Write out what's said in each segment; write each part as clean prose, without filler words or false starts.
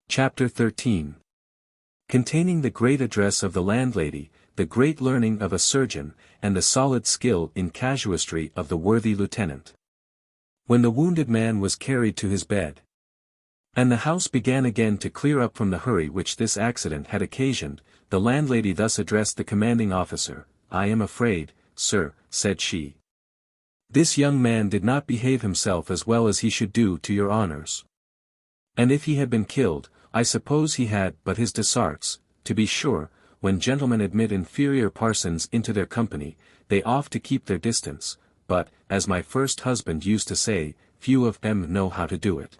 Chapter 13. Containing the great address of the landlady, the great learning of a surgeon, and the solid skill in casuistry of the worthy lieutenant. When the wounded man was carried to his bed, and the house began again to clear up from the hurry which this accident had occasioned, the landlady thus addressed the commanding officer. "I am afraid, sir," said she, "this young man did not behave himself as well as he should do to your honours. And if he had been killed, I suppose he had but his desarts. To be sure, when gentlemen admit inferior parsons into their company, they oft to keep their distance, but, as my first husband used to say, few of them know how to do it.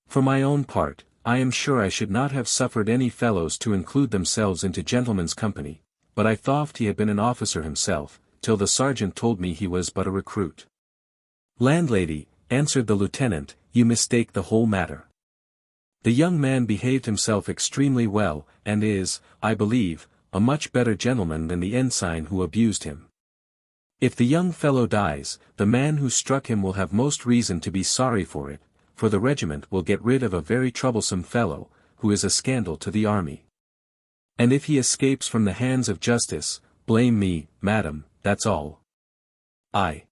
For my own part, I am sure I should not have suffered any fellows to include themselves into gentlemen's company, but I thought he had been an officer himself, till the sergeant told me he was but a recruit." "Landlady," answered the lieutenant, "you mistake the whole matter. The young man behaved himself extremely well, and is, I believe, a much better gentleman than the ensign who abused him. If the young fellow dies, the man who struck him will have most reason to be sorry for it, for the regiment will get rid of a very troublesome fellow, who is a scandal to the army. And if he escapes from the hands of justice, blame me, madam, that's all." "Aye.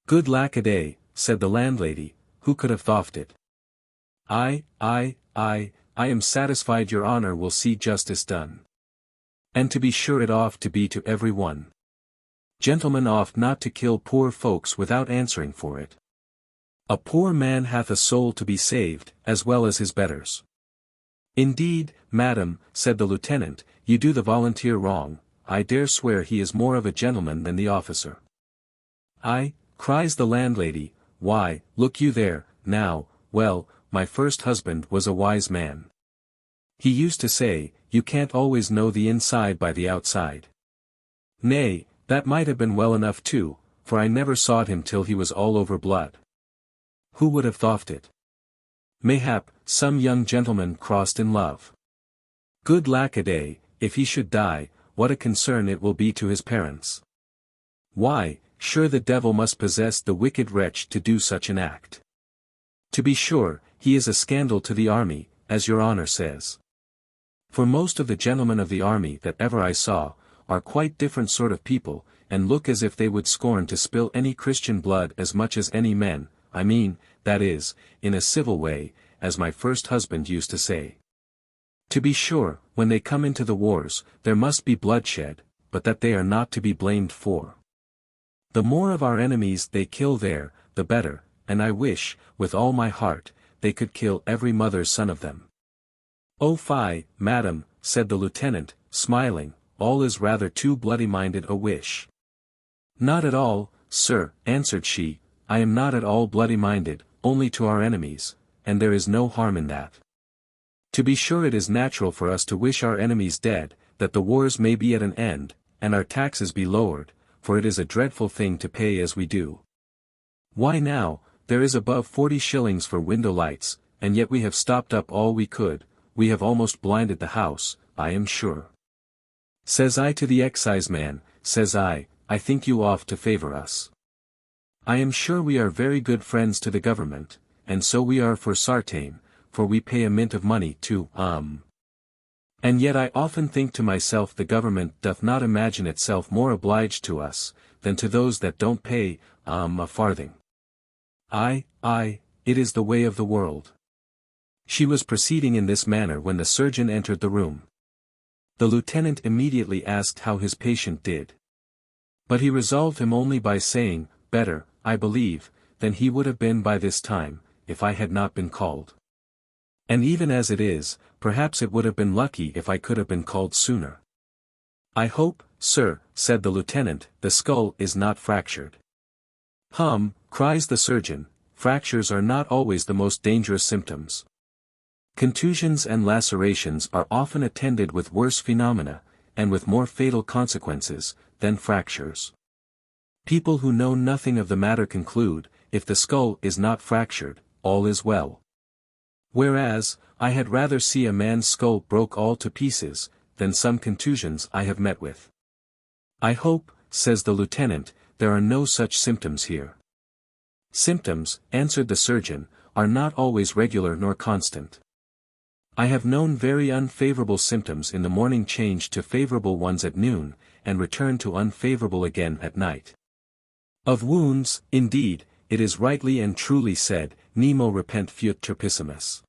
Good lack-a-day," said the landlady, "who could have thought it? I am satisfied your honour will see justice done. And to be sure it oft to be to every one. Gentlemen oft not to kill poor folks without answering for it. A poor man hath a soul to be saved, as well as his betters." "Indeed, madam," said the lieutenant, "you do the volunteer wrong. I dare swear he is more of a gentleman than the officer." "Aye," cries the landlady, "why, look you there, now, well, my first husband was a wise man. He used to say, you can't always know the inside by the outside. Nay, that might have been well enough too, for I never saw him till he was all over blood. Who would have thought it? Mayhap, some young gentleman crossed in love. Good lack-a-day, if he should die, what a concern it will be to his parents. Why, sure the devil must possess the wicked wretch to do such an act. To be sure, he is a scandal to the army, as your honour says. For most of the gentlemen of the army that ever I saw, are quite different sort of people, and look as if they would scorn to spill any Christian blood as much as any men, I mean, that is, in a civil way, as my first husband used to say. To be sure, when they come into the wars, there must be bloodshed, but that they are not to be blamed for. The more of our enemies they kill there, the better, and I wish, with all my heart, they could kill every mother's son of them." "Oh fie, madam," said the lieutenant, smiling, "all is rather too bloody-minded a wish." "Not at all, sir," answered she, "I am not at all bloody-minded, only to our enemies, and there is no harm in that. To be sure it is natural for us to wish our enemies dead, that the wars may be at an end, and our taxes be lowered, for it is a dreadful thing to pay as we do. Why now, there is above 40 shillings for window lights, and yet we have stopped up all we could, we have almost blinded the house, I am sure. Says I to the exciseman, says I think you ought to favour us. I am sure we are very good friends to the government, and so we are for sartain, for we pay a mint of money to, And yet I often think to myself the government doth not imagine itself more obliged to us, than to those that don't pay, a farthing. Aye, it is the way of the world." She was proceeding in this manner when the surgeon entered the room. The lieutenant immediately asked how his patient did. But he resolved him only by saying, "Better, I believe, than he would have been by this time, if I had not been called. And even as it is, perhaps it would have been lucky if I could have been called sooner." "I hope, sir," said the lieutenant, "the skull is not fractured." Cries the surgeon, "fractures are not always the most dangerous symptoms. Contusions and lacerations are often attended with worse phenomena, and with more fatal consequences, than fractures. People who know nothing of the matter conclude, if the skull is not fractured, all is well. Whereas, I had rather see a man's skull broke all to pieces, than some contusions I have met with." "I hope," says the lieutenant, "there are no such symptoms here." "Symptoms," answered the surgeon, are not always regular nor constant. I have known very unfavorable symptoms in the morning change to favorable ones at noon, and return to unfavorable again at night. Of wounds, indeed, it is rightly and truly said, nemo repent fiut turpissimus.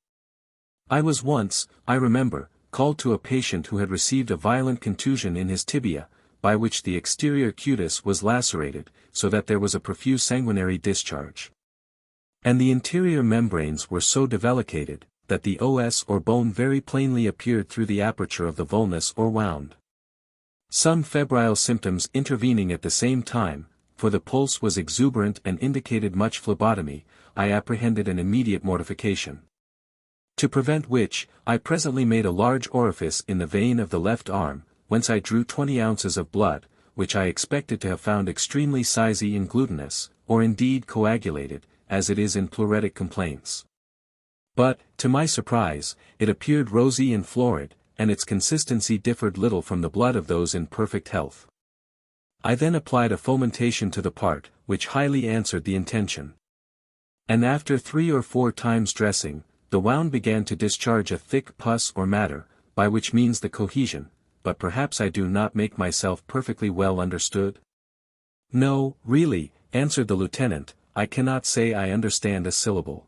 I was once, I remember, called to a patient who had received a violent contusion in his tibia, by which the exterior cutis was lacerated, so that there was a profuse sanguinary discharge. And the interior membranes were so develicated, that the os or bone very plainly appeared through the aperture of the vulnus or wound. Some febrile symptoms intervening at the same time, for the pulse was exuberant and indicated much phlebotomy, I apprehended an immediate mortification. To prevent which, I presently made a large orifice in the vein of the left arm, whence I drew 20 ounces of blood, which I expected to have found extremely sizy and glutinous, or indeed coagulated, as it is in pleuritic complaints. But, to my surprise, it appeared rosy and florid, and its consistency differed little from the blood of those in perfect health. I then applied a fomentation to the part, which highly answered the intention. And after 3 or 4 times dressing, the wound began to discharge a thick pus or matter, by which means the cohesion, but perhaps I do not make myself perfectly well understood? No, really, answered the lieutenant, I cannot say I understand a syllable.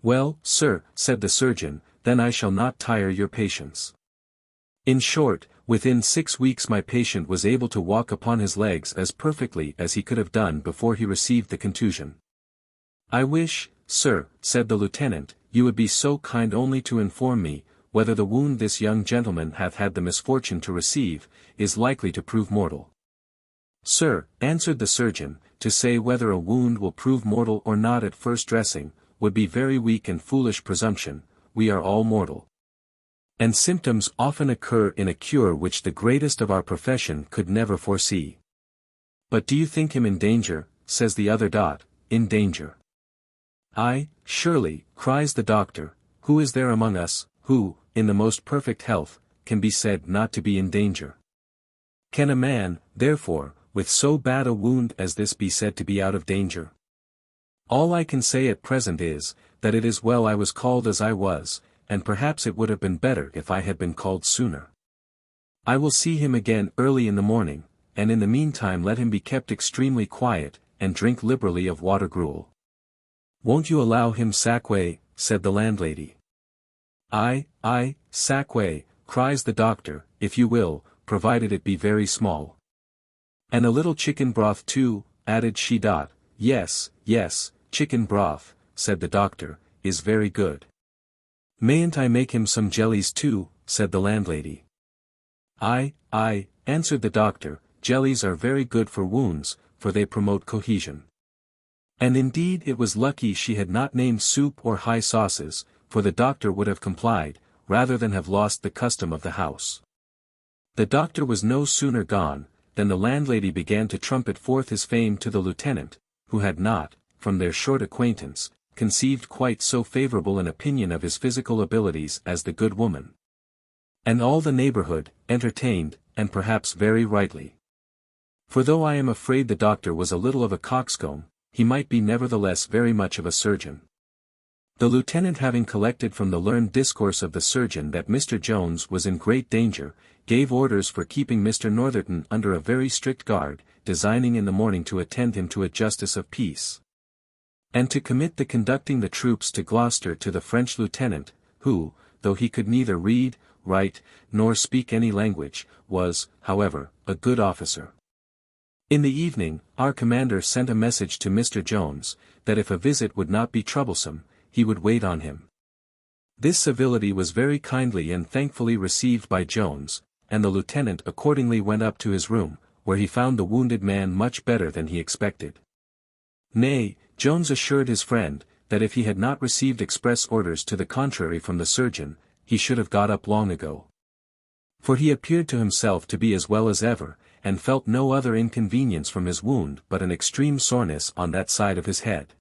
Well, sir, said the surgeon, then I shall not tire your patience. In short, within 6 weeks my patient was able to walk upon his legs as perfectly as he could have done before he received the contusion. I wish, sir, said the lieutenant, you would be so kind only to inform me, whether the wound this young gentleman hath had the misfortune to receive, is likely to prove mortal. Sir, answered the surgeon, to say whether a wound will prove mortal or not at first dressing, would be very weak and foolish presumption, we are all mortal. And symptoms often occur in a cure which the greatest of our profession could never foresee. But do you think him in danger, says the other dot, in danger? Aye, surely, cries the doctor, who is there among us, who, in the most perfect health, can be said not to be in danger? Can a man, therefore, with so bad a wound as this be said to be out of danger? All I can say at present is, that it is well I was called as I was, and perhaps it would have been better if I had been called sooner. I will see him again early in the morning, and in the meantime let him be kept extremely quiet, and drink liberally of water gruel. Won't you allow him sacquet, said the landlady. Aye, sacquet, cries the doctor, if you will, provided it be very small. And a little chicken broth too, added she. Yes, chicken broth, said the doctor, is very good. Mayn't I make him some jellies too, said the landlady. Aye, answered the doctor, jellies are very good for wounds, for they promote cohesion. And indeed it was lucky she had not named soup or high sauces, for the doctor would have complied, rather than have lost the custom of the house. The doctor was no sooner gone, than the landlady began to trumpet forth his fame to the lieutenant, who had not, from their short acquaintance, conceived quite so favorable an opinion of his physical abilities as the good woman. And all the neighborhood, entertained, and perhaps very rightly. For though I am afraid the doctor was a little of a coxcomb, he might be nevertheless very much of a surgeon. The lieutenant having collected from the learned discourse of the surgeon that Mr. Jones was in great danger, gave orders for keeping Mr. Northerton under a very strict guard, designing in the morning to attend him to a justice of peace. And to commit the conducting the troops to Gloucester to the French lieutenant, who, though he could neither read, write, nor speak any language, was, however, a good officer. In the evening, our commander sent a message to Mr. Jones, that if a visit would not be troublesome, he would wait on him. This civility was very kindly and thankfully received by Jones, and the lieutenant accordingly went up to his room, where he found the wounded man much better than he expected. Nay, Jones assured his friend, that if he had not received express orders to the contrary from the surgeon, he should have got up long ago. For he appeared to himself to be as well as ever, and felt no other inconvenience from his wound but an extreme soreness on that side of his head.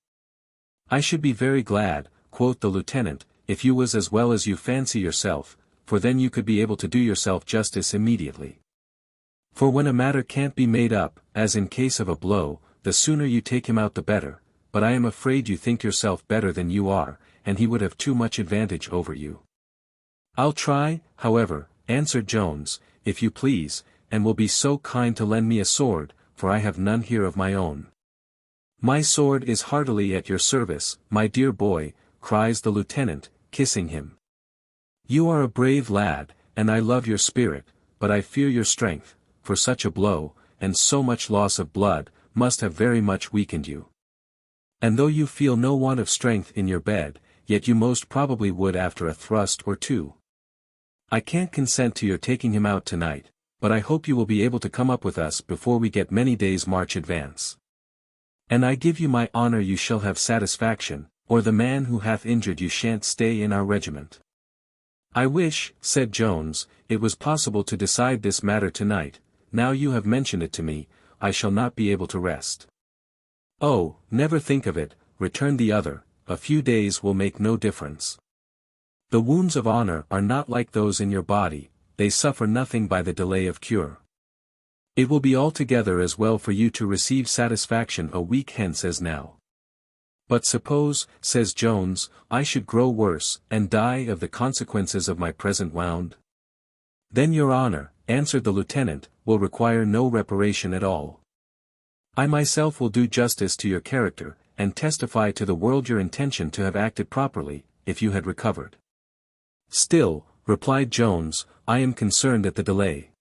I should be very glad, quoth the lieutenant, if you was as well as you fancy yourself, for then you could be able to do yourself justice immediately. For when a matter can't be made up, as in case of a blow, the sooner you take him out the better, but I am afraid you think yourself better than you are, and he would have too much advantage over you. I'll try, however, answered Jones, if you please, and will be so kind to lend me a sword, for I have none here of my own. My sword is heartily at your service, my dear boy, cries the lieutenant, kissing him. You are a brave lad, and I love your spirit, but I fear your strength, for such a blow, and so much loss of blood, must have very much weakened you. And though you feel no want of strength in your bed, yet you most probably would after a thrust or two. I can't consent to your taking him out tonight, but I hope you will be able to come up with us before we get many days' march advance. And I give you my honor you shall have satisfaction, or the man who hath injured you shan't stay in our regiment. I wish, said Jones, it was possible to decide this matter tonight. Now you have mentioned it to me, I shall not be able to rest. Oh, never think of it, returned the other, a few days will make no difference. The wounds of honor are not like those in your body, they suffer nothing by the delay of cure. It will be altogether as well for you to receive satisfaction a week hence as now. But suppose, says Jones, I should grow worse, and die of the consequences of my present wound? Then your honor, answered the lieutenant, will require no reparation at all. I myself will do justice to your character, and testify to the world your intention to have acted properly, if you had recovered. Still, replied Jones, I am concerned at the delay.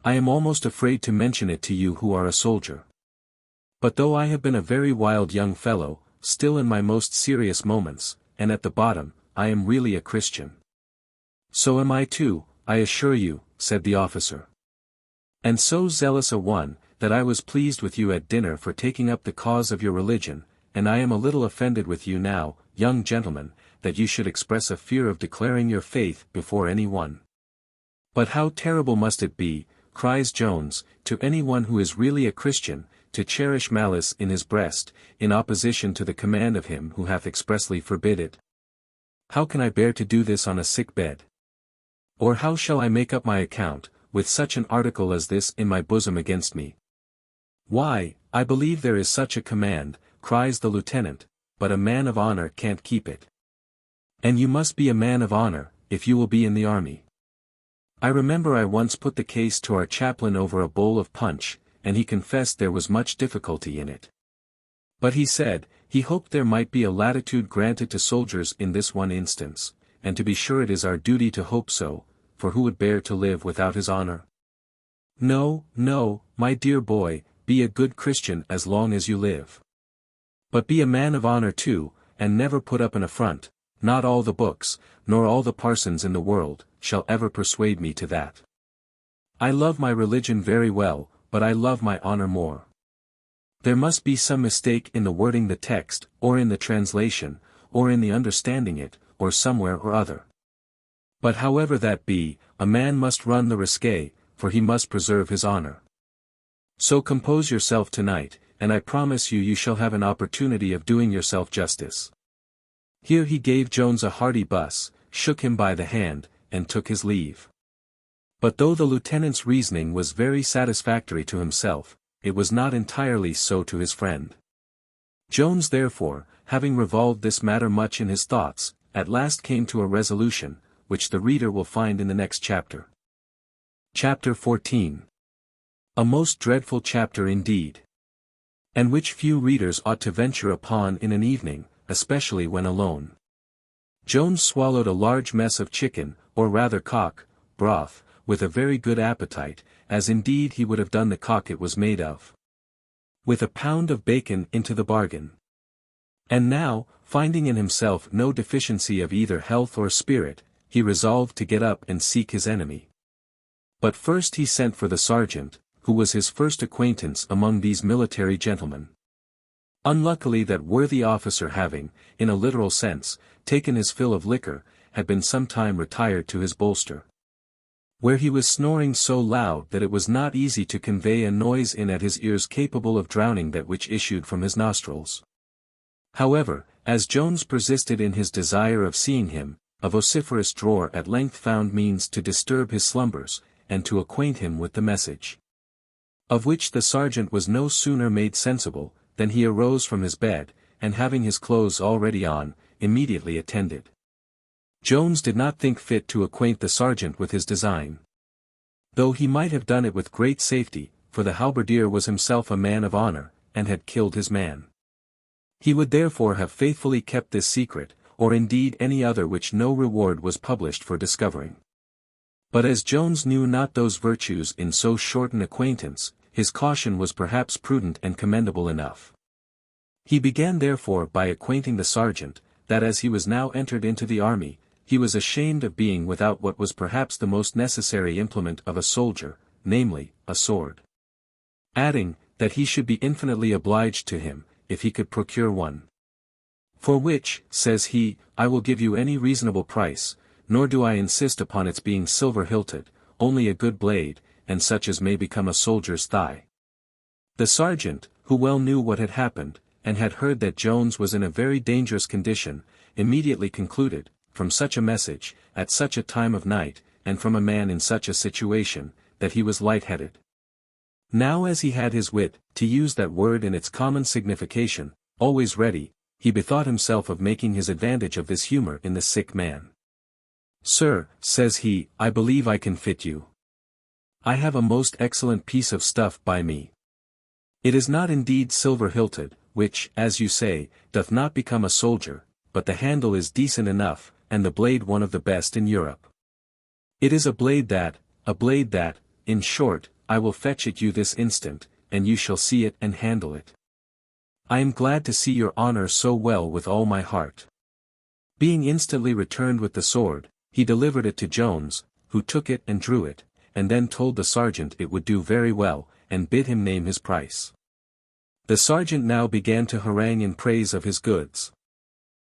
I am almost afraid to mention it to you who are a soldier. But though I have been a very wild young fellow, still in my most serious moments, and at the bottom, I am really a Christian. So am I too, I assure you, said the officer. And so zealous a one, that I was pleased with you at dinner for taking up the cause of your religion, and I am a little offended with you now, young gentleman, that you should express a fear of declaring your faith before any one. But how terrible must it be, cries Jones, to any one who is really a Christian, to cherish malice in his breast, in opposition to the command of him who hath expressly forbid it. How can I bear to do this on a sick bed? Or how shall I make up my account, with such an article as this in my bosom against me? Why, I believe there is such a command, cries the lieutenant, but a man of honor can't keep it. And you must be a man of honor, if you will be in the army. I remember I once put the case to our chaplain over a bowl of punch, and he confessed there was much difficulty in it. But he said, he hoped there might be a latitude granted to soldiers in this one instance, and to be sure it is our duty to hope so, for who would bear to live without his honor? No, no, my dear boy, be a good Christian as long as you live. But be a man of honor too, and never put up an affront. Not all the books, nor all the parsons in the world, shall ever persuade me to that. I love my religion very well, but I love my honor more. There must be some mistake in the wording the text, or in the translation, or in the understanding it, or somewhere or other. But however that be, a man must run the risque, for he must preserve his honor. So compose yourself tonight, and I promise you shall have an opportunity of doing yourself justice. Here he gave Jones a hearty buss, shook him by the hand, and took his leave. But though the lieutenant's reasoning was very satisfactory to himself, it was not entirely so to his friend. Jones therefore, having revolved this matter much in his thoughts, at last came to a resolution, which the reader will find in the next chapter. Chapter 14. A most dreadful chapter indeed. And which few readers ought to venture upon in an evening, especially when alone. Jones swallowed a large mess of chicken, or rather cock, broth, with a very good appetite, as indeed he would have done the cock it was made of. With a pound of bacon into the bargain. And now, finding in himself no deficiency of either health or spirit, he resolved to get up and seek his enemy. But first he sent for the sergeant, who was his first acquaintance among these military gentlemen. Unluckily that worthy officer having, in a literal sense, taken his fill of liquor, had been some time retired to his bolster, where he was snoring so loud that it was not easy to convey a noise in at his ears capable of drowning that which issued from his nostrils. However, as Jones persisted in his desire of seeing him, a vociferous drawer at length found means to disturb his slumbers, and to acquaint him with the message. Of which the sergeant was no sooner made sensible, than he arose from his bed, and having his clothes already on, immediately attended. Jones did not think fit to acquaint the sergeant with his design. Though he might have done it with great safety, for the halberdier was himself a man of honor, and had killed his man. He would therefore have faithfully kept this secret, or indeed any other which no reward was published for discovering. But as Jones knew not those virtues in so short an acquaintance, his caution was perhaps prudent and commendable enough. He began therefore by acquainting the sergeant, that as he was now entered into the army, he was ashamed of being without what was perhaps the most necessary implement of a soldier, namely, a sword. Adding, that he should be infinitely obliged to him, if he could procure one. For which, says he, I will give you any reasonable price, nor do I insist upon its being silver-hilted, only a good blade, and such as may become a soldier's thigh. The sergeant, who well knew what had happened, and had heard that Jones was in a very dangerous condition, immediately concluded, from such a message, at such a time of night, and from a man in such a situation, that he was light-headed. Now as he had his wit, to use that word in its common signification, always ready, he bethought himself of making his advantage of this humor in the sick man. Sir, says he, I believe I can fit you. I have a most excellent piece of stuff by me. It is not indeed silver-hilted, which, as you say, doth not become a soldier, but the handle is decent enough, and the blade one of the best in Europe. It is a blade that, in short, I will fetch it you this instant, and you shall see it and handle it. I am glad to see your honor so well with all my heart. Being instantly returned with the sword, he delivered it to Jones, who took it and drew it, and then told the sergeant it would do very well, and bid him name his price. The sergeant now began to harangue in praise of his goods.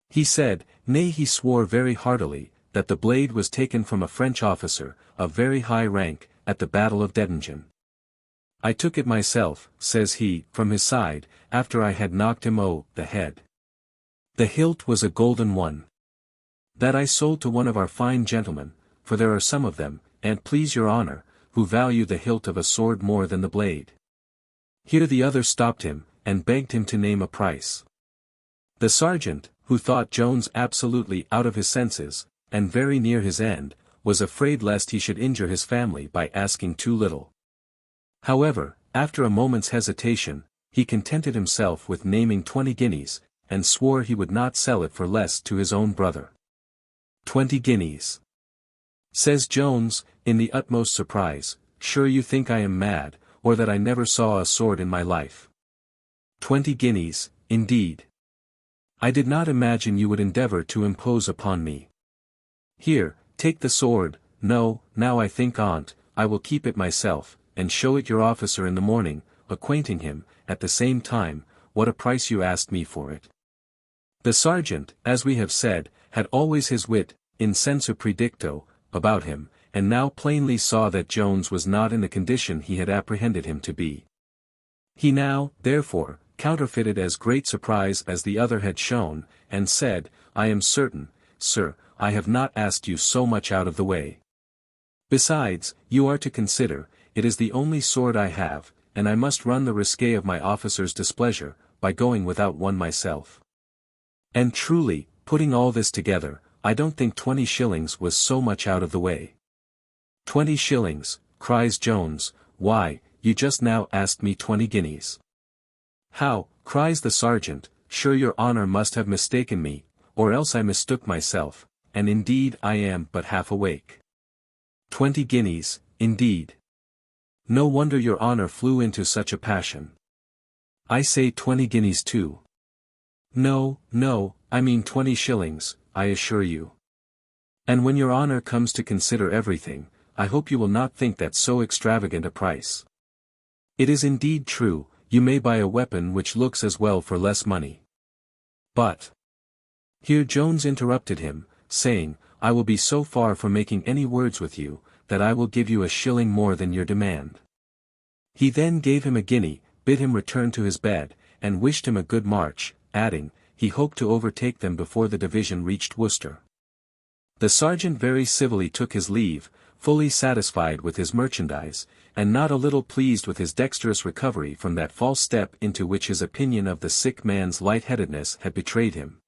He said, nay, he swore very heartily, that the blade was taken from a French officer, of very high rank, at the battle of Dettingen. I took it myself, says he, from his side, after I had knocked him o' the head. The hilt was a golden one. That I sold to one of our fine gentlemen, for there are some of them, and please your honor, who value the hilt of a sword more than the blade. Here the other stopped him, and begged him to name a price. The sergeant, who thought Jones absolutely out of his senses, and very near his end, was afraid lest he should injure his family by asking too little. However, after a moment's hesitation, he contented himself with naming 20 guineas, and swore he would not sell it for less to his own brother. 20 guineas. Says Jones, in the utmost surprise, sure you think I am mad, or that I never saw a sword in my life. 20 guineas, indeed. I did not imagine you would endeavor to impose upon me. Here, take the sword. No, now I think on't, I will keep it myself, and show it your officer in the morning, acquainting him, at the same time, what a price you asked me for it. The sergeant, as we have said, had always his wit, in sensu predicto, about him, and now plainly saw that Jones was not in the condition he had apprehended him to be. He now, therefore, counterfeited as great surprise as the other had shown, and said, I am certain, sir, I have not asked you so much out of the way. Besides, you are to consider, it is the only sword I have, and I must run the risque of my officer's displeasure, by going without one myself. And truly, putting all this together, I don't think 20 shillings was so much out of the way. 20 shillings, cries Jones, why, you just now asked me 20 guineas. How, cries the sergeant, sure your honor must have mistaken me, or else I mistook myself, and indeed I am but half awake. 20 guineas, indeed. No wonder your honor flew into such a passion. I say 20 guineas too. No, I mean 20 shillings, I assure you. And when your honor comes to consider everything, I hope you will not think that so extravagant a price. It is indeed true, you may buy a weapon which looks as well for less money. But. Here Jones interrupted him, saying, I will be so far from making any words with you, that I will give you a shilling more than your demand. He then gave him a guinea, bid him return to his bed, and wished him a good march, adding, he hoped to overtake them before the division reached Worcester. The sergeant very civilly took his leave, fully satisfied with his merchandise, and not a little pleased with his dexterous recovery from that false step into which his opinion of the sick man's light-headedness had betrayed him.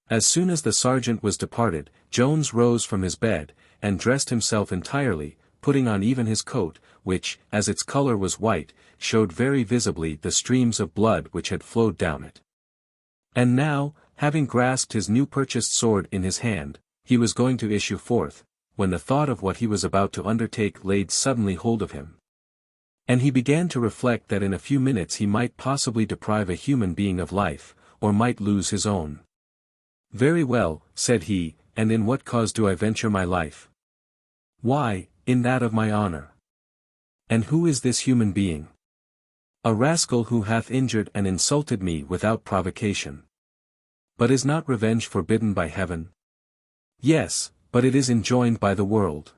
As soon as the sergeant was departed, Jones rose from his bed, and dressed himself entirely, putting on even his coat, which, as its color was white, showed very visibly the streams of blood which had flowed down it. And now, having grasped his new-purchased sword in his hand, he was going to issue forth, when the thought of what he was about to undertake laid suddenly hold of him. And he began to reflect that in a few minutes he might possibly deprive a human being of life, or might lose his own. "Very well," said he, "and in what cause do I venture my life?" "Why, in that of my honor." "And who is this human being?" "A rascal who hath injured and insulted me without provocation." "But is not revenge forbidden by heaven?" "Yes, but it is enjoined by the world."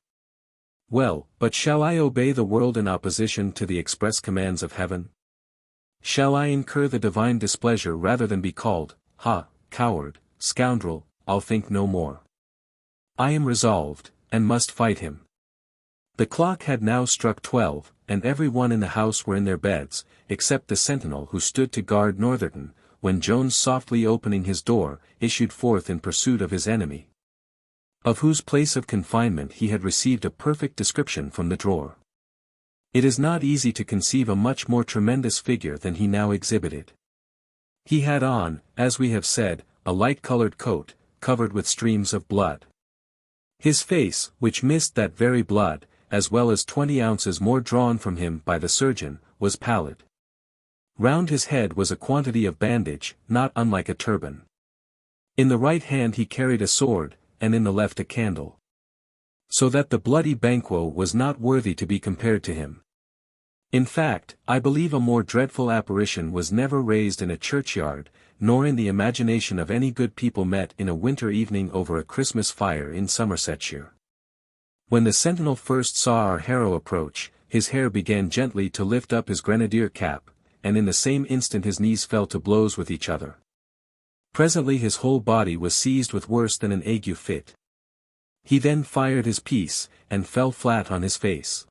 "Well, but shall I obey the world in opposition to the express commands of heaven? Shall I incur the divine displeasure rather than be called, coward, scoundrel? I'll think no more. I am resolved, and must fight him." The clock had now struck 12, and every one in the house were in their beds, except the sentinel who stood to guard Northerton, when Jones, softly opening his door, issued forth in pursuit of his enemy, of whose place of confinement he had received a perfect description from the drawer. It is not easy to conceive a much more tremendous figure than he now exhibited. He had on, as we have said, a light-colored coat, covered with streams of blood. His face, which missed that very blood, as well as 20 ounces more drawn from him by the surgeon, was pallid. Round his head was a quantity of bandage, not unlike a turban. In the right hand he carried a sword, and in the left a candle. So that the bloody Banquo was not worthy to be compared to him. In fact, I believe a more dreadful apparition was never raised in a churchyard, nor in the imagination of any good people met in a winter evening over a Christmas fire in Somersetshire. When the sentinel first saw our hero approach, his hair began gently to lift up his grenadier cap, and in the same instant his knees fell to blows with each other. Presently his whole body was seized with worse than an ague fit. He then fired his piece, and fell flat on his face.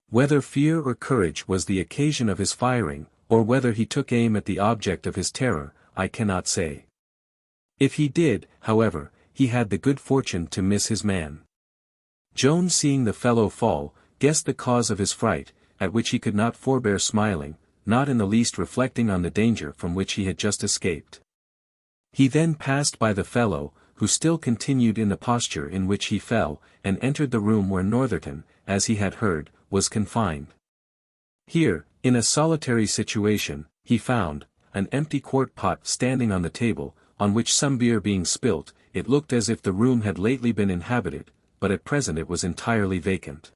Whether fear or courage was the occasion of his firing, or whether he took aim at the object of his terror, I cannot say. If he did, however, he had the good fortune to miss his man. Jones, seeing the fellow fall, guessed the cause of his fright, at which he could not forbear smiling, not in the least reflecting on the danger from which he had just escaped. He then passed by the fellow, who still continued in the posture in which he fell, and entered the room where Northerton, as he had heard, was confined. Here, in a solitary situation, he found an empty quart pot standing on the table, on which some beer being spilt, it looked as if the room had lately been inhabited, but at present it was entirely vacant.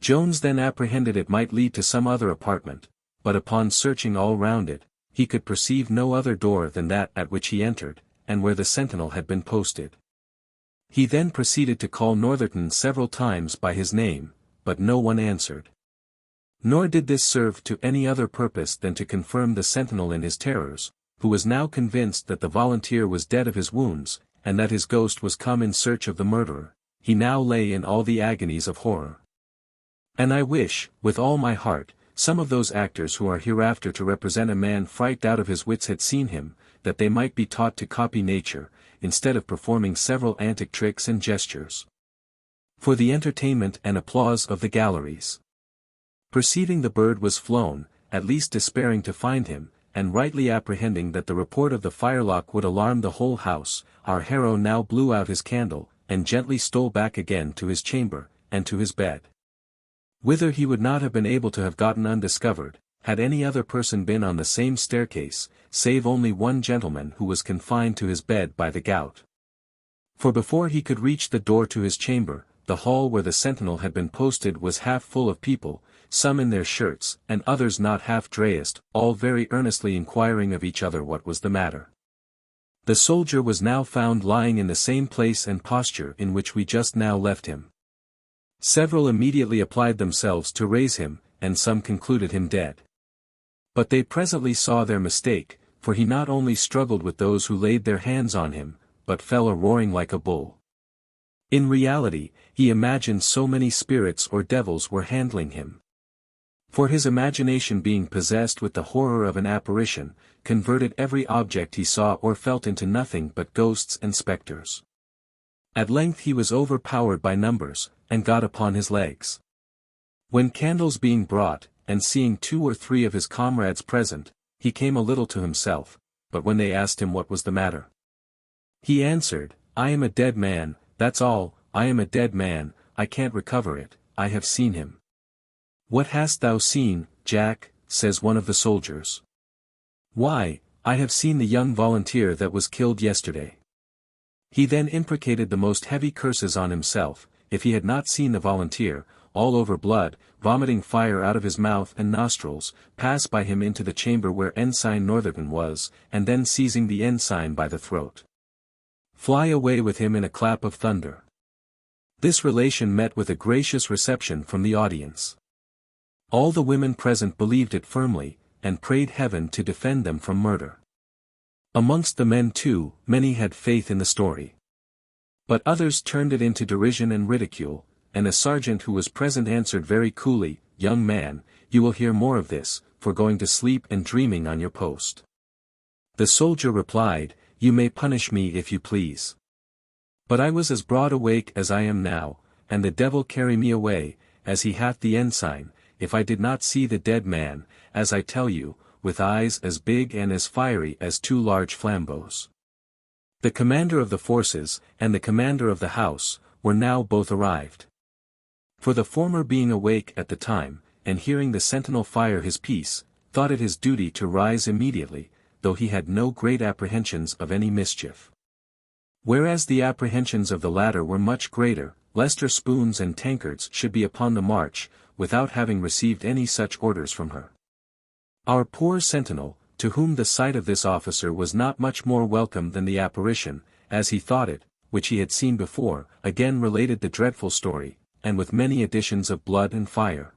Jones then apprehended it might lead to some other apartment, but upon searching all round it, he could perceive no other door than that at which he entered, and where the sentinel had been posted. He then proceeded to call Northerton several times by his name, but no one answered. Nor did this serve to any other purpose than to confirm the sentinel in his terrors, who was now convinced that the volunteer was dead of his wounds, and that his ghost was come in search of the murderer. He now lay in all the agonies of horror. And I wish, with all my heart, some of those actors who are hereafter to represent a man frightened out of his wits had seen him, that they might be taught to copy nature, instead of performing several antic tricks and gestures, for the entertainment and applause of the galleries. Perceiving the bird was flown, at least despairing to find him, and rightly apprehending that the report of the firelock would alarm the whole house, our hero now blew out his candle, and gently stole back again to his chamber, and to his bed, whither he would not have been able to have gotten undiscovered, had any other person been on the same staircase, save only one gentleman who was confined to his bed by the gout. For before he could reach the door to his chamber, the hall where the sentinel had been posted was half full of people, some in their shirts, and others not half dressed, all very earnestly inquiring of each other what was the matter. The soldier was now found lying in the same place and posture in which we just now left him. Several immediately applied themselves to raise him, and some concluded him dead. But they presently saw their mistake, for he not only struggled with those who laid their hands on him, but fell a roaring like a bull. In reality, he imagined so many spirits or devils were handling him. For his imagination, being possessed with the horror of an apparition, converted every object he saw or felt into nothing but ghosts and spectres. At length he was overpowered by numbers, and got upon his legs. When candles being brought, and seeing 2 or 3 of his comrades present, he came a little to himself, but when they asked him what was the matter, he answered, "I am a dead man, that's all, I am a dead man, I can't recover it, I have seen him." "What hast thou seen, Jack?" says one of the soldiers. "Why, I have seen the young volunteer that was killed yesterday." He then imprecated the most heavy curses on himself, if he had not seen the volunteer, all over blood, vomiting fire out of his mouth and nostrils, pass by him into the chamber where Ensign Northerton was, and then seizing the ensign by the throat, fly away with him in a clap of thunder. This relation met with a gracious reception from the audience. All the women present believed it firmly, and prayed heaven to defend them from murder. Amongst the men too, many had faith in the story. But others turned it into derision and ridicule, and a sergeant who was present answered very coolly, "Young man, you will hear more of this, for going to sleep and dreaming on your post." The soldier replied, "You may punish me if you please. But I was as broad awake as I am now, and the devil carry me away, as he hath the ensign, if I did not see the dead man, as I tell you, with eyes as big and as fiery as 2 large flambeaux." The commander of the forces, and the commander of the house, were now both arrived. For the former, being awake at the time, and hearing the sentinel fire his piece, thought it his duty to rise immediately, though he had no great apprehensions of any mischief. Whereas the apprehensions of the latter were much greater, lest her spoons and tankards should be upon the march, without having received any such orders from her. Our poor sentinel, to whom the sight of this officer was not much more welcome than the apparition, as he thought it, which he had seen before, again related the dreadful story, and with many additions of blood and fire.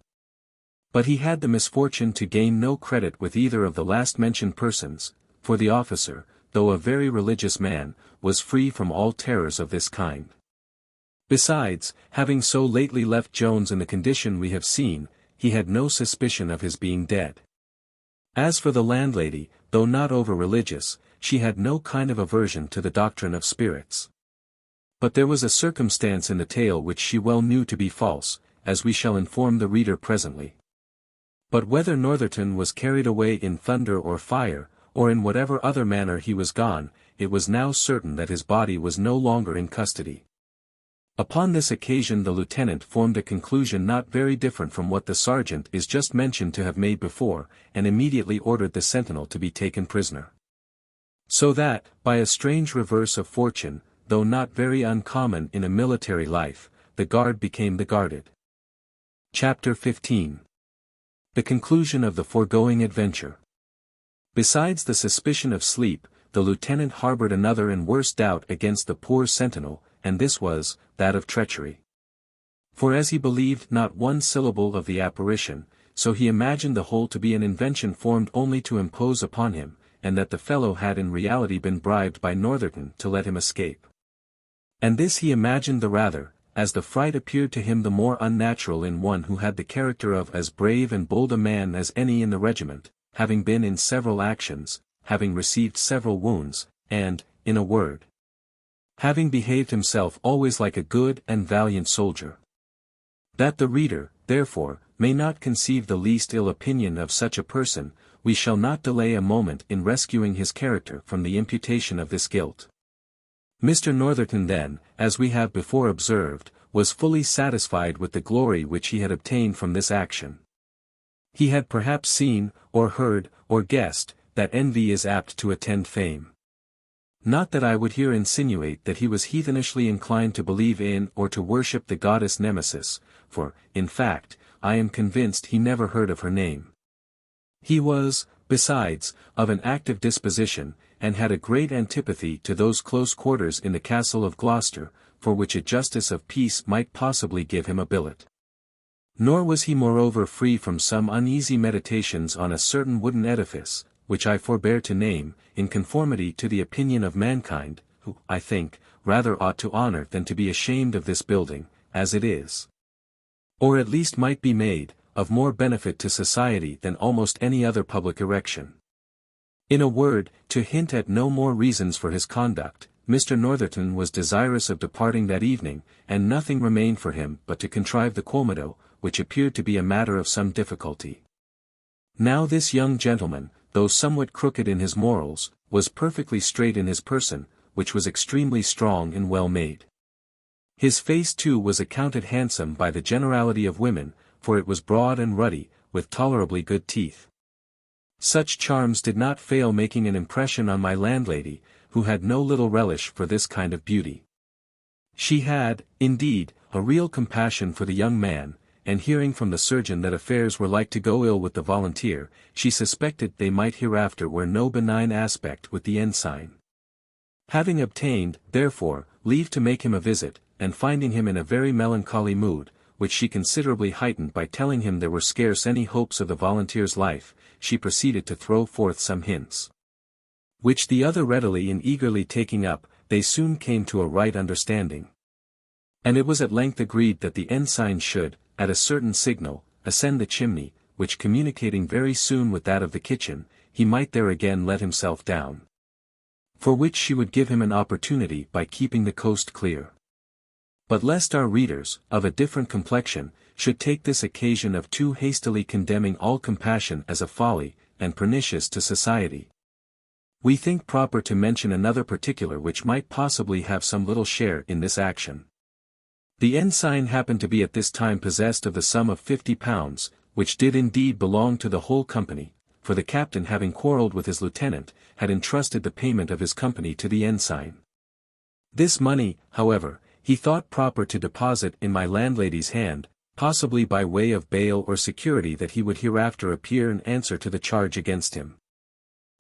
But he had the misfortune to gain no credit with either of the last-mentioned persons, for the officer, though a very religious man, was free from all terrors of this kind. Besides, having so lately left Jones in the condition we have seen, he had no suspicion of his being dead. As for the landlady, though not over-religious, she had no kind of aversion to the doctrine of spirits. But there was a circumstance in the tale which she well knew to be false, as we shall inform the reader presently. But whether Northerton was carried away in thunder or fire, or in whatever other manner he was gone, it was now certain that his body was no longer in custody. Upon this occasion the lieutenant formed a conclusion not very different from what the sergeant is just mentioned to have made before, and immediately ordered the sentinel to be taken prisoner. So that, by a strange reverse of fortune, though not very uncommon in a military life, the guard became the guarded. Chapter 15. The conclusion of the foregoing adventure. Besides the suspicion of sleep, the lieutenant harbored another and worse doubt against the poor sentinel, and this was, that of treachery. For as he believed not one syllable of the apparition, so he imagined the whole to be an invention formed only to impose upon him, and that the fellow had in reality been bribed by Northerton to let him escape. And this he imagined the rather, as the fright appeared to him the more unnatural in one who had the character of as brave and bold a man as any in the regiment, having been in several actions, having received several wounds, and, in a word, having behaved himself always like a good and valiant soldier. That the reader, therefore, may not conceive the least ill opinion of such a person, we shall not delay a moment in rescuing his character from the imputation of this guilt. Mr. Northerton then, as we have before observed, was fully satisfied with the glory which he had obtained from this action. He had perhaps seen, or heard, or guessed, that envy is apt to attend fame. Not that I would here insinuate that he was heathenishly inclined to believe in or to worship the goddess Nemesis, for, in fact, I am convinced he never heard of her name. He was, besides, of an active disposition, and had a great antipathy to those close quarters in the castle of Gloucester, for which a justice of peace might possibly give him a billet. Nor was he moreover free from some uneasy meditations on a certain wooden edifice, which I forbear to name, in conformity to the opinion of mankind, who, I think, rather ought to honor than to be ashamed of this building, as it is. Or at least might be made, of more benefit to society than almost any other public erection. In a word, to hint at no more reasons for his conduct, Mr. Northerton was desirous of departing that evening, and nothing remained for him but to contrive the quomodo, which appeared to be a matter of some difficulty. Now this young gentleman, though somewhat crooked in his morals, was perfectly straight in his person, which was extremely strong and well made. His face too was accounted handsome by the generality of women, for it was broad and ruddy, with tolerably good teeth. Such charms did not fail making an impression on my landlady, who had no little relish for this kind of beauty. She had, indeed, a real compassion for the young man, and hearing from the surgeon that affairs were like to go ill with the volunteer, she suspected they might hereafter wear no benign aspect with the ensign. Having obtained, therefore, leave to make him a visit, and finding him in a very melancholy mood, which she considerably heightened by telling him there were scarce any hopes of the volunteer's life, she proceeded to throw forth some hints, which the other readily and eagerly taking up, they soon came to a right understanding. And it was at length agreed that the ensign should, at a certain signal, ascend the chimney, which communicating very soon with that of the kitchen, he might there again let himself down. For which she would give him an opportunity by keeping the coast clear. But lest our readers, of a different complexion, should take this occasion of too hastily condemning all compassion as a folly, and pernicious to society, we think proper to mention another particular which might possibly have some little share in this action. The ensign happened to be at this time possessed of the sum of £50, which did indeed belong to the whole company, for the captain having quarrelled with his lieutenant, had entrusted the payment of his company to the ensign. This money, however, he thought proper to deposit in my landlady's hand, possibly by way of bail or security that he would hereafter appear and answer to the charge against him.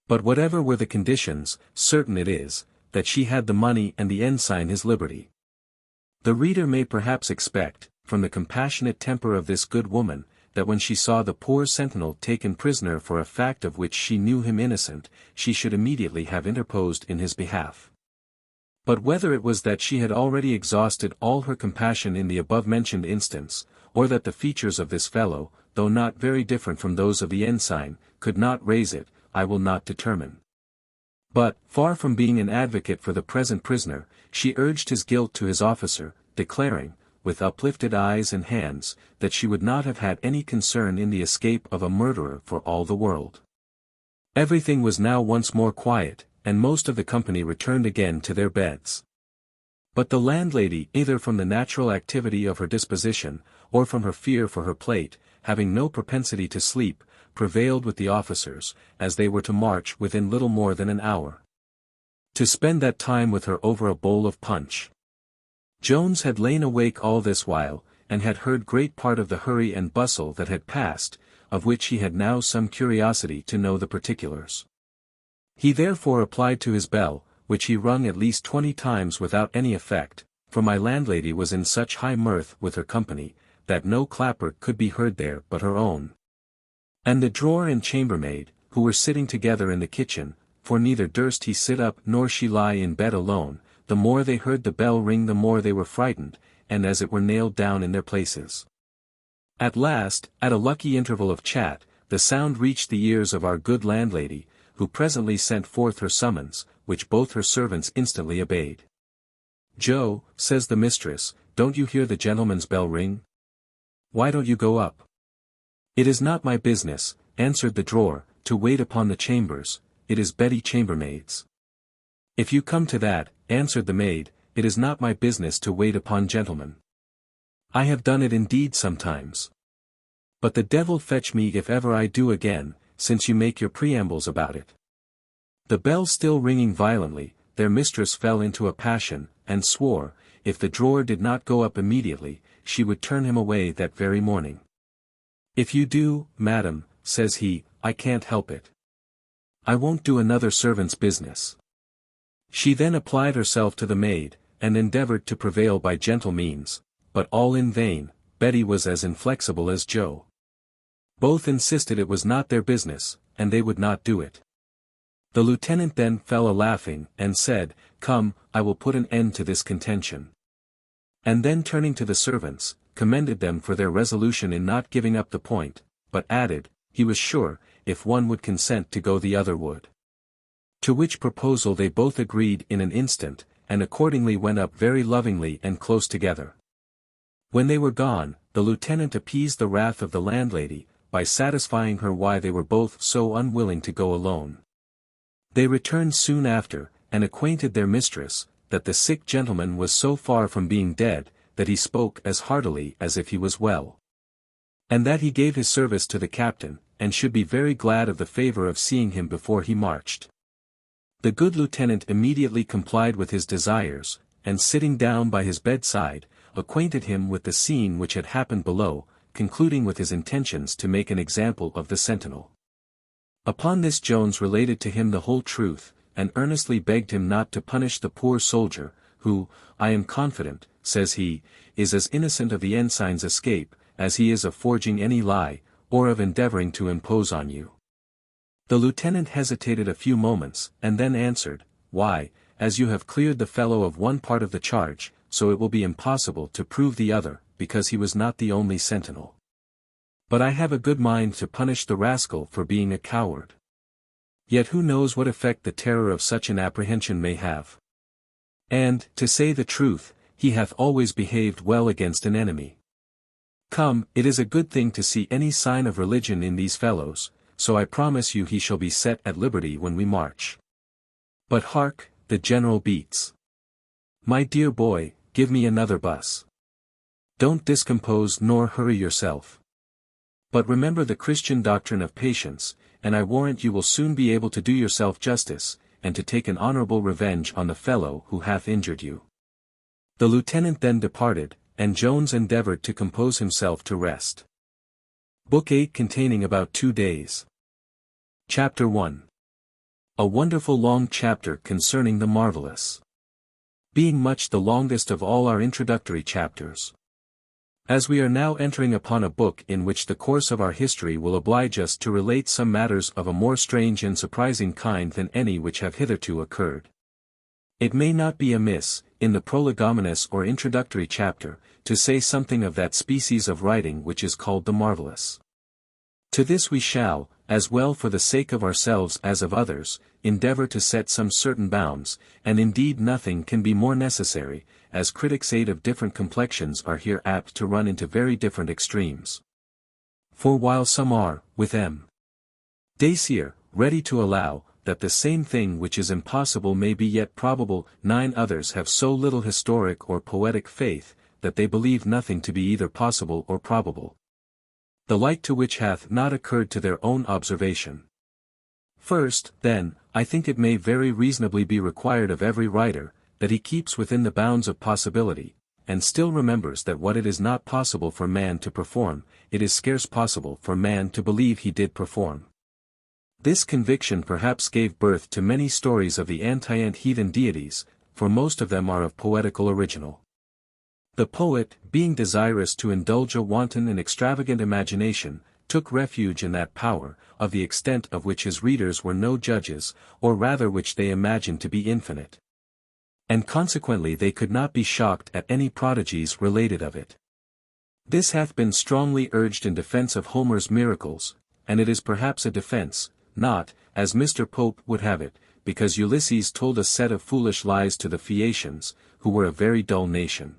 But whatever were the conditions, certain it is, that she had the money and the ensign his liberty. The reader may perhaps expect, from the compassionate temper of this good woman, that when she saw the poor sentinel taken prisoner for a fact of which she knew him innocent, she should immediately have interposed in his behalf. But whether it was that she had already exhausted all her compassion in the above-mentioned instance, or that the features of this fellow, though not very different from those of the ensign, could not raise it, I will not determine. But, far from being an advocate for the present prisoner, she urged his guilt to his officer, declaring, with uplifted eyes and hands, that she would not have had any concern in the escape of a murderer for all the world. Everything was now once more quiet, and most of the company returned again to their beds. But the landlady, either from the natural activity of her disposition, or from her fear for her plate, having no propensity to sleep, prevailed with the officers, as they were to march within little more than an hour, to spend that time with her over a bowl of punch. Jones had lain awake all this while, and had heard great part of the hurry and bustle that had passed, of which he had now some curiosity to know the particulars. He therefore applied to his bell, which he rung at least 20 times without any effect, for my landlady was in such high mirth with her company, that no clapper could be heard there but her own. And the drawer and chambermaid, who were sitting together in the kitchen, for neither durst he sit up nor she lie in bed alone, the more they heard the bell ring the more they were frightened, and as it were nailed down in their places. At last, at a lucky interval of chat, the sound reached the ears of our good landlady, who presently sent forth her summons, which both her servants instantly obeyed. "Joe," says the mistress, "don't you hear the gentleman's bell ring? Why don't you go up?" "It is not my business," answered the drawer, "to wait upon the chambers, it is Betty chambermaids." "If you come to that," answered the maid, "it is not my business to wait upon gentlemen. I have done it indeed sometimes. But the devil fetch me if ever I do again, since you make your preambles about it." The bell still ringing violently, their mistress fell into a passion, and swore, if the drawer did not go up immediately, she would turn him away that very morning. "If you do, madam," says he, "I can't help it. I won't do another servant's business." She then applied herself to the maid, and endeavored to prevail by gentle means, but all in vain. Betty was as inflexible as Joe. Both insisted it was not their business, and they would not do it. The lieutenant then fell a-laughing, and said, "Come, I will put an end to this contention." And then turning to the servants, commended them for their resolution in not giving up the point, but added, he was sure, if one would consent to go the other would. To which proposal they both agreed in an instant, and accordingly went up very lovingly and close together. When they were gone, the lieutenant appeased the wrath of the landlady, by satisfying her why they were both so unwilling to go alone. They returned soon after, and acquainted their mistress, that the sick gentleman was so far from being dead, that he spoke as heartily as if he was well. And that he gave his service to the captain, and should be very glad of the favour of seeing him before he marched. The good lieutenant immediately complied with his desires, and sitting down by his bedside, acquainted him with the scene which had happened below, concluding with his intentions to make an example of the sentinel. Upon this Jones related to him the whole truth, and earnestly begged him not to punish the poor soldier, who, I am confident, says he, is as innocent of the ensign's escape, as he is of forging any lie, or of endeavouring to impose on you. The lieutenant hesitated a few moments, and then answered, "Why, as you have cleared the fellow of one part of the charge, so it will be impossible to prove the other, because he was not the only sentinel. But I have a good mind to punish the rascal for being a coward. Yet who knows what effect the terror of such an apprehension may have? And, to say the truth, he hath always behaved well against an enemy. Come, it is a good thing to see any sign of religion in these fellows, so I promise you he shall be set at liberty when we march. But hark, the general beats. My dear boy, give me another bus. Don't discompose nor hurry yourself. But remember the Christian doctrine of patience, and I warrant you will soon be able to do yourself justice, and to take an honourable revenge on the fellow who hath injured you." The lieutenant then departed, and Jones endeavoured to compose himself to rest. Book 8 containing about 2 days. Chapter 1. A wonderful long chapter concerning the marvellous. Being much the longest of all our introductory chapters. As we are now entering upon a book in which the course of our history will oblige us to relate some matters of a more strange and surprising kind than any which have hitherto occurred. It may not be amiss, in the prolegomenous or introductory chapter, to say something of that species of writing which is called the marvellous. To this we shall, as well for the sake of ourselves as of others, endeavour to set some certain bounds, and indeed nothing can be more necessary, as critics of different complexions are here apt to run into very different extremes. For while some are, with M. Dacier, ready to allow, that the same thing which is impossible may be yet probable, 9 others have so little historic or poetic faith, that they believe nothing to be either possible or probable. The like to which hath not occurred to their own observation. First, then, I think it may very reasonably be required of every writer, that he keeps within the bounds of possibility, and still remembers that what it is not possible for man to perform, it is scarce possible for man to believe he did perform. This conviction perhaps gave birth to many stories of the antient heathen deities, for most of them are of poetical original. The poet, being desirous to indulge a wanton and extravagant imagination, took refuge in that power, of the extent of which his readers were no judges, or rather which they imagined to be infinite. And consequently they could not be shocked at any prodigies related of it. This hath been strongly urged in defence of Homer's miracles, and it is perhaps a defence, not, as Mr. Pope would have it, because Ulysses told a set of foolish lies to the Phaeacians, who were a very dull nation.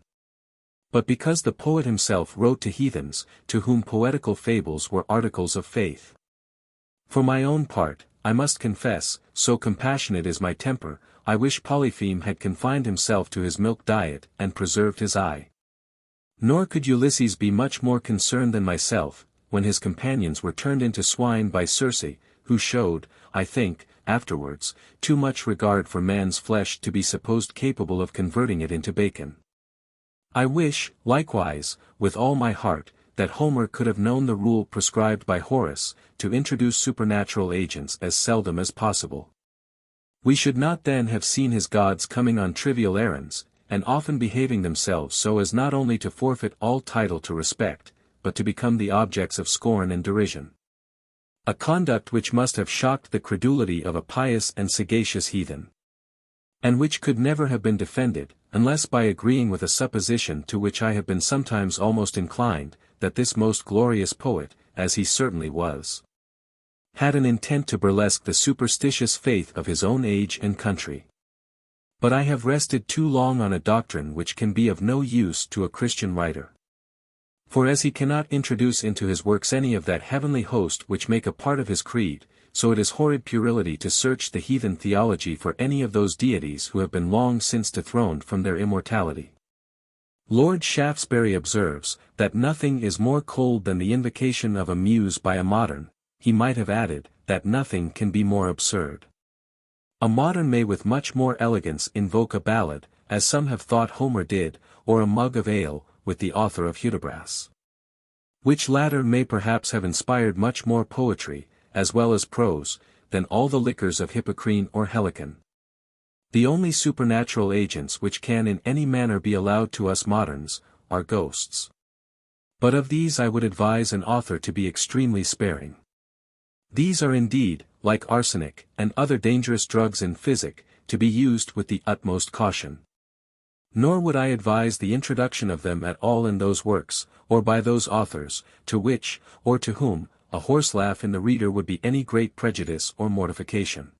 But because the poet himself wrote to heathens, to whom poetical fables were articles of faith. For my own part, I must confess, so compassionate is my temper, I wish Polypheme had confined himself to his milk diet and preserved his eye. Nor could Ulysses be much more concerned than myself, when his companions were turned into swine by Circe, who showed, I think, afterwards, too much regard for man's flesh to be supposed capable of converting it into bacon. I wish, likewise, with all my heart, that Homer could have known the rule prescribed by Horace, to introduce supernatural agents as seldom as possible. We should not then have seen his gods coming on trivial errands, and often behaving themselves so as not only to forfeit all title to respect, but to become the objects of scorn and derision. A conduct which must have shocked the credulity of a pious and sagacious heathen. And which could never have been defended, unless by agreeing with a supposition to which I have been sometimes almost inclined, that this most glorious poet, as he certainly was, had an intent to burlesque the superstitious faith of his own age and country. But I have rested too long on a doctrine which can be of no use to a Christian writer. For as he cannot introduce into his works any of that heavenly host which make a part of his creed, so it is horrid puerility to search the heathen theology for any of those deities who have been long since dethroned from their immortality. Lord Shaftesbury observes, that nothing is more cold than the invocation of a muse by a modern. He might have added, that nothing can be more absurd. A modern may with much more elegance invoke a ballad, as some have thought Homer did, or a mug of ale, with the author of Hudibras. Which latter may perhaps have inspired much more poetry, as well as prose, than all the liquors of Hippocrene or Helicon. The only supernatural agents which can in any manner be allowed to us moderns, are ghosts. But of these I would advise an author to be extremely sparing. These are indeed, like arsenic, and other dangerous drugs in physic, to be used with the utmost caution. Nor would I advise the introduction of them at all in those works, or by those authors, to which, or to whom, a horse laugh in the reader would be any great prejudice or mortification.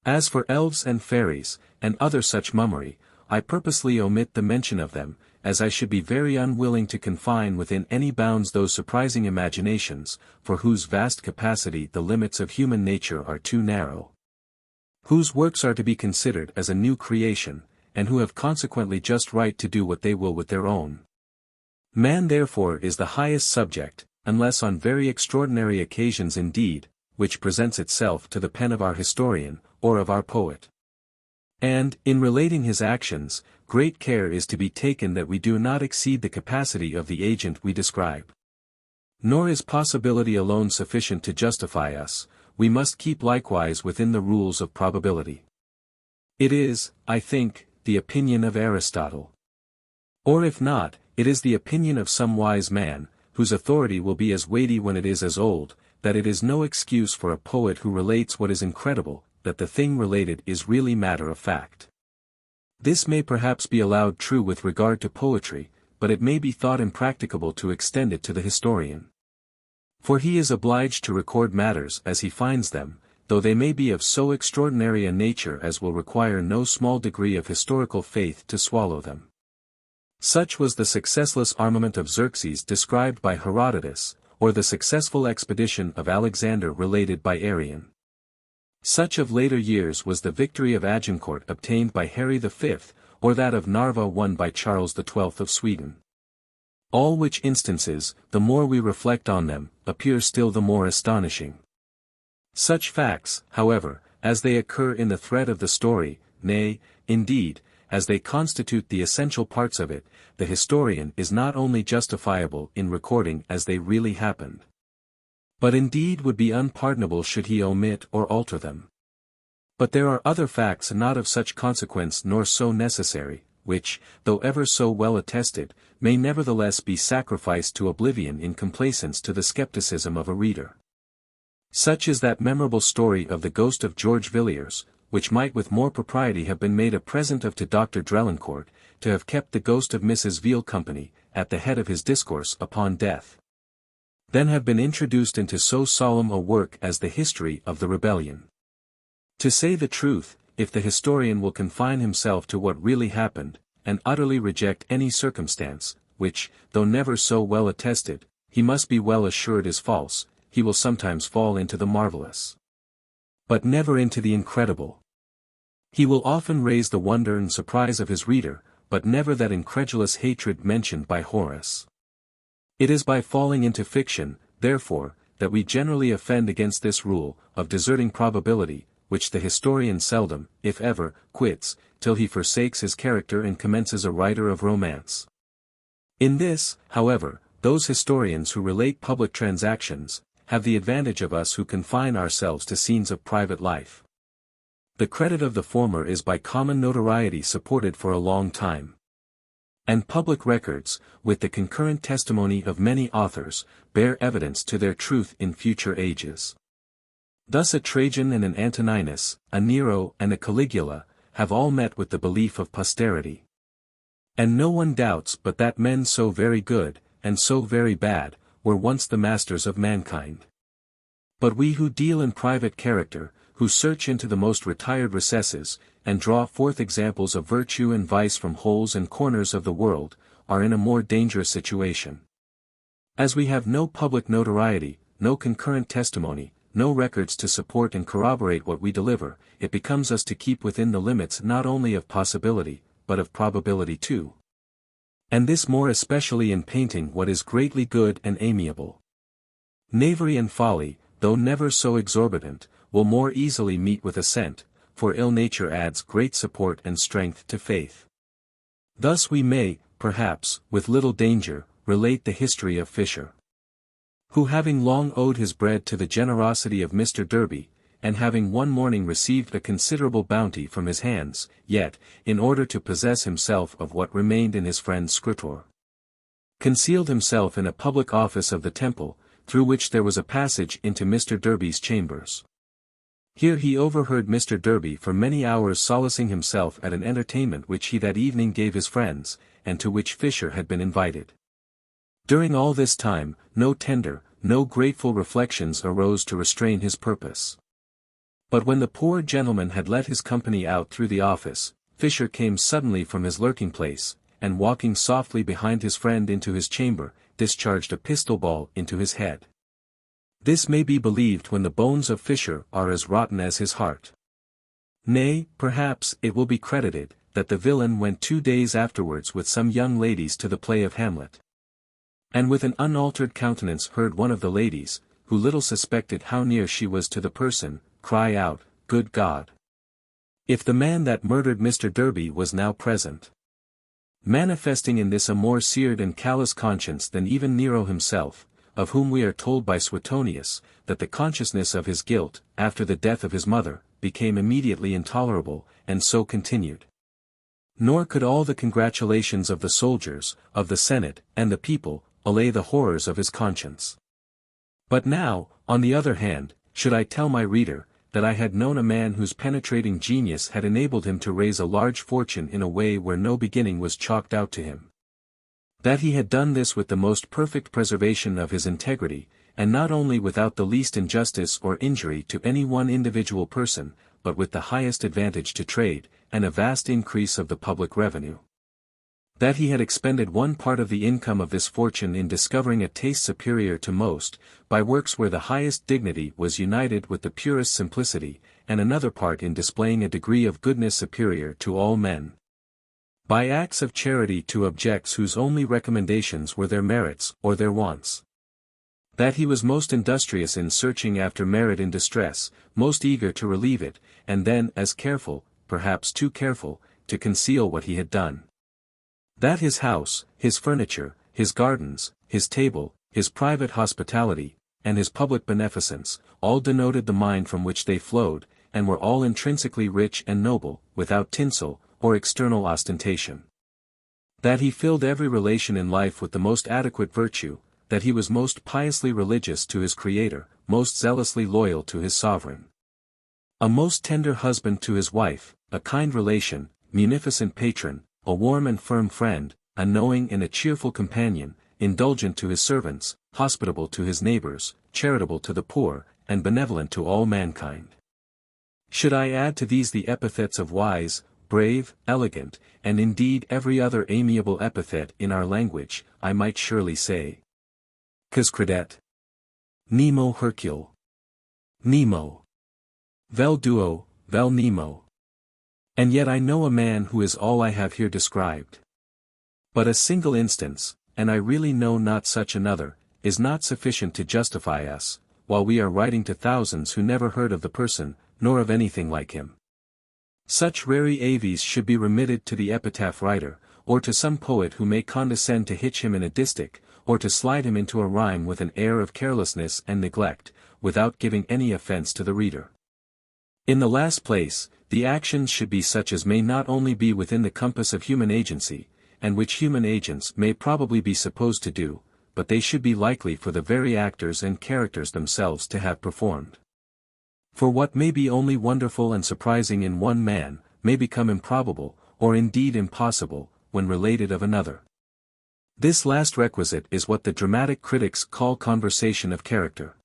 As for elves and fairies, and other such mummery, I purposely omit the mention of them, as I should be very unwilling to confine within any bounds those surprising imaginations, for whose vast capacity the limits of human nature are too narrow. Whose works are to be considered as a new creation, and who have consequently just right to do what they will with their own. Man therefore is the highest subject, unless on very extraordinary occasions indeed, which presents itself to the pen of our historian, or of our poet. And, in relating his actions, great care is to be taken that we do not exceed the capacity of the agent we describe. Nor is possibility alone sufficient to justify us, we must keep likewise within the rules of probability. It is, I think, the opinion of Aristotle. Or if not, it is the opinion of some wise man, whose authority will be as weighty when it is as old, that it is no excuse for a poet who relates what is incredible, that the thing related is really matter of fact. This may perhaps be allowed true with regard to poetry, but it may be thought impracticable to extend it to the historian. For he is obliged to record matters as he finds them, though they may be of so extraordinary a nature as will require no small degree of historical faith to swallow them. Such was the successless armament of Xerxes described by Herodotus, or the successful expedition of Alexander related by Arrian. Such of later years was the victory of Agincourt obtained by Harry V, or that of Narva won by Charles XII of Sweden. All which instances, the more we reflect on them, appear still the more astonishing. Such facts, however, as they occur in the thread of the story, nay, indeed, as they constitute the essential parts of it, the historian is not only justifiable in recording as they really happened, but indeed would be unpardonable should he omit or alter them. But there are other facts not of such consequence nor so necessary, which, though ever so well attested, may nevertheless be sacrificed to oblivion in complaisance to the skepticism of a reader. Such is that memorable story of the ghost of George Villiers, which might with more propriety have been made a present of to Dr. Drelincourt, to have kept the ghost of Mrs. Veal company, at the head of his discourse upon death, than have been introduced into so solemn a work as the History of the Rebellion. To say the truth, if the historian will confine himself to what really happened, and utterly reject any circumstance, which, though never so well attested, he must be well assured is false, he will sometimes fall into the marvellous, but never into the incredible. He will often raise the wonder and surprise of his reader, but never that incredulous hatred mentioned by Horace. It is by falling into fiction, therefore, that we generally offend against this rule, of deserting probability, which the historian seldom, if ever, quits, till he forsakes his character and commences a writer of romance. In this, however, those historians who relate public transactions, have the advantage of us who confine ourselves to scenes of private life. The credit of the former is by common notoriety supported for a long time. And public records, with the concurrent testimony of many authors, bear evidence to their truth in future ages. Thus a Trajan and an Antoninus, a Nero and a Caligula, have all met with the belief of posterity. And no one doubts but that men so very good, and so very bad, were once the masters of mankind. But we who deal in private character, who search into the most retired recesses, and draw forth examples of virtue and vice from holes and corners of the world, are in a more dangerous situation. As we have no public notoriety, no concurrent testimony, no records to support and corroborate what we deliver, it becomes us to keep within the limits not only of possibility, but of probability too. And this more especially in painting what is greatly good and amiable. Knavery and folly, though never so exorbitant, will more easily meet with assent, for ill nature adds great support and strength to faith. Thus we may, perhaps, with little danger, relate the history of Fisher, who having long owed his bread to the generosity of Mr. Derby, and having one morning received a considerable bounty from his hands, yet, in order to possess himself of what remained in his friend's scritor, concealed himself in a public office of the Temple, through which there was a passage into Mr. Derby's chambers. Here he overheard Mr. Derby for many hours solacing himself at an entertainment which he that evening gave his friends, and to which Fisher had been invited. During all this time, no tender, no grateful reflections arose to restrain his purpose. But when the poor gentleman had let his company out through the office, Fisher came suddenly from his lurking place, and walking softly behind his friend into his chamber, discharged a pistol ball into his head. This may be believed when the bones of Fisher are as rotten as his heart. Nay, perhaps it will be credited, that the villain went 2 days afterwards with some young ladies to the play of Hamlet. And with an unaltered countenance heard one of the ladies, who little suspected how near she was to the person, cry out, "Good God! If the man that murdered Mr. Derby was now present!" Manifesting in this a more seared and callous conscience than even Nero himself, of whom we are told by Suetonius, that the consciousness of his guilt, after the death of his mother, became immediately intolerable, and so continued. Nor could all the congratulations of the soldiers, of the Senate, and the people, allay the horrors of his conscience. But now, on the other hand, should I tell my reader, that I had known a man whose penetrating genius had enabled him to raise a large fortune in a way where no beginning was chalked out to him. That he had done this with the most perfect preservation of his integrity, and not only without the least injustice or injury to any one individual person, but with the highest advantage to trade, and a vast increase of the public revenue. That he had expended one part of the income of this fortune in discovering a taste superior to most, by works where the highest dignity was united with the purest simplicity, and another part in displaying a degree of goodness superior to all men, by acts of charity to objects whose only recommendations were their merits or their wants. That he was most industrious in searching after merit in distress, most eager to relieve it, and then as careful, perhaps too careful, to conceal what he had done. That his house, his furniture, his gardens, his table, his private hospitality, and his public beneficence, all denoted the mind from which they flowed, and were all intrinsically rich and noble, without tinsel, or external ostentation. That he filled every relation in life with the most adequate virtue, that he was most piously religious to his Creator, most zealously loyal to his sovereign, a most tender husband to his wife, a kind relation, munificent patron, a warm and firm friend, a knowing and a cheerful companion, indulgent to his servants, hospitable to his neighbors, charitable to the poor, and benevolent to all mankind. Should I add to these the epithets of wise, brave, elegant, and indeed every other amiable epithet in our language, I might surely say, Quis credet? Nemo Hercule. Nemo. Vel duo, vel Nemo. And yet I know a man who is all I have here described. But a single instance, and I really know not such another, is not sufficient to justify us, while we are writing to thousands who never heard of the person, nor of anything like him. Such rari aves should be remitted to the epitaph writer, or to some poet who may condescend to hitch him in a distich, or to slide him into a rhyme with an air of carelessness and neglect, without giving any offense to the reader. In the last place, the actions should be such as may not only be within the compass of human agency, and which human agents may probably be supposed to do, but they should be likely for the very actors and characters themselves to have performed. For what may be only wonderful and surprising in one man, may become improbable, or indeed impossible, when related of another. This last requisite is what the dramatic critics call conversation of character.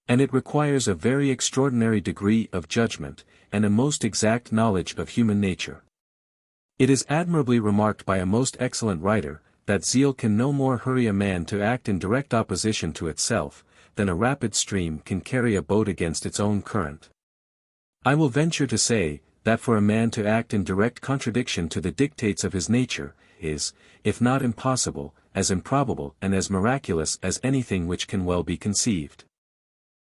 And it requires a very extraordinary degree of judgment, and a most exact knowledge of human nature. It is admirably remarked by a most excellent writer, that zeal can no more hurry a man to act in direct opposition to itself, than a rapid stream can carry a boat against its own current. I will venture to say, that for a man to act in direct contradiction to the dictates of his nature, is, if not impossible, as improbable and as miraculous as anything which can well be conceived.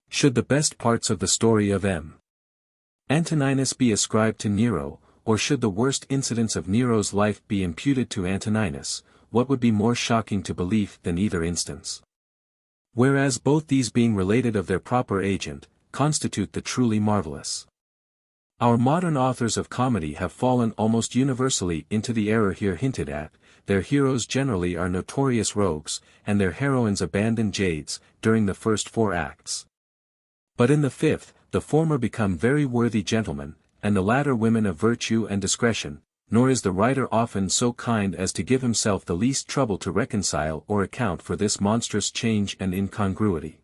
Should the best parts of the story of M. Antoninus be ascribed to Nero, or should the worst incidents of Nero's life be imputed to Antoninus, what would be more shocking to belief than either instance? Whereas both these being related of their proper agent, constitute the truly marvellous. Our modern authors of comedy have fallen almost universally into the error here hinted at. Their heroes generally are notorious rogues, and their heroines abandoned jades, during the first 4 acts. But in the 5th, the former become very worthy gentlemen, and the latter women of virtue and discretion, nor is the writer often so kind as to give himself the least trouble to reconcile or account for this monstrous change and incongruity.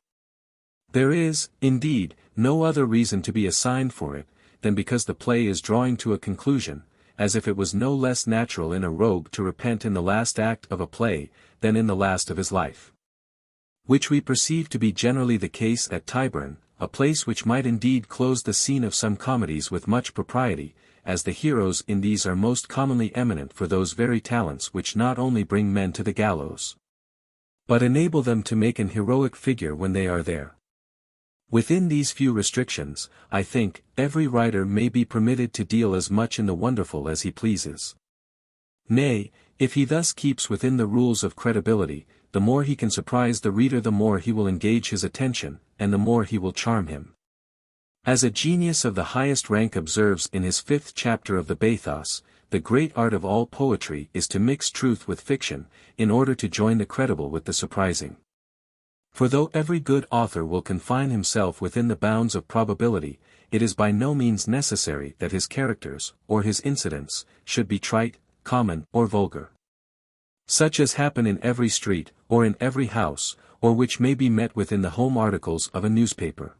There is, indeed, no other reason to be assigned for it, than because the play is drawing to a conclusion, as if it was no less natural in a rogue to repent in the last act of a play, than in the last of his life. Which we perceive to be generally the case at Tyburn, a place which might indeed close the scene of some comedies with much propriety, as the heroes in these are most commonly eminent for those very talents which not only bring men to the gallows, but enable them to make an heroic figure when they are there. Within these few restrictions, I think, every writer may be permitted to deal as much in the wonderful as he pleases. Nay, if he thus keeps within the rules of credibility, the more he can surprise the reader the more he will engage his attention, and the more he will charm him. As a genius of the highest rank observes in his 5th chapter of the Bathos, the great art of all poetry is to mix truth with fiction, in order to join the credible with the surprising. For though every good author will confine himself within the bounds of probability, it is by no means necessary that his characters, or his incidents, should be trite, common, or vulgar. Such as happen in every street, or in every house, or which may be met with in the home articles of a newspaper.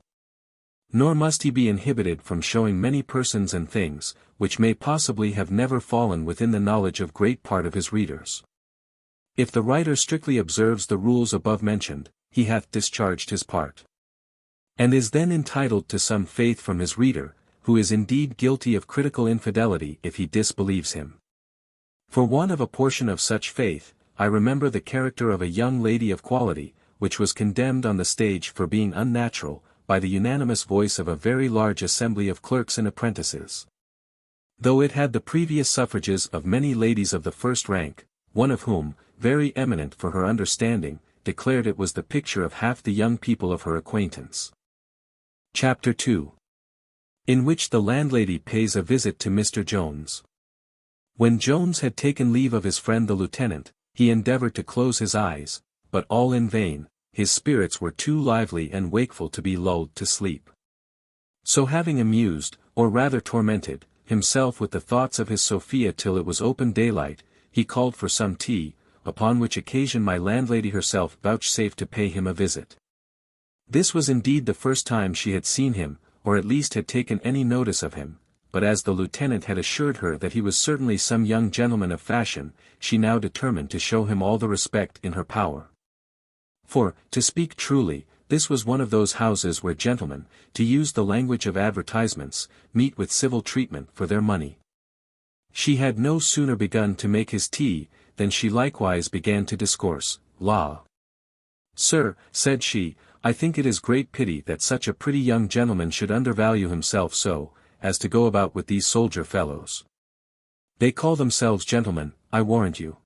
Nor must he be inhibited from showing many persons and things, which may possibly have never fallen within the knowledge of great part of his readers. If the writer strictly observes the rules above mentioned, he hath discharged his part, and is then entitled to some faith from his reader, who is indeed guilty of critical infidelity if he disbelieves him. For want of a portion of such faith, I remember the character of a young lady of quality, which was condemned on the stage for being unnatural, by the unanimous voice of a very large assembly of clerks and apprentices. Though it had the previous suffrages of many ladies of the first rank, one of whom, very eminent for her understanding, declared it was the picture of half the young people of her acquaintance. Chapter 2. In which the landlady pays a visit to Mr. Jones. When Jones had taken leave of his friend the lieutenant, he endeavored to close his eyes, but all in vain, his spirits were too lively and wakeful to be lulled to sleep. So having amused, or rather tormented, himself with the thoughts of his Sophia till it was open daylight, he called for some tea, upon which occasion my landlady herself vouchsafed to pay him a visit. This was indeed the first time she had seen him, or at least had taken any notice of him, but as the lieutenant had assured her that he was certainly some young gentleman of fashion, she now determined to show him all the respect in her power. For, to speak truly, this was one of those houses where gentlemen, to use the language of advertisements, meet with civil treatment for their money. She had no sooner begun to make his tea, than she likewise began to discourse. "La! Sir," said she, "I think it is great pity that such a pretty young gentleman should undervalue himself so, as to go about with these soldier fellows. They call themselves gentlemen, I warrant you.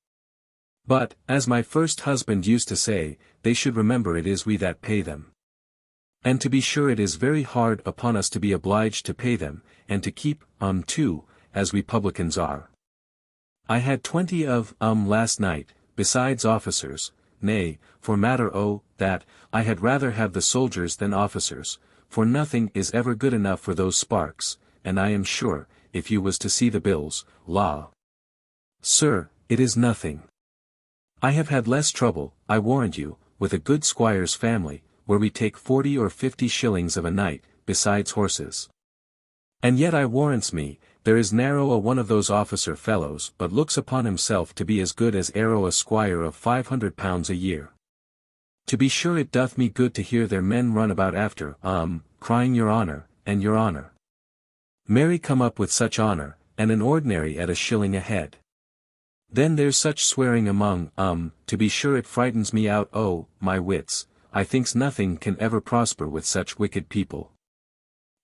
But, as my first husband used to say, they should remember it is we that pay them. And to be sure it is very hard upon us to be obliged to pay them, and to keep, too, as we publicans are. I had 20 of, last night, besides officers, nay, for matter that, I had rather have the soldiers than officers, for nothing is ever good enough for those sparks, and I am sure, if you was to see the bills, sir, it is nothing. I have had less trouble, I warrant you, with a good squire's family, where we take 40 or 50 shillings of a night, besides horses. And yet I warrants me, there is narrow a one of those officer fellows but looks upon himself to be as good as arrow a squire of £500 a year. To be sure it doth me good to hear their men run about after, crying your honour, and your honour. Marry come up with such honour, and an ordinary at a shilling a head. Then there's such swearing among, to be sure it frightens me out, my wits, I thinks nothing can ever prosper with such wicked people.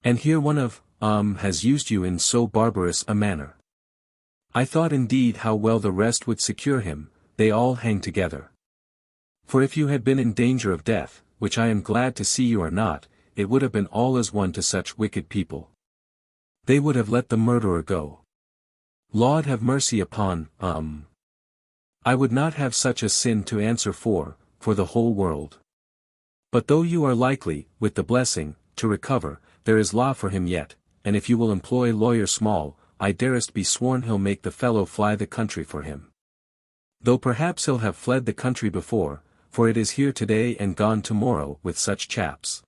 And here one of, has used you in so barbarous a manner. I thought indeed how well the rest would secure him, they all hang together. For if you had been in danger of death, which I am glad to see you are not, it would have been all as one to such wicked people. They would have let the murderer go. Lord have mercy upon, I would not have such a sin to answer for the whole world. But though you are likely, with the blessing, to recover, there is law for him yet, and if you will employ lawyer Small, I darest be sworn he'll make the fellow fly the country for him. Though perhaps he'll have fled the country before, for it is here today and gone tomorrow with such chaps.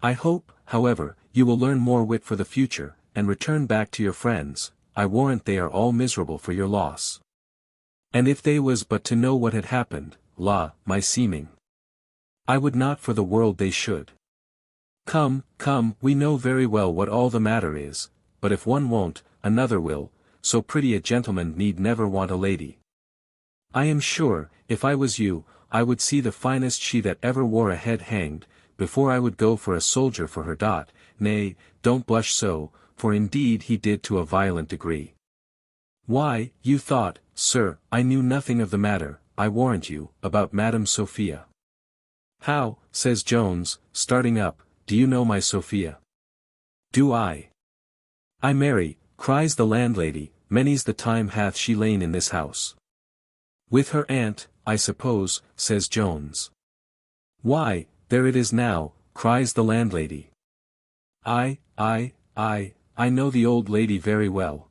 I hope, however, you will learn more wit for the future, and return back to your friends. I warrant they are all miserable for your loss. And if they was but to know what had happened, my seeming. I would not for the world they should. Come, we know very well what all the matter is, but if one won't, another will, so pretty a gentleman need never want a lady. I am sure, if I was you, I would see the finest she that ever wore a head hanged, before I would go for a soldier for her dot. Nay, don't blush so, for indeed he did to a violent degree. Why, you thought, sir, I knew nothing of the matter, I warrant you, about Madam Sophia. How, says Jones, starting up, do you know my Sophia? Do I? I marry, cries the landlady, many's the time hath she lain in this house. With her aunt, I suppose, says Jones. Why, there it is now, cries the landlady. I know the old lady very well.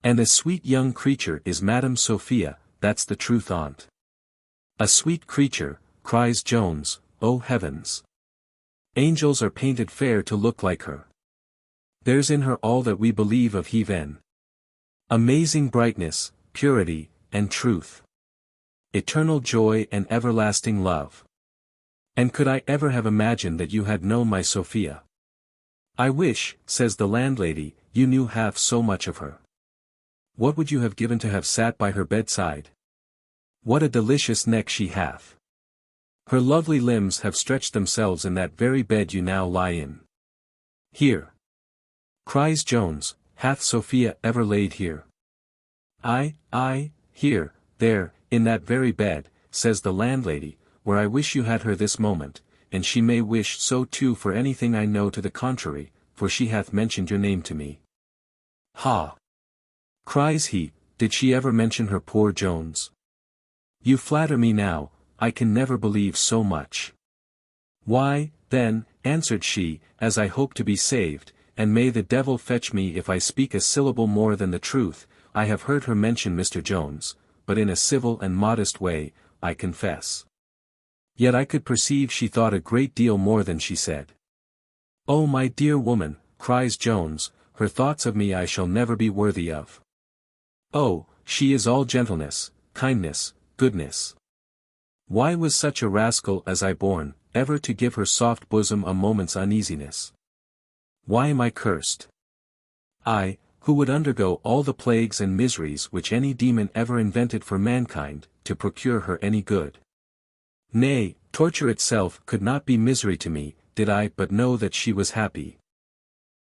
And a sweet young creature is Madam Sophia, that's the truth on't. A sweet creature, cries Jones, oh heavens! Angels are painted fair to look like her. There's in her all that we believe of heathen. Amazing brightness, purity, and truth. Eternal joy and everlasting love. And could I ever have imagined that you had known my Sophia? I wish, says the landlady, you knew half so much of her. What would you have given to have sat by her bedside? What a delicious neck she hath! Her lovely limbs have stretched themselves in that very bed you now lie in. Here! Cries Jones, hath Sophia ever laid here? Here, there, in that very bed, says the landlady, where I wish you had her this moment, and she may wish so too for anything I know to the contrary, for she hath mentioned your name to me. Ha! Cries he, did she ever mention her poor Jones? You flatter me now, I can never believe so much. Why, then, answered she, as I hope to be saved, and may the devil fetch me if I speak a syllable more than the truth, I have heard her mention Mr. Jones, but in a civil and modest way, I confess. Yet I could perceive she thought a great deal more than she said. Oh my dear woman, cries Jones, her thoughts of me I shall never be worthy of. Oh, she is all gentleness, kindness, goodness. Why was such a rascal as I born, ever to give her soft bosom a moment's uneasiness? Why am I cursed? I, who would undergo all the plagues and miseries which any demon ever invented for mankind, to procure her any good. Nay, torture itself could not be misery to me, did I but know that she was happy.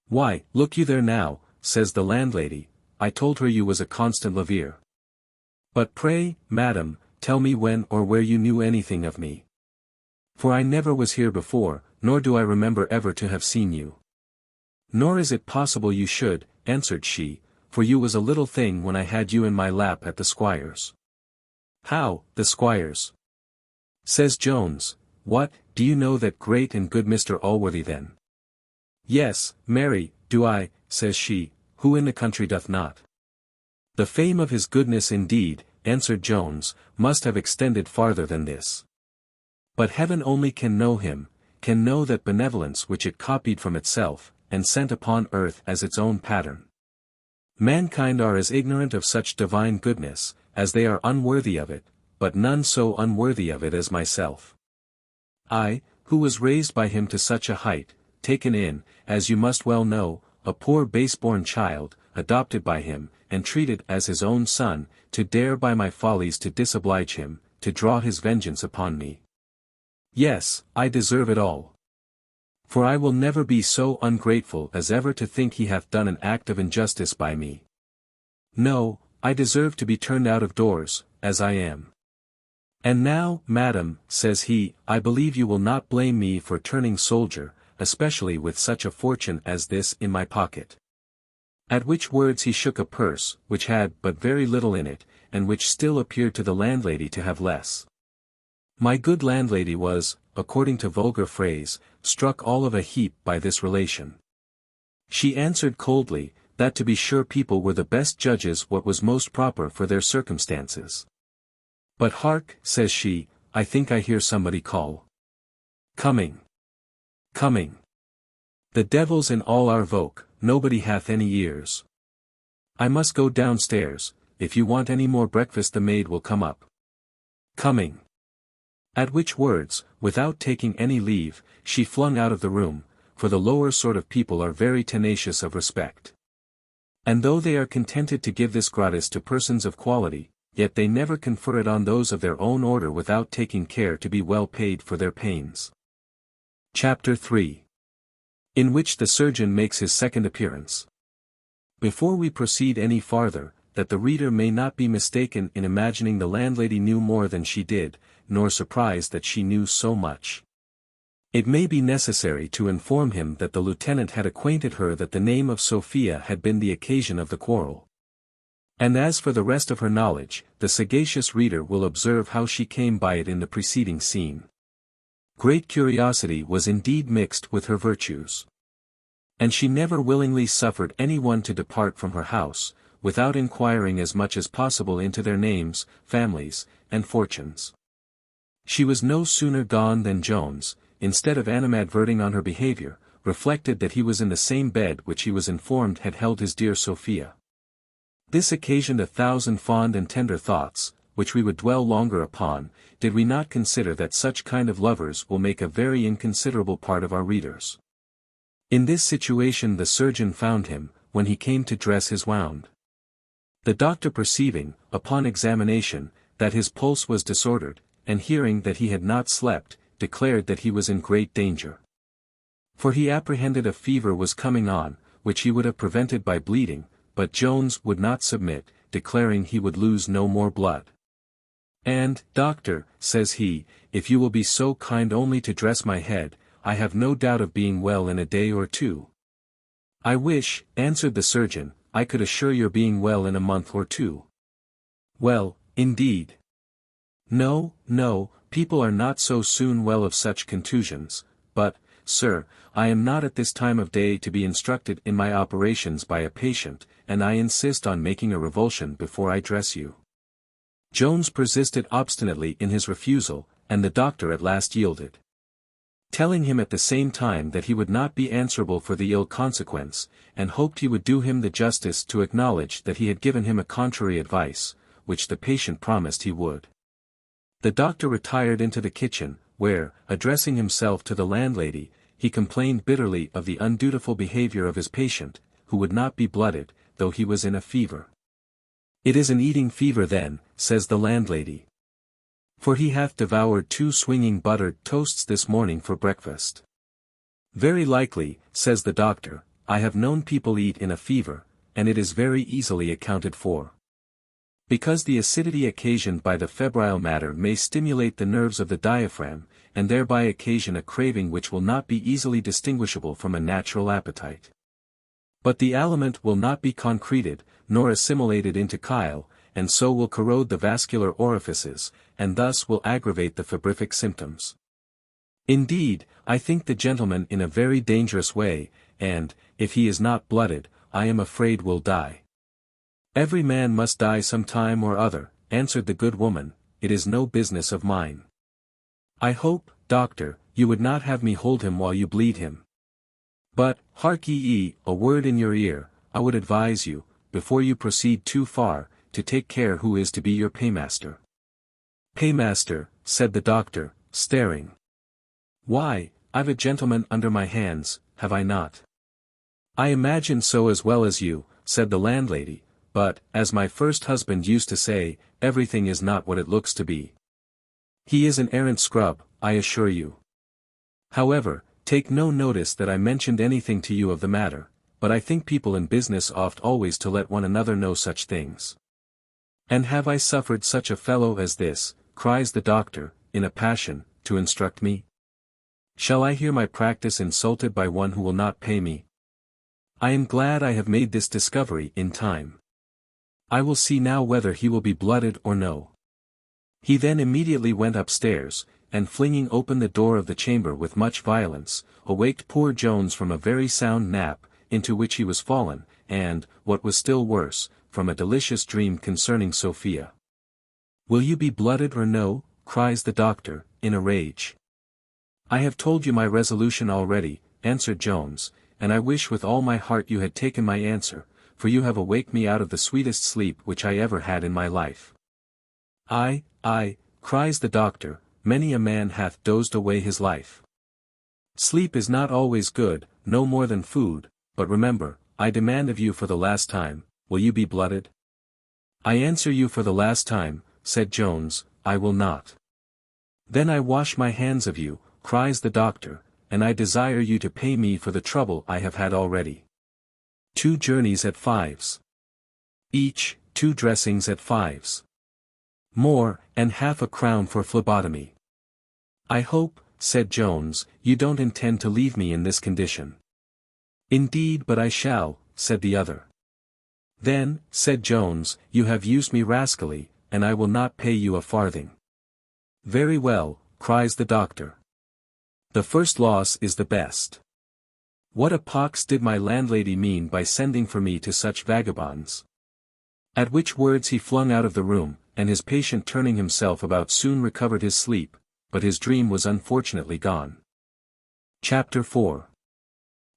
Why, look you there now, says the landlady, I told her you was a constant laveer. But pray, madam, tell me when or where you knew anything of me. For I never was here before, nor do I remember ever to have seen you. Nor is it possible you should, answered she, for you was a little thing when I had you in my lap at the Squire's. How, the Squire's? Says Jones. What, do you know that great and good Mr. Allworthy then? Yes, marry, do I, says she, who in the country doth not? The fame of his goodness indeed, answered Jones, must have extended farther than this. But heaven only can know him, can know that benevolence which it copied from itself, and sent upon earth as its own pattern. Mankind are as ignorant of such divine goodness, as they are unworthy of it, but none so unworthy of it as myself. I, who was raised by him to such a height, taken in, as you must well know, a poor base-born child, adopted by him, and treated as his own son, to dare by my follies to disoblige him, to draw his vengeance upon me. Yes, I deserve it all. For I will never be so ungrateful as ever to think he hath done an act of injustice by me. No, I deserve to be turned out of doors, as I am. And now, madam, says he, I believe you will not blame me for turning soldier, especially with such a fortune as this in my pocket. At which words he shook a purse, which had but very little in it, and which still appeared to the landlady to have less. My good landlady was, according to vulgar phrase, struck all of a heap by this relation. She answered coldly, that to be sure people were the best judges what was most proper for their circumstances. But hark, says she, I think I hear somebody call. Coming. Coming. The devil's in all our folk, nobody hath any ears. I must go downstairs, if you want any more breakfast the maid will come up. Coming. At which words, without taking any leave, she flung out of the room, for the lower sort of people are very tenacious of respect. And though they are contented to give this gratis to persons of quality, yet they never confer it on those of their own order without taking care to be well paid for their pains. Chapter 3. In which the surgeon makes his second appearance. Before we proceed any farther, that the reader may not be mistaken in imagining the landlady knew more than she did, nor surprised that she knew so much. It may be necessary to inform him that the lieutenant had acquainted her that the name of Sophia had been the occasion of the quarrel. And as for the rest of her knowledge, the sagacious reader will observe how she came by it in the preceding scene. Great curiosity was indeed mixed with her virtues. And she never willingly suffered any one to depart from her house, without inquiring as much as possible into their names, families, and fortunes. She was no sooner gone than Jones, instead of animadverting on her behavior, reflected that he was in the same bed which he was informed had held his dear Sophia. This occasioned 1,000 fond and tender thoughts, which we would dwell longer upon, did we not consider that such kind of lovers will make a very inconsiderable part of our readers. In this situation the surgeon found him, when he came to dress his wound. The doctor perceiving, upon examination, that his pulse was disordered, and hearing that he had not slept, declared that he was in great danger. For he apprehended a fever was coming on, which he would have prevented by bleeding, but Jones would not submit, declaring he would lose no more blood. And, doctor, says he, if you will be so kind only to dress my head, I have no doubt of being well in a day or two. I wish, answered the surgeon, I could assure your being well in a month or two. Well, indeed. No, no, people are not so soon well of such contusions, but, sir, I am not at this time of day to be instructed in my operations by a patient, and I insist on making a revulsion before I dress you. Jones persisted obstinately in his refusal, and the doctor at last yielded. Telling him at the same time that he would not be answerable for the ill consequence, and hoped he would do him the justice to acknowledge that he had given him a contrary advice, which the patient promised he would. The doctor retired into the kitchen, where, addressing himself to the landlady, he complained bitterly of the undutiful behavior of his patient, who would not be blooded, though he was in a fever. It is an eating fever then, says the landlady. For he hath devoured 2 swinging buttered toasts this morning for breakfast. Very likely, says the doctor, I have known people eat in a fever, and it is very easily accounted for. Because the acidity occasioned by the febrile matter may stimulate the nerves of the diaphragm, and thereby occasion a craving which will not be easily distinguishable from a natural appetite. But the aliment will not be concreted, nor assimilated into chyle, and so will corrode the vascular orifices, and thus will aggravate the febrific symptoms. Indeed, I think the gentleman in a very dangerous way, and, if he is not blooded, I am afraid will die. Every man must die some time or other, answered the good woman, it is no business of mine. I hope, doctor, you would not have me hold him while you bleed him. But, hark ye, a word in your ear, I would advise you, before you proceed too far, to take care who is to be your paymaster. Paymaster, said the doctor, staring. Why, I've a gentleman under my hands, have I not? I imagine so as well as you, said the landlady, but, as my first husband used to say, everything is not what it looks to be. He is an arrant scrub, I assure you. However, take no notice that I mentioned anything to you of the matter, but I think people in business oft always to let one another know such things. And have I suffered such a fellow as this, cries the doctor, in a passion, to instruct me? Shall I hear my practice insulted by one who will not pay me? I am glad I have made this discovery in time. I will see now whether he will be blooded or no. He then immediately went upstairs, and flinging open the door of the chamber with much violence, awaked poor Jones from a very sound nap, into which he was fallen, and, what was still worse, from a delicious dream concerning Sophia. Will you be blooded or no? Cries the doctor, in a rage. I have told you my resolution already, answered Jones, and I wish with all my heart you had taken my answer, for you have awaked me out of the sweetest sleep which I ever had in my life. Ay, cries the doctor, many a man hath dozed away his life. Sleep is not always good, no more than food, but remember, I demand of you for the last time, will you be blooded? I answer you for the last time, said Jones, I will not. Then I wash my hands of you, cries the doctor, and I desire you to pay me for the trouble I have had already. 2 journeys at 5s. Each, 2 dressings at 5s. More, and half a crown for phlebotomy. I hope, said Jones, you don't intend to leave me in this condition. Indeed but I shall, said the other. Then, said Jones, you have used me rascally, and I will not pay you a farthing. Very well, cries the doctor. The first loss is the best. What a pox did my landlady mean by sending for me to such vagabonds? At which words he flung out of the room, and his patient turning himself about soon recovered his sleep, but his dream was unfortunately gone. Chapter 4.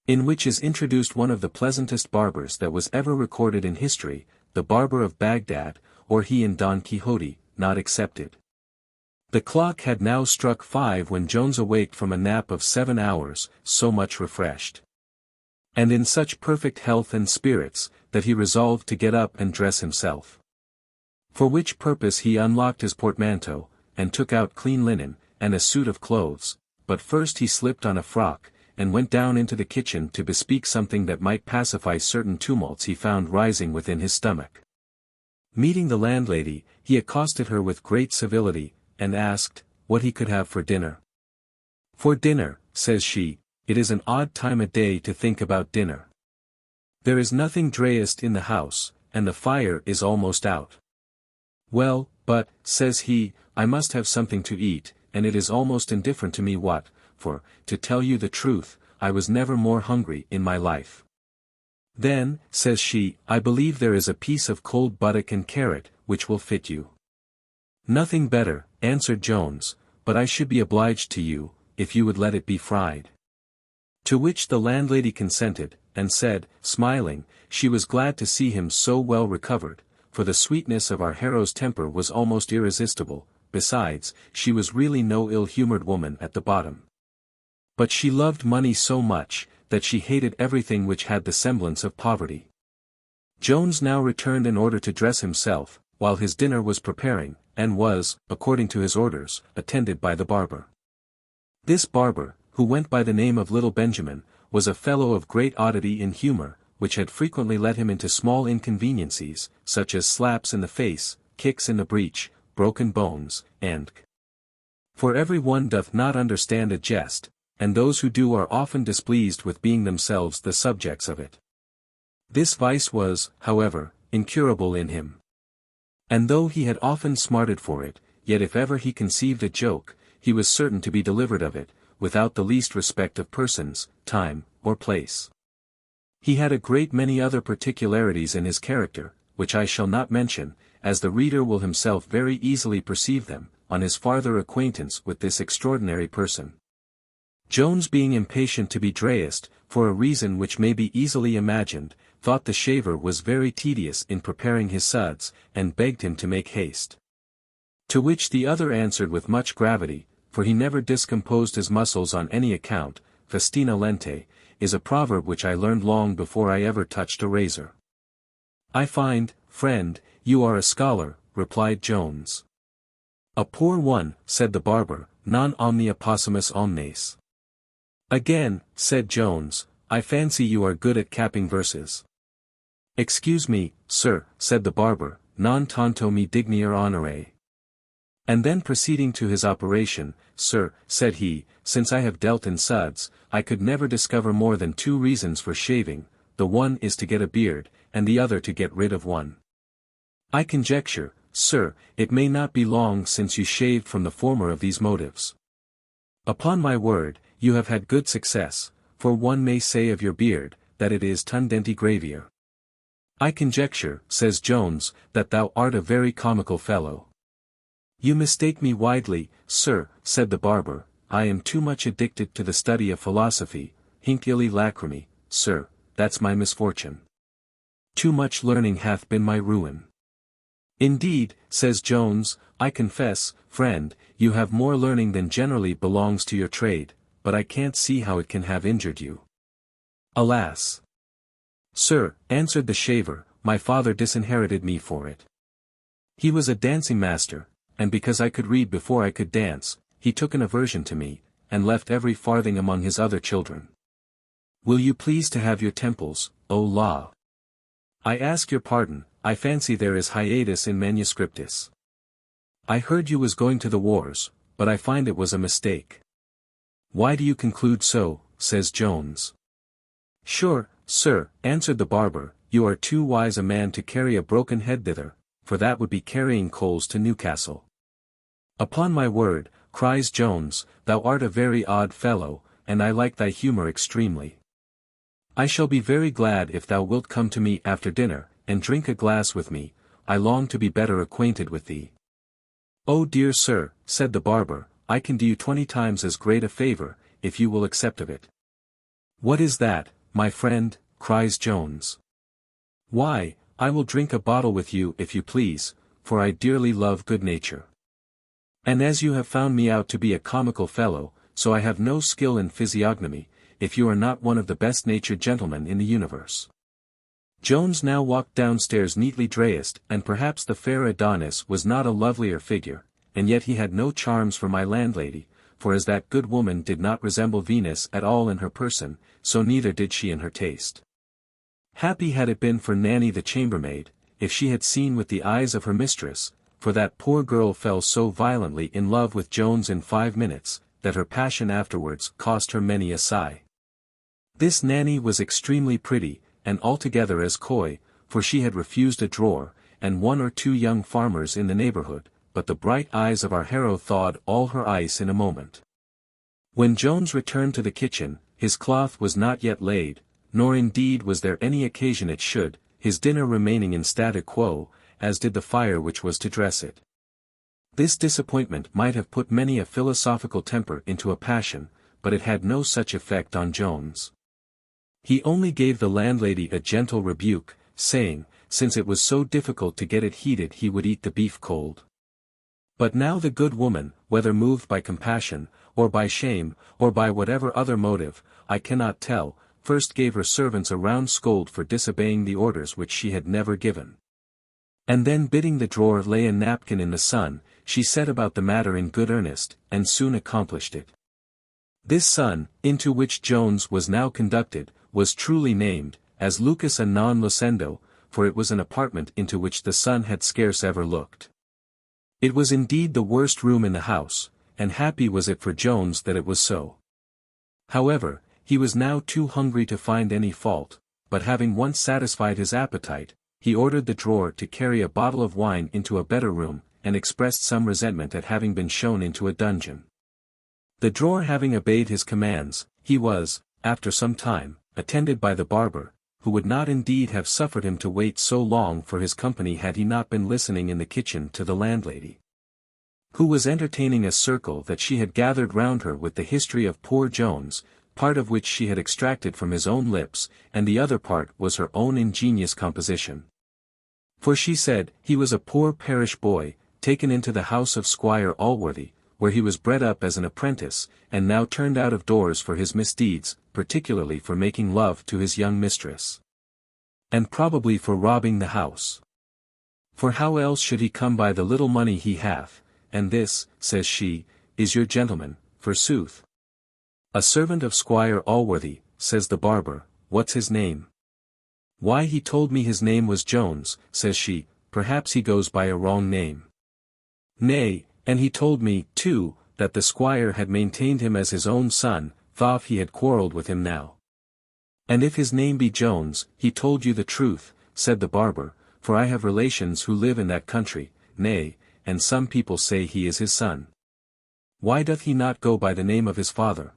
In which is introduced one of the pleasantest barbers that was ever recorded in history, the barber of Bagdad, or he in Don Quixote, not excepted. The clock had now struck 5 when Jones awaked from a nap of 7 hours, so much refreshed. And in such perfect health and spirits, that he resolved to get up and dress himself. For which purpose he unlocked his portmanteau, and took out clean linen, and a suit of clothes, but first he slipped on a frock, and went down into the kitchen to bespeak something that might pacify certain tumults he found rising within his stomach. Meeting the landlady, he accosted her with great civility, and asked, what he could have for dinner. For dinner, says she, it is an odd time of day to think about dinner. There is nothing driest in the house, and the fire is almost out. Well, but, says he, I must have something to eat, and it is almost indifferent to me what, for, to tell you the truth, I was never more hungry in my life. Then, says she, I believe there is a piece of cold buttock and carrot, which will fit you. Nothing better, answered Jones, but I should be obliged to you, if you would let it be fried. To which the landlady consented, and said, smiling, she was glad to see him so well recovered, for the sweetness of our hero's temper was almost irresistible, besides, she was really no ill-humoured woman at the bottom. But she loved money so much, that she hated everything which had the semblance of poverty. Jones now returned in order to dress himself, while his dinner was preparing, and was, according to his orders, attended by the barber. This barber, who went by the name of Little Benjamin, was a fellow of great oddity in humour, which had frequently led him into small inconveniencies, such as slaps in the face, kicks in the breech, broken bones, and for every one doth not understand a jest, and those who do are often displeased with being themselves the subjects of it. This vice was, however, incurable in him. And though he had often smarted for it, yet if ever he conceived a joke, he was certain to be delivered of it, without the least respect of persons, time, or place. He had a great many other particularities in his character, which I shall not mention, as the reader will himself very easily perceive them, on his farther acquaintance with this extraordinary person. Jones, being impatient to be dressed, for a reason which may be easily imagined, thought the shaver was very tedious in preparing his suds, and begged him to make haste. To which the other answered with much gravity, for he never discomposed his muscles on any account, festina lente, is a proverb which I learned long before I ever touched a razor. I find, friend, you are a scholar, replied Jones. A poor one, said the barber, non omnia possumus omnes. Again, said Jones, I fancy you are good at capping verses. Excuse me, sir, said the barber, non tanto mi dignior honore. And then proceeding to his operation, sir, said he, since I have dealt in suds, I could never discover more than 2 reasons for shaving, the one is to get a beard, and the other to get rid of one. I conjecture, sir, it may not be long since you shaved from the former of these motives. Upon my word, you have had good success, for one may say of your beard, that it is tundenti gravier. I conjecture, says Jones, that thou art a very comical fellow. You mistake me widely, sir, said the barber, I am too much addicted to the study of philosophy, hinc illi lacrimi, sir, that's my misfortune. Too much learning hath been my ruin. Indeed, says Jones, I confess, friend, you have more learning than generally belongs to your trade, but I can't see how it can have injured you. Alas! Sir, answered the shaver, my father disinherited me for it. He was a dancing master, and because I could read before I could dance, he took an aversion to me, and left every farthing among his other children. Will you please to have your temples, O law? I ask your pardon, I fancy there is hiatus in manuscriptis. I heard you was going to the wars, but I find it was a mistake. Why do you conclude so, says Jones. Sure, sir, answered the barber, you are too wise a man to carry a broken head thither, for that would be carrying coals to Newcastle. Upon my word, cries Jones, thou art a very odd fellow, and I like thy humour extremely. I shall be very glad if thou wilt come to me after dinner, and drink a glass with me, I long to be better acquainted with thee. Oh dear sir, said the barber, I can do you 20 times as great a favour, if you will accept of it. What is that, my friend, cries Jones. Why, I will drink a bottle with you if you please, for I dearly love good nature. And as you have found me out to be a comical fellow, so I have no skill in physiognomy, if you are not one of the best-natured gentlemen in the universe. Jones now walked downstairs neatly dressed, and perhaps the fair Adonis was not a lovelier figure, and yet he had no charms for my landlady, for as that good woman did not resemble Venus at all in her person, so neither did she in her taste. Happy had it been for Nanny the chambermaid, if she had seen with the eyes of her mistress, for that poor girl fell so violently in love with Jones in 5 minutes, that her passion afterwards cost her many a sigh. This Nanny was extremely pretty, and altogether as coy, for she had refused a drawer, and 1 or 2 young farmers in the neighbourhood, but the bright eyes of our hero thawed all her ice in a moment. When Jones returned to the kitchen, his cloth was not yet laid, nor indeed was there any occasion it should, his dinner remaining in statu quo, as did the fire which was to dress it. This disappointment might have put many a philosophical temper into a passion, but it had no such effect on Jones. He only gave the landlady a gentle rebuke, saying, since it was so difficult to get it heated he would eat the beef cold. But now the good woman, whether moved by compassion, or by shame, or by whatever other motive, I cannot tell, first gave her servants a round scold for disobeying the orders which she had never given. And then bidding the drawer lay a napkin in the sun, she set about the matter in good earnest, and soon accomplished it. This sun, into which Jones was now conducted, was truly named, as lucus a non lucendo, for it was an apartment into which the sun had scarce ever looked. It was indeed the worst room in the house, and happy was it for Jones that it was so. However, he was now too hungry to find any fault, but having once satisfied his appetite, he ordered the drawer to carry a bottle of wine into a better room, and expressed some resentment at having been shown into a dungeon. The drawer having obeyed his commands, he was, after some time, attended by the barber, who would not indeed have suffered him to wait so long for his company had he not been listening in the kitchen to the landlady, who was entertaining a circle that she had gathered round her with the history of poor Jones, part of which she had extracted from his own lips, and the other part was her own ingenious composition. For she said, he was a poor parish boy, taken into the house of Squire Allworthy, where he was bred up as an apprentice, and now turned out of doors for his misdeeds, particularly for making love to his young mistress. And probably for robbing the house. For how else should he come by the little money he hath, and this, says she, is your gentleman, forsooth. A servant of Squire Allworthy, says the barber, what's his name? Why he told me his name was Jones, says she, perhaps he goes by a wrong name. Nay, and he told me, too, that the squire had maintained him as his own son, though he had quarrelled with him now. And if his name be Jones, he told you the truth, said the barber, for I have relations who live in that country, nay, and some people say he is his son. Why doth he not go by the name of his father?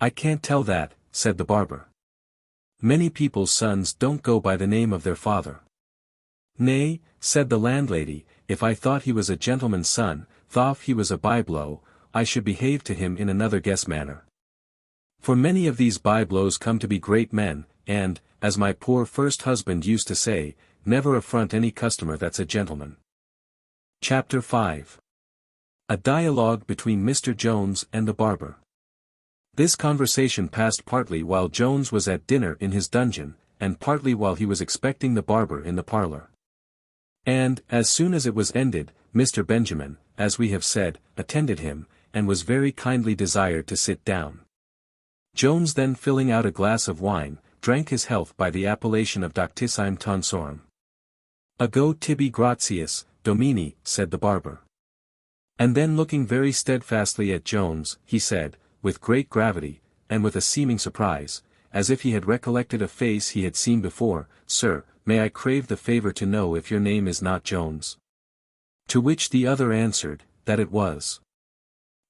I can't tell that, said the barber. Many people's sons don't go by the name of their father. Nay, said the landlady, if I thought he was a gentleman's son, though he was a byblow, I should behave to him in another guess manner. For many of these byblows come to be great men, and, as my poor first husband used to say, never affront any customer that's a gentleman. Chapter 5. A dialogue between Mr. Jones and the barber. This conversation passed partly while Jones was at dinner in his dungeon, and partly while he was expecting the barber in the parlour. And, as soon as it was ended, Mr. Benjamin, as we have said, attended him, and was very kindly desired to sit down. Jones then filling out a glass of wine, drank his health by the appellation of Doctissime Tonsorum. Ago tibi gratias, Domini, said the barber. And then looking very steadfastly at Jones, he said, with great gravity, and with a seeming surprise, as if he had recollected a face he had seen before, Sir, may I crave the favour to know if your name is not Jones? To which the other answered, that it was.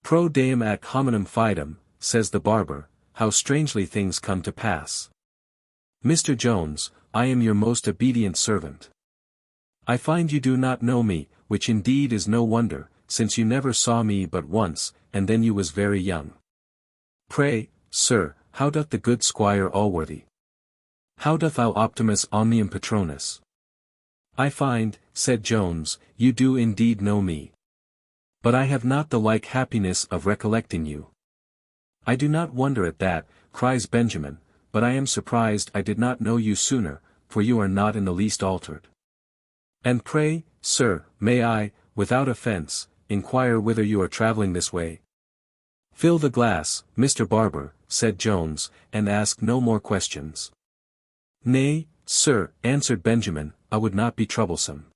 Pro deum ac hominem fidem, says the barber, how strangely things come to pass. Mr. Jones, I am your most obedient servant. I find you do not know me, which indeed is no wonder, since you never saw me but once, and then you was very young. Pray, sir, how doth the good Squire Allworthy? How doth thou Optimus Omnium Patronus? I find, said Jones, you do indeed know me. But I have not the like happiness of recollecting you. I do not wonder at that, cries Benjamin, but I am surprised I did not know you sooner, for you are not in the least altered. And pray, sir, may I, without offence, inquire whither you are travelling this way? Fill the glass, Mr. Barber, said Jones, and ask no more questions. Nay, sir, answered Benjamin, I would not be troublesome.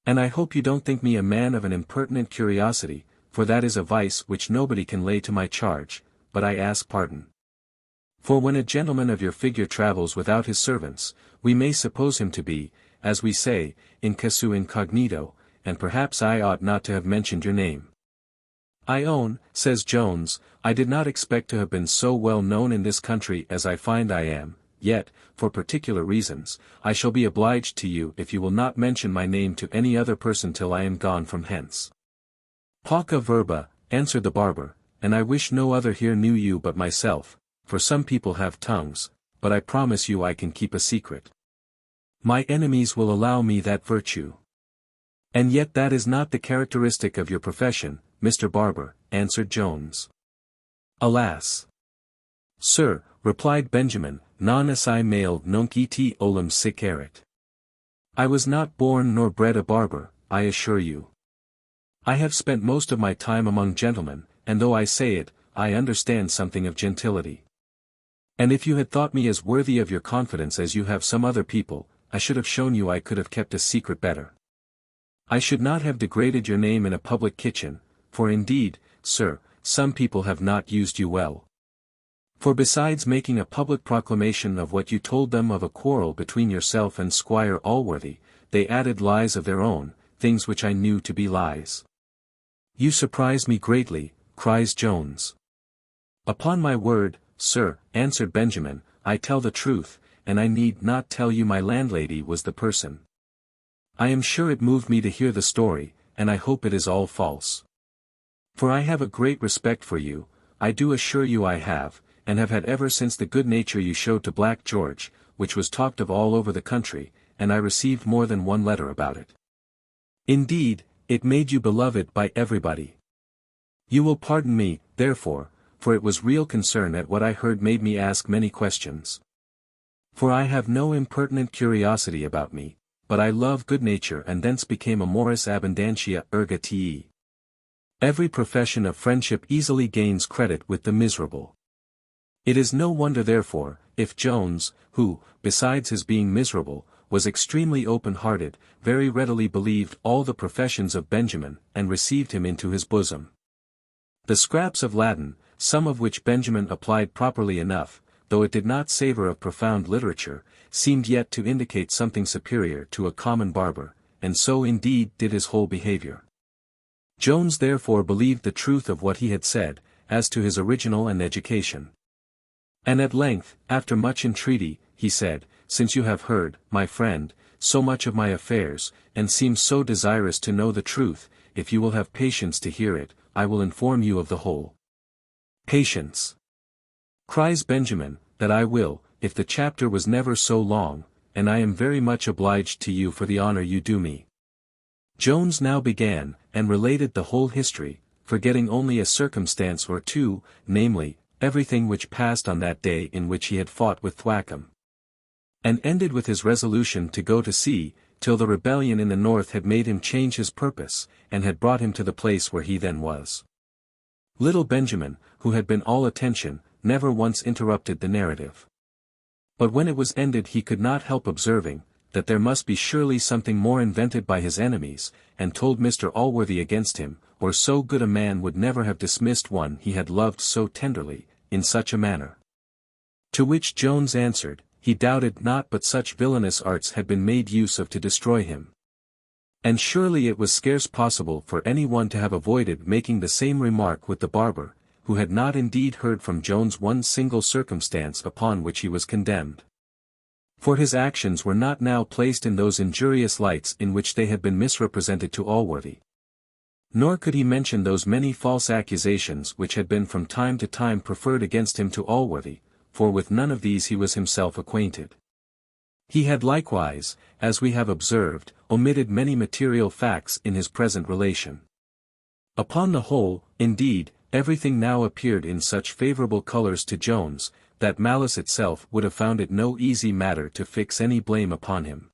And I hope you don't think me a man of an impertinent curiosity, for that is a vice which nobody can lay to my charge, but I ask pardon. For when a gentleman of your figure travels without his servants, we may suppose him to be, as we say, in casu incognito, and perhaps I ought not to have mentioned your name. I own, says Jones, I did not expect to have been so well known in this country as I find I am, yet, for particular reasons, I shall be obliged to you if you will not mention my name to any other person till I am gone from hence. Pauca verba, answered the barber, and I wish no other here knew you but myself, for some people have tongues, but I promise you I can keep a secret. My enemies will allow me that virtue. And yet that is not the characteristic of your profession, Mr. Barber, answered Jones. Alas! Sir, replied Benjamin, non esse male nunc et olim sic erit. I was not born nor bred a barber, I assure you. I have spent most of my time among gentlemen, and though I say it, I understand something of gentility. And if you had thought me as worthy of your confidence as you have some other people, I should have shown you I could have kept a secret better. I should not have degraded your name in a public kitchen, for indeed, sir, some people have not used you well. For besides making a public proclamation of what you told them of a quarrel between yourself and Squire Allworthy, they added lies of their own, things which I knew to be lies. You surprise me greatly, cries Jones. Upon my word, sir, answered Benjamin, I tell the truth, and I need not tell you my landlady was the person. I am sure it moved me to hear the story, and I hope it is all false. For I have a great respect for you, I do assure you I have, and have had ever since the good nature you showed to Black George, which was talked of all over the country, and I received more than one letter about it. Indeed, it made you beloved by everybody. You will pardon me, therefore, for it was real concern at what I heard made me ask many questions. For I have no impertinent curiosity about me, but I love good nature and thence became a morus abundantia erga te. Every profession of friendship easily gains credit with the miserable. It is no wonder therefore, if Jones, who, besides his being miserable, was extremely open-hearted, very readily believed all the professions of Benjamin, and received him into his bosom. The scraps of Latin, some of which Benjamin applied properly enough, though it did not savour of profound literature, seemed yet to indicate something superior to a common barber, and so indeed did his whole behaviour. Jones therefore believed the truth of what he had said, as to his original and education. And at length, after much entreaty, he said, Since you have heard, my friend, so much of my affairs, and seem so desirous to know the truth, if you will have patience to hear it, I will inform you of the whole. Patience! Cries Benjamin, that I will, if the chapter was never so long, and I am very much obliged to you for the honour you do me. Jones now began, and related the whole history, forgetting only a circumstance or two, namely, everything which passed on that day in which he had fought with Thwackum. And ended with his resolution to go to sea, till the rebellion in the north had made him change his purpose, and had brought him to the place where he then was. Little Benjamin, who had been all attention, never once interrupted the narrative. But when it was ended he could not help observing, that there must be surely something more invented by his enemies, and told Mr. Allworthy against him, or so good a man would never have dismissed one he had loved so tenderly, in such a manner. To which Jones answered, he doubted not but such villainous arts had been made use of to destroy him. And surely it was scarce possible for any one to have avoided making the same remark with the barber, who had not indeed heard from Jones one single circumstance upon which he was condemned. For his actions were not now placed in those injurious lights in which they had been misrepresented to Allworthy. Nor could he mention those many false accusations which had been from time to time preferred against him to Allworthy, for with none of these he was himself acquainted. He had likewise, as we have observed, omitted many material facts in his present relation. Upon the whole, indeed, everything now appeared in such favourable colours to Jones, that malice itself would have found it no easy matter to fix any blame upon him.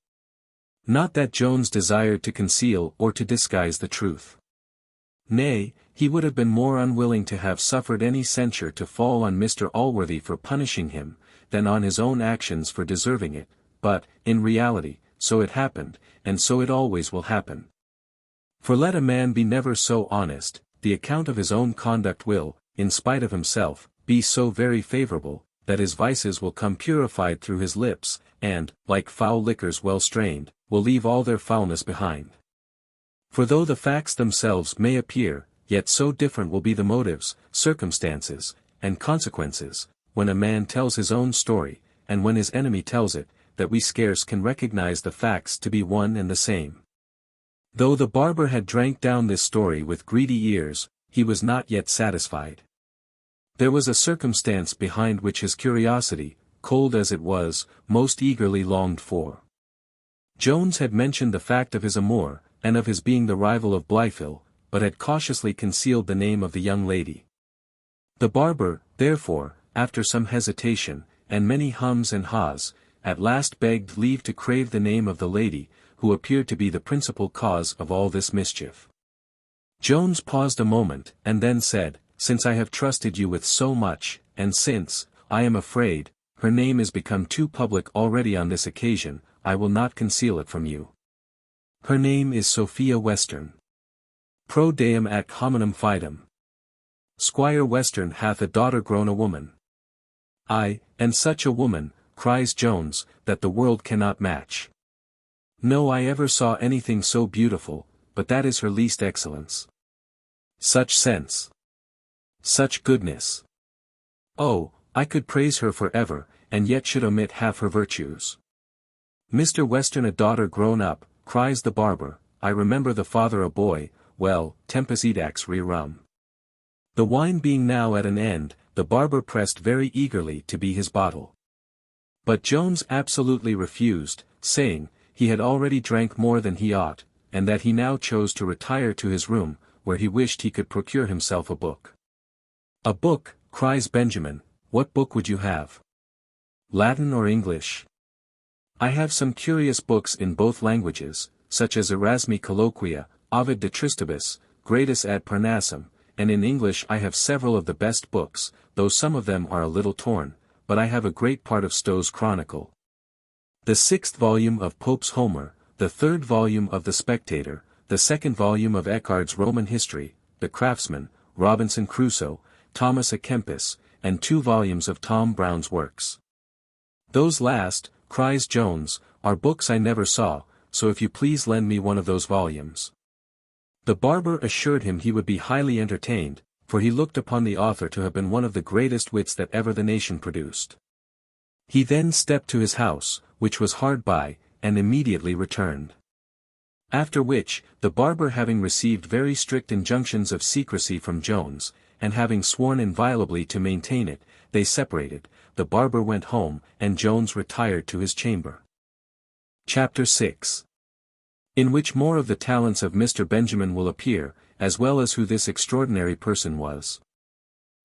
Not that Jones desired to conceal or to disguise the truth. Nay, he would have been more unwilling to have suffered any censure to fall on Mr. Allworthy for punishing him, than on his own actions for deserving it, but, in reality, so it happened, and so it always will happen. For let a man be never so honest, the account of his own conduct will, in spite of himself, be so very favourable, that his vices will come purified through his lips, and, like foul liquors well strained, will leave all their foulness behind. For though the facts themselves may appear, yet so different will be the motives, circumstances, and consequences, when a man tells his own story, and when his enemy tells it, that we scarce can recognize the facts to be one and the same. Though the barber had drank down this story with greedy ears, he was not yet satisfied. There was a circumstance behind which his curiosity, cold as it was, most eagerly longed for. Jones had mentioned the fact of his amour, and of his being the rival of Blifil, but had cautiously concealed the name of the young lady. The barber, therefore, after some hesitation, and many hums and haws, at last begged leave to crave the name of the lady, who appeared to be the principal cause of all this mischief. Jones paused a moment, and then said, Since I have trusted you with so much, and since, I am afraid, her name is become too public already on this occasion, I will not conceal it from you. Her name is Sophia Western. Pro deum ac hominum fidem. Squire Western hath a daughter grown a woman. Ay, and such a woman, cries Jones, that the world cannot match. No I ever saw anything so beautiful, but that is her least excellence. Such sense. Such goodness. Oh, I could praise her for ever, and yet should omit half her virtues. Mr. Western a daughter grown up, cries the barber, I remember the father a boy, well, tempus edax rerum. The wine being now at an end, the barber pressed very eagerly to be his bottle. But Jones absolutely refused, saying, he had already drank more than he ought, and that he now chose to retire to his room, where he wished he could procure himself a book. A book, cries Benjamin, what book would you have? Latin or English? I have some curious books in both languages, such as Erasmi Colloquia, Ovid de Tristibus, Gradus ad Parnassum, and in English I have several of the best books, though some of them are a little torn, but I have a great part of Stowe's Chronicle. The 6th volume of Pope's Homer, the 3rd volume of The Spectator, the 2nd volume of Eckhard's Roman History, The Craftsman, Robinson Crusoe, Thomas à Kempis, and 2 volumes of Tom Brown's works. Those last, cries Jones, are books I never saw, so if you please lend me one of those volumes. The barber assured him he would be highly entertained, for he looked upon the author to have been one of the greatest wits that ever the nation produced. He then stepped to his house, which was hard by, and immediately returned. After which, the barber having received very strict injunctions of secrecy from Jones, and having sworn inviolably to maintain it, they separated, the barber went home, and Jones retired to his chamber. Chapter 6. In which more of the talents of Mr. Benjamin will appear, as well as who this extraordinary person was.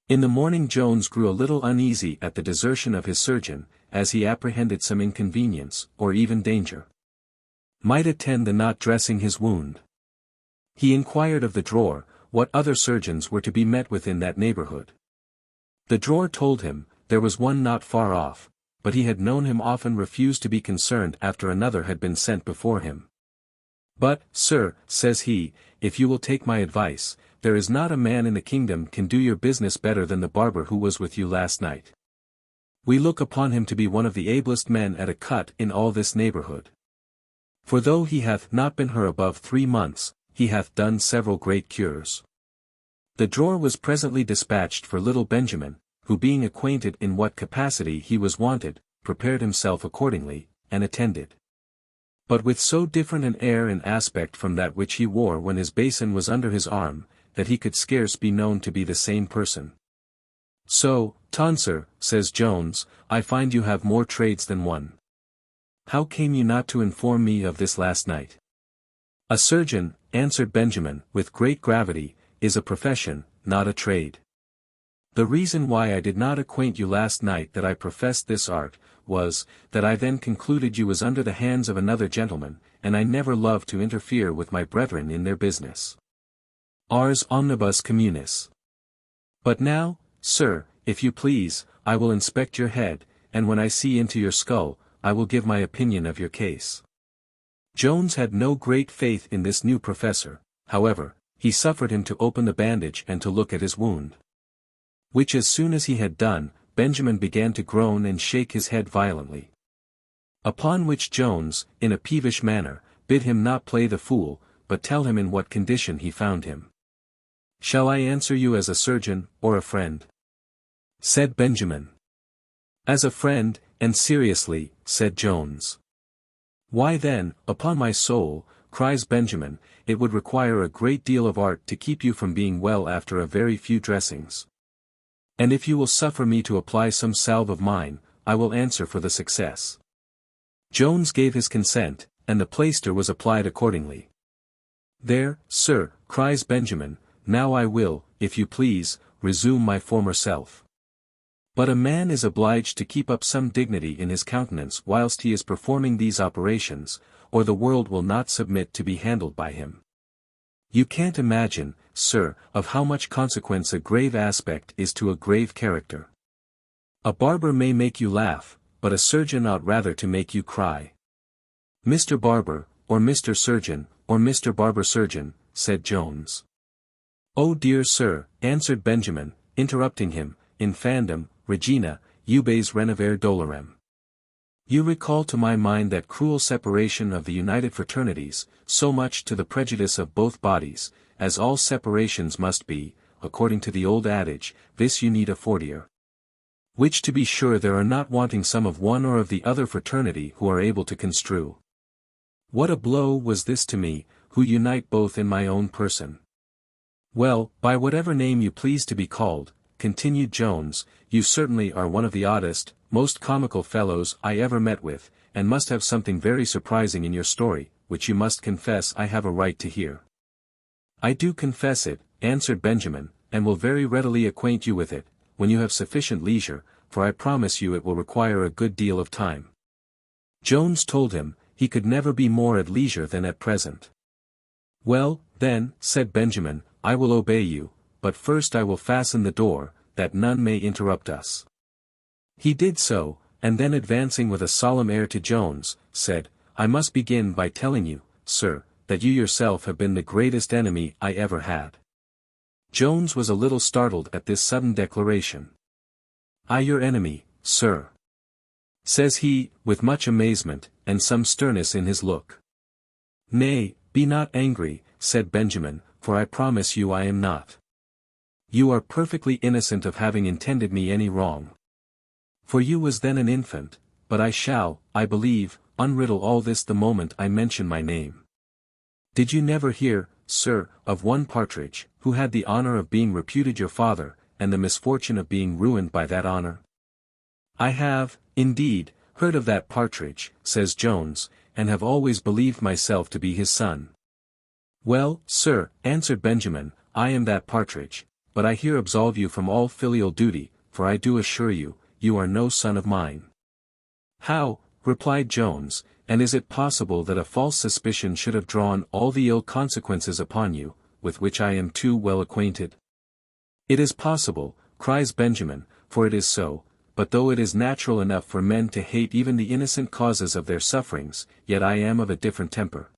In the morning Jones grew a little uneasy at the desertion of his surgeon, as he apprehended some inconvenience, or even danger, might attend the not dressing his wound. He inquired of the drawer, what other surgeons were to be met with in that neighborhood. The drawer told him, there was one not far off, but he had known him often refuse to be concerned after another had been sent before him. But, sir, says he, if you will take my advice, there is not a man in the kingdom can do your business better than the barber who was with you last night. We look upon him to be one of the ablest men at a cut in all this neighborhood. For though he hath not been her above 3 months, he hath done several great cures. The drawer was presently dispatched for little Benjamin, who being acquainted in what capacity he was wanted, prepared himself accordingly, and attended. But with so different an air and aspect from that which he wore when his basin was under his arm, that he could scarce be known to be the same person. So, Tonsor, says Jones, I find you have more trades than one. How came you not to inform me of this last night? A surgeon, answered Benjamin, with great gravity, is a profession, not a trade. The reason why I did not acquaint you last night that I professed this art, was, that I then concluded you was under the hands of another gentleman, and I never love to interfere with my brethren in their business. Ars omnibus communis. But now, sir, if you please, I will inspect your head, and when I see into your skull, I will give my opinion of your case. Jones had no great faith in this new professor, however, he suffered him to open the bandage and to look at his wound. Which as soon as he had done, Benjamin began to groan and shake his head violently. Upon which Jones, in a peevish manner, bid him not play the fool, but tell him in what condition he found him. Shall I answer you as a surgeon, or a friend? Said Benjamin. As a friend, and seriously, said Jones. Why then, upon my soul, cries Benjamin, it would require a great deal of art to keep you from being well after a very few dressings. And if you will suffer me to apply some salve of mine, I will answer for the success. Jones gave his consent, and the plaister was applied accordingly. There, sir, cries Benjamin, now I will, if you please, resume my former self. But a man is obliged to keep up some dignity in his countenance whilst he is performing these operations, or the world will not submit to be handled by him. You can't imagine, sir, of how much consequence a grave aspect is to a grave character. A barber may make you laugh, but a surgeon ought rather to make you cry. Mr. Barber, or Mr. Surgeon, or Mr. Barber Surgeon, said Jones. Oh dear sir, answered Benjamin, interrupting him, infandum, Regina, ubes renovare dolorem. You recall to my mind that cruel separation of the united fraternities, so much to the prejudice of both bodies, as all separations must be, according to the old adage, vis unita fortior. Which to be sure there are not wanting some of one or of the other fraternity who are able to construe. What a blow was this to me, who unite both in my own person. Well, by whatever name you please to be called, continued Jones, you certainly are one of the oddest, most comical fellows I ever met with, and must have something very surprising in your story, which you must confess I have a right to hear. I do confess it, answered Benjamin, and will very readily acquaint you with it, when you have sufficient leisure, for I promise you it will require a good deal of time. Jones told him, he could never be more at leisure than at present. Well, then, said Benjamin, I will obey you, but first I will fasten the door, that none may interrupt us. He did so, and then advancing with a solemn air to Jones, said, I must begin by telling you, sir, that you yourself have been the greatest enemy I ever had. Jones was a little startled at this sudden declaration. I your enemy, sir? Says he, with much amazement, and some sternness in his look. Nay, be not angry, said Benjamin, for I promise you I am not. You are perfectly innocent of having intended me any wrong. For you was then an infant, but I shall, I believe, unriddle all this the moment I mention my name. Did you never hear, sir, of one Partridge, who had the honor of being reputed your father, and the misfortune of being ruined by that honor? I have, indeed, heard of that Partridge, says Jones, and have always believed myself to be his son. Well, sir, answered Benjamin, I am that Partridge, but I here absolve you from all filial duty, for I do assure you, you are no son of mine. How, replied Jones, and is it possible that a false suspicion should have drawn all the ill consequences upon you, with which I am too well acquainted? It is possible, cries Benjamin, for it is so, but though it is natural enough for men to hate even the innocent causes of their sufferings, yet I am of a different temper.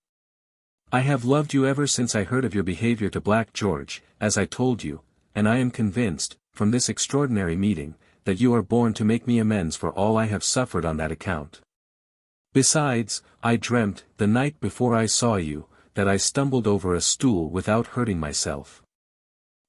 I have loved you ever since I heard of your behavior to Black George, as I told you, and I am convinced, from this extraordinary meeting, that you are born to make me amends for all I have suffered on that account. Besides, I dreamt, the night before I saw you, that I stumbled over a stool without hurting myself.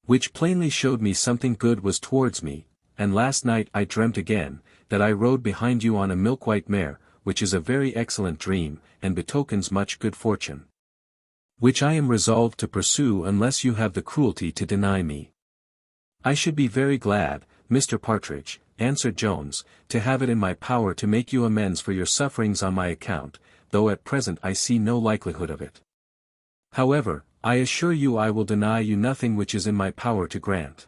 Which plainly showed me something good was towards me, and last night I dreamt again, that I rode behind you on a milk-white mare, which is a very excellent dream, and betokens much good fortune. Which I am resolved to pursue unless you have the cruelty to deny me. I should be very glad, Mr. Partridge, answered Jones, to have it in my power to make you amends for your sufferings on my account, though at present I see no likelihood of it. However, I assure you I will deny you nothing which is in my power to grant.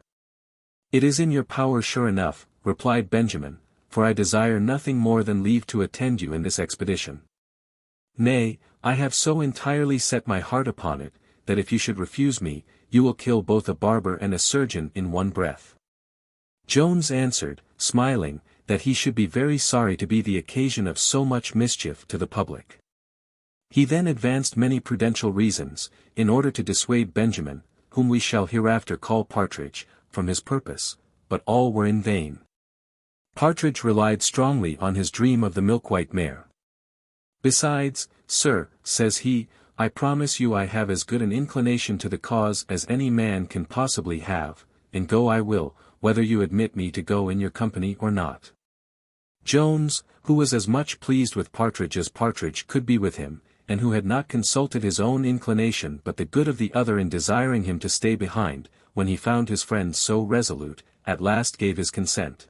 It is in your power sure enough, replied Benjamin, for I desire nothing more than leave to attend you in this expedition. Nay, I have so entirely set my heart upon it, that if you should refuse me, you will kill both a barber and a surgeon in one breath. Jones answered, smiling, that he should be very sorry to be the occasion of so much mischief to the public. He then advanced many prudential reasons, in order to dissuade Benjamin, whom we shall hereafter call Partridge, from his purpose, but all were in vain. Partridge relied strongly on his dream of the milk-white mare. Besides, sir, says he, I promise you I have as good an inclination to the cause as any man can possibly have, and go I will, whether you admit me to go in your company or not. Jones, who was as much pleased with Partridge as Partridge could be with him, and who had not consulted his own inclination but the good of the other in desiring him to stay behind, when he found his friend so resolute, at last gave his consent.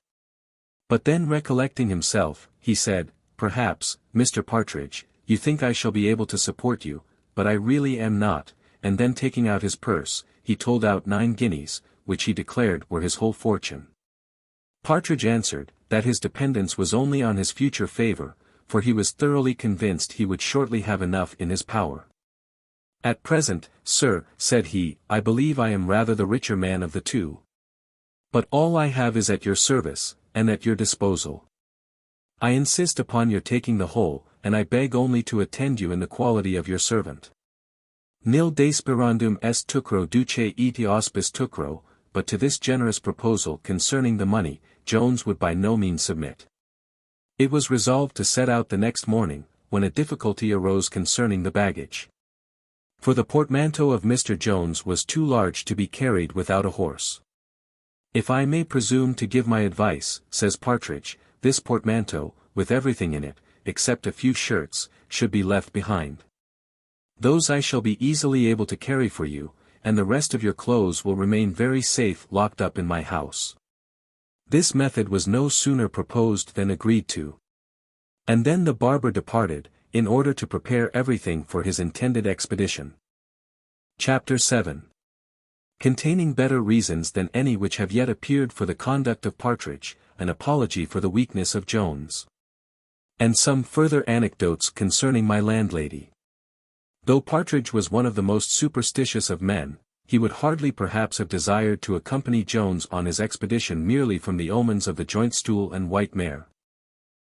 But then recollecting himself, he said, Perhaps, Mr. Partridge, you think I shall be able to support you, but I really am not, and then taking out his purse, he told out 9 guineas, which he declared were his whole fortune. Partridge answered, that his dependence was only on his future favour, for he was thoroughly convinced he would shortly have enough in his power. At present, sir, said he, I believe I am rather the richer man of the two. But all I have is at your service, and at your disposal. I insist upon your taking the whole, and I beg only to attend you in the quality of your servant. Nil desperandum est tucro duce eti auspis tucro, but to this generous proposal concerning the money, Jones would by no means submit. It was resolved to set out the next morning, when a difficulty arose concerning the baggage. For the portmanteau of Mr. Jones was too large to be carried without a horse. "If I may presume to give my advice," says Partridge, "this portmanteau, with everything in it, except a few shirts, should be left behind. Those I shall be easily able to carry for you, and the rest of your clothes will remain very safe locked up in my house." This method was no sooner proposed than agreed to. And then the barber departed, in order to prepare everything for his intended expedition. Chapter 7. Containing better reasons than any which have yet appeared for the conduct of Partridge, an apology for the weakness of Jones. And some further anecdotes concerning my landlady. Though Partridge was one of the most superstitious of men, he would hardly perhaps have desired to accompany Jones on his expedition merely from the omens of the joint stool and white mare.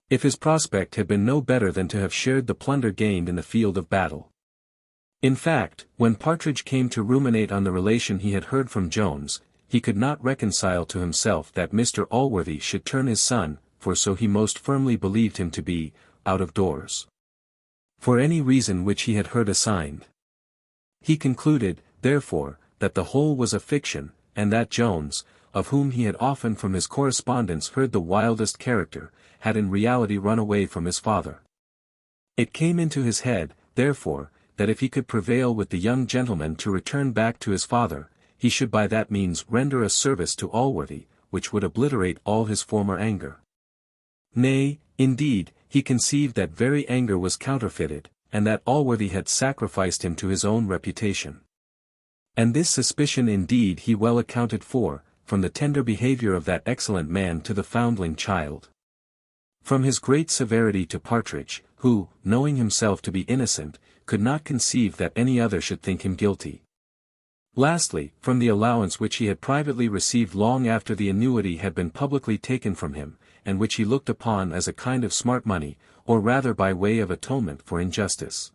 If his prospect had been no better than to have shared the plunder gained in the field of battle. In fact, when Partridge came to ruminate on the relation he had heard from Jones, he could not reconcile to himself that Mr. Allworthy should turn his son, for so he most firmly believed him to be, out of doors, for any reason which he had heard assigned. He concluded, therefore, that the whole was a fiction, and that Jones, of whom he had often from his correspondence heard the wildest character, had in reality run away from his father. It came into his head, therefore, that if he could prevail with the young gentleman to return back to his father, he should by that means render a service to Allworthy, which would obliterate all his former anger. Nay, indeed, he conceived that very anger was counterfeited, and that Allworthy had sacrificed him to his own reputation. And this suspicion indeed he well accounted for, from the tender behaviour of that excellent man to the foundling child. From his great severity to Partridge, who, knowing himself to be innocent, could not conceive that any other should think him guilty. Lastly, from the allowance which he had privately received long after the annuity had been publicly taken from him, and which he looked upon as a kind of smart money, or rather by way of atonement for injustice.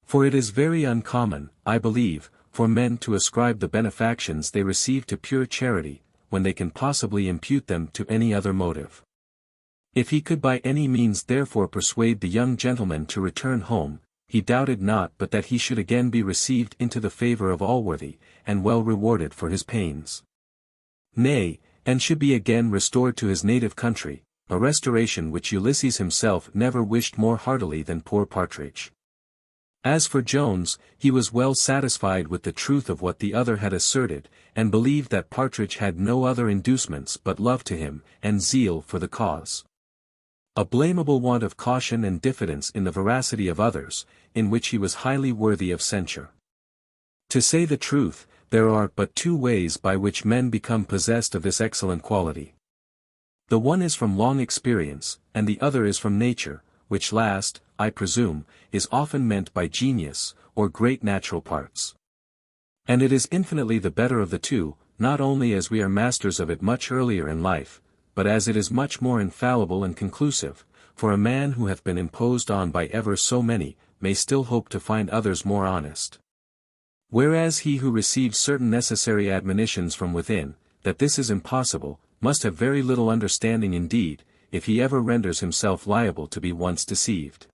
For it is very uncommon, I believe, for men to ascribe the benefactions they receive to pure charity, when they can possibly impute them to any other motive. If he could by any means therefore persuade the young gentleman to return home, he doubted not but that he should again be received into the favour of Allworthy, and well rewarded for his pains. Nay, and should be again restored to his native country, a restoration which Ulysses himself never wished more heartily than poor Partridge. As for Jones, he was well satisfied with the truth of what the other had asserted, and believed that Partridge had no other inducements but love to him, and zeal for the cause. A blamable want of caution and diffidence in the veracity of others, in which he was highly worthy of censure. To say the truth, there are but two ways by which men become possessed of this excellent quality. The one is from long experience, and the other is from nature, which last, I presume, is often meant by genius, or great natural parts. And it is infinitely the better of the two, not only as we are masters of it much earlier in life, but as it is much more infallible and conclusive, for a man who hath been imposed on by ever so many, may still hope to find others more honest. Whereas he who receives certain necessary admonitions from within, that this is impossible, must have very little understanding indeed, if he ever renders himself liable to be once deceived.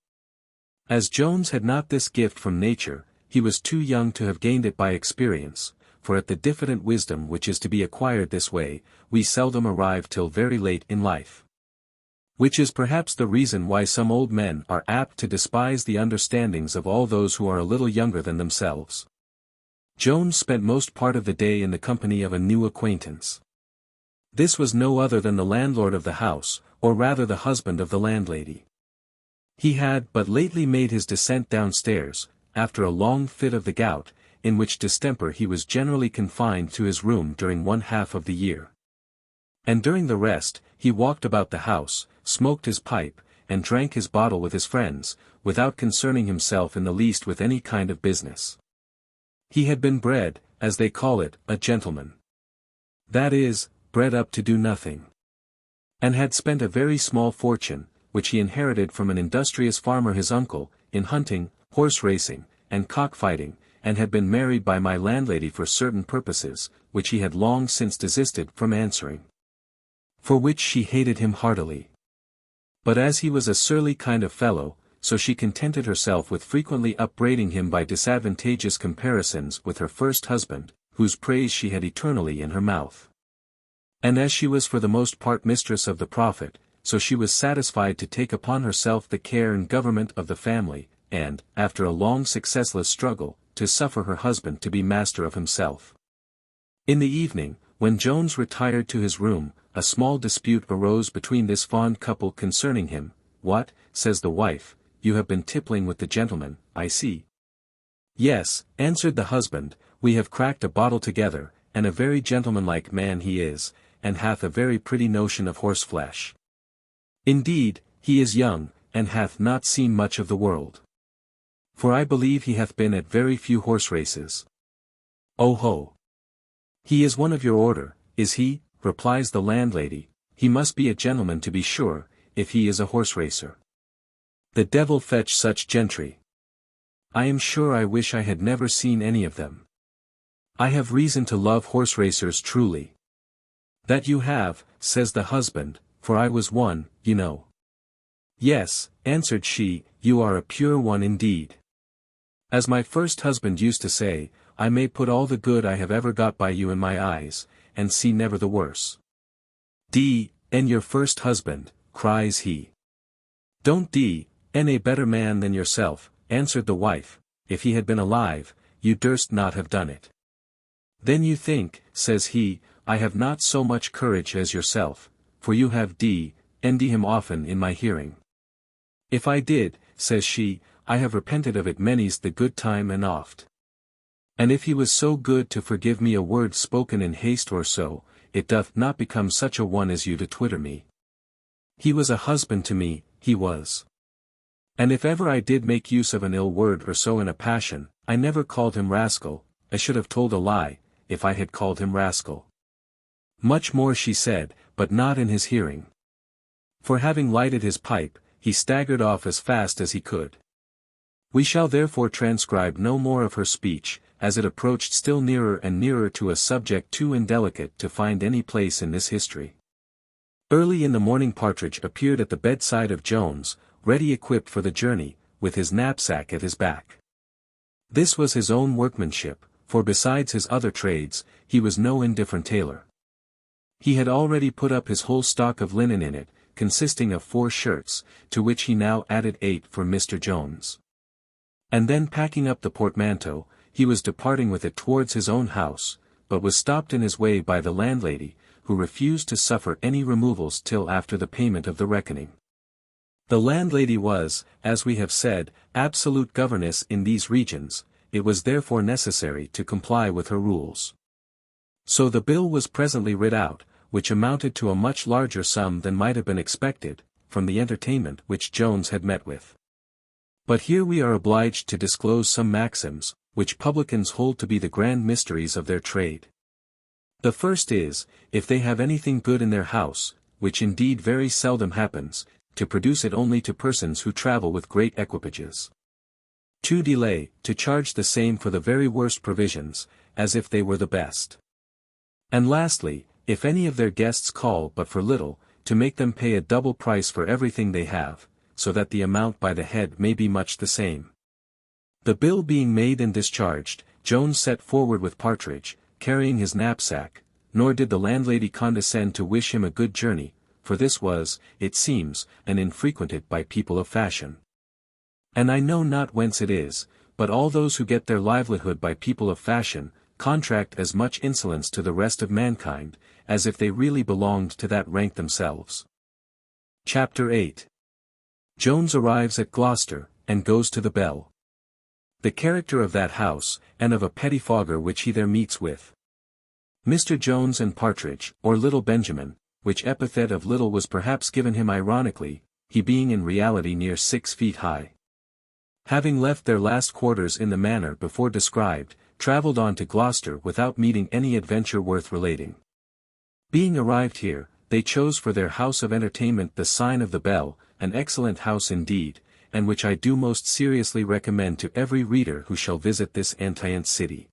As Jones had not this gift from nature, he was too young to have gained it by experience, for at the diffident wisdom which is to be acquired this way, we seldom arrive till very late in life. Which is perhaps the reason why some old men are apt to despise the understandings of all those who are a little younger than themselves. Jones spent most part of the day in the company of a new acquaintance. This was no other than the landlord of the house, or rather the husband of the landlady. He had but lately made his descent downstairs, after a long fit of the gout, in which distemper he was generally confined to his room during 1/2 of the year. And during the rest, he walked about the house, smoked his pipe, and drank his bottle with his friends, without concerning himself in the least with any kind of business. He had been bred, as they call it, a gentleman. That is, bred up to do nothing. And had spent a very small fortune, which he inherited from an industrious farmer his uncle, in hunting, horse racing, and cock-fighting, and had been married by my landlady for certain purposes, which he had long since desisted from answering. for which she hated him heartily. But as he was a surly kind of fellow, so she contented herself with frequently upbraiding him by disadvantageous comparisons with her first husband, whose praise she had eternally in her mouth. And as she was for the most part mistress of the prophet, so she was satisfied to take upon herself the care and government of the family, and, after a long successless struggle, to suffer her husband to be master of himself. In the evening, when Jones retired to his room, a small dispute arose between this fond couple concerning him. "What," says the wife, "you have been tippling with the gentleman, I see." "Yes," answered the husband, "we have cracked a bottle together, and a very gentlemanlike man he is, and hath a very pretty notion of horseflesh. Indeed, he is young, and hath not seen much of the world. For I believe he hath been at very few horse races." "Oh ho! He is one of your order, is he?" replies the landlady. "He must be a gentleman to be sure, if he is a horse racer. The devil fetch such gentry. I am sure I wish I had never seen any of them. I have reason to love horse racers truly." "That you have," says the husband, "for I was one, you know." "Yes," answered she, "you are a pure one indeed. As my first husband used to say, I may put all the good I have ever got by you in my eyes, and see never the worse." "D—n your first husband," cries he. "Don't d—n a better man than yourself," answered the wife. "If he had been alive, you durst not have done it." "Then you think," says he, "I have not so much courage as yourself, for you have d—n'd him often in my hearing." "If I did," says she, "I have repented of it many's the good time and oft. And if he was so good to forgive me a word spoken in haste or so, it doth not become such a one as you to twitter me. He was a husband to me, he was. And if ever I did make use of an ill word or so in a passion, I never called him rascal. I should have told a lie, if I had called him rascal." Much more she said, but not in his hearing. For having lighted his pipe, he staggered off as fast as he could. We shall therefore transcribe no more of her speech, as it approached still nearer and nearer to a subject too indelicate to find any place in this history. Early in the morning Partridge appeared at the bedside of Jones, ready equipped for the journey, with his knapsack at his back. This was his own workmanship, for besides his other trades, he was no indifferent tailor. He had already put up his whole stock of linen in it, consisting of 4 shirts, to which he now added 8 for Mr. Jones. And then packing up the portmanteau, he was departing with it towards his own house, but was stopped in his way by the landlady, who refused to suffer any removals till after the payment of the reckoning. The landlady was, as we have said, absolute governess in these regions. It was therefore necessary to comply with her rules. So the bill was presently writ out, which amounted to a much larger sum than might have been expected, from the entertainment which Jones had met with. But here we are obliged to disclose some maxims, which publicans hold to be the grand mysteries of their trade. The first is, if they have anything good in their house, which indeed very seldom happens, to produce it only to persons who travel with great equipages. 2. Delay, to charge the same for the very worst provisions, as if they were the best. And lastly, if any of their guests call but for little, to make them pay a double price for everything they have, so that the amount by the head may be much the same. The bill being made and discharged, Jones set forward with Partridge, carrying his knapsack, nor did the landlady condescend to wish him a good journey, for this was, it seems, an infrequented by people of fashion. And I know not whence it is, but all those who get their livelihood by people of fashion, contract as much insolence to the rest of mankind, as if they really belonged to that rank themselves. Chapter 8. Jones arrives at Gloucester, and goes to the Bell. The character of that house, and of a pettifogger which he there meets with. Mr. Jones and Partridge, or Little Benjamin, which epithet of little was perhaps given him ironically, he being in reality near 6 feet high. Having left their last quarters in the manner before described, travelled on to Gloucester without meeting any adventure worth relating. Being arrived here, they chose for their house of entertainment the Sign of the Bell, an excellent house indeed, and which I do most seriously recommend to every reader who shall visit this antient city.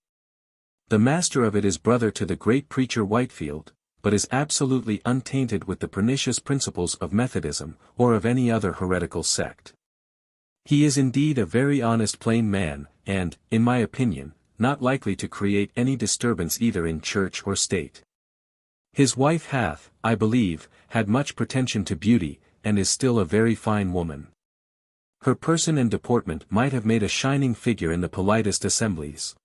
The master of it is brother to the great preacher Whitefield, but is absolutely untainted with the pernicious principles of Methodism, or of any other heretical sect. He is indeed a very honest plain man, and, in my opinion, not likely to create any disturbance either in church or state. His wife hath, I believe, had much pretension to beauty, and is still a very fine woman. Her person and deportment might have made a shining figure in the politest assemblies.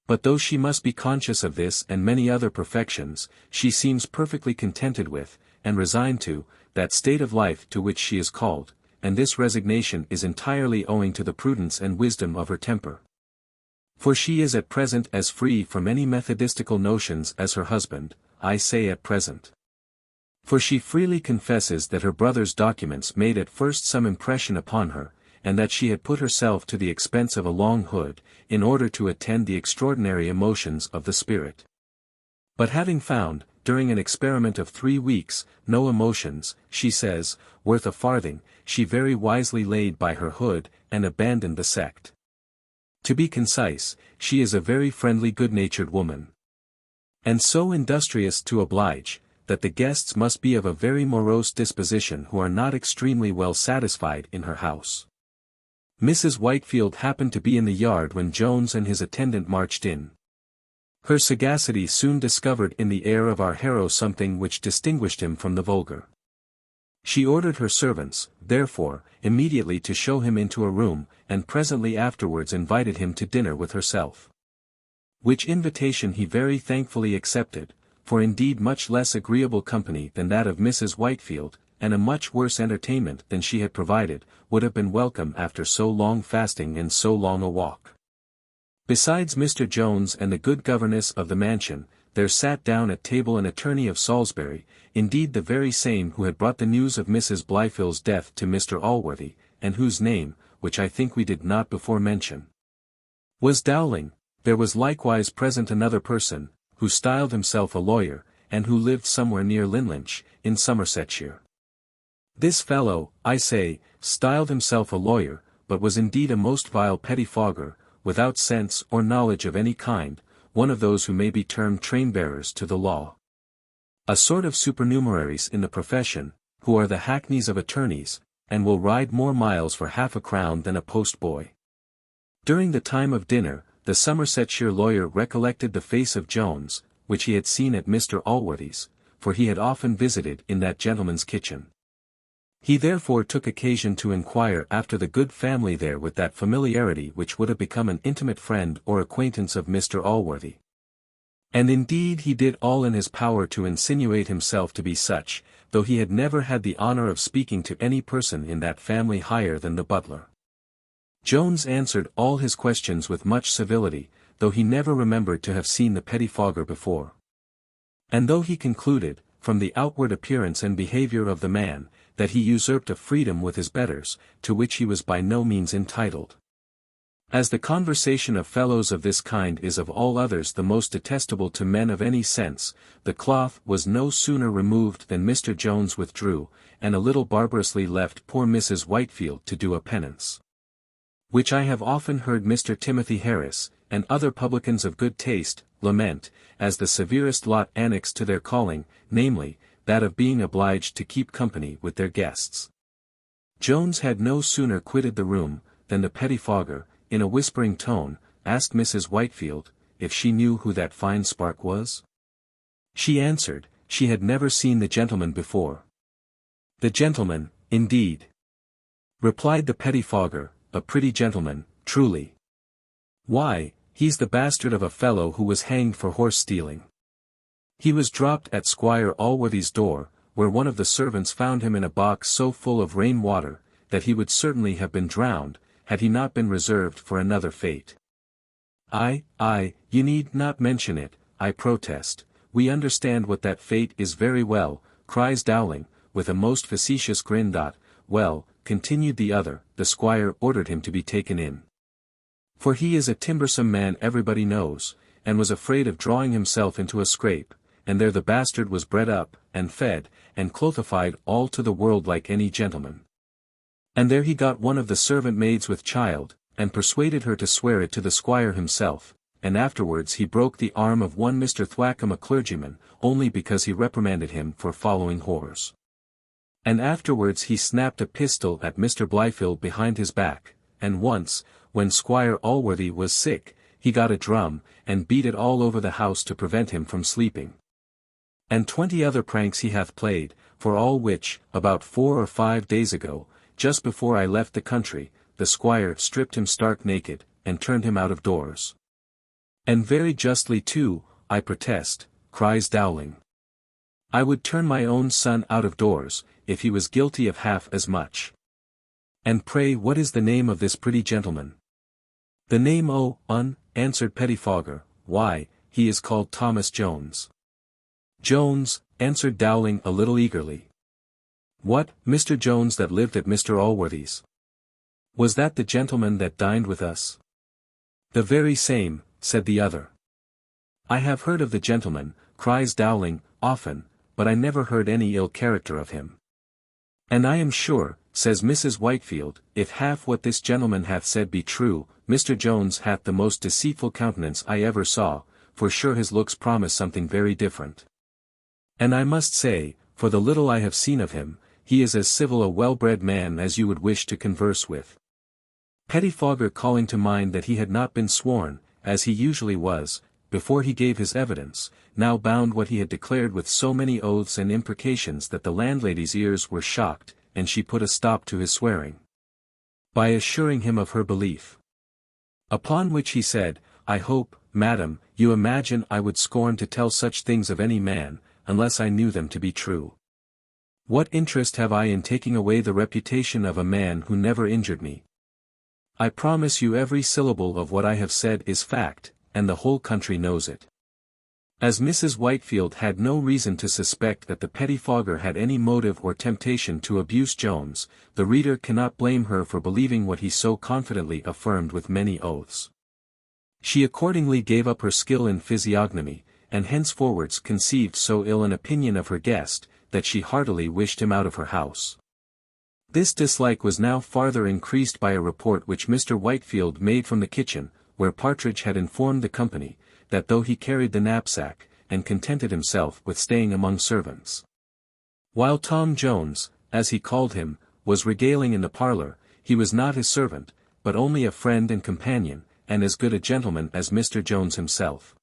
But though she must be conscious of this and many other perfections, she seems perfectly contented with, and resigned to, that state of life to which she is called, and this resignation is entirely owing to the prudence and wisdom of her temper. For she is at present as free from any methodistical notions as her husband, I say at present. For she freely confesses that her brother's documents made at first some impression upon her, and that she had put herself to the expense of a long hood, in order to attend the extraordinary emotions of the spirit. But having found, during an experiment of 3 weeks, no emotions, she says, worth a farthing, she very wisely laid by her hood, and abandoned the sect. To be concise, she is a very friendly good-natured woman. And so industrious to oblige, that the guests must be of a very morose disposition who are not extremely well satisfied in her house. Mrs. Whitefield happened to be in the yard when Jones and his attendant marched in. Her sagacity soon discovered in the air of our hero something which distinguished him from the vulgar. She ordered her servants, therefore, immediately to show him into a room, and presently afterwards invited him to dinner with herself. Which invitation he very thankfully accepted, for indeed much less agreeable company than that of Mrs. Whitefield, and a much worse entertainment than she had provided, would have been welcome after so long fasting and so long a walk. Besides Mr. Jones and the good governess of the mansion, there sat down at table an attorney of Salisbury, indeed the very same who had brought the news of Mrs. Blifil's death to Mr. Allworthy, and whose name, which I think we did not before mention, was Dowling. There was likewise present another person, who styled himself a lawyer, and who lived somewhere near Linlinch, in Somersetshire. This fellow, I say, styled himself a lawyer, but was indeed a most vile pettifogger, without sense or knowledge of any kind, one of those who may be termed train-bearers to the law. A sort of supernumeraries in the profession, who are the hackneys of attorneys, and will ride more miles for half a crown than a post-boy. During the time of dinner, the Somersetshire lawyer recollected the face of Jones, which he had seen at Mr. Allworthy's, for he had often visited in that gentleman's kitchen. He therefore took occasion to inquire after the good family there with that familiarity which would have become an intimate friend or acquaintance of Mr. Allworthy. And indeed he did all in his power to insinuate himself to be such, though he had never had the honour of speaking to any person in that family higher than the butler. Jones answered all his questions with much civility, though he never remembered to have seen the pettifogger before. And though he concluded, from the outward appearance and behaviour of the man, that he usurped a freedom with his betters, to which he was by no means entitled. As the conversation of fellows of this kind is of all others the most detestable to men of any sense, the cloth was no sooner removed than Mr. Jones withdrew, and a little barbarously left poor Mrs. Whitefield to do a penance, which I have often heard Mr. Timothy Harris, and other publicans of good taste, lament, as the severest lot annexed to their calling, namely, that of being obliged to keep company with their guests. Jones had no sooner quitted the room, than the pettifogger, in a whispering tone, asked Mrs. Whitefield, if she knew who that fine spark was? She answered, she had never seen the gentleman before. The gentleman, indeed, replied the pettifogger, a pretty gentleman, truly. Why, he's the bastard of a fellow who was hanged for horse-stealing. He was dropped at Squire Allworthy's door, where one of the servants found him in a box so full of rain-water, that he would certainly have been drowned, had he not been reserved for another fate. You need not mention it, I protest, we understand what that fate is very well, cries Dowling, with a most facetious grin. Well, continued the other, the squire ordered him to be taken in. For he is a timbersome man everybody knows, and was afraid of drawing himself into a scrape, and there the bastard was bred up, and fed, and clothified all to the world like any gentleman. And there he got one of the servant maids with child, and persuaded her to swear it to the squire himself, and afterwards he broke the arm of one Mr. Thwackum, a clergyman, only because he reprimanded him for following whores. And afterwards he snapped a pistol at Mr. Blyfield behind his back, and once, when Squire Allworthy was sick, he got a drum, and beat it all over the house to prevent him from sleeping. And 20 other pranks he hath played, for all which, about 4 or 5 days ago, just before I left the country, the squire stripped him stark naked, and turned him out of doors. And very justly too, I protest, cries Dowling. I would turn my own son out of doors, if he was guilty of half as much. And pray what is the name of this pretty gentleman? The name answered Pettifogger, why, he is called Thomas Jones. Jones, answered Dowling a little eagerly. What, Mr. Jones that lived at Mr. Allworthy's? Was that the gentleman that dined with us? The very same, said the other. I have heard of the gentleman, cries Dowling, often, but I never heard any ill character of him. And I am sure, says Mrs. Whitefield, if half what this gentleman hath said be true, Mr. Jones hath the most deceitful countenance I ever saw, for sure his looks promise something very different. And I must say, for the little I have seen of him, he is as civil a well-bred man as you would wish to converse with. Pettifogger, calling to mind that he had not been sworn, as he usually was, before he gave his evidence, now bound what he had declared with so many oaths and imprecations that the landlady's ears were shocked, and she put a stop to his swearing, by assuring him of her belief. Upon which he said, I hope, madam, you imagine I would scorn to tell such things of any man, unless I knew them to be true. What interest have I in taking away the reputation of a man who never injured me? I promise you every syllable of what I have said is fact, and the whole country knows it. As Mrs. Whitefield had no reason to suspect that the pettifogger had any motive or temptation to abuse Jones, the reader cannot blame her for believing what he so confidently affirmed with many oaths. She accordingly gave up her skill in physiognomy, and henceforwards conceived so ill an opinion of her guest, that she heartily wished him out of her house. This dislike was now farther increased by a report which Mr. Whitefield made from the kitchen, where Partridge had informed the company, that though he carried the knapsack, and contented himself with staying among servants, while Tom Jones, as he called him, was regaling in the parlour, he was not his servant, but only a friend and companion, and as good a gentleman as Mr. Jones himself.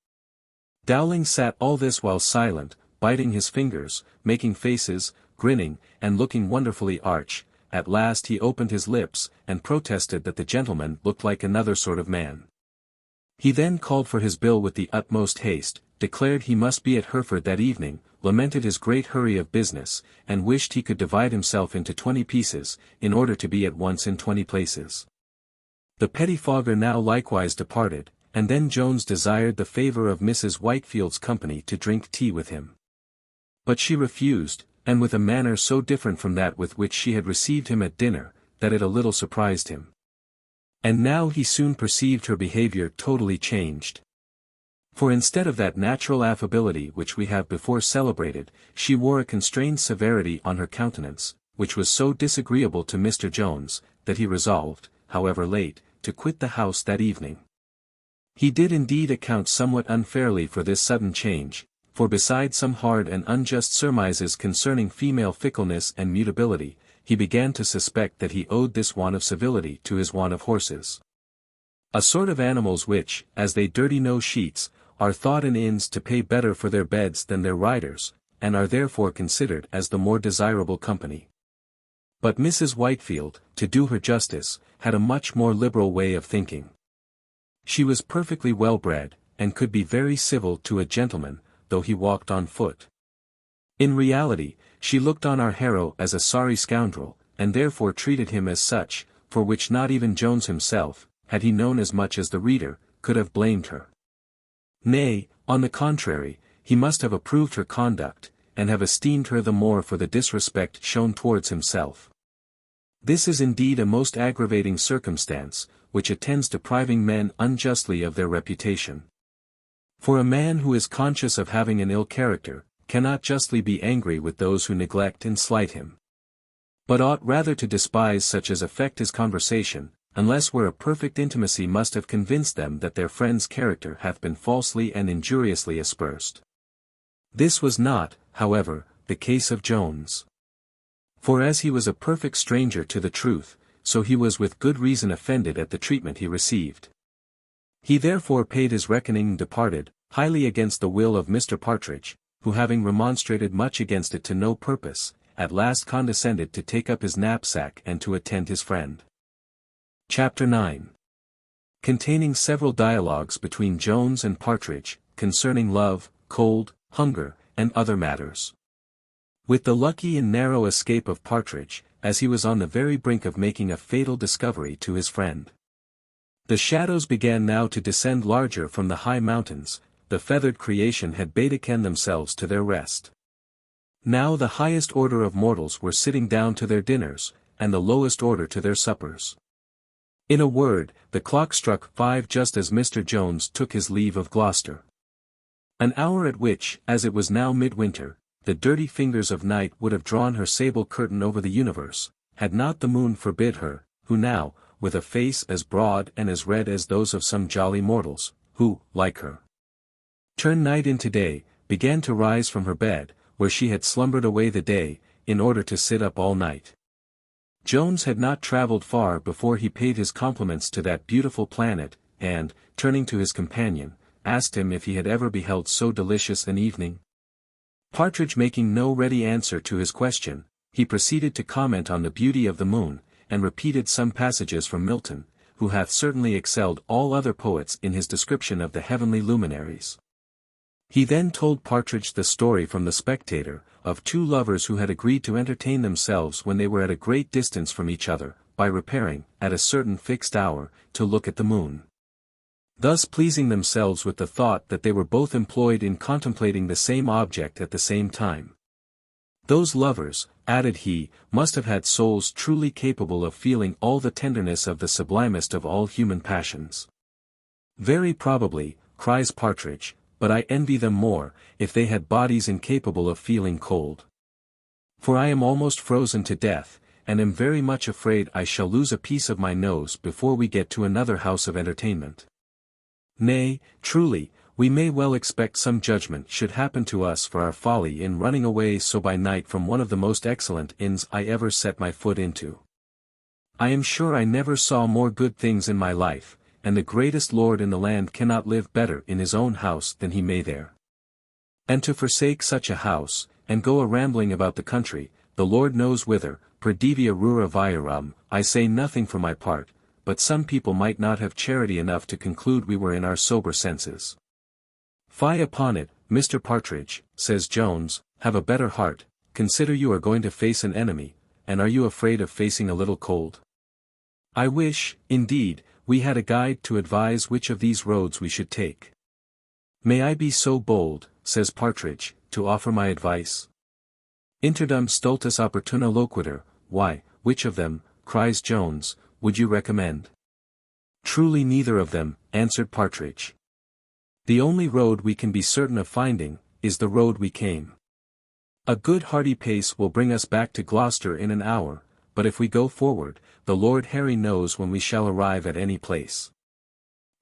Dowling sat all this while silent, biting his fingers, making faces, grinning, and looking wonderfully arch. At last he opened his lips, and protested that the gentleman looked like another sort of man. He then called for his bill with the utmost haste, declared he must be at Hereford that evening, lamented his great hurry of business, and wished he could divide himself into 20 pieces, in order to be at once in 20 places. The pettifogger now likewise departed, and then Jones desired the favour of Mrs. Whitefield's company to drink tea with him. But she refused, and with a manner so different from that with which she had received him at dinner, that it a little surprised him. And now he soon perceived her behaviour totally changed. For instead of that natural affability which we have before celebrated, she wore a constrained severity on her countenance, which was so disagreeable to Mr. Jones, that he resolved, however late, to quit the house that evening. He did indeed account somewhat unfairly for this sudden change, for besides some hard and unjust surmises concerning female fickleness and mutability, he began to suspect that he owed this want of civility to his want of horses. A sort of animals which, as they dirty no sheets, are thought in inns to pay better for their beds than their riders, and are therefore considered as the more desirable company. But Mrs. Whitefield, to do her justice, had a much more liberal way of thinking. She was perfectly well bred, and could be very civil to a gentleman, though he walked on foot. In reality, she looked on our hero as a sorry scoundrel, and therefore treated him as such, for which not even Jones himself, had he known as much as the reader, could have blamed her. Nay, on the contrary, he must have approved her conduct, and have esteemed her the more for the disrespect shown towards himself. This is indeed a most aggravating circumstance, which attends depriving men unjustly of their reputation. For a man who is conscious of having an ill character, cannot justly be angry with those who neglect and slight him, but ought rather to despise such as affect his conversation, unless where a perfect intimacy must have convinced them that their friend's character hath been falsely and injuriously aspersed. This was not, however, the case of Jones. For as he was a perfect stranger to the truth, so he was with good reason offended at the treatment he received. He therefore paid his reckoning and departed, highly against the will of Mr. Partridge, who having remonstrated much against it to no purpose, at last condescended to take up his knapsack and to attend his friend. Chapter 9. Containing several dialogues between Jones and Partridge, concerning love, cold, hunger, and other matters. With the lucky and narrow escape of Partridge, as he was on the very brink of making a fatal discovery to his friend. The shadows began now to descend larger from the high mountains, the feathered creation had betaken themselves to their rest. Now the highest order of mortals were sitting down to their dinners, and the lowest order to their suppers. In a word, the clock struck 5 just as Mr. Jones took his leave of Gloucester. An hour at which, as it was now midwinter, the dirty fingers of night would have drawn her sable curtain over the universe, had not the moon forbid her, who now, with a face as broad and as red as those of some jolly mortals, who, like her, turn night into day, began to rise from her bed, where she had slumbered away the day, in order to sit up all night. Jones had not travelled far before he paid his compliments to that beautiful planet, and, turning to his companion, asked him if he had ever beheld so delicious an evening. Partridge making no ready answer to his question, he proceeded to comment on the beauty of the moon, and repeated some passages from Milton, who hath certainly excelled all other poets in his description of the heavenly luminaries. He then told Partridge the story from the Spectator, of 2 lovers who had agreed to entertain themselves when they were at a great distance from each other, by repairing, at a certain fixed hour, to look at the moon. Thus pleasing themselves with the thought that they were both employed in contemplating the same object at the same time. Those lovers, added he, must have had souls truly capable of feeling all the tenderness of the sublimest of all human passions. Very probably, cries Partridge, but I envy them more, if they had bodies incapable of feeling cold. For I am almost frozen to death, and am very much afraid I shall lose a piece of my nose before we get to another house of entertainment. Nay, truly, we may well expect some judgment should happen to us for our folly in running away so by night from one of the most excellent inns I ever set my foot into. I am sure I never saw more good things in my life, and the greatest lord in the land cannot live better in his own house than he may there. And to forsake such a house, and go a-rambling about the country, the Lord knows whither, per divia rura viarum, I say nothing for my part, but some people might not have charity enough to conclude we were in our sober senses. Fie upon it, Mr. Partridge, says Jones, have a better heart, consider you are going to face an enemy, and are you afraid of facing a little cold? I wish, indeed, we had a guide to advise which of these roads we should take. May I be so bold, says Partridge, to offer my advice? Interdum stultus opportuna loquitur, why, which of them, cries Jones, would you recommend? Truly neither of them, answered Partridge. The only road we can be certain of finding, is the road we came. A good hearty pace will bring us back to Gloucester in an hour, but if we go forward, the Lord Harry knows when we shall arrive at any place.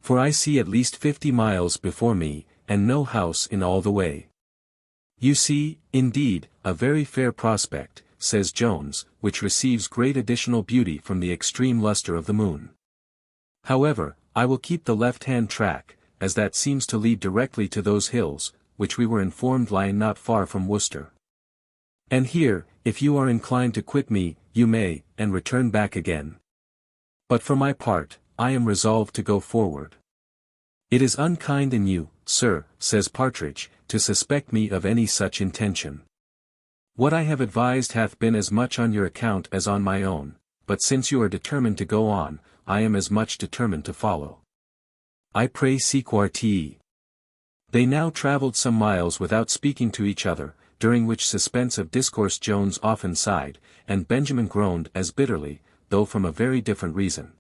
For I see at least 50 miles before me, and no house in all the way. You see, indeed, a very fair prospect, says Jones, which receives great additional beauty from the extreme lustre of the moon. However, I will keep the left-hand track, as that seems to lead directly to those hills, which we were informed lie not far from Worcester. And here, if you are inclined to quit me, you may, and return back again. But for my part, I am resolved to go forward. It is unkind in you, sir, says Partridge, to suspect me of any such intention. What I have advised hath been as much on your account as on my own, but since you are determined to go on, I am as much determined to follow. I pray sequarte. They now travelled some miles without speaking to each other, during which suspense of discourse Jones often sighed, and Benjamin groaned as bitterly, though from a very different reason.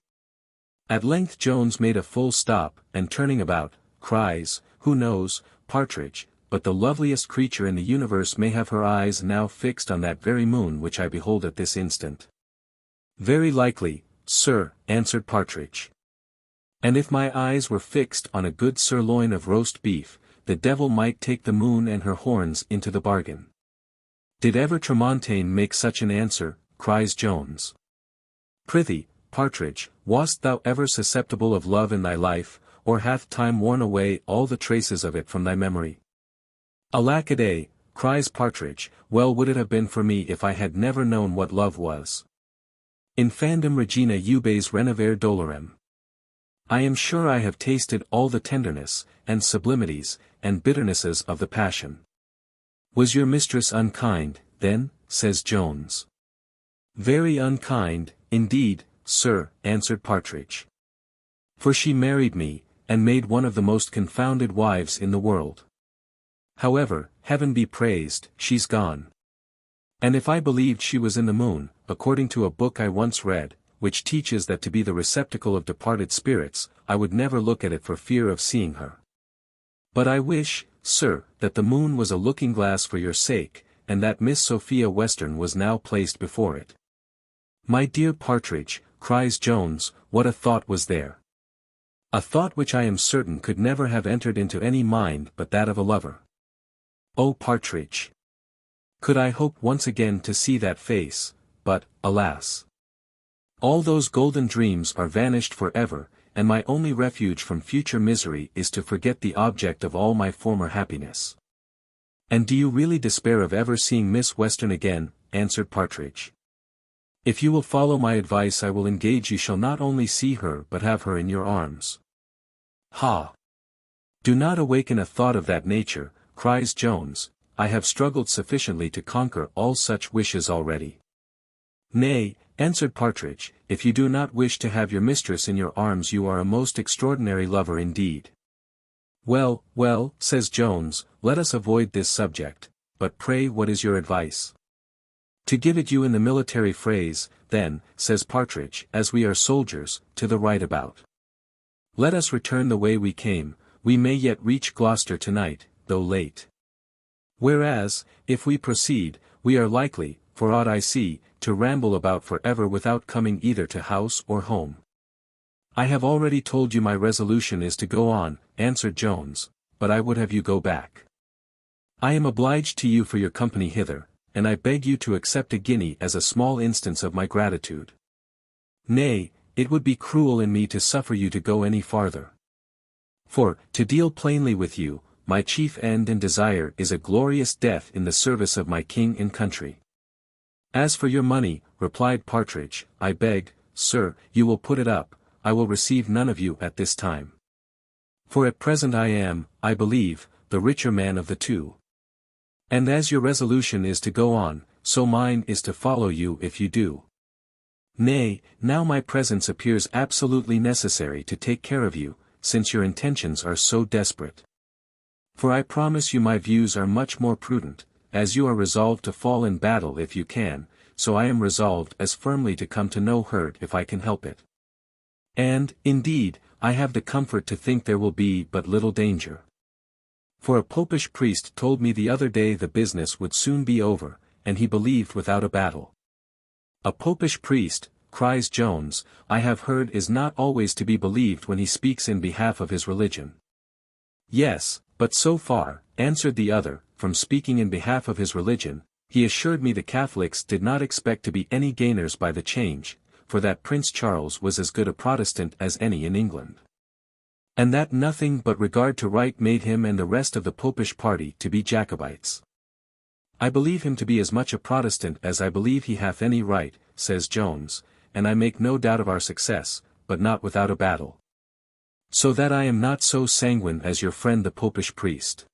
At length Jones made a full stop, and turning about, cries, who knows, Partridge, but the loveliest creature in the universe may have her eyes now fixed on that very moon which I behold at this instant. Very likely, sir," answered Partridge. "And if my eyes were fixed on a good sirloin of roast beef, the devil might take the moon and her horns into the bargain." "Did ever Tremontaine make such an answer?" cries Jones. "Prithee, Partridge, wast thou ever susceptible of love in thy life, or hath time worn away all the traces of it from thy memory?" "Alack-a-day," cries Partridge, "well would it have been for me if I had never known what love was. Infandum regina ubes renovare dolorem. I am sure I have tasted all the tenderness, and sublimities, and bitternesses of the passion." "Was your mistress unkind, then?" says Jones. "Very unkind, indeed, sir," answered Partridge. "For she married me, and made one of the most confounded wives in the world. However, heaven be praised, she's gone. And if I believed she was in the moon, according to a book I once read, which teaches that to be the receptacle of departed spirits, I would never look at it for fear of seeing her. But I wish, sir, that the moon was a looking-glass for your sake, and that Miss Sophia Western was now placed before it." "My dear Partridge," cries Jones, "what a thought was there! A thought which I am certain could never have entered into any mind but that of a lover. Oh Partridge! Could I hope once again to see that face, but, alas! All those golden dreams are vanished for ever, and my only refuge from future misery is to forget the object of all my former happiness." "And do you really despair of ever seeing Miss Western again?" answered Partridge. "If you will follow my advice I will engage you shall not only see her but have her in your arms." "Ha! Do not awaken a thought of that nature," cries Jones, "I have struggled sufficiently to conquer all such wishes already." "Nay," answered Partridge, "if you do not wish to have your mistress in your arms you are a most extraordinary lover indeed." "Well, well," says Jones, "let us avoid this subject, but pray what is your advice?" "To give it you in the military phrase, then," says Partridge, "as we are soldiers, to the right about. Let us return the way we came, we may yet reach Gloucester tonight, though late. Whereas, if we proceed, we are likely, for aught I see, to ramble about for ever without coming either to house or home." "I have already told you my resolution is to go on," answered Jones, "but I would have you go back. I am obliged to you for your company hither, and I beg you to accept a guinea as a small instance of my gratitude. Nay, it would be cruel in me to suffer you to go any farther. For, to deal plainly with you, my chief end and desire is a glorious death in the service of my king and country." "As for your money," replied Partridge, "I beg, sir, you will put it up, I will receive none of you at this time. For at present I am, I believe, the richer man of the two. And as your resolution is to go on, so mine is to follow you if you do. Nay, now my presence appears absolutely necessary to take care of you, since your intentions are so desperate. For I promise you my views are much more prudent, as you are resolved to fall in battle if you can, so I am resolved as firmly to come to no hurt if I can help it. And, indeed, I have the comfort to think there will be but little danger. For a popish priest told me the other day the business would soon be over, and he believed without a battle." "A popish priest," cries Jones, "I have heard is not always to be believed when he speaks in behalf of his religion." "Yes, but so far," answered the other, "from speaking in behalf of his religion, he assured me the Catholics did not expect to be any gainers by the change, for that Prince Charles was as good a Protestant as any in England. And that nothing but regard to right made him and the rest of the popish party to be Jacobites. I believe him to be as much a Protestant as I believe he hath any right," says Jones, "and I make no doubt of our success, but not without a battle. So that I am not so sanguine as your friend the popish priest."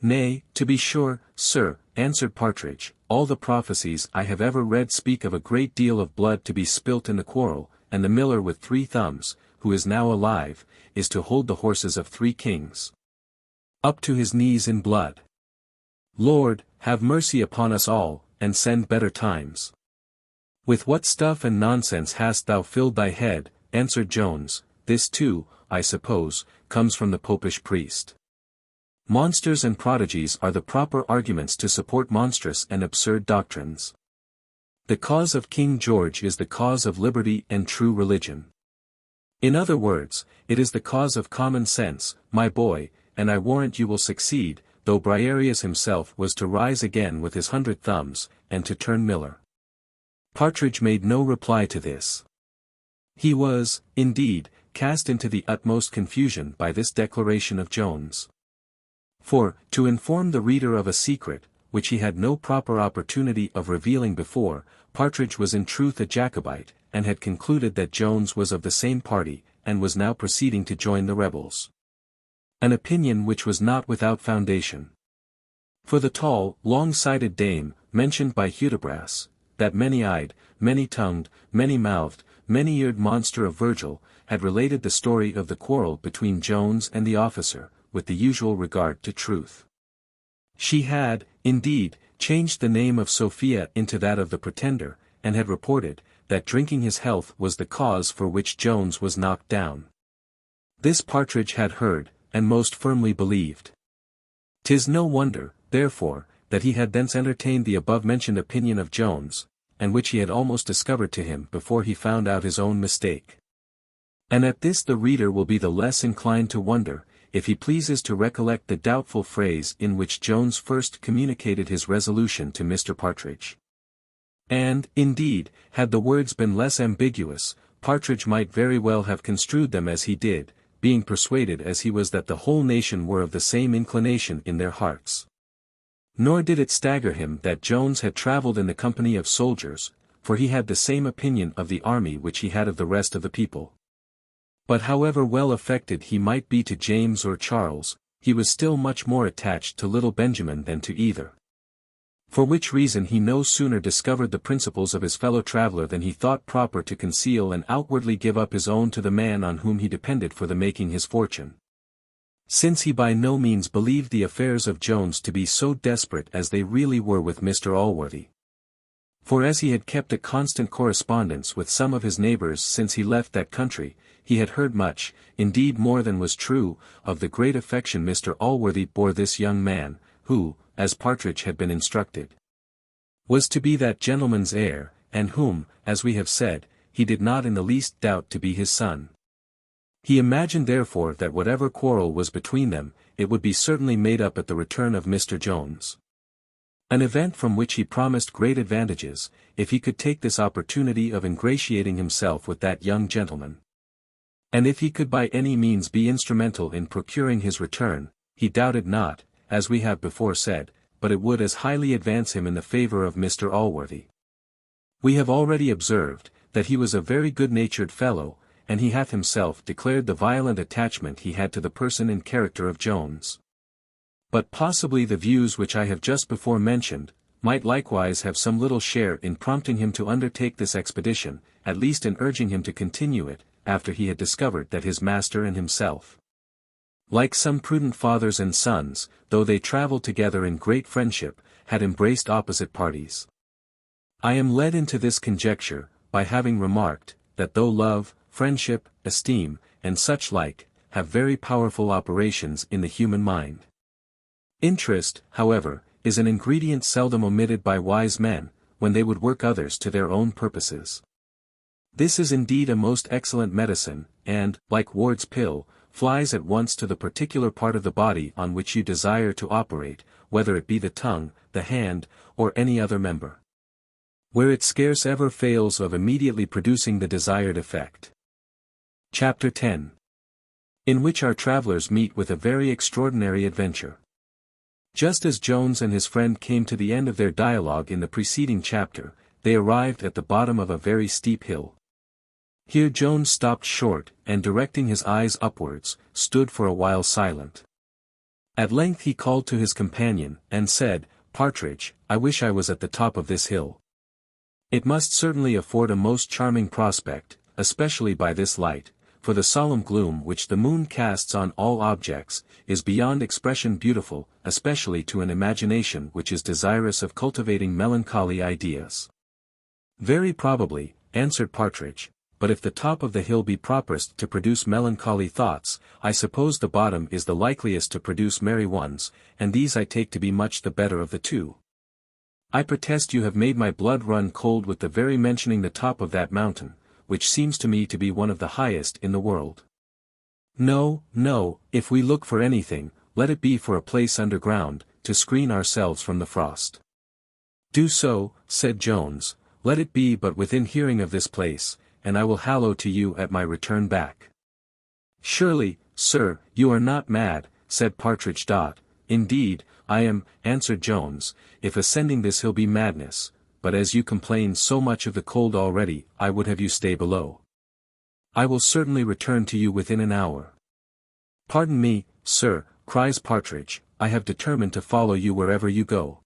"Nay, to be sure, sir," answered Partridge, "all the prophecies I have ever read speak of a great deal of blood to be spilt in the quarrel, and the miller with 3 thumbs, who is now alive, is to hold the horses of 3 kings. Up to his knees in blood. Lord, have mercy upon us all, and send better times." "With what stuff and nonsense hast thou filled thy head?" answered Jones. "This too, I suppose, comes from the popish priest. Monsters and prodigies are the proper arguments to support monstrous and absurd doctrines. The cause of King George is the cause of liberty and true religion. In other words, it is the cause of common sense, my boy, and I warrant you will succeed, though Briareus himself was to rise again with his 100 thumbs, and to turn miller. Partridge made no reply to this. He was, indeed, cast into the utmost confusion by this declaration of Jones. For, to inform the reader of a secret, which he had no proper opportunity of revealing before, Partridge was in truth a Jacobite, and had concluded that Jones was of the same party, and was now proceeding to join the rebels. An opinion which was not without foundation. For the tall, long-sided dame, mentioned by Hudibras, that many-eyed, many-tongued, many-mouthed, many-eared monster of Virgil, had related the story of the quarrel between Jones and the officer, with the usual regard to truth. She had, indeed, changed the name of Sophia into that of the pretender, and had reported, that drinking his health was the cause for which Jones was knocked down. This Partridge had heard, and most firmly believed. 'Tis no wonder, therefore, that he had thence entertained the above-mentioned opinion of Jones, and which he had almost discovered to him before he found out his own mistake. And at this the reader will be the less inclined to wonder, if he pleases to recollect the doubtful phrase in which Jones first communicated his resolution to Mr. Partridge. And, indeed, had the words been less ambiguous, Partridge might very well have construed them as he did, being persuaded as he was that the whole nation were of the same inclination in their hearts. Nor did it stagger him that Jones had travelled in the company of soldiers, for he had the same opinion of the army which he had of the rest of the people. But however well affected he might be to James or Charles, he was still much more attached to little Benjamin than to either. For which reason he no sooner discovered the principles of his fellow-traveller than he thought proper to conceal and outwardly give up his own to the man on whom he depended for the making his fortune. Since he by no means believed the affairs of Jones to be so desperate as they really were with Mr. Allworthy. For as he had kept a constant correspondence with some of his neighbours since he left that country, he had heard much, indeed more than was true, of the great affection Mr. Allworthy bore this young man, who, as Partridge had been instructed, was to be that gentleman's heir, and whom, as we have said, he did not in the least doubt to be his son. He imagined therefore that whatever quarrel was between them, it would be certainly made up at the return of Mr. Jones. An event from which he promised great advantages, if he could take this opportunity of ingratiating himself with that young gentleman. And if he could by any means be instrumental in procuring his return, he doubted not, as we have before said, but it would as highly advance him in the favour of Mr. Allworthy. We have already observed, that he was a very good-natured fellow, and he hath himself declared the violent attachment he had to the person and character of Jones. But possibly the views which I have just before mentioned, might likewise have some little share in prompting him to undertake this expedition, at least in urging him to continue it, after he had discovered that his master and himself, like some prudent fathers and sons, though they travelled together in great friendship, had embraced opposite parties. I am led into this conjecture, by having remarked, that though love, friendship, esteem, and such like, have very powerful operations in the human mind, interest, however, is an ingredient seldom omitted by wise men, when they would work others to their own purposes. This is indeed a most excellent medicine, and, like Ward's pill, flies at once to the particular part of the body on which you desire to operate, whether it be the tongue, the hand, or any other member, where it scarce ever fails of immediately producing the desired effect. Chapter 10. In which our travellers meet with a very extraordinary adventure. Just as Jones and his friend came to the end of their dialogue in the preceding chapter, they arrived at the bottom of a very steep hill. Here Jones stopped short, and directing his eyes upwards, stood for a while silent. At length he called to his companion, and said, "Partridge, I wish I was at the top of this hill. It must certainly afford a most charming prospect, especially by this light, for the solemn gloom which the moon casts on all objects, is beyond expression beautiful, especially to an imagination which is desirous of cultivating melancholy ideas." "Very probably," answered Partridge, "but if the top of the hill be properest to produce melancholy thoughts, I suppose the bottom is the likeliest to produce merry ones, and these I take to be much the better of the two." I protest you have made my blood run cold with the very mentioning the top of that mountain, which seems to me to be one of the highest in the world. No, no, if we look for anything, let it be for a place underground, to screen ourselves from the frost. Do so, said Jones, let it be but within hearing of this place, and I will hallow to you at my return back. Surely, sir, you are not mad, said Partridge. Indeed, I am, answered Jones, if ascending this hill be madness, but as you complain so much of the cold already, I would have you stay below. I will certainly return to you within an hour. Pardon me, sir, cries Partridge, I have determined to follow you wherever you go.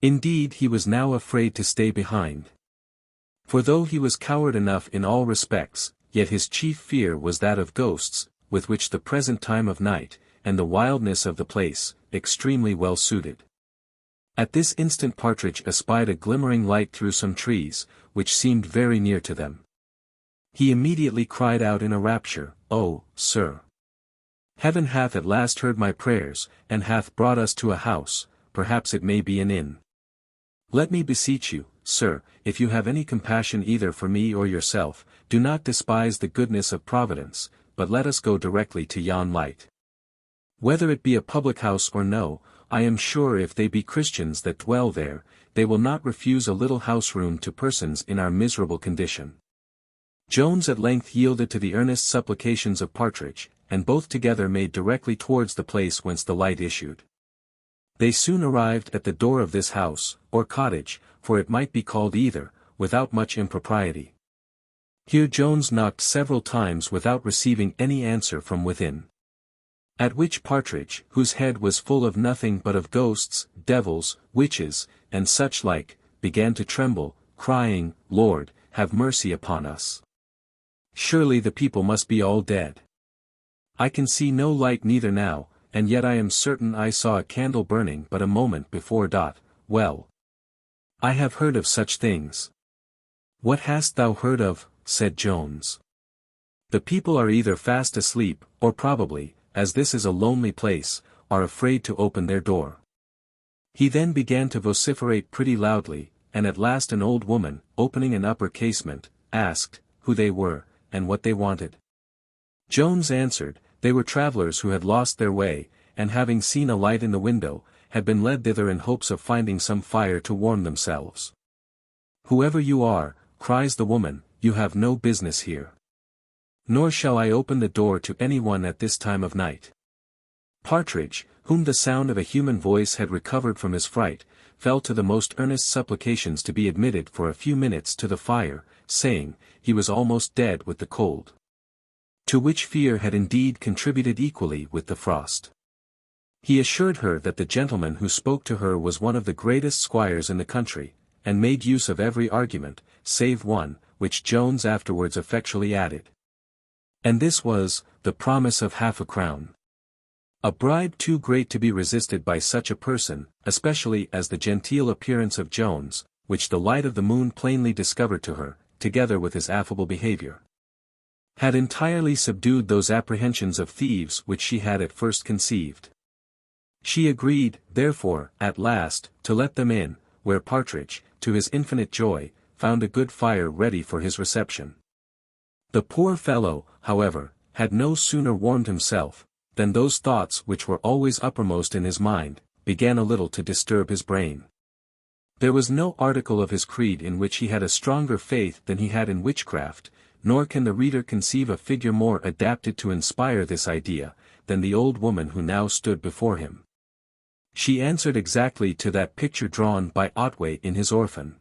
Indeed, he was now afraid to stay behind. For though he was coward enough in all respects, yet his chief fear was that of ghosts, with which the present time of night, and the wildness of the place, extremely well suited. At this instant Partridge espied a glimmering light through some trees, which seemed very near to them. He immediately cried out in a rapture, Oh, sir! Heaven hath at last heard my prayers, and hath brought us to a house, perhaps it may be an inn. Let me beseech you, sir, if you have any compassion either for me or yourself, do not despise the goodness of Providence, but let us go directly to yon light. Whether it be a public house or no, I am sure if they be Christians that dwell there, they will not refuse a little house room to persons in our miserable condition. Jones at length yielded to the earnest supplications of Partridge, and both together made directly towards the place whence the light issued. They soon arrived at the door of this house, or cottage, for it might be called either, without much impropriety. Here Jones knocked several times without receiving any answer from within. At which Partridge, whose head was full of nothing but of ghosts, devils, witches, and such like, began to tremble, crying, Lord, have mercy upon us. Surely the people must be all dead. I can see no light neither now, and yet I am certain I saw a candle burning but a moment before. Well, I have heard of such things. What hast thou heard of? Said Jones. The people are either fast asleep, or probably, as this is a lonely place, are afraid to open their door. He then began to vociferate pretty loudly, and at last an old woman, opening an upper casement, asked, who they were, and what they wanted. Jones answered, they were travellers who had lost their way, and having seen a light in the window, had been led thither in hopes of finding some fire to warm themselves. Whoever you are, cries the woman, you have no business here. Nor shall I open the door to any one at this time of night. Partridge, whom the sound of a human voice had recovered from his fright, fell to the most earnest supplications to be admitted for a few minutes to the fire, saying, he was almost dead with the cold. To which fear had indeed contributed equally with the frost. He assured her that the gentleman who spoke to her was one of the greatest squires in the country, and made use of every argument, save one, which Jones afterwards effectually added. And this was, the promise of half a crown. A bribe too great to be resisted by such a person, especially as the genteel appearance of Jones, which the light of the moon plainly discovered to her, together with his affable behavior, had entirely subdued those apprehensions of thieves which she had at first conceived. She agreed, therefore, at last, to let them in, where Partridge, to his infinite joy, found a good fire ready for his reception. The poor fellow, however, had no sooner warmed himself, than those thoughts which were always uppermost in his mind, began a little to disturb his brain. There was no article of his creed in which he had a stronger faith than he had in witchcraft, nor can the reader conceive a figure more adapted to inspire this idea, than the old woman who now stood before him. She answered exactly to that picture drawn by Otway in his Orphan.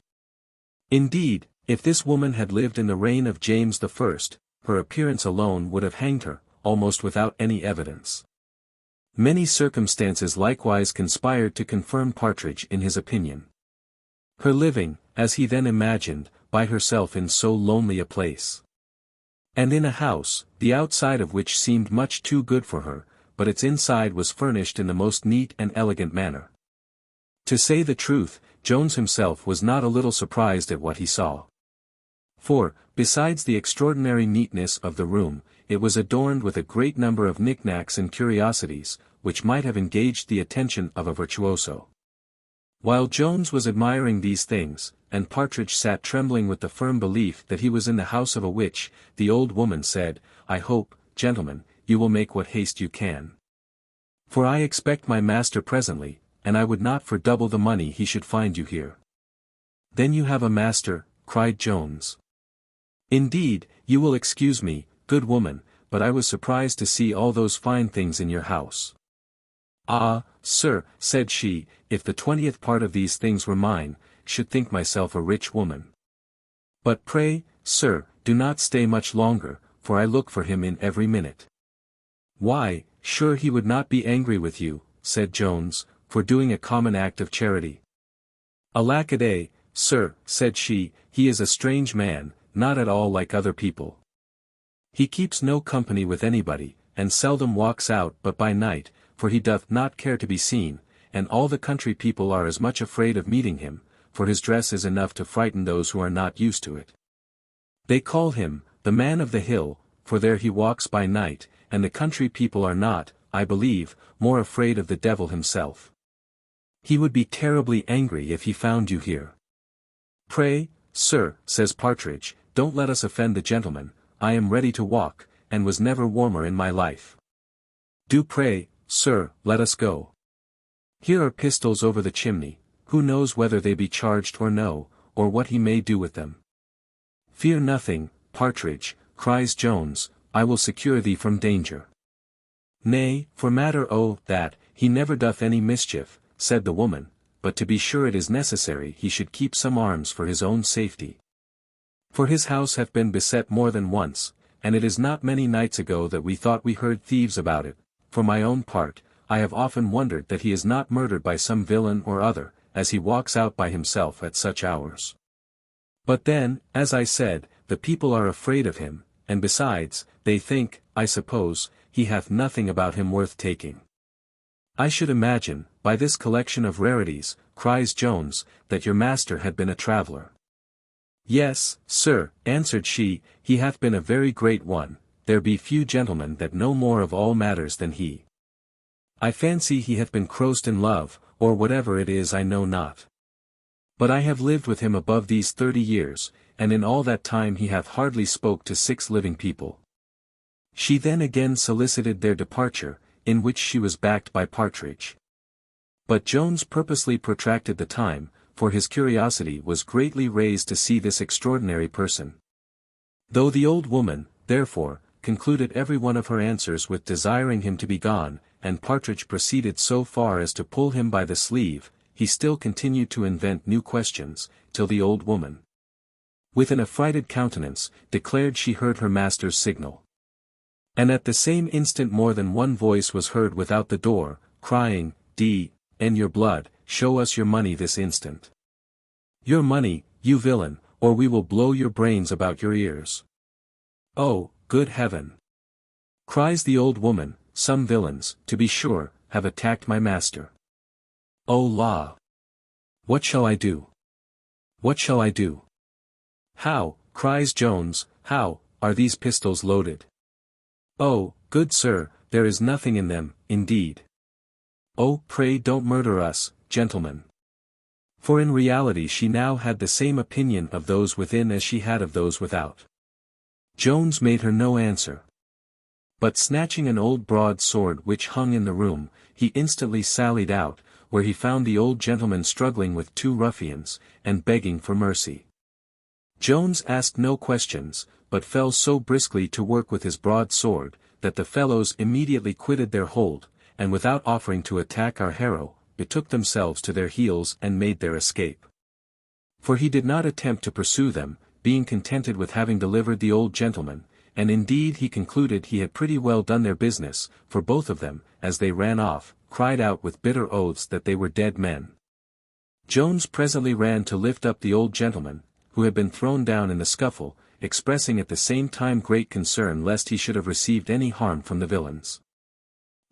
Indeed, if this woman had lived in the reign of James I, her appearance alone would have hanged her, almost without any evidence. Many circumstances likewise conspired to confirm Partridge in his opinion. Her living, as he then imagined, by herself in so lonely a place. And in a house, the outside of which seemed much too good for her, but its inside was furnished in the most neat and elegant manner. To say the truth, Jones himself was not a little surprised at what he saw. For, besides the extraordinary neatness of the room, it was adorned with a great number of knickknacks and curiosities, which might have engaged the attention of a virtuoso. While Jones was admiring these things, and Partridge sat trembling with the firm belief that he was in the house of a witch, the old woman said, "I hope, gentlemen, you will make what haste you can. For I expect my master presently, and I would not for double the money he should find you here." "Then you have a master," cried Jones. "Indeed, you will excuse me, good woman, but I was surprised to see all those fine things in your house." "Ah, sir," said she, "if the 20th part of these things were mine, should think myself a rich woman. But pray, sir, do not stay much longer, for I look for him in every minute." "Why, sure he would not be angry with you," said Jones, "for doing a common act of charity." "Alack-a-day, sir," said she, "he is a strange man, not at all like other people. He keeps no company with anybody, and seldom walks out but by night, for he doth not care to be seen, and all the country people are as much afraid of meeting him, for his dress is enough to frighten those who are not used to it. They call him, the man of the hill, for there he walks by night, and the country people are not, I believe, more afraid of the devil himself. He would be terribly angry if he found you here." "Pray, sir," says Partridge, "don't let us offend the gentleman, I am ready to walk, and was never warmer in my life. Do pray, sir, let us go. Here are pistols over the chimney, who knows whether they be charged or no, or what he may do with them." "Fear nothing, Partridge," cries Jones, "I will secure thee from danger." "Nay, for matter o' that, he never doth any mischief," said the woman, "but to be sure it is necessary he should keep some arms for his own safety. For his house hath been beset more than once, and it is not many nights ago that we thought we heard thieves about it. For my own part, I have often wondered that he is not murdered by some villain or other, as he walks out by himself at such hours. But then, as I said, the people are afraid of him, and besides, they think, I suppose, he hath nothing about him worth taking. I should imagine, by this collection of rarities," cries Jones, "that your master had been a traveller." "Yes, sir," answered she, "he hath been a very great one, there be few gentlemen that know more of all matters than he. I fancy he hath been crossed in love, or whatever it is I know not. But I have lived with him above these 30 years, and in all that time he hath hardly spoke to 6 living people." She then again solicited their departure, in which she was backed by Partridge. But Jones purposely protracted the time, for his curiosity was greatly raised to see this extraordinary person. Though the old woman, therefore, concluded every one of her answers with desiring him to be gone, and Partridge proceeded so far as to pull him by the sleeve, he still continued to invent new questions, till the old woman, with an affrighted countenance, declared she heard her master's signal. And at the same instant more than one voice was heard without the door, crying, "D—n your blood, show us your money this instant. Your money, you villain, or we will blow your brains about your ears." "Oh, good heaven!" cries the old woman, "some villains, to be sure, have attacked my master. Oh la! What shall I do? What shall I do?" "How," cries Jones, "how, are these pistols loaded?" "Oh, good sir, there is nothing in them, indeed." "Oh, pray don't murder us, gentlemen." For in reality she now had the same opinion of those within as she had of those without. Jones made her no answer. But snatching an old broadsword which hung in the room, he instantly sallied out, where he found the old gentleman struggling with 2 ruffians, and begging for mercy. Jones asked no questions, but fell so briskly to work with his broadsword, that the fellows immediately quitted their hold, and without offering to attack our hero, betook themselves to their heels and made their escape. For he did not attempt to pursue them, being contented with having delivered the old gentleman, and indeed he concluded he had pretty well done their business, for both of them, as they ran off, cried out with bitter oaths that they were dead men. Jones presently ran to lift up the old gentleman, who had been thrown down in the scuffle, expressing at the same time great concern lest he should have received any harm from the villains.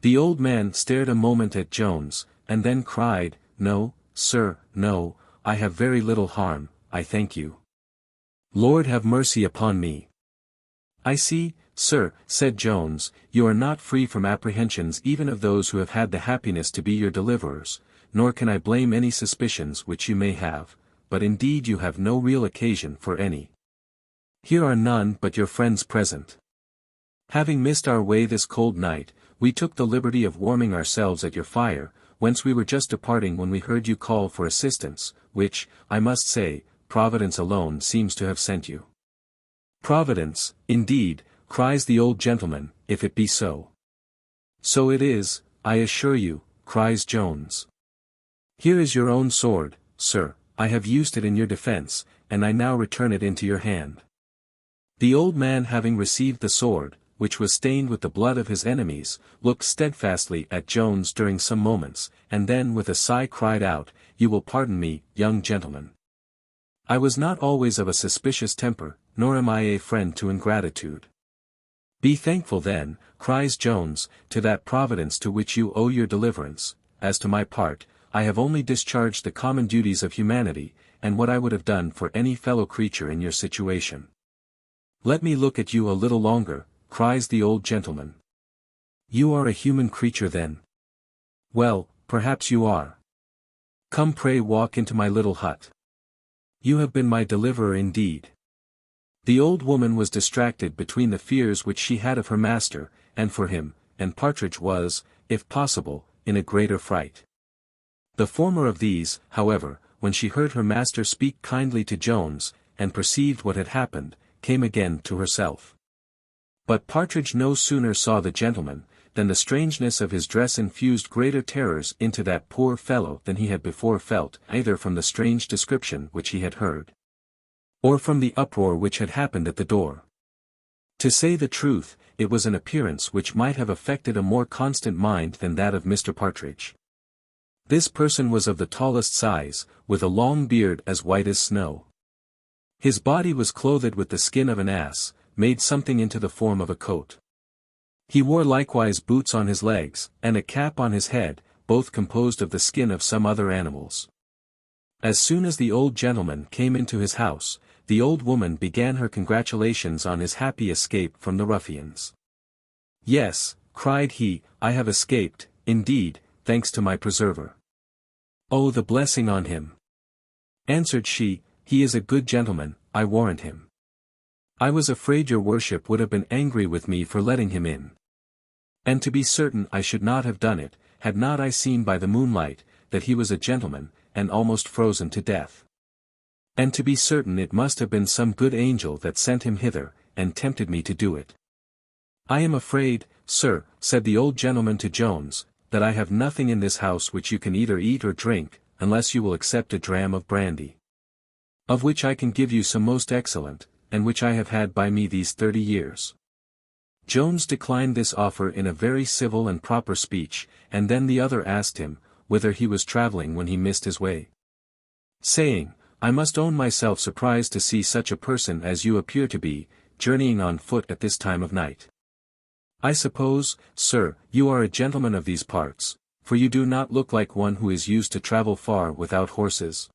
The old man stared a moment at Jones, and then cried, "No, sir, no, I have very little harm, I thank you. Lord have mercy upon me." "I see, sir," said Jones, "you are not free from apprehensions even of those who have had the happiness to be your deliverers, nor can I blame any suspicions which you may have, but indeed you have no real occasion for any. Here are none but your friends present. Having missed our way this cold night, we took the liberty of warming ourselves at your fire, whence we were just departing when we heard you call for assistance, which, I must say, Providence alone seems to have sent you. Providence, indeed, cries the old gentleman, if it be so. So it is, I assure you, cries Jones. Here is your own sword, sir, I have used it in your defence, and I now return it into your hand. The old man having received the sword, which was stained with the blood of his enemies, looked steadfastly at Jones during some moments, and then with a sigh cried out, You will pardon me, young gentleman. I was not always of a suspicious temper, nor am I a friend to ingratitude. Be thankful then, cries Jones, to that Providence to which you owe your deliverance. As to my part, I have only discharged the common duties of humanity, and what I would have done for any fellow creature in your situation. Let me look at you a little longer, cries the old gentleman. You are a human creature then? Well, perhaps you are. Come pray walk into my little hut. You have been my deliverer indeed. The old woman was distracted between the fears which she had of her master, and for him, and Partridge was, if possible, in a greater fright. The former of these, however, when she heard her master speak kindly to Jones, and perceived what had happened, came again to herself. But Partridge no sooner saw the gentleman, than the strangeness of his dress infused greater terrors into that poor fellow than he had before felt, either from the strange description which he had heard, or from the uproar which had happened at the door. To say the truth, it was an appearance which might have affected a more constant mind than that of Mr. Partridge. This person was of the tallest size, with a long beard as white as snow. His body was clothed with the skin of an ass, made something into the form of a coat. He wore likewise boots on his legs, and a cap on his head, both composed of the skin of some other animals. As soon as the old gentleman came into his house, the old woman began her congratulations on his happy escape from the ruffians. Yes, cried he, I have escaped, indeed, thanks to my preserver. Oh, the blessing on him! Answered she, he is a good gentleman, I warrant him. I was afraid your worship would have been angry with me for letting him in. And to be certain I should not have done it, had not I seen by the moonlight, that he was a gentleman, and almost frozen to death. And to be certain it must have been some good angel that sent him hither, and tempted me to do it. I am afraid, sir, said the old gentleman to Jones, that I have nothing in this house which you can either eat or drink, unless you will accept a dram of brandy, of which I can give you some most excellent, and which I have had by me these 30 years. Jones declined this offer in a very civil and proper speech, and then the other asked him, whither he was travelling when he missed his way, saying, I must own myself surprised to see such a person as you appear to be, journeying on foot at this time of night. I suppose, sir, you are a gentleman of these parts, for you do not look like one who is used to travel far without horses.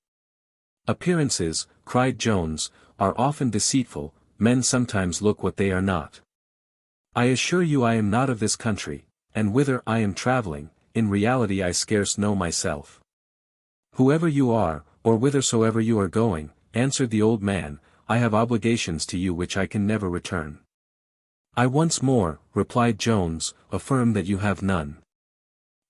Appearances, cried Jones, are often deceitful, men sometimes look what they are not. I assure you I am not of this country, and whither I am travelling, in reality I scarce know myself. Whoever you are, or whithersoever you are going, answered the old man, I have obligations to you which I can never return. I once more, replied Jones, affirm that you have none.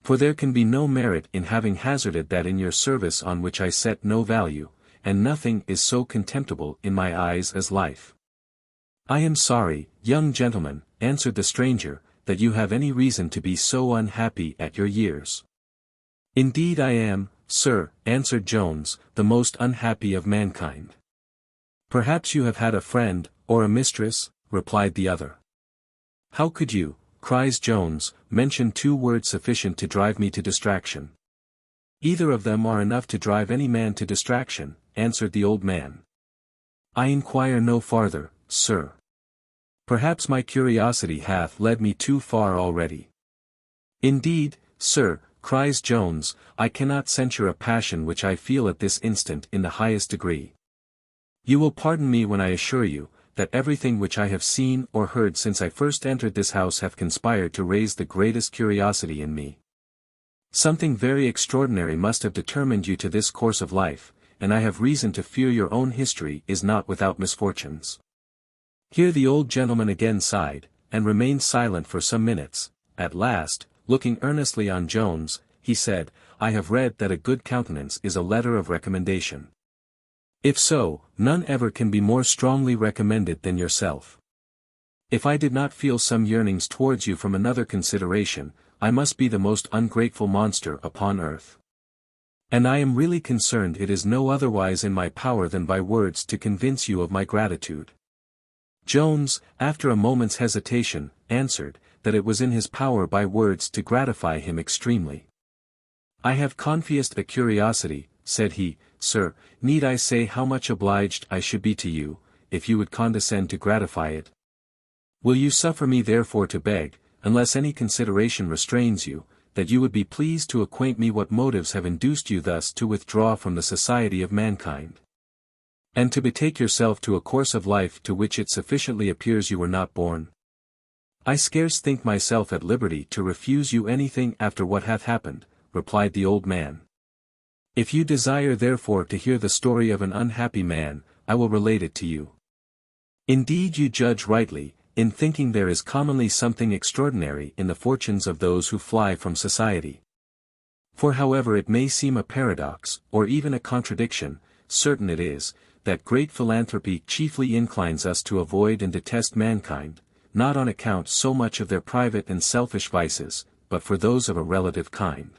For there can be no merit in having hazarded that in your service on which I set no value, and nothing is so contemptible in my eyes as life. I am sorry, young gentleman, answered the stranger, that you have any reason to be so unhappy at your years. Indeed I am, sir, answered Jones, the most unhappy of mankind. Perhaps you have had a friend, or a mistress, replied the other. How could you, cries Jones, mention 2 words sufficient to drive me to distraction? Either of them are enough to drive any man to distraction, answered the old man. I inquire no farther, sir. Perhaps my curiosity hath led me too far already. Indeed, sir, cries Jones, I cannot censure a passion which I feel at this instant in the highest degree. You will pardon me when I assure you, that everything which I have seen or heard since I first entered this house hath conspired to raise the greatest curiosity in me. Something very extraordinary must have determined you to this course of life, and I have reason to fear your own history is not without misfortunes. Here the old gentleman again sighed, and remained silent for some minutes. At last, looking earnestly on Jones, he said, I have read that a good countenance is a letter of recommendation. If so, none ever can be more strongly recommended than yourself. If I did not feel some yearnings towards you from another consideration, I must be the most ungrateful monster upon earth. And I am really concerned it is no otherwise in my power than by words to convince you of my gratitude. Jones, after a moment's hesitation, answered, that it was in his power by words to gratify him extremely. I have confessed a curiosity, said he, sir, need I say how much obliged I should be to you, if you would condescend to gratify it? Will you suffer me therefore to beg, unless any consideration restrains you, that you would be pleased to acquaint me what motives have induced you thus to withdraw from the society of mankind? And to betake yourself to a course of life to which it sufficiently appears you were not born? I scarce think myself at liberty to refuse you anything after what hath happened, replied the old man. If you desire therefore to hear the story of an unhappy man, I will relate it to you. Indeed you judge rightly, in thinking there is commonly something extraordinary in the fortunes of those who fly from society. For however it may seem a paradox, or even a contradiction, certain it is, that great philanthropy chiefly inclines us to avoid and detest mankind, not on account so much of their private and selfish vices, but for those of a relative kind.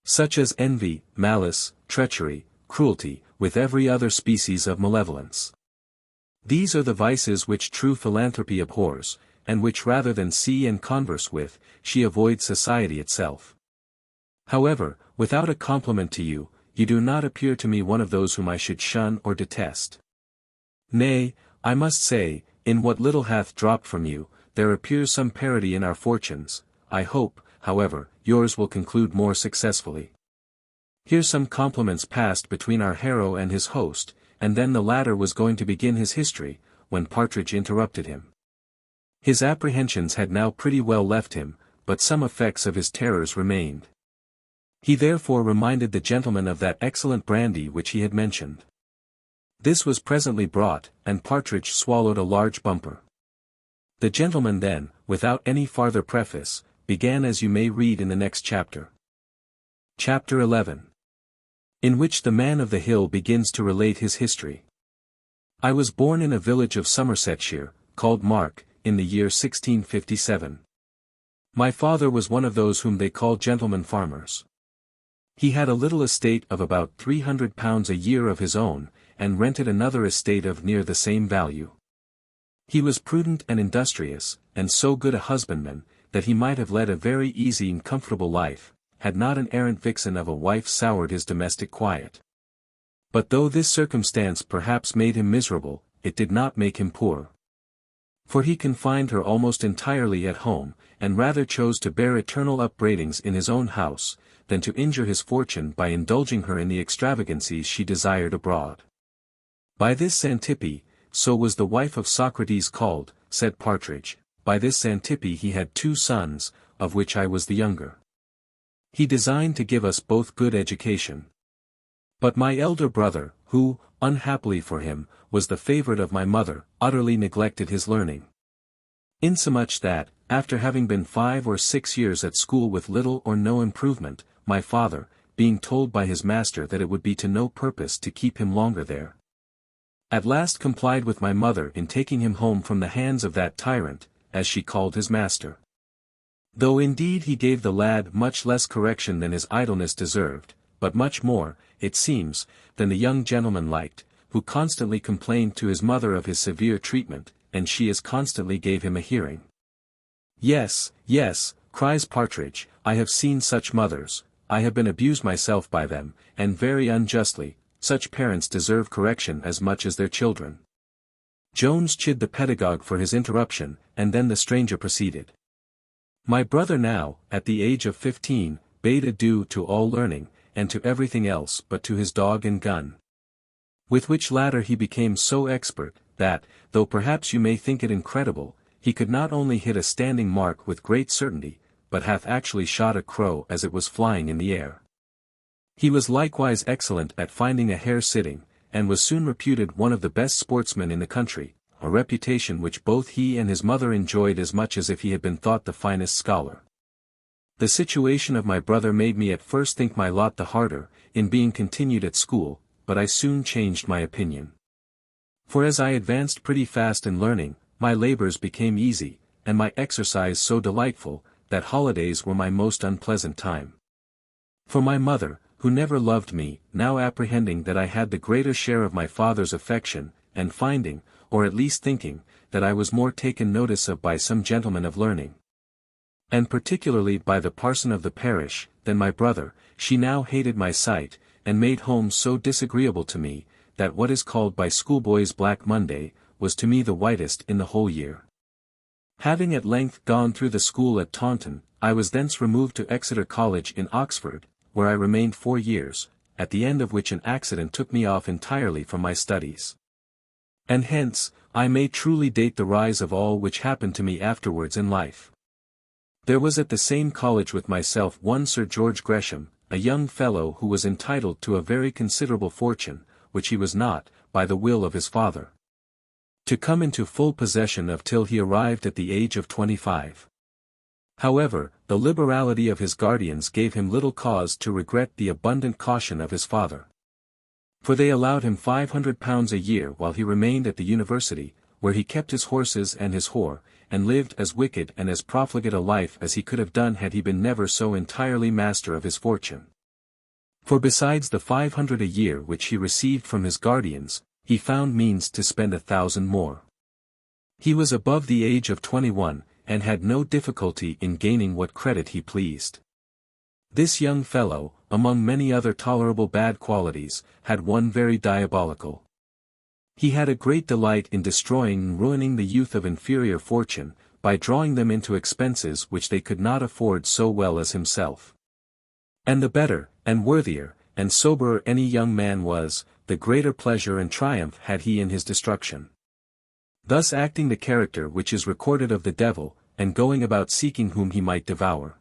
Such as envy, malice, treachery, cruelty, with every other species of malevolence. These are the vices which true philanthropy abhors, and which rather than see and converse with, she avoids society itself. However, without a compliment to you, you do not appear to me one of those whom I should shun or detest. Nay, I must say, in what little hath dropped from you, there appears some parity in our fortunes. I hope, however, yours will conclude more successfully. Here some compliments passed between our hero and his host, and then the latter was going to begin his history, when Partridge interrupted him. His apprehensions had now pretty well left him, but some effects of his terrors remained. He therefore reminded the gentleman of that excellent brandy which he had mentioned. This was presently brought, and Partridge swallowed a large bumper. The gentleman then, without any farther preface, began as you may read in the next chapter. Chapter 11. In which the man of the hill begins to relate his history. I was born in a village of Somersetshire, called Mark, in the year 1657. My father was one of those whom they call gentlemen farmers. He had a little estate of about £300 a year of his own, and rented another estate of near the same value. He was prudent and industrious, and so good a husbandman, that he might have led a very easy and comfortable life, had not an errant vixen of a wife soured his domestic quiet. But though this circumstance perhaps made him miserable, it did not make him poor. For he confined her almost entirely at home, and rather chose to bear eternal upbraidings in his own house, than to injure his fortune by indulging her in the extravagancies she desired abroad. By this Xantippe, so was the wife of Socrates called, said Partridge, by this Xantippe he had 2 sons, of which I was the younger. He designed to give us both good education. But my elder brother, who, unhappily for him, was the favorite of my mother, utterly neglected his learning. Insomuch that, after having been 5 or 6 years at school with little or no improvement, my father, being told by his master that it would be to no purpose to keep him longer there, at last complied with my mother in taking him home from the hands of that tyrant, as she called his master. Though indeed he gave the lad much less correction than his idleness deserved, but much more, it seems, than the young gentleman liked, who constantly complained to his mother of his severe treatment, and she as constantly gave him a hearing. Yes, yes, cries Partridge, I have seen such mothers, I have been abused myself by them, and very unjustly. Such parents deserve correction as much as their children. Jones chid the pedagogue for his interruption, and then the stranger proceeded. My brother now, at the age of 15, bade adieu to all learning, and to everything else but to his dog and gun. With which latter he became so expert, that, though perhaps you may think it incredible, he could not only hit a standing mark with great certainty, but hath actually shot a crow as it was flying in the air. He was likewise excellent at finding a hare sitting, and was soon reputed one of the best sportsmen in the country, a reputation which both he and his mother enjoyed as much as if he had been thought the finest scholar. The situation of my brother made me at first think my lot the harder, in being continued at school, but I soon changed my opinion. For as I advanced pretty fast in learning, my labors became easy, and my exercise so delightful, that holidays were my most unpleasant time. For my mother, who never loved me, now apprehending that I had the greater share of my father's affection, and finding, or at least thinking, that I was more taken notice of by some gentlemen of learning, and particularly by the parson of the parish, than my brother, she now hated my sight, and made home so disagreeable to me, that what is called by schoolboys Black Monday, was to me the whitest in the whole year. Having at length gone through the school at Taunton, I was thence removed to Exeter College in Oxford, where I remained 4 years, at the end of which an accident took me off entirely from my studies. And hence, I may truly date the rise of all which happened to me afterwards in life. There was at the same college with myself one Sir George Gresham, a young fellow who was entitled to a very considerable fortune, which he was not, by the will of his father, to come into full possession of till he arrived at the age of 25. However, the liberality of his guardians gave him little cause to regret the abundant caution of his father. For they allowed him £500 a year while he remained at the university, where he kept his horses and his whore, and lived as wicked and as profligate a life as he could have done had he been never so entirely master of his fortune. For besides the 500 a year which he received from his guardians, he found means to spend 1,000 more. He was above the age of 21, and had no difficulty in gaining what credit he pleased. This young fellow, among many other tolerable bad qualities, had one very diabolical. He had a great delight in destroying and ruining the youth of inferior fortune, by drawing them into expenses which they could not afford so well as himself. And the better, and worthier, and soberer any young man was, the greater pleasure and triumph had he in his destruction. Thus acting the character which is recorded of the devil, and going about seeking whom he might devour.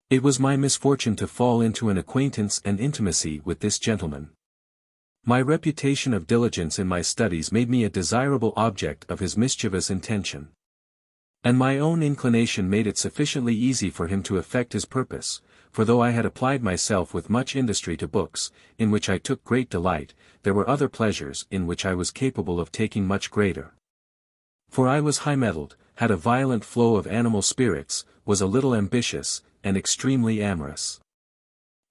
It was my misfortune to fall into an acquaintance and intimacy with this gentleman. My reputation of diligence in my studies made me a desirable object of his mischievous intention. And my own inclination made it sufficiently easy for him to effect his purpose, for though I had applied myself with much industry to books, in which I took great delight, there were other pleasures in which I was capable of taking much greater. For I was high-mettled, had a violent flow of animal spirits, was a little ambitious, and extremely amorous.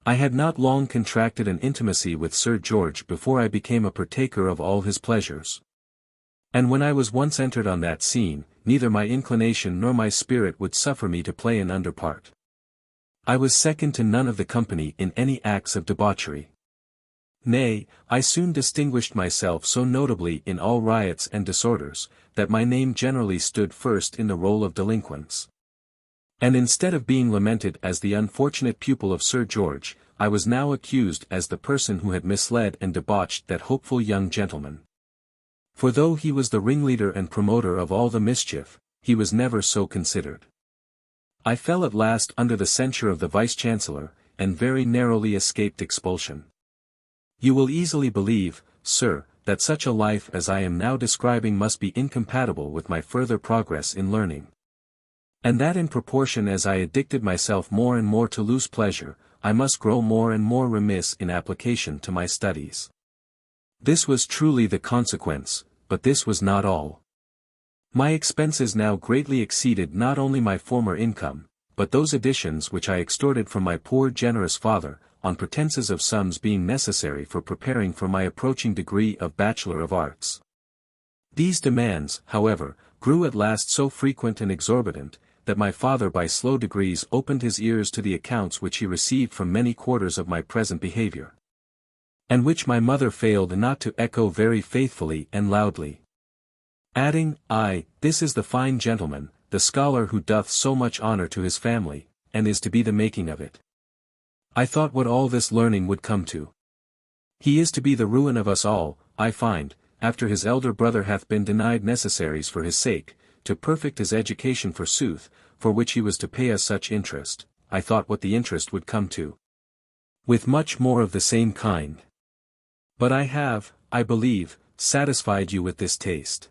I had not long contracted an intimacy with Sir George before I became a partaker of all his pleasures. And when I was once entered on that scene, neither my inclination nor my spirit would suffer me to play an underpart. I was second to none of the company in any acts of debauchery. Nay, I soon distinguished myself so notably in all riots and disorders, that my name generally stood first in the roll of delinquents. And instead of being lamented as the unfortunate pupil of Sir George, I was now accused as the person who had misled and debauched that hopeful young gentleman. For though he was the ringleader and promoter of all the mischief, he was never so considered. I fell at last under the censure of the Vice-Chancellor, and very narrowly escaped expulsion. You will easily believe, sir, that such a life as I am now describing must be incompatible with my further progress in learning. And that in proportion as I addicted myself more and more to loose pleasure, I must grow more and more remiss in application to my studies. This was truly the consequence, but this was not all. My expenses now greatly exceeded not only my former income, but those additions which I extorted from my poor generous father, on pretenses of sums being necessary for preparing for my approaching degree of Bachelor of Arts. These demands, however, grew at last so frequent and exorbitant, that my father by slow degrees opened his ears to the accounts which he received from many quarters of my present behavior, and which my mother failed not to echo very faithfully and loudly. Adding, this is the fine gentleman, the scholar who doth so much honor to his family, and is to be the making of it. I thought what all this learning would come to. He is to be the ruin of us all, I find, after his elder brother hath been denied necessaries for his sake, to perfect his education forsooth, for which he was to pay us such interest. I thought what the interest would come to. With much more of the same kind. But I have, I believe, satisfied you with this taste.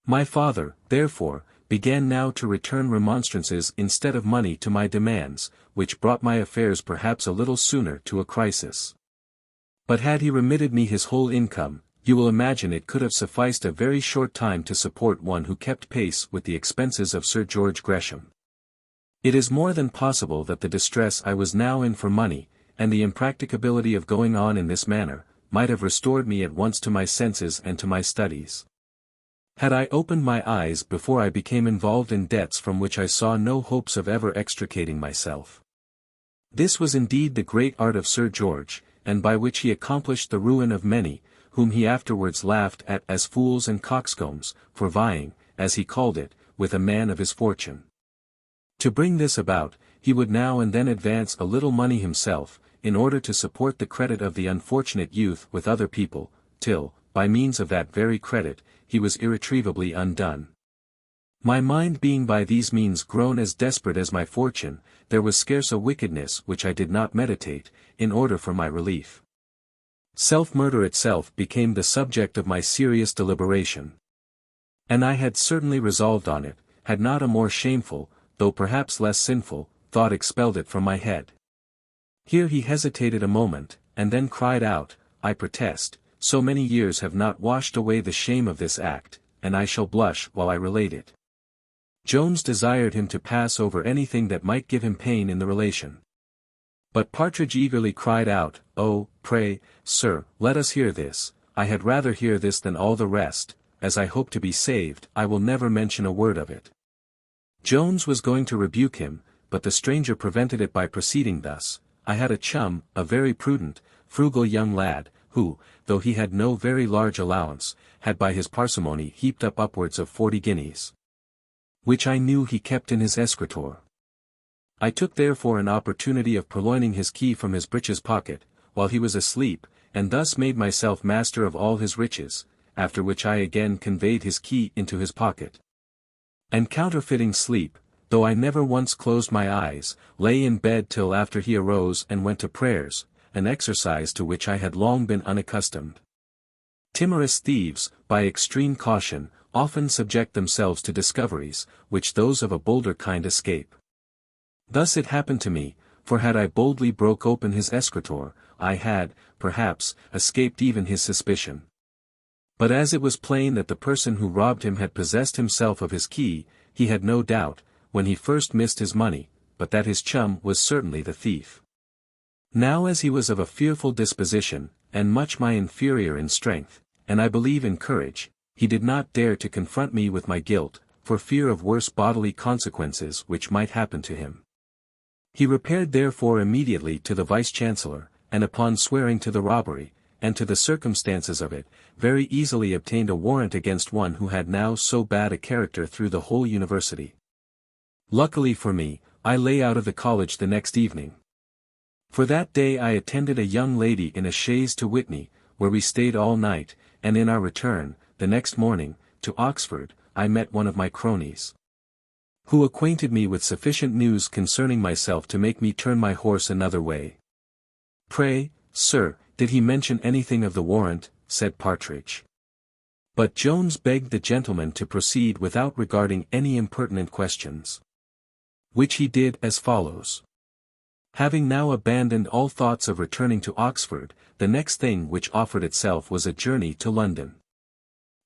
My father, therefore, began now to return remonstrances instead of money to my demands, which brought my affairs perhaps a little sooner to a crisis. But had he remitted me his whole income, you will imagine it could have sufficed a very short time to support one who kept pace with the expenses of Sir George Gresham. It is more than possible that the distress I was now in for money, and the impracticability of going on in this manner, might have restored me at once to my senses and to my studies. Had I opened my eyes before I became involved in debts from which I saw no hopes of ever extricating myself. This was indeed the great art of Sir George, and by which he accomplished the ruin of many, whom he afterwards laughed at as fools and coxcombs, for vying, as he called it, with a man of his fortune. To bring this about, he would now and then advance a little money himself, in order to support the credit of the unfortunate youth with other people, till, by means of that very credit, he was irretrievably undone. My mind being by these means grown as desperate as my fortune, there was scarce a wickedness which I did not meditate, in order for my relief. Self-murder itself became the subject of my serious deliberation. And I had certainly resolved on it, had not a more shameful, though perhaps less sinful, thought expelled it from my head. Here he hesitated a moment, and then cried out, I protest, so many years have not washed away the shame of this act, and I shall blush while I relate it. Jones desired him to pass over anything that might give him pain in the relation. But Partridge eagerly cried out, Oh, pray, sir, let us hear this. I had rather hear this than all the rest. As I hope to be saved, I will never mention a word of it. Jones was going to rebuke him, but the stranger prevented it by proceeding thus. I had a chum, a very prudent, frugal young lad, who, though he had no very large allowance, had by his parsimony heaped up upwards of 40 guineas. Which I knew he kept in his escritoire. I took therefore an opportunity of purloining his key from his breeches pocket, while he was asleep, and thus made myself master of all his riches, after which I again conveyed his key into his pocket. And counterfeiting sleep, though I never once closed my eyes, lay in bed till after he arose and went to prayers, an exercise to which I had long been unaccustomed. Timorous thieves, by extreme caution, often subject themselves to discoveries, which those of a bolder kind escape. Thus it happened to me, for had I boldly broke open his escritoire, I had, perhaps, escaped even his suspicion. But as it was plain that the person who robbed him had possessed himself of his key, he had no doubt, when he first missed his money, but that his chum was certainly the thief. Now as he was of a fearful disposition, and much my inferior in strength, and I believe in courage, he did not dare to confront me with my guilt, for fear of worse bodily consequences which might happen to him. He repaired therefore immediately to the Vice-Chancellor, and upon swearing to the robbery, and to the circumstances of it, very easily obtained a warrant against one who had now so bad a character through the whole university. Luckily for me, I lay out of the college the next evening. For that day I attended a young lady in a chaise to Whitney, where we stayed all night, and in our return, the next morning, to Oxford, I met one of my cronies, who acquainted me with sufficient news concerning myself to make me turn my horse another way. Pray, sir, did he mention anything of the warrant? Said Partridge. But Jones begged the gentleman to proceed without regarding any impertinent questions. Which he did as follows. Having now abandoned all thoughts of returning to Oxford, the next thing which offered itself was a journey to London.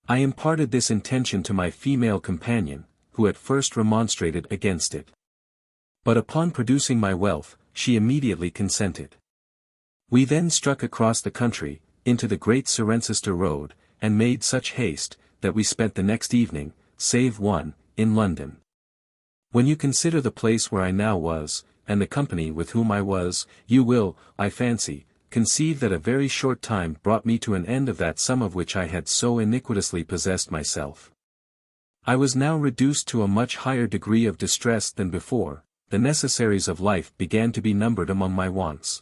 I imparted this intention to my female companion, who at first remonstrated against it. But upon producing my wealth, she immediately consented. We then struck across the country, into the great Cirencester road, and made such haste, that we spent the next evening, save one, in London. When you consider the place where I now was, and the company with whom I was, you will, I fancy, conceive that a very short time brought me to an end of that sum of which I had so iniquitously possessed myself. I was now reduced to a much higher degree of distress than before, the necessaries of life began to be numbered among my wants.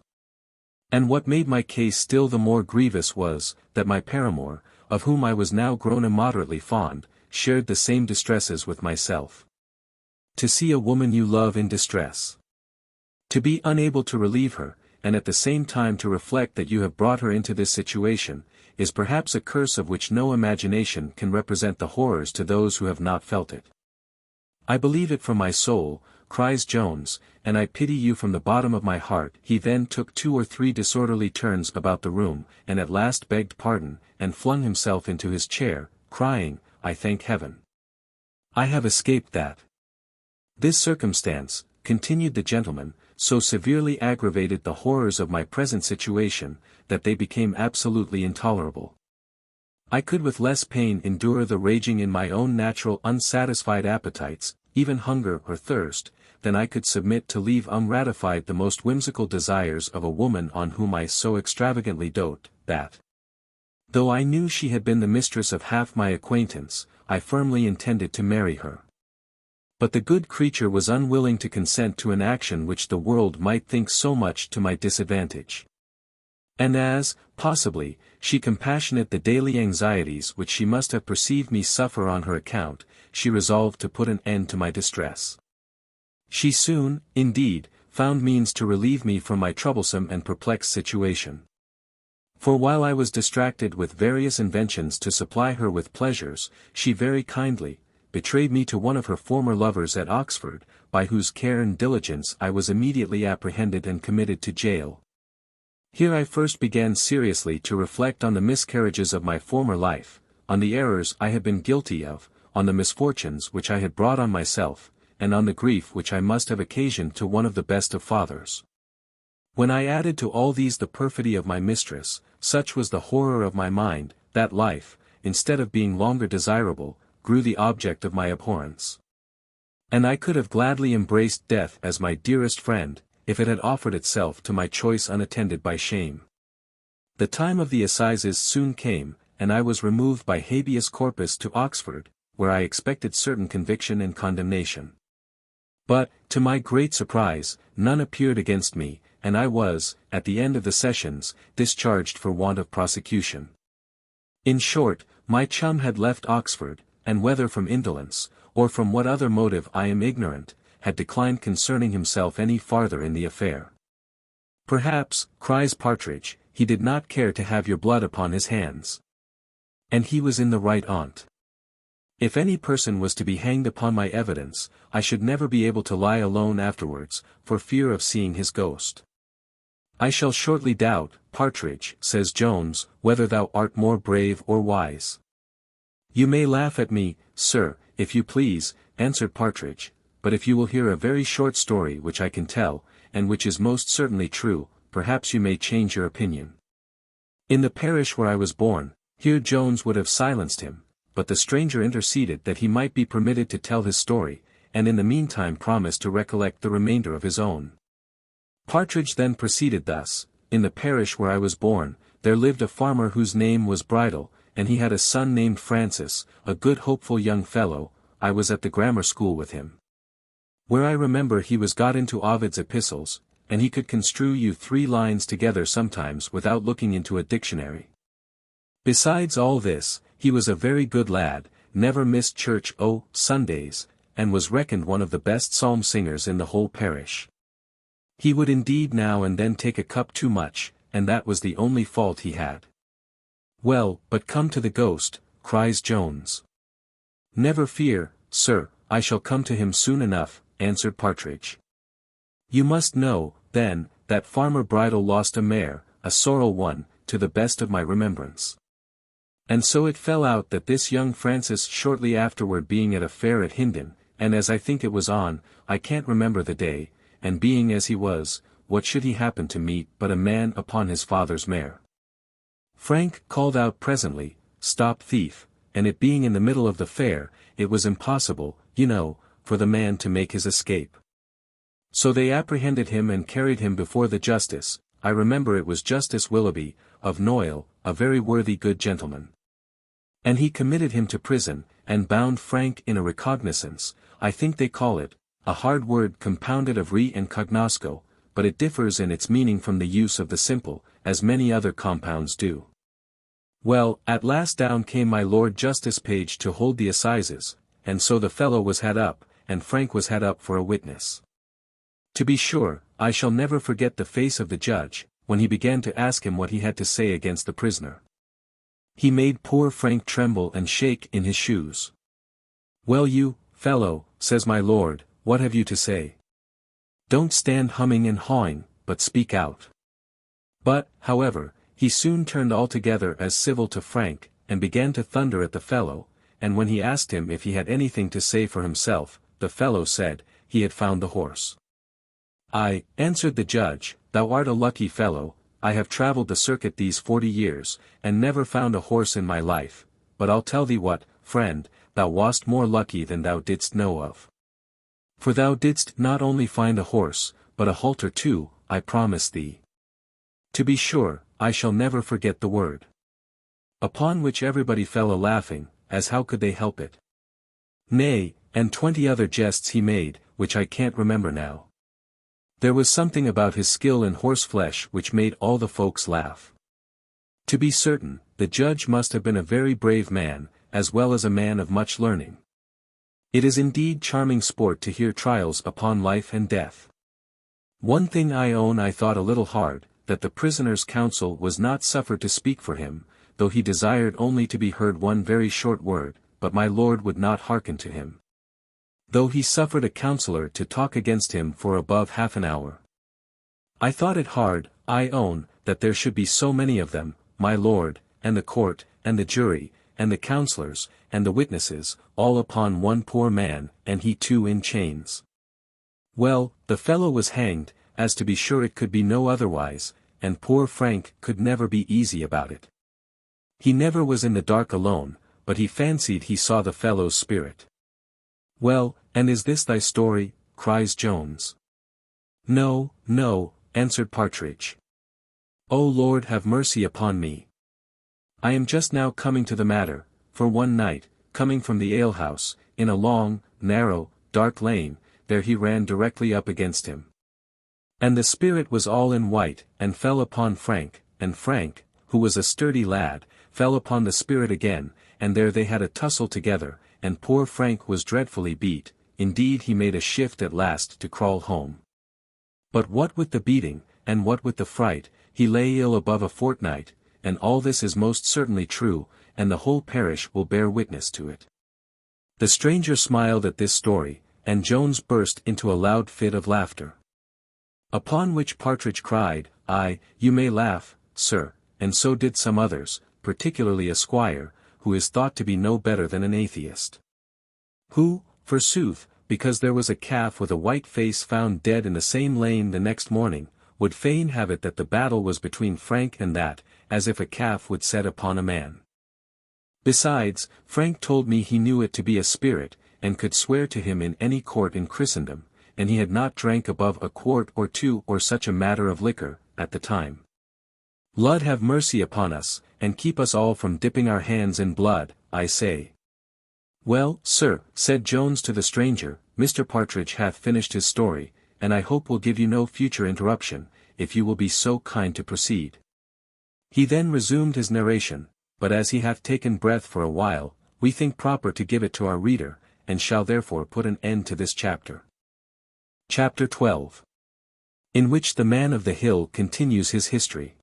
And what made my case still the more grievous was, that my paramour, of whom I was now grown immoderately fond, shared the same distresses with myself. To see a woman you love in distress. To be unable to relieve her, and at the same time to reflect that you have brought her into this situation, is perhaps a curse of which no imagination can represent the horrors to those who have not felt it. I believe it from my soul, cries Jones, and I pity you from the bottom of my heart. He then took 2 or 3 disorderly turns about the room, and at last begged pardon, and flung himself into his chair, crying, I thank heaven. I have escaped that. This circumstance, continued the gentleman, so severely aggravated the horrors of my present situation, that they became absolutely intolerable. I could with less pain endure the raging in my own natural unsatisfied appetites, even hunger or thirst, than I could submit to leave ungratified the most whimsical desires of a woman on whom I so extravagantly dote, that, though I knew she had been the mistress of half my acquaintance, I firmly intended to marry her. But the good creature was unwilling to consent to an action which the world might think so much to my disadvantage. And as, possibly, she compassionated the daily anxieties which she must have perceived me suffer on her account, she resolved to put an end to my distress. She soon, indeed, found means to relieve me from my troublesome and perplexed situation. For while I was distracted with various inventions to supply her with pleasures, she very kindly betrayed me to one of her former lovers at Oxford, by whose care and diligence I was immediately apprehended and committed to jail. Here I first began seriously to reflect on the miscarriages of my former life, on the errors I had been guilty of, on the misfortunes which I had brought on myself, and on the grief which I must have occasioned to one of the best of fathers. When I added to all these the perfidy of my mistress, such was the horror of my mind, that life, instead of being longer desirable, grew the object of my abhorrence. And I could have gladly embraced death as my dearest friend, if it had offered itself to my choice unattended by shame. The time of the assizes soon came, and I was removed by habeas corpus to Oxford, where I expected certain conviction and condemnation. But, to my great surprise, none appeared against me, and I was, at the end of the sessions, discharged for want of prosecution. In short, my chum had left Oxford, and whether from indolence, or from what other motive I am ignorant, had declined concerning himself any farther in the affair. Perhaps, cries Partridge, he did not care to have your blood upon his hands. And he was in the right on't. If any person was to be hanged upon my evidence, I should never be able to lie alone afterwards, for fear of seeing his ghost. I shall shortly doubt, Partridge, says Jones, whether thou art more brave or wise. You may laugh at me, sir, if you please, answered Partridge, but if you will hear a very short story which I can tell, and which is most certainly true, perhaps you may change your opinion. In the parish where I was born, here Jones would have silenced him, but the stranger interceded that he might be permitted to tell his story, and in the meantime promised to recollect the remainder of his own. Partridge then proceeded thus: in the parish where I was born, there lived a farmer whose name was Bridle, and he had a son named Francis, a good hopeful young fellow. I was at the grammar school with him, where I remember he was got into Ovid's epistles, and he could construe you 3 lines together sometimes without looking into a dictionary. Besides all this, he was a very good lad, never missed church Sundays, and was reckoned one of the best psalm singers in the whole parish. He would indeed now and then take a cup too much, and that was the only fault he had. Well, but come to the ghost, cries Jones. Never fear, sir, I shall come to him soon enough, answered Partridge. You must know, then, that Farmer Bridle lost a mare, a sorrel one, to the best of my remembrance. And so it fell out that this young Francis shortly afterward being at a fair at Hindon, and as I think it was on, I can't remember the day, and being as he was, what should he happen to meet but a man upon his father's mare? Frank called out presently, "Stop thief," and it being in the middle of the fair, it was impossible, you know, for the man to make his escape. So they apprehended him and carried him before the justice. I remember it was Justice Willoughby, of Noyle, a very worthy good gentleman. And he committed him to prison, and bound Frank in a recognizance, I think they call it, a hard word compounded of re and cognosco, but it differs in its meaning from the use of the simple, as many other compounds do. Well, at last down came my Lord Justice Page to hold the assizes, and so the fellow was had up, and Frank was had up for a witness. To be sure, I shall never forget the face of the judge, when he began to ask him what he had to say against the prisoner. He made poor Frank tremble and shake in his shoes. "Well, you fellow," says my lord, "what have you to say? Don't stand humming and hawing, but speak out." But, however, he soon turned altogether as civil to Frank, and began to thunder at the fellow, and when he asked him if he had anything to say for himself, the fellow said, he had found the horse. "Ay," answered the judge, "thou art a lucky fellow. I have travelled the circuit these 40 years, and never found a horse in my life, but I'll tell thee what, friend, thou wast more lucky than thou didst know of. For thou didst not only find a horse, but a halter too, I promise thee. To be sure, I shall never forget the word." Upon which everybody fell a laughing, as how could they help it? Nay, and 20 other jests he made, which I can't remember now. There was something about his skill in horseflesh which made all the folks laugh. To be certain, the judge must have been a very brave man, as well as a man of much learning. It is indeed charming sport to hear trials upon life and death. One thing I own I thought a little hard, that the prisoner's counsel was not suffered to speak for him, though he desired only to be heard one very short word, but my lord would not hearken to him. Though he suffered a counsellor to talk against him for above half an hour. I thought it hard, I own, that there should be so many of them, my lord, and the court, and the jury, and the counsellors, and the witnesses, all upon one poor man, and he too in chains. Well, the fellow was hanged, as to be sure it could be no otherwise, and poor Frank could never be easy about it. He never was in the dark alone, but he fancied he saw the fellow's spirit. "Well, and is this thy story?" cries Jones. "No, no," answered Partridge. "O Lord, have mercy upon me. I am just now coming to the matter, for one night, coming from the alehouse, in a long, narrow, dark lane, there he ran directly up against him. And the spirit was all in white, and fell upon Frank, and Frank, who was a sturdy lad, fell upon the spirit again, and there they had a tussle together, and poor Frank was dreadfully beat. Indeed he made a shift at last to crawl home. But what with the beating, and what with the fright, he lay ill above a fortnight, and all this is most certainly true, and the whole parish will bear witness to it." The stranger smiled at this story, and Jones burst into a loud fit of laughter. Upon which Partridge cried, "Ay, you may laugh, sir," and so did some others, particularly a squire, who is thought to be no better than an atheist. Who, forsooth, because there was a calf with a white face found dead in the same lane the next morning, would fain have it that the battle was between Frank and that, as if a calf would set upon a man. Besides, Frank told me he knew it to be a spirit, and could swear to him in any court in Christendom, and he had not drank above a quart or two or such a matter of liquor, at the time. Lud have mercy upon us, and keep us all from dipping our hands in blood, I say. "Well, sir," said Jones to the stranger, "Mr. Partridge hath finished his story, and I hope will give you no future interruption, if you will be so kind to proceed." He then resumed his narration, but as he hath taken breath for a while, we think proper to give it to our reader, and shall therefore put an end to this chapter. Chapter 12. In which the man of the hill continues his history.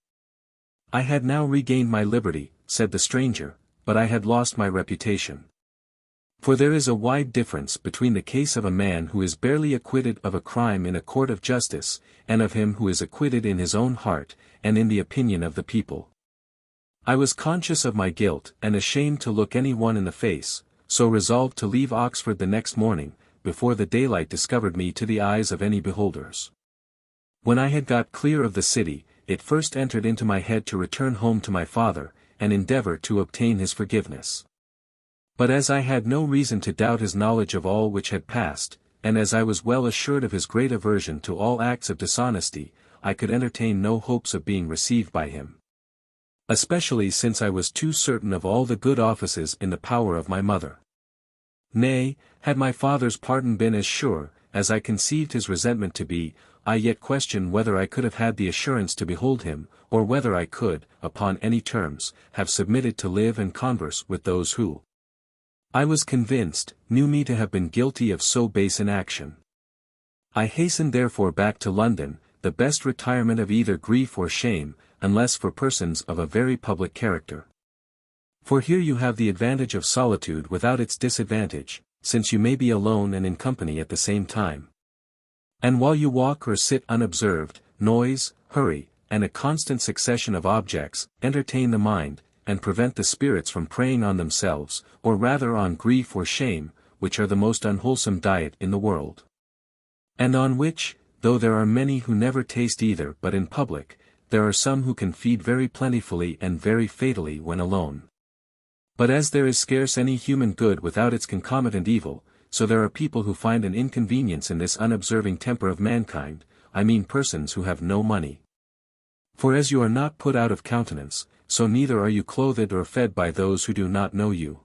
"I had now regained my liberty," said the stranger, "but I had lost my reputation. For there is a wide difference between the case of a man who is barely acquitted of a crime in a court of justice, and of him who is acquitted in his own heart, and in the opinion of the people. I was conscious of my guilt, and ashamed to look any one in the face, so resolved to leave Oxford the next morning, before the daylight discovered me to the eyes of any beholders. When I had got clear of the city, it first entered into my head to return home to my father, and endeavour to obtain his forgiveness. But as I had no reason to doubt his knowledge of all which had passed, and as I was well assured of his great aversion to all acts of dishonesty, I could entertain no hopes of being received by him. Especially since I was too certain of all the good offices in the power of my mother. Nay, had my father's pardon been as sure, as I conceived his resentment to be, I yet question whether I could have had the assurance to behold him, or whether I could, upon any terms, have submitted to live and converse with those who, I was convinced, knew me to have been guilty of so base an action. I hastened therefore back to London, the best retirement of either grief or shame, unless for persons of a very public character. For here you have the advantage of solitude without its disadvantage, since you may be alone and in company at the same time. And while you walk or sit unobserved, noise, hurry, and a constant succession of objects, entertain the mind, and prevent the spirits from preying on themselves, or rather on grief or shame, which are the most unwholesome diet in the world. And on which, though there are many who never taste either but in public, there are some who can feed very plentifully and very fatally when alone. But as there is scarce any human good without its concomitant evil, so there are people who find an inconvenience in this unobserving temper of mankind, I mean persons who have no money. For as you are not put out of countenance, so neither are you clothed or fed by those who do not know you.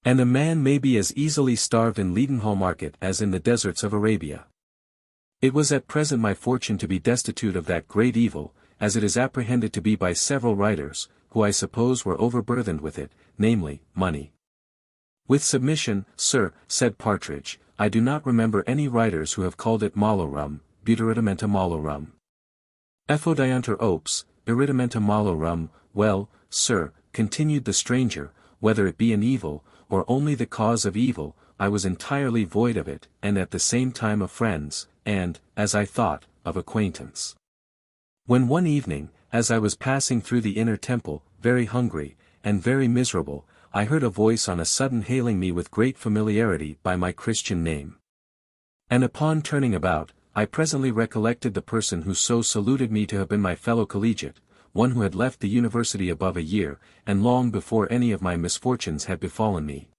And a man may be as easily starved in Leadenhall Market as in the deserts of Arabia. It was at present my fortune to be destitute of that great evil, as it is apprehended to be by several writers, who I suppose were overburthened with it, namely, money. With submission, sir, said Partridge, I do not remember any writers who have called it malorum, butyritimenta malorum. Ephodianter opes, iritimenta malorum, well, sir, continued the stranger, whether it be an evil, or only the cause of evil, I was entirely void of it, and at the same time of friends, and, as I thought, of acquaintance. When one evening, as I was passing through the inner temple, very hungry, and very miserable, I heard a voice on a sudden hailing me with great familiarity by my Christian name. And upon turning about, I presently recollected the person who so saluted me to have been my fellow collegiate, one who had left the university above a year, and long before any of my misfortunes had befallen me.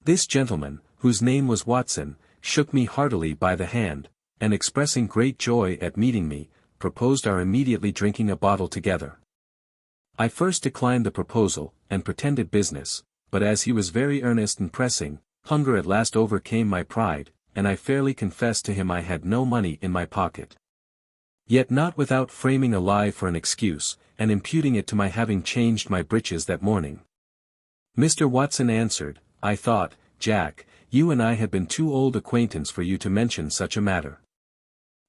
This gentleman, whose name was Watson, shook me heartily by the hand, and expressing great joy at meeting me, proposed our immediately drinking a bottle together. I first declined the proposal, and pretended business, but as he was very earnest and pressing, hunger at last overcame my pride, and I fairly confessed to him I had no money in my pocket. Yet not without framing a lie for an excuse, and imputing it to my having changed my breeches that morning. Mr. Watson answered, I thought, Jack, you and I had been too old acquaintance for you to mention such a matter.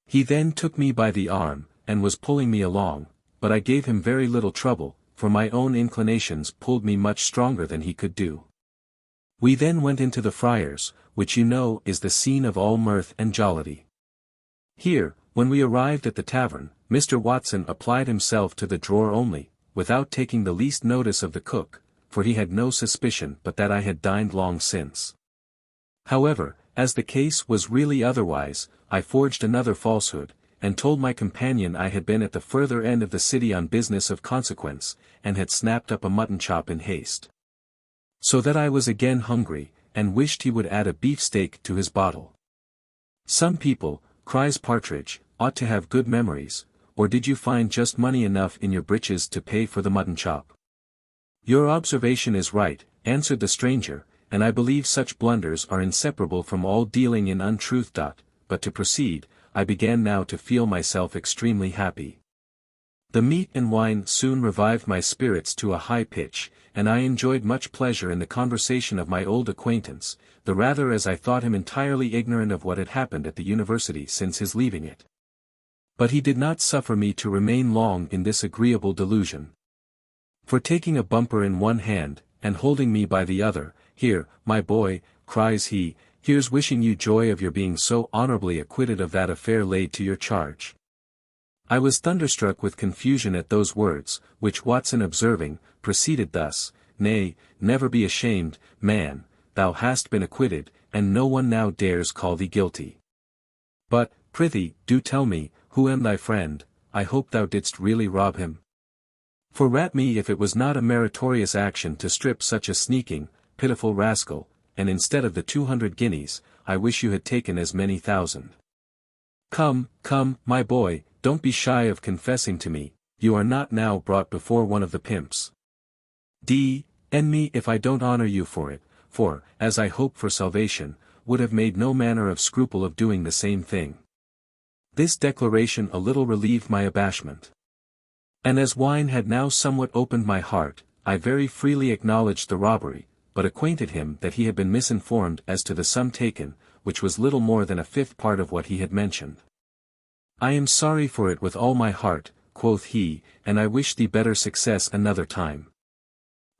He then took me by the arm, and was pulling me along, but I gave him very little trouble, for my own inclinations pulled me much stronger than he could do. We then went into the Friars, which you know is the scene of all mirth and jollity. Here, when we arrived at the tavern, Mr. Watson applied himself to the drawer only, without taking the least notice of the cook, for he had no suspicion but that I had dined long since. However, as the case was really otherwise, I forged another falsehood, and told my companion I had been at the further end of the city on business of consequence, and had snapped up a mutton chop in haste. So that I was again hungry, and wished he would add a beefsteak to his bottle. Some people, cries Partridge, ought to have good memories, or did you find just money enough in your breeches to pay for the mutton chop? Your observation is right, answered the stranger, and I believe such blunders are inseparable from all dealing in untruth. But to proceed, I began now to feel myself extremely happy. The meat and wine soon revived my spirits to a high pitch, and I enjoyed much pleasure in the conversation of my old acquaintance, the rather as I thought him entirely ignorant of what had happened at the university since his leaving it. But he did not suffer me to remain long in this agreeable delusion. For taking a bumper in one hand, and holding me by the other, Here, my boy, cries he, here's wishing you joy of your being so honourably acquitted of that affair laid to your charge. I was thunderstruck with confusion at those words, which Watson observing, proceeded thus, Nay, never be ashamed, man, thou hast been acquitted, and no one now dares call thee guilty. But, prithee, do tell me, who am thy friend? I hope thou didst really rob him. For rat me if it was not a meritorious action to strip such a sneaking, pitiful rascal, and instead of the 200 guineas, I wish you had taken as many thousand. Come, come, my boy, don't be shy of confessing to me, you are not now brought before one of the pimps. D.N. me if I don't honour you for it, for, as I hope for salvation, would have made no manner of scruple of doing the same thing. This declaration a little relieved my abashment. And as wine had now somewhat opened my heart, I very freely acknowledged the robbery, but acquainted him that he had been misinformed as to the sum taken, which was little more than a fifth part of what he had mentioned. I am sorry for it with all my heart, quoth he, and I wish thee better success another time.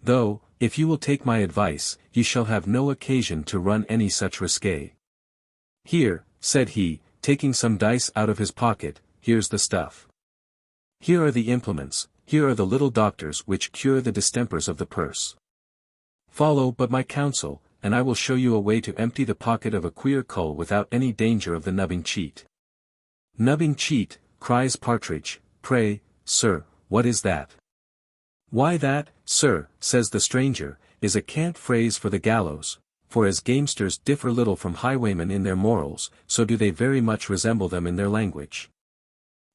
Though, if you will take my advice, you shall have no occasion to run any such risque. Here, said he, taking some dice out of his pocket, here's the stuff. Here are the implements, here are the little doctors which cure the distempers of the purse. Follow but my counsel, and I will show you a way to empty the pocket of a queer cull without any danger of the nubbing cheat. Nubbing cheat, cries Partridge, pray, sir, what is that? Why that, sir, says the stranger, is a cant phrase for the gallows, for as gamesters differ little from highwaymen in their morals, so do they very much resemble them in their language.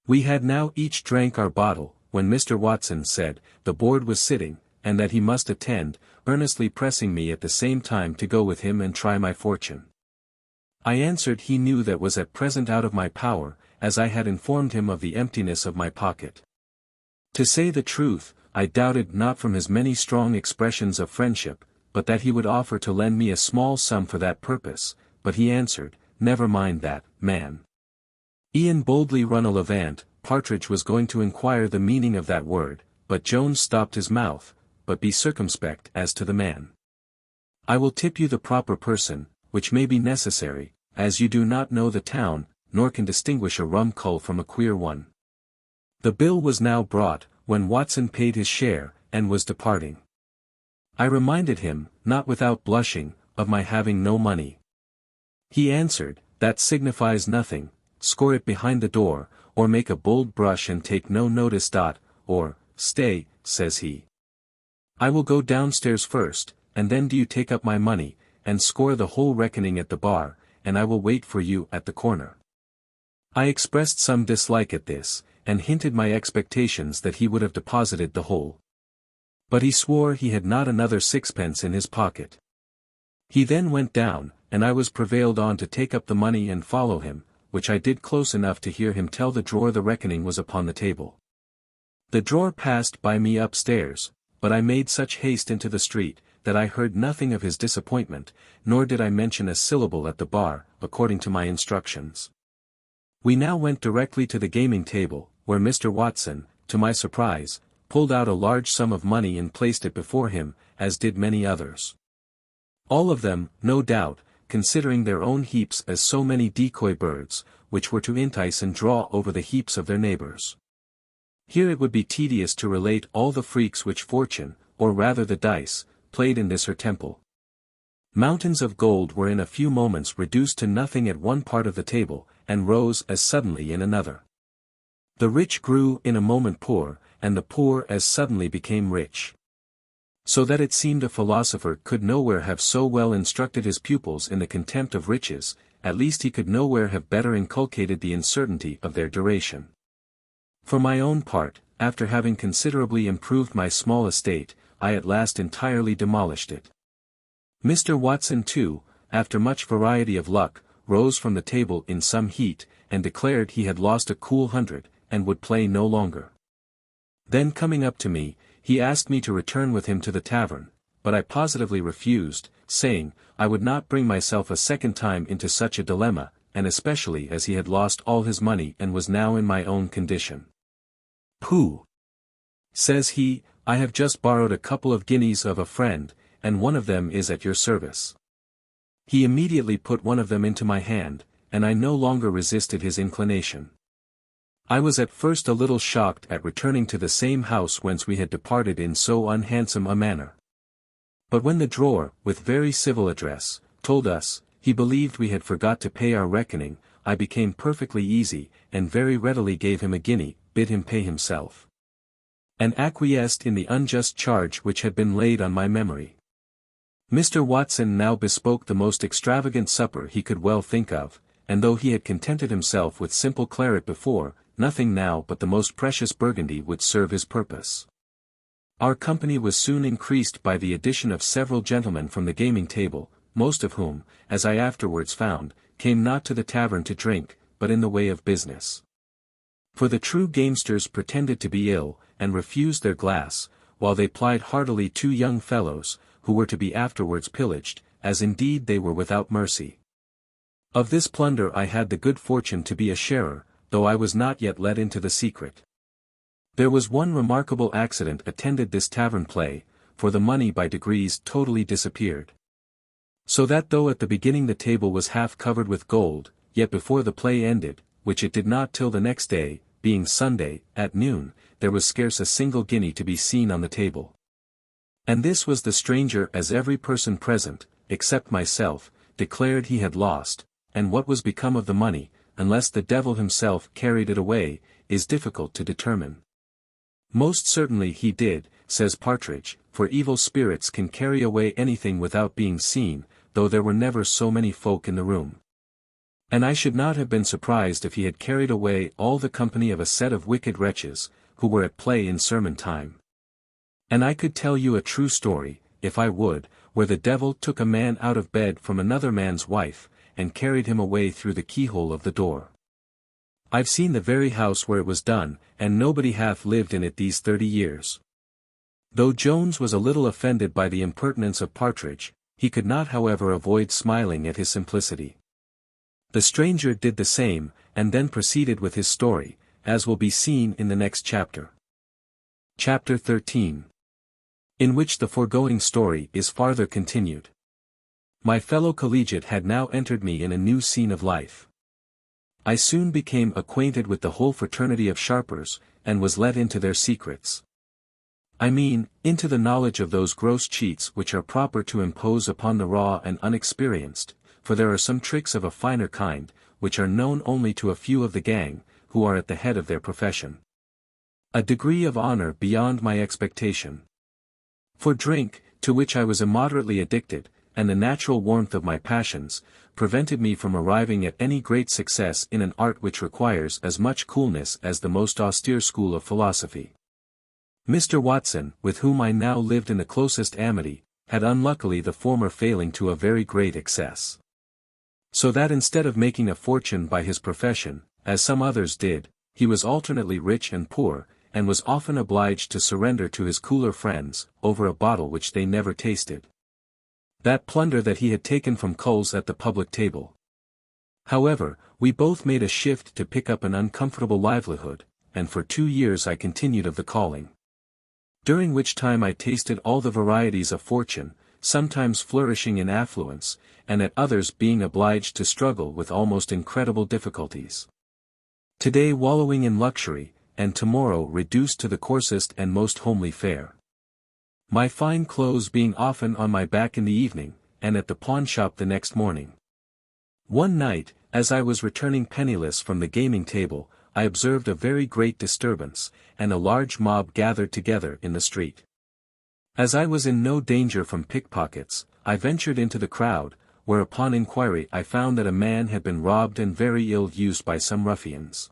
We had now each drank our bottle, when Mr. Watson said, the board was sitting, and that he must attend, earnestly pressing me at the same time to go with him and try my fortune. I answered he knew that was at present out of my power, as I had informed him of the emptiness of my pocket. To say the truth, I doubted not from his many strong expressions of friendship, but that he would offer to lend me a small sum for that purpose, but he answered, never mind that, man. E'en boldly run a levant. Partridge was going to inquire the meaning of that word, but Jones stopped his mouth, but be circumspect as to the man. I will tip you the proper person, which may be necessary, as you do not know the town, nor can distinguish a rum cull from a queer one. The bill was now brought, when Watson paid his share, and was departing. I reminded him, not without blushing, of my having no money. He answered, that signifies nothing, score it behind the door, or make a bold brush and take no notice. Or, stay, says he. I will go downstairs first, and then do you take up my money, and score the whole reckoning at the bar, and I will wait for you at the corner. I expressed some dislike at this, and hinted my expectations that he would have deposited the whole. But he swore he had not another sixpence in his pocket. He then went down, and I was prevailed on to take up the money and follow him, which I did close enough to hear him tell the drawer the reckoning was upon the table. The drawer passed by me upstairs, but I made such haste into the street, that I heard nothing of his disappointment, nor did I mention a syllable at the bar, according to my instructions. We now went directly to the gaming table, where Mr. Watson, to my surprise, pulled out a large sum of money and placed it before him, as did many others. All of them, no doubt, considering their own heaps as so many decoy birds, which were to entice and draw over the heaps of their neighbors. Here it would be tedious to relate all the freaks which fortune, or rather the dice, played in this her temple. Mountains of gold were in a few moments reduced to nothing at one part of the table, and rose as suddenly in another. The rich grew in a moment poor, and the poor as suddenly became rich. So that it seemed a philosopher could nowhere have so well instructed his pupils in the contempt of riches, at least he could nowhere have better inculcated the uncertainty of their duration. For my own part, after having considerably improved my small estate, I at last entirely demolished it. Mr. Watson too, after much variety of luck, rose from the table in some heat, and declared he had lost a cool 100, and would play no longer. Then coming up to me, he asked me to return with him to the tavern, but I positively refused, saying, I would not bring myself a second time into such a dilemma, and especially as he had lost all his money and was now in my own condition. Pooh! Says he, I have just borrowed a couple of guineas of a friend, and one of them is at your service. He immediately put one of them into my hand, and I no longer resisted his inclination. I was at first a little shocked at returning to the same house whence we had departed in so unhandsome a manner. But when the drawer, with very civil address, told us, he believed we had forgot to pay our reckoning, I became perfectly easy, and very readily gave him a guinea, bid him pay himself, and acquiesced in the unjust charge which had been laid on my memory. Mr. Watson now bespoke the most extravagant supper he could well think of, and though he had contented himself with simple claret before, nothing now but the most precious Burgundy would serve his purpose. Our company was soon increased by the addition of several gentlemen from the gaming table, most of whom, as I afterwards found, came not to the tavern to drink, but in the way of business. For the true gamesters pretended to be ill, and refused their glass, while they plied heartily 2 young fellows, who were to be afterwards pillaged, as indeed they were without mercy. Of this plunder I had the good fortune to be a sharer, though I was not yet let into the secret. There was one remarkable accident attended this tavern play, for the money by degrees totally disappeared. So that though at the beginning the table was half covered with gold, yet before the play ended, which it did not till the next day, being Sunday, at noon, there was scarce a single guinea to be seen on the table. And this was the stranger, as every person present, except myself, declared he had lost, and what was become of the money, unless the devil himself carried it away, is difficult to determine. Most certainly he did, says Partridge, for evil spirits can carry away anything without being seen, though there were never so many folk in the room. And I should not have been surprised if he had carried away all the company of a set of wicked wretches, who were at play in sermon time. And I could tell you a true story, if I would, where the devil took a man out of bed from another man's wife, and carried him away through the keyhole of the door. I've seen the very house where it was done, and nobody hath lived in it these 30 years. Though Jones was a little offended by the impertinence of Partridge, he could not however avoid smiling at his simplicity. The stranger did the same, and then proceeded with his story, as will be seen in the next chapter. Chapter 13. In which the foregoing story is farther continued. My fellow collegiate had now entered me in a new scene of life. I soon became acquainted with the whole fraternity of sharpers, and was let into their secrets. I mean, into the knowledge of those gross cheats which are proper to impose upon the raw and unexperienced, for there are some tricks of a finer kind, which are known only to a few of the gang, who are at the head of their profession. A degree of honor beyond my expectation. For drink, to which I was immoderately addicted, and the natural warmth of my passions, prevented me from arriving at any great success in an art which requires as much coolness as the most austere school of philosophy. Mr. Watson, with whom I now lived in the closest amity, had unluckily the former failing to a very great excess. So that instead of making a fortune by his profession, as some others did, he was alternately rich and poor, and was often obliged to surrender to his cooler friends, over a bottle which they never tasted. That plunder that he had taken from culls at the public table. However, we both made a shift to pick up an uncomfortable livelihood, and for 2 years I continued of the calling. During which time I tasted all the varieties of fortune, sometimes flourishing in affluence, and at others being obliged to struggle with almost incredible difficulties. Today wallowing in luxury, and tomorrow reduced to the coarsest and most homely fare. My fine clothes being often on my back in the evening, and at the pawnshop the next morning. One night, as I was returning penniless from the gaming table, I observed a very great disturbance, and a large mob gathered together in the street. As I was in no danger from pickpockets, I ventured into the crowd, where upon inquiry I found that a man had been robbed and very ill used by some ruffians.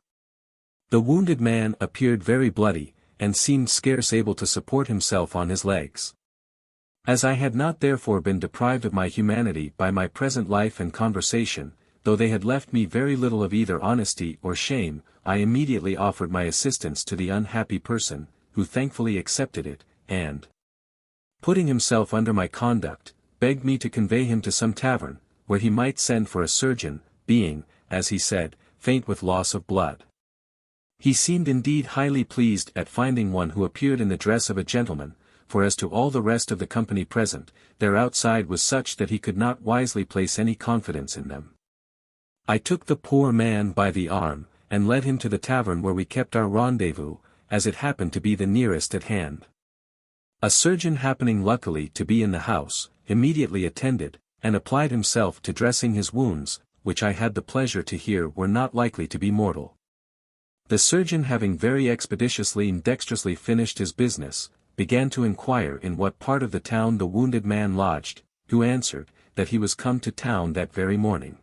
The wounded man appeared very bloody, and seemed scarce able to support himself on his legs. As I had not therefore been deprived of my humanity by my present life and conversation, though they had left me very little of either honesty or shame, I immediately offered my assistance to the unhappy person, who thankfully accepted it, and, putting himself under my conduct, begged me to convey him to some tavern, where he might send for a surgeon, being, as he said, faint with loss of blood. He seemed indeed highly pleased at finding one who appeared in the dress of a gentleman, for as to all the rest of the company present, their outside was such that he could not wisely place any confidence in them. I took the poor man by the arm, and led him to the tavern where we kept our rendezvous, as it happened to be the nearest at hand. A surgeon happening luckily to be in the house, immediately attended, and applied himself to dressing his wounds, which I had the pleasure to hear were not likely to be mortal. The surgeon having very expeditiously and dexterously finished his business, began to inquire in what part of the town the wounded man lodged, who answered, that he was come to town that very morning.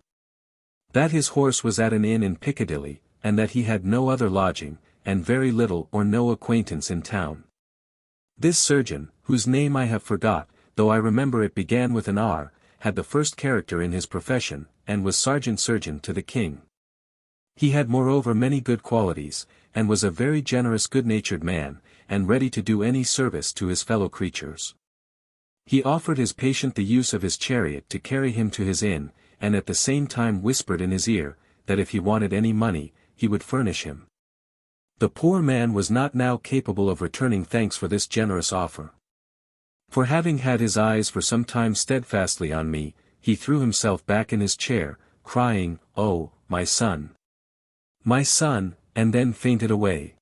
That his horse was at an inn in Piccadilly, and that he had no other lodging, and very little or no acquaintance in town. This surgeon, whose name I have forgot, though I remember it began with an R, had the first character in his profession, and was sergeant surgeon to the king. He had moreover many good qualities, and was a very generous good-natured man, and ready to do any service to his fellow creatures. He offered his patient the use of his chariot to carry him to his inn, and at the same time whispered in his ear, that if he wanted any money, he would furnish him. The poor man was not now capable of returning thanks for this generous offer. For having had his eyes for some time steadfastly on me, he threw himself back in his chair, crying, "Oh, my son! My son," and then fainted away.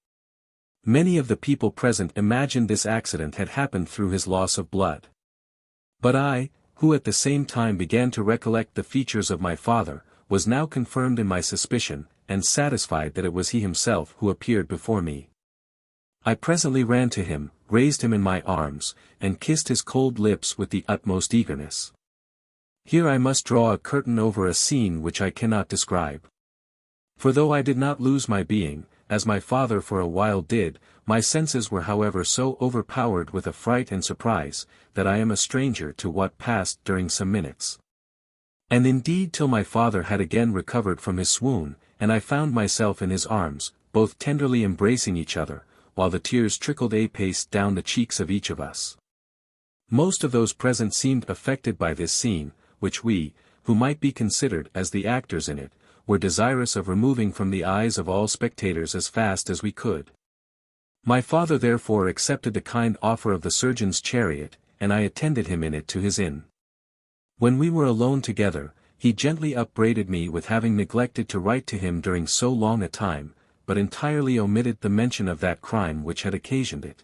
Many of the people present imagined this accident had happened through his loss of blood. But I, who at the same time began to recollect the features of my father, was now confirmed in my suspicion, and satisfied that it was he himself who appeared before me. I presently ran to him, raised him in my arms, and kissed his cold lips with the utmost eagerness. Here I must draw a curtain over a scene which I cannot describe. For though I did not lose my being, as my father for a while did, my senses were however so overpowered with affright and surprise, that I am a stranger to what passed during some minutes. And indeed till my father had again recovered from his swoon, and I found myself in his arms, both tenderly embracing each other, while the tears trickled apace down the cheeks of each of us. Most of those present seemed affected by this scene, which we, who might be considered as the actors in it, were desirous of removing from the eyes of all spectators as fast as we could. My father therefore accepted the kind offer of the surgeon's chariot, and I attended him in it to his inn. When we were alone together, he gently upbraided me with having neglected to write to him during so long a time, but entirely omitted the mention of that crime which had occasioned it.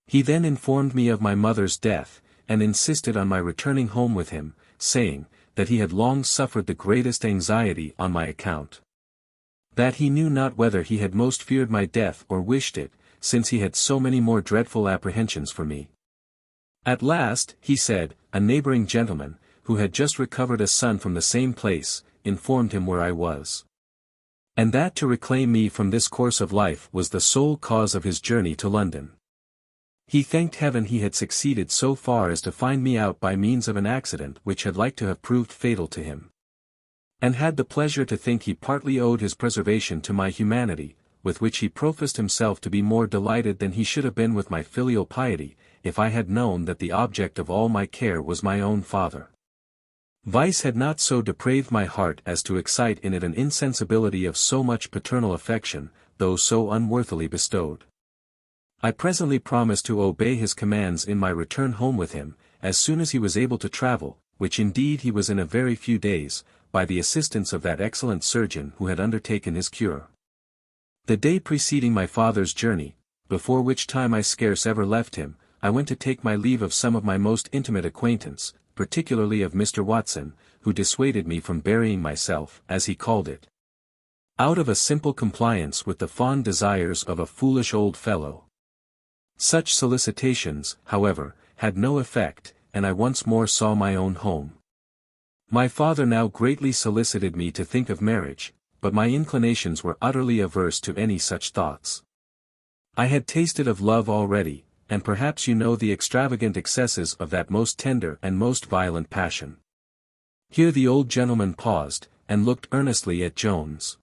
He then informed me of my mother's death, and insisted on my returning home with him, saying, that he had long suffered the greatest anxiety on my account. That he knew not whether he had most feared my death or wished it, since he had so many more dreadful apprehensions for me. At last, he said, a neighboring gentleman, who had just recovered a son from the same place, informed him where I was. And that to reclaim me from this course of life was the sole cause of his journey to London. He thanked heaven he had succeeded so far as to find me out by means of an accident which had like to have proved fatal to him. And had the pleasure to think he partly owed his preservation to my humanity, with which he professed himself to be more delighted than he should have been with my filial piety, if I had known that the object of all my care was my own father. Vice had not so depraved my heart as to excite in it an insensibility of so much paternal affection, though so unworthily bestowed. I presently promised to obey his commands in my return home with him, as soon as he was able to travel, which indeed he was in a very few days, by the assistance of that excellent surgeon who had undertaken his cure. The day preceding my father's journey, before which time I scarce ever left him, I went to take my leave of some of my most intimate acquaintance, particularly of Mr. Watson, who dissuaded me from burying myself, as he called it, out of a simple compliance with the fond desires of a foolish old fellow. Such solicitations, however, had no effect, and I once more saw my own home. My father now greatly solicited me to think of marriage, but my inclinations were utterly averse to any such thoughts. I had tasted of love already, and perhaps you know the extravagant excesses of that most tender and most violent passion. Here the old gentleman paused, and looked earnestly at Jones,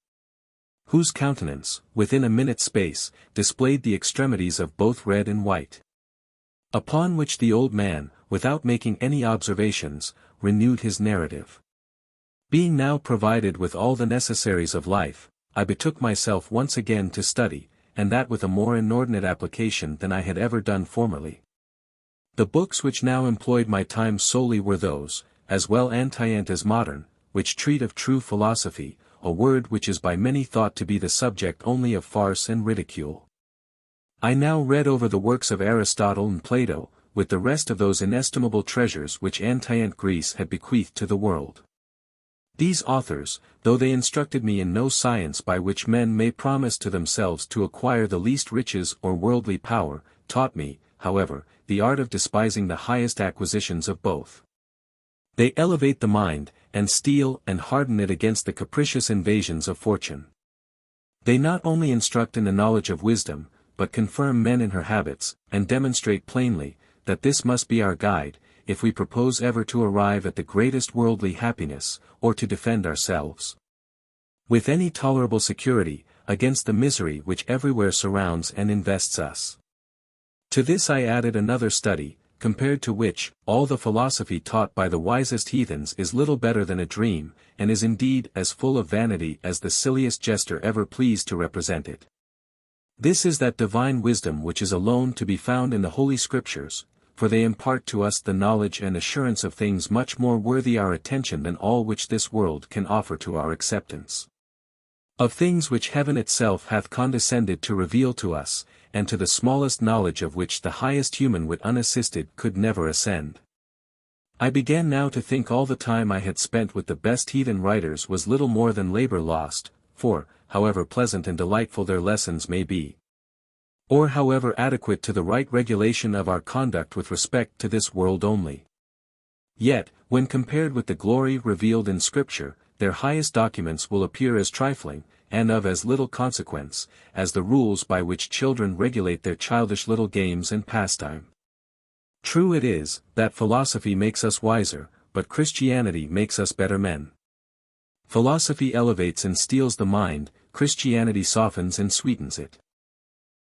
whose countenance, within a minute's space, displayed the extremities of both red and white. Upon which the old man, without making any observations, renewed his narrative. Being now provided with all the necessaries of life, I betook myself once again to study, and that with a more inordinate application than I had ever done formerly. The books which now employed my time solely were those, as well antient as modern, which treat of true philosophy, a word which is by many thought to be the subject only of farce and ridicule. I now read over the works of Aristotle and Plato, with the rest of those inestimable treasures which antient Greece had bequeathed to the world. These authors, though they instructed me in no science by which men may promise to themselves to acquire the least riches or worldly power, taught me, however, the art of despising the highest acquisitions of both. They elevate the mind, and steel and harden it against the capricious invasions of fortune. They not only instruct in the knowledge of wisdom, but confirm men in her habits, and demonstrate plainly, that this must be our guide, if we propose ever to arrive at the greatest worldly happiness, or to defend ourselves. with any tolerable security, against the misery which everywhere surrounds and invests us. To this I added another study, compared to which, all the philosophy taught by the wisest heathens is little better than a dream, and is indeed as full of vanity as the silliest jester ever pleased to represent it. This is that divine wisdom which is alone to be found in the Holy Scriptures, for they impart to us the knowledge and assurance of things much more worthy our attention than all which this world can offer to our acceptance. Of things which heaven itself hath condescended to reveal to us, and to the smallest knowledge of which the highest human wit unassisted could never ascend. I began now to think all the time I had spent with the best heathen writers was little more than labor lost, for, however pleasant and delightful their lessons may be, or however adequate to the right regulation of our conduct with respect to this world only, yet, when compared with the glory revealed in Scripture, their highest documents will appear as trifling, and of as little consequence, as the rules by which children regulate their childish little games and pastime. True it is, that philosophy makes us wiser, but Christianity makes us better men. Philosophy elevates and steels the mind, Christianity softens and sweetens it.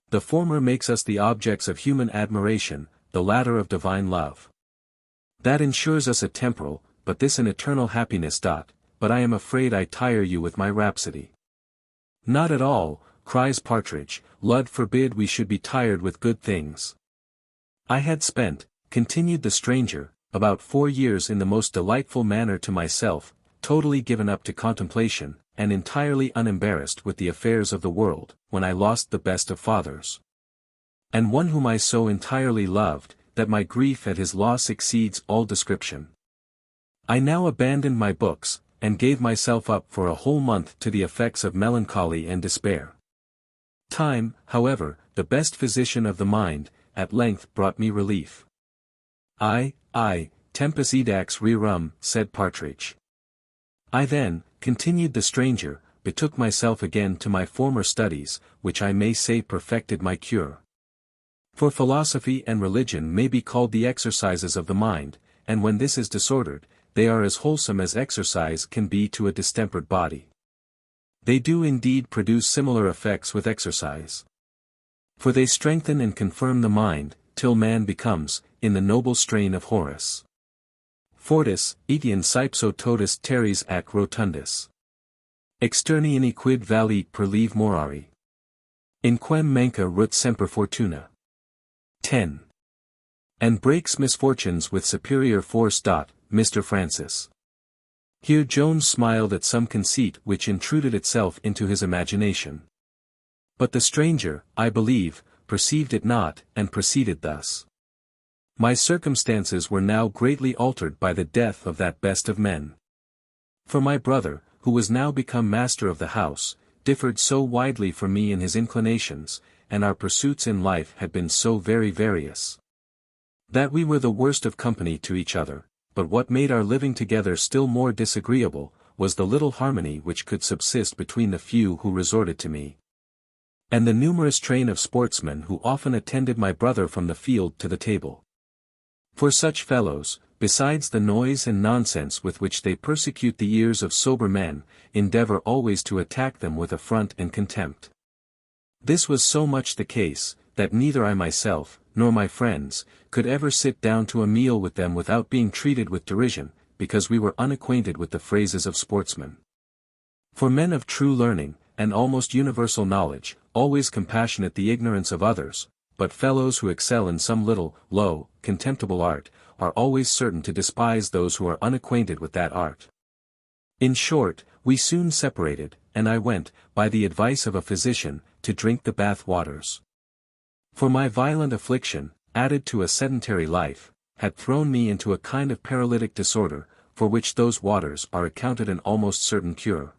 The former makes us the objects of human admiration, the latter of divine love. That ensures us a temporal, but this an eternal happiness. But I am afraid I tire you with my rhapsody. Not at all, cries Partridge, Lud forbid we should be tired with good things. I had spent, continued the stranger, about 4 years in the most delightful manner to myself, totally given up to contemplation, and entirely unembarrassed with the affairs of the world, when I lost the best of fathers. And one whom I so entirely loved, that my grief at his loss exceeds all description. I now abandoned my books, and gave myself up for a whole month to the effects of melancholy and despair. Time, however, the best physician of the mind, at length brought me relief. Ay, tempus edax rerum, said Partridge. I then, continued the stranger, betook myself again to my former studies, which I may say perfected my cure. For philosophy and religion may be called the exercises of the mind, and when this is disordered, they are as wholesome as exercise can be to a distempered body. They do indeed produce similar effects with exercise. For they strengthen and confirm the mind, till man becomes, in the noble strain of Horace, Fortis, etiam saipso totus teres ac rotundus. Externiani quid valit per leve morari. In quem manca rut semper fortuna. 10. And breaks misfortunes with superior force. Mr. Francis. Here Jones smiled at some conceit which intruded itself into his imagination. But the stranger, I believe, perceived it not, and proceeded thus. My circumstances were now greatly altered by the death of that best of men. For my brother, who was now become master of the house, differed so widely from me in his inclinations, and our pursuits in life had been so very various, that we were the worst of company to each other. But what made our living together still more disagreeable, was the little harmony which could subsist between the few who resorted to me, and the numerous train of sportsmen who often attended my brother from the field to the table. For such fellows, besides the noise and nonsense with which they persecute the ears of sober men, endeavor always to attack them with affront and contempt. This was so much the case, that neither I myself, nor my friends, could ever sit down to a meal with them without being treated with derision, because we were unacquainted with the phrases of sportsmen. For men of true learning, and almost universal knowledge, always compassionate the ignorance of others, but fellows who excel in some little, low, contemptible art, are always certain to despise those who are unacquainted with that art. In short, we soon separated, and I went, by the advice of a physician, to drink the Bath waters. For my violent affliction, added to a sedentary life, had thrown me into a kind of paralytic disorder, for which those waters are accounted an almost certain cure.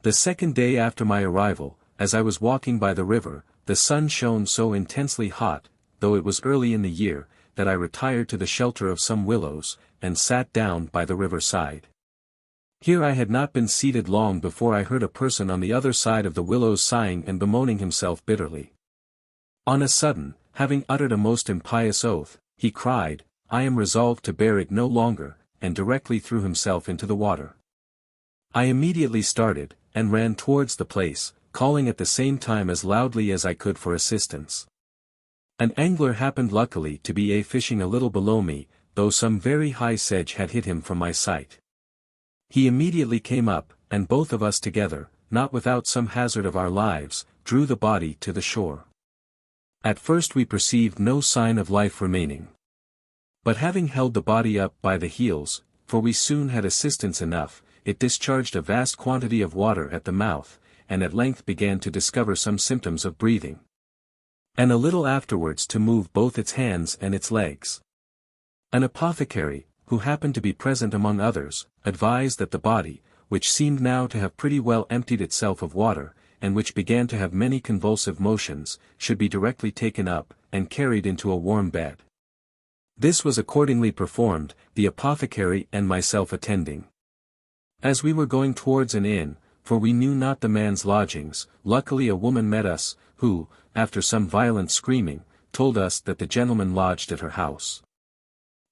The second day after my arrival, as I was walking by the river, the sun shone so intensely hot, though it was early in the year, that I retired to the shelter of some willows, and sat down by the river side. Here I had not been seated long before I heard a person on the other side of the willows sighing and bemoaning himself bitterly. On a sudden, having uttered a most impious oath, he cried, "I am resolved to bear it no longer," and directly threw himself into the water. I immediately started, and ran towards the place, calling at the same time as loudly as I could for assistance. An angler happened luckily to be fishing a little below me, though some very high sedge had hid him from my sight. He immediately came up, and both of us together, not without some hazard of our lives, drew the body to the shore. At first we perceived no sign of life remaining. But having held the body up by the heels, for we soon had assistance enough, it discharged a vast quantity of water at the mouth, and at length began to discover some symptoms of breathing. And a little afterwards to move both its hands and its legs. An apothecary, who happened to be present among others, advised that the body, which seemed now to have pretty well emptied itself of water, and which began to have many convulsive motions, should be directly taken up, and carried into a warm bed. This was accordingly performed, the apothecary and myself attending. As we were going towards an inn, for we knew not the man's lodgings, luckily a woman met us, who, after some violent screaming, told us that the gentleman lodged at her house.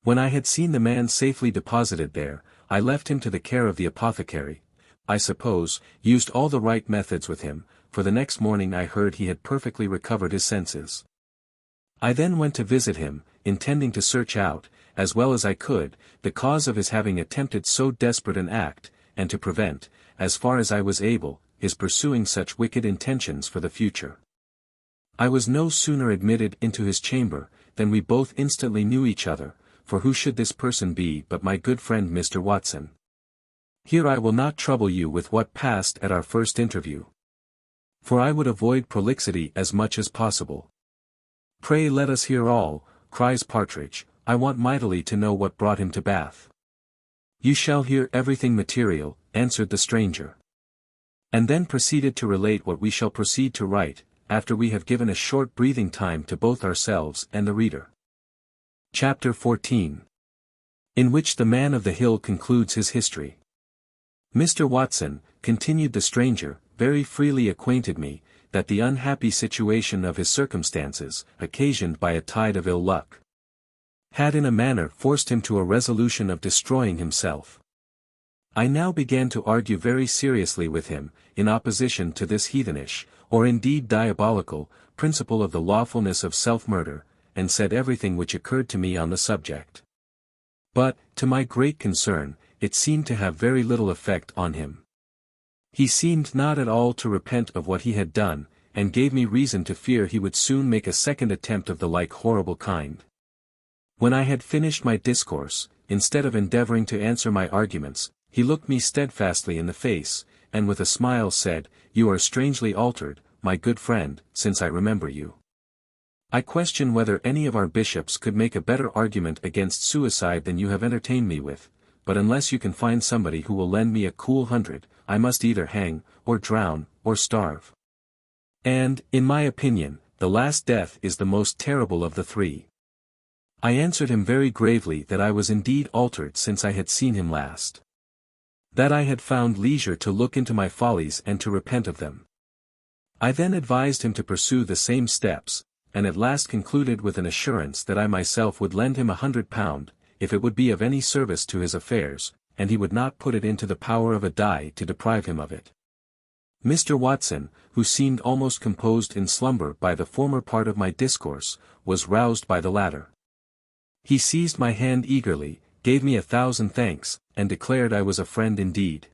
When I had seen the man safely deposited there, I left him to the care of the apothecary, I suppose, used all the right methods with him, for the next morning I heard he had perfectly recovered his senses. I then went to visit him, intending to search out, as well as I could, the cause of his having attempted so desperate an act, and to prevent, as far as I was able, his pursuing such wicked intentions for the future. I was no sooner admitted into his chamber, than we both instantly knew each other, for who should this person be but my good friend Mr. Watson? Here I will not trouble you with what passed at our first interview. For I would avoid prolixity as much as possible. Pray let us hear all, cries Partridge, I want mightily to know what brought him to Bath. You shall hear everything material, answered the stranger. And then proceeded to relate what we shall proceed to write, after we have given a short breathing time to both ourselves and the reader. Chapter 14. In which the man of the hill concludes his history. Mr. Watson, continued the stranger, very freely acquainted me, that the unhappy situation of his circumstances, occasioned by a tide of ill luck, had in a manner forced him to a resolution of destroying himself. I now began to argue very seriously with him, in opposition to this heathenish, or indeed diabolical, principle of the lawfulness of self-murder, and said everything which occurred to me on the subject. But, to my great concern, it seemed to have very little effect on him. He seemed not at all to repent of what he had done, and gave me reason to fear he would soon make a second attempt of the like horrible kind. When I had finished my discourse, instead of endeavoring to answer my arguments, he looked me steadfastly in the face, and with a smile said, "You are strangely altered, my good friend, since I remember you. I question whether any of our bishops could make a better argument against suicide than you have entertained me with, but unless you can find somebody who will lend me a cool 100, I must either hang, or drown, or starve. And, in my opinion, the last death is the most terrible of the three." I answered him very gravely that I was indeed altered since I had seen him last. That I had found leisure to look into my follies and to repent of them. I then advised him to pursue the same steps, and at last concluded with an assurance that I myself would lend him £100, if it would be of any service to his affairs, and he would not put it into the power of a die to deprive him of it. Mr. Watson, who seemed almost composed in slumber by the former part of my discourse, was roused by the latter. He seized my hand eagerly, gave me 1,000 thanks, and declared I was a friend indeed.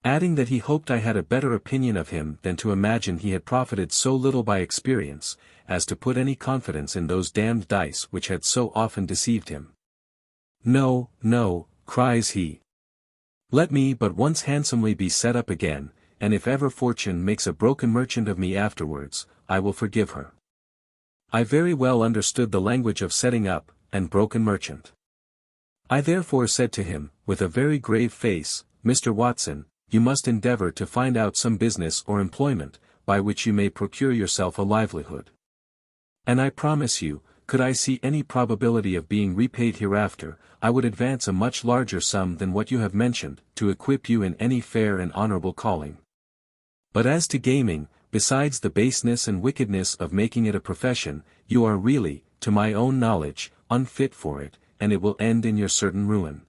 Adding that he hoped I had a better opinion of him than to imagine he had profited so little by experience, as to put any confidence in those damned dice which had so often deceived him. "No, no," cries he. "Let me but once handsomely be set up again, and if ever fortune makes a broken merchant of me afterwards, I will forgive her." I very well understood the language of setting up, and broken merchant. I therefore said to him, with a very grave face, "Mr. Watson, you must endeavour to find out some business or employment, by which you may procure yourself a livelihood. And I promise you, could I see any probability of being repaid hereafter, I would advance a much larger sum than what you have mentioned, to equip you in any fair and honourable calling. But as to gaming, besides the baseness and wickedness of making it a profession, you are really, to my own knowledge, unfit for it, and it will end in your certain ruin."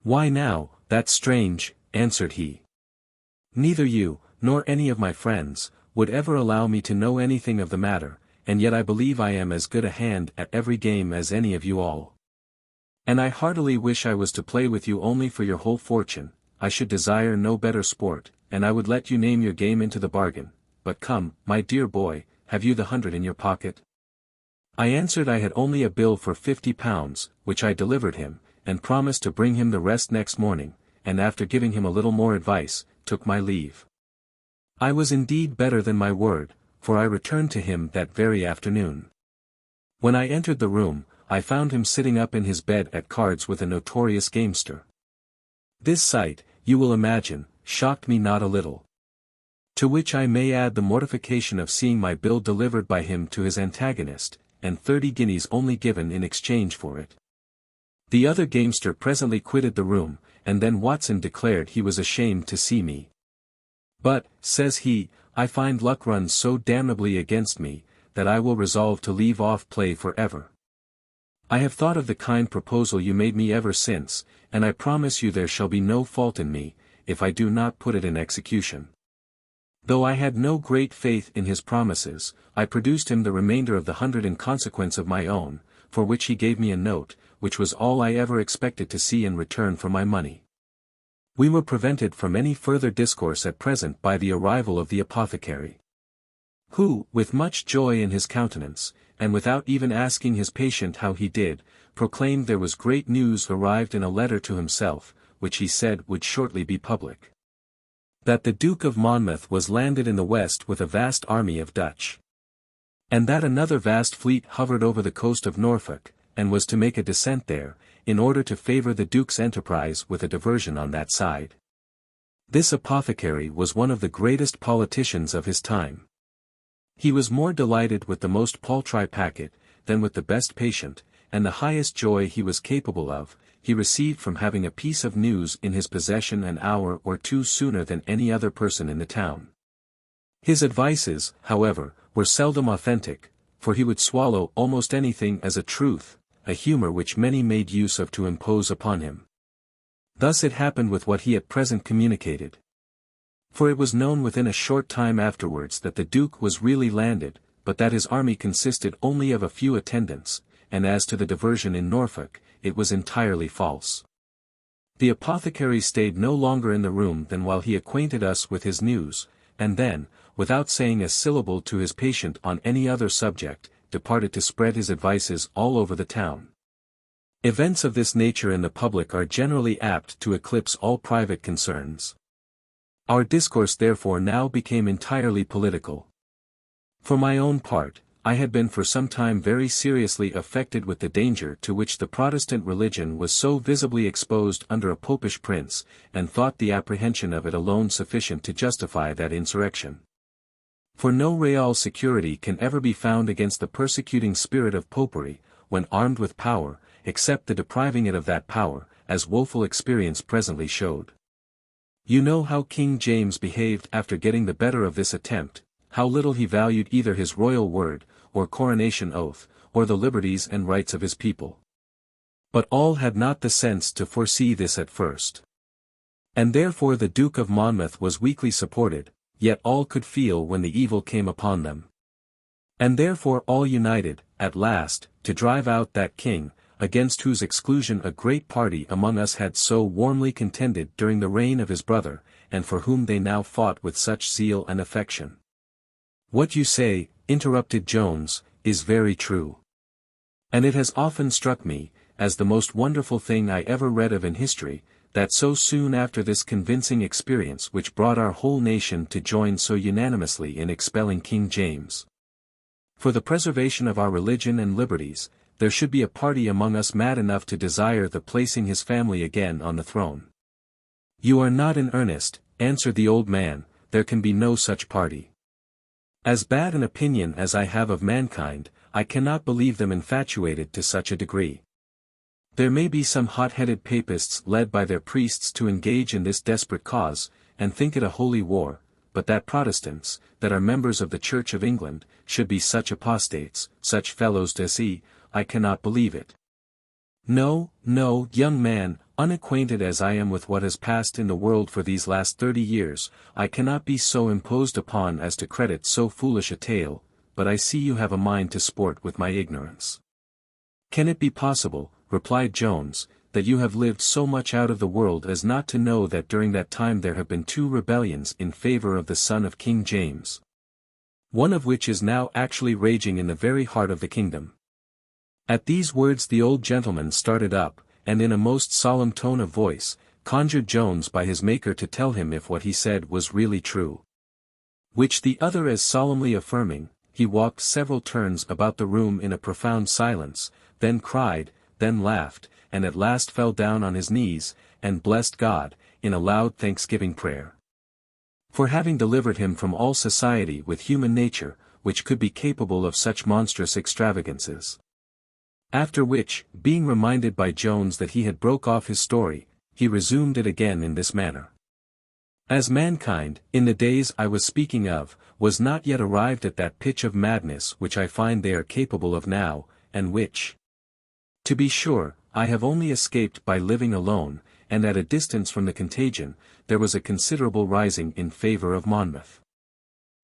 "Why now, that's strange," answered he. Neither you, nor any of my friends, would ever allow me to know anything of the matter, and yet I believe I am as good a hand at every game as any of you all. And I heartily wish I was to play with you only for your whole fortune. I should desire no better sport, and I would let you name your game into the bargain. But come, my dear boy, have you the 100 in your pocket? I answered I had only a bill for £50, which I delivered him, and promised to bring him the rest next morning, and after giving him a little more advice, took my leave. I was indeed better than my word, for I returned to him that very afternoon. When I entered the room, I found him sitting up in his bed at cards with a notorious gamester. This sight, you will imagine, shocked me not a little. To which I may add the mortification of seeing my bill delivered by him to his antagonist, and 30 guineas only given in exchange for it. The other gamester presently quitted the room, and then Watson declared he was ashamed to see me. But, says he, I find luck runs so damnably against me, that I will resolve to leave off play for ever. I have thought of the kind proposal you made me ever since, and I promise you there shall be no fault in me, if I do not put it in execution. Though I had no great faith in his promises, I produced him the remainder of the 100 in consequence of my own, for which he gave me a note, which was all I ever expected to see in return for my money. We were prevented from any further discourse at present by the arrival of the apothecary, who, with much joy in his countenance, and without even asking his patient how he did, proclaimed there was great news arrived in a letter to himself, which he said would shortly be public. That the Duke of Monmouth was landed in the west with a vast army of Dutch. And that another vast fleet hovered over the coast of Norfolk, and was to make a descent there, in order to favour the Duke's enterprise with a diversion on that side. This apothecary was one of the greatest politicians of his time. He was more delighted with the most paltry packet, than with the best patient, and the highest joy he was capable of, he received from having a piece of news in his possession an hour or two sooner than any other person in the town. His advices, however, were seldom authentic, for he would swallow almost anything as a truth, a humour which many made use of to impose upon him. Thus it happened with what he at present communicated. For it was known within a short time afterwards that the Duke was really landed, but that his army consisted only of a few attendants, and as to the diversion in Norfolk, it was entirely false. The apothecary stayed no longer in the room than while he acquainted us with his news, and then, without saying a syllable to his patient on any other subject, departed to spread his advices all over the town. Events of this nature in the public are generally apt to eclipse all private concerns. Our discourse therefore now became entirely political. For my own part, I had been for some time very seriously affected with the danger to which the Protestant religion was so visibly exposed under a popish prince, and thought the apprehension of it alone sufficient to justify that insurrection. For no real security can ever be found against the persecuting spirit of popery, when armed with power, except the depriving it of that power, as woeful experience presently showed. You know how King James behaved after getting the better of this attempt, how little he valued either his royal word, or coronation oath, or the liberties and rights of his people. But all had not the sense to foresee this at first. And therefore the Duke of Monmouth was weakly supported, yet all could feel when the evil came upon them. And therefore all united, at last, to drive out that king, against whose exclusion a great party among us had so warmly contended during the reign of his brother, and for whom they now fought with such zeal and affection. What you say, interrupted Jones, is very true. And it has often struck me, as the most wonderful thing I ever read of in history, that so soon after this convincing experience which brought our whole nation to join so unanimously in expelling King James, for the preservation of our religion and liberties, there should be a party among us mad enough to desire the placing his family again on the throne. You are not in earnest, answered the old man, there can be no such party. As bad an opinion as I have of mankind, I cannot believe them infatuated to such a degree. There may be some hot-headed papists led by their priests to engage in this desperate cause, and think it a holy war, but that Protestants, that are members of the Church of England, should be such apostates, such fellows d'essai, I cannot believe it. No, no, young man, unacquainted as I am with what has passed in the world for these last 30 years, I cannot be so imposed upon as to credit so foolish a tale, but I see you have a mind to sport with my ignorance. Can it be possible, replied Jones, that you have lived so much out of the world as not to know that during that time there have been 2 rebellions in favor of the son of King James, one of which is now actually raging in the very heart of the kingdom? At these words the old gentleman started up, and in a most solemn tone of voice, conjured Jones by his Maker to tell him if what he said was really true. Which the other as solemnly affirming, he walked several turns about the room in a profound silence, then cried, then laughed, and at last fell down on his knees, and blessed God, in a loud thanksgiving prayer, for having delivered him from all society with human nature, which could be capable of such monstrous extravagances. After which, being reminded by Jones that he had broke off his story, he resumed it again in this manner. As mankind, in the days I was speaking of, was not yet arrived at that pitch of madness which I find they are capable of now, and which, to be sure, I have only escaped by living alone, and at a distance from the contagion, there was a considerable rising in favor of Monmouth.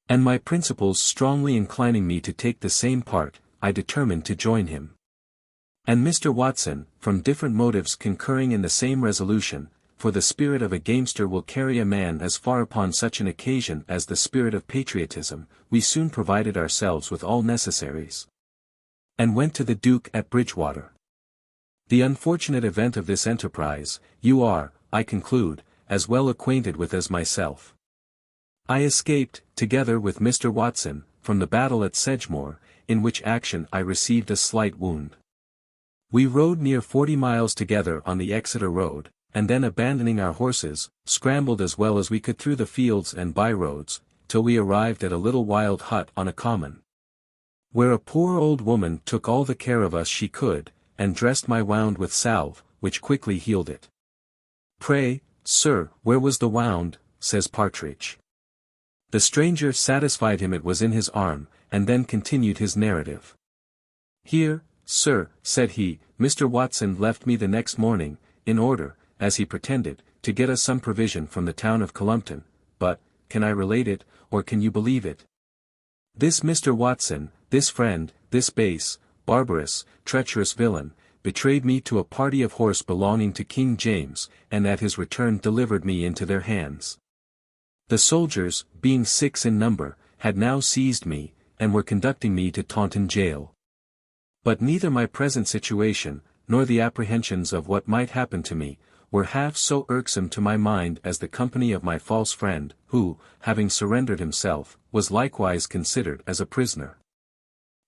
And my principles strongly inclining me to take the same part, I determined to join him. And Mr. Watson, from different motives concurring in the same resolution, for the spirit of a gamester will carry a man as far upon such an occasion as the spirit of patriotism, we soon provided ourselves with all necessaries, and went to the Duke at Bridgewater. The unfortunate event of this enterprise, you are, I conclude, as well acquainted with as myself. I escaped, together with Mr. Watson, from the battle at Sedgemoor, in which action I received a slight wound. We rode near 40 miles together on the Exeter road, and then abandoning our horses, scrambled as well as we could through the fields and by-roads, till we arrived at a little wild hut on a common, where a poor old woman took all the care of us she could, and dressed my wound with salve, which quickly healed it. Pray, sir, where was the wound? Says Partridge. The stranger satisfied him it was in his arm, and then continued his narrative. Here, sir, said he, Mr. Watson left me the next morning, in order, as he pretended, to get us some provision from the town of Columpton, but, can I relate it, or can you believe it? This Mr. Watson, this friend, this base, barbarous, treacherous villain, betrayed me to a party of horse belonging to King James, and at his return delivered me into their hands. The soldiers, being 6 in number, had now seized me, and were conducting me to Taunton jail. But neither my present situation, nor the apprehensions of what might happen to me, were half so irksome to my mind as the company of my false friend, who, having surrendered himself, was likewise considered as a prisoner,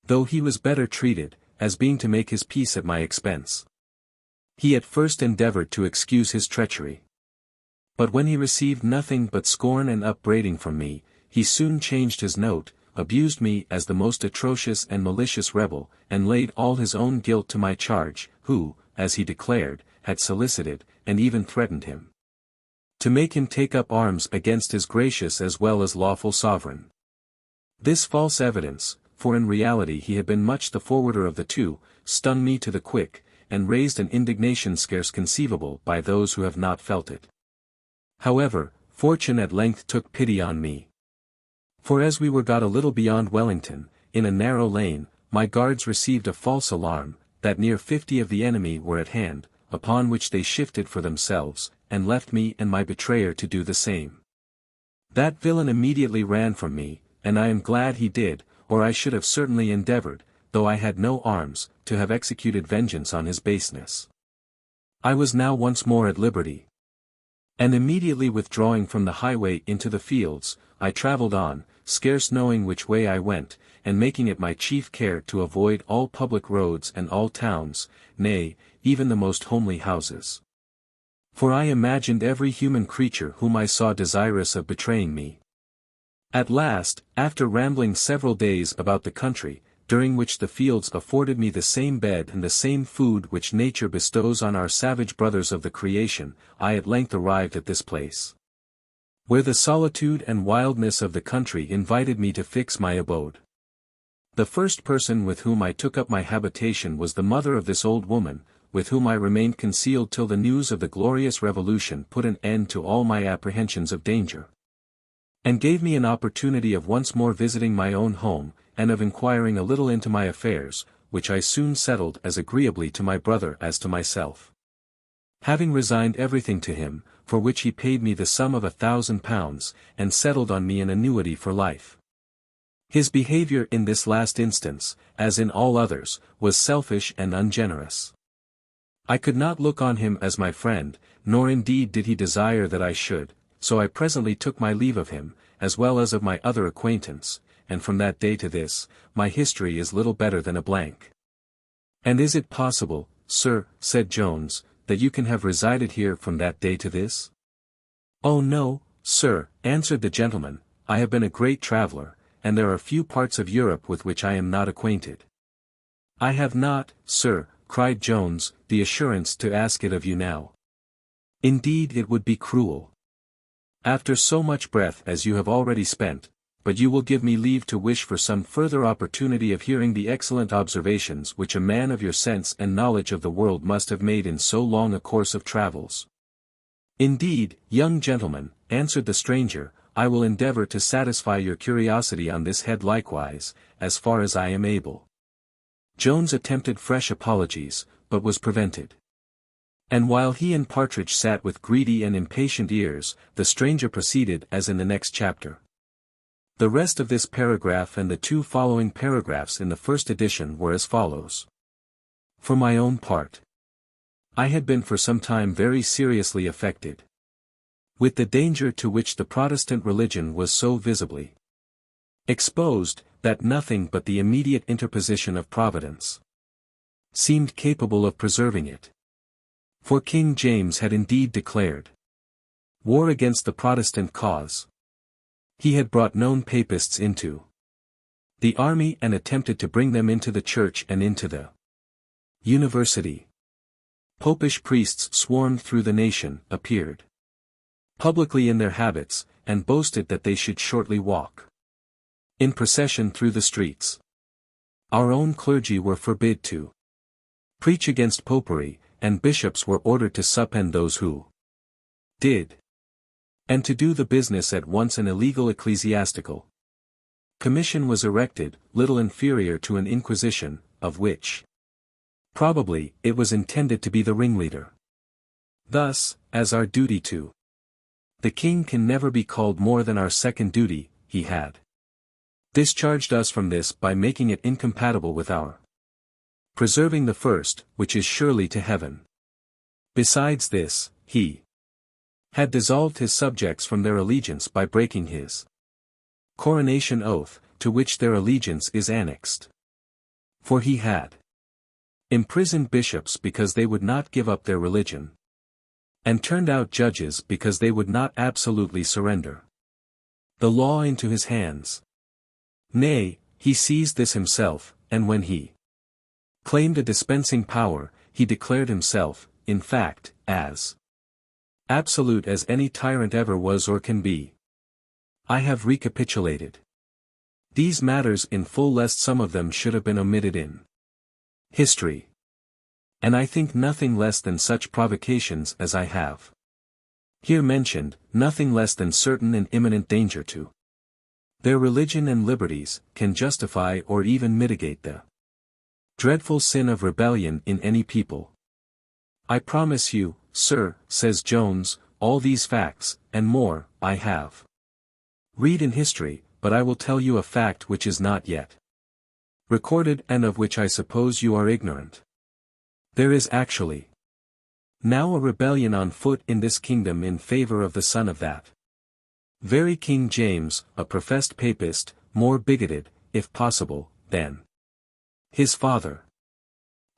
though he was better treated, as being to make his peace at my expense. He at first endeavored to excuse his treachery, but when he received nothing but scorn and upbraiding from me, he soon changed his note, abused me as the most atrocious and malicious rebel, and laid all his own guilt to my charge, who, as he declared, had solicited, and even threatened him, to make him take up arms against his gracious as well as lawful sovereign. This false evidence, for in reality he had been much the forwarder of the two, stung me to the quick, and raised an indignation scarce conceivable by those who have not felt it. However, fortune at length took pity on me. For as we were got a little beyond Wellington, in a narrow lane, my guards received a false alarm, that near 50 of the enemy were at hand, upon which they shifted for themselves, and left me and my betrayer to do the same. That villain immediately ran from me, and I am glad he did, or I should have certainly endeavored, though I had no arms, to have executed vengeance on his baseness. I was now once more at liberty, and immediately withdrawing from the highway into the fields, I travelled on, scarce knowing which way I went, and making it my chief care to avoid all public roads and all towns, nay, even the most homely houses. For I imagined every human creature whom I saw desirous of betraying me. At last, after rambling several days about the country, during which the fields afforded me the same bed and the same food which nature bestows on our savage brothers of the creation, I at length arrived at this place, where the solitude and wildness of the country invited me to fix my abode. The first person with whom I took up my habitation was the mother of this old woman, with whom I remained concealed till the news of the glorious revolution put an end to all my apprehensions of danger, and gave me an opportunity of once more visiting my own home, and of inquiring a little into my affairs, which I soon settled as agreeably to my brother as to myself. Having resigned everything to him, for which he paid me the sum of £1,000, and settled on me an annuity for life. His behaviour in this last instance, as in all others, was selfish and ungenerous. I could not look on him as my friend, nor indeed did he desire that I should, so I presently took my leave of him, as well as of my other acquaintance, and from that day to this, my history is little better than a blank. And is it possible, sir, said Jones, that you can have resided here from that day to this? Oh no, sir, answered the gentleman, I have been a great traveller, and there are few parts of Europe with which I am not acquainted. I have not, sir, cried Jones, the assurance to ask it of you now. Indeed it would be cruel. After so much breath as you have already spent, but you will give me leave to wish for some further opportunity of hearing the excellent observations which a man of your sense and knowledge of the world must have made in so long a course of travels. Indeed, young gentleman, answered the stranger, I will endeavour to satisfy your curiosity on this head likewise, as far as I am able. Jones attempted fresh apologies, but was prevented. And while he and Partridge sat with greedy and impatient ears, the stranger proceeded as in the next chapter. The rest of this paragraph and the two following paragraphs in the first edition were as follows. For my own part, I had been for some time very seriously affected with the danger to which the Protestant religion was so visibly exposed, that nothing but the immediate interposition of Providence seemed capable of preserving it. For King James had indeed declared war against the Protestant cause. He had brought known papists into the army and attempted to bring them into the church and into the university. Popish priests swarmed through the nation, appeared publicly in their habits, and boasted that they should shortly walk in procession through the streets. Our own clergy were forbid to preach against popery, and bishops were ordered to suppend those who did, and to do the business at once. An illegal ecclesiastical commission was erected, little inferior to an inquisition, of which probably it was intended to be the ringleader. Thus, as our duty to the king can never be called more than our second duty, he had discharged us from this by making it incompatible with our preserving the first, which is surely to heaven. Besides this, he had dissolved his subjects from their allegiance by breaking his coronation oath, to which their allegiance is annexed. For he had imprisoned bishops because they would not give up their religion, and turned out judges because they would not absolutely surrender the law into his hands. Nay, he seized this himself, and when he claimed a dispensing power, he declared himself, in fact, as absolute as any tyrant ever was or can be. I have recapitulated these matters in full lest some of them should have been omitted in history. And I think nothing less than such provocations as I have here mentioned, nothing less than certain and imminent danger to their religion and liberties, can justify or even mitigate the dreadful sin of rebellion in any people. I promise you, sir, says Jones, all these facts, and more, I have read in history, but I will tell you a fact which is not yet recorded and of which I suppose you are ignorant. There is actually now a rebellion on foot in this kingdom in favour of the son of that very King James, a professed papist, more bigoted, if possible, than his father.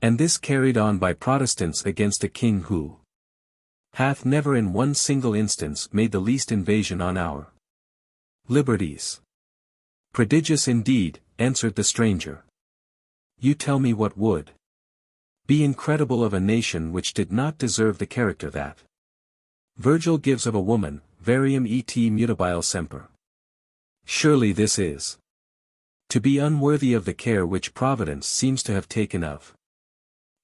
And this carried on by Protestants against a king who hath never in one single instance made the least invasion on our liberties. Prodigious indeed, answered the stranger. You tell me what would be incredible of a nation which did not deserve the character that Virgil gives of a woman, varium et mutabile semper. Surely this is to be unworthy of the care which Providence seems to have taken of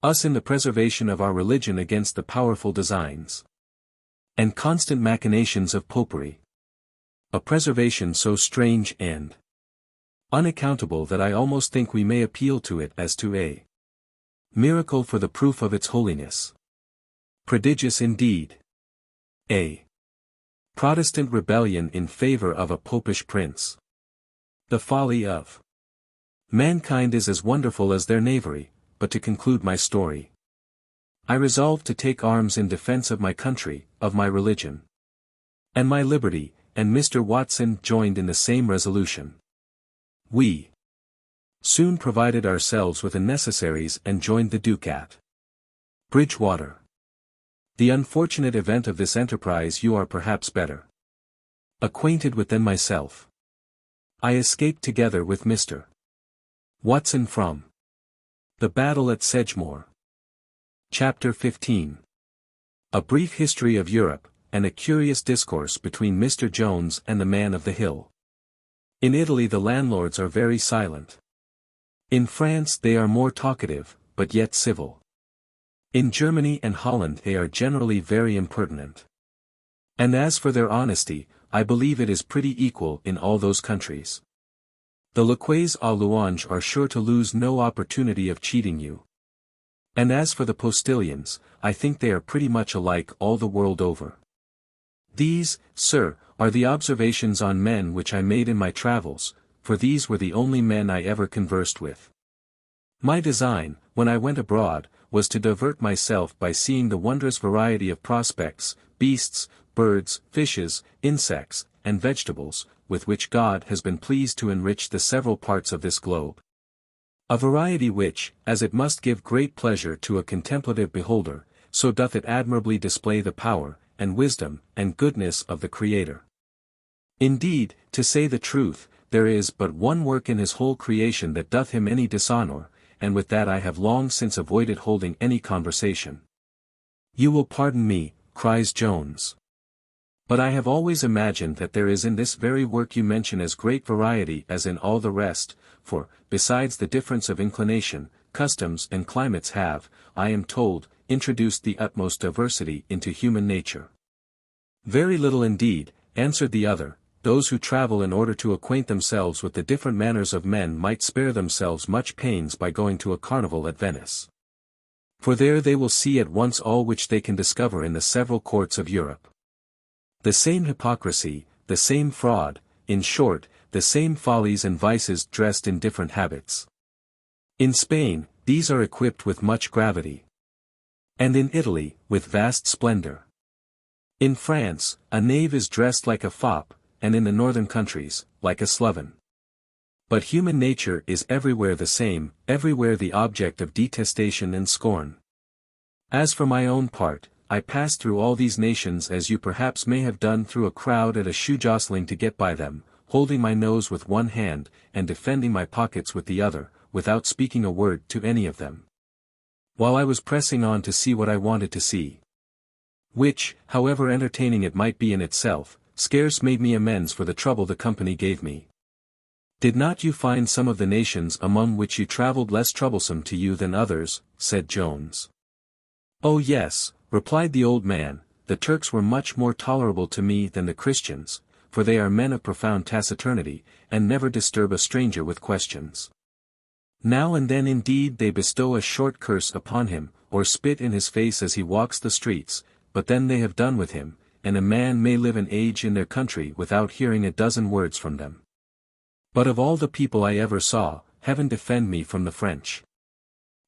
Us in the preservation of our religion against the powerful designs and constant machinations of popery. A preservation so strange and unaccountable that I almost think we may appeal to it as to a miracle for the proof of its holiness. Prodigious indeed. A Protestant rebellion in favor of a popish prince. The folly of mankind is as wonderful as their knavery. But to conclude my story, I resolved to take arms in defense of my country, of my religion, and my liberty, and Mr. Watson joined in the same resolution. We soon provided ourselves with the necessaries and joined the Duke at Bridgewater. The unfortunate event of this enterprise you are perhaps better acquainted with than myself. I escaped together with Mr. Watson from the battle at Sedgemoor. Chapter 15. A brief history of Europe, and a curious discourse between Mr. Jones and the man of the hill. In Italy the landlords are very silent. In France they are more talkative, but yet civil. In Germany and Holland they are generally very impertinent. And as for their honesty, I believe it is pretty equal in all those countries. The laquais à louange are sure to lose no opportunity of cheating you. And as for the postilions, I think they are pretty much alike all the world over. These, sir, are the observations on men which I made in my travels, for these were the only men I ever conversed with. My design, when I went abroad, was to divert myself by seeing the wondrous variety of prospects, beasts, birds, fishes, insects, and vegetables, with which God has been pleased to enrich the several parts of this globe. A variety which, as it must give great pleasure to a contemplative beholder, so doth it admirably display the power, and wisdom, and goodness of the Creator. Indeed, to say the truth, there is but one work in his whole creation that doth him any dishonour, and with that I have long since avoided holding any conversation. You will pardon me, cries Jones. But I have always imagined that there is in this very work you mention as great variety as in all the rest, for, besides the difference of inclination, customs and climates have, I am told, introduced the utmost diversity into human nature. Very little indeed, answered the other. Those who travel in order to acquaint themselves with the different manners of men might spare themselves much pains by going to a carnival at Venice. For there they will see at once all which they can discover in the several courts of Europe. The same hypocrisy, the same fraud, in short, the same follies and vices dressed in different habits. In Spain, these are equipped with much gravity. And in Italy, with vast splendor. In France, a knave is dressed like a fop, and in the northern countries, like a sloven. But human nature is everywhere the same, everywhere the object of detestation and scorn. As for my own part, I passed through all these nations as you perhaps may have done through a crowd at a shoe-jostling to get by them, holding my nose with one hand, and defending my pockets with the other, without speaking a word to any of them. While I was pressing on to see what I wanted to see. Which, however entertaining it might be in itself, scarce made me amends for the trouble the company gave me. Did not you find some of the nations among which you travelled less troublesome to you than others? Said Jones. Oh yes, replied the old man, the Turks were much more tolerable to me than the Christians, for they are men of profound taciturnity, and never disturb a stranger with questions. Now and then indeed they bestow a short curse upon him, or spit in his face as he walks the streets, but then they have done with him, and a man may live an age in their country without hearing a dozen words from them. But of all the people I ever saw, heaven defend me from the French.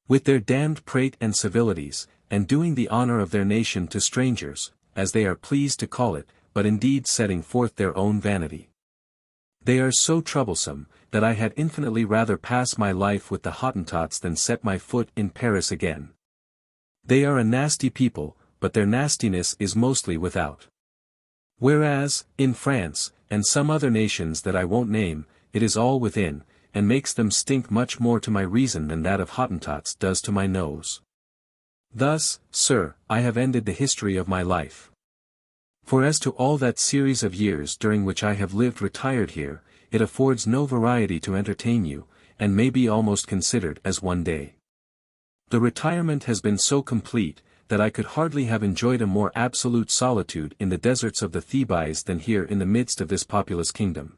With their damned prate and civilities, and doing the honour of their nation to strangers, as they are pleased to call it, but indeed setting forth their own vanity. They are so troublesome, that I had infinitely rather pass my life with the Hottentots than set my foot in Paris again. They are a nasty people, but their nastiness is mostly without. Whereas, in France, and some other nations that I won't name, it is all within, and makes them stink much more to my reason than that of Hottentots does to my nose. Thus, sir, I have ended the history of my life. For as to all that series of years during which I have lived retired here, it affords no variety to entertain you, and may be almost considered as one day. The retirement has been so complete, that I could hardly have enjoyed a more absolute solitude in the deserts of the Thebais than here in the midst of this populous kingdom.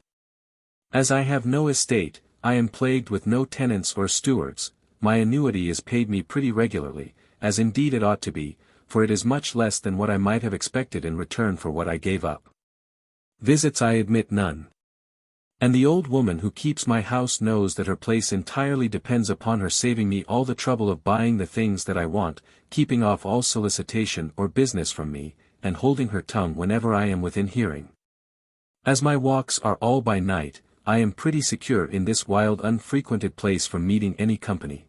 As I have no estate, I am plagued with no tenants or stewards, my annuity is paid me pretty regularly, as indeed it ought to be, for it is much less than what I might have expected in return for what I gave up. Visits I admit none. And the old woman who keeps my house knows that her place entirely depends upon her saving me all the trouble of buying the things that I want, keeping off all solicitation or business from me, and holding her tongue whenever I am within hearing. As my walks are all by night, I am pretty secure in this wild unfrequented place from meeting any company.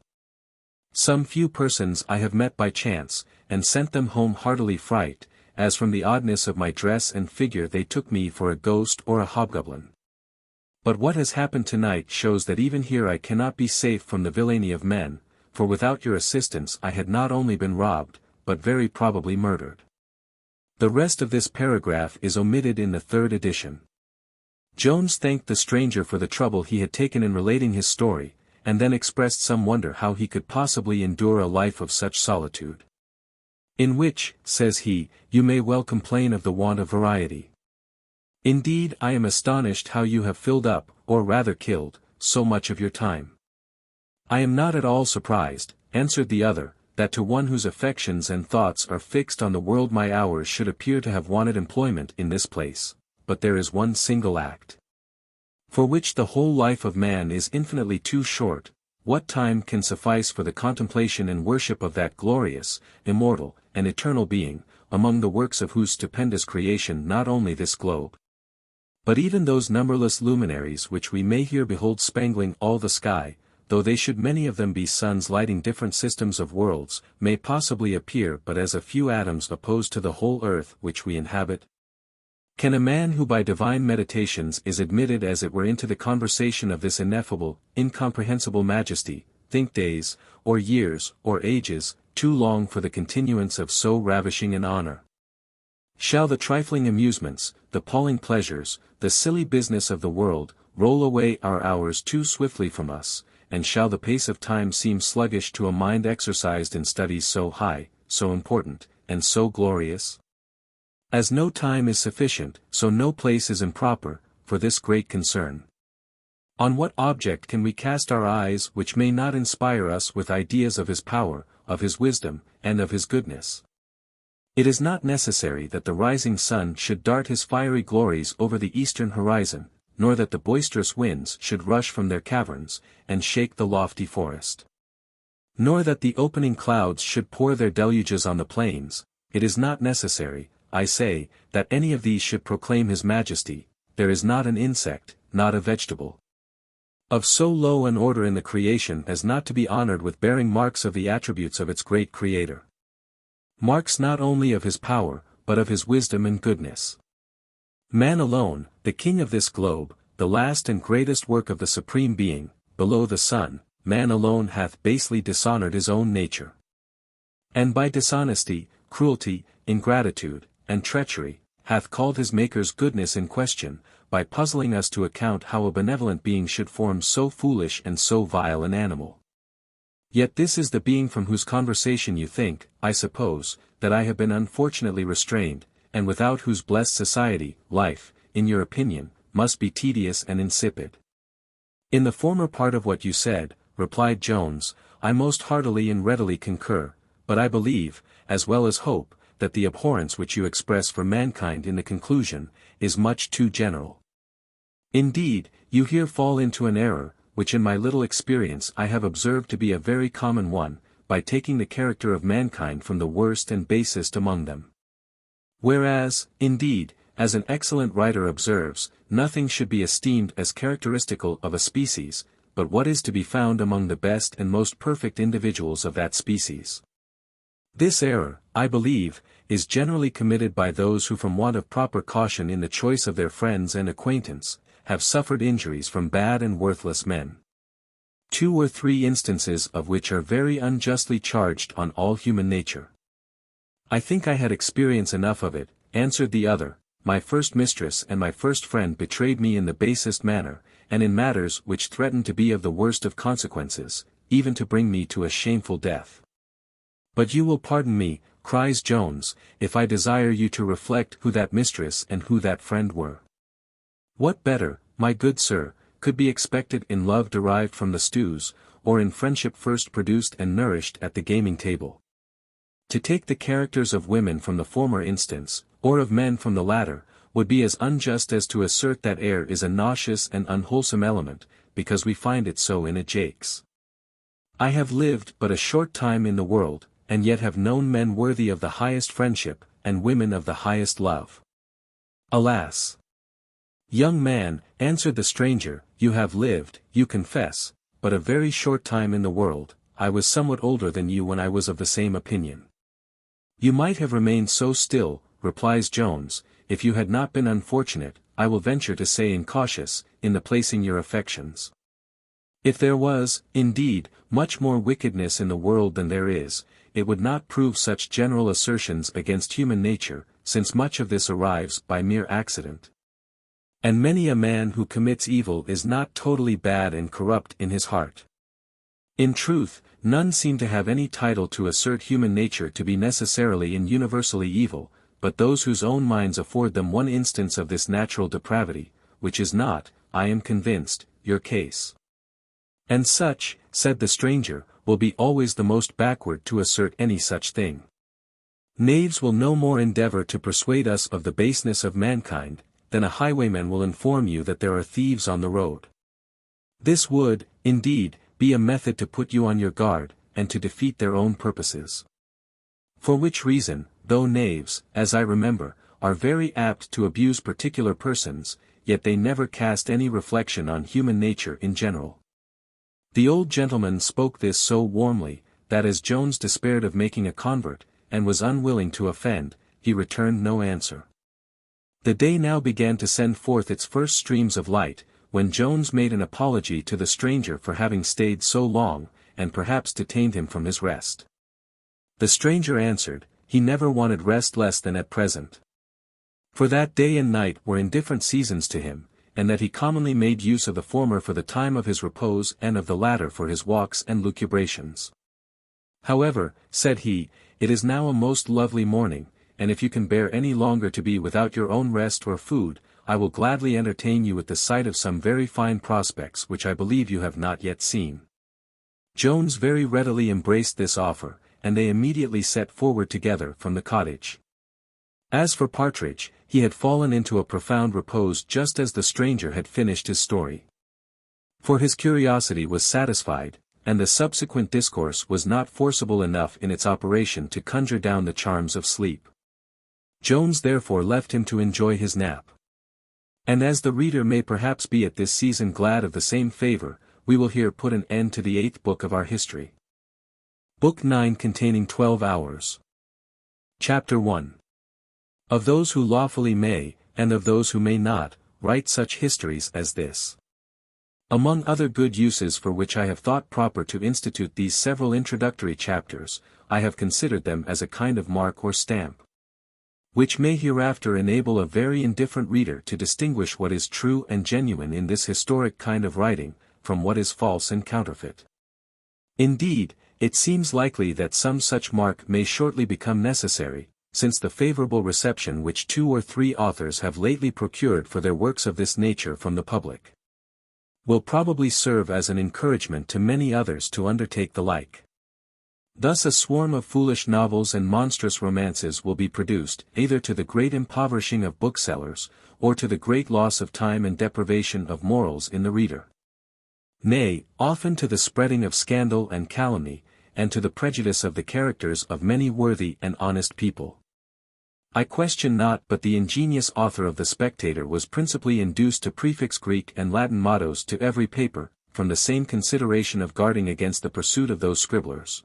Some few persons I have met by chance, and sent them home heartily frightened, as from the oddness of my dress and figure they took me for a ghost or a hobgoblin. But what has happened tonight shows that even here I cannot be safe from the villainy of men, for without your assistance I had not only been robbed, but very probably murdered. The rest of this paragraph is omitted in the third edition. Jones thanked the stranger for the trouble he had taken in relating his story, and then expressed some wonder how he could possibly endure a life of such solitude. In which, says he, you may well complain of the want of variety. Indeed, I am astonished how you have filled up, or rather killed, so much of your time. I am not at all surprised, answered the other, that to one whose affections and thoughts are fixed on the world my hours should appear to have wanted employment in this place, but there is one single act, for which the whole life of man is infinitely too short. What time can suffice for the contemplation and worship of that glorious, immortal, and eternal being, among the works of whose stupendous creation not only this globe, but even those numberless luminaries which we may here behold spangling all the sky, though they should many of them be suns lighting different systems of worlds, may possibly appear but as a few atoms opposed to the whole earth which we inhabit? Can a man who by divine meditations is admitted as it were into the conversation of this ineffable, incomprehensible majesty, think days, or years, or ages, too long for the continuance of so ravishing an honor? Shall the trifling amusements, the palling pleasures, the silly business of the world, roll away our hours too swiftly from us, and shall the pace of time seem sluggish to a mind exercised in studies so high, so important, and so glorious? As no time is sufficient, so no place is improper, for this great concern. On what object can we cast our eyes which may not inspire us with ideas of his power, of his wisdom, and of his goodness? It is not necessary that the rising sun should dart his fiery glories over the eastern horizon, nor that the boisterous winds should rush from their caverns, and shake the lofty forest. Nor that the opening clouds should pour their deluges on the plains. It is not necessary, I say, that any of these should proclaim his majesty. There is not an insect, not a vegetable, of so low an order in the creation as not to be honored with bearing marks of the attributes of its great Creator. Marks not only of his power, but of his wisdom and goodness. Man alone, the king of this globe, the last and greatest work of the Supreme Being, below the sun, man alone hath basely dishonored his own nature. And by dishonesty, cruelty, ingratitude, and treachery, hath called his Maker's goodness in question, by puzzling us to account how a benevolent being should form so foolish and so vile an animal. Yet this is the being from whose conversation you think, I suppose, that I have been unfortunately restrained, and without whose blessed society, life, in your opinion, must be tedious and insipid. In the former part of what you said, replied Jones, I most heartily and readily concur, but I believe, as well as hope, that the abhorrence which you express for mankind in the conclusion, is much too general. Indeed, you here fall into an error, which in my little experience I have observed to be a very common one, by taking the character of mankind from the worst and basest among them. Whereas, indeed, as an excellent writer observes, nothing should be esteemed as characteristical of a species, but what is to be found among the best and most perfect individuals of that species. This error, I believe, is generally committed by those who from want of proper caution in the choice of their friends and acquaintance, have suffered injuries from bad and worthless men. 2 or 3 instances of which are very unjustly charged on all human nature. I think I had experience enough of it, answered the other. My first mistress and my first friend betrayed me in the basest manner, and in matters which threatened to be of the worst of consequences, even to bring me to a shameful death. But you will pardon me, cries Jones, if I desire you to reflect who that mistress and who that friend were. What better, my good sir, could be expected in love derived from the stews, or in friendship first produced and nourished at the gaming table? To take the characters of women from the former instance, or of men from the latter, would be as unjust as to assert that air is a nauseous and unwholesome element, because we find it so in a Jakes. I have lived but a short time in the world, and yet have known men worthy of the highest friendship, and women of the highest love. Alas! Young man, answered the stranger, you have lived, you confess, but a very short time in the world. I was somewhat older than you when I was of the same opinion. You might have remained so still, replies Jones, if you had not been unfortunate, I will venture to say incautious, in the placing your affections. If there was, indeed, much more wickedness in the world than there is, it would not prove such general assertions against human nature, since much of this arrives by mere accident. And many a man who commits evil is not totally bad and corrupt in his heart. In truth, none seem to have any title to assert human nature to be necessarily and universally evil, but those whose own minds afford them one instance of this natural depravity, which is not, I am convinced, your case. And such, said the stranger, will be always the most backward to assert any such thing. Knaves will no more endeavor to persuade us of the baseness of mankind, than a highwayman will inform you that there are thieves on the road. This would, indeed, be a method to put you on your guard, and to defeat their own purposes. For which reason, though knaves, as I remember, are very apt to abuse particular persons, yet they never cast any reflection on human nature in general. The old gentleman spoke this so warmly, that as Jones despaired of making a convert, and was unwilling to offend, he returned no answer. The day now began to send forth its first streams of light, when Jones made an apology to the stranger for having stayed so long, and perhaps detained him from his rest. The stranger answered, he never wanted rest less than at present. For that day and night were in different seasons to him, and that he commonly made use of the former for the time of his repose and of the latter for his walks and lucubrations. However, said he, it is now a most lovely morning, and if you can bear any longer to be without your own rest or food, I will gladly entertain you with the sight of some very fine prospects which I believe you have not yet seen. Jones very readily embraced this offer, and they immediately set forward together from the cottage. As for Partridge, he had fallen into a profound repose just as the stranger had finished his story. For his curiosity was satisfied, and the subsequent discourse was not forcible enough in its operation to conjure down the charms of sleep. Jones therefore left him to enjoy his nap. And as the reader may perhaps be at this season glad of the same favor, we will here put an end to the 8th book of our history. Book 9 containing 12 hours. Chapter 1. Of those who lawfully may, and of those who may not, write such histories as this. Among other good uses for which I have thought proper to institute these several introductory chapters, I have considered them as a kind of mark or stamp, which may hereafter enable a very indifferent reader to distinguish what is true and genuine in this historic kind of writing, from what is false and counterfeit. Indeed, it seems likely that some such mark may shortly become necessary, since the favorable reception which 2 or 3 authors have lately procured for their works of this nature from the public, will probably serve as an encouragement to many others to undertake the like. Thus a swarm of foolish novels and monstrous romances will be produced, either to the great impoverishing of booksellers, or to the great loss of time and deprivation of morals in the reader. Nay, often to the spreading of scandal and calumny, and to the prejudice of the characters of many worthy and honest people. I question not but the ingenious author of The Spectator was principally induced to prefix Greek and Latin mottos to every paper, from the same consideration of guarding against the pursuit of those scribblers,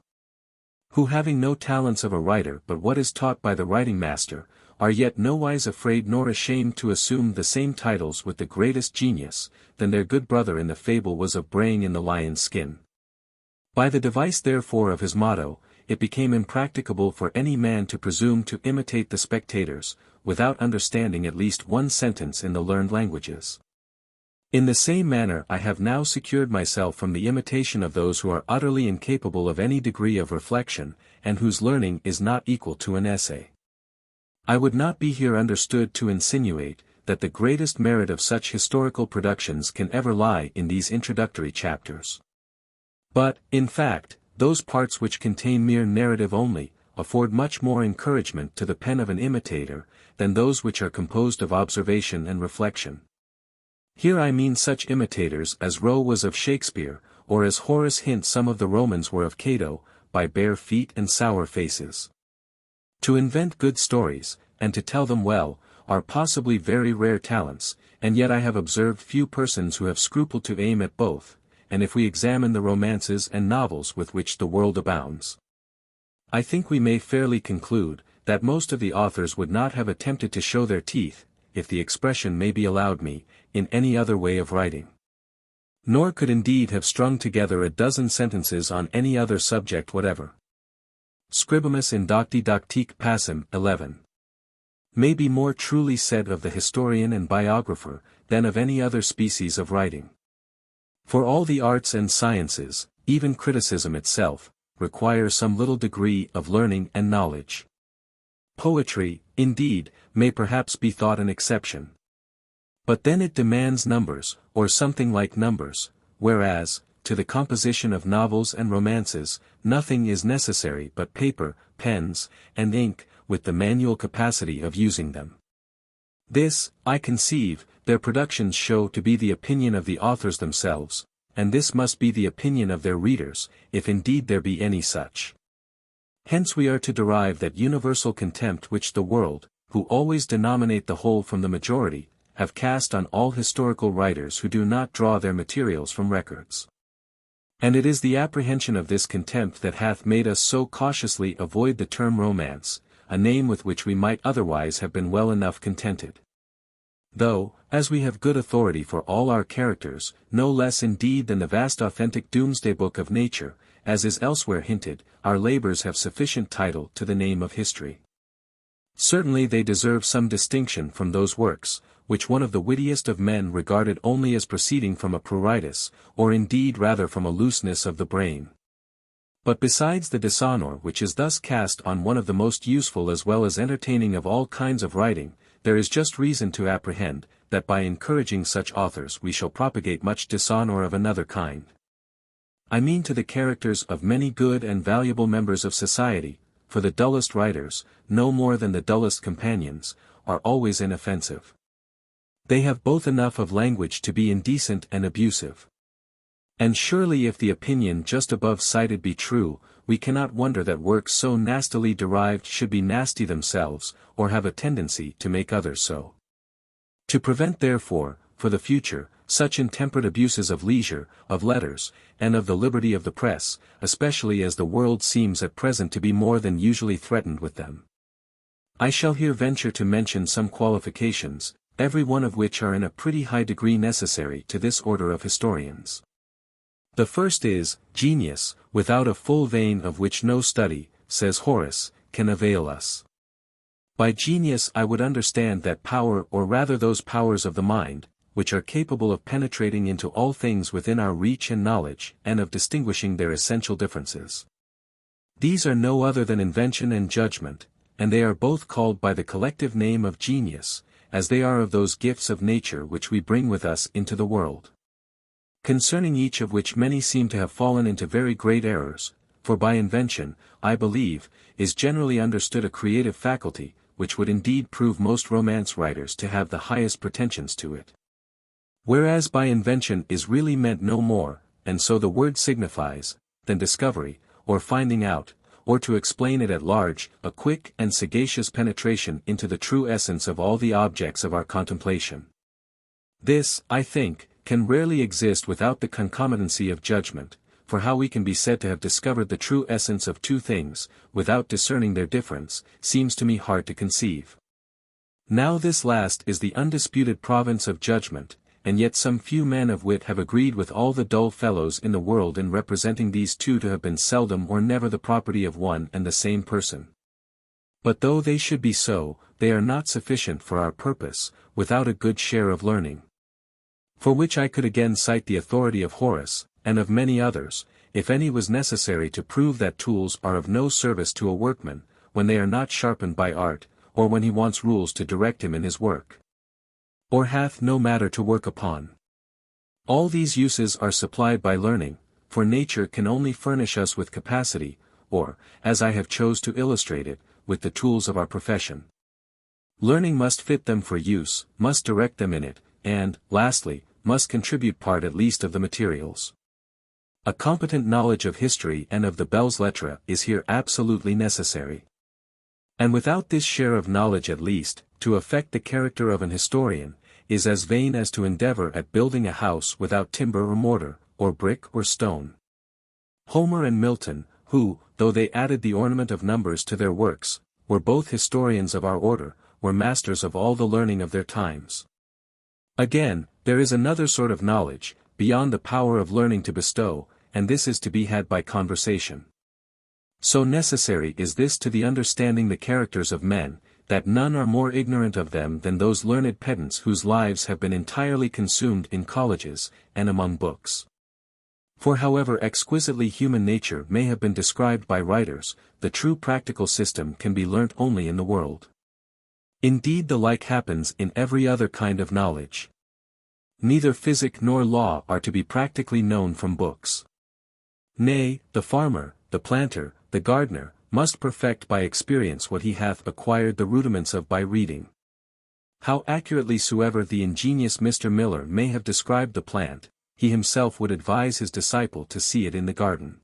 who having no talents of a writer but what is taught by the writing master, are yet nowise afraid nor ashamed to assume the same titles with the greatest genius, than their good brother in the fable was of braying in the lion's skin. By the device therefore of his motto, it became impracticable for any man to presume to imitate the spectators, without understanding at least one sentence in the learned languages. In the same manner I have now secured myself from the imitation of those who are utterly incapable of any degree of reflection, and whose learning is not equal to an essay. I would not be here understood to insinuate that the greatest merit of such historical productions can ever lie in these introductory chapters. But, in fact, those parts which contain mere narrative only, afford much more encouragement to the pen of an imitator, than those which are composed of observation and reflection. Here I mean such imitators as Rowe was of Shakespeare, or as Horace hints some of the Romans were of Cato, by bare feet and sour faces. To invent good stories, and to tell them well, are possibly very rare talents, and yet I have observed few persons who have scrupled to aim at both, and if we examine the romances and novels with which the world abounds, I think we may fairly conclude, that most of the authors would not have attempted to show their teeth, if the expression may be allowed me, in any other way of writing. Nor could indeed have strung together a dozen sentences on any other subject whatever. Scribimus indocti doctique passum 11. May be more truly said of the historian and biographer, than of any other species of writing. For all the arts and sciences, even criticism itself, requires some little degree of learning and knowledge. Poetry, indeed, may perhaps be thought an exception. But then it demands numbers, or something like numbers, whereas, to the composition of novels and romances, nothing is necessary but paper, pens, and ink, with the manual capacity of using them. This, I conceive, their productions show to be the opinion of the authors themselves, and this must be the opinion of their readers, if indeed there be any such. Hence we are to derive that universal contempt which the world, who always denominate the whole from the majority, have cast on all historical writers who do not draw their materials from records. And it is the apprehension of this contempt that hath made us so cautiously avoid the term romance, a name with which we might otherwise have been well enough contented. Though, as we have good authority for all our characters, no less indeed than the vast authentic doomsday book of nature, as is elsewhere hinted, our labours have sufficient title to the name of history. Certainly they deserve some distinction from those works, which one of the wittiest of men regarded only as proceeding from a pruritus, or indeed rather from a looseness of the brain. But besides the dishonour which is thus cast on one of the most useful as well as entertaining of all kinds of writing, there is just reason to apprehend, that by encouraging such authors we shall propagate much dishonour of another kind. I mean to the characters of many good and valuable members of society, for the dullest writers, no more than the dullest companions, are always inoffensive. They have both enough of language to be indecent and abusive. And surely if the opinion just above cited be true, we cannot wonder that works so nastily derived should be nasty themselves, or have a tendency to make others so. To prevent therefore, for the future, such intemperate abuses of leisure, of letters, and of the liberty of the press, especially as the world seems at present to be more than usually threatened with them, I shall here venture to mention some qualifications, every one of which are in a pretty high degree necessary to this order of historians. The first is, genius, without a full vein of which no study, says Horace, can avail us. By genius I would understand that power or rather those powers of the mind, which are capable of penetrating into all things within our reach and knowledge, and of distinguishing their essential differences. These are no other than invention and judgment, and they are both called by the collective name of genius, as they are of those gifts of nature which we bring with us into the world. Concerning each of which many seem to have fallen into very great errors, for by invention, I believe, is generally understood a creative faculty, which would indeed prove most romance writers to have the highest pretensions to it. Whereas by invention is really meant no more, and so the word signifies, than discovery, or finding out, or to explain it at large, a quick and sagacious penetration into the true essence of all the objects of our contemplation. This, I think, can rarely exist without the concomitancy of judgment, for how we can be said to have discovered the true essence of two things, without discerning their difference, seems to me hard to conceive. Now this last is the undisputed province of judgment, and yet some few men of wit have agreed with all the dull fellows in the world in representing these two to have been seldom or never the property of one and the same person. But though they should be so, they are not sufficient for our purpose, without a good share of learning. For which I could again cite the authority of Horace, and of many others, if any was necessary to prove that tools are of no service to a workman, when they are not sharpened by art, or when he wants rules to direct him in his work, or hath no matter to work upon. All these uses are supplied by learning, for nature can only furnish us with capacity, or, as I have chose to illustrate it, with the tools of our profession. Learning must fit them for use, must direct them in it, and, lastly, must contribute part at least of the materials. A competent knowledge of history and of the belles lettres is here absolutely necessary. And without this share of knowledge at least, to affect the character of an historian, is as vain as to endeavor at building a house without timber or mortar, or brick or stone. Homer and Milton, who, though they added the ornament of numbers to their works, were both historians of our order, were masters of all the learning of their times. Again, there is another sort of knowledge, beyond the power of learning to bestow, and this is to be had by conversation. So necessary is this to the understanding the characters of men, that none are more ignorant of them than those learned pedants whose lives have been entirely consumed in colleges, and among books. For however exquisitely human nature may have been described by writers, the true practical system can be learnt only in the world. Indeed the like happens in every other kind of knowledge. Neither physic nor law are to be practically known from books. Nay, the farmer, the planter, the gardener, must perfect by experience what he hath acquired the rudiments of by reading. How accurately soever the ingenious Mr. Miller may have described the plant, he himself would advise his disciple to see it in the garden.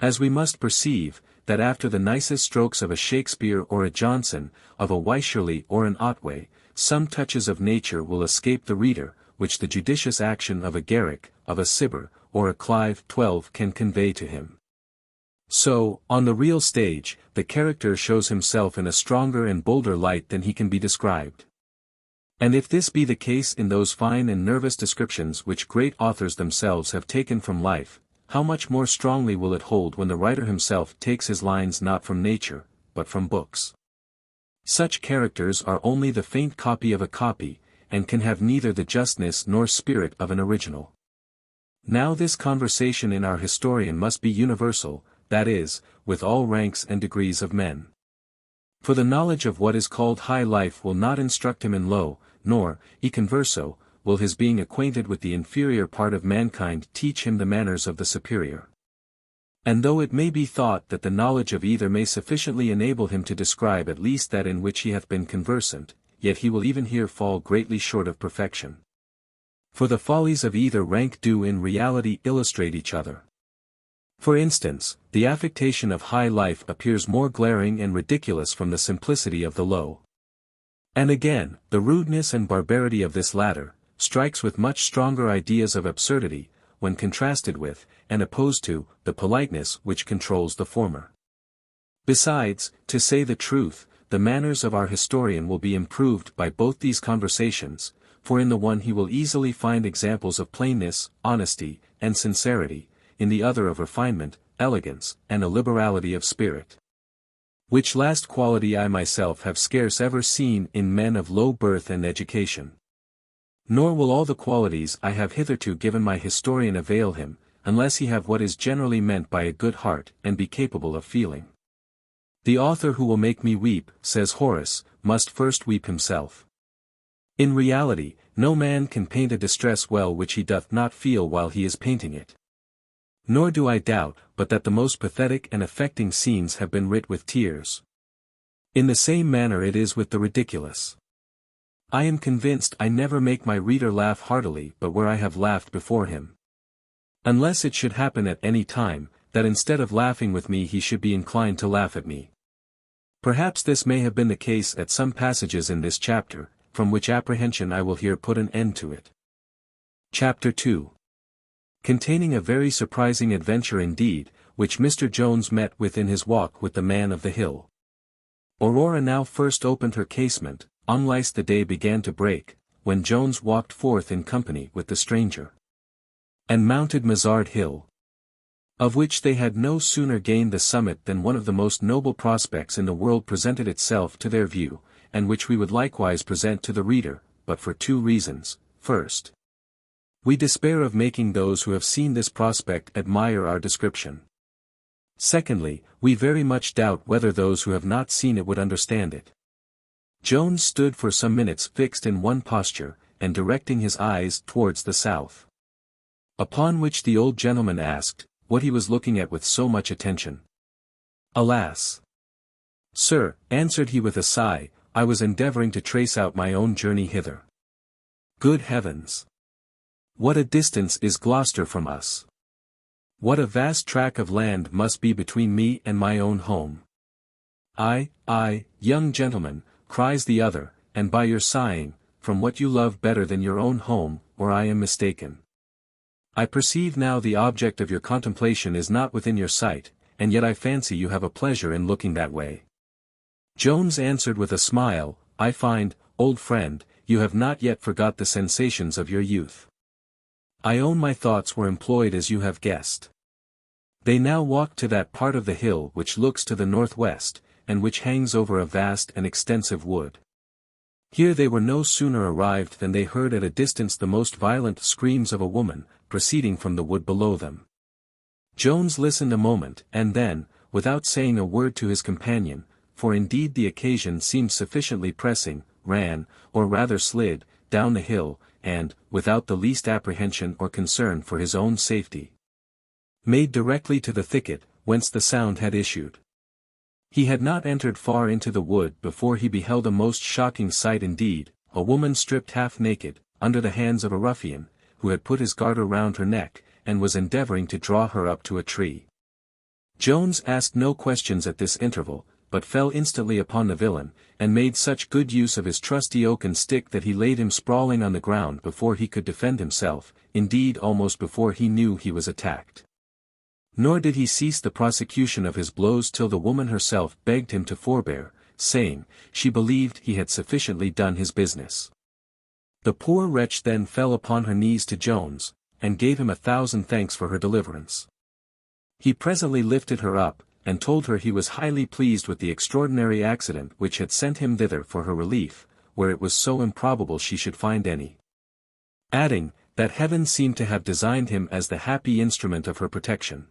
As we must perceive, that after the nicest strokes of a Shakespeare or a Johnson, of a Wycherley or an Otway, some touches of nature will escape the reader, which the judicious action of a Garrick, of a Cibber, or a Clive XII can convey to him. So, on the real stage, the character shows himself in a stronger and bolder light than he can be described. And if this be the case in those fine and nervous descriptions which great authors themselves have taken from life, how much more strongly will it hold when the writer himself takes his lines not from nature, but from books. Such characters are only the faint copy of a copy, and can have neither the justness nor spirit of an original. Now this conversation in our historian must be universal, that is, with all ranks and degrees of men. For the knowledge of what is called high life will not instruct him in low, nor, e converso, will his being acquainted with the inferior part of mankind teach him the manners of the superior. And though it may be thought that the knowledge of either may sufficiently enable him to describe at least that in which he hath been conversant, yet he will even here fall greatly short of perfection. For the follies of either rank do in reality illustrate each other. For instance, the affectation of high life appears more glaring and ridiculous from the simplicity of the low. And again, the rudeness and barbarity of this latter, strikes with much stronger ideas of absurdity, when contrasted with, and opposed to, the politeness which controls the former. Besides, to say the truth, the manners of our historian will be improved by both these conversations, for in the one he will easily find examples of plainness, honesty, and sincerity, in the other of refinement, elegance, and a liberality of spirit. Which last quality I myself have scarce ever seen in men of low birth and education. Nor will all the qualities I have hitherto given my historian avail him, unless he have what is generally meant by a good heart and be capable of feeling. The author who will make me weep, says Horace, must first weep himself. In reality, no man can paint a distress well which he doth not feel while he is painting it. Nor do I doubt but that the most pathetic and affecting scenes have been writ with tears. In the same manner it is with the ridiculous. I am convinced I never make my reader laugh heartily but where I have laughed before him. Unless it should happen at any time, that instead of laughing with me he should be inclined to laugh at me. Perhaps this may have been the case at some passages in this chapter, from which apprehension I will here put an end to it. Chapter 2. Containing a very surprising adventure indeed, which Mr. Jones met with in his walk with the man of the hill. Aurora now first opened her casement, unless the day began to break, when Jones walked forth in company with the stranger, and mounted Mazard Hill, of which they had no sooner gained the summit than one of the most noble prospects in the world presented itself to their view, and which we would likewise present to the reader, but for two reasons. First, We despair of making those who have seen this prospect admire our description. Secondly, we very much doubt whether those who have not seen it would understand it. Jones stood for some minutes fixed in one posture, and directing his eyes towards the south. Upon which the old gentleman asked, what he was looking at with so much attention. Alas! Sir, answered he with a sigh, I was endeavouring to trace out my own journey hither. Good heavens! What a distance is Gloucester from us! What a vast tract of land must be between me and my own home! Ay, young gentleman, cries the other, and by your sighing, from what you love better than your own home, or I am mistaken. I perceive now the object of your contemplation is not within your sight, and yet I fancy you have a pleasure in looking that way. Jones answered with a smile, I find, old friend, you have not yet forgot the sensations of your youth. I own my thoughts were employed as you have guessed. They now walked to that part of the hill which looks to the northwest, and which hangs over a vast and extensive wood. Here they were no sooner arrived than they heard at a distance the most violent screams of a woman, proceeding from the wood below them. Jones listened a moment, and then, without saying a word to his companion, for indeed the occasion seemed sufficiently pressing, ran, or rather slid, down the hill, and, without the least apprehension or concern for his own safety, made directly to the thicket, whence the sound had issued. He had not entered far into the wood before he beheld a most shocking sight indeed, a woman stripped half naked, under the hands of a ruffian, who had put his garter round her neck, and was endeavouring to draw her up to a tree. Jones asked no questions at this interval, but fell instantly upon the villain, and made such good use of his trusty oaken stick that he laid him sprawling on the ground before he could defend himself, indeed almost before he knew he was attacked. Nor did he cease the prosecution of his blows till the woman herself begged him to forbear, saying, she believed he had sufficiently done his business. The poor wretch then fell upon her knees to Jones, and gave him 1,000 thanks for her deliverance. He presently lifted her up, and told her he was highly pleased with the extraordinary accident which had sent him thither for her relief, where it was so improbable she should find any. Adding, that heaven seemed to have designed him as the happy instrument of her protection.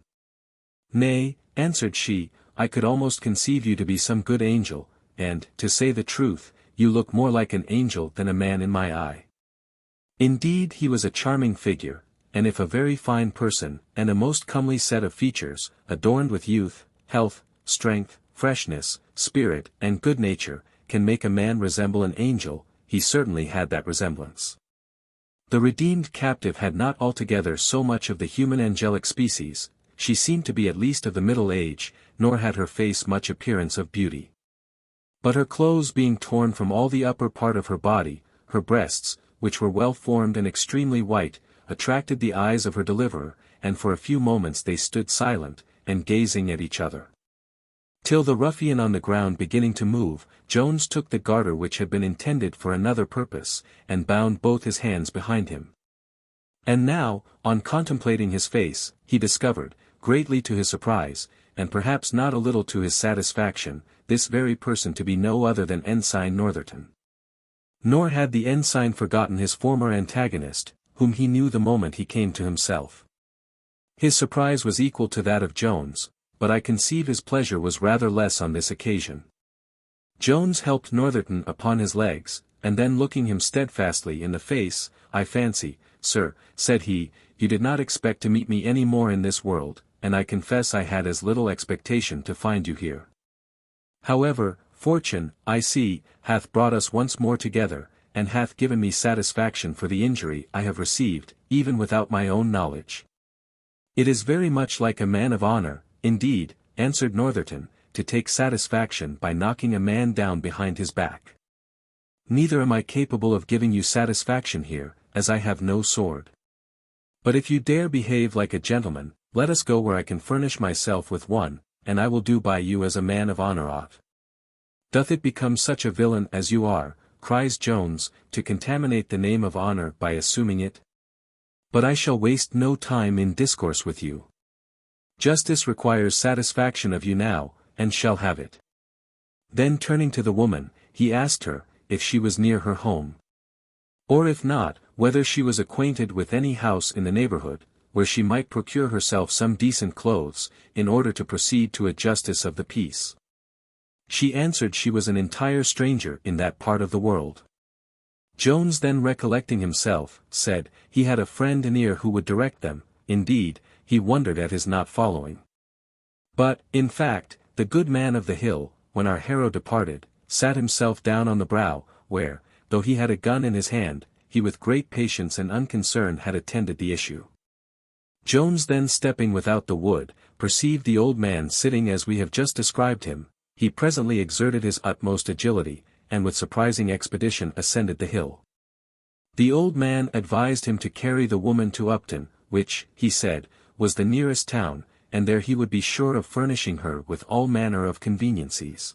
Nay, answered she, I could almost conceive you to be some good angel, and, to say the truth, you look more like an angel than a man in my eye. Indeed he was a charming figure, and if a very fine person, and a most comely set of features, adorned with youth, health, strength, freshness, spirit, and good nature, can make a man resemble an angel, he certainly had that resemblance. The redeemed captive had not altogether so much of the human angelic species, she seemed to be at least of the middle age, nor had her face much appearance of beauty. But her clothes being torn from all the upper part of her body, her breasts, which were well formed and extremely white, attracted the eyes of her deliverer, and for a few moments they stood silent, and gazing at each other. Till the ruffian on the ground beginning to move, Jones took the garter which had been intended for another purpose, and bound both his hands behind him. And now, on contemplating his face, he discovered, greatly to his surprise, and perhaps not a little to his satisfaction, this very person to be no other than Ensign Northerton. Nor had the ensign forgotten his former antagonist, whom he knew the moment he came to himself. His surprise was equal to that of Jones, but I conceive his pleasure was rather less on this occasion. Jones helped Northerton upon his legs, and then looking him steadfastly in the face, I fancy, sir, said he, you did not expect to meet me any more in this world, and I confess I had as little expectation to find you here. However, fortune, I see, hath brought us once more together, and hath given me satisfaction for the injury I have received, even without my own knowledge. It is very much like a man of honour, indeed, answered Northerton, to take satisfaction by knocking a man down behind his back. Neither am I capable of giving you satisfaction here, as I have no sword. But if you dare behave like a gentleman, let us go where I can furnish myself with one, and I will do by you as a man of honour ought. Doth it become such a villain as you are, cries Jones, to contaminate the name of honour by assuming it? But I shall waste no time in discourse with you. Justice requires satisfaction of you now, and shall have it. Then turning to the woman, he asked her, if she was near her home. Or if not, whether she was acquainted with any house in the neighbourhood, where she might procure herself some decent clothes, in order to proceed to a justice of the peace. She answered she was an entire stranger in that part of the world. Jones then recollecting himself, said, he had a friend near who would direct them. Indeed, he wondered at his not following. But, in fact, the good man of the hill, when our hero departed, sat himself down on the brow, where, though he had a gun in his hand, he with great patience and unconcern had attended the issue. Jones then stepping without the wood, perceived the old man sitting as we have just described him. He presently exerted his utmost agility, and with surprising expedition ascended the hill. The old man advised him to carry the woman to Upton, which, he said, was the nearest town, and there he would be sure of furnishing her with all manner of conveniencies.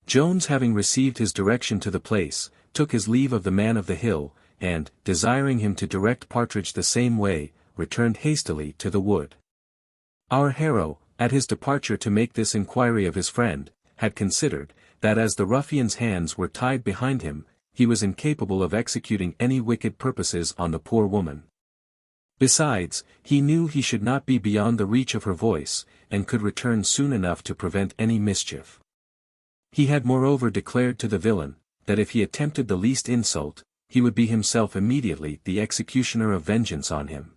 Jones having received his direction to the place, took his leave of the man of the hill, and, desiring him to direct Partridge the same way, returned hastily to the wood. Our hero, at his departure to make this inquiry of his friend, had considered, that as the ruffian's hands were tied behind him, he was incapable of executing any wicked purposes on the poor woman. Besides, he knew he should not be beyond the reach of her voice, and could return soon enough to prevent any mischief. He had moreover declared to the villain, that if he attempted the least insult, he would be himself immediately the executioner of vengeance on him.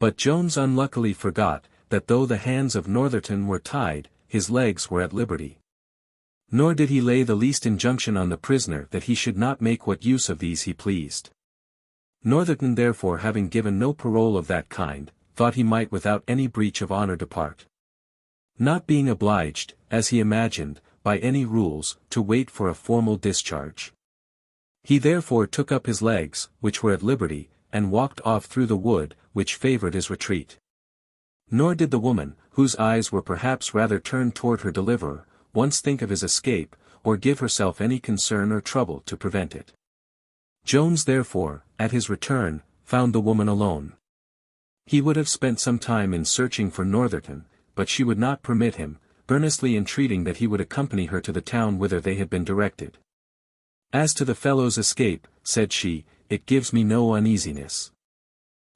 But Jones unluckily forgot, that though the hands of Northerton were tied, his legs were at liberty. Nor did he lay the least injunction on the prisoner that he should not make what use of these he pleased. Northerton therefore having given no parole of that kind, thought he might without any breach of honour depart. Not being obliged, as he imagined, by any rules, to wait for a formal discharge. He therefore took up his legs, which were at liberty, and walked off through the wood, which favoured his retreat. Nor did the woman, whose eyes were perhaps rather turned toward her deliverer, once think of his escape, or give herself any concern or trouble to prevent it. Jones therefore, at his return, found the woman alone. He would have spent some time in searching for Northerton, but she would not permit him, earnestly entreating that he would accompany her to the town whither they had been directed. As to the fellow's escape, said she, it gives me no uneasiness.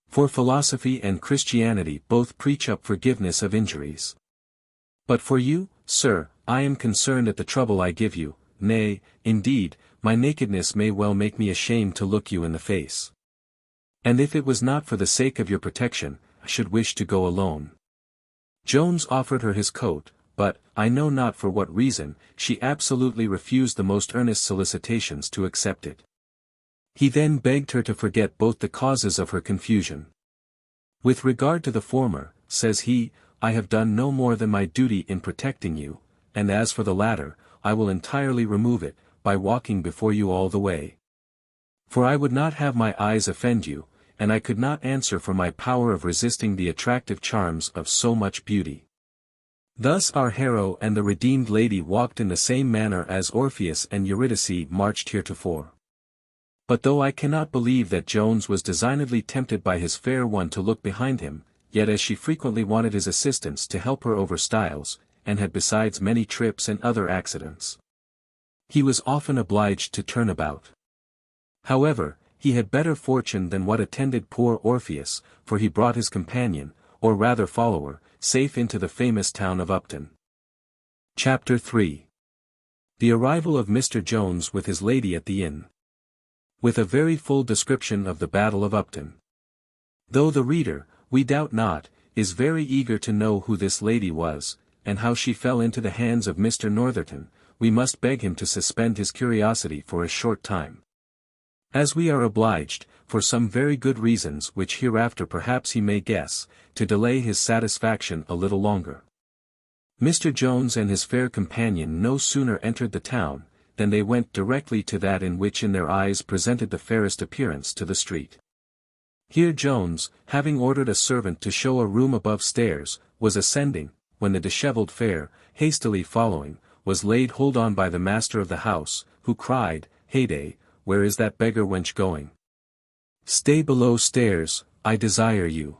For philosophy and Christianity both preach up forgiveness of injuries. But for you, sir, I am concerned at the trouble I give you, nay, indeed, my nakedness may well make me ashamed to look you in the face. And if it was not for the sake of your protection, I should wish to go alone. Jones offered her his coat, but, I know not for what reason, she absolutely refused the most earnest solicitations to accept it. He then begged her to forget both the causes of her confusion. With regard to the former, says he, I have done no more than my duty in protecting you, and as for the latter, I will entirely remove it, by walking before you all the way. For I would not have my eyes offend you, and I could not answer for my power of resisting the attractive charms of so much beauty. Thus our hero and the redeemed lady walked in the same manner as Orpheus and Eurydice marched heretofore. But though I cannot believe that Jones was designedly tempted by his fair one to look behind him, yet as she frequently wanted his assistance to help her over stiles, and had besides many trips and other accidents, he was often obliged to turn about. However, he had better fortune than what attended poor Orpheus, for he brought his companion, or rather follower, safe into the famous town of Upton. Chapter 3. The arrival of Mr. Jones with his lady at the inn. With a very full description of the Battle of Upton. Though the reader, we doubt not, is very eager to know who this lady was, and how she fell into the hands of Mr. Northerton, we must beg him to suspend his curiosity for a short time. As we are obliged, for some very good reasons which hereafter perhaps he may guess, to delay his satisfaction a little longer. Mr. Jones and his fair companion no sooner entered the town, than they went directly to that in which in their eyes presented the fairest appearance to the street. Here Jones, having ordered a servant to show a room above stairs, was ascending, when the dishevelled fair, hastily following, was laid hold on by the master of the house, who cried, Heyday, where is that beggar wench going? Stay below stairs, I desire you.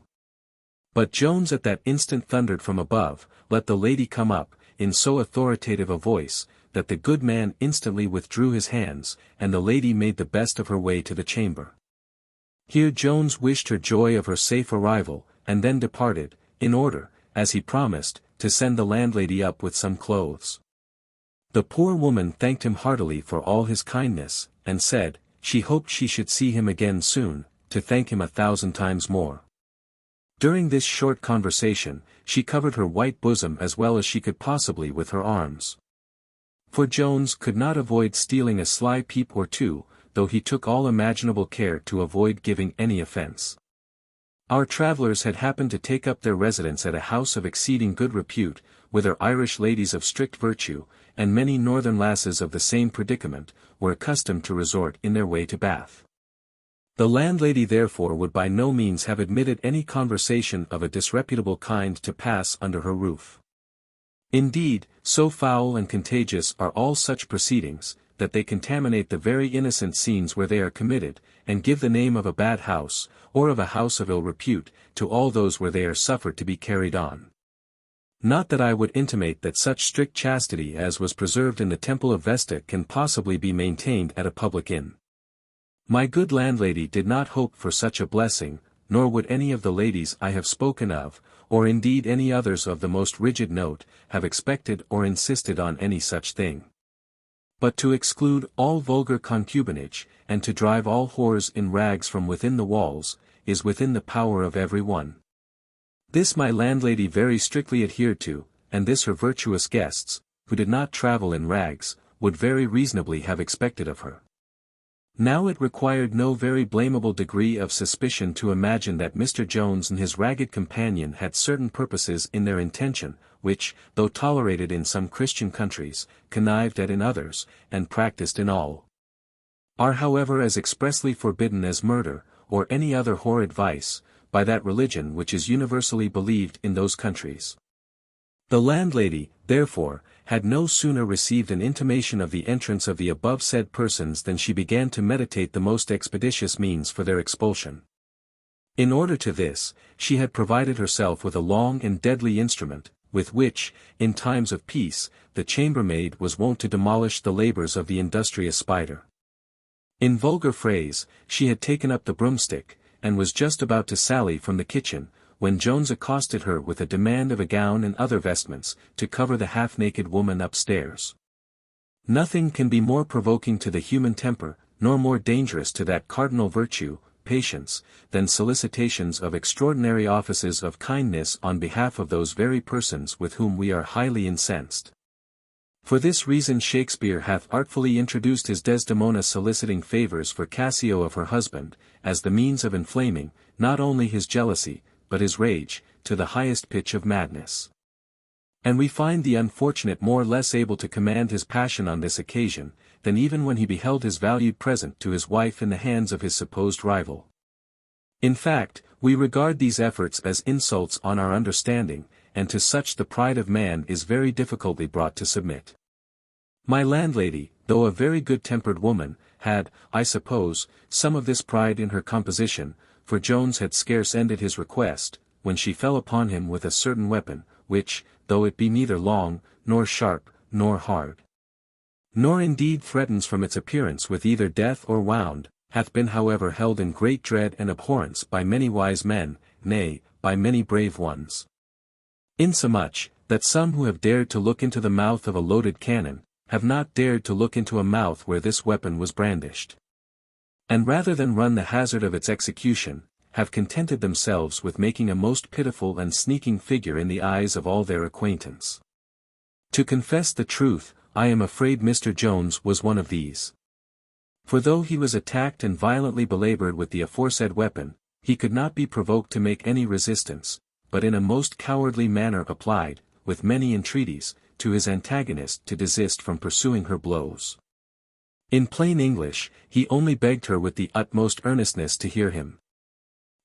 But Jones at that instant thundered from above, Let the lady come up, in so authoritative a voice, that the good man instantly withdrew his hands, and the lady made the best of her way to the chamber. Here Jones wished her joy of her safe arrival, and then departed, in order, as he promised, to send the landlady up with some clothes. The poor woman thanked him heartily for all his kindness, and said, she hoped she should see him again soon, to thank him 1,000 times more. During this short conversation, she covered her white bosom as well as she could possibly with her arms. For Jones could not avoid stealing a sly peep or two, though he took all imaginable care to avoid giving any offence. Our travellers had happened to take up their residence at a house of exceeding good repute, whither Irish ladies of strict virtue, and many northern lasses of the same predicament, were accustomed to resort in their way to Bath. The landlady therefore would by no means have admitted any conversation of a disreputable kind to pass under her roof. Indeed, so foul and contagious are all such proceedings, that they contaminate the very innocent scenes where they are committed, and give the name of a bad house, or of a house of ill repute, to all those where they are suffered to be carried on. Not that I would intimate that such strict chastity as was preserved in the temple of Vesta can possibly be maintained at a public inn. My good landlady did not hope for such a blessing, nor would any of the ladies I have spoken of, or indeed any others of the most rigid note, have expected or insisted on any such thing. But to exclude all vulgar concubinage, and to drive all whores in rags from within the walls, is within the power of every one. This my landlady very strictly adhered to, and this her virtuous guests, who did not travel in rags, would very reasonably have expected of her. Now it required no very blamable degree of suspicion to imagine that Mr. Jones and his ragged companion had certain purposes in their intention, which, though tolerated in some Christian countries, connived at in others, and practised in all, are however as expressly forbidden as murder, or any other horrid vice, by that religion which is universally believed in those countries. The landlady, therefore, had no sooner received an intimation of the entrance of the above-said persons than she began to meditate the most expeditious means for their expulsion. In order to this, she had provided herself with a long and deadly instrument, with which, in times of peace, the chambermaid was wont to demolish the labours of the industrious spider. In vulgar phrase, she had taken up the broomstick, and was just about to sally from the kitchen, when Jones accosted her with a demand of a gown and other vestments, to cover the half-naked woman upstairs. Nothing can be more provoking to the human temper, nor more dangerous to that cardinal virtue, patience, than solicitations of extraordinary offices of kindness on behalf of those very persons with whom we are highly incensed. For this reason Shakespeare hath artfully introduced his Desdemona soliciting favours for Cassio of her husband, as the means of inflaming, not only his jealousy, but his rage, to the highest pitch of madness. And we find the unfortunate more less able to command his passion on this occasion, than even when he beheld his valued present to his wife in the hands of his supposed rival. In fact, we regard these efforts as insults on our understanding, and to such the pride of man is very difficultly brought to submit. My landlady, though a very good-tempered woman, had, I suppose, some of this pride in her composition, for Jones had scarce ended his request, when she fell upon him with a certain weapon, which, though it be neither long, nor sharp, nor hard, nor indeed threatens from its appearance with either death or wound, hath been however held in great dread and abhorrence by many wise men, nay, by many brave ones. Insomuch, that some who have dared to look into the mouth of a loaded cannon, have not dared to look into a mouth where this weapon was brandished. And rather than run the hazard of its execution, have contented themselves with making a most pitiful and sneaking figure in the eyes of all their acquaintance. To confess the truth, I am afraid Mr. Jones was one of these. For though he was attacked and violently belaboured with the aforesaid weapon, he could not be provoked to make any resistance, but in a most cowardly manner applied, with many entreaties, to his antagonist to desist from pursuing her blows. In plain English, he only begged her with the utmost earnestness to hear him.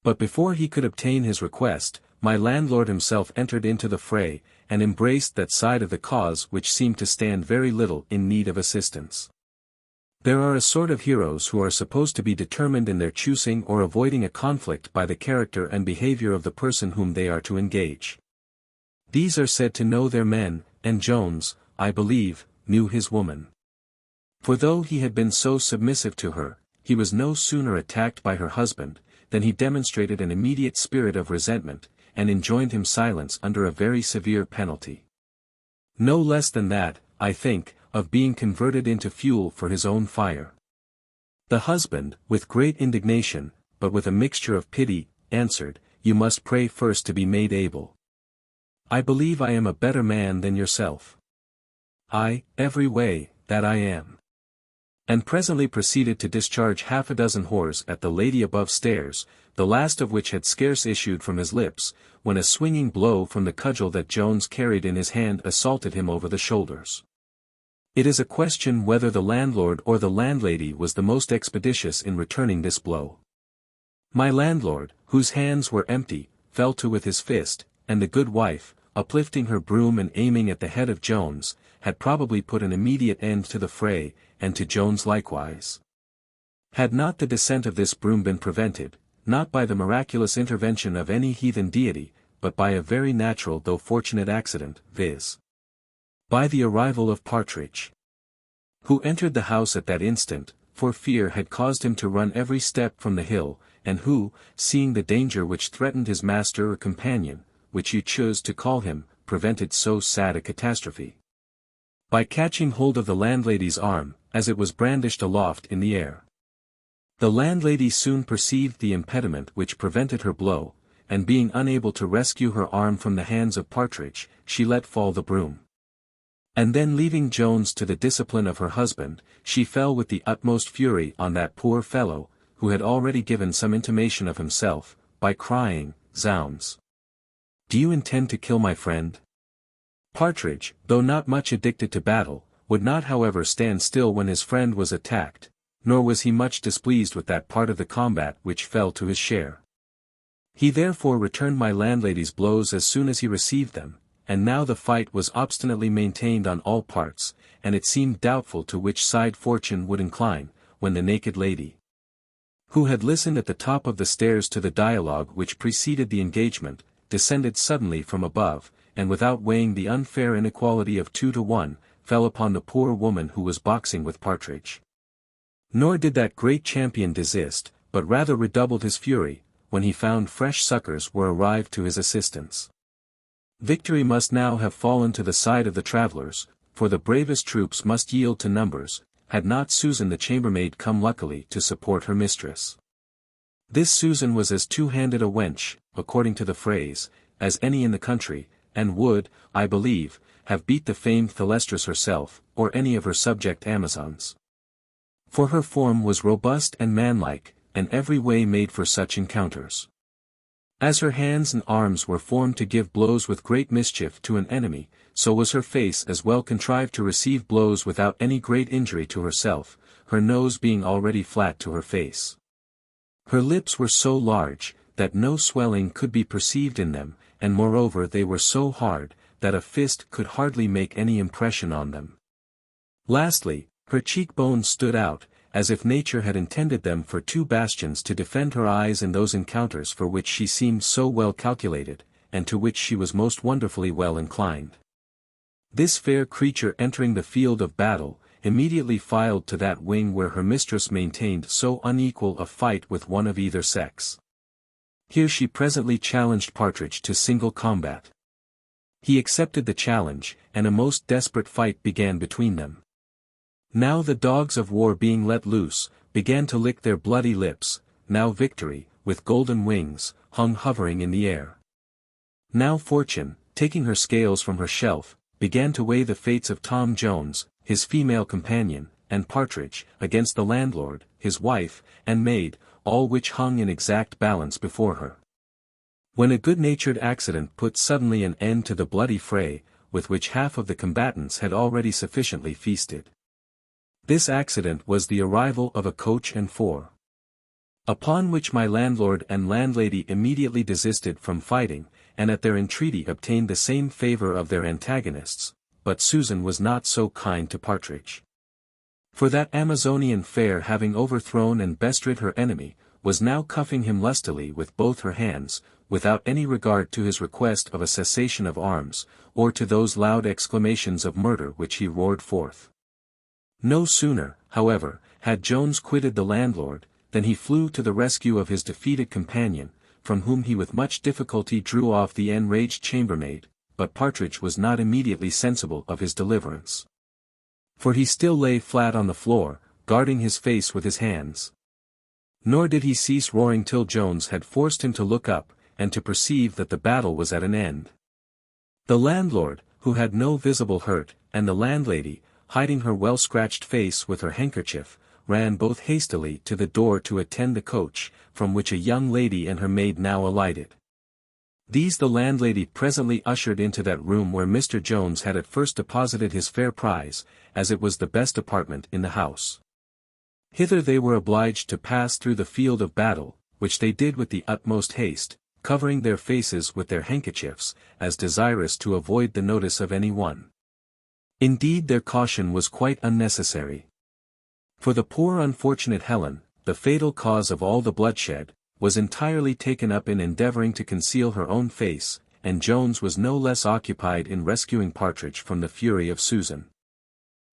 But before he could obtain his request, my landlord himself entered into the fray, and embraced that side of the cause which seemed to stand very little in need of assistance. There are a sort of heroes who are supposed to be determined in their choosing or avoiding a conflict by the character and behaviour of the person whom they are to engage. These are said to know their men, and Jones, I believe, knew his woman. For though he had been so submissive to her, he was no sooner attacked by her husband, than he demonstrated an immediate spirit of resentment, and enjoined him silence under a very severe penalty. No less than that, I think, of being converted into fuel for his own fire. The husband, with great indignation, but with a mixture of pity, answered, "You must pray first to be made able. I believe I am a better man than yourself. Every way, that I am." And presently proceeded to discharge half a dozen whores at the lady above stairs, the last of which had scarce issued from his lips, when a swinging blow from the cudgel that Jones carried in his hand assaulted him over the shoulders. It is a question whether the landlord or the landlady was the most expeditious in returning this blow. My landlord, whose hands were empty, fell to with his fist, and the good wife, uplifting her broom and aiming at the head of Jones, had probably put an immediate end to the fray, and to Jones likewise. Had not the descent of this broom been prevented, not by the miraculous intervention of any heathen deity, but by a very natural though fortunate accident, viz. by the arrival of Partridge, who entered the house at that instant, for fear had caused him to run every step from the hill, and who, seeing the danger which threatened his master or companion, which you chose to call him, prevented so sad a catastrophe, by catching hold of the landlady's arm, as it was brandished aloft in the air. The landlady soon perceived the impediment which prevented her blow, and being unable to rescue her arm from the hands of Partridge, she let fall the broom. And then leaving Jones to the discipline of her husband, she fell with the utmost fury on that poor fellow, who had already given some intimation of himself, by crying, "Zounds! Do you intend to kill my friend?" Partridge, though not much addicted to battle, would not however stand still when his friend was attacked, nor was he much displeased with that part of the combat which fell to his share. He therefore returned my landlady's blows as soon as he received them, and now the fight was obstinately maintained on all parts, and it seemed doubtful to which side fortune would incline, when the naked lady, who had listened at the top of the stairs to the dialogue which preceded the engagement, descended suddenly from above, and without weighing the unfair inequality of 2 to 1, fell upon the poor woman who was boxing with Partridge. Nor did that great champion desist, but rather redoubled his fury, when he found fresh succors were arrived to his assistance. Victory must now have fallen to the side of the travellers, for the bravest troops must yield to numbers, had not Susan the chambermaid come luckily to support her mistress. This Susan was as two-handed a wench, according to the phrase, as any in the country, and would, I believe, have beat the famed Thalestris herself, or any of her subject Amazons. For her form was robust and manlike, and every way made for such encounters. As her hands and arms were formed to give blows with great mischief to an enemy, so was her face as well contrived to receive blows without any great injury to herself, her nose being already flat to her face. Her lips were so large, that no swelling could be perceived in them, and moreover they were so hard, that a fist could hardly make any impression on them. Lastly, her cheekbones stood out, as if nature had intended them for 2 bastions to defend her eyes in those encounters for which she seemed so well calculated, and to which she was most wonderfully well inclined. This fair creature entering the field of battle, immediately filed to that wing where her mistress maintained so unequal a fight with one of either sex. Here she presently challenged Partridge to single combat. He accepted the challenge, and a most desperate fight began between them. Now the dogs of war being let loose, began to lick their bloody lips, now Victory, with golden wings, hung hovering in the air. Now Fortune, taking her scales from her shelf, began to weigh the fates of Tom Jones, his female companion, and Partridge, against the landlord, his wife, and maid, all which hung in exact balance before her. When a good-natured accident put suddenly an end to the bloody fray, with which half of the combatants had already sufficiently feasted. This accident was the arrival of a coach and 4. Upon which my landlord and landlady immediately desisted from fighting, and at their entreaty obtained the same favour of their antagonists, but Susan was not so kind to Partridge. For that Amazonian fair having overthrown and bestrid her enemy, was now cuffing him lustily with both her hands, without any regard to his request of a cessation of arms, or to those loud exclamations of murder which he roared forth. No sooner, however, had Jones quitted the landlord, than he flew to the rescue of his defeated companion, from whom he with much difficulty drew off the enraged chambermaid, but Partridge was not immediately sensible of his deliverance. For he still lay flat on the floor, guarding his face with his hands. Nor did he cease roaring till Jones had forced him to look up, and to perceive that the battle was at an end. The landlord, who had no visible hurt, and the landlady, hiding her well-scratched face with her handkerchief, ran both hastily to the door to attend the coach, from which a young lady and her maid now alighted. These the landlady presently ushered into that room where Mr. Jones had at first deposited his fair prize, as it was the best apartment in the house. Hither they were obliged to pass through the field of battle, which they did with the utmost haste, covering their faces with their handkerchiefs, as desirous to avoid the notice of any one. Indeed their caution was quite unnecessary. For the poor unfortunate Helen, the fatal cause of all the bloodshed, was entirely taken up in endeavouring to conceal her own face, and Jones was no less occupied in rescuing Partridge from the fury of Susan.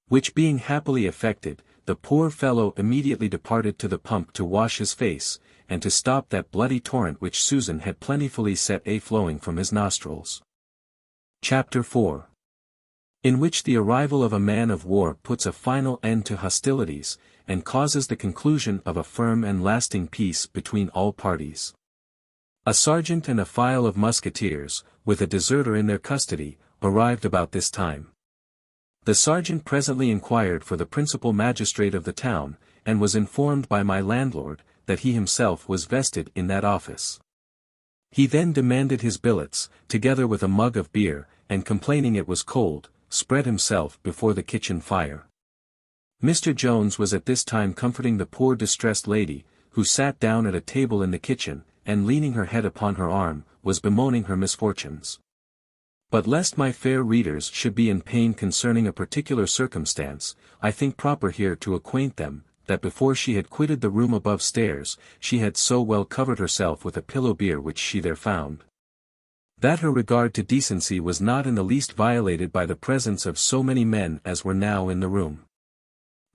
Which being happily effected, the poor fellow immediately departed to the pump to wash his face, and to stop that bloody torrent which Susan had plentifully set a-flowing from his nostrils. Chapter 4. In which the arrival of a man of war puts a final end to hostilities, and causes the conclusion of a firm and lasting peace between all parties. A sergeant and a file of musketeers, with a deserter in their custody, arrived about this time. The sergeant presently inquired for the principal magistrate of the town, and was informed by my landlord, that he himself was vested in that office. He then demanded his billets, together with a mug of beer, and complaining it was cold, spread himself before the kitchen fire. Mr. Jones was at this time comforting the poor distressed lady, who sat down at a table in the kitchen, and leaning her head upon her arm, was bemoaning her misfortunes. But lest my fair readers should be in pain concerning a particular circumstance, I think proper here to acquaint them, that before she had quitted the room above stairs, she had so well covered herself with a pillow bier which she there found, that her regard to decency was not in the least violated by the presence of so many men as were now in the room.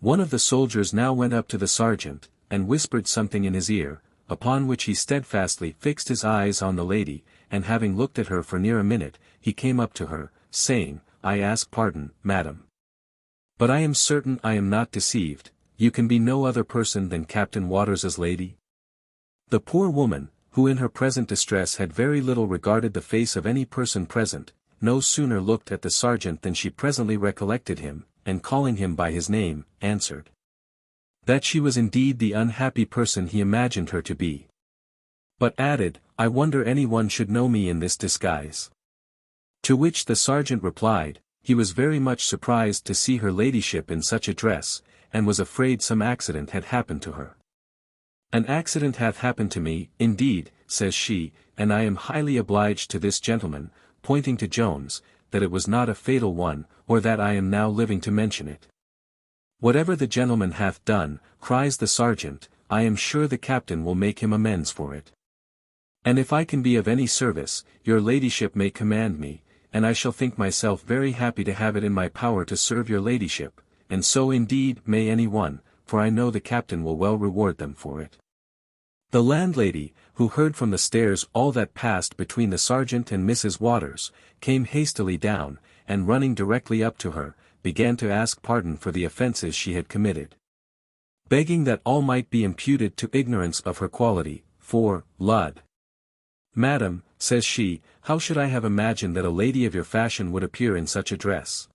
One of the soldiers now went up to the sergeant, and whispered something in his ear, upon which he steadfastly fixed his eyes on the lady, and having looked at her for near a minute, he came up to her, saying, "I ask pardon, madam. But I am certain I am not deceived, you can be no other person than Captain Waters's lady?" The poor woman, who in her present distress had very little regarded the face of any person present, no sooner looked at the sergeant than she presently recollected him, and calling him by his name, answered, that she was indeed the unhappy person he imagined her to be. But added, "I wonder any one should know me in this disguise." To which the sergeant replied, he was very much surprised to see her ladyship in such a dress, and was afraid some accident had happened to her. "An accident hath happened to me, indeed," says she, "and I am highly obliged to this gentleman," pointing to Jones, "that it was not a fatal one, or that I am now living to mention it." "Whatever the gentleman hath done," cries the sergeant, "I am sure the captain will make him amends for it. And if I can be of any service, your ladyship may command me, and I shall think myself very happy to have it in my power to serve your ladyship, and so indeed may any one, for I know the captain will well reward them for it." The landlady, who heard from the stairs all that passed between the sergeant and Mrs. Waters, came hastily down, and running directly up to her, began to ask pardon for the offences she had committed, begging that all might be imputed to ignorance of her quality, for, lud, "Madam," says she, "how should I have imagined that a lady of your fashion would appear in such a dress?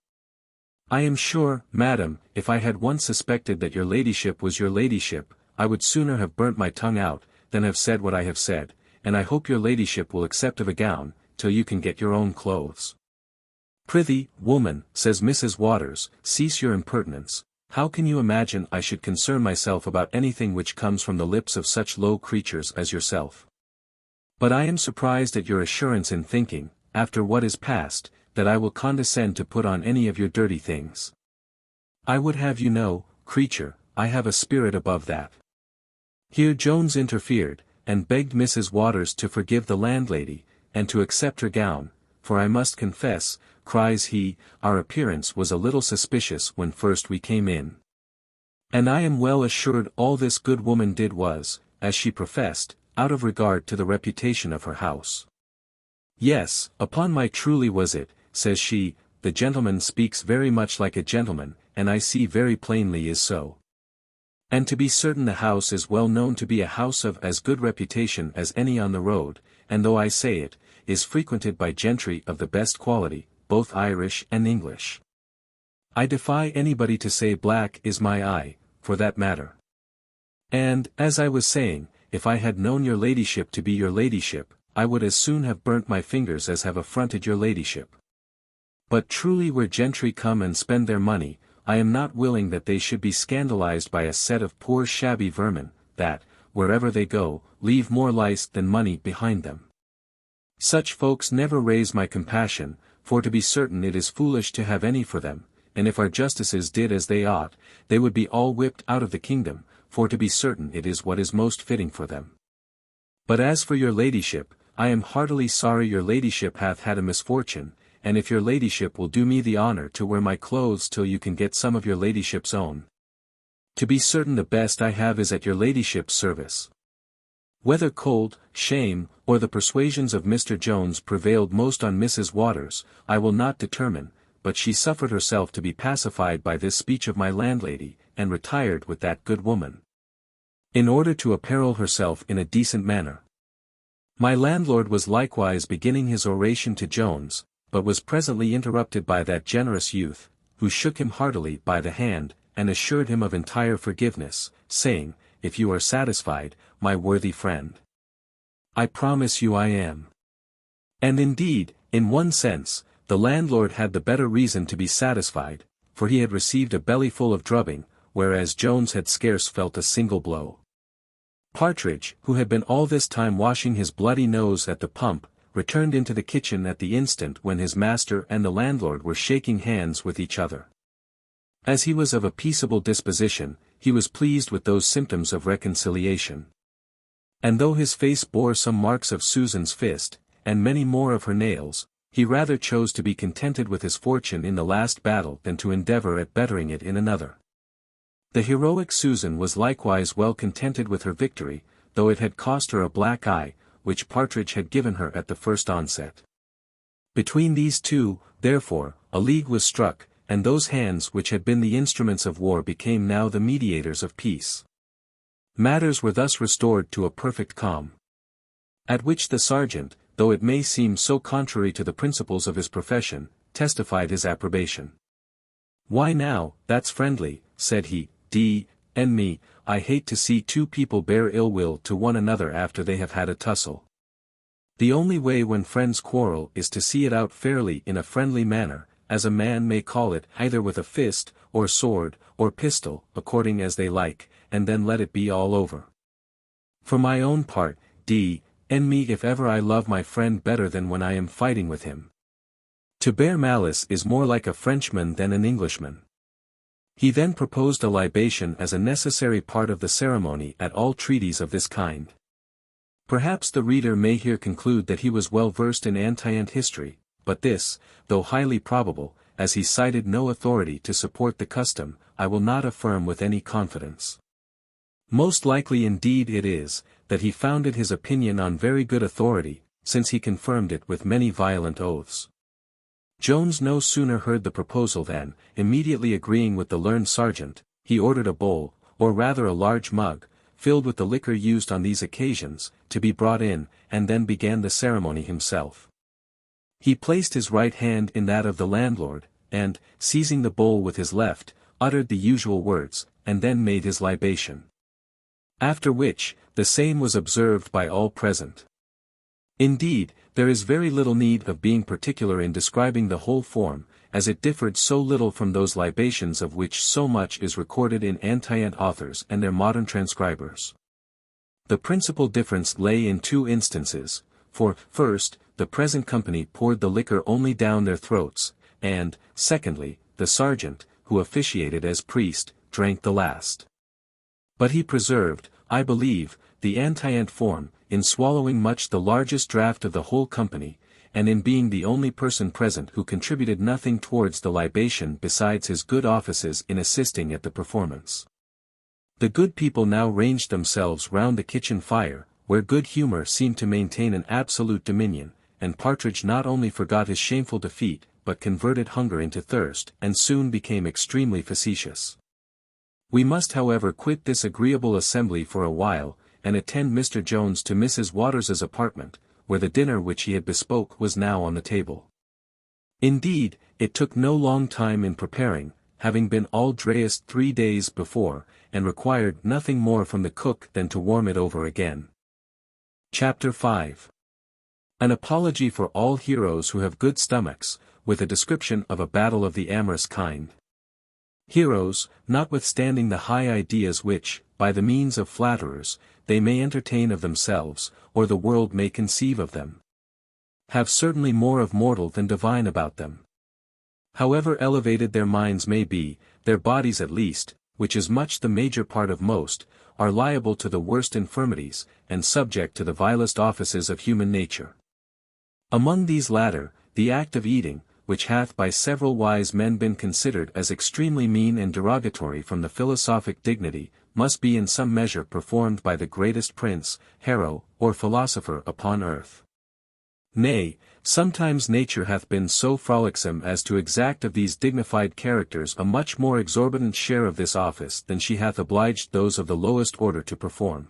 I am sure, madam, if I had once suspected that your ladyship was your ladyship, I would sooner have burnt my tongue out, than have said what I have said, and I hope your ladyship will accept of a gown, till you can get your own clothes." "Prithee, woman," says Mrs. Waters, "cease your impertinence. How can you imagine I should concern myself about anything which comes from the lips of such low creatures as yourself? But I am surprised at your assurance in thinking, after what is past, that I will condescend to put on any of your dirty things. I would have you know, creature, I have a spirit above that. Here Jones interfered, and begged Mrs. Waters to forgive the landlady, and to accept her gown, for I must confess, cries he, our appearance was a little suspicious when first we came in. And I am well assured all this good woman did was, as she professed, out of regard to the reputation of her house. Yes, upon my truly was it, says she, the gentleman speaks very much like a gentleman, and I see very plainly is so. And to be certain the house is well known to be a house of as good reputation as any on the road, and though I say it, is frequented by gentry of the best quality, both Irish and English. I defy anybody to say black is my eye, for that matter. And, as I was saying, if I had known your ladyship to be your ladyship, I would as soon have burnt my fingers as have affronted your ladyship. But truly where gentry come and spend their money, I am not willing that they should be scandalized by a set of poor shabby vermin, that, wherever they go, leave more lice than money behind them. Such folks never raise my compassion, for to be certain it is foolish to have any for them, and if our justices did as they ought, they would be all whipped out of the kingdom, for to be certain it is what is most fitting for them. But as for your ladyship, I am heartily sorry your ladyship hath had a misfortune, and if your ladyship will do me the honour to wear my clothes till you can get some of your ladyship's own. To be certain the best I have is at your ladyship's service. Whether cold, shame, or the persuasions of Mr. Jones prevailed most on Mrs. Waters, I will not determine, but she suffered herself to be pacified by this speech of my landlady, and retired with that good woman, in order to apparel herself in a decent manner. My landlord was likewise beginning his oration to Jones, but was presently interrupted by that generous youth, who shook him heartily by the hand, and assured him of entire forgiveness, saying, if you are satisfied, my worthy friend, I promise you I am. And indeed, in one sense, the landlord had the better reason to be satisfied, for he had received a bellyful of drubbing, whereas Jones had scarce felt a single blow. Partridge, who had been all this time washing his bloody nose at the pump, returned into the kitchen at the instant when his master and the landlord were shaking hands with each other. As he was of a peaceable disposition, he was pleased with those symptoms of reconciliation. And though his face bore some marks of Susan's fist, and many more of her nails, he rather chose to be contented with his fortune in the last battle than to endeavour at bettering it in another. The heroic Susan was likewise well contented with her victory, though it had cost her a black eye, which Partridge had given her at the first onset. Between these two, therefore, a league was struck, and those hands which had been the instruments of war became now the mediators of peace. Matters were thus restored to a perfect calm. At which the sergeant, though it may seem so contrary to the principles of his profession, testified his approbation. Why now, that's friendly, said he, D.N.me, I hate to see two people bear ill will to one another after they have had a tussle. The only way when friends quarrel is to see it out fairly in a friendly manner, as a man may call it, either with a fist, or sword, or pistol, according as they like, and then let it be all over. For my own part, D.N.me if ever I love my friend better than when I am fighting with him. To bear malice is more like a Frenchman than an Englishman. He then proposed a libation as a necessary part of the ceremony at all treaties of this kind. Perhaps the reader may here conclude that he was well versed in antient history, but this, though highly probable, as he cited no authority to support the custom, I will not affirm with any confidence. Most likely indeed it is, that he founded his opinion on very good authority, since he confirmed it with many violent oaths. Jones no sooner heard the proposal than, immediately agreeing with the learned sergeant, he ordered a bowl, or rather a large mug, filled with the liquor used on these occasions, to be brought in, and then began the ceremony himself. He placed his right hand in that of the landlord, and, seizing the bowl with his left, uttered the usual words, and then made his libation. After which, the same was observed by all present. Indeed, there is very little need of being particular in describing the whole form, as it differed so little from those libations of which so much is recorded in antient authors and their modern transcribers. The principal difference lay in two instances, for, first, the present company poured the liquor only down their throats, and, secondly, the sergeant, who officiated as priest, drank the last. But he preserved, I believe, the anti-ant form, in swallowing much the largest draught of the whole company, and in being the only person present who contributed nothing towards the libation besides his good offices in assisting at the performance. The good people now ranged themselves round the kitchen fire, where good humour seemed to maintain an absolute dominion, and Partridge not only forgot his shameful defeat, but converted hunger into thirst, and soon became extremely facetious. We must however quit this agreeable assembly for a while, and attend Mr. Jones to Mrs. Waters's apartment, where the dinner which he had bespoke was now on the table. Indeed, it took no long time in preparing, having been all dressed 3 days before, and required nothing more from the cook than to warm it over again. Chapter 5. An apology for all heroes who have good stomachs, with a description of a battle of the amorous kind. Heroes, notwithstanding the high ideas which, by the means of flatterers, they may entertain of themselves, or the world may conceive of them, have certainly more of mortal than divine about them. However elevated their minds may be, their bodies at least, which is much the major part of most, are liable to the worst infirmities, and subject to the vilest offices of human nature. Among these latter, the act of eating, which hath by several wise men been considered as extremely mean and derogatory from the philosophic dignity, must be in some measure performed by the greatest prince, hero, or philosopher upon earth. Nay, sometimes nature hath been so frolicsome as to exact of these dignified characters a much more exorbitant share of this office than she hath obliged those of the lowest order to perform.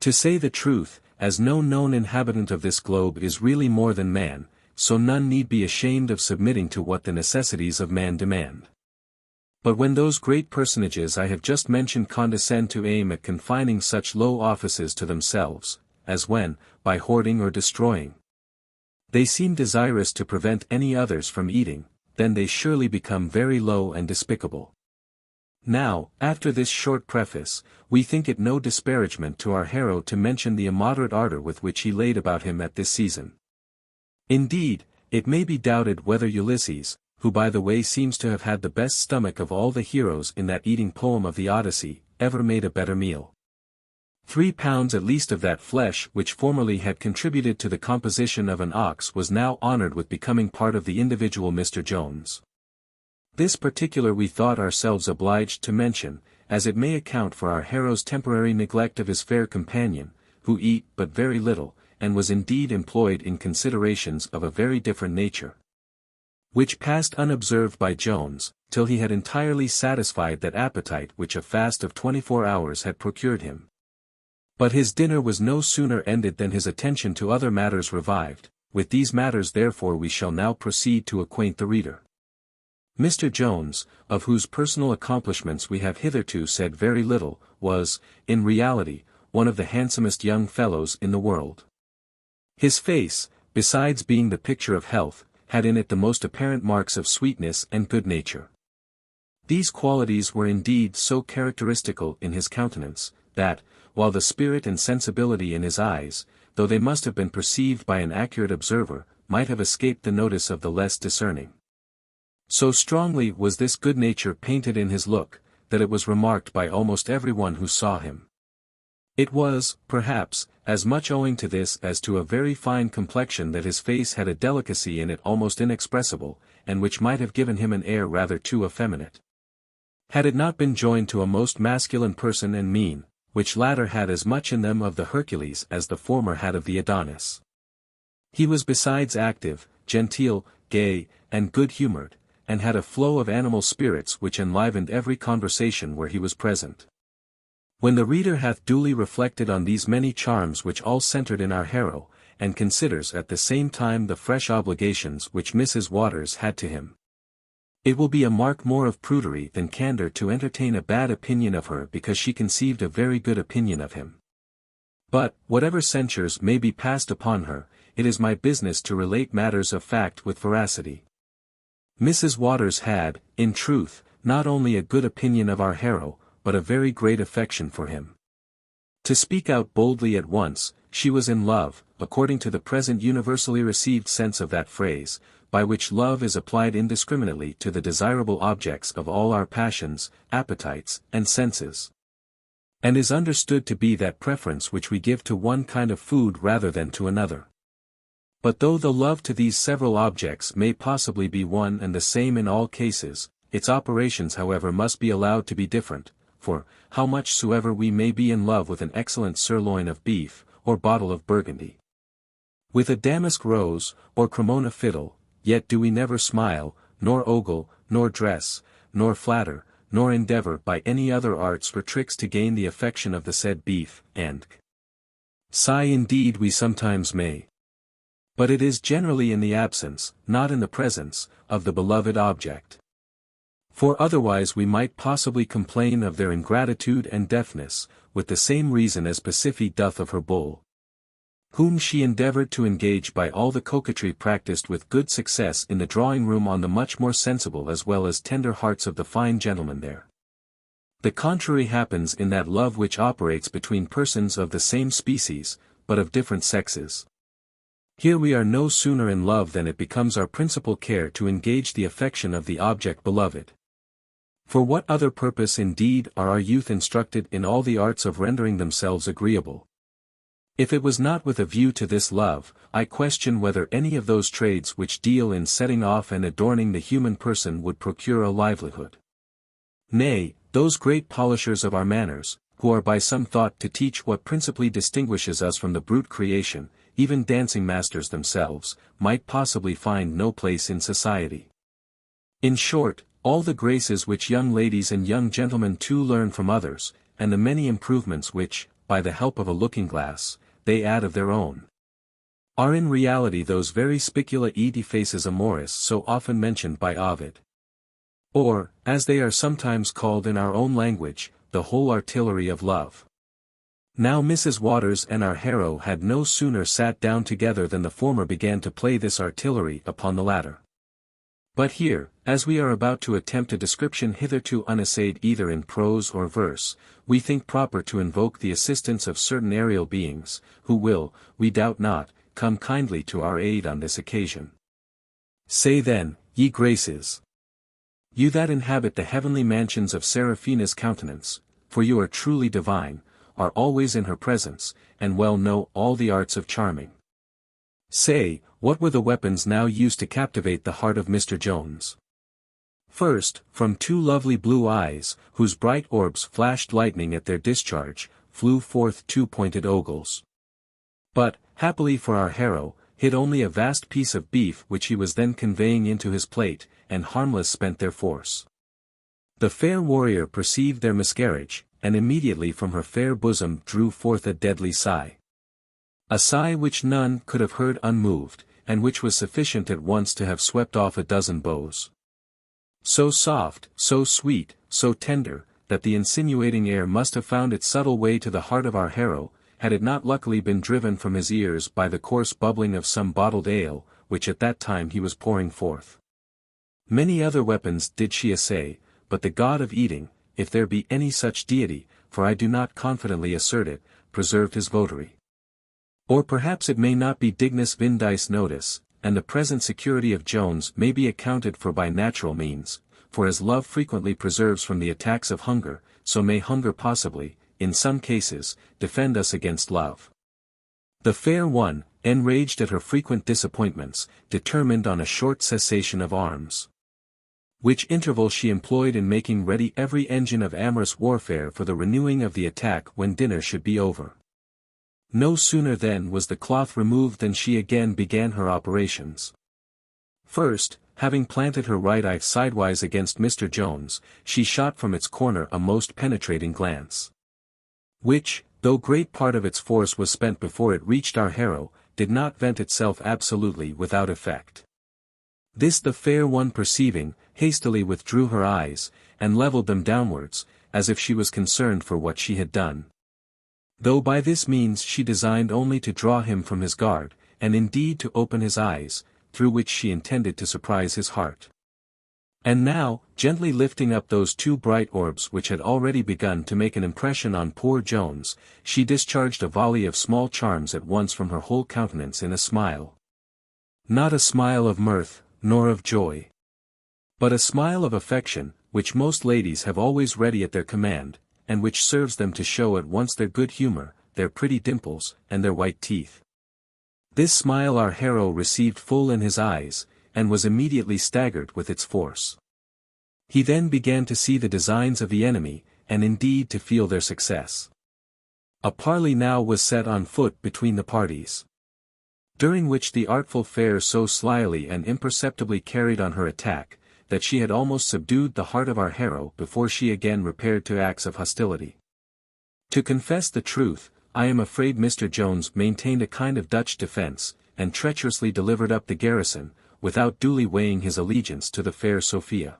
To say the truth, as no known inhabitant of this globe is really more than man, so none need be ashamed of submitting to what the necessities of man demand. But when those great personages I have just mentioned condescend to aim at confining such low offices to themselves, as when, by hoarding or destroying, they seem desirous to prevent any others from eating, then they surely become very low and despicable. Now, after this short preface, we think it no disparagement to our hero to mention the immoderate ardour with which he laid about him at this season. Indeed, it may be doubted whether Ulysses, who by the way seems to have had the best stomach of all the heroes in that eating poem of the Odyssey, ever made a better meal. 3 pounds at least of that flesh which formerly had contributed to the composition of an ox was now honoured with becoming part of the individual Mr. Jones. This particular we thought ourselves obliged to mention, as it may account for our hero's temporary neglect of his fair companion, who eat but very little, and was indeed employed in considerations of a very different nature, which passed unobserved by Jones, till he had entirely satisfied that appetite which a fast of 24 hours had procured him. But his dinner was no sooner ended than his attention to other matters revived. With these matters therefore we shall now proceed to acquaint the reader. Mr. Jones, of whose personal accomplishments we have hitherto said very little, was, in reality, one of the handsomest young fellows in the world. His face, besides being the picture of health, had in it the most apparent marks of sweetness and good nature. These qualities were indeed so characteristical in his countenance, that, while the spirit and sensibility in his eyes, though they must have been perceived by an accurate observer, might have escaped the notice of the less discerning, so strongly was this good nature painted in his look, that it was remarked by almost every one who saw him. It was, perhaps, as much owing to this as to a very fine complexion that his face had a delicacy in it almost inexpressible, and which might have given him an air rather too effeminate, had it not been joined to a most masculine person and mien, which latter had as much in them of the Hercules as the former had of the Adonis. He was besides active, genteel, gay, and good-humoured, and had a flow of animal spirits which enlivened every conversation where he was present. When the reader hath duly reflected on these many charms which all centred in our hero, and considers at the same time the fresh obligations which Mrs. Waters had to him, it will be a mark more of prudery than candour to entertain a bad opinion of her because she conceived a very good opinion of him. But, whatever censures may be passed upon her, it is my business to relate matters of fact with veracity. Mrs. Waters had, in truth, not only a good opinion of our hero, but a very great affection for him. To speak out boldly at once, she was in love, according to the present universally received sense of that phrase, by which love is applied indiscriminately to the desirable objects of all our passions, appetites, and senses. and is understood to be that preference which we give to one kind of food rather than to another. But though the love to these several objects may possibly be one and the same in all cases, its operations however must be allowed to be different, for, how much soever we may be in love with an excellent sirloin of beef, or bottle of Burgundy, with a damask rose, or Cremona fiddle, yet do we never smile, nor ogle, nor dress, nor flatter, nor endeavour by any other arts or tricks to gain the affection of the said beef, and sigh indeed we sometimes may. But it is generally in the absence, not in the presence, of the beloved object. For otherwise we might possibly complain of their ingratitude and deafness, with the same reason as Pasiphae doth of her bull, whom she endeavoured to engage by all the coquetry practised with good success in the drawing-room on the much more sensible as well as tender hearts of the fine gentlemen there. The contrary happens in that love which operates between persons of the same species, but of different sexes. Here we are no sooner in love than it becomes our principal care to engage the affection of the object beloved. For what other purpose indeed are our youth instructed in all the arts of rendering themselves agreeable? If it was not with a view to this love, I question whether any of those trades which deal in setting off and adorning the human person would procure a livelihood. Nay, those great polishers of our manners, who are by some thought to teach what principally distinguishes us from the brute creation, even dancing masters themselves, might possibly find no place in society. In short, all the graces which young ladies and young gentlemen too learn from others, and the many improvements which, by the help of a looking-glass, they add of their own, are in reality those very spicula et defaces amoris so often mentioned by Ovid. Or, as they are sometimes called in our own language, the whole artillery of love. Now Mrs. Waters and our hero had no sooner sat down together than the former began to play this artillery upon the latter. But here, as we are about to attempt a description hitherto unassayed either in prose or verse, we think proper to invoke the assistance of certain aerial beings, who will, we doubt not, come kindly to our aid on this occasion. Say then, ye graces, you that inhabit the heavenly mansions of Seraphina's countenance, for you are truly divine, are always in her presence, and well know all the arts of charming. Say, what were the weapons now used to captivate the heart of Mr. Jones? First, from two lovely blue eyes, whose bright orbs flashed lightning at their discharge, flew forth two pointed ogles. But, happily for our hero, hit only a vast piece of beef which he was then conveying into his plate, and harmless spent their force. The fair warrior perceived their miscarriage, and immediately from her fair bosom drew forth a deadly sigh. A sigh which none could have heard unmoved, and which was sufficient at once to have swept off a dozen bows. So soft, so sweet, so tender, that the insinuating air must have found its subtle way to the heart of our hero, had it not luckily been driven from his ears by the coarse bubbling of some bottled ale, which at that time he was pouring forth. Many other weapons did she essay, but the god of eating, if there be any such deity, for I do not confidently assert it, preserved his votary. Or perhaps it may not be dignus vindice notice, and the present security of Jones may be accounted for by natural means, for as love frequently preserves from the attacks of hunger, so may hunger possibly, in some cases, defend us against love. The fair one, enraged at her frequent disappointments, determined on a short cessation of arms, which interval she employed in making ready every engine of amorous warfare for the renewing of the attack when dinner should be over. No sooner then was the cloth removed than she again began her operations. First, having planted her right eye sidewise against Mr. Jones, she shot from its corner a most penetrating glance, which, though great part of its force was spent before it reached our hero, did not vent itself absolutely without effect. This the fair one perceiving, hastily withdrew her eyes, and levelled them downwards, as if she was concerned for what she had done. Though by this means she designed only to draw him from his guard, and indeed to open his eyes, through which she intended to surprise his heart. And now, gently lifting up those two bright orbs which had already begun to make an impression on poor Jones, she discharged a volley of small charms at once from her whole countenance in a smile. Not a smile of mirth, nor of joy, but a smile of affection, which most ladies have always ready at their command, and which serves them to show at once their good humour, their pretty dimples, and their white teeth. This smile our hero received full in his eyes, and was immediately staggered with its force. He then began to see the designs of the enemy, and indeed to feel their success. A parley now was set on foot between the parties, during which the artful fair so slyly and imperceptibly carried on her attack, that she had almost subdued the heart of our hero before she again repaired to acts of hostility. To confess the truth, I am afraid Mr. Jones maintained a kind of Dutch defence, and treacherously delivered up the garrison, without duly weighing his allegiance to the fair Sophia.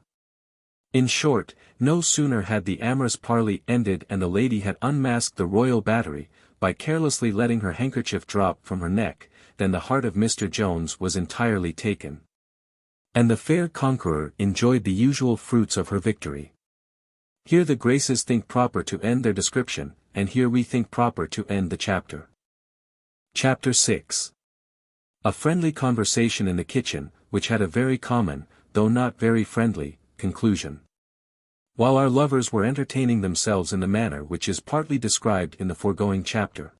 In short, no sooner had the amorous parley ended and the lady had unmasked the royal battery, by carelessly letting her handkerchief drop from her neck, than the heart of Mr. Jones was entirely taken. And the fair conqueror enjoyed the usual fruits of her victory. Here the Graces think proper to end their description, and here we think proper to end the chapter. Chapter 6. A friendly conversation in the kitchen, which had a very common, though not very friendly, conclusion. While our lovers were entertaining themselves in the manner which is partly described in the foregoing chapter,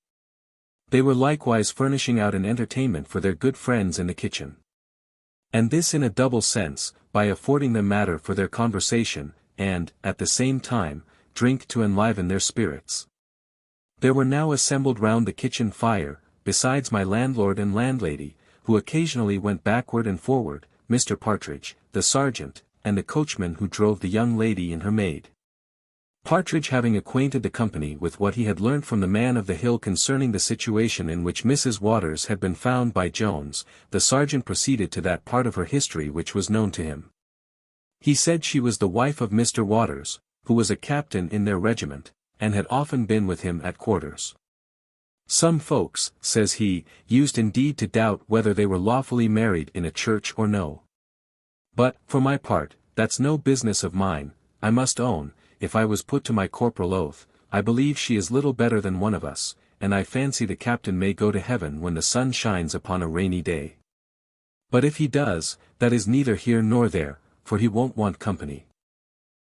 they were likewise furnishing out an entertainment for their good friends in the kitchen. And this in a double sense, by affording them matter for their conversation, and, at the same time, drink to enliven their spirits. There were now assembled round the kitchen fire, besides my landlord and landlady, who occasionally went backward and forward, Mr. Partridge, the sergeant, and the coachman who drove the young lady and her maid. Partridge having acquainted the company with what he had learnt from the man of the hill concerning the situation in which Mrs. Waters had been found by Jones, the sergeant proceeded to that part of her history which was known to him. He said she was the wife of Mr. Waters, who was a captain in their regiment, and had often been with him at quarters. Some folks, says he, used indeed to doubt whether they were lawfully married in a church or no. But, for my part, that's no business of mine. I must own, if I was put to my corporal oath, I believe she is little better than one of us, and I fancy the captain may go to heaven when the sun shines upon a rainy day. But if he does, that is neither here nor there, for he won't want company.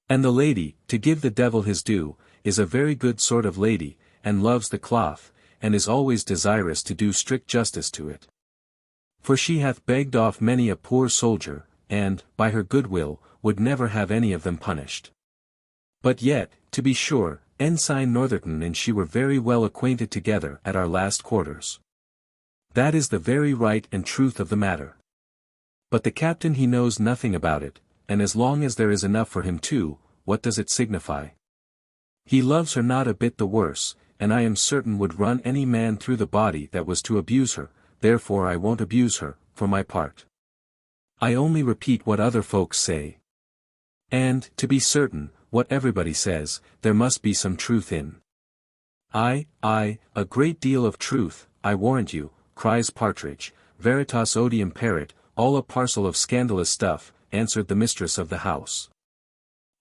And the lady, to give the devil his due, is a very good sort of lady, and loves the cloth, and is always desirous to do strict justice to it. For she hath begged off many a poor soldier, and, by her goodwill, would never have any of them punished. But yet, to be sure, Ensign Northerton and she were very well acquainted together at our last quarters. That is the very right and truth of the matter. But the captain he knows nothing about it, and as long as there is enough for him too, what does it signify? He loves her not a bit the worse, and I am certain would run any man through the body that was to abuse her, therefore I won't abuse her, for my part. I only repeat what other folks say. And, to be certain, what everybody says, there must be some truth in. Aye, a great deal of truth, I warrant you, cries Partridge, veritas odium perit, all a parcel of scandalous stuff, answered the mistress of the house.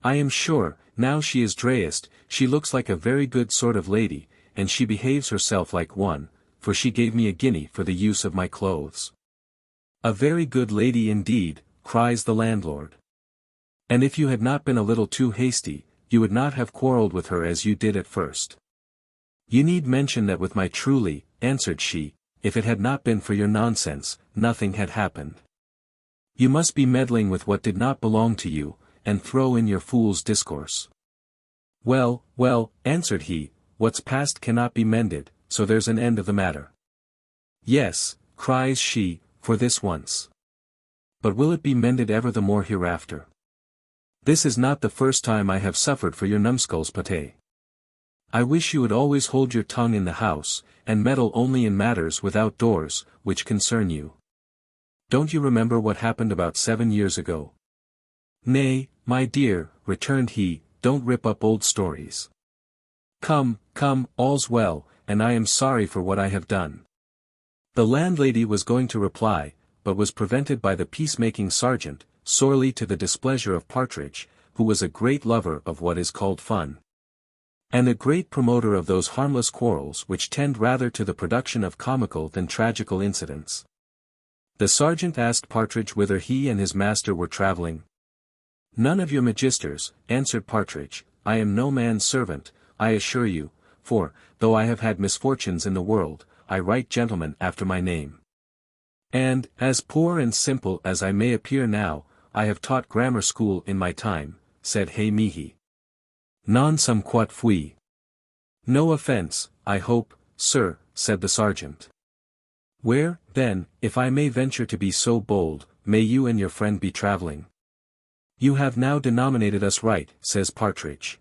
I am sure, now she is drayest, she looks like a very good sort of lady, and she behaves herself like one, for she gave me a guinea for the use of my clothes. A very good lady indeed, cries the landlord. And if you had not been a little too hasty, you would not have quarrelled with her as you did at first. You need mention that with my truly, answered she, if it had not been for your nonsense, nothing had happened. You must be meddling with what did not belong to you, and throw in your fool's discourse. Well, answered he, what's past cannot be mended, so there's an end of the matter. Yes, cries she, for this once. But will it be mended ever the more hereafter? This is not the first time I have suffered for your numbskulls pate. I wish you would always hold your tongue in the house, and meddle only in matters without doors, which concern you. Don't you remember what happened about 7 years ago? Nay, my dear, returned he, don't rip up old stories. Come, all's well, and I am sorry for what I have done. The landlady was going to reply, but was prevented by the peacemaking sergeant, sorely to the displeasure of Partridge, who was a great lover of what is called fun, and a great promoter of those harmless quarrels which tend rather to the production of comical than tragical incidents. The sergeant asked Partridge whither he and his master were travelling. None of your magisters, answered Partridge, I am no man's servant, I assure you, for, though I have had misfortunes in the world, I write gentleman after my name. And, as poor and simple as I may appear now, I have taught grammar school in my time, said Hay mihi. Non sum quot fui. No offence, I hope, sir, said the sergeant. Where, then, if I may venture to be so bold, may you and your friend be travelling? You have now denominated us right, says Partridge.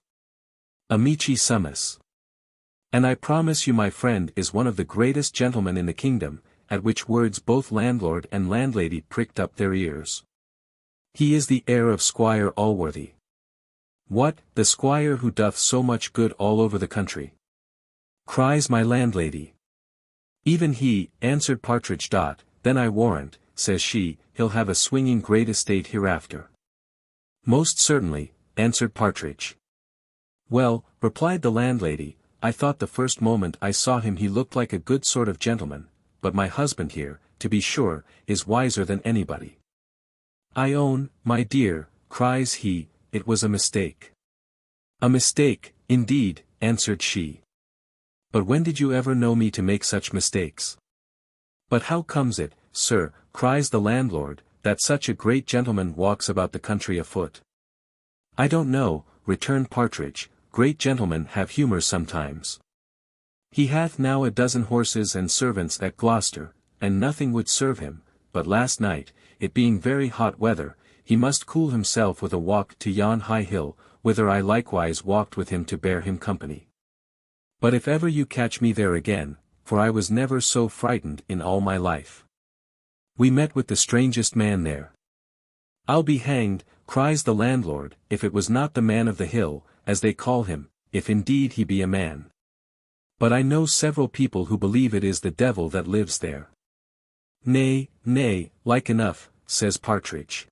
Amici sumus. And I promise you my friend is one of the greatest gentlemen in the kingdom, at which words both landlord and landlady pricked up their ears. He is the heir of Squire Allworthy. What, the squire who doth so much good all over the country? Cries my landlady. Even he, answered Partridge. Then I warrant, says she, he'll have a swinging great estate hereafter. Most certainly, answered Partridge. Well, replied the landlady, I thought the first moment I saw him he looked like a good sort of gentleman, but my husband here, to be sure, is wiser than anybody. I own, my dear, cries he, it was a mistake. A mistake, indeed, answered she. But when did you ever know me to make such mistakes? But how comes it, sir, cries the landlord, that such a great gentleman walks about the country afoot? I don't know, returned Partridge, great gentlemen have humour sometimes. He hath now a dozen horses and servants at Gloucester, and nothing would serve him, but last night, it being very hot weather, he must cool himself with a walk to yon high hill, whither I likewise walked with him to bear him company. But if ever you catch me there again, for I was never so frightened in all my life. We met with the strangest man there. I'll be hanged, cries the landlord, if it was not the man of the hill, as they call him, if indeed he be a man. But I know several people who believe it is the devil that lives there. Nay, nay, like enough, says Partridge.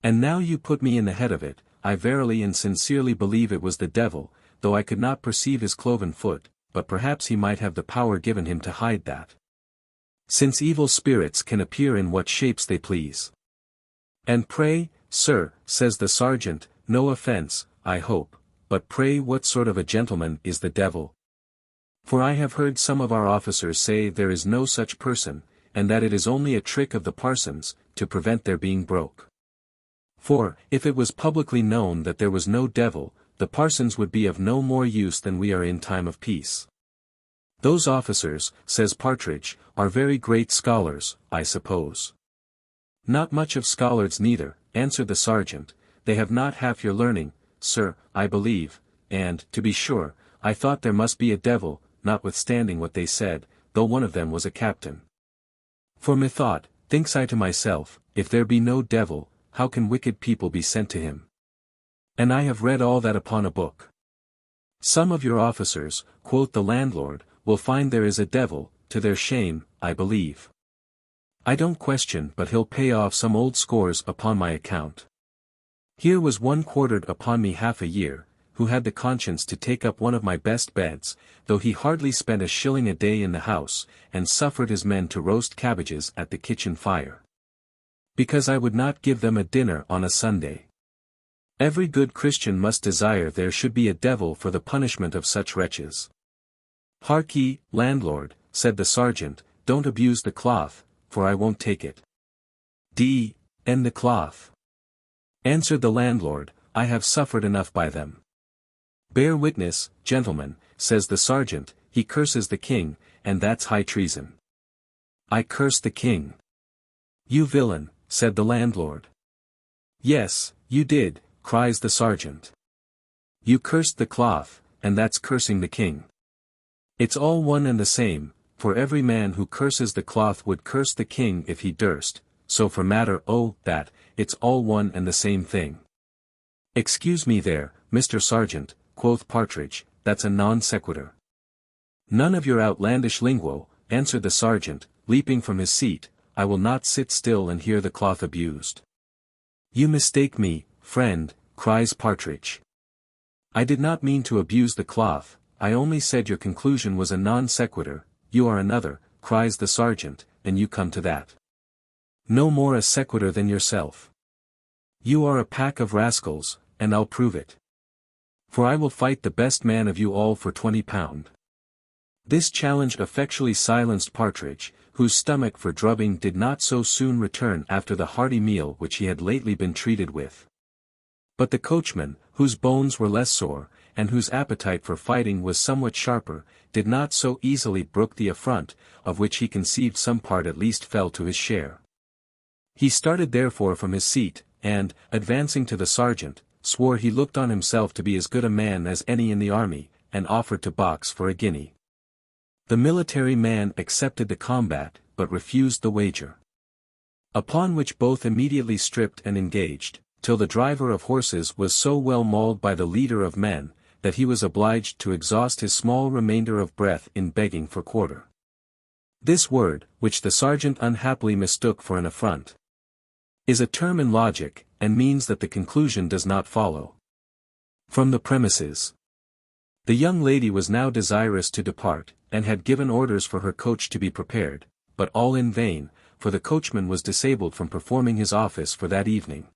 And now you put me in the head of it, I verily and sincerely believe it was the devil, though I could not perceive his cloven foot, but perhaps he might have the power given him to hide that. Since evil spirits can appear in what shapes they please. And pray, sir, says the sergeant, no offence, I hope, but pray what sort of a gentleman is the devil? For I have heard some of our officers say there is no such person, and that it is only a trick of the parsons, to prevent their being broke. For, if it was publicly known that there was no devil, the parsons would be of no more use than we are in time of peace. Those officers, says Partridge, are very great scholars, I suppose. Not much of scholars neither, answered the sergeant, they have not half your learning, sir, I believe, and, to be sure, I thought there must be a devil, notwithstanding what they said, though one of them was a captain. For methought, thinks I to myself, if there be no devil, how can wicked people be sent to him? And I have read all that upon a book. Some of your officers, quoth the landlord, will find there is a devil, to their shame, I believe. I don't question but he'll pay off some old scores upon my account. Here was one quartered upon me half a year, who had the conscience to take up one of my best beds, though he hardly spent a shilling a day in the house, and suffered his men to roast cabbages at the kitchen fire. Because I would not give them a dinner on a Sunday. Every good Christian must desire there should be a devil for the punishment of such wretches. Hark ye, landlord, said the sergeant, don't abuse the cloth, for I won't take it. And the cloth. Answered the landlord, I have suffered enough by them. Bear witness, gentlemen, says the sergeant, he curses the king, and that's high treason. I curse the king. You villain, said the landlord. Yes, you did, cries the sergeant. You cursed the cloth, and that's cursing the king. It's all one and the same, for every man who curses the cloth would curse the king if he durst, so for matter that, it's all one and the same thing. Excuse me there, Mr. Sergeant, quoth Partridge, that's a non sequitur. None of your outlandish linguo, answered the sergeant, leaping from his seat, I will not sit still and hear the cloth abused. You mistake me, friend, cries Partridge. I did not mean to abuse the cloth, I only said your conclusion was a non sequitur, you are another, cries the sergeant, and you come to that. No more a sequitur than yourself. You are a pack of rascals, and I'll prove it. for I will fight the best man of you all for £20. This challenge effectually silenced Partridge, whose stomach for drubbing did not so soon return after the hearty meal which he had lately been treated with. But the coachman, whose bones were less sore, and whose appetite for fighting was somewhat sharper, did not so easily brook the affront, of which he conceived some part at least fell to his share. He started therefore from his seat, and, advancing to the sergeant, swore he looked on himself to be as good a man as any in the army, and offered to box for a guinea. The military man accepted the combat, but refused the wager. Upon which both immediately stripped and engaged, till the driver of horses was so well mauled by the leader of men, that he was obliged to exhaust his small remainder of breath in begging for quarter. This word, which the sergeant unhappily mistook for an affront, is a term in logic, and means that the conclusion does not follow from the premises. The young lady was now desirous to depart, and had given orders for her coach to be prepared, but all in vain, for the coachman was disabled from performing his office for that evening.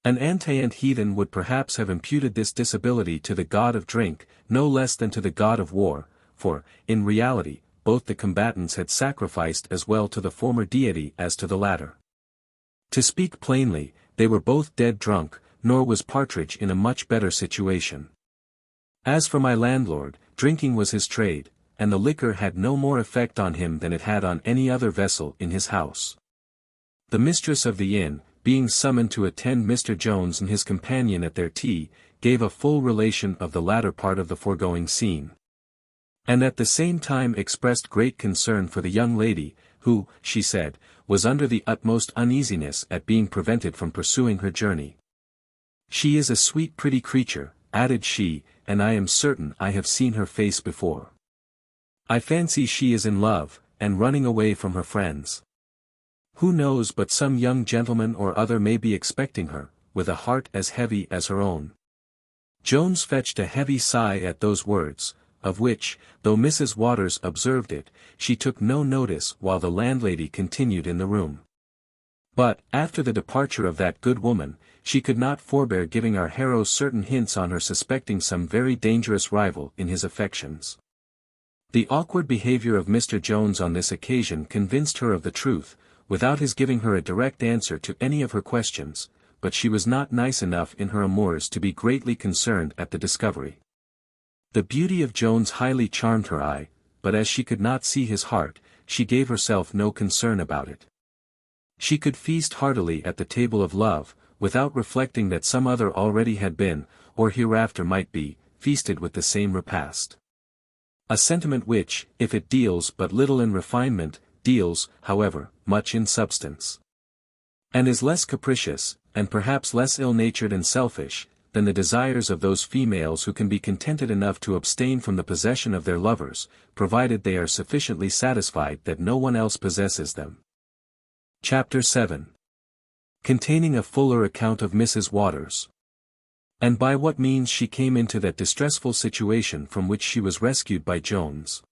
An antient heathen would perhaps have imputed this disability to the god of drink, no less than to the god of war, for, in reality, both the combatants had sacrificed as well to the former deity as to the latter. To speak plainly, they were both dead drunk, nor was Partridge in a much better situation. As for my landlord, drinking was his trade, and the liquor had no more effect on him than it had on any other vessel in his house. The mistress of the inn, being summoned to attend Mr. Jones and his companion at their tea, gave a full relation of the latter part of the foregoing scene, and at the same time expressed great concern for the young lady, who, she said, was under the utmost uneasiness at being prevented from pursuing her journey. She is a sweet pretty creature, added she, and I am certain I have seen her face before. I fancy she is in love, and running away from her friends. Who knows but some young gentleman or other may be expecting her, with a heart as heavy as her own. Jones fetched a heavy sigh at those words, of which, though Mrs. Waters observed it, she took no notice while the landlady continued in the room. But, after the departure of that good woman, she could not forbear giving our hero certain hints on her suspecting some very dangerous rival in his affections. The awkward behavior of Mr. Jones on this occasion convinced her of the truth, without his giving her a direct answer to any of her questions, but she was not nice enough in her amours to be greatly concerned at the discovery. The beauty of Jones highly charmed her eye, but as she could not see his heart, she gave herself no concern about it. She could feast heartily at the table of love, without reflecting that some other already had been, or hereafter might be, feasted with the same repast. A sentiment which, if it deals but little in refinement, deals, however, much in substance, and is less capricious, and perhaps less ill-natured and selfish, than the desires of those females who can be contented enough to abstain from the possession of their lovers, provided they are sufficiently satisfied that no one else possesses them. Chapter 7. Containing a fuller account of Mrs. Waters, and by what means she came into that distressful situation from which she was rescued by Jones.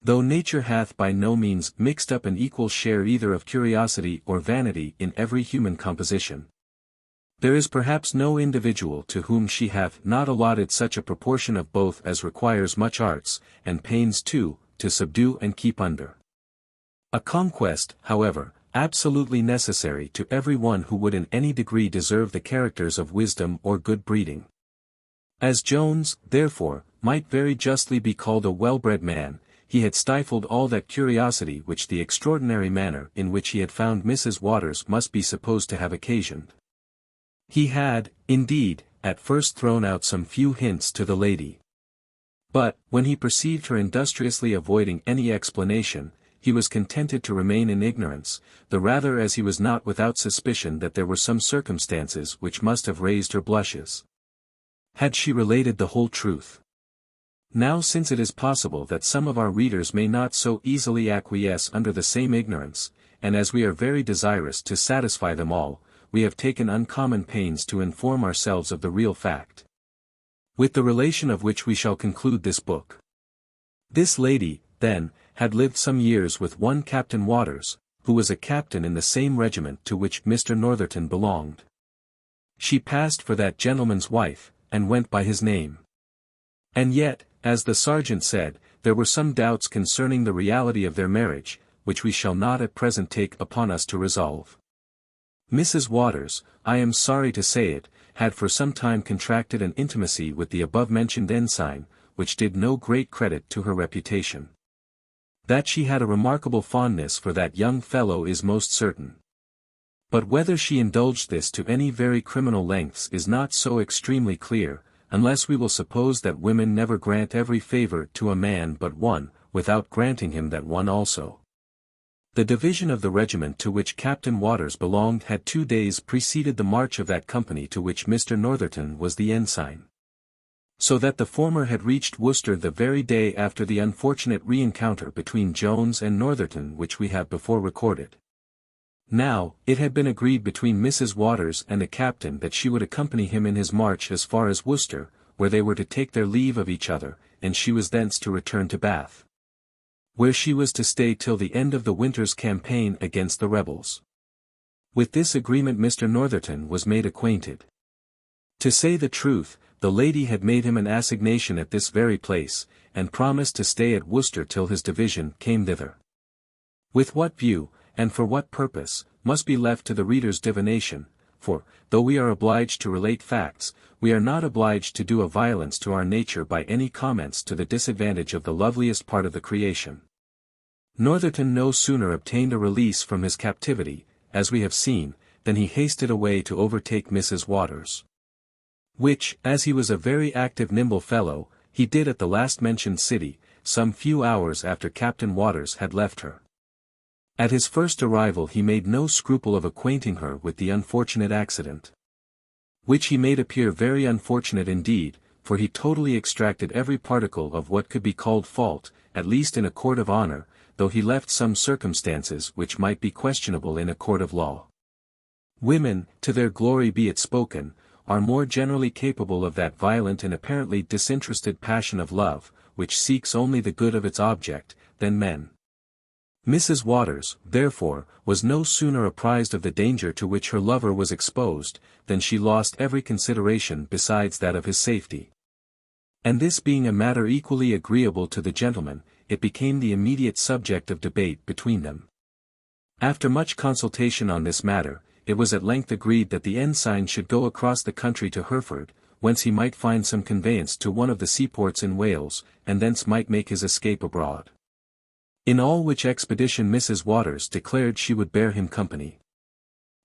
Though nature hath by no means mixed up an equal share either of curiosity or vanity in every human composition, there is perhaps no individual to whom she hath not allotted such a proportion of both as requires much arts, and pains too, to subdue and keep under. A conquest, however, absolutely necessary to every one who would in any degree deserve the characters of wisdom or good breeding. As Jones, therefore, might very justly be called a well-bred man, he had stifled all that curiosity which the extraordinary manner in which he had found Mrs. Waters must be supposed to have occasioned. He had, indeed, at first thrown out some few hints to the lady. But, when he perceived her industriously avoiding any explanation, he was contented to remain in ignorance, the rather as he was not without suspicion that there were some circumstances which must have raised her blushes. Had she related the whole truth? Now, since it is possible that some of our readers may not so easily acquiesce under the same ignorance, and as we are very desirous to satisfy them all, we have taken uncommon pains to inform ourselves of the real fact, with the relation of which we shall conclude this book. This lady, then, had lived some years with one Captain Waters, who was a captain in the same regiment to which Mr. Northerton belonged. She passed for that gentleman's wife, and went by his name. And yet, as the sergeant said, there were some doubts concerning the reality of their marriage, which we shall not at present take upon us to resolve. Mrs. Waters, I am sorry to say it, had for some time contracted an intimacy with the above-mentioned ensign, which did no great credit to her reputation. That she had a remarkable fondness for that young fellow is most certain. But whether she indulged this to any very criminal lengths is not so extremely clear, unless we will suppose that women never grant every favour to a man but one, without granting him that one also. The division of the regiment to which Captain Waters belonged had 2 days preceded the march of that company to which Mr. Northerton was the ensign. So that the former had reached Worcester the very day after the unfortunate re-encounter between Jones and Northerton which we have before recorded. Now, it had been agreed between Mrs. Waters and the captain that she would accompany him in his march as far as Worcester, where they were to take their leave of each other, and she was thence to return to Bath, where she was to stay till the end of the winter's campaign against the rebels. With this agreement Mr. Northerton was made acquainted. To say the truth, the lady had made him an assignation at this very place, and promised to stay at Worcester till his division came thither. With what view, and for what purpose, must be left to the reader's divination, for, though we are obliged to relate facts, we are not obliged to do a violence to our nature by any comments to the disadvantage of the loveliest part of the creation. Northerton no sooner obtained a release from his captivity, as we have seen, than he hasted away to overtake Mrs. Waters. Which, as he was a very active nimble fellow, he did at the last-mentioned city, some few hours after Captain Waters had left her. At his first arrival he made no scruple of acquainting her with the unfortunate accident, which he made appear very unfortunate indeed, for he totally extracted every particle of what could be called fault, at least in a court of honour, though he left some circumstances which might be questionable in a court of law. Women, to their glory be it spoken, are more generally capable of that violent and apparently disinterested passion of love, which seeks only the good of its object, than men. Mrs. Waters, therefore, was no sooner apprised of the danger to which her lover was exposed, than she lost every consideration besides that of his safety. And this being a matter equally agreeable to the gentleman, it became the immediate subject of debate between them. After much consultation on this matter, it was at length agreed that the ensign should go across the country to Hereford, whence he might find some conveyance to one of the seaports in Wales, and thence might make his escape abroad. In all which expedition Mrs. Waters declared she would bear him company,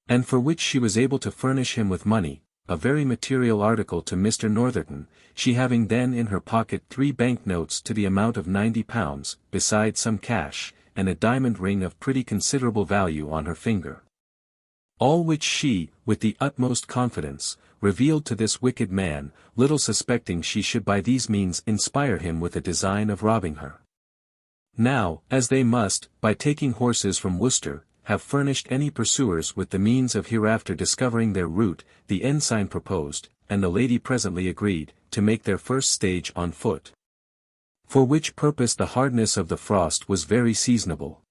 and for which she was able to furnish him with money, a very material article to Mr. Northerton, she having then in her pocket 3 bank notes to the amount of £90, besides some cash, and a diamond ring of pretty considerable value on her finger. All which she, with the utmost confidence, revealed to this wicked man, little suspecting she should by these means inspire him with a design of robbing her. Now, as they must, by taking horses from Worcester, have furnished any pursuers with the means of hereafter discovering their route, the ensign proposed, and the lady presently agreed, to make their first stage on foot. For which purpose the hardness of the frost was very seasonable.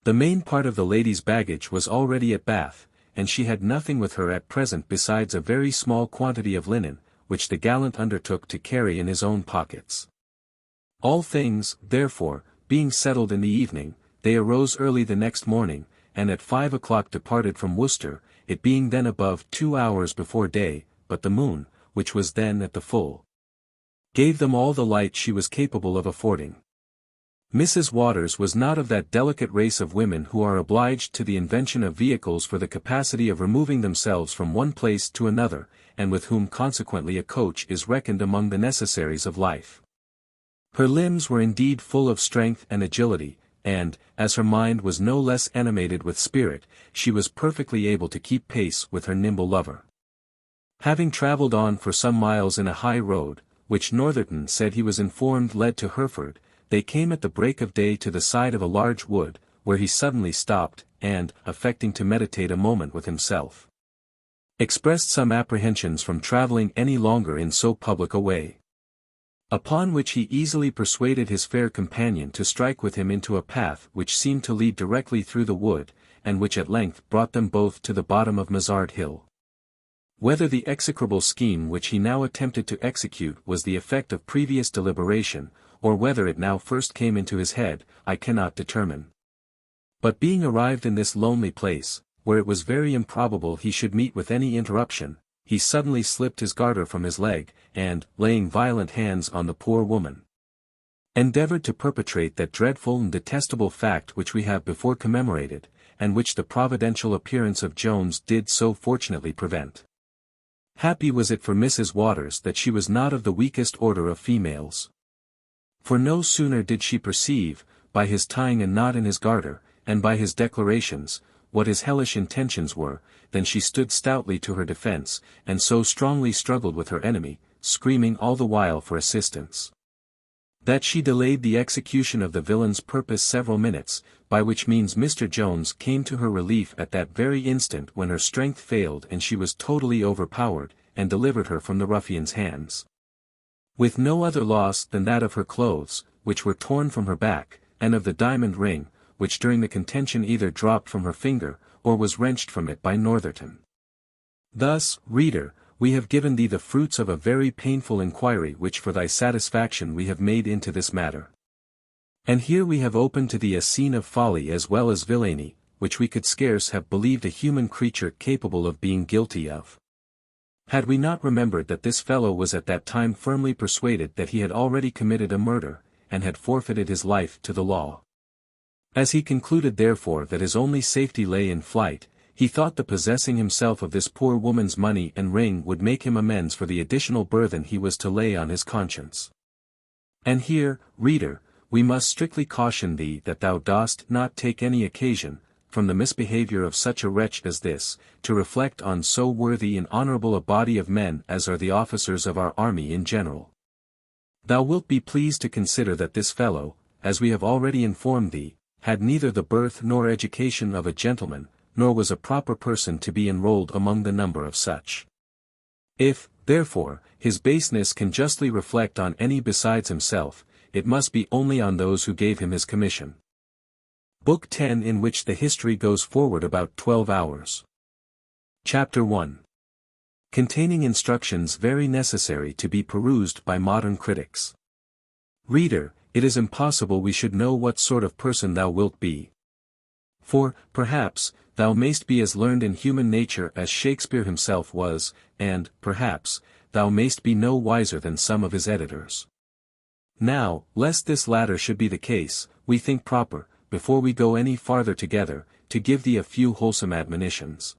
The main part of the lady's baggage was already at Bath, and she had nothing with her at present besides a very small quantity of linen, which the gallant undertook to carry in his own pockets. All things, therefore, being settled in the evening, they arose early the next morning, and at 5 o'clock departed from Worcester, it being then above 2 hours before day, but the moon, which was then at the full, gave them all the light she was capable of affording. Mrs. Waters was not of that delicate race of women who are obliged to the invention of vehicles for the capacity of removing themselves from one place to another, and with whom consequently a coach is reckoned among the necessaries of life. Her limbs were indeed full of strength and agility, and, as her mind was no less animated with spirit, she was perfectly able to keep pace with her nimble lover. Having travelled on for some miles in a high road, which Northerton said he was informed led to Hereford, they came at the break of day to the side of a large wood, where he suddenly stopped, and, affecting to meditate a moment with himself, expressed some apprehensions from travelling any longer in so public a way. Upon which he easily persuaded his fair companion to strike with him into a path which seemed to lead directly through the wood, and which at length brought them both to the bottom of Mazard Hill. Whether the execrable scheme which he now attempted to execute was the effect of previous deliberation, or whether it now first came into his head, I cannot determine. But being arrived in this lonely place, where it was very improbable he should meet with any interruption, he suddenly slipped his garter from his leg, and, laying violent hands on the poor woman, endeavored to perpetrate that dreadful and detestable fact which we have before commemorated, and which the providential appearance of Jones did so fortunately prevent. Happy was it for Mrs. Waters that she was not of the weakest order of females. For no sooner did she perceive, by his tying a knot in his garter, and by his declarations, what his hellish intentions were, than she stood stoutly to her defence, and so strongly struggled with her enemy, screaming all the while for assistance, that she delayed the execution of the villain's purpose several minutes, by which means Mr. Jones came to her relief at that very instant when her strength failed and she was totally overpowered, and delivered her from the ruffian's hands, with no other loss than that of her clothes, which were torn from her back, and of the diamond ring, which during the contention either dropped from her finger, or was wrenched from it by Northerton. Thus, reader, we have given thee the fruits of a very painful inquiry which for thy satisfaction we have made into this matter. And here we have opened to thee a scene of folly as well as villainy, which we could scarce have believed a human creature capable of being guilty of, had we not remembered that this fellow was at that time firmly persuaded that he had already committed a murder, and had forfeited his life to the law. As he concluded therefore that his only safety lay in flight, he thought the possessing himself of this poor woman's money and ring would make him amends for the additional burthen he was to lay on his conscience. And here, reader, we must strictly caution thee that thou dost not take any occasion, from the misbehaviour of such a wretch as this, to reflect on so worthy and honourable a body of men as are the officers of our army in general. Thou wilt be pleased to consider that this fellow, as we have already informed thee, had neither the birth nor education of a gentleman, nor was a proper person to be enrolled among the number of such. If, therefore, his baseness can justly reflect on any besides himself, it must be only on those who gave him his commission. Book 10, in which the history goes forward about 12 hours. Chapter 1. Containing instructions very necessary to be perused by modern critics. Reader, it is impossible we should know what sort of person thou wilt be. For, perhaps, thou mayst be as learned in human nature as Shakespeare himself was, and, perhaps, thou mayst be no wiser than some of his editors. Now, lest this latter should be the case, we think proper, before we go any farther together, to give thee a few wholesome admonitions.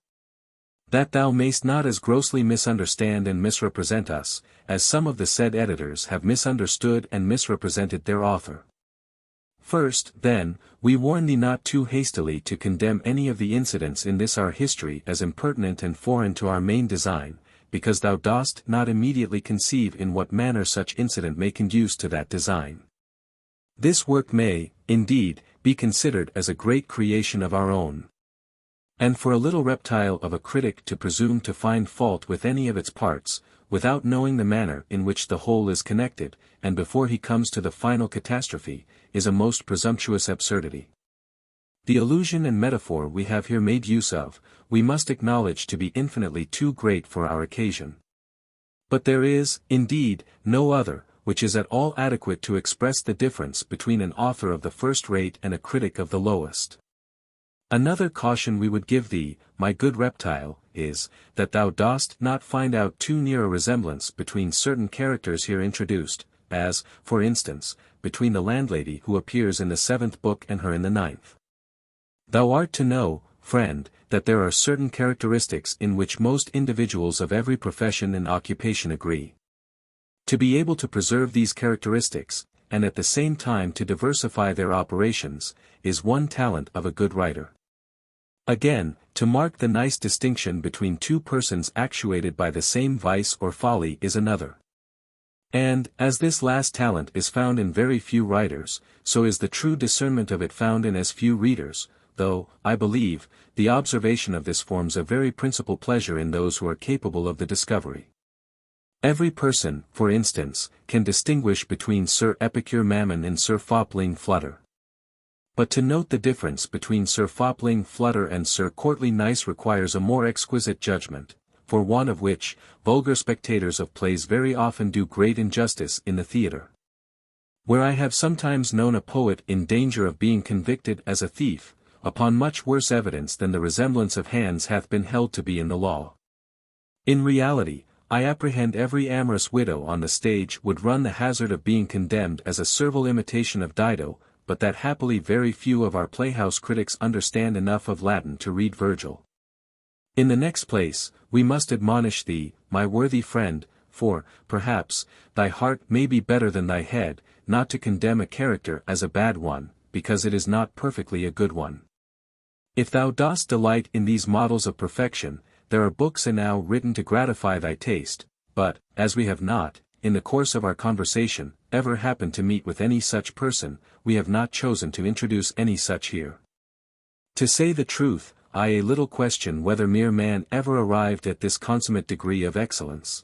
That thou mayst not as grossly misunderstand and misrepresent us, as some of the said editors have misunderstood and misrepresented their author. First, then, we warn thee not too hastily to condemn any of the incidents in this our history as impertinent and foreign to our main design, because thou dost not immediately conceive in what manner such incident may conduce to that design. This work may, indeed, be considered as a great creation of our own. And for a little reptile of a critic to presume to find fault with any of its parts, without knowing the manner in which the whole is connected, and before he comes to the final catastrophe, is a most presumptuous absurdity. The allusion and metaphor we have here made use of, we must acknowledge to be infinitely too great for our occasion. But there is, indeed, no other, which is at all adequate to express the difference between an author of the first rate and a critic of the lowest. Another caution we would give thee, my good reptile, is, that thou dost not find out too near a resemblance between certain characters here introduced, as, for instance, between the landlady who appears in the 7th book and her in the 9th. Thou art to know, friend, that there are certain characteristics in which most individuals of every profession and occupation agree. To be able to preserve these characteristics, and at the same time to diversify their operations, is one talent of a good writer. Again, to mark the nice distinction between two persons actuated by the same vice or folly is another. And, as this last talent is found in very few writers, so is the true discernment of it found in as few readers, though, I believe, the observation of this forms a very principal pleasure in those who are capable of the discovery. Every person, for instance, can distinguish between Sir Epicure Mammon and Sir Fopling Flutter. But to note the difference between Sir Fopling Flutter and Sir Courtly Nice requires a more exquisite judgment, for want of which, vulgar spectators of plays very often do great injustice in the theatre. Where I have sometimes known a poet in danger of being convicted as a thief, upon much worse evidence than the resemblance of hands hath been held to be in the law. In reality, I apprehend every amorous widow on the stage would run the hazard of being condemned as a servile imitation of Dido, but that happily very few of our playhouse critics understand enough of Latin to read Virgil. In the next place, we must admonish thee, my worthy friend, for, perhaps, thy heart may be better than thy head, not to condemn a character as a bad one, because it is not perfectly a good one. If thou dost delight in these models of perfection, there are books enow written to gratify thy taste, but, as we have not, in the course of our conversation, ever happened to meet with any such person, we have not chosen to introduce any such here. To say the truth, I a little question whether mere man ever arrived at this consummate degree of excellence.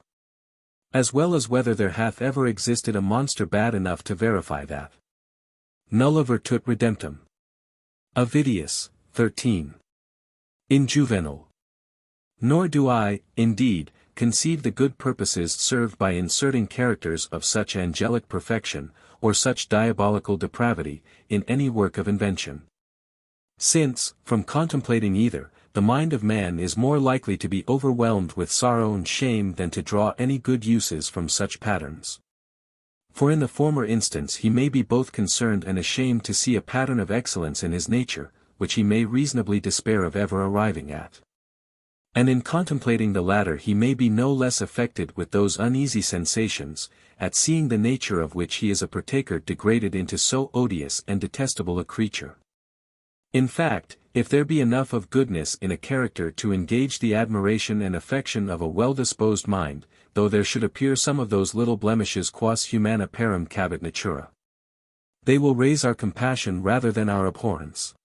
As well as whether there hath ever existed a monster bad enough to verify that. Nulla virtut redemptum. Ovidius, 13. In Juvenal. Nor do I, indeed, conceive the good purposes served by inserting characters of such angelic perfection, or such diabolical depravity, in any work of invention. Since, from contemplating either, the mind of man is more likely to be overwhelmed with sorrow and shame than to draw any good uses from such patterns. For in the former instance he may be both concerned and ashamed to see a pattern of excellence in his nature, which he may reasonably despair of ever arriving at. And in contemplating the latter he may be no less affected with those uneasy sensations, at seeing the nature of which he is a partaker degraded into so odious and detestable a creature. In fact, if there be enough of goodness in a character to engage the admiration and affection of a well-disposed mind, though there should appear some of those little blemishes quas humana parum cabit natura, they will raise our compassion rather than our abhorrence.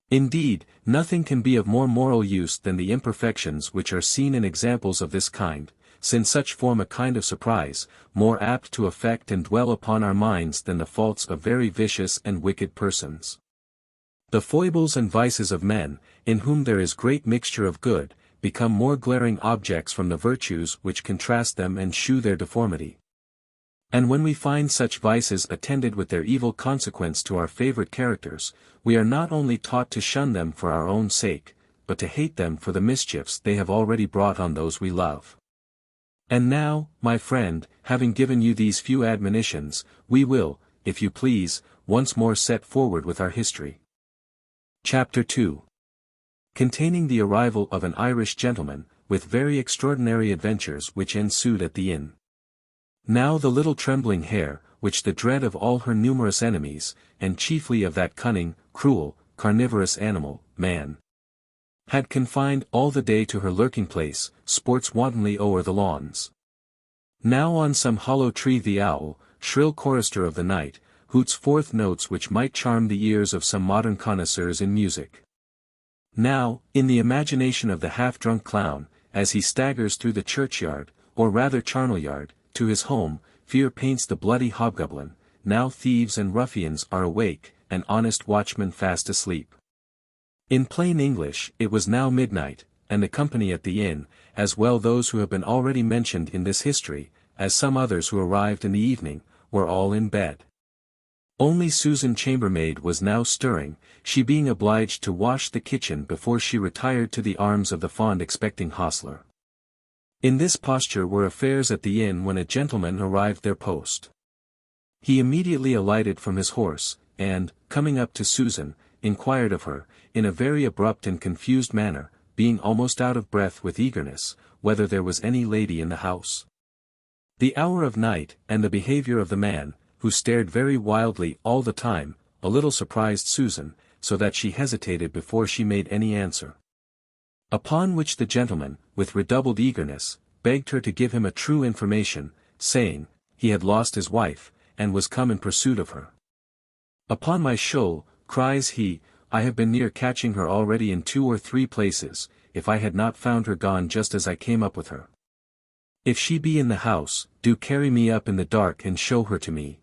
Indeed, nothing can be of more moral use than the imperfections which are seen in examples of this kind, since such form a kind of surprise, more apt to affect and dwell upon our minds than the faults of very vicious and wicked persons. The foibles and vices of men, in whom there is great mixture of good, become more glaring objects from the virtues which contrast them and shew their deformity. And when we find such vices attended with their evil consequence to our favorite characters, we are not only taught to shun them for our own sake, but to hate them for the mischiefs they have already brought on those we love. And now, my friend, having given you these few admonitions, we will, if you please, once more set forward with our history. Chapter 2. Containing the arrival of an Irish gentleman, with very extraordinary adventures which ensued at the inn. Now the little trembling hare, which the dread of all her numerous enemies, and chiefly of that cunning, cruel, carnivorous animal, man, had confined all the day to her lurking place, sports wantonly o'er the lawns. Now on some hollow tree the owl, shrill chorister of the night, hoots forth notes which might charm the ears of some modern connoisseurs in music. Now, in the imagination of the half-drunk clown, as he staggers through the churchyard, or rather charnel yard, to his home, fear paints the bloody hobgoblin. Now thieves and ruffians are awake, and honest watchmen fast asleep. In plain English, it was now midnight, and the company at the inn, as well those who have been already mentioned in this history, as some others who arrived in the evening, were all in bed. Only Susan chambermaid was now stirring, she being obliged to wash the kitchen before she retired to the arms of the fond expecting hostler. In this posture were affairs at the inn when a gentleman arrived their post. He immediately alighted from his horse, and, coming up to Susan, inquired of her, in a very abrupt and confused manner, being almost out of breath with eagerness, whether there was any lady in the house. The hour of night, and the behaviour of the man, who stared very wildly all the time, a little surprised Susan, so that she hesitated before she made any answer. Upon which the gentleman, with redoubled eagerness, begged her to give him a true information, saying, he had lost his wife, and was come in pursuit of her. Upon my shoul, cries he, I have been near catching her already in 2 or 3 places, if I had not found her gone just as I came up with her. If she be in the house, do carry me up in the dark and show her to me.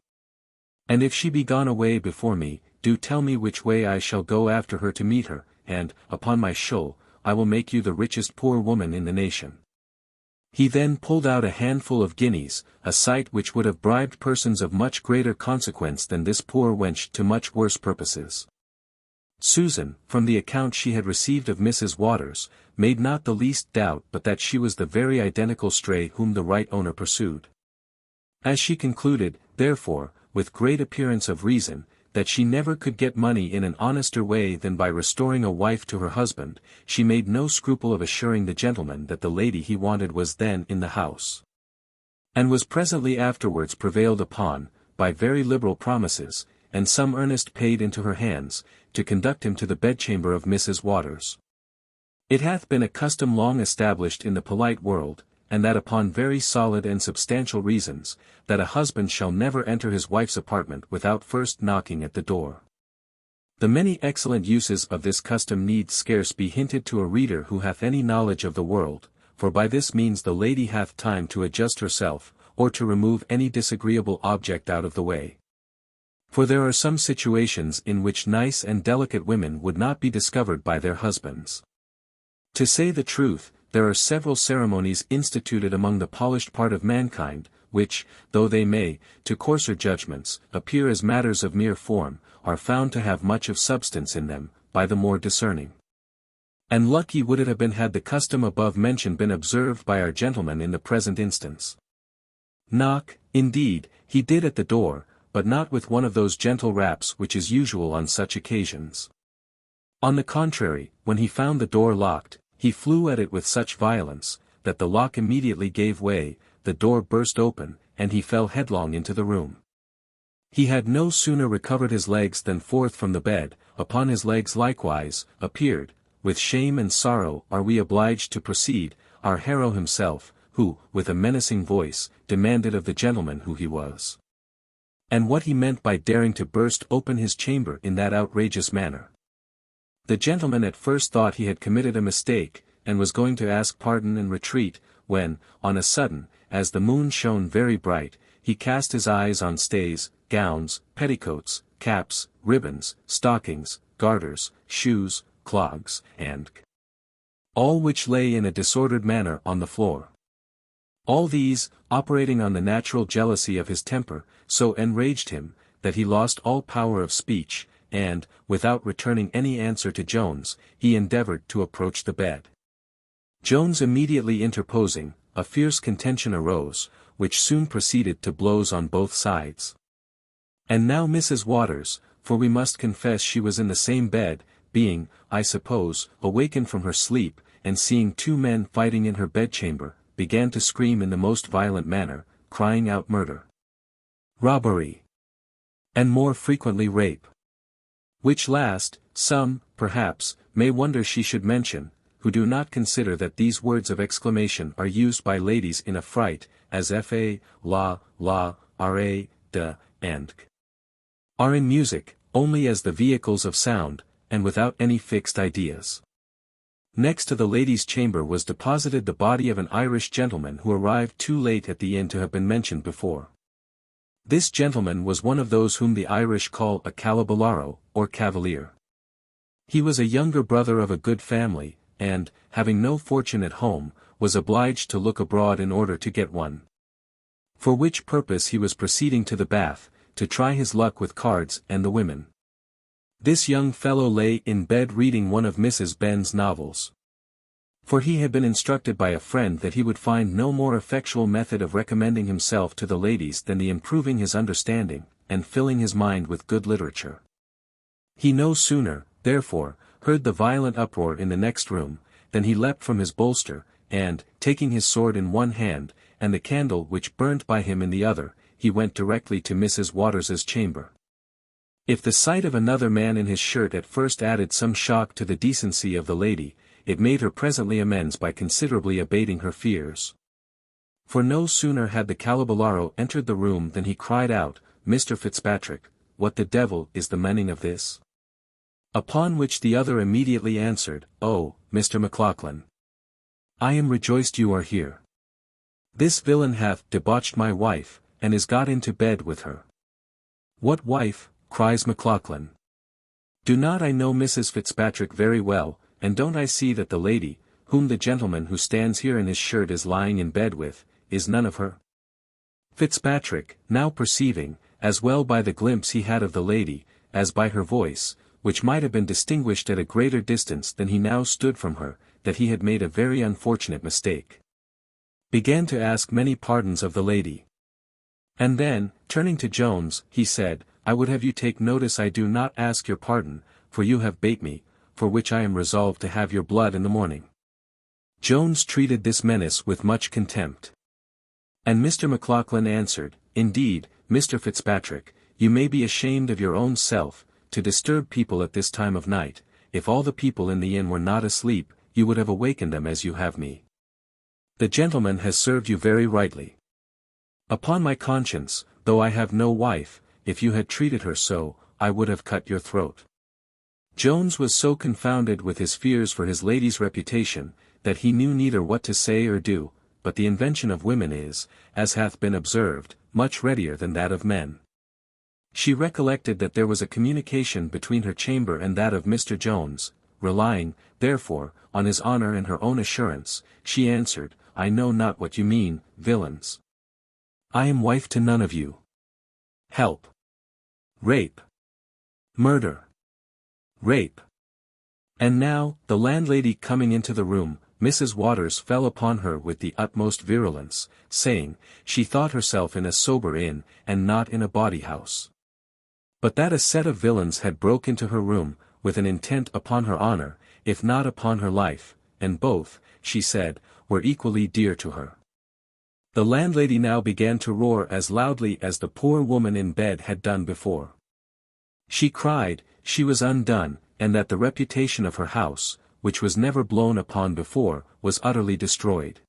And if she be gone away before me, do tell me which way I shall go after her to meet her, and, upon my shoul, I will make you the richest poor woman in the nation. He then pulled out a handful of guineas, a sight which would have bribed persons of much greater consequence than this poor wench to much worse purposes. Susan, from the account she had received of Mrs. Waters, made not the least doubt but that she was the very identical stray whom the right owner pursued. As she concluded, therefore, with great appearance of reason, that she never could get money in an honester way than by restoring a wife to her husband, she made no scruple of assuring the gentleman that the lady he wanted was then in the house. And was presently afterwards prevailed upon, by very liberal promises, and some earnest paid into her hands, to conduct him to the bedchamber of Mrs. Waters. It hath been a custom long established in the polite world, and that upon very solid and substantial reasons, that a husband shall never enter his wife's apartment without first knocking at the door. The many excellent uses of this custom need scarce be hinted to a reader who hath any knowledge of the world, for by this means the lady hath time to adjust herself, or to remove any disagreeable object out of the way. For there are some situations in which nice and delicate women would not be discovered by their husbands. To say the truth, there are several ceremonies instituted among the polished part of mankind, which, though they may, to coarser judgments, appear as matters of mere form, are found to have much of substance in them, by the more discerning. And lucky would it have been had the custom above mentioned been observed by our gentleman in the present instance. Knock, indeed, he did at the door, but not with one of those gentle raps which is usual on such occasions. On the contrary, when he found the door locked, he flew at it with such violence, that the lock immediately gave way, the door burst open, and he fell headlong into the room. He had no sooner recovered his legs than forth from the bed, upon his legs likewise, appeared, with shame and sorrow are we obliged to proceed, our hero himself, who, with a menacing voice, demanded of the gentleman who he was, and what he meant by daring to burst open his chamber in that outrageous manner. The gentleman at first thought he had committed a mistake, and was going to ask pardon and retreat, when, on a sudden, as the moon shone very bright, he cast his eyes on stays, gowns, petticoats, caps, ribbons, stockings, garters, shoes, clogs, and all which lay in a disordered manner on the floor. All these, operating on the natural jealousy of his temper, so enraged him, that he lost all power of speech, and, without returning any answer to Jones, he endeavored to approach the bed. Jones immediately interposing, a fierce contention arose, which soon proceeded to blows on both sides. And now Mrs. Waters, for we must confess she was in the same bed, being, I suppose, awakened from her sleep, and seeing two men fighting in her bedchamber, began to scream in the most violent manner, crying out murder, robbery, and more frequently rape. Which last, some, perhaps, may wonder she should mention, who do not consider that these words of exclamation are used by ladies in a fright, as fa, la, ra, de, and are in music, only as the vehicles of sound, and without any fixed ideas. Next to the lady's chamber was deposited the body of an Irish gentleman who arrived too late at the inn to have been mentioned before. This gentleman was one of those whom the Irish call a calaballaro, or cavalier. He was a younger brother of a good family, and, having no fortune at home, was obliged to look abroad in order to get one. For which purpose he was proceeding to the Bath, to try his luck with cards and the women. This young fellow lay in bed reading one of Mrs. Benn's novels. For he had been instructed by a friend that he would find no more effectual method of recommending himself to the ladies than the improving his understanding, and filling his mind with good literature. He no sooner, therefore, heard the violent uproar in the next room, than he leapt from his bolster, and, taking his sword in one hand, and the candle which burnt by him in the other, he went directly to Mrs. Waters's chamber. If the sight of another man in his shirt at first added some shock to the decency of the lady, it made her presently amends by considerably abating her fears. For no sooner had the calaballaro entered the room than he cried out, Mr. Fitzpatrick, what the devil is the meaning of this? Upon which the other immediately answered, Oh, Mr. Maclaughlan, I am rejoiced you are here. This villain hath debauched my wife, and is got into bed with her. What wife? Cries Maclaughlan. Do not I know Mrs. Fitzpatrick very well, and don't I see that the lady, whom the gentleman who stands here in his shirt is lying in bed with, is none of her? Fitzpatrick, now perceiving, as well by the glimpse he had of the lady, as by her voice, which might have been distinguished at a greater distance than he now stood from her, that he had made a very unfortunate mistake, began to ask many pardons of the lady. And then, turning to Jones, he said, I would have you take notice I do not ask your pardon, for you have bait me, for which I am resolved to have your blood in the morning. Jones treated this menace with much contempt. And Mr. Maclaughlan answered, Indeed, Mr. Fitzpatrick, you may be ashamed of your own self, to disturb people at this time of night. If all the people in the inn were not asleep, you would have awakened them as you have me. The gentleman has served you very rightly. Upon my conscience, though I have no wife, if you had treated her so, I would have cut your throat. Jones was so confounded with his fears for his lady's reputation, that he knew neither what to say or do, but the invention of women is, as hath been observed, much readier than that of men. She recollected that there was a communication between her chamber and that of Mr. Jones, relying, therefore, on his honour and her own assurance, she answered, I know not what you mean, villains. I am wife to none of you. Help. Rape. Murder. Rape. And now, the landlady coming into the room, Mrs. Waters fell upon her with the utmost virulence, saying, she thought herself in a sober inn, and not in a bawdy house. But that a set of villains had broke into her room, with an intent upon her honour, if not upon her life, and both, she said, were equally dear to her. The landlady now began to roar as loudly as the poor woman in bed had done before. She cried, she was undone, and that the reputation of her house, which was never blown upon before, was utterly destroyed.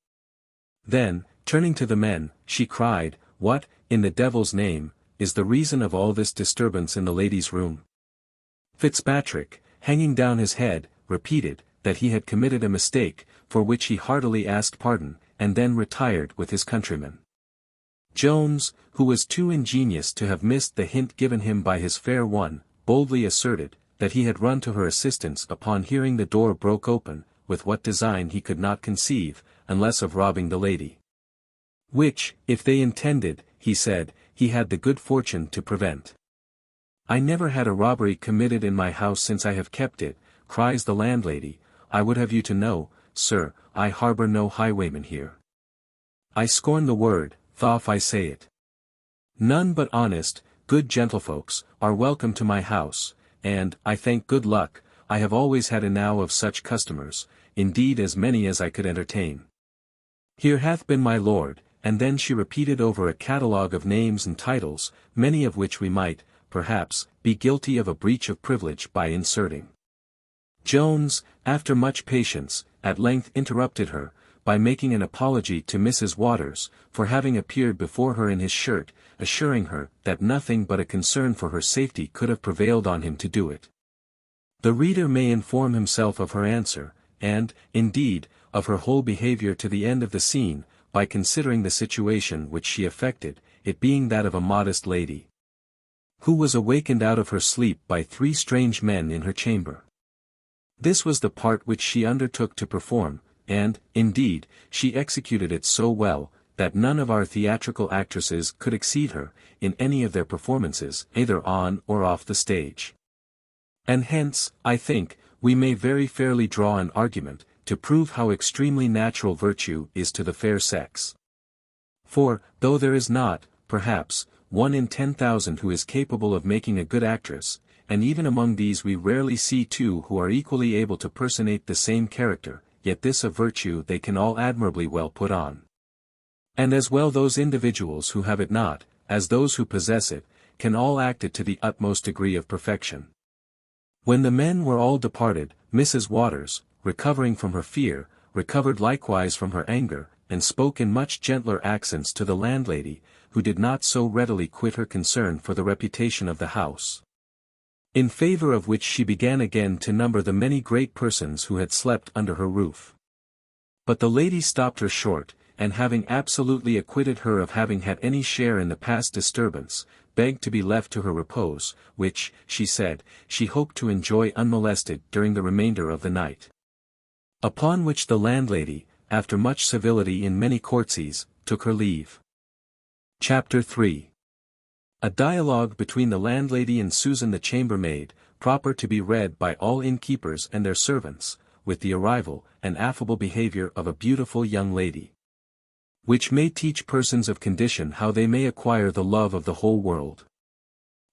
Then, turning to the men, she cried, what, in the devil's name, is the reason of all this disturbance in the lady's room? Fitzpatrick, hanging down his head, repeated, that he had committed a mistake, for which he heartily asked pardon, and then retired with his countrymen. Jones, who was too ingenious to have missed the hint given him by his fair one, boldly asserted, that he had run to her assistance upon hearing the door broke open, with what design he could not conceive, unless of robbing the lady. Which, if they intended, he said, he had the good fortune to prevent. I never had a robbery committed in my house since I have kept it, cries the landlady. I would have you to know, sir, I harbour no highwayman here. I scorn the word, though I say it. None but honest, good gentlefolks, are welcome to my house, and, I thank good luck, I have always had enow of such customers, indeed as many as I could entertain. Here hath been my lord, and then she repeated over a catalogue of names and titles, many of which we might, perhaps, be guilty of a breach of privilege by inserting. Jones, after much patience, at length interrupted her, by making an apology to Mrs. Waters, for having appeared before her in his shirt, assuring her that nothing but a concern for her safety could have prevailed on him to do it. The reader may inform himself of her answer, and, indeed, of her whole behaviour to the end of the scene, by considering the situation which she affected, it being that of a modest lady, who was awakened out of her sleep by 3 strange men in her chamber. This was the part which she undertook to perform, and, indeed, she executed it so well, that none of our theatrical actresses could exceed her, in any of their performances, either on or off the stage. And hence, I think, we may very fairly draw an argument, to prove how extremely natural virtue is to the fair sex. For, though there is not, perhaps, 1 in 10,000 who is capable of making a good actress, and even among these we rarely see 2 who are equally able to personate the same character, yet this of virtue they can all admirably well put on. And as well those individuals who have it not, as those who possess it, can all act it to the utmost degree of perfection. When the men were all departed, Mrs. Waters, recovering from her fear, recovered likewise from her anger, and spoke in much gentler accents to the landlady, who did not so readily quit her concern for the reputation of the house, in favour of which she began again to number the many great persons who had slept under her roof. But the lady stopped her short, and having absolutely acquitted her of having had any share in the past disturbance, begged to be left to her repose, which, she said, she hoped to enjoy unmolested during the remainder of the night. Upon which the landlady, after much civility in many courtesies, took her leave. Chapter 3. A dialogue between the landlady and Susan the chambermaid, proper to be read by all innkeepers and their servants, with the arrival and affable behaviour of a beautiful young lady, which may teach persons of condition how they may acquire the love of the whole world.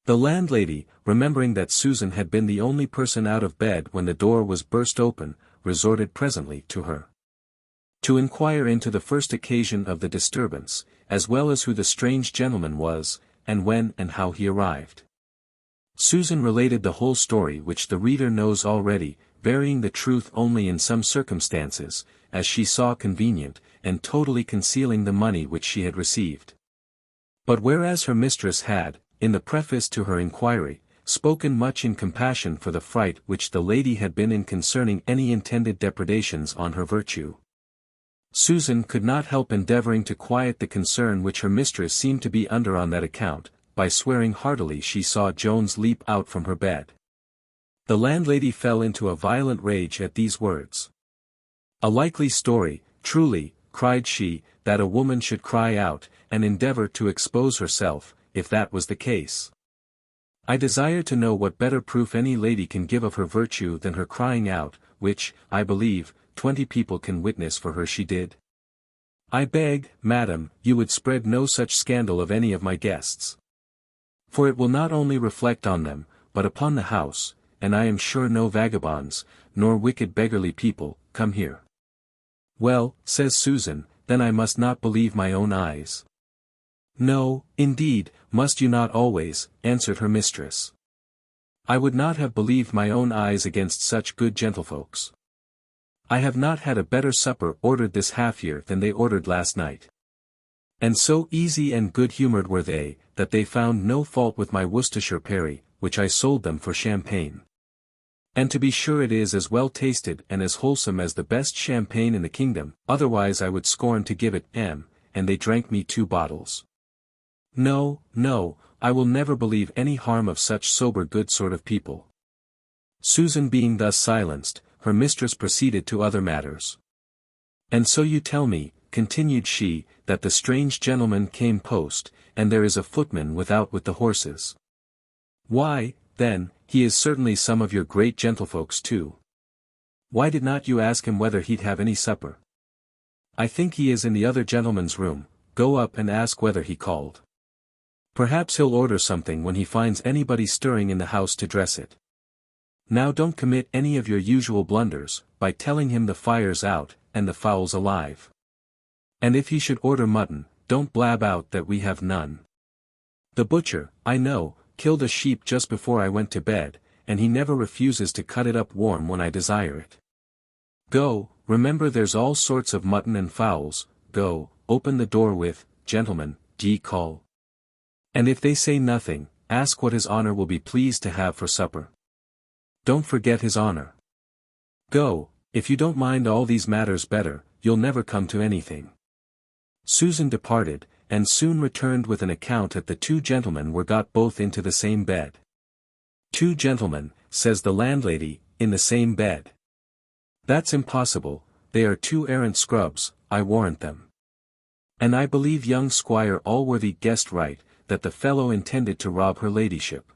The landlady, remembering that Susan had been the only person out of bed when the door was burst open, resorted presently to her, to inquire into the first occasion of the disturbance, as well as who the strange gentleman was, and when and how he arrived. Susan related the whole story which the reader knows already, varying the truth only in some circumstances, as she saw convenient, and totally concealing the money which she had received. But whereas her mistress had, in the preface to her inquiry, spoken much in compassion for the fright which the lady had been in concerning any intended depredations on her virtue, Susan could not help endeavouring to quiet the concern which her mistress seemed to be under on that account, by swearing heartily she saw Jones leap out from her bed. The landlady fell into a violent rage at these words. "A likely story, truly," cried she, "that a woman should cry out, and endeavour to expose herself, if that was the case. I desire to know what better proof any lady can give of her virtue than her crying out, which, I believe, 20 people can witness for her she did. I beg, madam, you would spread no such scandal of any of my guests. For it will not only reflect on them, but upon the house, and I am sure no vagabonds, nor wicked beggarly people, come here." "Well," says Susan, "then I must not believe my own eyes." "No, indeed, must you not always," answered her mistress. "I would not have believed my own eyes against such good gentlefolks. I have not had a better supper ordered this half-year than they ordered last night. And so easy and good-humoured were they, that they found no fault with my Worcestershire perry, which I sold them for champagne. And to be sure it is as well tasted and as wholesome as the best champagne in the kingdom, otherwise I would scorn to give it, and they drank me 2 bottles. No, no, I will never believe any harm of such sober good sort of people." Susan being thus silenced, her mistress proceeded to other matters. "And so you tell me," continued she, "that the strange gentleman came post, and there is a footman without with the horses. Why, then, he is certainly some of your great gentlefolks too. Why did not you ask him whether he'd have any supper? I think he is in the other gentleman's room, go up and ask whether he called. Perhaps he'll order something when he finds anybody stirring in the house to dress it. Now don't commit any of your usual blunders, by telling him the fire's out, and the fowls alive. And if he should order mutton, don't blab out that we have none. The butcher, I know, killed a sheep just before I went to bed, and he never refuses to cut it up warm when I desire it. Go, remember there's all sorts of mutton and fowls, go, open the door with, 'Gentlemen, d'ye call?' And if they say nothing, ask what his honour will be pleased to have for supper. Don't forget his honour. Go, if you don't mind all these matters better, you'll never come to anything." Susan departed, and soon returned with an account that the 2 gentlemen were got both into the same bed. "2 gentlemen," says the landlady, "in the same bed? That's impossible, they are 2 arrant scrubs, I warrant them. And I believe young Squire Allworthy guessed right, that the fellow intended to rob her ladyship.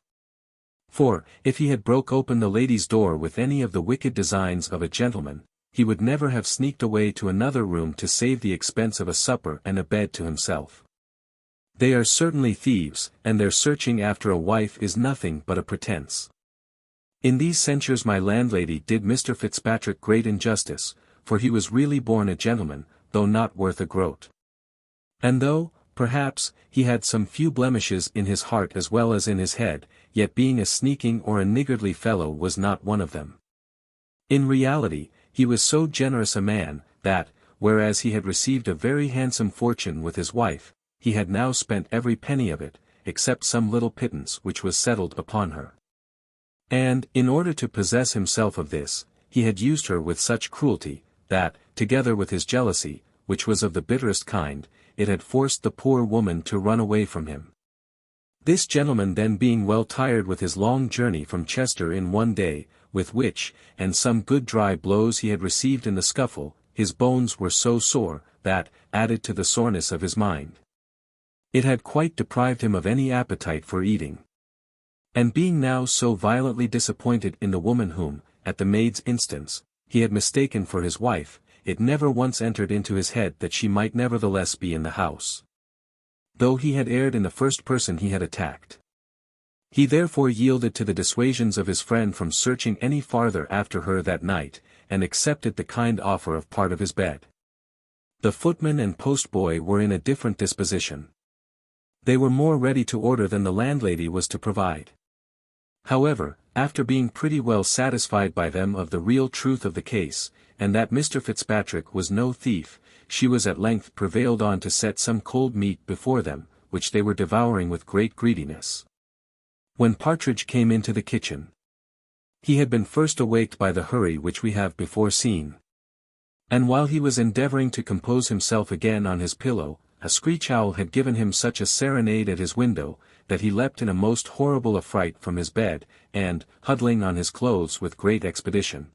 For, if he had broke open the lady's door with any of the wicked designs of a gentleman, he would never have sneaked away to another room to save the expense of a supper and a bed to himself. They are certainly thieves, and their searching after a wife is nothing but a pretence." In these censures my landlady did Mr. Fitzpatrick great injustice, for he was really born a gentleman, though not worth a groat. And though, perhaps, he had some few blemishes in his heart as well as in his head, yet being a sneaking or a niggardly fellow was not one of them. In reality, he was so generous a man, that, whereas he had received a very handsome fortune with his wife, he had now spent every penny of it, except some little pittance which was settled upon her. And, in order to possess himself of this, he had used her with such cruelty, that, together with his jealousy, which was of the bitterest kind, it had forced the poor woman to run away from him. This gentleman then being well tired with his long journey from Chester in one day, with which, and some good dry blows he had received in the scuffle, his bones were so sore, that, added to the soreness of his mind, it had quite deprived him of any appetite for eating. And being now so violently disappointed in the woman whom, at the maid's instance, he had mistaken for his wife, it never once entered into his head that she might nevertheless be in the house, though he had erred in the first person he had attacked. He therefore yielded to the dissuasions of his friend from searching any farther after her that night, and accepted the kind offer of part of his bed. The footman and postboy were in a different disposition. They were more ready to order than the landlady was to provide. However, after being pretty well satisfied by them of the real truth of the case, and that Mr. Fitzpatrick was no thief, she was at length prevailed on to set some cold meat before them, which they were devouring with great greediness, when Partridge came into the kitchen. He had been first awaked by the hurry which we have before seen. And while he was endeavouring to compose himself again on his pillow, a screech owl had given him such a serenade at his window, that he leapt in a most horrible affright from his bed, and, huddling on his clothes with great expedition,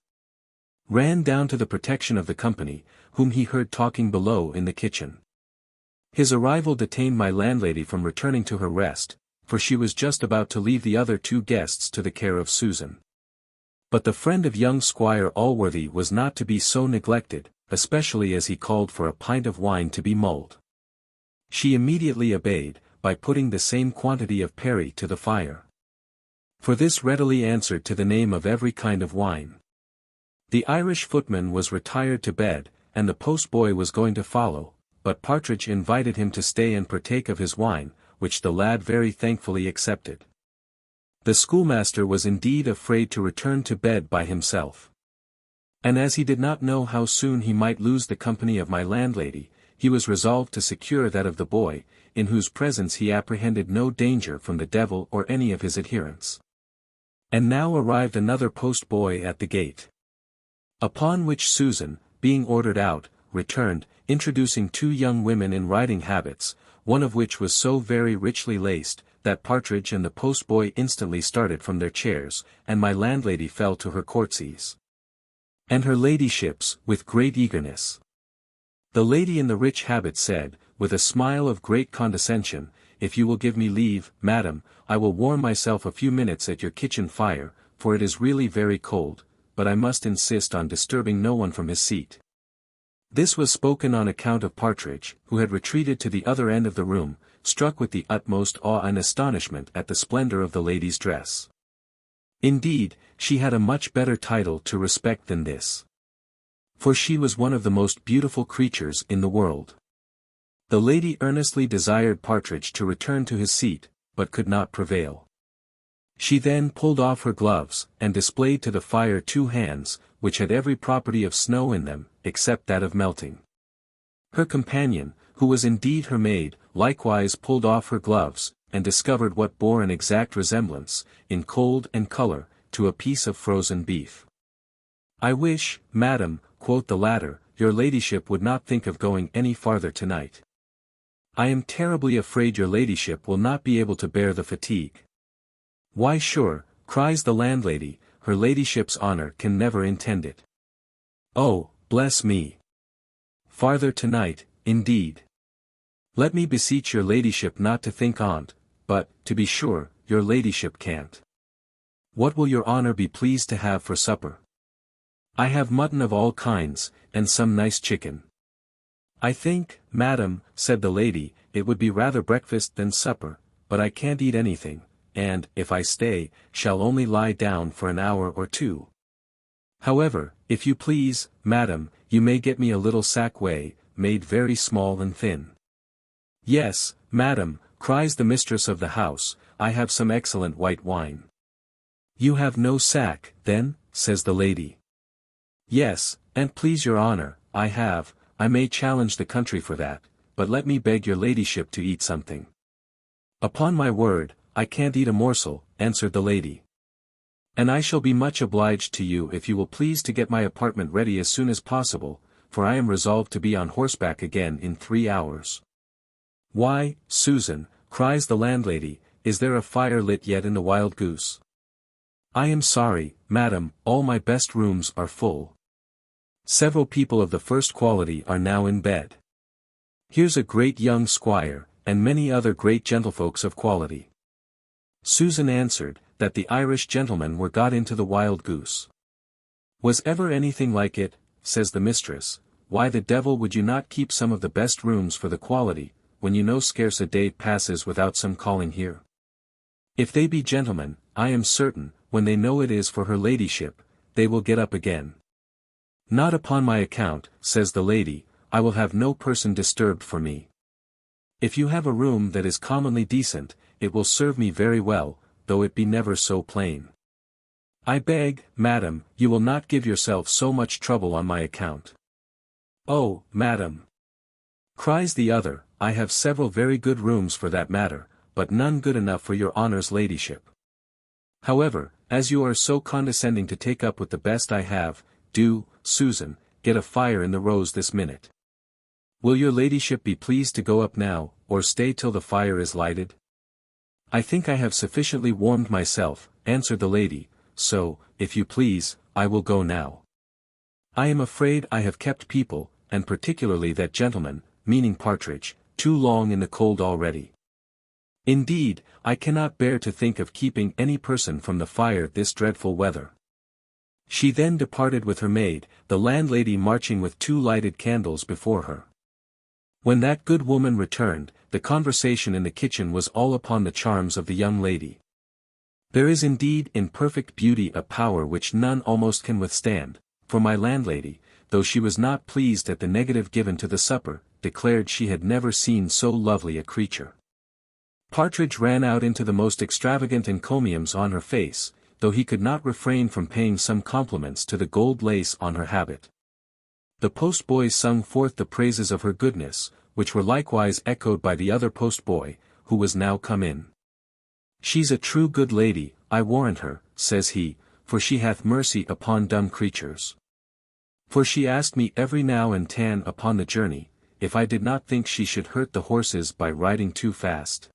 ran down to the protection of the company, whom he heard talking below in the kitchen. His arrival detained my landlady from returning to her rest, for she was just about to leave the other two guests to the care of Susan. But the friend of young Squire Allworthy was not to be so neglected, especially as he called for a pint of wine to be mulled. She immediately obeyed, by putting the same quantity of perry to the fire. For this readily answered to the name of every kind of wine. The Irish footman was retired to bed, and the postboy was going to follow, but Partridge invited him to stay and partake of his wine, which the lad very thankfully accepted. The schoolmaster was indeed afraid to return to bed by himself. And as he did not know how soon he might lose the company of my landlady, he was resolved to secure that of the boy, in whose presence he apprehended no danger from the devil or any of his adherents. And now arrived another postboy at the gate. Upon which Susan, being ordered out, returned, introducing two young women in riding habits, one of which was so very richly laced, that Partridge and the postboy instantly started from their chairs, and my landlady fell to her courtesies, and her ladyship's, with great eagerness. The lady in the rich habit said, with a smile of great condescension, "If you will give me leave, madam, I will warm myself a few minutes at your kitchen fire, for it is really very cold, but I must insist on disturbing no one from his seat." This was spoken on account of Partridge, who had retreated to the other end of the room, struck with the utmost awe and astonishment at the splendor of the lady's dress. Indeed, she had a much better title to respect than this, for she was one of the most beautiful creatures in the world. The lady earnestly desired Partridge to return to his seat, but could not prevail. She then pulled off her gloves, and displayed to the fire two hands, which had every property of snow in them, except that of melting. Her companion, who was indeed her maid, likewise pulled off her gloves, and discovered what bore an exact resemblance, in cold and colour, to a piece of frozen beef. "I wish, madam," quoth the latter, "your ladyship would not think of going any farther tonight. I am terribly afraid your ladyship will not be able to bear the fatigue." "Why sure," cries the landlady, "her ladyship's honour can never intend it. Oh, bless me! Farther tonight, indeed. Let me beseech your ladyship not to think on't, but, to be sure, your ladyship can't. What will your honour be pleased to have for supper?" "I have mutton of all kinds, and some nice chicken." "I think, madam," said the lady, "it would be rather breakfast than supper, but I can't eat anything, and, if I stay, shall only lie down for an hour or two. However, if you please, madam, you may get me a little sack whey, made very small and thin." "Yes, madam," cries the mistress of the house, "I have some excellent white wine." "You have no sack, then?" says the lady. "Yes, and please your honour, I have. I may challenge the country for that, but let me beg your ladyship to eat something." "Upon my word, I can't eat a morsel," answered the lady. "And I shall be much obliged to you if you will please to get my apartment ready as soon as possible, for I am resolved to be on horseback again in 3 hours. "Why, Susan," cries the landlady, "is there a fire lit yet in the Wild Goose?" "I am sorry, madam, all my best rooms are full. Several people of the first quality are now in bed. Here's a great young squire, and many other great gentlefolks of quality. Susan answered, that the Irish gentlemen were got into the Wild Goose. Was ever anything like it, says the mistress, why the devil would you not keep some of the best rooms for the quality, when you know scarce a day passes without some calling here? If they be gentlemen, I am certain, when they know it is for her ladyship, they will get up again. Not upon my account, says the lady, I will have no person disturbed for me. If you have a room that is commonly decent, it will serve me very well, though it be never so plain. I beg, madam, you will not give yourself so much trouble on my account. Oh, madam, cries the other, I have several very good rooms for that matter, but none good enough for your honour's ladyship. However, as you are so condescending to take up with the best I have, do, Susan, get a fire in the Rose this minute. Will your ladyship be pleased to go up now, or stay till the fire is lighted? I think I have sufficiently warmed myself, answered the lady, so, if you please, I will go now. I am afraid I have kept people, and particularly that gentleman, meaning Partridge, too long in the cold already. Indeed, I cannot bear to think of keeping any person from the fire this dreadful weather. She then departed with her maid, the landlady marching with 2 lighted candles before her. When that good woman returned, the conversation in the kitchen was all upon the charms of the young lady. There is indeed in perfect beauty a power which none almost can withstand, for my landlady, though she was not pleased at the negative given to the supper, declared she had never seen so lovely a creature. Partridge ran out into the most extravagant encomiums on her face, though he could not refrain from paying some compliments to the gold lace on her habit. The postboys sung forth the praises of her goodness, which were likewise echoed by the other postboy, who was now come in. She's a true good lady, I warrant her, says he, for she hath mercy upon dumb creatures. For she asked me every now and tan upon the journey, if I did not think she should hurt the horses by riding too fast.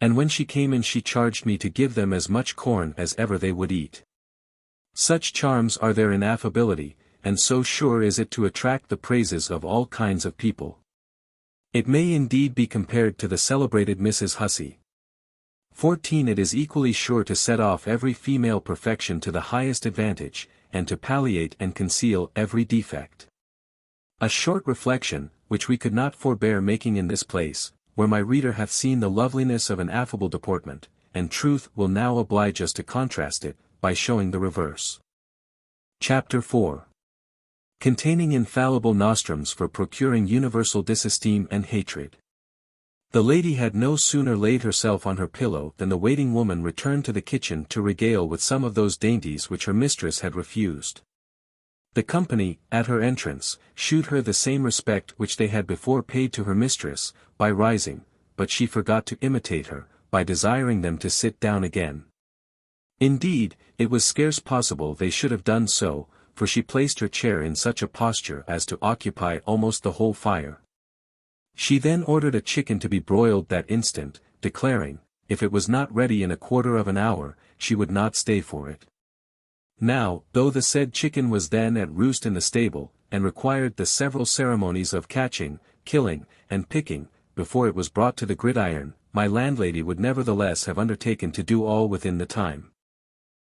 And when she came in she charged me to give them as much corn as ever they would eat. Such charms are there in affability, and so sure is it to attract the praises of all kinds of people. It may indeed be compared to the celebrated Mrs. Hussey. 14 It is equally sure to set off every female perfection to the highest advantage, and to palliate and conceal every defect. A short reflection, which we could not forbear making in this place, where my reader hath seen the loveliness of an affable deportment, and truth will now oblige us to contrast it, by showing the reverse. Chapter 4. Containing infallible nostrums for procuring universal disesteem and hatred. The lady had no sooner laid herself on her pillow than the waiting woman returned to the kitchen to regale with some of those dainties which her mistress had refused. The company, at her entrance, shewed her the same respect which they had before paid to her mistress, by rising, but she forgot to imitate her, by desiring them to sit down again. Indeed, it was scarce possible they should have done so, for she placed her chair in such a posture as to occupy almost the whole fire. She then ordered a chicken to be broiled that instant, declaring, if it was not ready in a quarter of an hour, she would not stay for it. Now, though the said chicken was then at roost in the stable, and required the several ceremonies of catching, killing, and picking, before it was brought to the gridiron, my landlady would nevertheless have undertaken to do all within the time.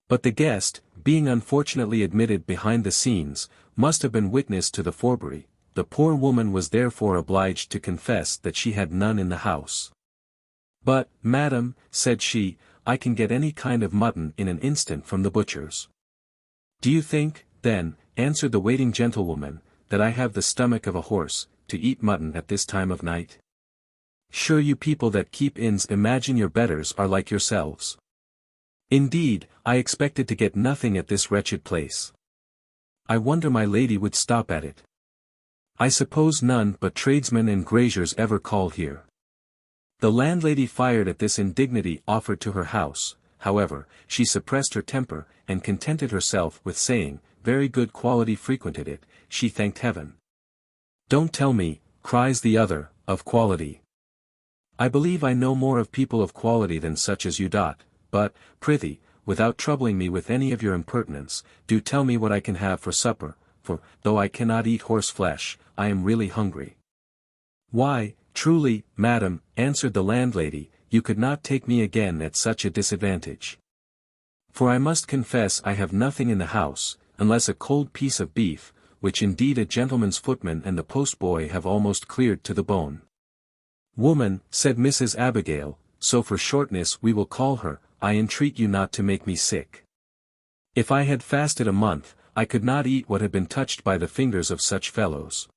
But the guest, being unfortunately admitted behind the scenes, must have been witness to the forgery. The poor woman was therefore obliged to confess that she had none in the house. But, madam, said she, I can get any kind of mutton in an instant from the butcher's. Do you think, then, answered the waiting gentlewoman, that I have the stomach of a horse, to eat mutton at this time of night? Sure you people that keep inns imagine your betters are like yourselves. Indeed, I expected to get nothing at this wretched place. I wonder my lady would stop at it. I suppose none but tradesmen and graziers ever call here. The landlady fired at this indignity offered to her house. However, she suppressed her temper, and contented herself with saying, very good quality frequented it, she thanked heaven. Don't tell me, cries the other, of quality. I believe I know more of people of quality than such as you dot, but, prithee, without troubling me with any of your impertinence, do tell me what I can have for supper, for, though I cannot eat horse flesh, I am really hungry." "Why, truly, madam," answered the landlady, "you could not take me again at such a disadvantage. For I must confess I have nothing in the house, unless a cold piece of beef, which indeed a gentleman's footman and the postboy have almost cleared to the bone." "Woman," said Mrs. Abigail, "so for shortness we will call her, I entreat you not to make me sick. If I had fasted a month, I could not eat what had been touched by the fingers of such fellows.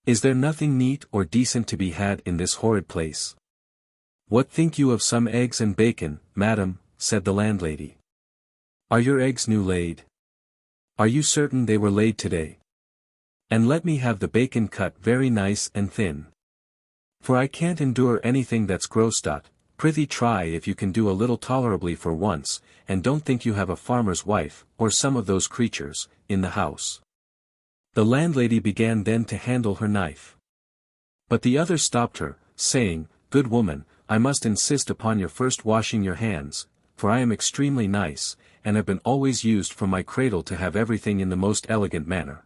Is there nothing neat or decent to be had in this horrid place?" "What think you of some eggs and bacon, madam?" said the landlady. "Are your eggs new laid? Are you certain they were laid today? And let me have the bacon cut very nice and thin. For I can't endure anything that's grostot. Prithee try if you can do a little tolerably for once, and don't think you have a farmer's wife, or some of those creatures, in the house." The landlady began then to handle her knife. But the other stopped her, saying, "Good woman, I must insist upon your first washing your hands, for I am extremely nice, and have been always used from my cradle to have everything in the most elegant manner."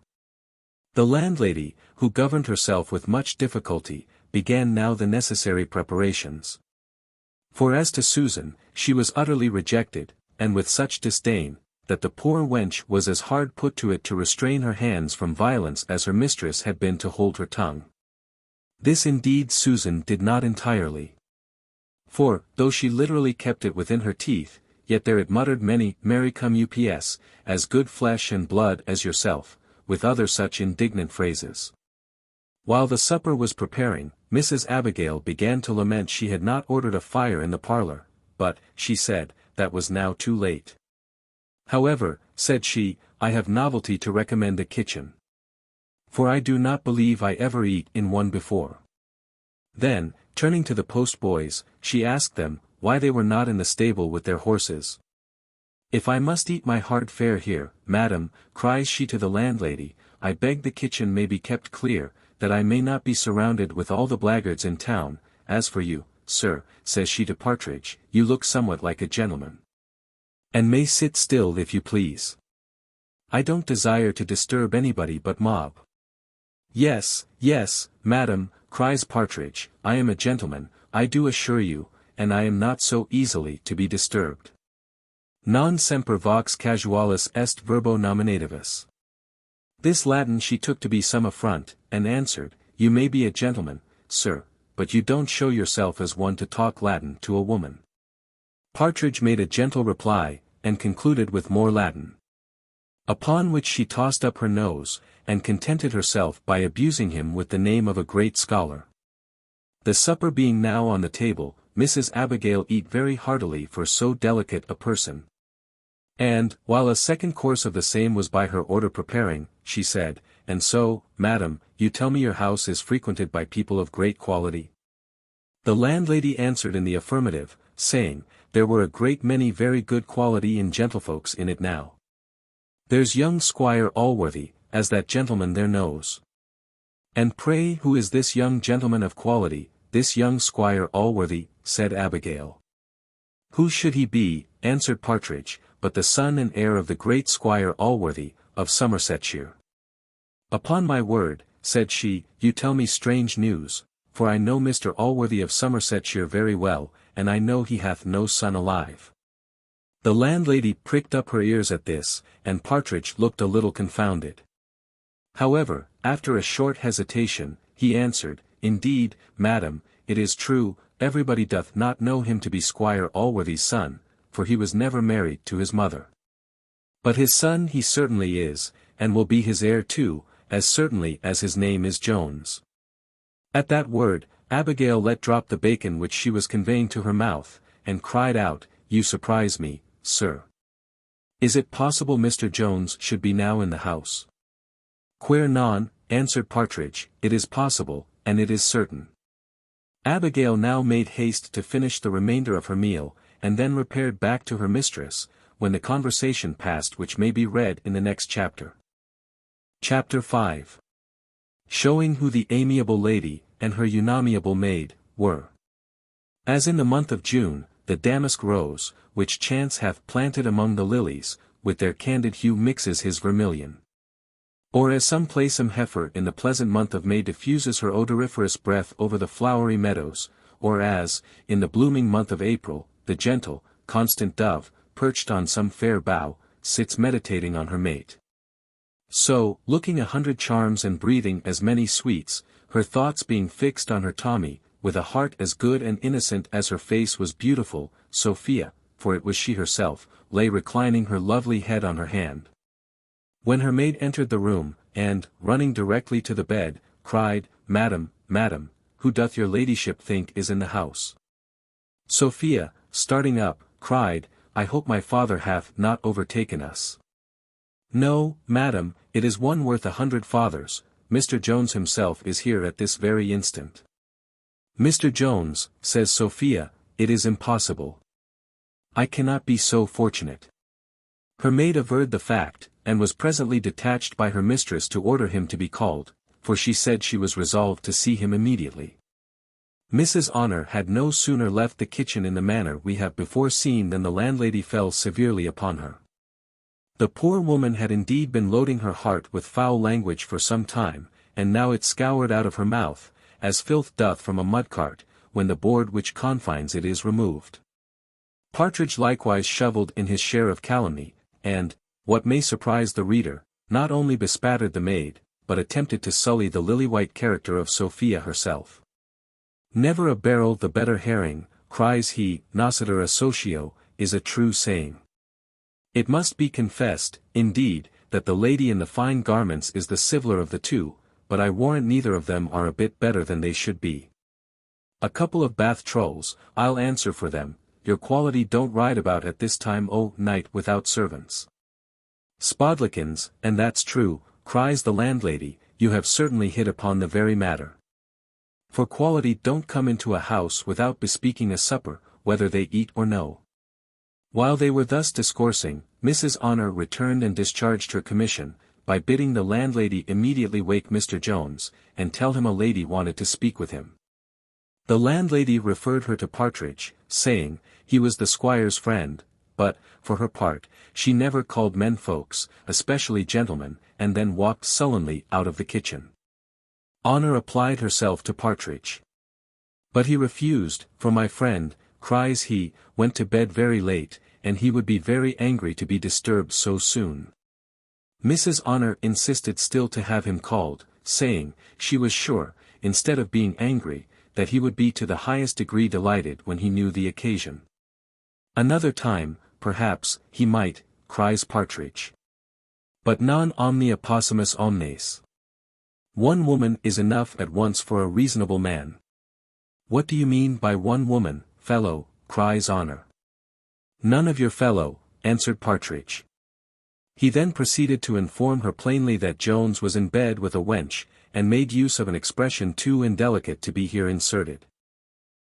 The landlady, who governed herself with much difficulty, began now the necessary preparations. For as to Susan, she was utterly rejected, and with such disdain, that the poor wench was as hard put to it to restrain her hands from violence as her mistress had been to hold her tongue. This indeed Susan did not entirely. For, though she literally kept it within her teeth, yet there it muttered many, "Marry come ups, as good flesh and blood as yourself," with other such indignant phrases. While the supper was preparing, Mrs. Abigail began to lament she had not ordered a fire in the parlor, but, she said, that was now too late. "However," said she, "I have novelty to recommend a kitchen. For I do not believe I ever eat in one before." Then, turning to the postboys, she asked them, why they were not in the stable with their horses. "If I must eat my hard fare here, madam," cries she to the landlady, "I beg the kitchen may be kept clear, that I may not be surrounded with all the blackguards in town. As for you, sir," says she to Partridge, "you look somewhat like a gentleman. And may sit still if you please. I don't desire to disturb anybody but mob." "Yes, yes, madam," cries Partridge, "I am a gentleman, I do assure you, and I am not so easily to be disturbed. Non semper vox casualis est verbo nominativus." This Latin she took to be some affront, and answered, "You may be a gentleman, sir, but you don't show yourself as one to talk Latin to a woman." Partridge made a gentle reply, and concluded with more Latin. Upon which she tossed up her nose, and contented herself by abusing him with the name of a great scholar. The supper being now on the table, Mrs. Abigail eat very heartily for so delicate a person. And, while a second course of the same was by her order preparing, she said, "And so, madam, you tell me your house is frequented by people of great quality?" The landlady answered in the affirmative, saying, there were a great many very good quality in gentlefolks in it now. "There's young Squire Allworthy, as that gentleman there knows." "And pray who is this young gentleman of quality, this young Squire Allworthy?" said Abigail. "Who should he be," answered Partridge, "but the son and heir of the great Squire Allworthy, of Somersetshire?" "Upon my word," said she, "you tell me strange news, for I know Mr. Allworthy of Somersetshire very well, and I know he hath no son alive." The landlady pricked up her ears at this, and Partridge looked a little confounded. However, after a short hesitation, he answered, "Indeed, madam, it is true, everybody doth not know him to be Squire Allworthy's son, for he was never married to his mother. But his son he certainly is, and will be his heir too, as certainly as his name is Jones." At that word, Abigail let drop the bacon which she was conveying to her mouth, and cried out, "You surprise me, sir. Is it possible Mr. Jones should be now in the house?" "Quare non," answered Partridge, "it is possible, and it is certain." Abigail now made haste to finish the remainder of her meal, and then repaired back to her mistress, when the conversation passed which may be read in the next chapter. Chapter 5. Showing who the amiable lady, and her unamiable maid, were. As in the month of June, the damask rose, which chance hath planted among the lilies, with their candid hue mixes his vermilion. Or as some playesome heifer in the pleasant month of May diffuses her odoriferous breath over the flowery meadows, or as, in the blooming month of April, the gentle, constant dove, perched on some fair bough, sits meditating on her mate. So, looking 100 charms and breathing as many sweets, her thoughts being fixed on her Tommy, with a heart as good and innocent as her face was beautiful, Sophia, for it was she herself, lay reclining her lovely head on her hand. When her maid entered the room, and, running directly to the bed, cried, "Madam, madam, who doth your ladyship think is in the house?" Sophia, starting up, cried, "I hope my father hath not overtaken us." "No, madam, it is one worth 100 fathers, Mr. Jones himself is here at this very instant." "Mr. Jones," says Sophia, "it is impossible. I cannot be so fortunate." Her maid averred the fact, and was presently detached by her mistress to order him to be called, for she said she was resolved to see him immediately. Mrs. Honour had no sooner left the kitchen in the manner we have before seen than the landlady fell severely upon her. The poor woman had indeed been loading her heart with foul language for some time, and now it scoured out of her mouth, as filth doth from a mud-cart, when the board which confines it is removed. Partridge likewise shovelled in his share of calumny, and, what may surprise the reader, not only bespattered the maid, but attempted to sully the lily-white character of Sophia herself. "Never a barrel the better herring," cries he, "nocitur assotio," is a true saying. It must be confessed, indeed, that the lady in the fine garments is the civiller of the two, but I warrant neither of them are a bit better than they should be. A couple of Bath trulls, I'll answer for them, your quality don't ride about at this time o' night without servants. "Spodlikins, and that's true," cries the landlady, "you have certainly hit upon the very matter. For quality don't come into a house without bespeaking a supper, whether they eat or no." While they were thus discoursing, Mrs. Honour returned and discharged her commission, by bidding the landlady immediately wake Mr. Jones, and tell him a lady wanted to speak with him. The landlady referred her to Partridge, saying, he was the squire's friend, but, for her part, she never called men folks, especially gentlemen, and then walked sullenly out of the kitchen. Honour applied herself to Partridge. But he refused, for my friend, cries he, went to bed very late, and he would be very angry to be disturbed so soon. Mrs. Honour insisted still to have him called, saying, she was sure, instead of being angry, that he would be to the highest degree delighted when he knew the occasion. "Another time, perhaps, he might," cries Partridge. "But non omnia possumus omnes. One woman is enough at once for a reasonable man." "What do you mean by one woman, fellow?" cries Honour. "None of your fellow," answered Partridge. He then proceeded to inform her plainly that Jones was in bed with a wench, and made use of an expression too indelicate to be here inserted.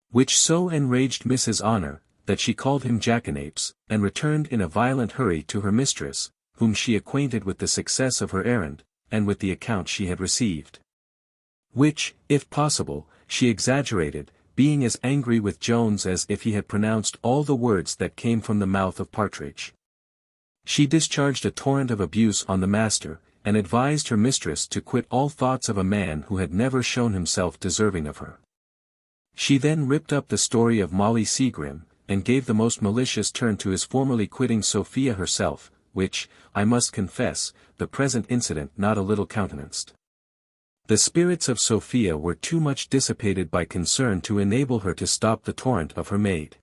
Which so enraged Mrs. Honour, that she called him jackanapes, and returned in a violent hurry to her mistress, whom she acquainted with the success of her errand, and with the account she had received. Which, if possible, she exaggerated, being as angry with Jones as if he had pronounced all the words that came from the mouth of Partridge. She discharged a torrent of abuse on the master, and advised her mistress to quit all thoughts of a man who had never shown himself deserving of her. She then ripped up the story of Molly Seagrim, and gave the most malicious turn to his formerly quitting Sophia herself, which, I must confess, the present incident not a little countenanced. The spirits of Sophia were too much dissipated by concern to enable her to stop the torrent of her maid.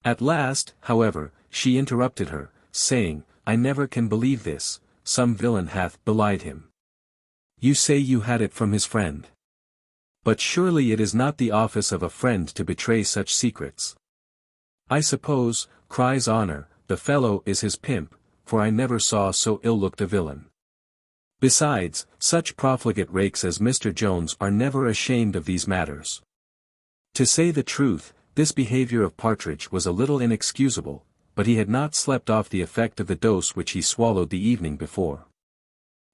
At last, however, she interrupted her, saying, "I never can believe this, some villain hath belied him. You say you had it from his friend. But surely it is not the office of a friend to betray such secrets." "I suppose," cries Honour, "the fellow is his pimp, for I never saw so ill-looked a villain. Besides, such profligate rakes as Mr. Jones are never ashamed of these matters." To say the truth, this behaviour of Partridge was a little inexcusable, but he had not slept off the effect of the dose which he swallowed the evening before.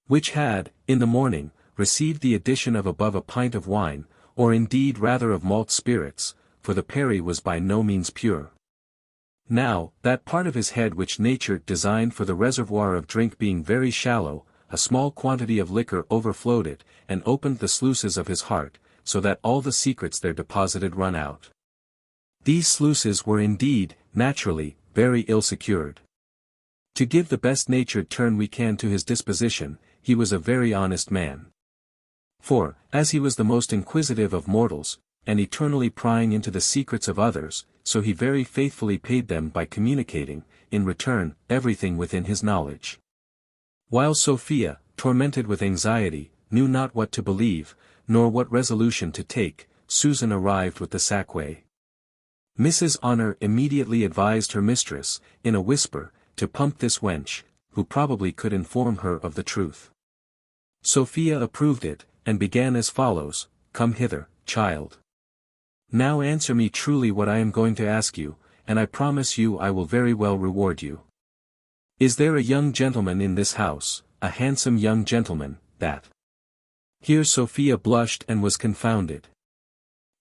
Which had, in the morning, received the addition of above a pint of wine, or indeed rather of malt spirits, for the perry was by no means pure. Now, that part of his head which nature designed for the reservoir of drink being very shallow, a small quantity of liquor overflowed it, and opened the sluices of his heart, so that all the secrets there deposited run out. These sluices were indeed, naturally, very ill secured. To give the best-natured turn we can to his disposition, he was a very honest man. For, as he was the most inquisitive of mortals, and eternally prying into the secrets of others, so he very faithfully paid them by communicating, in return, everything within his knowledge. While Sophia, tormented with anxiety, knew not what to believe, nor what resolution to take, Susan arrived with the sackway. Mrs. Honour immediately advised her mistress, in a whisper, to pump this wench, who probably could inform her of the truth. Sophia approved it, and began as follows: "Come hither, child. Now answer me truly what I am going to ask you, and I promise you I will very well reward you. Is there a young gentleman in this house, a handsome young gentleman, that—" Here Sophia blushed and was confounded.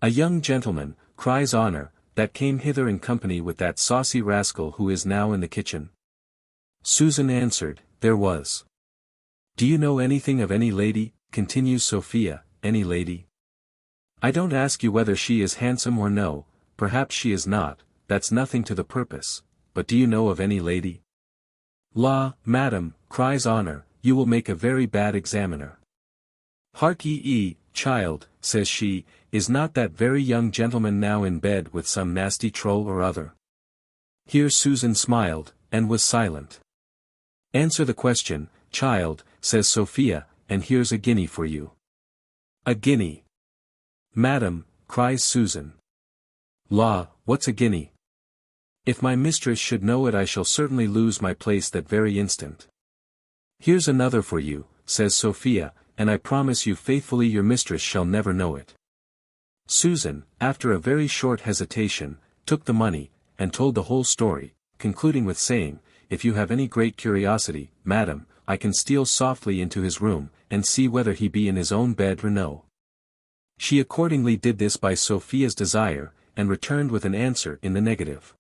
"A young gentleman," cries Honour, "that came hither in company with that saucy rascal who is now in the kitchen?" Susan answered, "There was." "Do you know anything of any lady?" continues Sophia, "any lady? I don't ask you whether she is handsome or no, perhaps she is not, that's nothing to the purpose, but do you know of any lady?" "La, madam," cries Honour, "you will make a very bad examiner. Hark ye, child," says she, "is not that very young gentleman now in bed with some nasty troll or other?" Here Susan smiled, and was silent. "Answer the question, child," says Sophia, "and here's a guinea for you." "A guinea? Madam," cries Susan. "La, what's a guinea? If my mistress should know it I shall certainly lose my place that very instant." "Here's another for you," says Sophia, "and I promise you faithfully your mistress shall never know it." Susan, after a very short hesitation, took the money, and told the whole story, concluding with saying, "If you have any great curiosity, madam, I can steal softly into his room, and see whether he be in his own bed or no." She accordingly did this by Sophia's desire, and returned with an answer in the negative.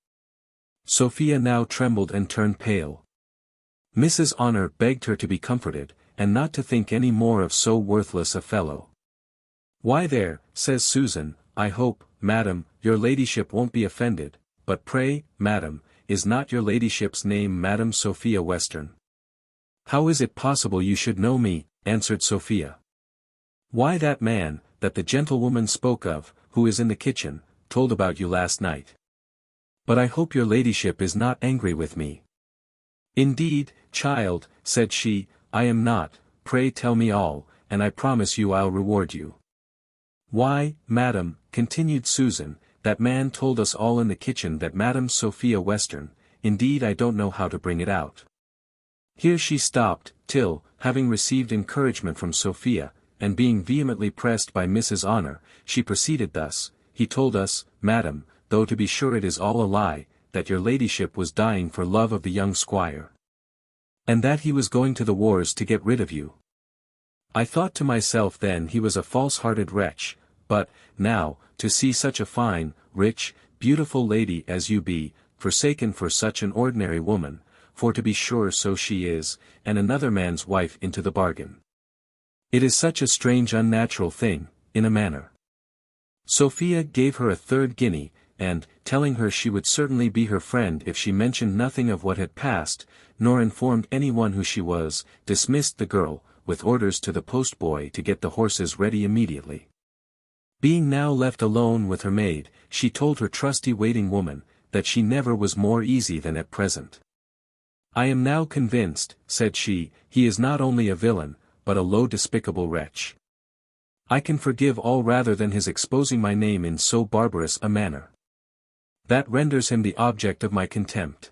Sophia now trembled and turned pale. Mrs. Honour begged her to be comforted, and not to think any more of so worthless a fellow. "Why there," says Susan, "I hope, madam, your ladyship won't be offended, but pray, madam, is not your ladyship's name Madam Sophia Western?" "How is it possible you should know me?" answered Sophia. "Why that man, that the gentlewoman spoke of, who is in the kitchen, told about you last night. But I hope your ladyship is not angry with me." "Indeed, child," said she, "I am not, pray tell me all, and I promise you I'll reward you." "Why, madam," continued Susan, "that man told us all in the kitchen that Madam Sophia Western, indeed I don't know how to bring it out." Here she stopped, till, having received encouragement from Sophia, and being vehemently pressed by Mrs. Honour, she proceeded thus: "He told us, madam, though to be sure it is all a lie, that your ladyship was dying for love of the young squire. And that he was going to the wars to get rid of you. I thought to myself then he was a false-hearted wretch, but, now, to see such a fine, rich, beautiful lady as you be, forsaken for such an ordinary woman, for to be sure so she is, and another man's wife into the bargain. It is such a strange unnatural thing, in a manner." Sophia gave her a third guinea, and, telling her she would certainly be her friend if she mentioned nothing of what had passed, nor informed anyone who she was, dismissed the girl, with orders to the postboy to get the horses ready immediately. Being now left alone with her maid, she told her trusty waiting woman, that she never was more easy than at present. "I am now convinced," said she, "he is not only a villain, but a low despicable wretch. I can forgive all rather than his exposing my name in so barbarous a manner. That renders him the object of my contempt.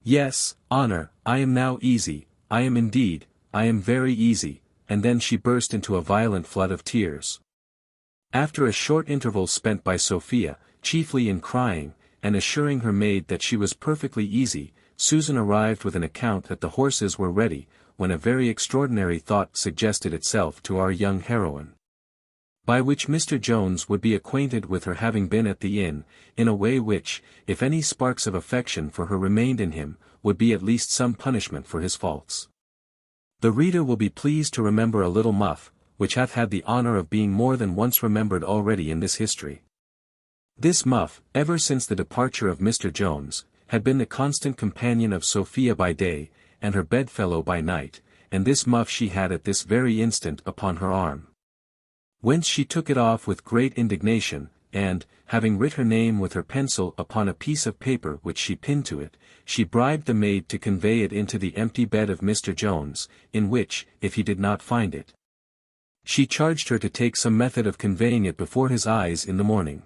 Yes, Honour, I am now easy, I am indeed, I am very easy," and then she burst into a violent flood of tears. After a short interval spent by Sophia, chiefly in crying, and assuring her maid that she was perfectly easy, Susan arrived with an account that the horses were ready, when a very extraordinary thought suggested itself to our young heroine. by which Mr. Jones would be acquainted with her having been at the inn, in a way which, if any sparks of affection for her remained in him, would be at least some punishment for his faults. The reader will be pleased to remember a little muff, which hath had the honour of being more than once remembered already in this history. This muff, ever since the departure of Mr. Jones, had been the constant companion of Sophia by day, and her bedfellow by night, and this muff she had at this very instant upon her arm. Whence she took it off with great indignation, and, having writ her name with her pencil upon a piece of paper which she pinned to it, she bribed the maid to convey it into the empty bed of Mr. Jones, in which, if he did not find it, she charged her to take some method of conveying it before his eyes in the morning.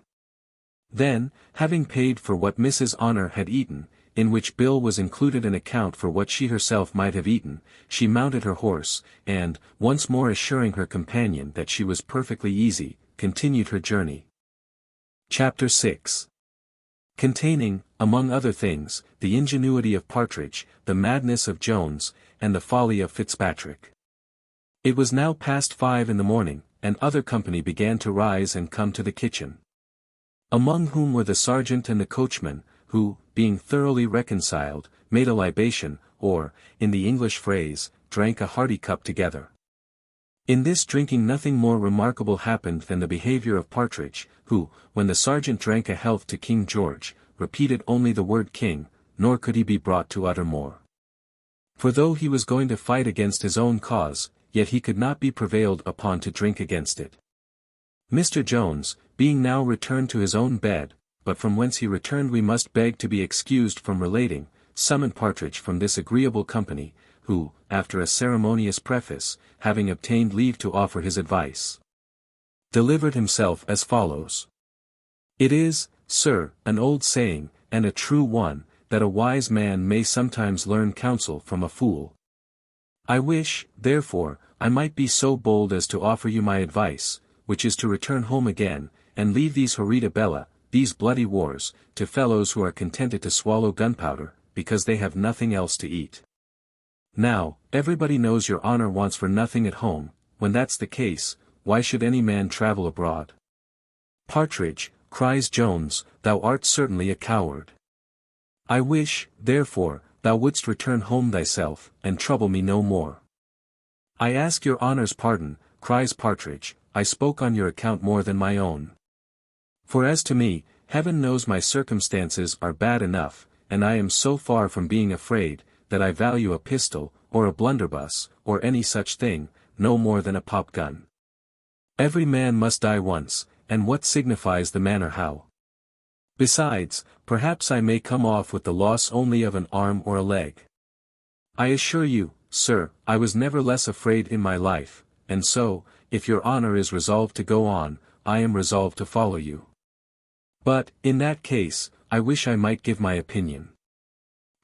Then, having paid for what Mrs. Honour had eaten, in which bill was included an account for what she herself might have eaten, she mounted her horse, and, once more assuring her companion that she was perfectly easy, continued her journey. Chapter 6. Containing, among other things, the ingenuity of Partridge, the madness of Jones, and the folly of Fitzpatrick. It was now past 5 in the morning, and other company began to rise and come to the kitchen. Among whom were the sergeant and the coachman, who, being thoroughly reconciled, made a libation, or, in the English phrase, drank a hearty cup together. In this drinking nothing more remarkable happened than the behaviour of Partridge, who, when the sergeant drank a health to King George, repeated only the word king, nor could he be brought to utter more. For though he was going to fight against his own cause, yet he could not be prevailed upon to drink against it. Mr. Jones, being now returned to his own bed, but from whence he returned we must beg to be excused from relating, summoned Partridge from this agreeable company, who, after a ceremonious preface, having obtained leave to offer his advice, delivered himself as follows. It is, sir, an old saying, and a true one, that a wise man may sometimes learn counsel from a fool. I wish, therefore, I might be so bold as to offer you my advice, which is to return home again, and leave these horrida bella, these bloody wars, to fellows who are contented to swallow gunpowder, because they have nothing else to eat. Now, everybody knows your honour wants for nothing at home. When that's the case, why should any man travel abroad? Partridge, cries Jones, thou art certainly a coward. I wish, therefore, thou wouldst return home thyself, and trouble me no more. I ask your honour's pardon, cries Partridge, I spoke on your account more than my own. For as to me, heaven knows my circumstances are bad enough, and I am so far from being afraid, that I value a pistol, or a blunderbuss, or any such thing, no more than a pop-gun. Every man must die once, and what signifies the manner how? Besides, perhaps I may come off with the loss only of an arm or a leg. I assure you, sir, I was never less afraid in my life, and so, if your honour is resolved to go on, I am resolved to follow you. But, in that case, I wish I might give my opinion.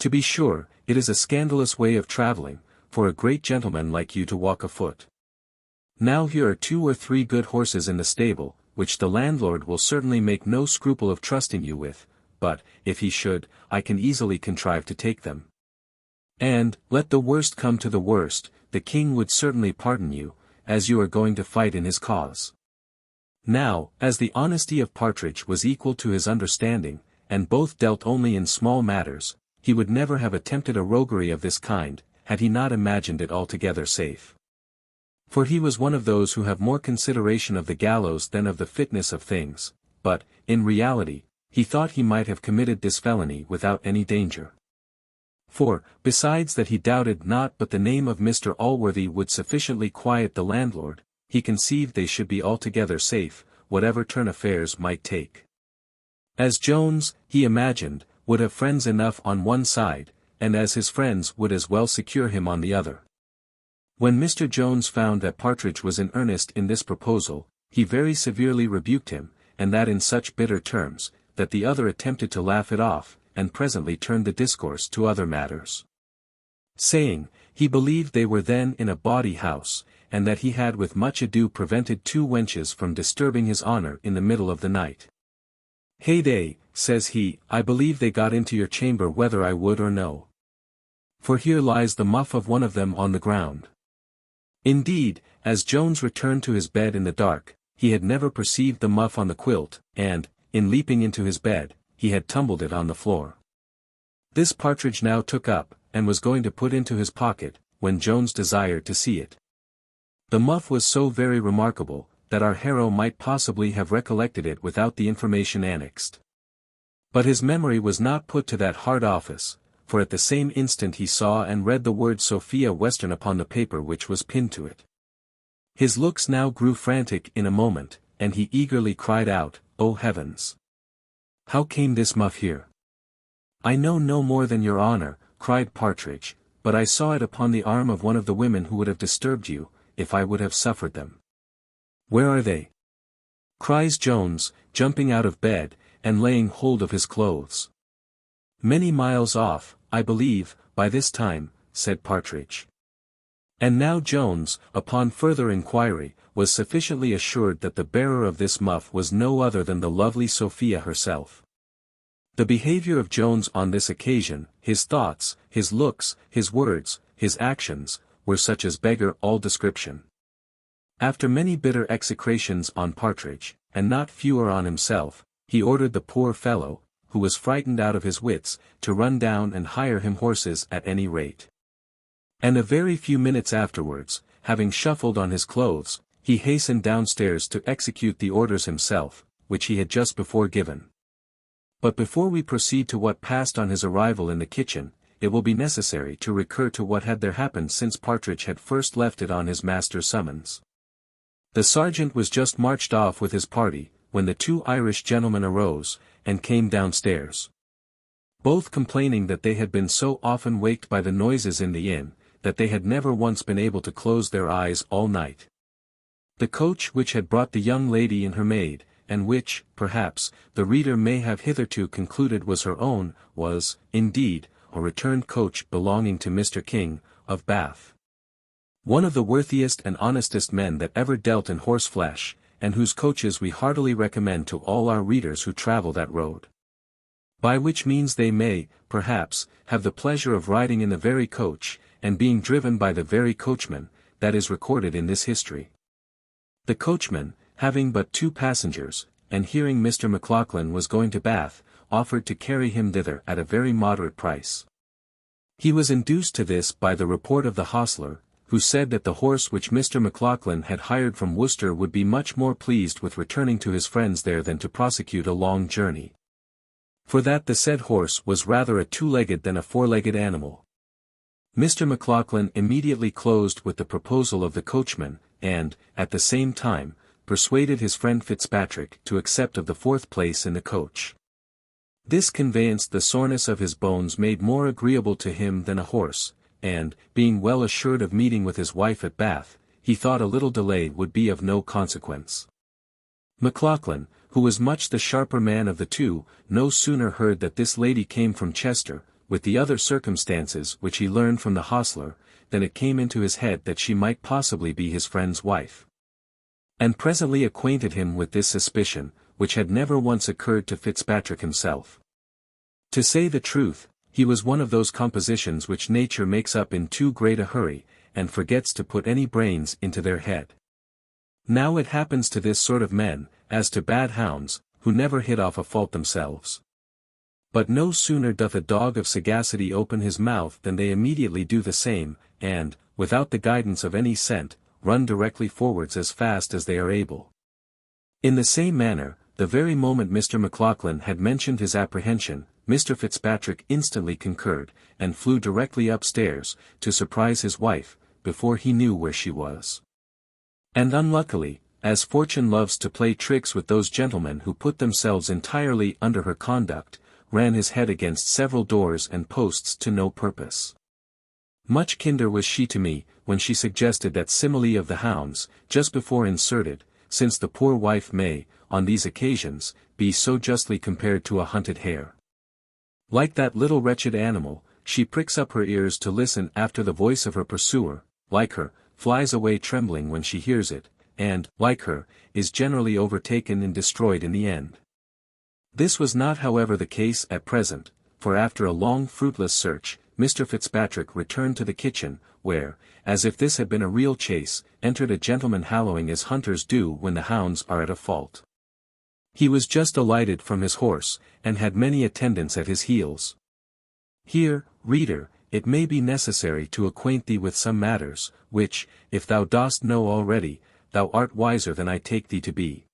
To be sure, it is a scandalous way of travelling, for a great gentleman like you to walk afoot. Now here are 2 or 3 good horses in the stable, which the landlord will certainly make no scruple of trusting you with, but, if he should, I can easily contrive to take them. And, let the worst come to the worst, the king would certainly pardon you, as you are going to fight in his cause. Now, as the honesty of Partridge was equal to his understanding, and both dealt only in small matters, he would never have attempted a roguery of this kind, had he not imagined it altogether safe. For he was one of those who have more consideration of the gallows than of the fitness of things, but, in reality, he thought he might have committed this felony without any danger. For, besides that he doubted not but the name of Mr. Allworthy would sufficiently quiet the landlord, he conceived they should be altogether safe, whatever turn affairs might take. As Jones, he imagined, would have friends enough on one side, and as his friends would as well secure him on the other. When Mr. Jones found that Partridge was in earnest in this proposal, he very severely rebuked him, and that in such bitter terms, that the other attempted to laugh it off, and presently turned the discourse to other matters. Saying, he believed they were then in a bawdy house, and that he had with much ado prevented 2 wenches from disturbing his honour in the middle of the night. Heyday, says he, I believe they got into your chamber whether I would or no. For here lies the muff of one of them on the ground. Indeed, as Jones returned to his bed in the dark, he had never perceived the muff on the quilt, and, in leaping into his bed, he had tumbled it on the floor. This Partridge now took up, and was going to put into his pocket, when Jones desired to see it. The muff was so very remarkable, that our hero might possibly have recollected it without the information annexed. But his memory was not put to that hard office, for at the same instant he saw and read the word Sophia Western upon the paper which was pinned to it. His looks now grew frantic in a moment, and he eagerly cried out, "Oh heavens! How came this muff here?" "I know no more than your honor," cried Partridge, "but I saw it upon the arm of one of the women who would have disturbed you, if I would have suffered them." "Where are they?" cries Jones, jumping out of bed, and laying hold of his clothes. "Many miles off, I believe, by this time," said Partridge. And now Jones, upon further inquiry, was sufficiently assured that the bearer of this muff was no other than the lovely Sophia herself. The behavior of Jones on this occasion, his thoughts, his looks, his words, his actions, were such as beggar all description. After many bitter execrations on Partridge, and not fewer on himself, he ordered the poor fellow, who was frightened out of his wits, to run down and hire him horses at any rate. And a very few minutes afterwards, having shuffled on his clothes, he hastened downstairs to execute the orders himself, which he had just before given. But before we proceed to what passed on his arrival in the kitchen, it will be necessary to recur to what had there happened since Partridge had first left it on his master's summons. The sergeant was just marched off with his party, when the two Irish gentlemen arose, and came downstairs. Both complaining that they had been so often waked by the noises in the inn, that they had never once been able to close their eyes all night. The coach which had brought the young lady and her maid, and which, perhaps, the reader may have hitherto concluded was her own, was, indeed, a returned coach belonging to Mr. King, of Bath. One of the worthiest and honestest men that ever dealt in horseflesh, and whose coaches we heartily recommend to all our readers who travel that road. By which means they may, perhaps, have the pleasure of riding in the very coach, and being driven by the very coachman, that is recorded in this history. The coachman, having but 2 passengers, and hearing Mr. Maclaughlan was going to Bath, offered to carry him thither at a very moderate price. He was induced to this by the report of the hostler, who said that the horse which Mr. Maclaughlan had hired from Worcester would be much more pleased with returning to his friends there than to prosecute a long journey. For that the said horse was rather a 2-legged than a 4-legged animal. Mr. Maclaughlan immediately closed with the proposal of the coachman, and, at the same time, persuaded his friend Fitzpatrick to accept of the 4th place in the coach. This conveyance the soreness of his bones made more agreeable to him than a horse, and, being well assured of meeting with his wife at Bath, he thought a little delay would be of no consequence. Maclaughlan, who was much the sharper man of the two, no sooner heard that this lady came from Chester, with the other circumstances which he learned from the hostler, than it came into his head that she might possibly be his friend's wife. And presently acquainted him with this suspicion, which had never once occurred to Fitzpatrick himself. To say the truth, he was one of those compositions which nature makes up in too great a hurry, and forgets to put any brains into their head. Now it happens to this sort of men, as to bad hounds, who never hit off a fault themselves. But no sooner doth a dog of sagacity open his mouth than they immediately do the same, and, without the guidance of any scent, run directly forwards as fast as they are able. In the same manner, the very moment Mr. Maclaughlan had mentioned his apprehension, Mr. Fitzpatrick instantly concurred, and flew directly upstairs, to surprise his wife, before he knew where she was. And unluckily, as fortune loves to play tricks with those gentlemen who put themselves entirely under her conduct, ran his head against several doors and posts to no purpose. Much kinder was she to me, when she suggested that simile of the hounds, just before inserted, since the poor wife may, on these occasions, be so justly compared to a hunted hare. Like that little wretched animal, she pricks up her ears to listen after the voice of her pursuer, like her, flies away trembling when she hears it, and, like her, is generally overtaken and destroyed in the end. This was not however the case at present, for after a long fruitless search, Mr. Fitzpatrick returned to the kitchen, where, as if this had been a real chase, entered a gentleman hallooing as hunters do when the hounds are at a fault. He was just alighted from his horse, and had many attendants at his heels. Here, reader, it may be necessary to acquaint thee with some matters, which, if thou dost know already, thou art wiser than I take thee to be.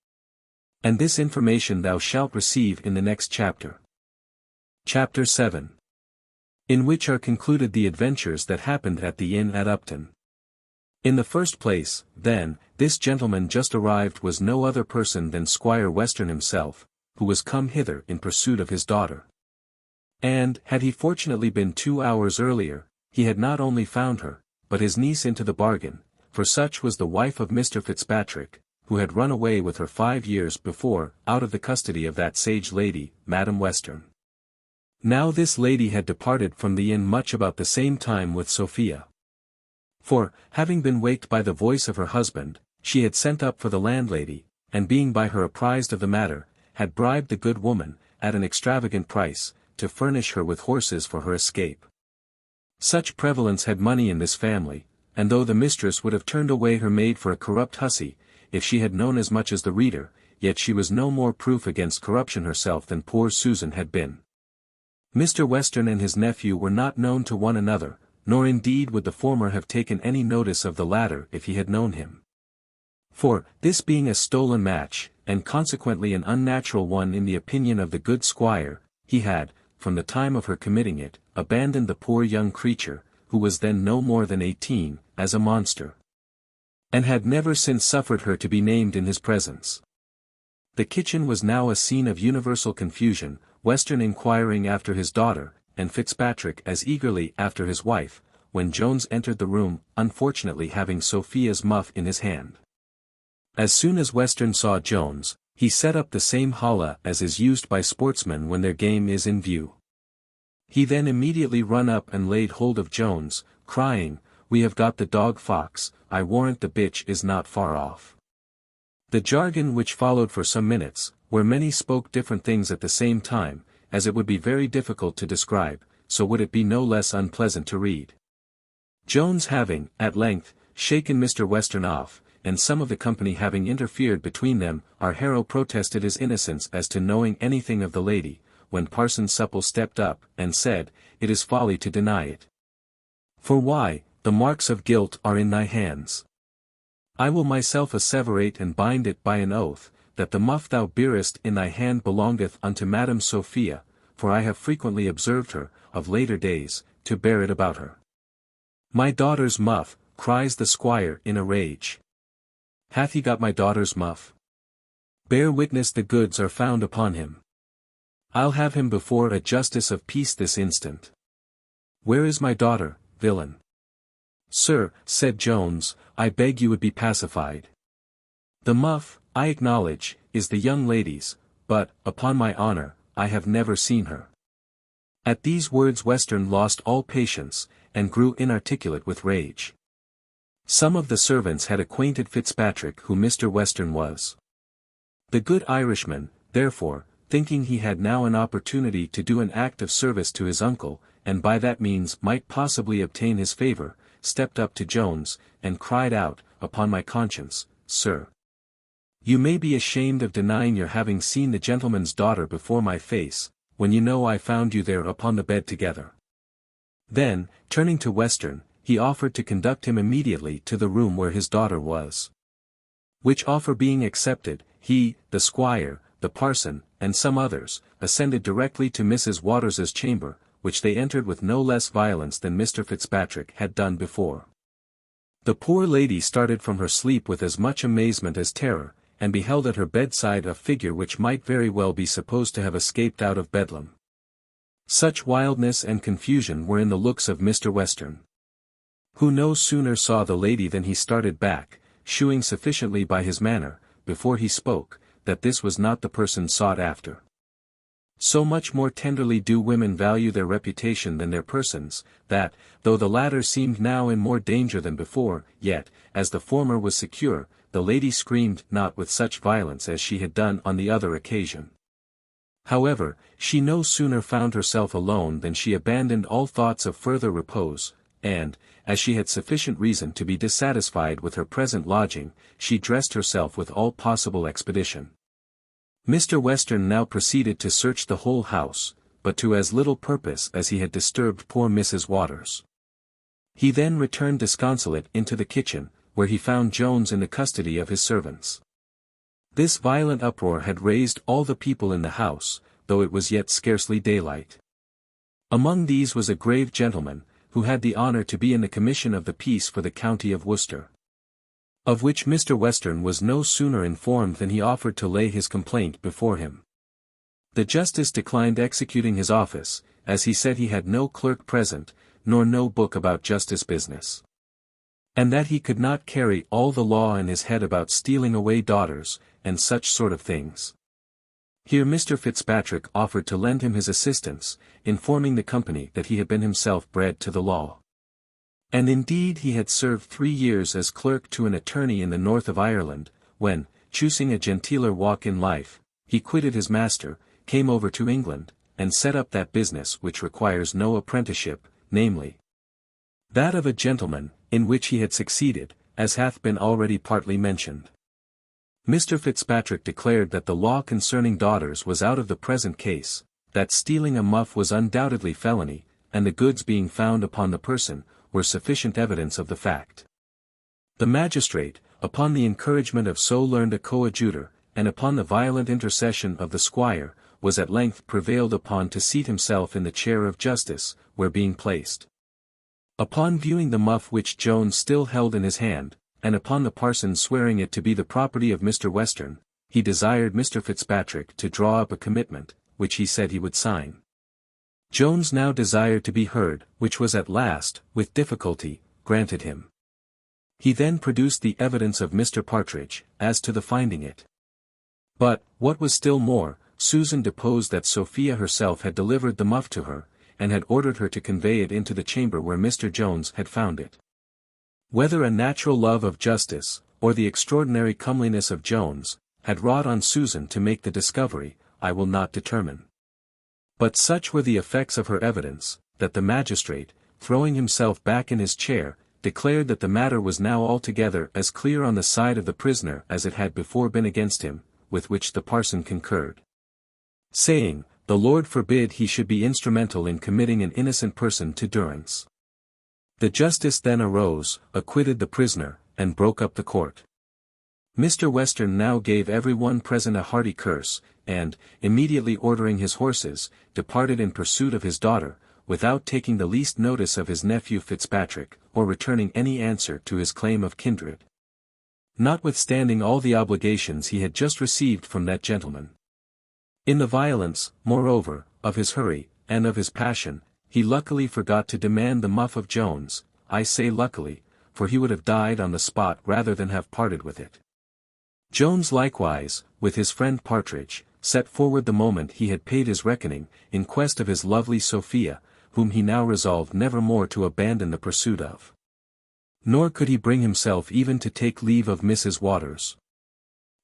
And this information thou shalt receive in the next chapter. Chapter 7. In which are concluded the adventures that happened at the inn at Upton. In the first place, then, this gentleman just arrived was no other person than Squire Western himself, who was come hither in pursuit of his daughter. And, had he fortunately been 2 hours earlier, he had not only found her, but his niece into the bargain, for such was the wife of Mr. Fitzpatrick, who had run away with her 5 years before, out of the custody of that sage lady, Madam Western. Now this lady had departed from the inn much about the same time with Sophia. For, having been waked by the voice of her husband, she had sent up for the landlady, and being by her apprised of the matter, had bribed the good woman, at an extravagant price, to furnish her with horses for her escape. Such prevalence had money in this family, and though the mistress would have turned away her maid for a corrupt hussy, if she had known as much as the reader, yet she was no more proof against corruption herself than poor Susan had been. Mr. Western and his nephew were not known to one another, nor indeed would the former have taken any notice of the latter if he had known him. For, this being a stolen match, and consequently an unnatural one in the opinion of the good squire, he had, from the time of her committing it, abandoned the poor young creature, who was then no more than 18, as a monster. And had never since suffered her to be named in his presence. The kitchen was now a scene of universal confusion, Western inquiring after his daughter, and Fitzpatrick as eagerly after his wife, when Jones entered the room, unfortunately having Sophia's muff in his hand. As soon as Western saw Jones, he set up the same holla as is used by sportsmen when their game is in view. He then immediately run up and laid hold of Jones, crying, "We have got the dog fox, I warrant the bitch is not far off." The jargon which followed for some minutes, where many spoke different things at the same time, as it would be very difficult to describe, so would it be no less unpleasant to read. Jones having, at length, shaken Mr. Western off, and some of the company having interfered between them, our hero protested his innocence as to knowing anything of the lady, when Parson Supple stepped up, and said, "It is folly to deny it. For why, the marks of guilt are in thy hands. I will myself asseverate and bind it by an oath, that the muff thou bearest in thy hand belongeth unto Madam Sophia, for I have frequently observed her, of later days, to bear it about her." "My daughter's muff," cries the squire in a rage. "Hath he got my daughter's muff? Bear witness the goods are found upon him. I'll have him before a justice of peace this instant. Where is my daughter, villain?" "Sir," said Jones, "I beg you would be pacified. The muff, I acknowledge, is the young lady's, but, upon my honor, I have never seen her." At these words Western lost all patience, and grew inarticulate with rage. Some of the servants had acquainted Fitzpatrick who Mr. Western was. The good Irishman, therefore, thinking he had now an opportunity to do an act of service to his uncle, and by that means might possibly obtain his favor, stepped up to Jones, and cried out, "Upon my conscience, sir, you may be ashamed of denying your having seen the gentleman's daughter before my face, when you know I found you there upon the bed together." Then, turning to Western, he offered to conduct him immediately to the room where his daughter was. Which offer being accepted, he, the squire, the parson, and some others, ascended directly to Mrs. Waters's chamber, which they entered with no less violence than Mr. Fitzpatrick had done before. The poor lady started from her sleep with as much amazement as terror, and beheld at her bedside a figure which might very well be supposed to have escaped out of Bedlam. Such wildness and confusion were in the looks of Mr. Western, who no sooner saw the lady than he started back, shewing sufficiently by his manner, before he spoke, that this was not the person sought after. So much more tenderly do women value their reputation than their persons, that, though the latter seemed now in more danger than before, yet, as the former was secure, the lady screamed not with such violence as she had done on the other occasion. However, she no sooner found herself alone than she abandoned all thoughts of further repose, and, as she had sufficient reason to be dissatisfied with her present lodging, she dressed herself with all possible expedition. Mr. Western now proceeded to search the whole house, but to as little purpose as he had disturbed poor Mrs. Waters. He then returned disconsolate into the kitchen, where he found Jones in the custody of his servants. This violent uproar had raised all the people in the house, though it was yet scarcely daylight. Among these was a grave gentleman, who had the honour to be in the commission of the peace for the county of Worcester. Of which Mr. Western was no sooner informed than he offered to lay his complaint before him. The justice declined executing his office, as he said he had no clerk present, nor no book about justice business. And that he could not carry all the law in his head about stealing away daughters, and such sort of things. Here Mr. Fitzpatrick offered to lend him his assistance, informing the company that he had been himself bred to the law. And indeed he had served 3 years as clerk to an attorney in the north of Ireland, when, choosing a genteeler walk in life, he quitted his master, came over to England, and set up that business which requires no apprenticeship, namely, that of a gentleman, in which he had succeeded, as hath been already partly mentioned. Mr. Fitzpatrick declared that the law concerning daughters was out of the present case, that stealing a muff was undoubtedly felony, and the goods being found upon the person, were sufficient evidence of the fact. The magistrate, upon the encouragement of so learned a coadjutor, and upon the violent intercession of the squire, was at length prevailed upon to seat himself in the chair of justice, where being placed. Upon viewing the muff which Jones still held in his hand, and upon the parson swearing it to be the property of Mr. Western, he desired Mr. Fitzpatrick to draw up a commitment, which he said he would sign. Jones now desired to be heard, which was at last, with difficulty, granted him. He then produced the evidence of Mr. Partridge, as to the finding it. But, what was still more, Susan deposed that Sophia herself had delivered the muff to her, and had ordered her to convey it into the chamber where Mr. Jones had found it. Whether a natural love of justice, or the extraordinary comeliness of Jones, had wrought on Susan to make the discovery, I will not determine. But such were the effects of her evidence, that the magistrate, throwing himself back in his chair, declared that the matter was now altogether as clear on the side of the prisoner as it had before been against him, with which the parson concurred, saying, the Lord forbid he should be instrumental in committing an innocent person to durance. The justice then arose, acquitted the prisoner, and broke up the court. Mr. Western now gave every one present a hearty curse, and, immediately ordering his horses, departed in pursuit of his daughter, without taking the least notice of his nephew Fitzpatrick, or returning any answer to his claim of kindred. Notwithstanding all the obligations he had just received from that gentleman. In the violence, moreover, of his hurry, and of his passion, he luckily forgot to demand the muff of Jones. I say luckily, for he would have died on the spot rather than have parted with it. Jones likewise, with his friend Partridge, set forward the moment he had paid his reckoning, in quest of his lovely Sophia, whom he now resolved never more to abandon the pursuit of. Nor could he bring himself even to take leave of Mrs. Waters,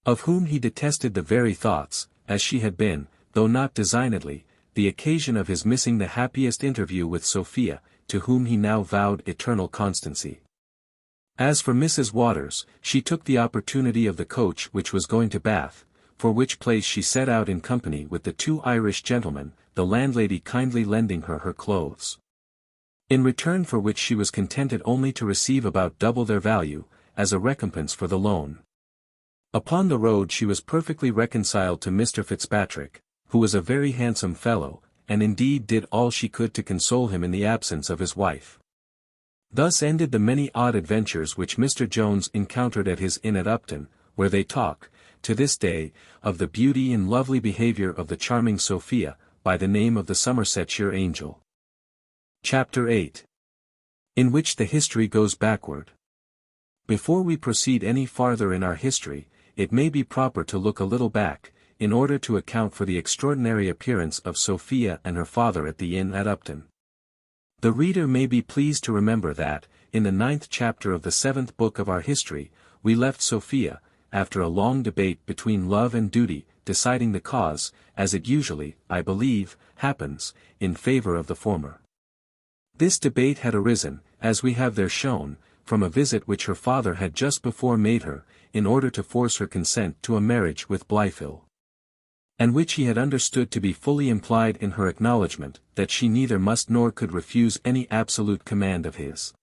of whom he detested the very thoughts, as she had been, though not designedly, the occasion of his missing the happiest interview with Sophia, to whom he now vowed eternal constancy. As for Mrs. Waters, she took the opportunity of the coach which was going to Bath, for which place she set out in company with the 2 Irish gentlemen, the landlady kindly lending her clothes. In return for which she was contented only to receive about double their value, as a recompense for the loan. Upon the road she was perfectly reconciled to Mr. Fitzpatrick, who was a very handsome fellow, and indeed did all she could to console him in the absence of his wife. Thus ended the many odd adventures which Mr. Jones encountered at his inn at Upton, where they talk, to this day, of the beauty and lovely behaviour of the charming Sophia, by the name of the Somersetshire Angel. Chapter 8. In which the history goes backward. Before we proceed any farther in our history, it may be proper to look a little back, in order to account for the extraordinary appearance of Sophia and her father at the inn at Upton. The reader may be pleased to remember that, in the 9th chapter of the 7th book of our history, we left Sophia, after a long debate between love and duty, deciding the cause, as it usually, I believe, happens, in favor of the former. This debate had arisen, as we have there shown, from a visit which her father had just before made her, in order to force her consent to a marriage with Blifil, and which he had understood to be fully implied in her acknowledgment, that she neither must nor could refuse any absolute command of his.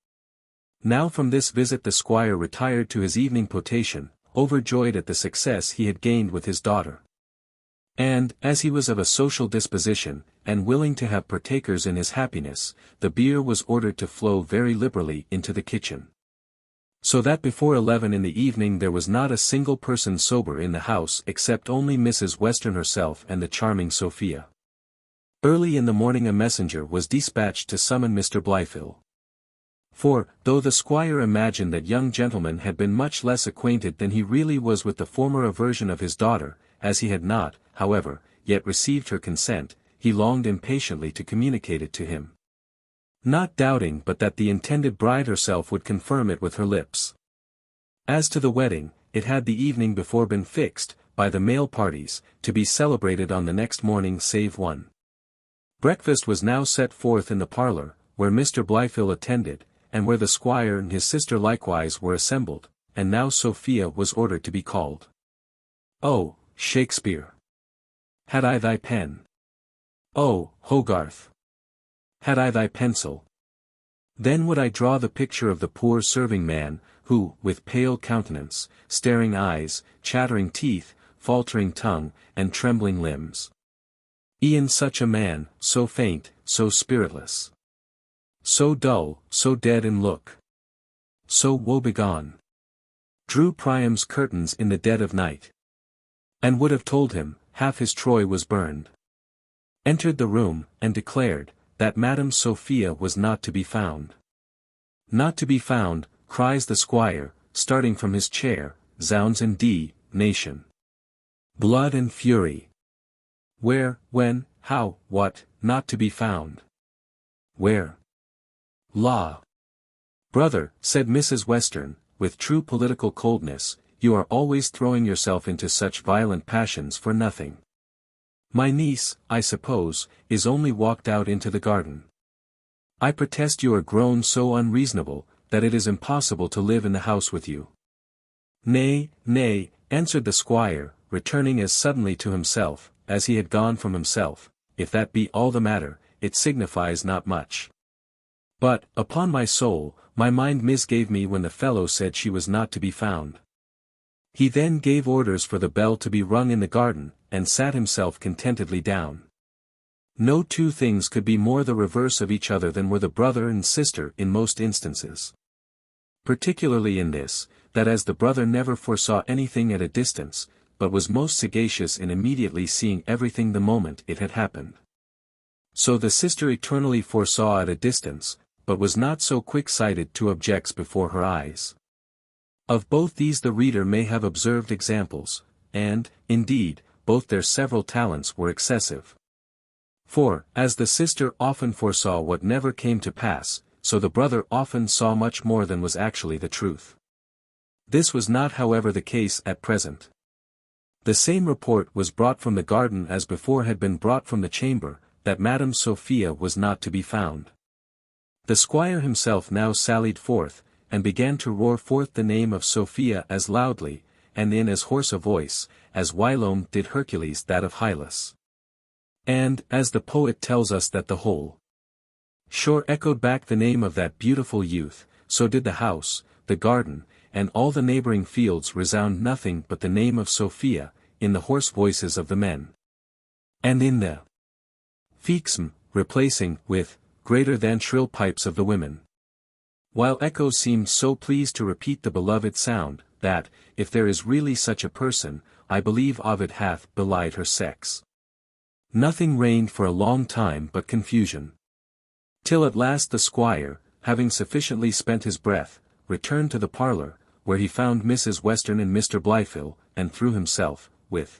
Now from this visit the squire retired to his evening potation, overjoyed at the success he had gained with his daughter. And, as he was of a social disposition, and willing to have partakers in his happiness, the beer was ordered to flow very liberally into the kitchen. So that before 11 in the evening there was not a single person sober in the house except only Mrs. Western herself and the charming Sophia. Early in the morning a messenger was dispatched to summon Mr. Blifil. For, though the squire imagined that young gentleman had been much less acquainted than he really was with the former aversion of his daughter, as he had not, however, yet received her consent, he longed impatiently to communicate it to him. Not doubting but that the intended bride herself would confirm it with her lips. As to the wedding, it had the evening before been fixed, by the male parties, to be celebrated on the next morning save one. Breakfast was now set forth in the parlour, where Mr. Blifil attended, and where the squire and his sister likewise were assembled, and now Sophia was ordered to be called. "Oh, Shakespeare! Had I thy pen? Oh, Hogarth! Had I thy pencil? Then would I draw the picture of the poor serving man, who, with pale countenance, staring eyes, chattering teeth, faltering tongue, and trembling limbs. E'en such a man, so faint, so spiritless. So dull, so dead in look. So woebegone. Drew Priam's curtains in the dead of night. And would have told him, half his Troy was burned. Entered the room, and declared, that Madam Sophia was not to be found. Not to be found, cries the squire, starting from his chair, zounds and nation. Blood and fury. Where, when, how, what, not to be found? Where? La! Brother, said Mrs. Western, with true political coldness, you are always throwing yourself into such violent passions for nothing. My niece, I suppose, is only walked out into the garden. I protest you are grown so unreasonable, that it is impossible to live in the house with you. Nay, nay, answered the squire, returning as suddenly to himself, as he had gone from himself, if that be all the matter, it signifies not much. But, upon my soul, my mind misgave me when the fellow said she was not to be found. He then gave orders for the bell to be rung in the garden, and sat himself contentedly down. No two things could be more the reverse of each other than were the brother and sister in most instances. Particularly in this, that as the brother never foresaw anything at a distance, but was most sagacious in immediately seeing everything the moment it had happened. So the sister eternally foresaw at a distance, but was not so quick-sighted to objects before her eyes. Of both these the reader may have observed examples, and, indeed, both their several talents were excessive. For, as the sister often foresaw what never came to pass, so the brother often saw much more than was actually the truth. This was not however the case at present. The same report was brought from the garden as before had been brought from the chamber, that Madam Sophia was not to be found. The squire himself now sallied forth, and began to roar forth the name of Sophia as loudly, and in as hoarse a voice, as whilome did Hercules that of Hylas. And, as the poet tells us that the whole shore echoed back the name of that beautiful youth, so did the house, the garden, and all the neighboring fields resound nothing but the name of Sophia, in the hoarse voices of the men. And in the fixum, replacing, with, greater than shrill pipes of the women. While echoes seemed so pleased to repeat the beloved sound, that, if there is really such a person, I believe Ovid hath belied her sex. Nothing reigned for a long time but confusion. Till at last the squire, having sufficiently spent his breath, returned to the parlour, where he found Mrs. Western and Mr. Blifil, and threw himself, with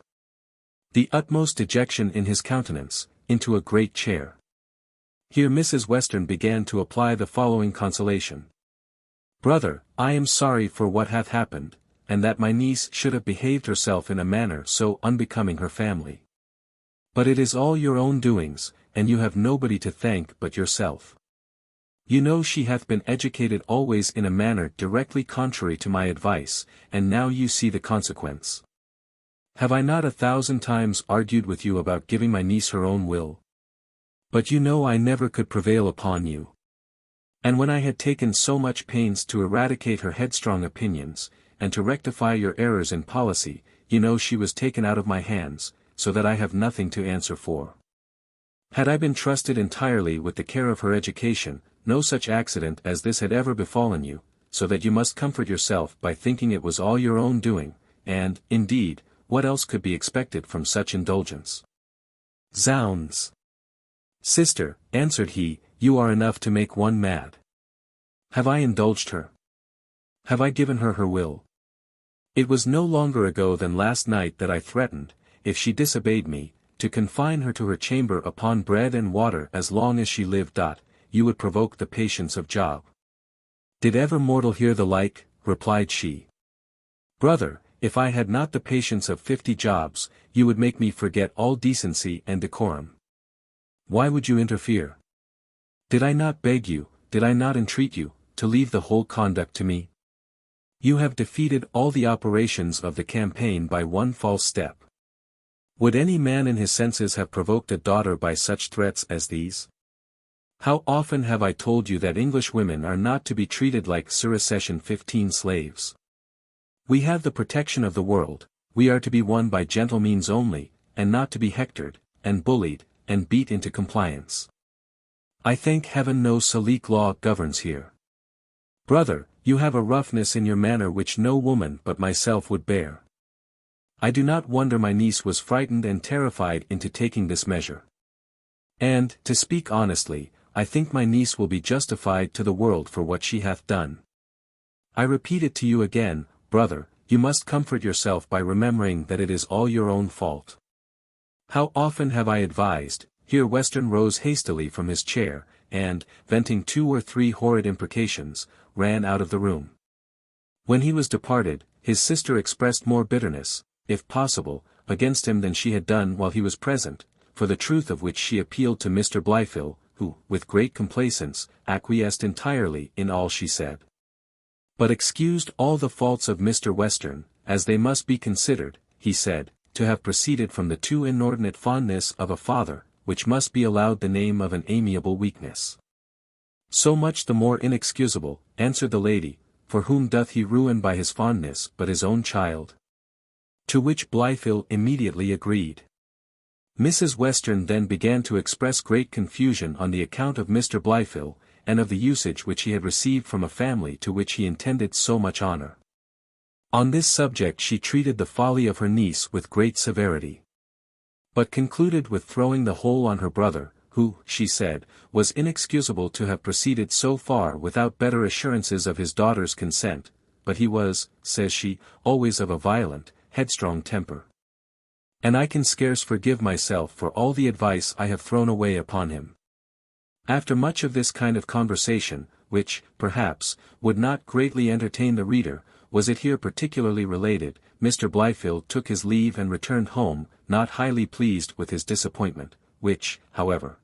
the utmost dejection in his countenance, into a great chair. Here Mrs. Western began to apply the following consolation. Brother, I am sorry for what hath happened, and that my niece should have behaved herself in a manner so unbecoming her family. But it is all your own doings, and you have nobody to thank but yourself. You know she hath been educated always in a manner directly contrary to my advice, and now you see the consequence. Have I not 1,000 times argued with you about giving my niece her own will? But you know I never could prevail upon you. And when I had taken so much pains to eradicate her headstrong opinions, and to rectify your errors in policy, you know she was taken out of my hands, so that I have nothing to answer for. Had I been trusted entirely with the care of her education, no such accident as this had ever befallen you, so that you must comfort yourself by thinking it was all your own doing, and, indeed, what else could be expected from such indulgence? Zounds! Sister, answered he, you are enough to make one mad. Have I indulged her? Have I given her her will? It was no longer ago than last night that I threatened, if she disobeyed me, to confine her to her chamber upon bread and water as long as she lived. You would provoke the patience of Job. Did ever mortal hear the like? Replied she. Brother, if I had not the patience of 50 Jobs, you would make me forget all decency and decorum. Why would you interfere? Did I not beg you, did I not entreat you, to leave the whole conduct to me? You have defeated all the operations of the campaign by one false step. Would any man in his senses have provoked a daughter by such threats as these? How often have I told you that English women are not to be treated like Succession 15 slaves? We have the protection of the world, we are to be won by gentle means only, and not to be hectored, and bullied, and beat into compliance. I thank heaven no Salique law governs here. Brother, you have a roughness in your manner which no woman but myself would bear. I do not wonder my niece was frightened and terrified into taking this measure. And, to speak honestly, I think my niece will be justified to the world for what she hath done. I repeat it to you again, brother, you must comfort yourself by remembering that it is all your own fault. How often have I advised, here Western rose hastily from his chair, and, venting 2 or 3 horrid imprecations, ran out of the room. When he was departed, his sister expressed more bitterness, if possible, against him than she had done while he was present, for the truth of which she appealed to Mr. Blifil, who, with great complacence, acquiesced entirely in all she said. But excused all the faults of Mr. Western, as they must be considered, he said, to have proceeded from the too inordinate fondness of a father, which must be allowed the name of an amiable weakness. So much the more inexcusable, answered the lady, for whom doth he ruin by his fondness but his own child? To which Blifil immediately agreed. Mrs. Western then began to express great confusion on the account of Mr. Blifil, and of the usage which he had received from a family to which he intended so much honor. On this subject she treated the folly of her niece with great severity, but concluded with throwing the whole on her brother, who, she said, was inexcusable to have proceeded so far without better assurances of his daughter's consent, but he was, says she, always of a violent, headstrong temper. And I can scarce forgive myself for all the advice I have thrown away upon him. After much of this kind of conversation, which, perhaps, would not greatly entertain the reader, was it here particularly related, Mr. Blifil took his leave and returned home, not highly pleased with his disappointment, which, however,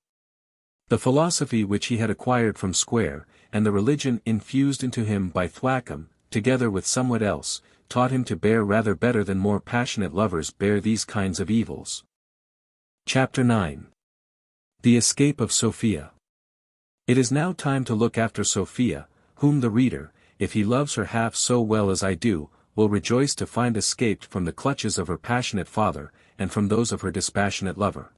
the philosophy which he had acquired from Squire, and the religion infused into him by Thwackum, together with somewhat else, taught him to bear rather better than more passionate lovers bear these kinds of evils. Chapter 9. The Escape of Sophia. It is now time to look after Sophia, whom the reader, if he loves her half so well as I do, will rejoice to find escaped from the clutches of her passionate father, and from those of her dispassionate lover.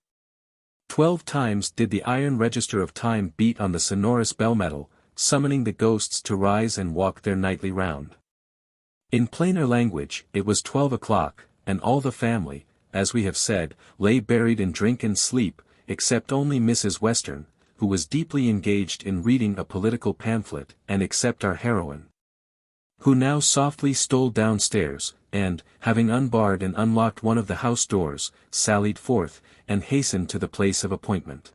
12 times did the iron register of time beat on the sonorous bell-metal, summoning the ghosts to rise and walk their nightly round. In plainer language, it was 12 o'clock, and all the family, as we have said, lay buried in drink and sleep, except only Mrs. Western, who was deeply engaged in reading a political pamphlet, and except our heroine, who now softly stole downstairs, and, having unbarred and unlocked one of the house doors, sallied forth, and hastened to the place of appointment.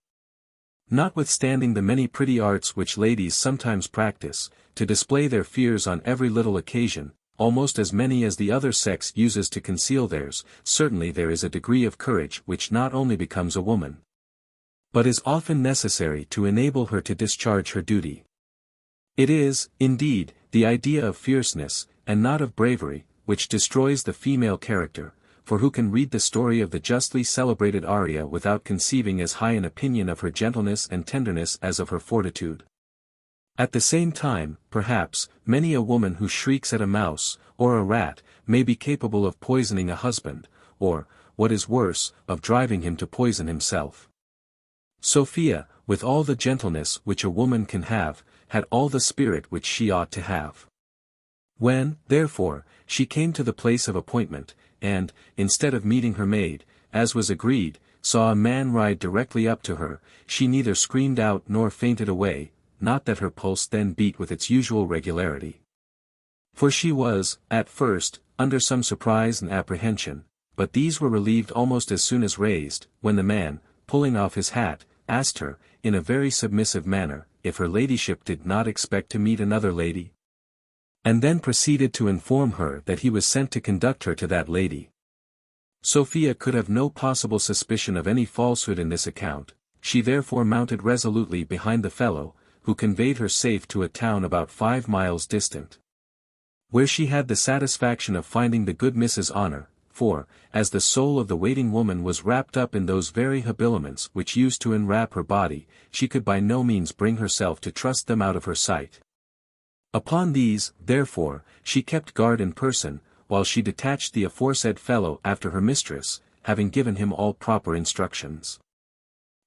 Notwithstanding the many pretty arts which ladies sometimes practice, to display their fears on every little occasion, almost as many as the other sex uses to conceal theirs, certainly there is a degree of courage which not only becomes a woman, but is often necessary to enable her to discharge her duty. It is, indeed, the idea of fierceness, and not of bravery, which destroys the female character, for who can read the story of the justly celebrated Arria without conceiving as high an opinion of her gentleness and tenderness as of her fortitude? At the same time, perhaps, many a woman who shrieks at a mouse, or a rat, may be capable of poisoning a husband, or, what is worse, of driving him to poison himself. Sophia, with all the gentleness which a woman can have, had all the spirit which she ought to have. When, therefore, she came to the place of appointment, and, instead of meeting her maid, as was agreed, saw a man ride directly up to her, she neither screamed out nor fainted away, not that her pulse then beat with its usual regularity. For she was, at first, under some surprise and apprehension, but these were relieved almost as soon as raised, when the man, pulling off his hat, asked her, in a very submissive manner, if her ladyship did not expect to meet another lady? And then proceeded to inform her that he was sent to conduct her to that lady. Sophia could have no possible suspicion of any falsehood in this account, she therefore mounted resolutely behind the fellow, who conveyed her safe to a town about 5 miles distant, where she had the satisfaction of finding the good Mrs. Honor, for, as the soul of the waiting woman was wrapped up in those very habiliments which used to enwrap her body, she could by no means bring herself to trust them out of her sight. Upon these, therefore, she kept guard in person, while she detached the aforesaid fellow after her mistress, having given him all proper instructions.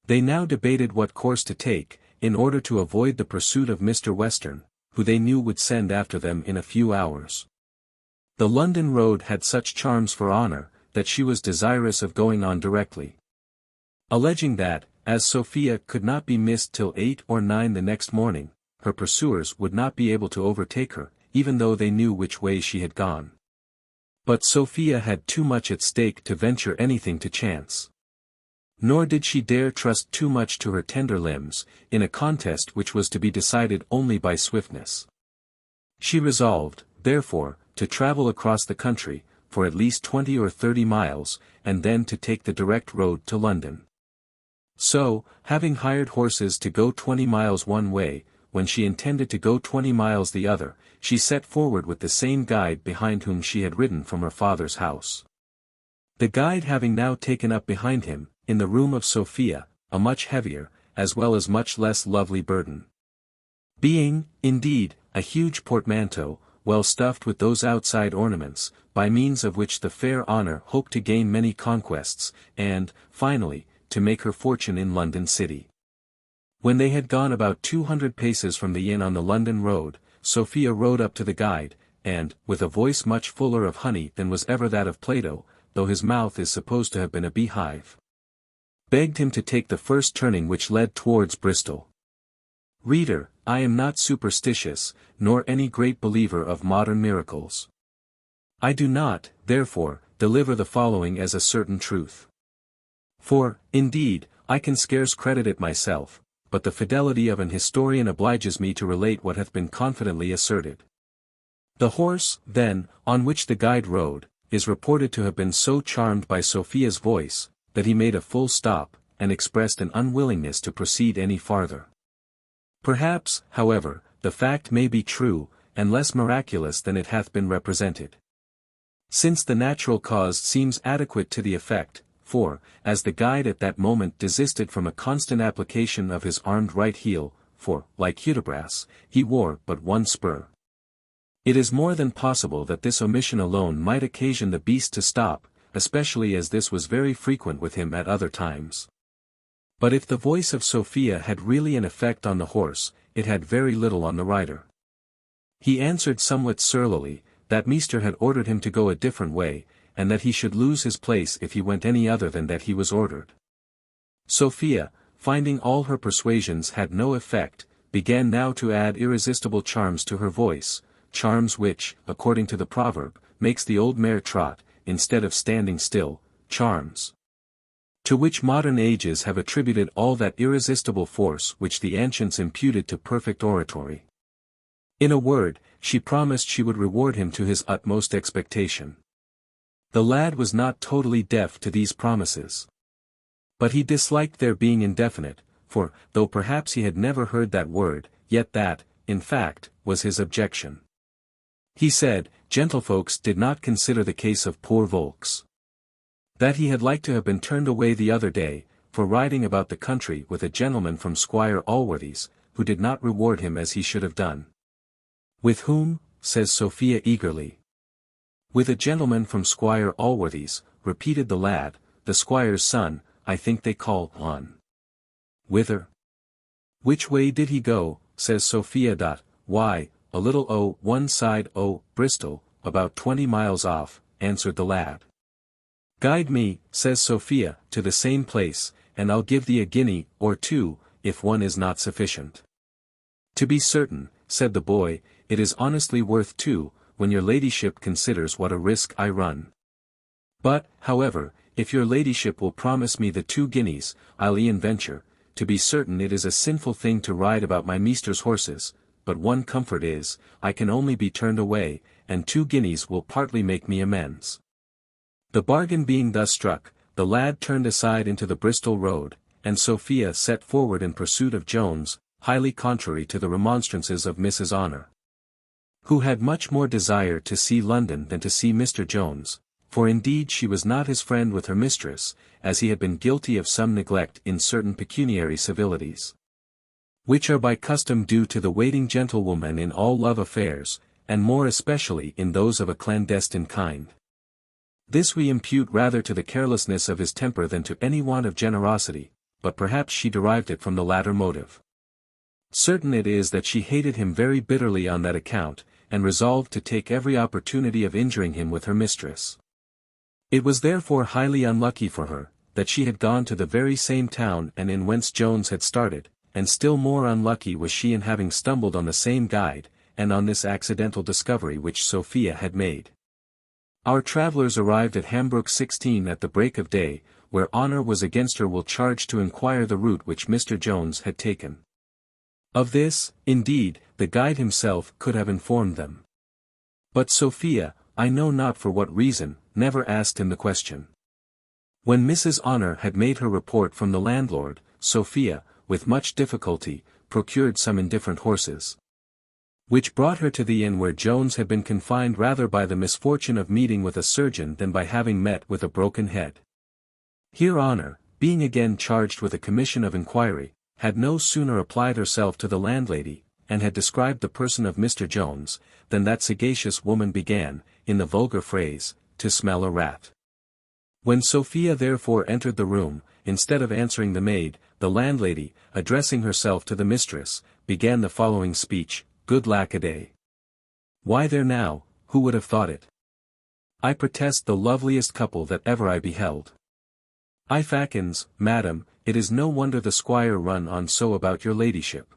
They now debated what course to take, in order to avoid the pursuit of Mr. Western, who they knew would send after them in a few hours. The London road had such charms for Honor, that she was desirous of going on directly. Alleging that, as Sophia could not be missed till 8 or 9 the next morning, her pursuers would not be able to overtake her, even though they knew which way she had gone. But Sophia had too much at stake to venture anything to chance. Nor did she dare trust too much to her tender limbs, in a contest which was to be decided only by swiftness. She resolved, therefore, to travel across the country, for at least 20 or 30 miles, and then to take the direct road to London. So, having hired horses to go 20 miles one way, when she intended to go 20 miles the other, she set forward with the same guide behind whom she had ridden from her father's house. The guide having now taken up behind him, in the room of Sophia, a much heavier, as well as much less lovely burden. Being, indeed, a huge portmanteau, well stuffed with those outside ornaments, by means of which the fair Honor hoped to gain many conquests, and, finally, to make her fortune in London city. When they had gone about 200 paces from the inn on the London road, Sophia rode up to the guide, and, with a voice much fuller of honey than was ever that of Plato, though his mouth is supposed to have been a beehive, begged him to take the first turning which led towards Bristol. Reader, I am not superstitious, nor any great believer of modern miracles. I do not, therefore, deliver the following as a certain truth. For, indeed, I can scarce credit it myself, but the fidelity of an historian obliges me to relate what hath been confidently asserted. The horse, then, on which the guide rode, is reported to have been so charmed by Sophia's voice, that he made a full stop, and expressed an unwillingness to proceed any farther. Perhaps, however, the fact may be true, and less miraculous than it hath been represented. Since the natural cause seems adequate to the effect, for, as the guide at that moment desisted from a constant application of his armed right heel, for, like Hudibras, he wore but one spur. It is more than possible that this omission alone might occasion the beast to stop, especially as this was very frequent with him at other times. But if the voice of Sophia had really an effect on the horse, it had very little on the rider. He answered somewhat surlily, that Meester had ordered him to go a different way, and that he should lose his place if he went any other than that he was ordered. Sophia, finding all her persuasions had no effect, began now to add irresistible charms to her voice, charms which, according to the proverb, makes the old mare trot, instead of standing still, charms to which modern ages have attributed all that irresistible force which the ancients imputed to perfect oratory. In a word, she promised she would reward him to his utmost expectation. The lad was not totally deaf to these promises. But he disliked their being indefinite, for, though perhaps he had never heard that word, yet that, in fact, was his objection. He said, gentlefolks did not consider the case of poor Volks. That he had liked to have been turned away the other day, for riding about the country with a gentleman from Squire Allworthy's, who did not reward him as he should have done. With whom? Says Sophia eagerly. With a gentleman from Squire Allworthy's, repeated the lad, the squire's son, I think they call on. Whither? Which way did he go? Says Sophia. Why, a little one side Bristol, about 20 miles off, answered the lad. Guide me, says Sophia, to the same place, and I'll give thee a guinea, or two, if one is not sufficient. To be certain, said the boy, it is honestly worth two, when your ladyship considers what a risk I run. But, however, if your ladyship will promise me the 2 guineas, I'll e'en venture. To be certain it is a sinful thing to ride about my meester's horses, but one comfort is, I can only be turned away, and 2 guineas will partly make me amends. The bargain being thus struck, the lad turned aside into the Bristol road, and Sophia set forward in pursuit of Jones, highly contrary to the remonstrances of Mrs. Honour, who had much more desire to see London than to see Mr. Jones, for indeed she was not his friend with her mistress, as he had been guilty of some neglect in certain pecuniary civilities, which are by custom due to the waiting gentlewoman in all love affairs, and more especially in those of a clandestine kind. This we impute rather to the carelessness of his temper than to any want of generosity, but perhaps she derived it from the latter motive. Certain it is that she hated him very bitterly on that account, and resolved to take every opportunity of injuring him with her mistress. It was therefore highly unlucky for her, that she had gone to the very same town and in whence Jones had started, and still more unlucky was she in having stumbled on the same guide, and on this accidental discovery which Sophia had made. Our travellers arrived at Hambrook 16 at the break of day, where Honour was against her will charge to inquire the route which Mr. Jones had taken. Of this, indeed, the guide himself could have informed them. But Sophia, I know not for what reason, never asked him the question. When Mrs. Honour had made her report from the landlord, Sophia, with much difficulty, procured some indifferent horses, which brought her to the inn where Jones had been confined rather by the misfortune of meeting with a surgeon than by having met with a broken head. Here Honour, being again charged with a commission of inquiry, had no sooner applied herself to the landlady, and had described the person of Mr. Jones, than that sagacious woman began, in the vulgar phrase, to smell a rat. When Sophia therefore entered the room, instead of answering the maid, the landlady, addressing herself to the mistress, began the following speech, Good lack-a-day. Why there now, who would have thought it? I protest the loveliest couple that ever I beheld. I fackins, madam, it is no wonder the squire run on so about your ladyship.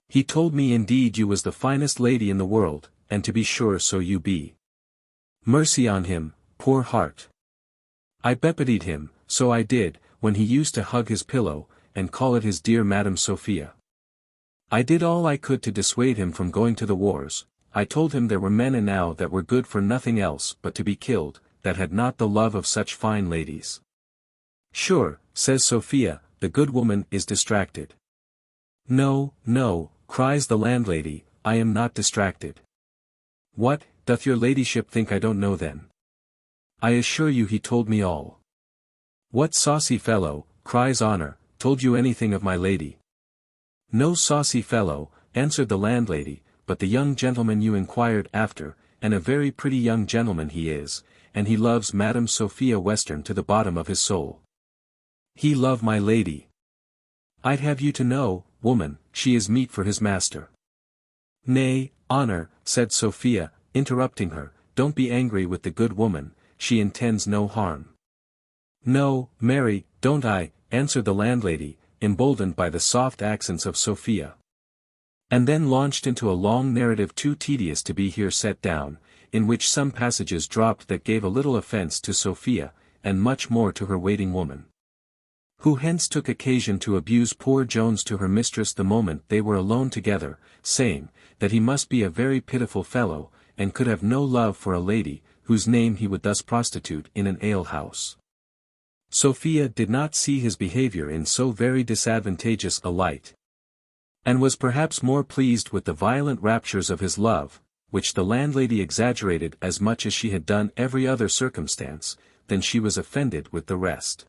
He told me indeed you was the finest lady in the world, and to be sure so you be. Mercy on him, poor heart. I bepitied him, so I did, when he used to hug his pillow, and call it his dear Madam Sophia. I did all I could to dissuade him from going to the wars. I told him there were men enow that were good for nothing else but to be killed, that had not the love of such fine ladies. Sure, says Sophia, the good woman is distracted. No, no, cries the landlady, I am not distracted. What, doth your ladyship think I don't know then? I assure you he told me all. What saucy fellow, cries Honour, told you anything of my lady? No saucy fellow, answered the landlady, but the young gentleman you inquired after, and a very pretty young gentleman he is, and he loves Madam Sophia Western to the bottom of his soul. He love my lady. I'd have you to know, woman, she is meat for his master. Nay, Honour, said Sophia, interrupting her, don't be angry with the good woman, she intends no harm. No, Mary, don't I, answered the landlady, emboldened by the soft accents of Sophia. And then launched into a long narrative too tedious to be here set down, in which some passages dropped that gave a little offence to Sophia, and much more to her waiting woman, who hence took occasion to abuse poor Jones to her mistress the moment they were alone together, saying, that he must be a very pitiful fellow, and could have no love for a lady, whose name he would thus prostitute in an alehouse. Sophia did not see his behaviour in so very disadvantageous a light, and was perhaps more pleased with the violent raptures of his love, which the landlady exaggerated as much as she had done every other circumstance, than she was offended with the rest.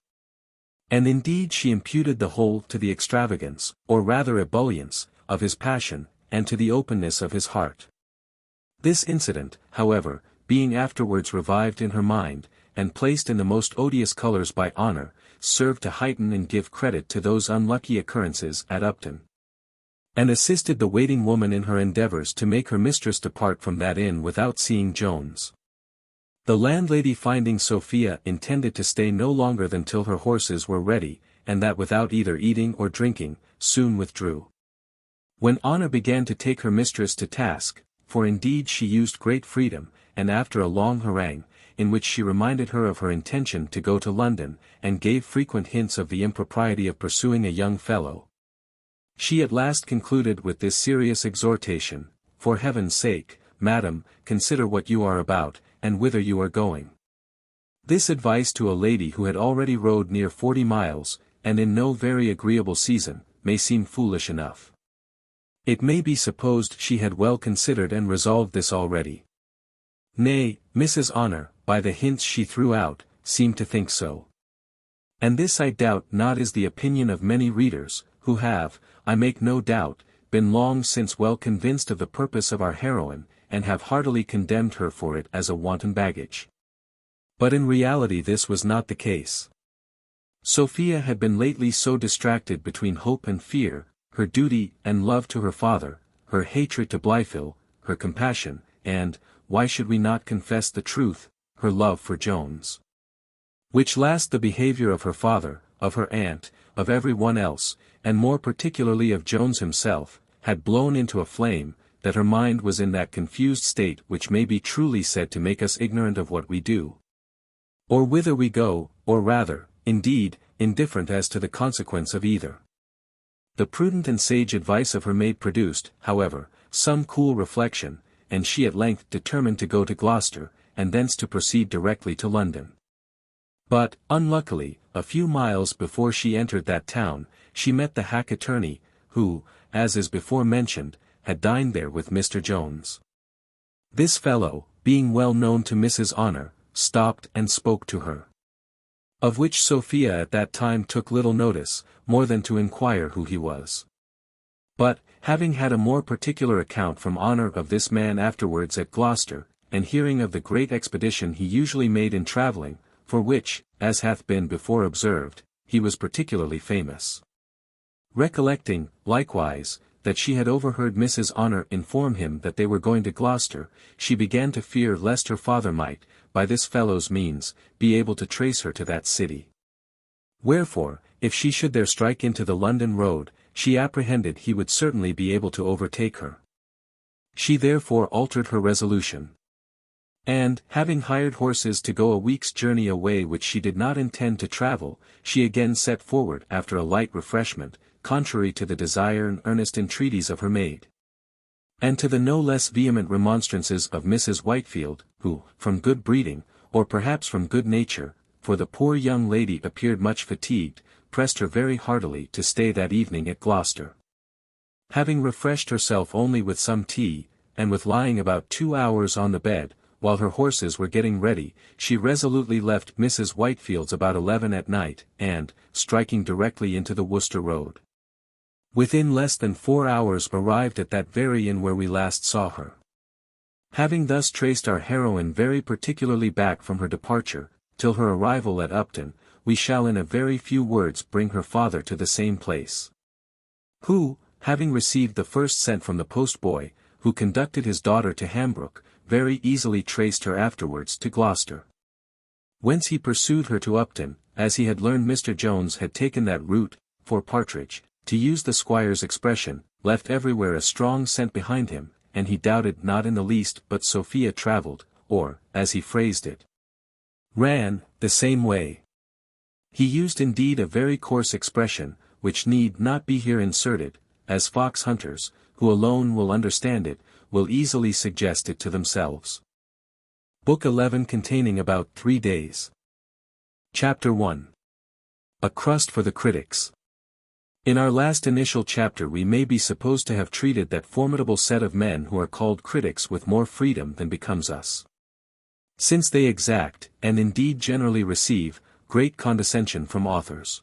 And indeed she imputed the whole to the extravagance, or rather ebullience, of his passion, and to the openness of his heart. This incident, however, being afterwards revived in her mind, and placed in the most odious colours by Honour, served to heighten and give credit to those unlucky occurrences at Upton, and assisted the waiting woman in her endeavours to make her mistress depart from that inn without seeing Jones. The landlady, finding Sophia intended to stay no longer than till her horses were ready, and that without either eating or drinking, soon withdrew. When Honour began to take her mistress to task, for indeed she used great freedom, and after a long harangue, in which she reminded her of her intention to go to London, and gave frequent hints of the impropriety of pursuing a young fellow, she at last concluded with this serious exhortation: "For heaven's sake, madam, consider what you are about, and whither you are going." This advice to a lady who had already rode near 40 miles, and in no very agreeable season, may seem foolish enough. It may be supposed she had well considered and resolved this already. Nay, Mrs. Honour, by the hints she threw out, seemed to think so. And this I doubt not is the opinion of many readers, who have, I make no doubt, been long since well convinced of the purpose of our heroine, and have heartily condemned her for it as a wanton baggage. But in reality this was not the case. Sophia had been lately so distracted between hope and fear, her duty and love to her father, her hatred to Blifil, her compassion, and, why should we not confess the truth, her love for Jones? Which last the behaviour of her father, of her aunt, of every one else, and more particularly of Jones himself, had blown into a flame, that her mind was in that confused state which may be truly said to make us ignorant of what we do, or whither we go, or rather, indeed, indifferent as to the consequence of either. The prudent and sage advice of her maid produced, however, some cool reflection, and she at length determined to go to Gloucester, and thence to proceed directly to London. But, unluckily, a few miles before she entered that town, she met the hack attorney, who, as is before mentioned, had dined there with Mr. Jones. This fellow, being well known to Mrs. Honour, stopped and spoke to her, of which Sophia at that time took little notice, more than to inquire who he was. But, having had a more particular account from Honour of this man afterwards at Gloucester, and hearing of the great expedition he usually made in travelling, for which, as hath been before observed, he was particularly famous. Recollecting, likewise, that she had overheard Mrs. Honour inform him that they were going to Gloucester, she began to fear lest her father might, by this fellow's means, be able to trace her to that city. Wherefore, if she should there strike into the London road, she apprehended he would certainly be able to overtake her. She therefore altered her resolution, and, having hired horses to go a week's journey away which she did not intend to travel, she again set forward after a light refreshment, contrary to the desire and earnest entreaties of her maid, and to the no less vehement remonstrances of Mrs. Whitefield, who, from good breeding, or perhaps from good nature, for the poor young lady appeared much fatigued, pressed her very heartily to stay that evening at Gloucester. Having refreshed herself only with some tea, and with lying about 2 hours on the bed, while her horses were getting ready, she resolutely left Mrs. Whitefield's about 11 at night, and, striking directly into the Worcester road, within less than 4 hours arrived at that very inn where we last saw her. Having thus traced our heroine very particularly back from her departure, till her arrival at Upton, we shall in a very few words bring her father to the same place, who, having received the first sent from the post-boy, who conducted his daughter to Hambrook, very easily traced her afterwards to Gloucester, whence he pursued her to Upton, as he had learned Mr. Jones had taken that route, for Partridge, to use the squire's expression, left everywhere a strong scent behind him, and he doubted not in the least but Sophia travelled, or, as he phrased it, ran, the same way. He used indeed a very coarse expression, which need not be here inserted, as fox hunters, who alone will understand it, will easily suggest it to themselves. Book 11 containing about 3 days. Chapter 1. A Crust for the Critics. In our last initial chapter we may be supposed to have treated that formidable set of men who are called critics with more freedom than becomes us. Since they exact, and indeed generally receive, great condescension from authors.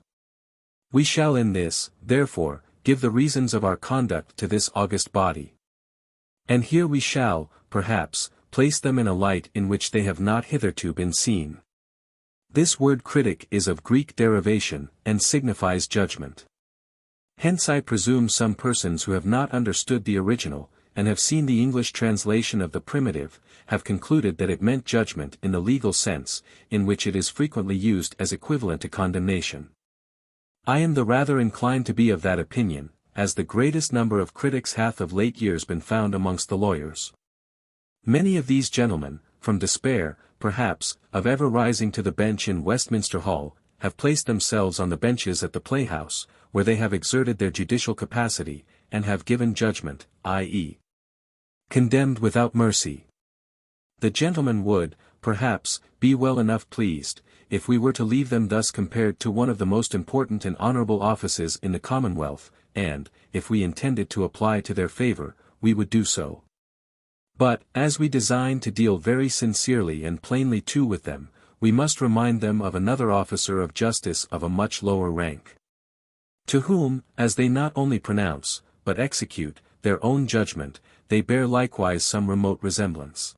We shall in this, therefore, give the reasons of our conduct to this august body. And here we shall, perhaps, place them in a light in which they have not hitherto been seen. This word critic is of Greek derivation, and signifies judgment. Hence I presume some persons who have not understood the original, and have seen the English translation of the primitive, have concluded that it meant judgment in the legal sense, in which it is frequently used as equivalent to condemnation. I am the rather inclined to be of that opinion, as the greatest number of critics hath of late years been found amongst the lawyers. Many of these gentlemen, from despair, perhaps, of ever rising to the bench in Westminster Hall, have placed themselves on the benches at the playhouse, where they have exerted their judicial capacity, and have given judgment, i.e., condemned without mercy. The gentlemen would, perhaps, be well enough pleased, if we were to leave them thus compared to one of the most important and honourable offices in the Commonwealth, and, if we intended to apply to their favour, we would do so. But, as we design to deal very sincerely and plainly too with them, we must remind them of another officer of justice of a much lower rank, to whom, as they not only pronounce, but execute, their own judgment, they bear likewise some remote resemblance.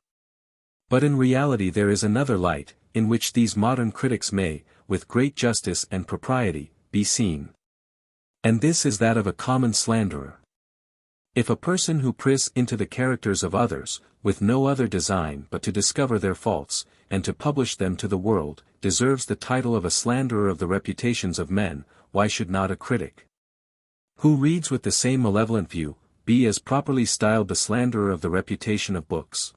But in reality there is another light, in which these modern critics may, with great justice and propriety, be seen. And this is that of a common slanderer. If a person who prys into the characters of others, with no other design but to discover their faults, and to publish them to the world, deserves the title of a slanderer of the reputations of men, why should not a critic, who reads with the same malevolent view, be as properly styled the slanderer of the reputation of books?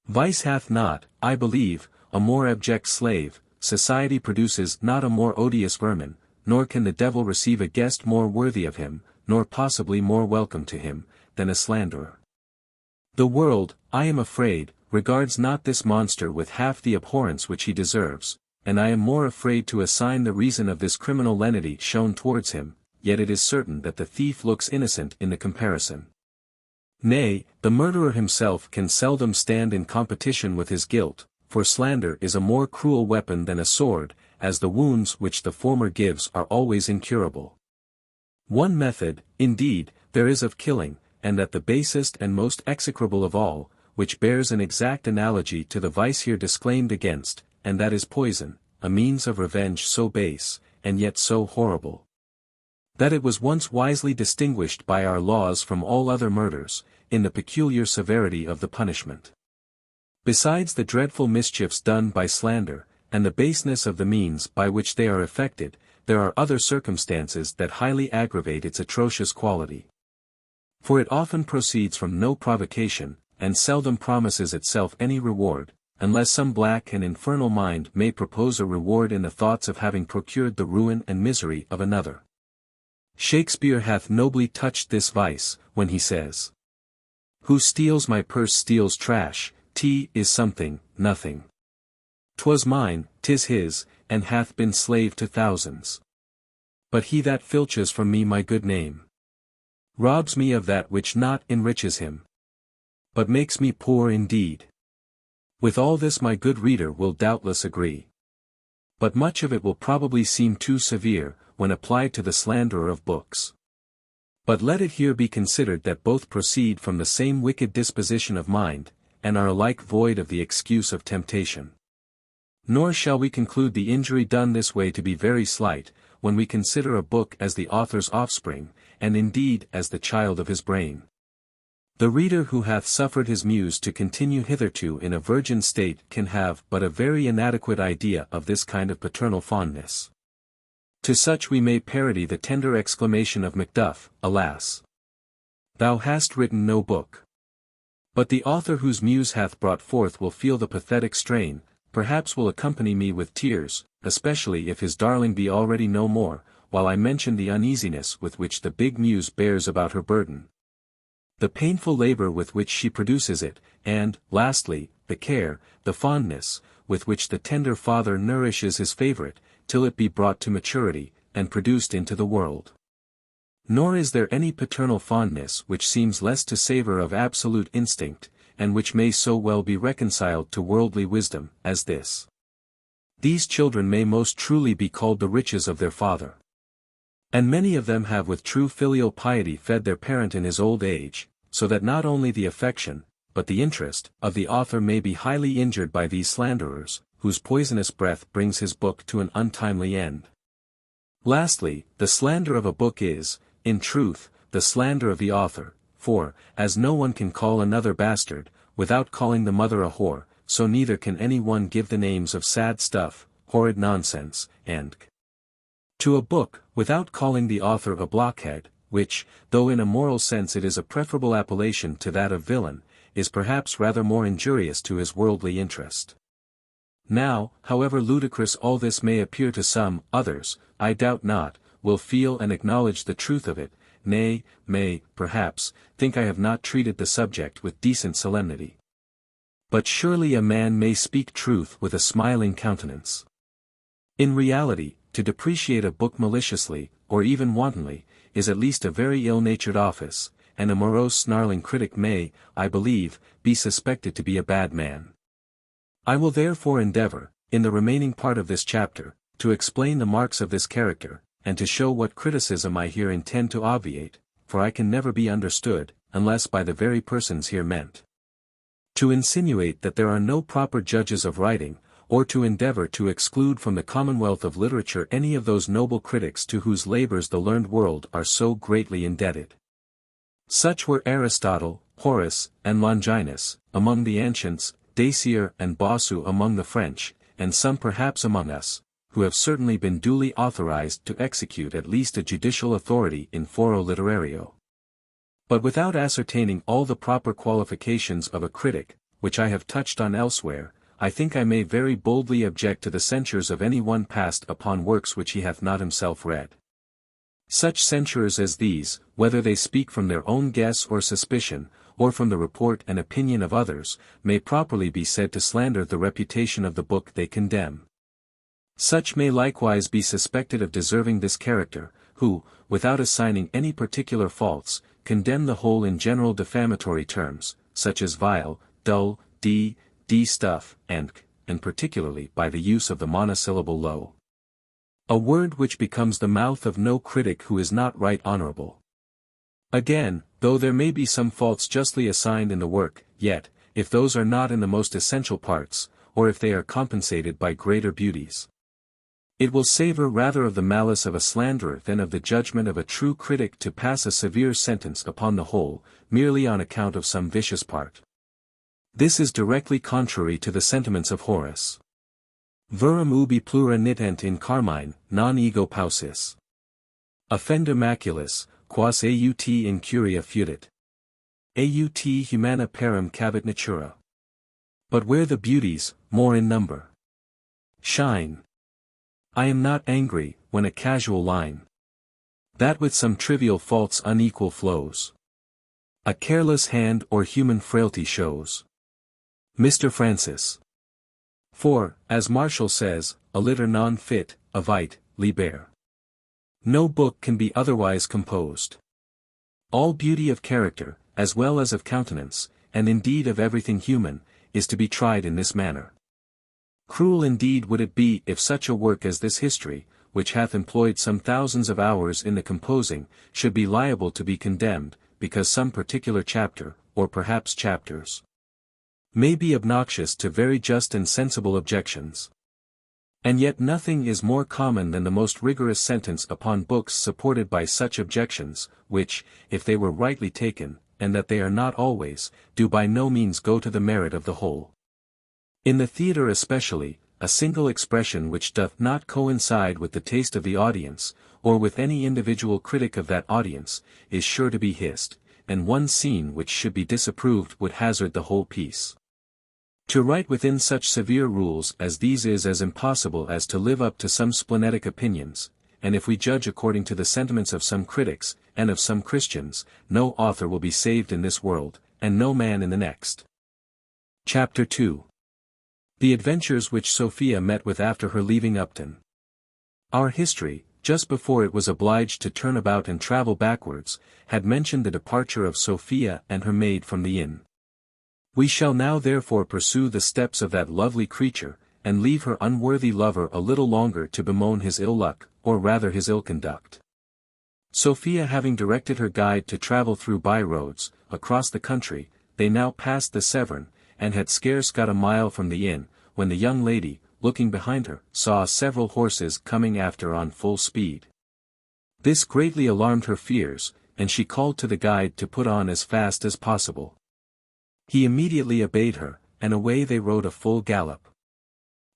Vice hath not, I believe, a more abject slave, society produces not a more odious vermin, nor can the devil receive a guest more worthy of him, nor possibly more welcome to him, than a slanderer. The world, I am afraid, regards not this monster with half the abhorrence which he deserves, and I am more afraid to assign the reason of this criminal lenity shown towards him, yet it is certain that the thief looks innocent in the comparison. Nay, the murderer himself can seldom stand in competition with his guilt, for slander is a more cruel weapon than a sword, as the wounds which the former gives are always incurable. One method, indeed, there is of killing, and that the basest and most execrable of all, which bears an exact analogy to the vice here disclaimed against, and that is poison, a means of revenge so base, and yet so horrible, that it was once wisely distinguished by our laws from all other murders, in the peculiar severity of the punishment. Besides the dreadful mischiefs done by slander, and the baseness of the means by which they are effected, there are other circumstances that highly aggravate its atrocious quality. For it often proceeds from no provocation, and seldom promises itself any reward, unless some black and infernal mind may propose a reward in the thoughts of having procured the ruin and misery of another. Shakespeare hath nobly touched this vice, when he says, "Who steals my purse steals trash, is something, nothing. 'Twas mine, 'tis his, and hath been slave to thousands. But he that filches from me my good name, robs me of that which not enriches him, but makes me poor indeed." With all this my good reader will doubtless agree. But much of it will probably seem too severe, when applied to the slanderer of books. But let it here be considered that both proceed from the same wicked disposition of mind, and are alike void of the excuse of temptation. Nor shall we conclude the injury done this way to be very slight, when we consider a book as the author's offspring, and indeed as the child of his brain. The reader who hath suffered his muse to continue hitherto in a virgin state can have but a very inadequate idea of this kind of paternal fondness. To such we may parody the tender exclamation of Macduff, "Alas! Thou hast written no book." But the author whose muse hath brought forth will feel the pathetic strain, perhaps will accompany me with tears, especially if his darling be already no more, while I mention the uneasiness with which the big muse bears about her burden, the painful labor with which she produces it, and, lastly, the care, the fondness, with which the tender father nourishes his favourite, till it be brought to maturity, and produced into the world. Nor is there any paternal fondness which seems less to savour of absolute instinct, and which may so well be reconciled to worldly wisdom, as this. These children may most truly be called the riches of their father. And many of them have with true filial piety fed their parent in his old age, so that not only the affection, but the interest, of the author may be highly injured by these slanderers, whose poisonous breath brings his book to an untimely end. Lastly, the slander of a book is, in truth, the slander of the author, for, as no one can call another bastard, without calling the mother a whore, so neither can any one give the names of sad stuff, horrid nonsense, and to a book, without calling the author a blockhead, which, though in a moral sense it is a preferable appellation to that of villain, is perhaps rather more injurious to his worldly interest. Now, however ludicrous all this may appear to some, others, I doubt not, will feel and acknowledge the truth of it, nay, may, perhaps, think I have not treated the subject with decent solemnity. But surely a man may speak truth with a smiling countenance. In reality, to depreciate a book maliciously, or even wantonly, is at least a very ill-natured office, and a morose snarling critic may, I believe, be suspected to be a bad man. I will therefore endeavour, in the remaining part of this chapter, to explain the marks of this character, and to show what criticism I here intend to obviate, for I can never be understood, unless by the very persons here meant. To insinuate that there are no proper judges of writing, or to endeavour to exclude from the commonwealth of literature any of those noble critics to whose labours the learned world are so greatly indebted. Such were Aristotle, Horace, and Longinus, among the ancients, Dacier and Bossu among the French, and some perhaps among us, who have certainly been duly authorized to execute at least a judicial authority in foro literario. But without ascertaining all the proper qualifications of a critic, which I have touched on elsewhere, I think I may very boldly object to the censures of any one passed upon works which he hath not himself read. Such censures as these, whether they speak from their own guess or suspicion, or from the report and opinion of others, may properly be said to slander the reputation of the book they condemn. Such may likewise be suspected of deserving this character, who, without assigning any particular faults, condemn the whole in general defamatory terms, such as vile, dull, d stuff, and particularly by the use of the monosyllable low. A word which becomes the mouth of no critic who is not right honourable. Again, though there may be some faults justly assigned in the work, yet, if those are not in the most essential parts, or if they are compensated by greater beauties, it will savour rather of the malice of a slanderer than of the judgment of a true critic to pass a severe sentence upon the whole, merely on account of some vicious part. This is directly contrary to the sentiments of Horace. Verum ubi plura nitent in carmine, non ego paucis. Offenda maculis, quas aut in curia fudit. Aut humana parum cavit natura. But where the beauties, more in number, shine. I am not angry, when a casual line, that with some trivial faults unequal flows, a careless hand or human frailty shows. Mr. Francis. For, as Martial says, a litter non fit, avite, liber. No book can be otherwise composed. All beauty of character, as well as of countenance, and indeed of everything human, is to be tried in this manner. Cruel indeed would it be if such a work as this history, which hath employed some thousands of hours in the composing, should be liable to be condemned, because some particular chapter, or perhaps chapters, may be obnoxious to very just and sensible objections. And yet nothing is more common than the most rigorous sentence upon books supported by such objections, which, if they were rightly taken, and that they are not always, do by no means go to the merit of the whole. In the theatre especially, a single expression which doth not coincide with the taste of the audience, or with any individual critic of that audience, is sure to be hissed, and one scene which should be disapproved would hazard the whole piece. To write within such severe rules as these is as impossible as to live up to some splenetic opinions, and if we judge according to the sentiments of some critics, and of some Christians, no author will be saved in this world, and no man in the next. Chapter 2. The adventures which Sophia met with after her leaving Upton. Our history, just before it was obliged to turn about and travel backwards, had mentioned the departure of Sophia and her maid from the inn. We shall now therefore pursue the steps of that lovely creature, and leave her unworthy lover a little longer to bemoan his ill luck, or rather his ill conduct. Sophia having directed her guide to travel through by-roads, across the country, they now passed the Severn, and had scarce got a mile from the inn, when the young lady, looking behind her, saw several horses coming after on full speed. This greatly alarmed her fears, and she called to the guide to put on as fast as possible. He immediately obeyed her, and away they rode a full gallop.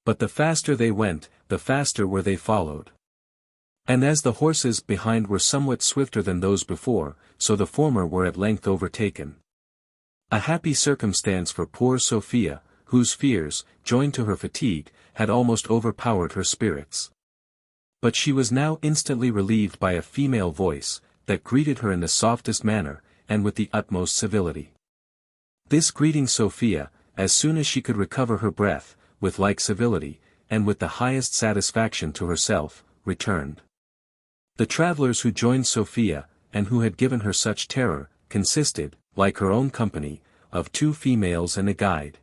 But the faster they went, the faster were they followed. And as the horses behind were somewhat swifter than those before, so the former were at length overtaken. A happy circumstance for poor Sophia, whose fears, joined to her fatigue, had almost overpowered her spirits. But she was now instantly relieved by a female voice, that greeted her in the softest manner, and with the utmost civility. This greeting Sophia, as soon as she could recover her breath, with like civility, and with the highest satisfaction to herself, returned. The travellers who joined Sophia, and who had given her such terror, consisted, like her own company, of 2 females and a guide.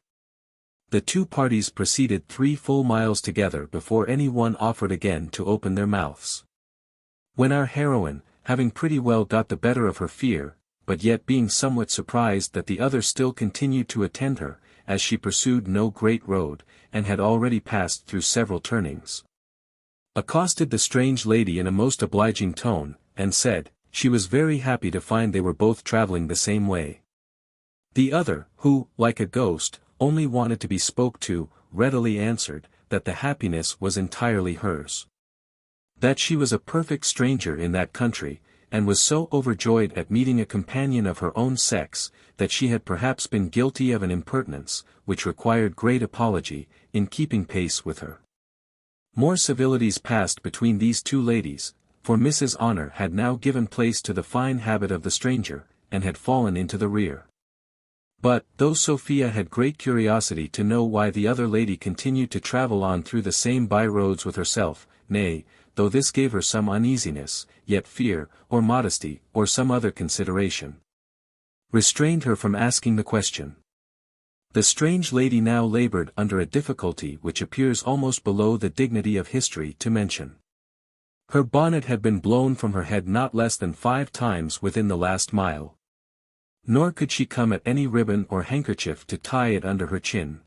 The 2 parties proceeded 3 full miles together before any one offered again to open their mouths. When our heroine, having pretty well got the better of her fear, but yet being somewhat surprised that the other still continued to attend her, as she pursued no great road, and had already passed through several turnings, accosted the strange lady in a most obliging tone, and said, she was very happy to find they were both travelling the same way. The other, who, like a ghost, only wanted to be spoke to, readily answered, that the happiness was entirely hers. That she was a perfect stranger in that country, and was so overjoyed at meeting a companion of her own sex, that she had perhaps been guilty of an impertinence, which required great apology, in keeping pace with her. More civilities passed between these 2 ladies, for Mrs. Honour had now given place to the fine habit of the stranger, and had fallen into the rear. But, though Sophia had great curiosity to know why the other lady continued to travel on through the same by-roads with herself, nay, though this gave her some uneasiness, yet fear, or modesty, or some other consideration, restrained her from asking the question. The strange lady now laboured under a difficulty which appears almost below the dignity of history to mention. Her bonnet had been blown from her head not less than 5 times within the last mile. Nor could she come at any ribbon or handkerchief to tie it under her chin.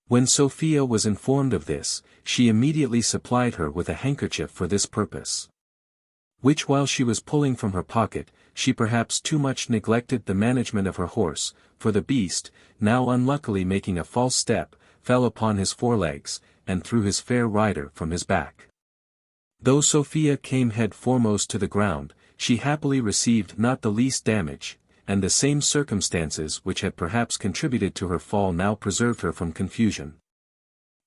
When Sophia was informed of this, she immediately supplied her with a handkerchief for this purpose, which while she was pulling from her pocket, she perhaps too much neglected the management of her horse, for the beast, now unluckily making a false step, fell upon his forelegs, and threw his fair rider from his back. Though Sophia came head foremost to the ground, she happily received not the least damage, and the same circumstances which had perhaps contributed to her fall now preserved her from confusion.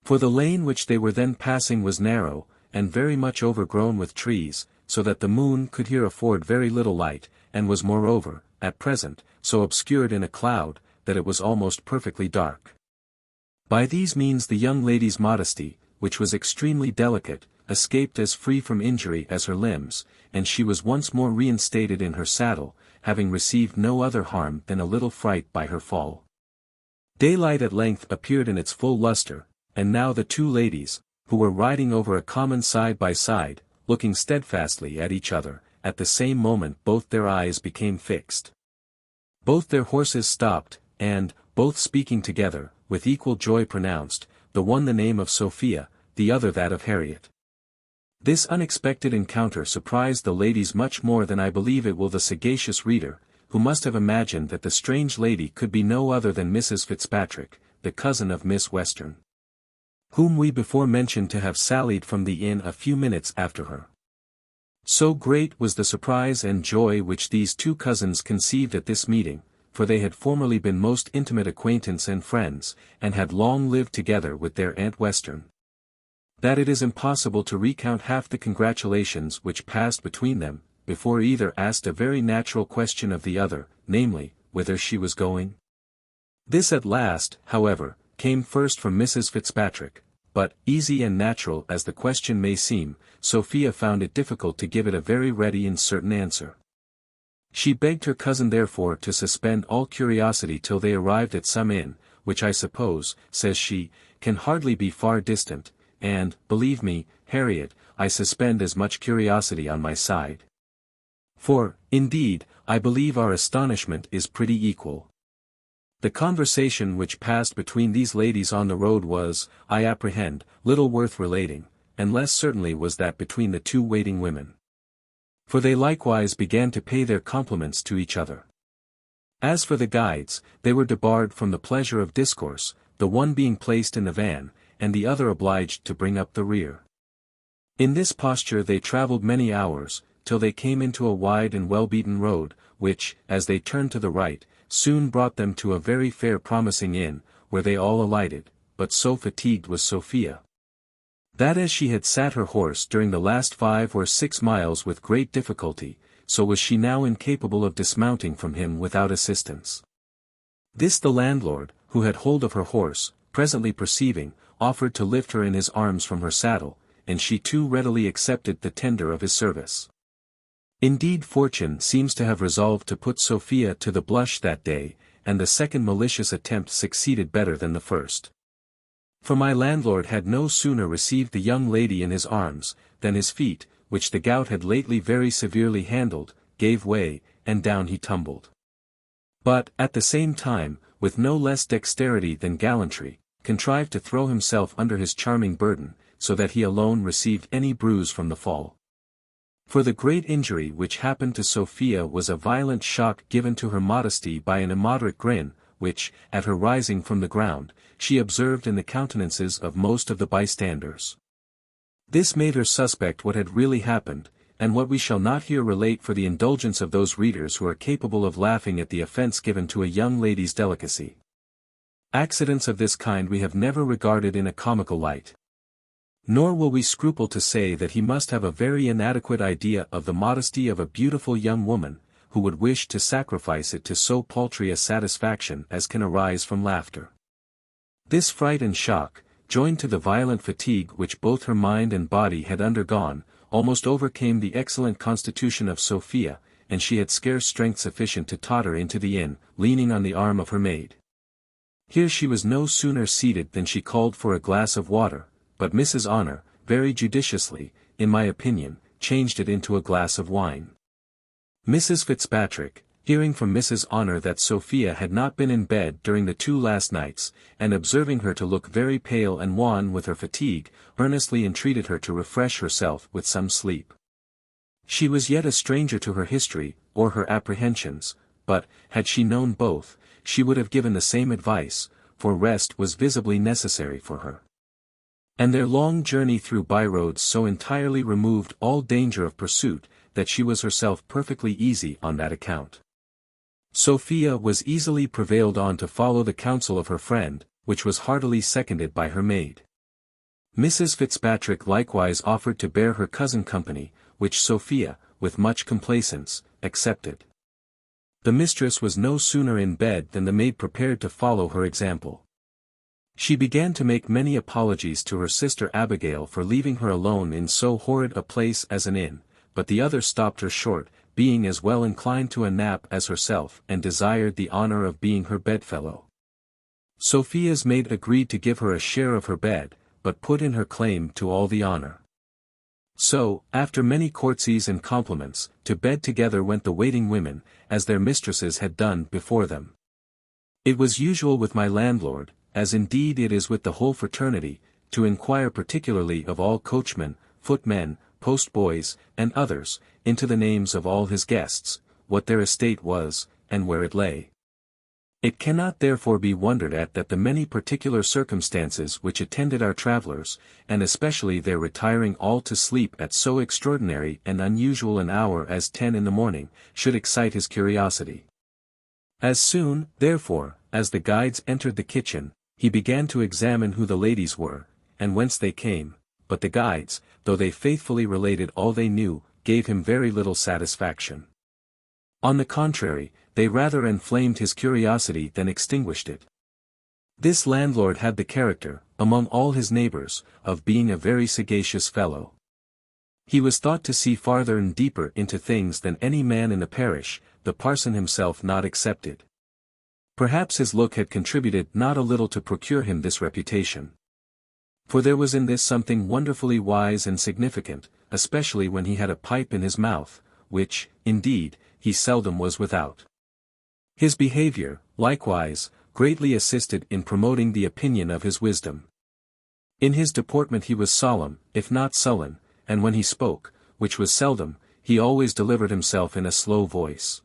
For the lane which they were then passing was narrow, and very much overgrown with trees, so that the moon could here afford very little light, and was moreover, at present, so obscured in a cloud, that it was almost perfectly dark. By these means the young lady's modesty, which was extremely delicate, escaped as free from injury as her limbs, and she was once more reinstated in her saddle, having received no other harm than a little fright by her fall. Daylight at length appeared in its full lustre, and now the 2 ladies, who were riding over a common side by side, looking steadfastly at each other, at the same moment both their eyes became fixed. Both their horses stopped, and, both speaking together, with equal joy pronounced, the one the name of Sophia, the other that of Harriet. This unexpected encounter surprised the ladies much more than I believe it will the sagacious reader, who must have imagined that the strange lady could be no other than Mrs. Fitzpatrick, the cousin of Miss Western, whom we before mentioned to have sallied from the inn a few minutes after her. So great was the surprise and joy which these 2 cousins conceived at this meeting, for they had formerly been most intimate acquaintance and friends, and had long lived together with their Aunt Western, that it is impossible to recount half the congratulations which passed between them, before either asked a very natural question of the other, namely, whither she was going. This at last, however, came first from Mrs. Fitzpatrick, but, easy and natural as the question may seem, Sophia found it difficult to give it a very ready and certain answer. She begged her cousin therefore to suspend all curiosity till they arrived at some inn, which I suppose, says she, can hardly be far distant, and, believe me, Harriet, I suspend as much curiosity on my side. For, indeed, I believe our astonishment is pretty equal. The conversation which passed between these ladies on the road was, I apprehend, little worth relating, and less certainly was that between the two waiting women. For they likewise began to pay their compliments to each other. As for the guides, they were debarred from the pleasure of discourse, the one being placed in the van, and the other obliged to bring up the rear. In this posture they travelled many hours, till they came into a wide and well-beaten road, which, as they turned to the right, soon brought them to a very fair promising inn, where they all alighted, but so fatigued was Sophia, that as she had sat her horse during the last 5 or 6 miles with great difficulty, so was she now incapable of dismounting from him without assistance. This the landlord, who had hold of her horse, presently perceiving, offered to lift her in his arms from her saddle, and she too readily accepted the tender of his service. Indeed fortune seems to have resolved to put Sophia to the blush that day, and the second malicious attempt succeeded better than the first. For my landlord had no sooner received the young lady in his arms, than his feet, which the gout had lately very severely handled, gave way, and down he tumbled. But, at the same time, with no less dexterity than gallantry, contrived to throw himself under his charming burden, so that he alone received any bruise from the fall. For the great injury which happened to Sophia was a violent shock given to her modesty by an immoderate grin, which, at her rising from the ground, she observed in the countenances of most of the bystanders. This made her suspect what had really happened, and what we shall not here relate for the indulgence of those readers who are capable of laughing at the offence given to a young lady's delicacy. Accidents of this kind we have never regarded in a comical light. Nor will we scruple to say that he must have a very inadequate idea of the modesty of a beautiful young woman, who would wish to sacrifice it to so paltry a satisfaction as can arise from laughter. This fright and shock, joined to the violent fatigue which both her mind and body had undergone, almost overcame the excellent constitution of Sophia, and she had scarce strength sufficient to totter into the inn, leaning on the arm of her maid. Here she was no sooner seated than she called for a glass of water, but Mrs. Honour, very judiciously, in my opinion, changed it into a glass of wine. Mrs. Fitzpatrick, hearing from Mrs. Honour that Sophia had not been in bed during the 2 last nights, and observing her to look very pale and wan with her fatigue, earnestly entreated her to refresh herself with some sleep. She was yet a stranger to her history, or her apprehensions, but, had she known both, she would have given the same advice, for rest was visibly necessary for her. And their long journey through byroads so entirely removed all danger of pursuit, that she was herself perfectly easy on that account. Sophia was easily prevailed on to follow the counsel of her friend, which was heartily seconded by her maid. Mrs. Fitzpatrick likewise offered to bear her cousin company, which Sophia, with much complaisance, accepted. The mistress was no sooner in bed than the maid prepared to follow her example. She began to make many apologies to her sister Abigail for leaving her alone in so horrid a place as an inn, but the other stopped her short, being as well inclined to a nap as herself and desired the honour of being her bedfellow. Sophia's maid agreed to give her a share of her bed, but put in her claim to all the honour. So, after many courtesies and compliments, to bed together went the waiting women, as their mistresses had done before them. It was usual with my landlord, as indeed it is with the whole fraternity, to inquire particularly of all coachmen, footmen, post-boys, and others, into the names of all his guests, what their estate was, and where it lay. It cannot therefore be wondered at that the many particular circumstances which attended our travellers, and especially their retiring all to sleep at so extraordinary and unusual an hour as 10 in the morning, should excite his curiosity. As soon, therefore, as the guides entered the kitchen, he began to examine who the ladies were, and whence they came, but the guides, though they faithfully related all they knew, gave him very little satisfaction. On the contrary, they rather inflamed his curiosity than extinguished it. This landlord had the character, among all his neighbours, of being a very sagacious fellow. He was thought to see farther and deeper into things than any man in the parish, the parson himself not excepted. Perhaps his look had contributed not a little to procure him this reputation. For there was in this something wonderfully wise and significant, especially when he had a pipe in his mouth, which, indeed, he seldom was without. His behaviour, likewise, greatly assisted in promoting the opinion of his wisdom. In his deportment he was solemn, if not sullen, and when he spoke, which was seldom, he always delivered himself in a slow voice.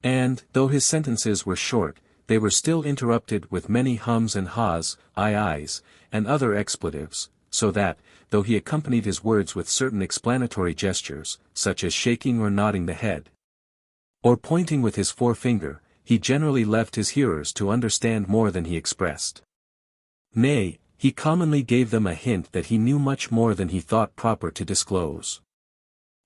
And, though his sentences were short, they were still interrupted with many hums and ha's, ayes, and other expletives, so that, though he accompanied his words with certain explanatory gestures, such as shaking or nodding the head, or pointing with his forefinger, he generally left his hearers to understand more than he expressed. Nay, he commonly gave them a hint that he knew much more than he thought proper to disclose.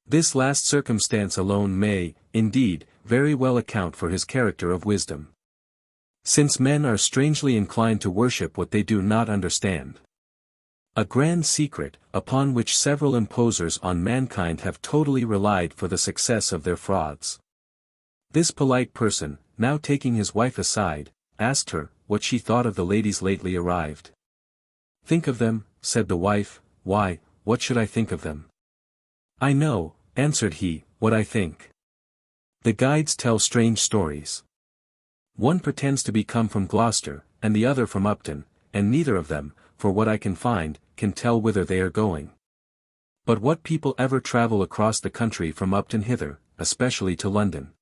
This last circumstance alone may, indeed, very well account for his character of wisdom. Since men are strangely inclined to worship what they do not understand. A grand secret, upon which several imposers on mankind have totally relied for the success of their frauds. This polite person, now taking his wife aside, asked her, what she thought of the ladies lately arrived. Think of them, said the wife. Why, what should I think of them? I know, answered he, what I think. The guides tell strange stories. One pretends to be come from Gloucester, and the other from Upton, and neither of them, for what I can find, can tell whither they are going. But what people ever travel across the country from Upton hither, especially to London?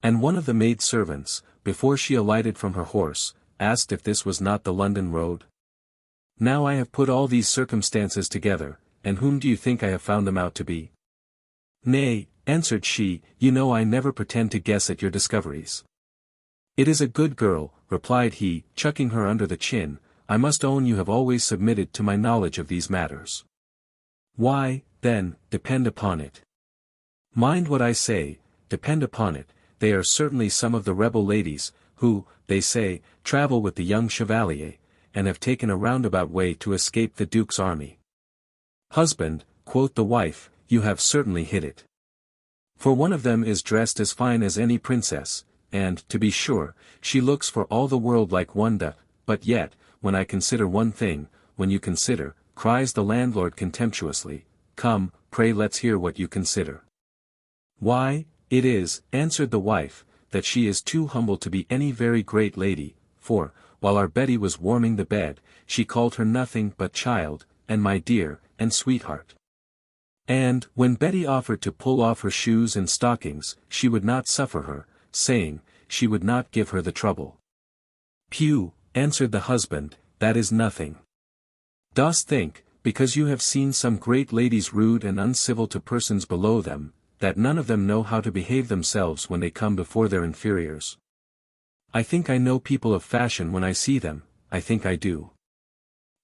And one of the maid servants, before she alighted from her horse, asked if this was not the London road. Now I have put all these circumstances together, and whom do you think I have found them out to be? Nay, answered she, you know I never pretend to guess at your discoveries. It is a good girl, replied he, chucking her under the chin. I must own you have always submitted to my knowledge of these matters. Why, then, depend upon it. Mind what I say, depend upon it, they are certainly some of the rebel ladies, who, they say, travel with the young chevalier, and have taken a roundabout way to escape the Duke's army. Husband, quoth the wife, you have certainly hit it. For one of them is dressed as fine as any princess, and, to be sure, she looks for all the world like one doth, but yet, when I consider one thing, when you consider, cries the landlord contemptuously, come, pray let's hear what you consider. Why, it is, answered the wife, that she is too humble to be any very great lady, for, while our Betty was warming the bed, she called her nothing but child, and my dear, and sweetheart. And, when Betty offered to pull off her shoes and stockings, she would not suffer her, saying, she would not give her the trouble. Pew, answered the husband, that is nothing. Dost think, because you have seen some great ladies rude and uncivil to persons below them, that none of them know how to behave themselves when they come before their inferiors? I think I know people of fashion when I see them, I think I do.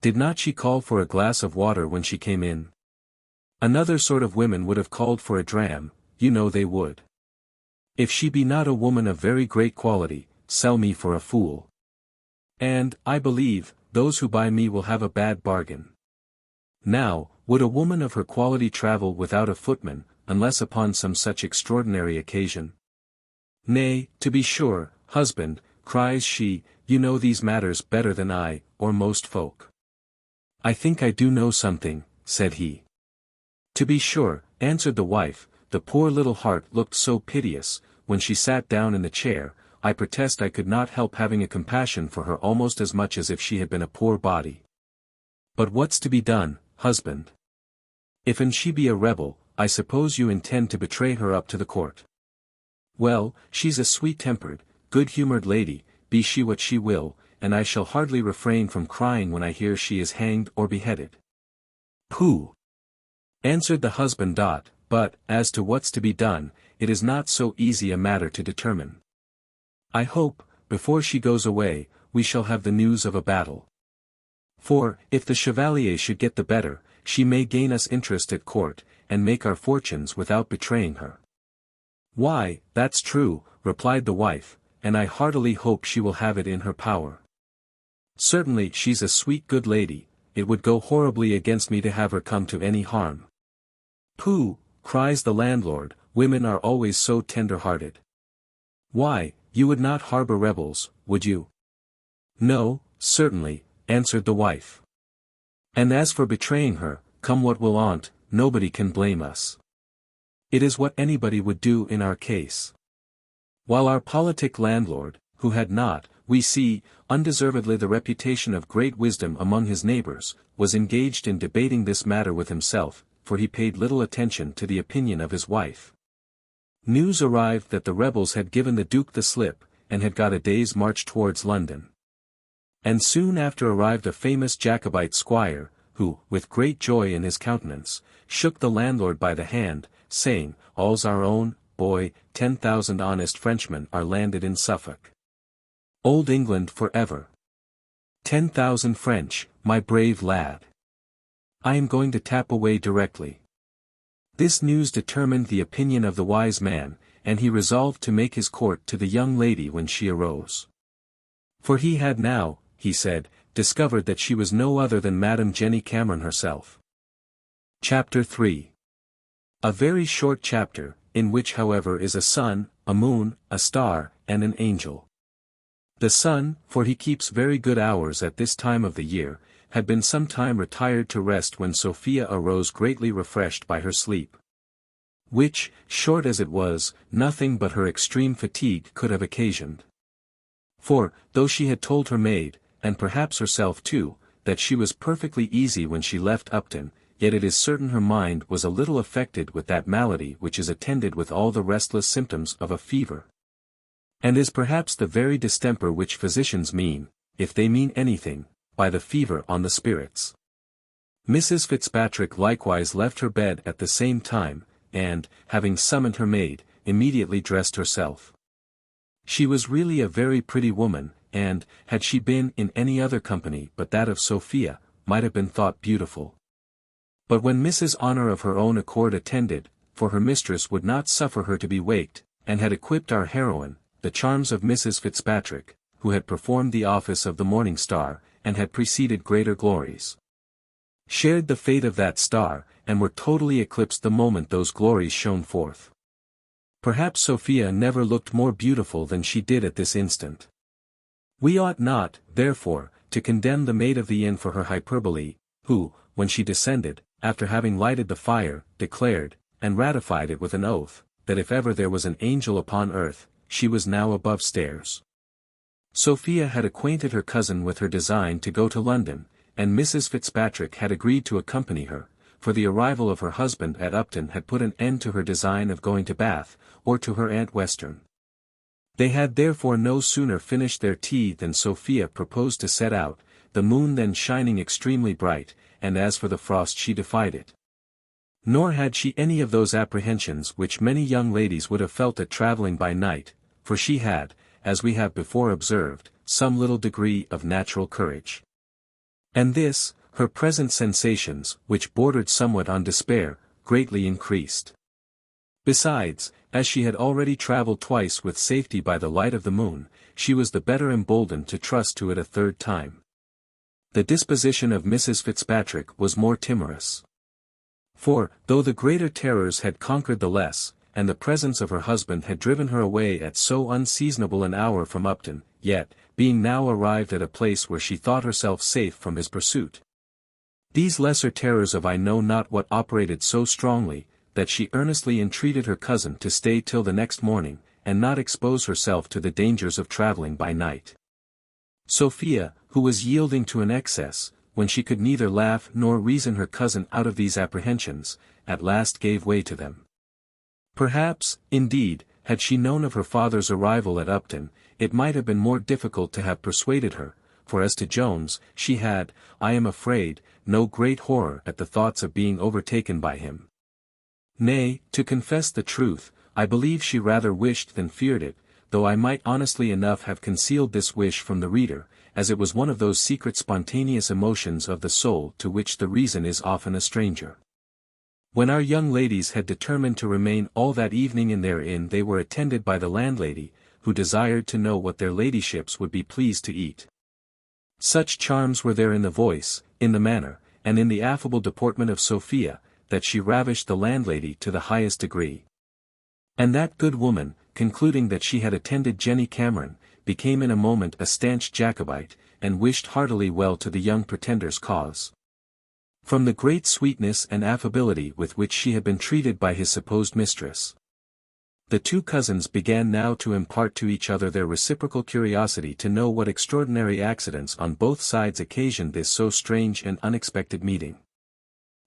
Did not she call for a glass of water when she came in? Another sort of women would have called for a dram, you know they would. If she be not a woman of very great quality, sell me for a fool. And, I believe, those who buy me will have a bad bargain. Now, would a woman of her quality travel without a footman, unless upon some such extraordinary occasion? Nay, to be sure, husband, cries she, you know these matters better than I, or most folk. I think I do know something, said he. To be sure, answered the wife, the poor little heart looked so piteous, when she sat down in the chair, I protest I could not help having a compassion for her almost as much as if she had been a poor body. But what's to be done, husband? If and she be a rebel, I suppose you intend to betray her up to the court. Well, she's a sweet-tempered, good-humoured lady, be she what she will, and I shall hardly refrain from crying when I hear she is hanged or beheaded. Pooh! Answered the husband. But, as to what's to be done, it is not so easy a matter to determine. I hope, before she goes away, we shall have the news of a battle. For, if the Chevalier should get the better, she may gain us interest at court, and make our fortunes without betraying her." "Why, that's true," replied the wife, "and I heartily hope she will have it in her power. Certainly she's a sweet good lady, it would go horribly against me to have her come to any harm." "Pooh," cries the landlord, "women are always so tender-hearted. Why, you would not harbour rebels, would you?" "No, certainly," answered the wife. "And as for betraying her, come what will on't, nobody can blame us. It is what anybody would do in our case." While our politic landlord, who had not, we see, undeservedly the reputation of great wisdom among his neighbours, was engaged in debating this matter with himself, for he paid little attention to the opinion of his wife. News arrived that the rebels had given the Duke the slip, and had got a day's march towards London. And soon after arrived a famous Jacobite squire, who, with great joy in his countenance, shook the landlord by the hand, saying, "All's our own, boy, 10,000 honest Frenchmen are landed in Suffolk. Old England for ever. 10,000 French, my brave lad. I am going to tap away directly." This news determined the opinion of the wise man, and he resolved to make his court to the young lady when she arose. For he had now, he said, discovered that she was no other than Madame Jenny Cameron herself. Chapter 3. A very short chapter, in which however is a sun, a moon, a star, and an angel. The sun, for he keeps very good hours at this time of the year, had been some time retired to rest when Sophia arose greatly refreshed by her sleep. Which, short as it was, nothing but her extreme fatigue could have occasioned. For, though she had told her maid, and perhaps herself too, that she was perfectly easy when she left Upton, yet it is certain her mind was a little affected with that malady which is attended with all the restless symptoms of a fever. And is perhaps the very distemper which physicians mean, if they mean anything, by the fever on the spirits. Mrs. Fitzpatrick likewise left her bed at the same time, and, having summoned her maid, immediately dressed herself. She was really a very pretty woman, and, had she been in any other company but that of Sophia, might have been thought beautiful. But when Mrs. Honour of her own accord attended, for her mistress would not suffer her to be waked, and had equipped our heroine, the charms of Mrs. Fitzpatrick, who had performed the office of the morning star, and had preceded greater glories, shared the fate of that star, and were totally eclipsed the moment those glories shone forth. Perhaps Sophia never looked more beautiful than she did at this instant. We ought not, therefore, to condemn the maid of the inn for her hyperbole, who, when she descended, after having lighted the fire, declared, and ratified it with an oath, that if ever there was an angel upon earth, she was now above stairs. Sophia had acquainted her cousin with her design to go to London, and Mrs. Fitzpatrick had agreed to accompany her, for the arrival of her husband at Upton had put an end to her design of going to Bath, or to her Aunt Western. They had therefore no sooner finished their tea than Sophia proposed to set out, the moon then shining extremely bright, and as for the frost she defied it. Nor had she any of those apprehensions which many young ladies would have felt at travelling by night, for she had, as we have before observed, some little degree of natural courage. And this, her present sensations, which bordered somewhat on despair, greatly increased. Besides, as she had already travelled twice with safety by the light of the moon, she was the better emboldened to trust to it a third time. The disposition of Mrs. Fitzpatrick was more timorous. For, though the greater terrors had conquered the less, and the presence of her husband had driven her away at so unseasonable an hour from Upton, yet, being now arrived at a place where she thought herself safe from his pursuit, these lesser terrors of I know not what operated so strongly, that she earnestly entreated her cousin to stay till the next morning, and not expose herself to the dangers of travelling by night. Sophia, who was yielding to an excess, when she could neither laugh nor reason her cousin out of these apprehensions, at last gave way to them. Perhaps, indeed, had she known of her father's arrival at Upton, it might have been more difficult to have persuaded her, for as to Jones, she had, I am afraid, no great horror at the thoughts of being overtaken by him. Nay, to confess the truth, I believe she rather wished than feared it, though I might honestly enough have concealed this wish from the reader, as it was one of those secret spontaneous emotions of the soul to which the reason is often a stranger. When our young ladies had determined to remain all that evening in their inn, they were attended by the landlady, who desired to know what their ladyships would be pleased to eat. Such charms were there in the voice, in the manner, and in the affable deportment of Sophia, that she ravished the landlady to the highest degree. And that good woman, concluding that she had attended Jenny Cameron, became in a moment a stanch Jacobite, and wished heartily well to the young pretender's cause. From the great sweetness and affability with which she had been treated by his supposed mistress, the two cousins began now to impart to each other their reciprocal curiosity to know what extraordinary accidents on both sides occasioned this so strange and unexpected meeting.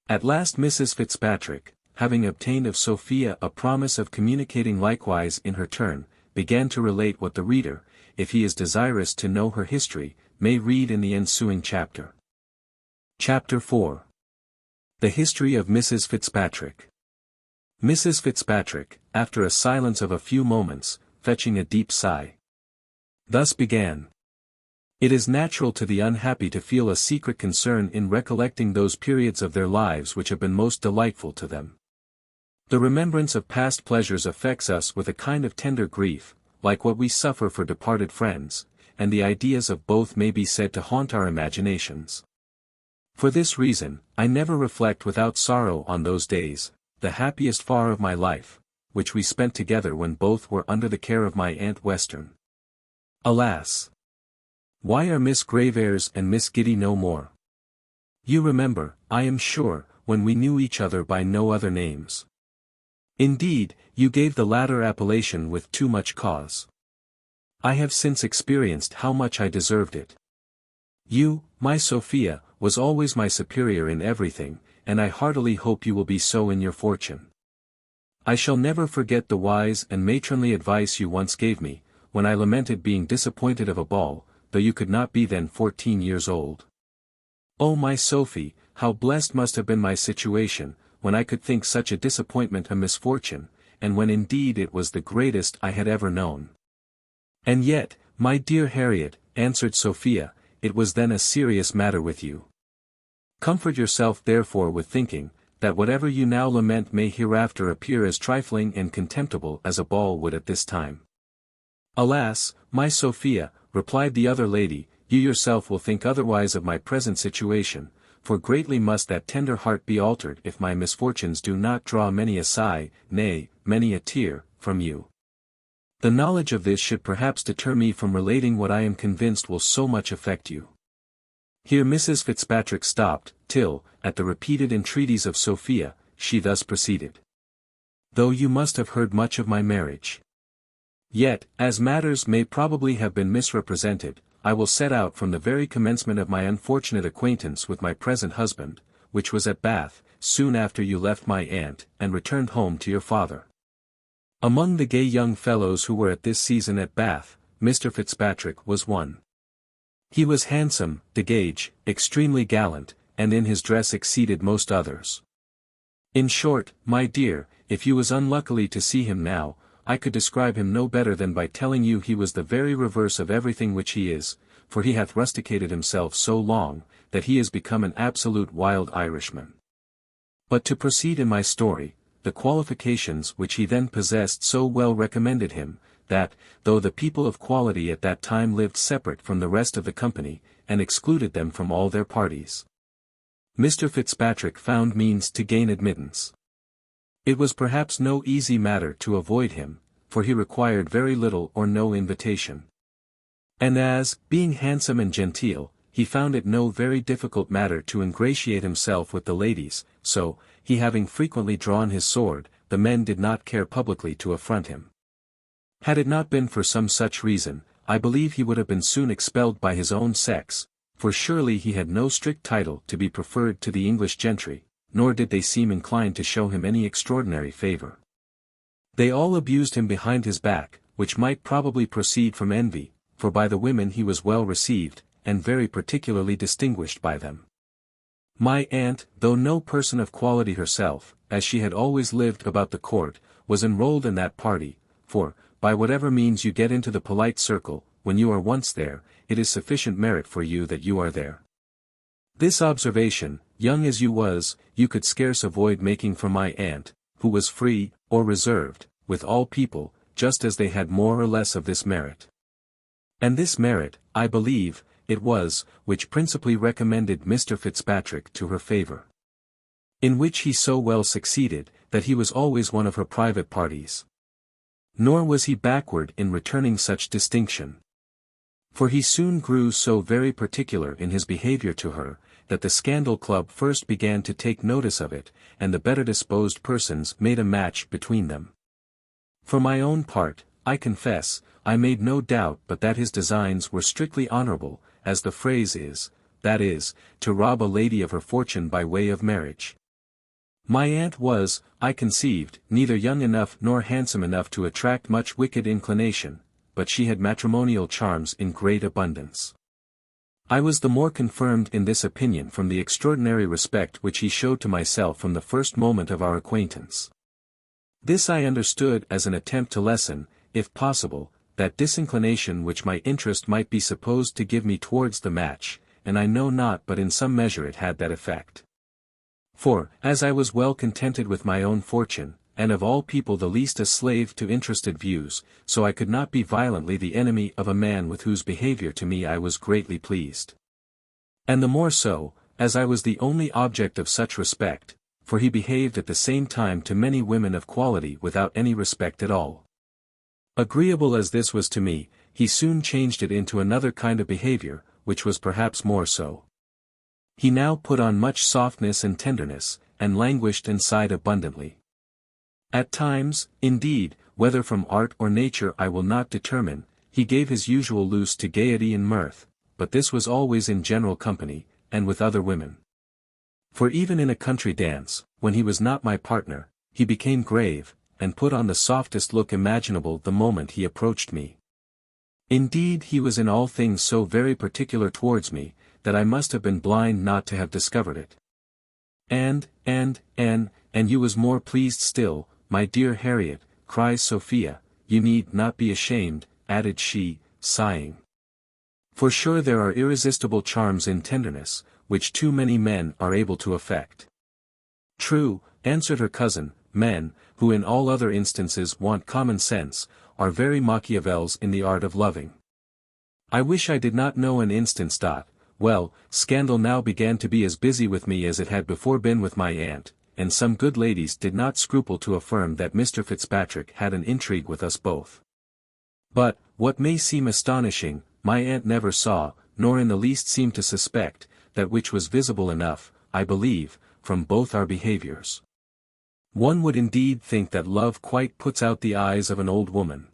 At last Mrs. Fitzpatrick, having obtained of Sophia a promise of communicating likewise in her turn, began to relate what the reader, if he is desirous to know her history, may read in the ensuing chapter. Chapter 4. The History of Mrs. Fitzpatrick. Mrs. Fitzpatrick, after a silence of a few moments, fetching a deep sigh, thus began. It is natural to the unhappy to feel a secret concern in recollecting those periods of their lives which have been most delightful to them. The remembrance of past pleasures affects us with a kind of tender grief, like what we suffer for departed friends, and the ideas of both may be said to haunt our imaginations. For this reason, I never reflect without sorrow on those days, the happiest far of my life, which we spent together when both were under the care of my Aunt Western. Alas! Why are Miss Graveairs and Miss Giddy no more? You remember, I am sure, when we knew each other by no other names. Indeed, you gave the latter appellation with too much cause. I have since experienced how much I deserved it. You, my Sophia, was always my superior in everything, and I heartily hope you will be so in your fortune. I shall never forget the wise and matronly advice you once gave me, when I lamented being disappointed of a ball, though you could not be then 14 years old. Oh my Sophie, how blessed must have been my situation, when I could think such a disappointment a misfortune, and when indeed it was the greatest I had ever known. And yet, my dear Harriet, answered Sophia, it was then a serious matter with you. Comfort yourself therefore with thinking, that whatever you now lament may hereafter appear as trifling and contemptible as a ball would at this time. Alas, my Sophia, replied the other lady, you yourself will think otherwise of my present situation, for greatly must that tender heart be altered if my misfortunes do not draw many a sigh, nay, many a tear, from you. The knowledge of this should perhaps deter me from relating what I am convinced will so much affect you. Here Mrs. Fitzpatrick stopped, till, at the repeated entreaties of Sophia, she thus proceeded. Though you must have heard much of my marriage. Yet, as matters may probably have been misrepresented, I will set out from the very commencement of my unfortunate acquaintance with my present husband, which was at Bath, soon after you left my aunt, and returned home to your father. Among the gay young fellows who were at this season at Bath, Mr. Fitzpatrick was one. He was handsome, degage, extremely gallant, and in his dress exceeded most others. In short, my dear, if you was unluckily to see him now, I could describe him no better than by telling you he was the very reverse of everything which he is, for he hath rusticated himself so long, that he is become an absolute wild Irishman. But to proceed in my story, the qualifications which he then possessed so well recommended him, that, though the people of quality at that time lived separate from the rest of the company, and excluded them from all their parties, Mr. Fitzpatrick found means to gain admittance. It was perhaps no easy matter to avoid him, for he required very little or no invitation. And as, being handsome and genteel, he found it no very difficult matter to ingratiate himself with the ladies, so, he having frequently drawn his sword, the men did not care publicly to affront him. Had it not been for some such reason, I believe he would have been soon expelled by his own sex, for surely he had no strict title to be preferred to the English gentry, nor did they seem inclined to show him any extraordinary favour. They all abused him behind his back, which might probably proceed from envy, for by the women he was well received, and very particularly distinguished by them. My aunt, though no person of quality herself, as she had always lived about the court, was enrolled in that party, for, by whatever means you get into the polite circle, when you are once there, it is sufficient merit for you that you are there. This observation, young as you was, you could scarce avoid making from my aunt, who was free, or reserved, with all people, just as they had more or less of this merit. And this merit, I believe, it was, which principally recommended Mr. Fitzpatrick to her favour. In which he so well succeeded, that he was always one of her private parties. Nor was he backward in returning such distinction. For he soon grew so very particular in his behaviour to her, that the Scandal Club first began to take notice of it, and the better disposed persons made a match between them. For my own part, I confess, I made no doubt but that his designs were strictly honourable, as the phrase is, that is, to rob a lady of her fortune by way of marriage. My aunt was, I conceived, neither young enough nor handsome enough to attract much wicked inclination, but she had matrimonial charms in great abundance. I was the more confirmed in this opinion from the extraordinary respect which he showed to myself from the first moment of our acquaintance. This I understood as an attempt to lessen, if possible, that disinclination which my interest might be supposed to give me towards the match, and I know not but in some measure it had that effect. For, as I was well contented with my own fortune, and of all people the least a slave to interested views, so I could not be violently the enemy of a man with whose behaviour to me I was greatly pleased. And the more so, as I was the only object of such respect, for he behaved at the same time to many women of quality without any respect at all. Agreeable as this was to me, he soon changed it into another kind of behaviour, which was perhaps more so. He now put on much softness and tenderness, and languished and sighed abundantly. At times, indeed, whether from art or nature I will not determine, he gave his usual loose to gaiety and mirth, but this was always in general company, and with other women. For even in a country dance, when he was not my partner, he became grave, and put on the softest look imaginable the moment he approached me. Indeed he was in all things so very particular towards me, that I must have been blind not to have discovered it. And you was more pleased still, my dear Harriet, cries Sophia, you need not be ashamed, added she, sighing. For sure there are irresistible charms in tenderness, which too many men are able to affect. True, answered her cousin, men, who in all other instances want common sense, are very Machiavels in the art of loving. I wish I did not know an instance. Well, scandal now began to be as busy with me as it had before been with my aunt, and some good ladies did not scruple to affirm that Mr. Fitzpatrick had an intrigue with us both. But, what may seem astonishing, my aunt never saw, nor in the least seemed to suspect, that which was visible enough, I believe, from both our behaviours. One would indeed think that love quite puts out the eyes of an old woman.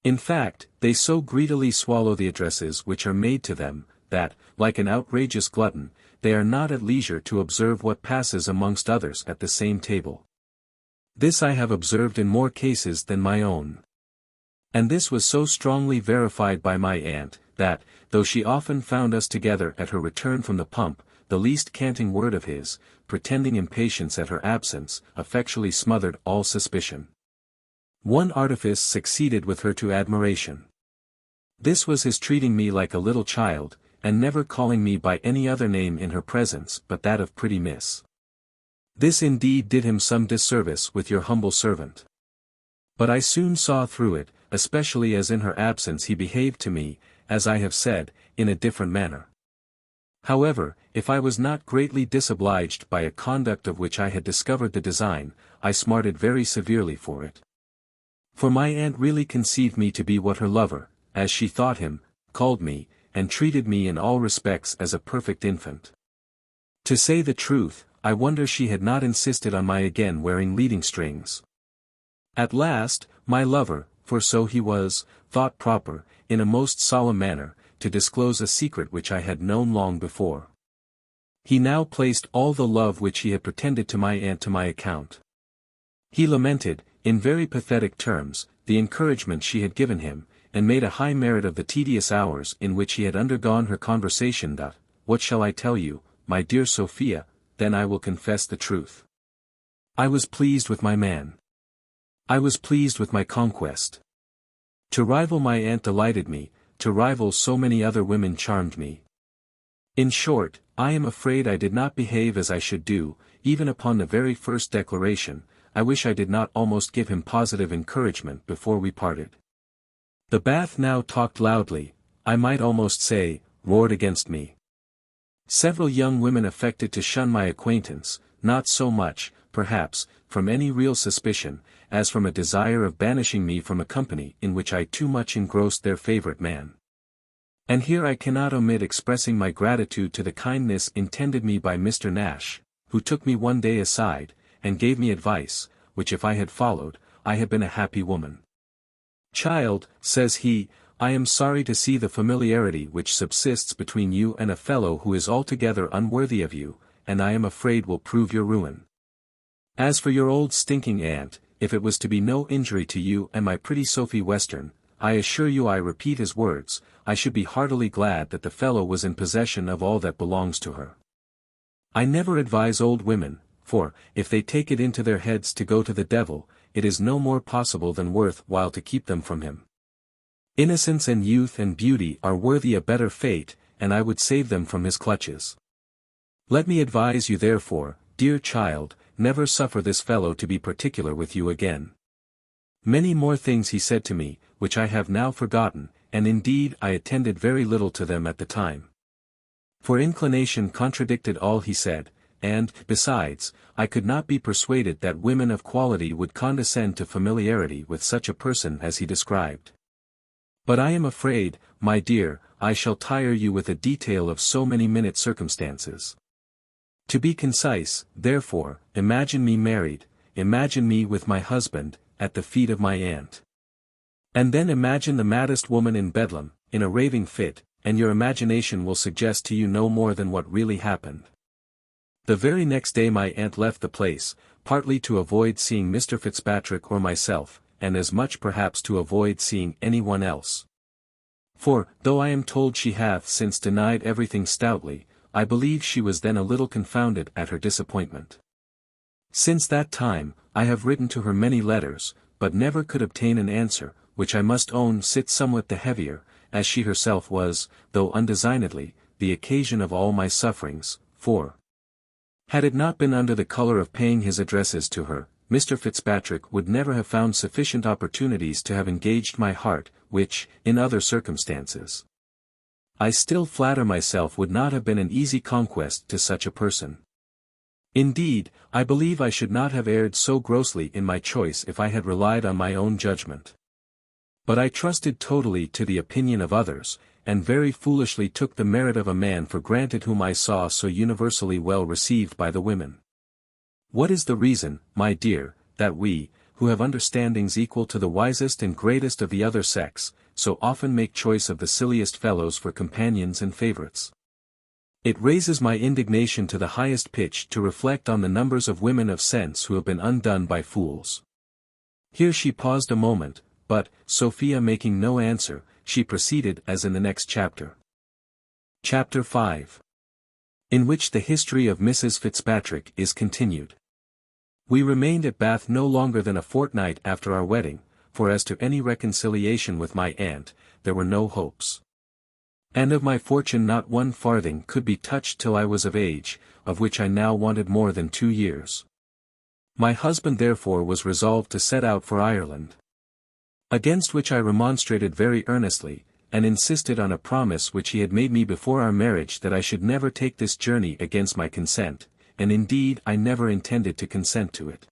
In fact, they so greedily swallow the addresses which are made to them, that, like an outrageous glutton, they are not at leisure to observe what passes amongst others at the same table. This I have observed in more cases than my own. And this was so strongly verified by my aunt, that, though she often found us together at her return from the pump, the least canting word of his, pretending impatience at her absence, effectually smothered all suspicion. One artifice succeeded with her to admiration. This was his treating me like a little child, and never calling me by any other name in her presence but that of pretty miss. This indeed did him some disservice with your humble servant. But I soon saw through it, especially as in her absence he behaved to me, as I have said, in a different manner. However, if I was not greatly disobliged by a conduct of which I had discovered the design, I smarted very severely for it. For my aunt really conceived me to be what her lover, as she thought him, called me, and treated me in all respects as a perfect infant. To say the truth, I wonder she had not insisted on my again wearing leading strings. At last, my lover, for so he was, thought proper, in a most solemn manner, to disclose a secret which I had known long before. He now placed all the love which he had pretended to my aunt to my account. He lamented, in very pathetic terms, the encouragement she had given him, and made a high merit of the tedious hours in which he had undergone her conversation. What shall I tell you, my dear Sophia? Then I will confess the truth. I was pleased with my man. I was pleased with my conquest. To rival my aunt delighted me, to rival so many other women charmed me. In short, I am afraid I did not behave as I should do, even upon the very first declaration. I wish I did not almost give him positive encouragement before we parted. The Bath now talked loudly, I might almost say, roared against me. Several young women affected to shun my acquaintance, not so much, perhaps, from any real suspicion, as from a desire of banishing me from a company in which I too much engrossed their favourite man. And here I cannot omit expressing my gratitude to the kindness intended me by Mr. Nash, who took me one day aside, and gave me advice, which if I had followed, I had been a happy woman. "Child," says he, "I am sorry to see the familiarity which subsists between you and a fellow who is altogether unworthy of you, and I am afraid will prove your ruin. As for your old stinking aunt, if it was to be no injury to you and my pretty Sophie Western, I assure you I repeat his words, I should be heartily glad that the fellow was in possession of all that belongs to her. I never advise old women, for, if they take it into their heads to go to the devil, it is no more possible than worth while to keep them from him. Innocence and youth and beauty are worthy a better fate, and I would save them from his clutches. Let me advise you therefore, dear child, never suffer this fellow to be particular with you again." Many more things he said to me, which I have now forgotten, and indeed I attended very little to them at the time. For inclination contradicted all he said, and, besides, I could not be persuaded that women of quality would condescend to familiarity with such a person as he described. But I am afraid, my dear, I shall tire you with a detail of so many minute circumstances. To be concise, therefore, imagine me married, imagine me with my husband, at the feet of my aunt. And then imagine the maddest woman in Bedlam, in a raving fit, and your imagination will suggest to you no more than what really happened. The very next day my aunt left the place, partly to avoid seeing Mr. Fitzpatrick or myself, and as much perhaps to avoid seeing anyone else. For, though I am told she hath since denied everything stoutly, I believe she was then a little confounded at her disappointment. Since that time, I have written to her many letters, but never could obtain an answer, which I must own sits somewhat the heavier, as she herself was, though undesignedly, the occasion of all my sufferings, for, had it not been under the colour of paying his addresses to her, Mr. Fitzpatrick would never have found sufficient opportunities to have engaged my heart, which, in other circumstances, I still flatter myself would not have been an easy conquest to such a person. Indeed, I believe I should not have erred so grossly in my choice if I had relied on my own judgment. But I trusted totally to the opinion of others, and very foolishly took the merit of a man for granted whom I saw so universally well received by the women. What is the reason, my dear, that we, who have understandings equal to the wisest and greatest of the other sex, so often make choice of the silliest fellows for companions and favourites? It raises my indignation to the highest pitch to reflect on the numbers of women of sense who have been undone by fools. Here she paused a moment, but, Sophia making no answer, she proceeded as in the next chapter. Chapter 5. In which the history of Mrs. Fitzpatrick is continued. We remained at Bath no longer than a fortnight after our wedding, for as to any reconciliation with my aunt, there were no hopes. And of my fortune not one farthing could be touched till I was of age, of which I now wanted more than 2 years. My husband therefore was resolved to set out for Ireland. Against which I remonstrated very earnestly, and insisted on a promise which he had made me before our marriage that I should never take this journey against my consent, and indeed I never intended to consent to it.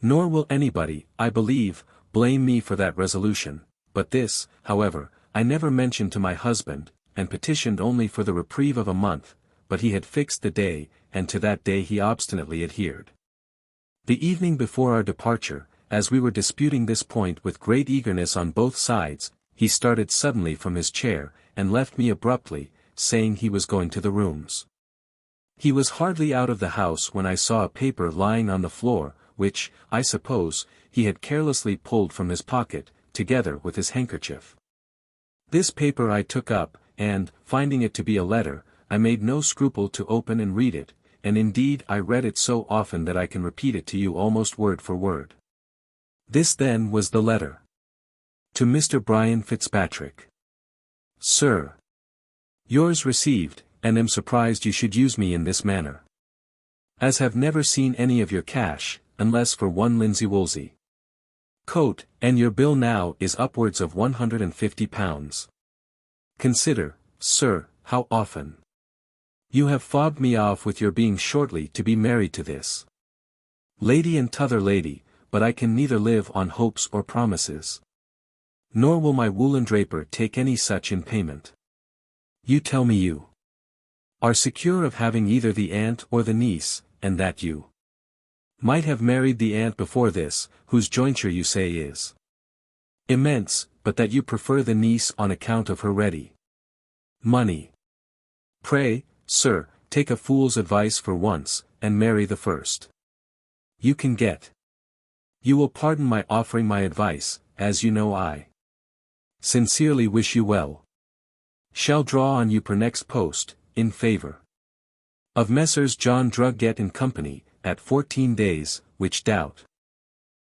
Nor will anybody, I believe, blame me for that resolution, but this, however, I never mentioned to my husband, and petitioned only for the reprieve of a month, but he had fixed the day, and to that day he obstinately adhered. The evening before our departure, as we were disputing this point with great eagerness on both sides, he started suddenly from his chair, and left me abruptly, saying he was going to the rooms. He was hardly out of the house when I saw a paper lying on the floor, which, I suppose, he had carelessly pulled from his pocket, together with his handkerchief. This paper I took up, and, finding it to be a letter, I made no scruple to open and read it, and indeed I read it so often that I can repeat it to you almost word for word. This then was the letter. To Mr. Brian Fitzpatrick. Sir. Yours received, and am surprised you should use me in this manner. As have never seen any of your cash, unless for one linsey woolsey coat, and your bill now is upwards of £150. Consider, sir, how often you have fobbed me off with your being shortly to be married to this lady and t'other lady, but I can neither live on hopes or promises. Nor will my woolen draper take any such in payment. You tell me you are secure of having either the aunt or the niece, and that you might have married the aunt before this, whose jointure you say is immense, but that you prefer the niece on account of her ready money. Pray, sir, take a fool's advice for once, and marry the first you can get. You will pardon my offering my advice, as you know I sincerely wish you well. Shall draw on you per next post, in favour of Messrs. John Drugget and Company, at 14 days, which doubt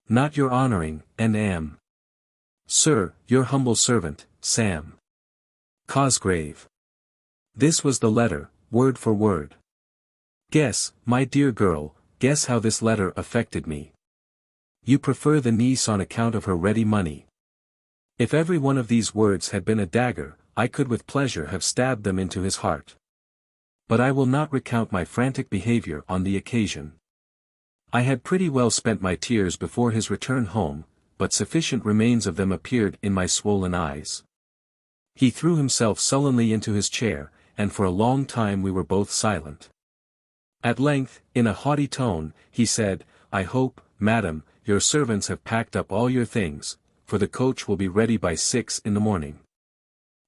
not your honouring, and am, sir, your humble servant, Sam Cosgrave. This was the letter, word for word. Guess, my dear girl, guess how this letter affected me. You prefer the niece on account of her ready money. If every one of these words had been a dagger, I could with pleasure have stabbed them into his heart. But I will not recount my frantic behaviour on the occasion. I had pretty well spent my tears before his return home, but sufficient remains of them appeared in my swollen eyes. He threw himself sullenly into his chair, and for a long time we were both silent. At length, in a haughty tone, he said, I hope, madam, your servants have packed up all your things, for the coach will be ready by 6 in the morning.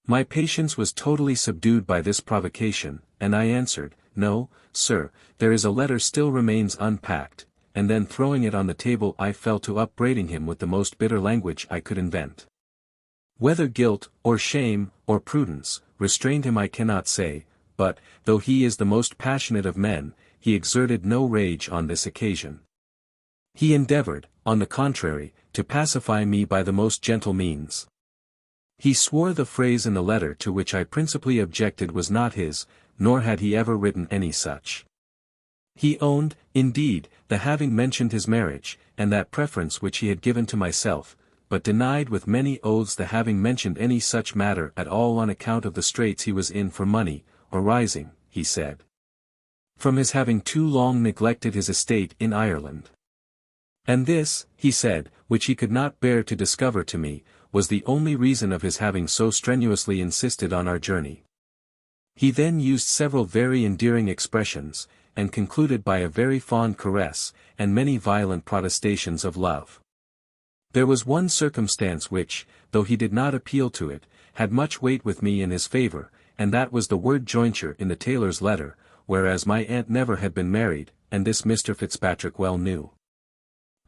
My patience was totally subdued by this provocation, and I answered, No, sir, there is a letter still remains unpacked, and then throwing it on the table I fell to upbraiding him with the most bitter language I could invent. Whether guilt, or shame, or prudence, restrained him I cannot say, but, though he is the most passionate of men, he exerted no rage on this occasion. He endeavoured, on the contrary, to pacify me by the most gentle means. He swore the phrase in the letter to which I principally objected was not his, nor had he ever written any such. He owned, indeed, the having mentioned his marriage, and that preference which he had given to myself, but denied with many oaths the having mentioned any such matter at all on account of the straits he was in for money, arising, he said, from his having too long neglected his estate in Ireland. And this, he said, which he could not bear to discover to me, was the only reason of his having so strenuously insisted on our journey. He then used several very endearing expressions, and concluded by a very fond caress, and many violent protestations of love. There was one circumstance which, though he did not appeal to it, had much weight with me in his favour, and that was the word jointure in the tailor's letter, whereas my aunt never had been married, and this Mr. Fitzpatrick well knew.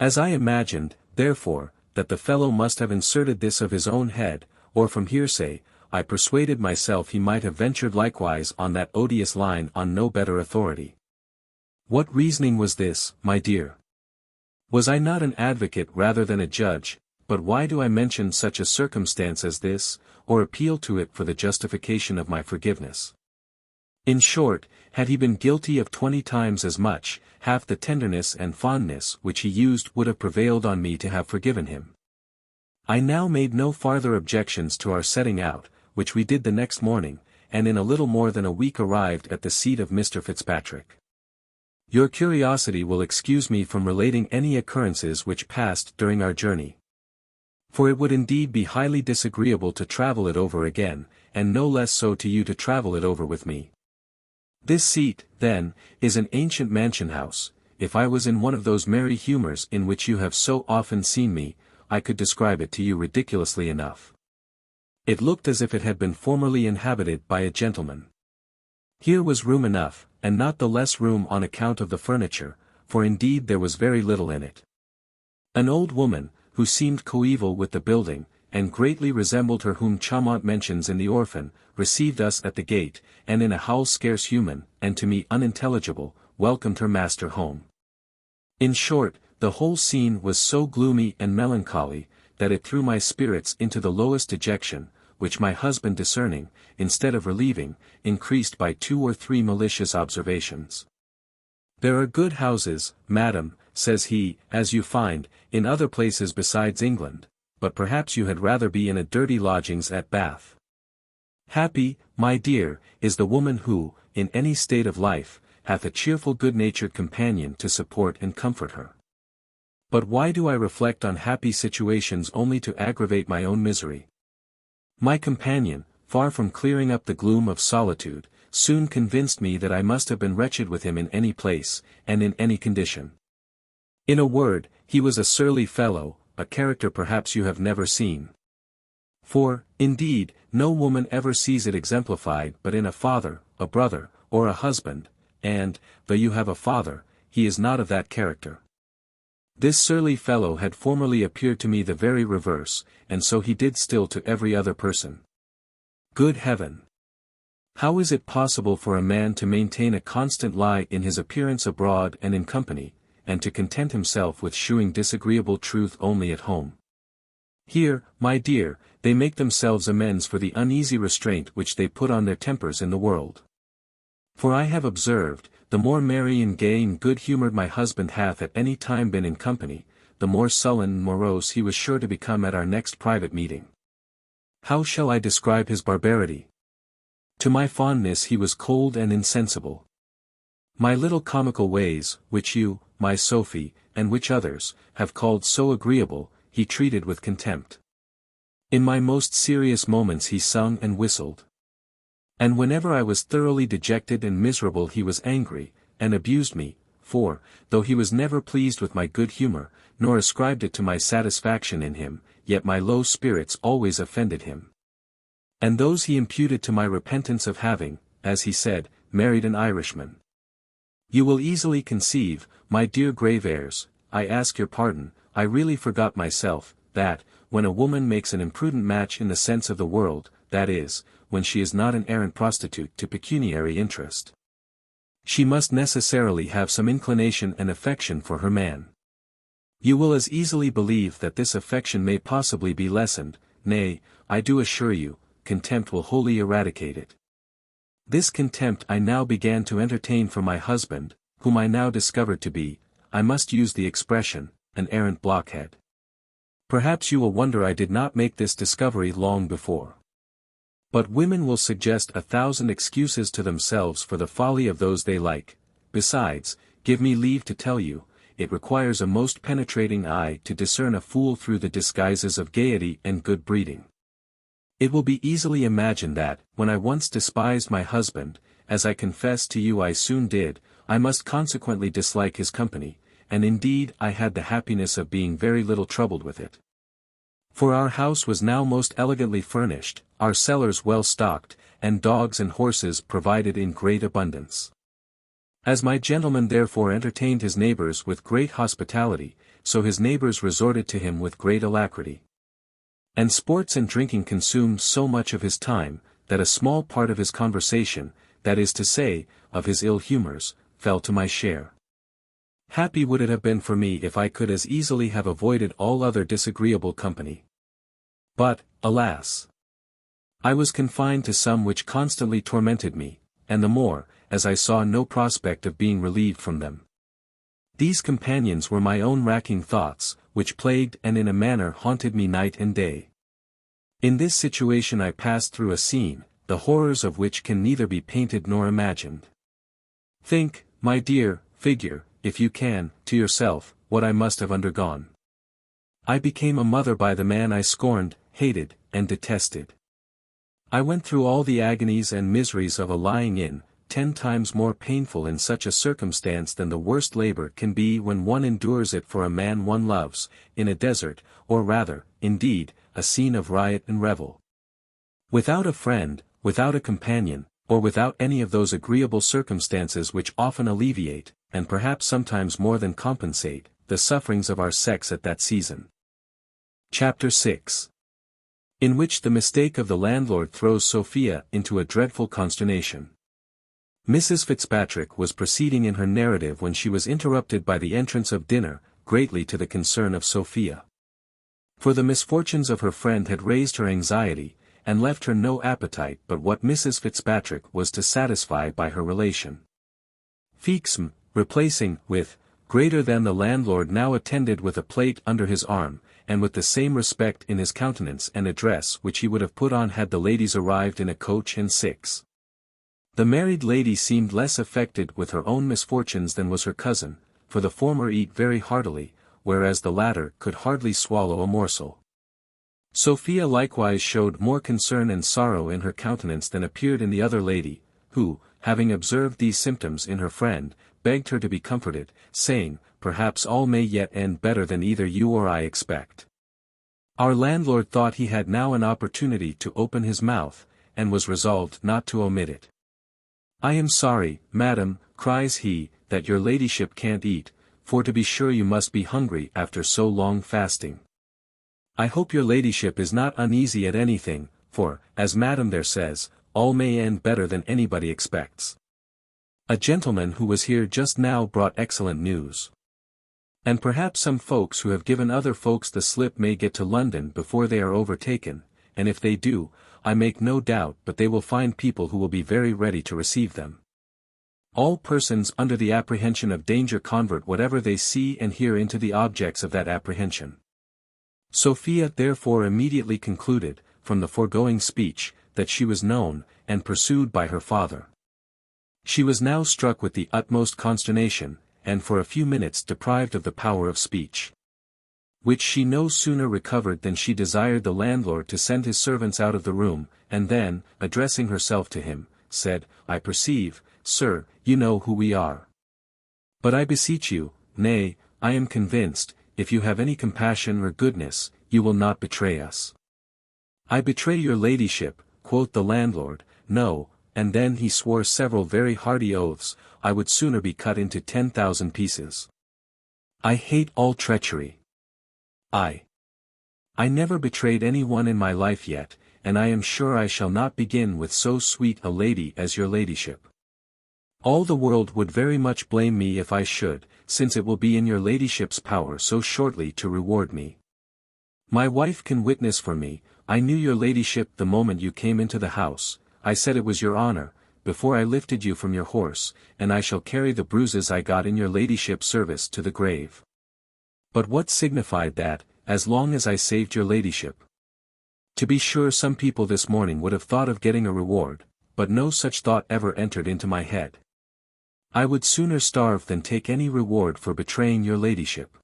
As I imagined, therefore, that the fellow must have inserted this of his own head, or from hearsay, I persuaded myself he might have ventured likewise on that odious line on no better authority. What reasoning was this, my dear? Was I not an advocate rather than a judge, but why do I mention such a circumstance as this, or appeal to it for the justification of my forgiveness? In short, had he been guilty of 20 times as much, half the tenderness and fondness which he used would have prevailed on me to have forgiven him. I now made no farther objections to our setting out, which we did the next morning, and in a little more than a week arrived at the seat of Mr. Fitzpatrick. Your curiosity will excuse me from relating any occurrences which passed during our journey. For it would indeed be highly disagreeable to travel it over again, and no less so to you to travel it over with me. This seat, then, is an ancient mansion house. If I was in one of those merry humours in which you have so often seen me, I could describe it to you ridiculously enough. It looked as if it had been formerly inhabited by a gentleman. Here was room enough, and not the less room on account of the furniture, for indeed there was very little in it. An old woman, who seemed coeval with the building, and greatly resembled her whom Chaumont mentions in The Orphan, received us at the gate, and in a howl scarce human, and to me unintelligible, welcomed her master home. In short, the whole scene was so gloomy and melancholy, that it threw my spirits into the lowest dejection, which my husband discerning, instead of relieving, increased by 2 or 3 malicious observations. There are good houses, madam, says he, as you find, in other places besides England, but perhaps you had rather be in a dirty lodgings at Bath. Happy, my dear, is the woman who, in any state of life, hath a cheerful good-natured companion to support and comfort her. But why do I reflect on happy situations only to aggravate my own misery? My companion, far from clearing up the gloom of solitude, soon convinced me that I must have been wretched with him in any place, and in any condition. In a word, he was a surly fellow, a character perhaps you have never seen. For, indeed, no woman ever sees it exemplified but in a father, a brother, or a husband, and, though you have a father, he is not of that character. This surly fellow had formerly appeared to me the very reverse, and so he did still to every other person. Good heaven! How is it possible for a man to maintain a constant lie in his appearance abroad and in company, and to content himself with shewing disagreeable truth only at home? Here, my dear, they make themselves amends for the uneasy restraint which they put on their tempers in the world. For I have observed, the more merry and gay and good-humoured my husband hath at any time been in company, the more sullen and morose he was sure to become at our next private meeting. How shall I describe his barbarity? To my fondness he was cold and insensible. My little comical ways, which you, my Sophie, and which others, have called so agreeable, he treated with contempt. In my most serious moments he sung and whistled. And whenever I was thoroughly dejected and miserable he was angry, and abused me, for, though he was never pleased with my good humour, nor ascribed it to my satisfaction in him, yet my low spirits always offended him. And those he imputed to my repentance of having, as he said, married an Irishman. You will easily conceive, my dear Graveairs, I ask your pardon, I really forgot myself, that, when a woman makes an imprudent match in the sense of the world, that is, when she is not an arrant prostitute to pecuniary interest, she must necessarily have some inclination and affection for her man. You will as easily believe that this affection may possibly be lessened, nay, I do assure you, contempt will wholly eradicate it. This contempt I now began to entertain for my husband, whom I now discovered to be, I must use the expression, an arrant blockhead. Perhaps you will wonder I did not make this discovery long before. But women will suggest 1,000 excuses to themselves for the folly of those they like. Besides, give me leave to tell you, it requires a most penetrating eye to discern a fool through the disguises of gaiety and good breeding. It will be easily imagined that, when I once despised my husband, as I confess to you I soon did, I must consequently dislike his company, and indeed I had the happiness of being very little troubled with it. For our house was now most elegantly furnished, our cellars well stocked, and dogs and horses provided in great abundance. As my gentleman therefore entertained his neighbours with great hospitality, so his neighbours resorted to him with great alacrity. And sports and drinking consumed so much of his time, that a small part of his conversation, that is to say, of his ill humours, fell to my share. Happy would it have been for me if I could as easily have avoided all other disagreeable company. But, alas! I was confined to some which constantly tormented me, and the more, as I saw no prospect of being relieved from them. These companions were my own racking thoughts, which plagued and in a manner haunted me night and day. In this situation I passed through a scene, the horrors of which can neither be painted nor imagined. Think, my dear, figure, if you can, to yourself, what I must have undergone. I became a mother by the man I scorned, hated, and detested. I went through all the agonies and miseries of a lying-in, 10 times more painful in such a circumstance than the worst labour can be when one endures it for a man one loves, in a desert, or rather, indeed, a scene of riot and revel. Without a friend, without a companion, or without any of those agreeable circumstances which often alleviate, and perhaps sometimes more than compensate, the sufferings of our sex at that season. Chapter 6. In which the mistake of the landlord throws Sophia into a dreadful consternation. Mrs. Fitzpatrick was proceeding in her narrative when she was interrupted by the entrance of dinner, greatly to the concern of Sophia. For the misfortunes of her friend had raised her anxiety, and left her no appetite but what Mrs. Fitzpatrick was to satisfy by her relation. Fixem, replacing, with, greater than the landlord now attended with a plate under his arm, and with the same respect in his countenance and address which he would have put on had the ladies arrived in a coach and six. The married lady seemed less affected with her own misfortunes than was her cousin, for the former eat very heartily, whereas the latter could hardly swallow a morsel. Sophia likewise showed more concern and sorrow in her countenance than appeared in the other lady, who, having observed these symptoms in her friend, begged her to be comforted, saying, perhaps all may yet end better than either you or I expect. Our landlord thought he had now an opportunity to open his mouth, and was resolved not to omit it. I am sorry, madam, cries he, that your ladyship can't eat, for to be sure you must be hungry after so long fasting. I hope your ladyship is not uneasy at anything, for, as madam there says, all may end better than anybody expects. A gentleman who was here just now brought excellent news. And perhaps some folks who have given other folks the slip may get to London before they are overtaken, and if they do, I make no doubt but they will find people who will be very ready to receive them. All persons under the apprehension of danger convert whatever they see and hear into the objects of that apprehension. Sophia therefore immediately concluded, from the foregoing speech, that she was known, and pursued by her father. She was now struck with the utmost consternation, and for a few minutes deprived of the power of speech. Which she no sooner recovered than she desired the landlord to send his servants out of the room, and then, addressing herself to him, said, I perceive, sir, you know who we are. But I beseech you, nay, I am convinced, if you have any compassion or goodness, you will not betray us. I betray your ladyship, quoth the landlord, no, and then he swore several very hearty oaths, I would sooner be cut into 10,000 pieces. I hate all treachery. I never betrayed any one in my life yet, and I am sure I shall not begin with so sweet a lady as your ladyship. All the world would very much blame me if I should, since it will be in your ladyship's power so shortly to reward me. My wife can witness for me, I knew your ladyship the moment you came into the house, I said it was your honour, before I lifted you from your horse, and I shall carry the bruises I got in your ladyship's service to the grave. But what signified that, as long as I saved your ladyship? To be sure some people this morning would have thought of getting a reward, but no such thought ever entered into my head. I would sooner starve than take any reward for betraying your ladyship.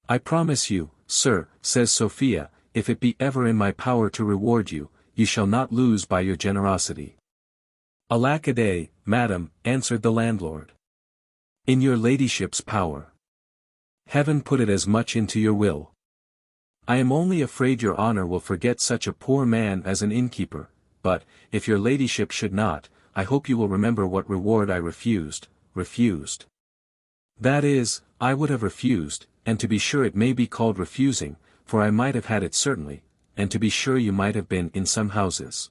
I promise you, sir, says Sophia, if it be ever in my power to reward you, you shall not lose by your generosity. Alack a day, madam, answered the landlord. In your ladyship's power. Heaven put it as much into your will. I am only afraid your honour will forget such a poor man as an innkeeper, but, if your ladyship should not, I hope you will remember what reward I refused. That is, I would have refused, and to be sure it may be called refusing, for I might have had it certainly, and to be sure you might have been in some houses.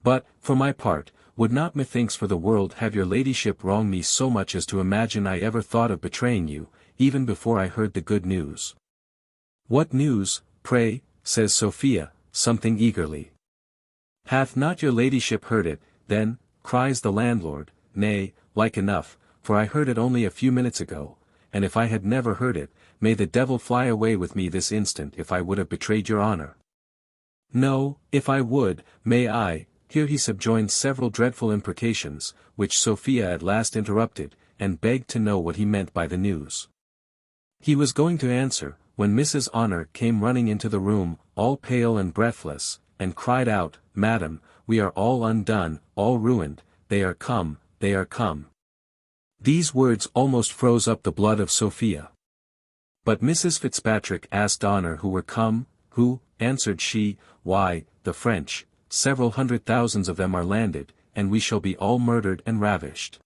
But, for my part, would not methinks for the world have your ladyship wrong me so much as to imagine I ever thought of betraying you, even before I heard the good news. What news, pray, says Sophia, something eagerly. Hath not your ladyship heard it, then, cries the landlord, nay, like enough, for I heard it only a few minutes ago, and if I had never heard it, may the devil fly away with me this instant if I would have betrayed your honour. No, if I would, may I, here he subjoined several dreadful imprecations, which Sophia at last interrupted, and begged to know what he meant by the news. He was going to answer, when Mrs. Honour came running into the room, all pale and breathless, and cried out, Madam, we are all undone, all ruined, they are come, they are come. These words almost froze up the blood of Sophia. But Mrs. Fitzpatrick asked Honour who were come, who, answered she, why, the French, several 100,000 of them are landed, and we shall be all murdered and ravished.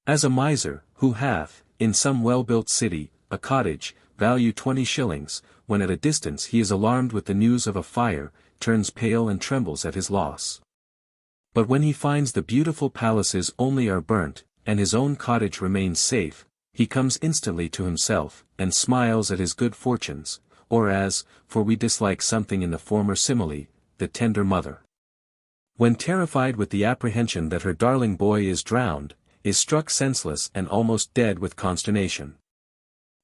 As a miser, who hath, in some well-built city, a cottage, value 20 shillings, when at a distance he is alarmed with the news of a fire, turns pale and trembles at his loss. But when he finds the beautiful palaces only are burnt, and his own cottage remains safe, he comes instantly to himself, and smiles at his good fortunes, or as, for we dislike something in the former simile, the tender mother. When terrified with the apprehension that her darling boy is drowned, is struck senseless and almost dead with consternation.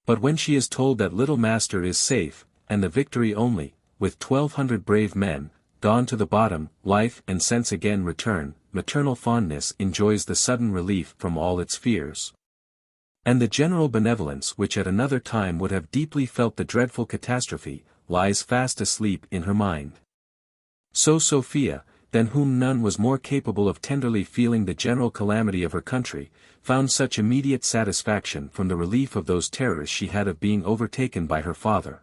But when she is told that little master is safe, and the Victory only, with 1,200 brave men, gone to the bottom, life and sense again return, maternal fondness enjoys the sudden relief from all its fears. And the general benevolence which at another time would have deeply felt the dreadful catastrophe, lies fast asleep in her mind. So Sophia, than whom none was more capable of tenderly feeling the general calamity of her country, found such immediate satisfaction from the relief of those terrors she had of being overtaken by her father,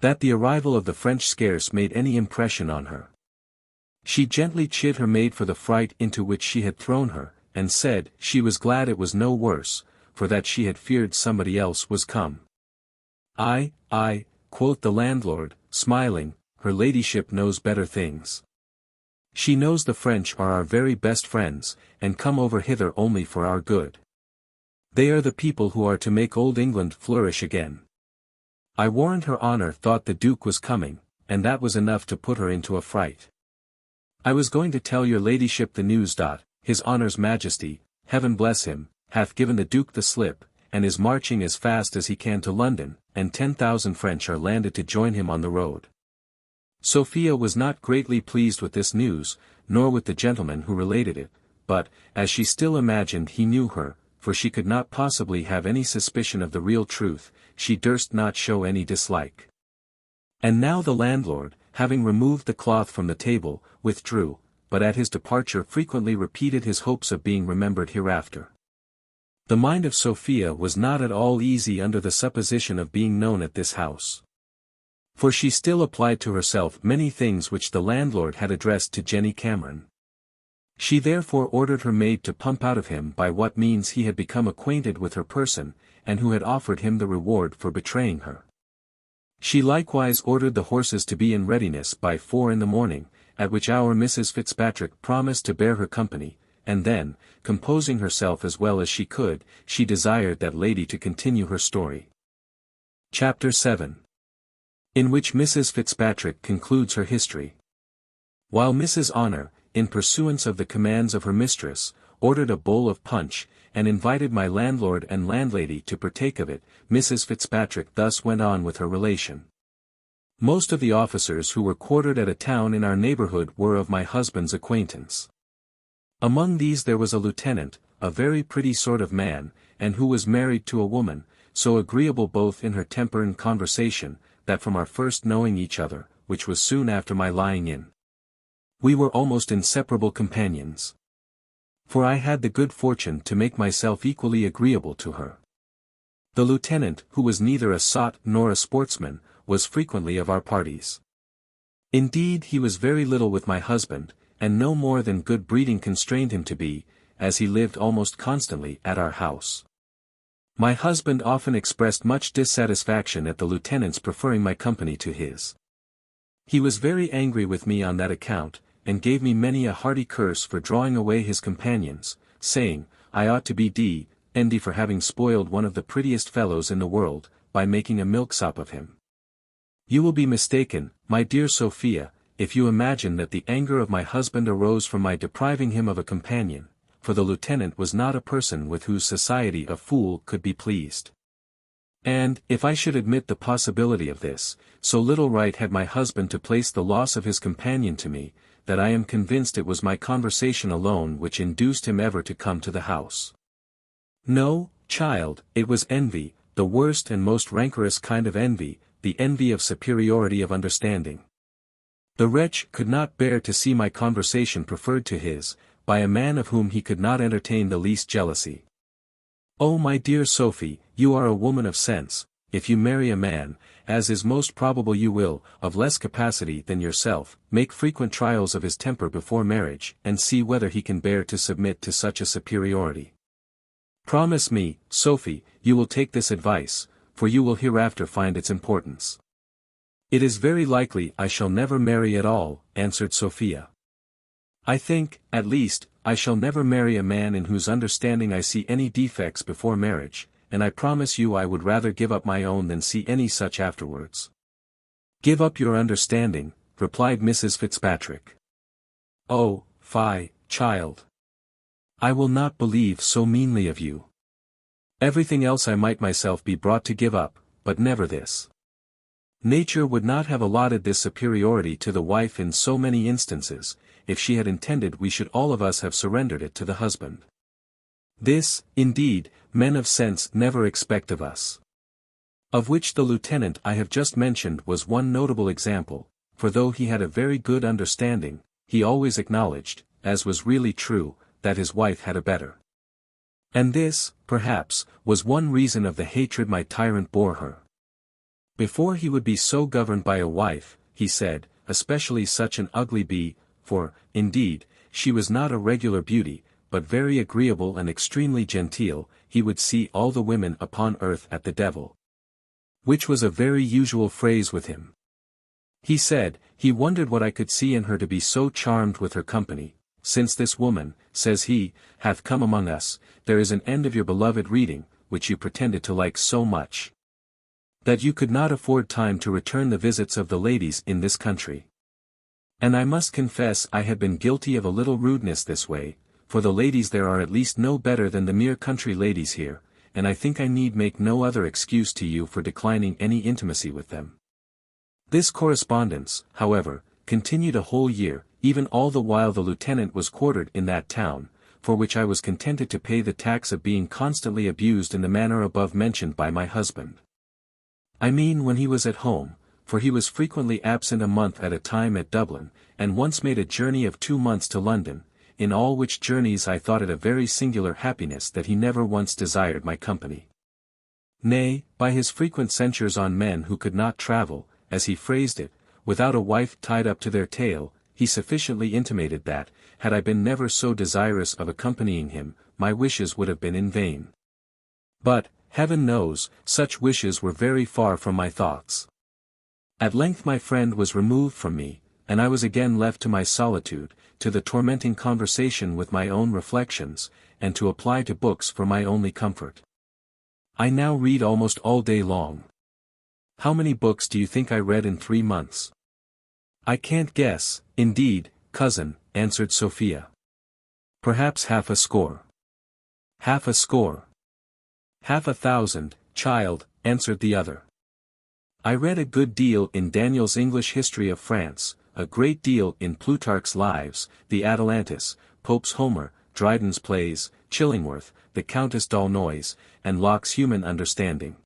that the arrival of the French scarce made any impression on her. She gently chid her maid for the fright into which she had thrown her, and said, she was glad it was no worse, for that she had feared somebody else was come. Ay, quoth the landlord, smiling, her ladyship knows better things. She knows the French are our very best friends, and come over hither only for our good. They are the people who are to make old England flourish again. I warrant her honour thought the Duke was coming, and that was enough to put her into a fright. I was going to tell your ladyship the news. His honour's majesty, heaven bless him, hath given the Duke the slip, and is marching as fast as he can to London, and 10,000 French are landed to join him on the road. Sophia was not greatly pleased with this news, nor with the gentleman who related it, but, as she still imagined he knew her, for she could not possibly have any suspicion of the real truth, she durst not show any dislike. And now the landlord, having removed the cloth from the table, withdrew, but at his departure frequently repeated his hopes of being remembered hereafter. The mind of Sophia was not at all easy under the supposition of being known at this house. For she still applied to herself many things which the landlord had addressed to Jenny Cameron. She therefore ordered her maid to pump out of him by what means he had become acquainted with her person, and who had offered him the reward for betraying her. She likewise ordered the horses to be in readiness by 4 in the morning, at which hour Mrs. Fitzpatrick promised to bear her company, and then, composing herself as well as she could, she desired that lady to continue her story. Chapter 7. In which Mrs. Fitzpatrick concludes her history. While Mrs. Honour, in pursuance of the commands of her mistress, ordered a bowl of punch, and invited my landlord and landlady to partake of it, Mrs. Fitzpatrick thus went on with her relation. Most of the officers who were quartered at a town in our neighbourhood were of my husband's acquaintance. Among these there was a lieutenant, a very pretty sort of man, and who was married to a woman, so agreeable both in her temper and conversation, that from our first knowing each other, which was soon after my lying in, we were almost inseparable companions. For I had the good fortune to make myself equally agreeable to her. The lieutenant, who was neither a sot nor a sportsman, was frequently of our parties. Indeed he was very little with my husband, and no more than good breeding constrained him to be, as he lived almost constantly at our house. My husband often expressed much dissatisfaction at the lieutenant's preferring my company to his. He was very angry with me on that account, and gave me many a hearty curse for drawing away his companions, saying, I ought to be d—d for having spoiled one of the prettiest fellows in the world, by making a milksop of him. You will be mistaken, my dear Sophia, if you imagine that the anger of my husband arose from my depriving him of a companion, for the lieutenant was not a person with whose society a fool could be pleased. And, if I should admit the possibility of this, so little right had my husband to place the loss of his companion to me, that I am convinced it was my conversation alone which induced him ever to come to the house. No, child, it was envy, the worst and most rancorous kind of envy, the envy of superiority of understanding. The wretch could not bear to see my conversation preferred to his, by a man of whom he could not entertain the least jealousy. Oh my dear Sophie, you are a woman of sense, if you marry a man, as is most probable you will, of less capacity than yourself, make frequent trials of his temper before marriage, and see whether he can bear to submit to such a superiority. Promise me, Sophie, you will take this advice, for you will hereafter find its importance. It is very likely I shall never marry at all, answered Sophia. I think, at least, I shall never marry a man in whose understanding I see any defects before marriage, and I promise you I would rather give up my own than see any such afterwards. "Give up your understanding," replied Mrs. Fitzpatrick. "Oh, fie, child. I will not believe so meanly of you. Everything else I might myself be brought to give up, but never this. Nature would not have allotted this superiority to the wife in so many instances, if she had intended we should all of us have surrendered it to the husband. This, indeed, men of sense never expect of us." Of which the lieutenant I have just mentioned was one notable example, for though he had a very good understanding, he always acknowledged, as was really true, that his wife had a better. And this, perhaps, was one reason of the hatred my tyrant bore her. Before he would be so governed by a wife, he said, especially such an ugly bee, for, indeed, she was not a regular beauty, but very agreeable and extremely genteel, he would see all the women upon earth at the devil. Which was a very usual phrase with him. He said, he wondered what I could see in her to be so charmed with her company, since this woman, says he, hath come among us, there is an end of your beloved reading, which you pretended to like so much, that you could not afford time to return the visits of the ladies in this country. And I must confess I had been guilty of a little rudeness this way, for the ladies there are at least no better than the mere country ladies here, and I think I need make no other excuse to you for declining any intimacy with them. This correspondence, however, continued a whole year, even all the while the lieutenant was quartered in that town, for which I was contented to pay the tax of being constantly abused in the manner above mentioned by my husband. I mean when he was at home, for he was frequently absent a month at a time at Dublin, and once made a journey of 2 months to London, in all which journeys I thought it a very singular happiness that he never once desired my company. Nay, by his frequent censures on men who could not travel, as he phrased it, without a wife tied up to their tail, he sufficiently intimated that, had I been never so desirous of accompanying him, my wishes would have been in vain. But, heaven knows, such wishes were very far from my thoughts. At length my friend was removed from me, and I was again left to my solitude, to the tormenting conversation with my own reflections, and to apply to books for my only comfort. I now read almost all day long. How many books do you think I read in 3 months? I can't guess, indeed, cousin, answered Sophia. Perhaps half a score. Half a score. Half 1,000, child, answered the other. I read a good deal in Daniel's English History of France, a great deal in Plutarch's Lives, the Atalantis, Pope's Homer, Dryden's Plays, Chillingworth, the Countess d'Aulnoy's, and Locke's Human Understanding.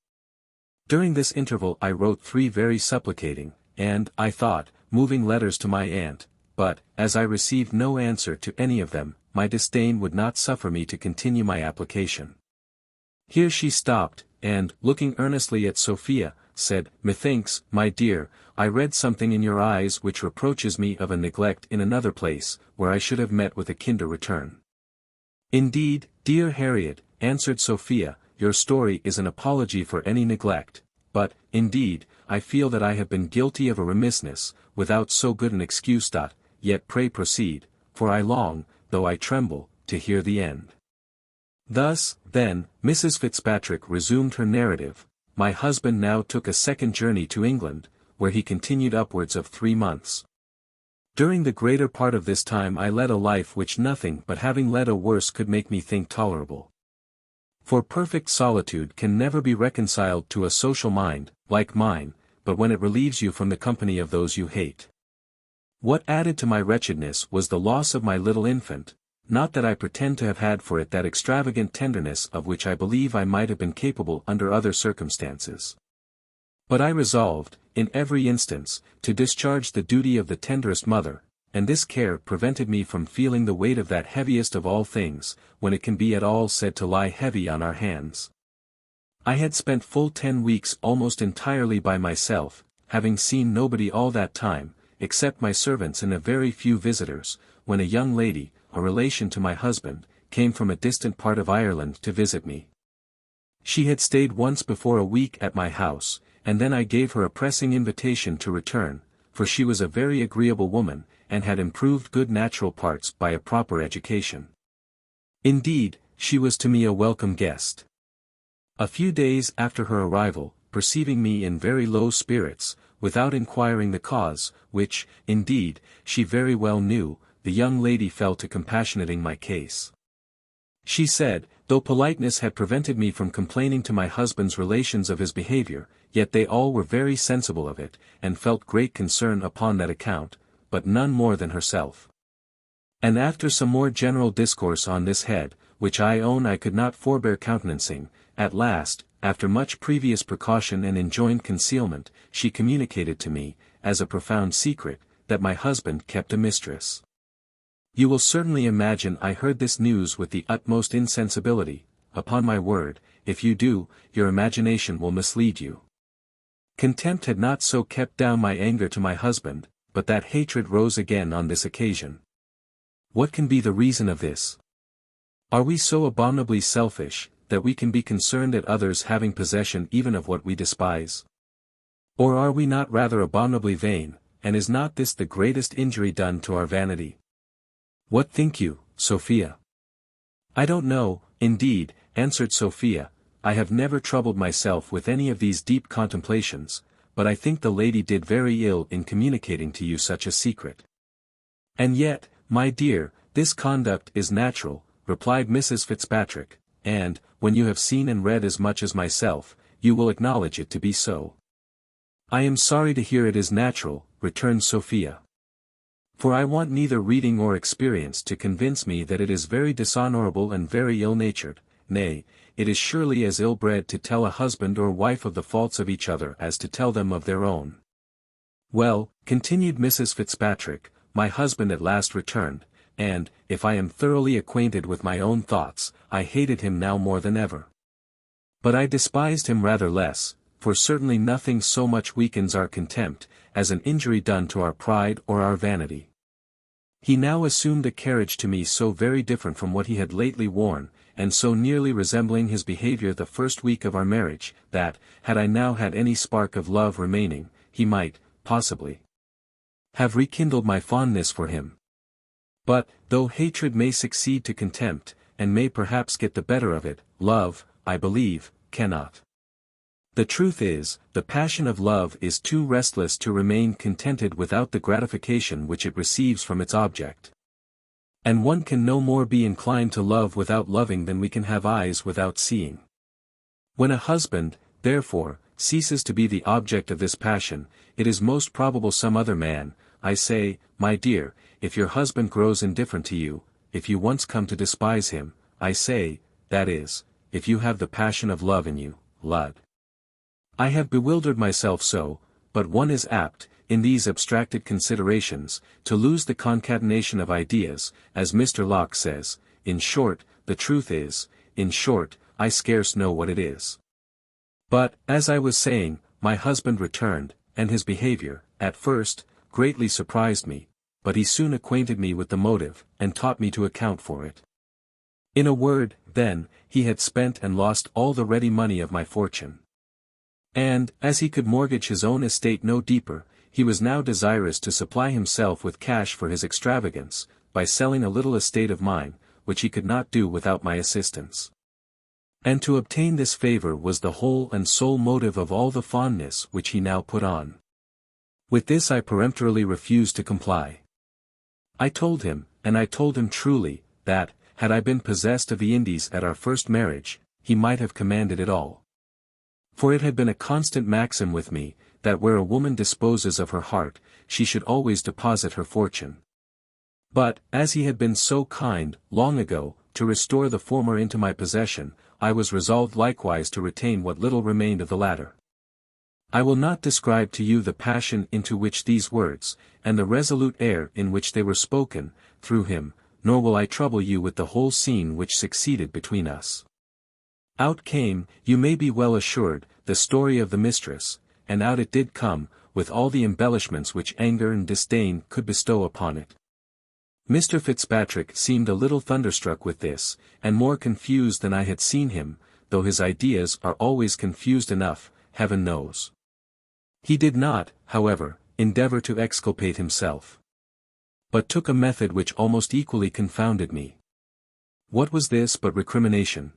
During this interval I wrote 3 very supplicating, and, I thought, moving letters to my aunt, but, as I received no answer to any of them, my disdain would not suffer me to continue my application. Here she stopped, and, looking earnestly at Sophia, said, Methinks, my dear, I read something in your eyes which reproaches me of a neglect in another place, where I should have met with a kinder return. Indeed, dear Harriet, answered Sophia, your story is an apology for any neglect, but, indeed, I feel that I have been guilty of a remissness, without so good an excuse. Yet pray proceed, for I long, though I tremble, to hear the end. Thus, then, Mrs. Fitzpatrick resumed her narrative. My husband now took a second journey to England, where he continued upwards of 3 months. During the greater part of this time I led a life which nothing but having led a worse could make me think tolerable. For perfect solitude can never be reconciled to a social mind, like mine, but when it relieves you from the company of those you hate. What added to my wretchedness was the loss of my little infant, not that I pretend to have had for it that extravagant tenderness of which I believe I might have been capable under other circumstances. But I resolved, in every instance, to discharge the duty of the tenderest mother, and this care prevented me from feeling the weight of that heaviest of all things, when it can be at all said to lie heavy on our hands. I had spent full 10 weeks almost entirely by myself, having seen nobody all that time, except my servants and a very few visitors, when a young lady, a relation to my husband, came from a distant part of Ireland to visit me. She had stayed once before a week at my house, and then I gave her a pressing invitation to return, for she was a very agreeable woman, and had improved good natural parts by a proper education. Indeed, she was to me a welcome guest. A few days after her arrival, perceiving me in very low spirits, without inquiring the cause, which, indeed, she very well knew, the young lady fell to compassionating my case. She said, though politeness had prevented me from complaining to my husband's relations of his behavior, yet they all were very sensible of it, and felt great concern upon that account, but none more than herself. And after some more general discourse on this head, which I own I could not forbear countenancing, at last, after much previous precaution and enjoined concealment, she communicated to me, as a profound secret, that my husband kept a mistress. You will certainly imagine I heard this news with the utmost insensibility. Upon my word, if you do, your imagination will mislead you. Contempt had not so kept down my anger to my husband, but that hatred rose again on this occasion. What can be the reason of this? Are we so abominably selfish, that we can be concerned at others having possession even of what we despise? Or are we not rather abominably vain, and is not this the greatest injury done to our vanity? What think you, Sophia? I don't know, indeed, answered Sophia. I have never troubled myself with any of these deep contemplations, but I think the lady did very ill in communicating to you such a secret. And yet, my dear, this conduct is natural, replied Mrs. Fitzpatrick, and, when you have seen and read as much as myself, you will acknowledge it to be so. I am sorry to hear it is natural, returned Sophia. For I want neither reading or experience to convince me that it is very dishonorable and very ill-natured, nay, it is surely as ill-bred to tell a husband or wife of the faults of each other as to tell them of their own. Well, continued Mrs. Fitzpatrick, my husband at last returned, and, if I am thoroughly acquainted with my own thoughts, I hated him now more than ever. But I despised him rather less, for certainly nothing so much weakens our contempt, as an injury done to our pride or our vanity. He now assumed a carriage to me so very different from what he had lately worn, and so nearly resembling his behavior the first week of our marriage, that, had I now had any spark of love remaining, he might, possibly, have rekindled my fondness for him. But, though hatred may succeed to contempt, and may perhaps get the better of it, love, I believe, cannot. The truth is, the passion of love is too restless to remain contented without the gratification which it receives from its object. And one can no more be inclined to love without loving than we can have eyes without seeing. When a husband, therefore, ceases to be the object of this passion, it is most probable some other man, I say, my dear, if your husband grows indifferent to you, if you once come to despise him, I say, that is, if you have the passion of love in you, lud. I have bewildered myself so, but one is apt, in these abstracted considerations, to lose the concatenation of ideas, as Mr. Locke says. In short, the truth is, in short, I scarce know what it is. But, as I was saying, my husband returned, and his behavior, at first, greatly surprised me, but he soon acquainted me with the motive, and taught me to account for it. In a word, then, he had spent and lost all the ready money of my fortune. And, as he could mortgage his own estate no deeper, he was now desirous to supply himself with cash for his extravagance, by selling a little estate of mine, which he could not do without my assistance. And to obtain this favor was the whole and sole motive of all the fondness which he now put on. With this I peremptorily refused to comply. I told him, and I told him truly, that, had I been possessed of the Indies at our first marriage, he might have commanded it all. For it had been a constant maxim with me, that where a woman disposes of her heart, she should always deposit her fortune. But, as he had been so kind, long ago, to restore the former into my possession, I was resolved likewise to retain what little remained of the latter. I will not describe to you the passion into which these words, and the resolute air in which they were spoken, threw him, nor will I trouble you with the whole scene which succeeded between us. Out came, you may be well assured, the story of the mistress, and out it did come, with all the embellishments which anger and disdain could bestow upon it. Mr. Fitzpatrick seemed a little thunderstruck with this, and more confused than I had seen him, though his ideas are always confused enough, heaven knows. He did not, however, endeavor to exculpate himself, but took a method which almost equally confounded me. What was this but recrimination?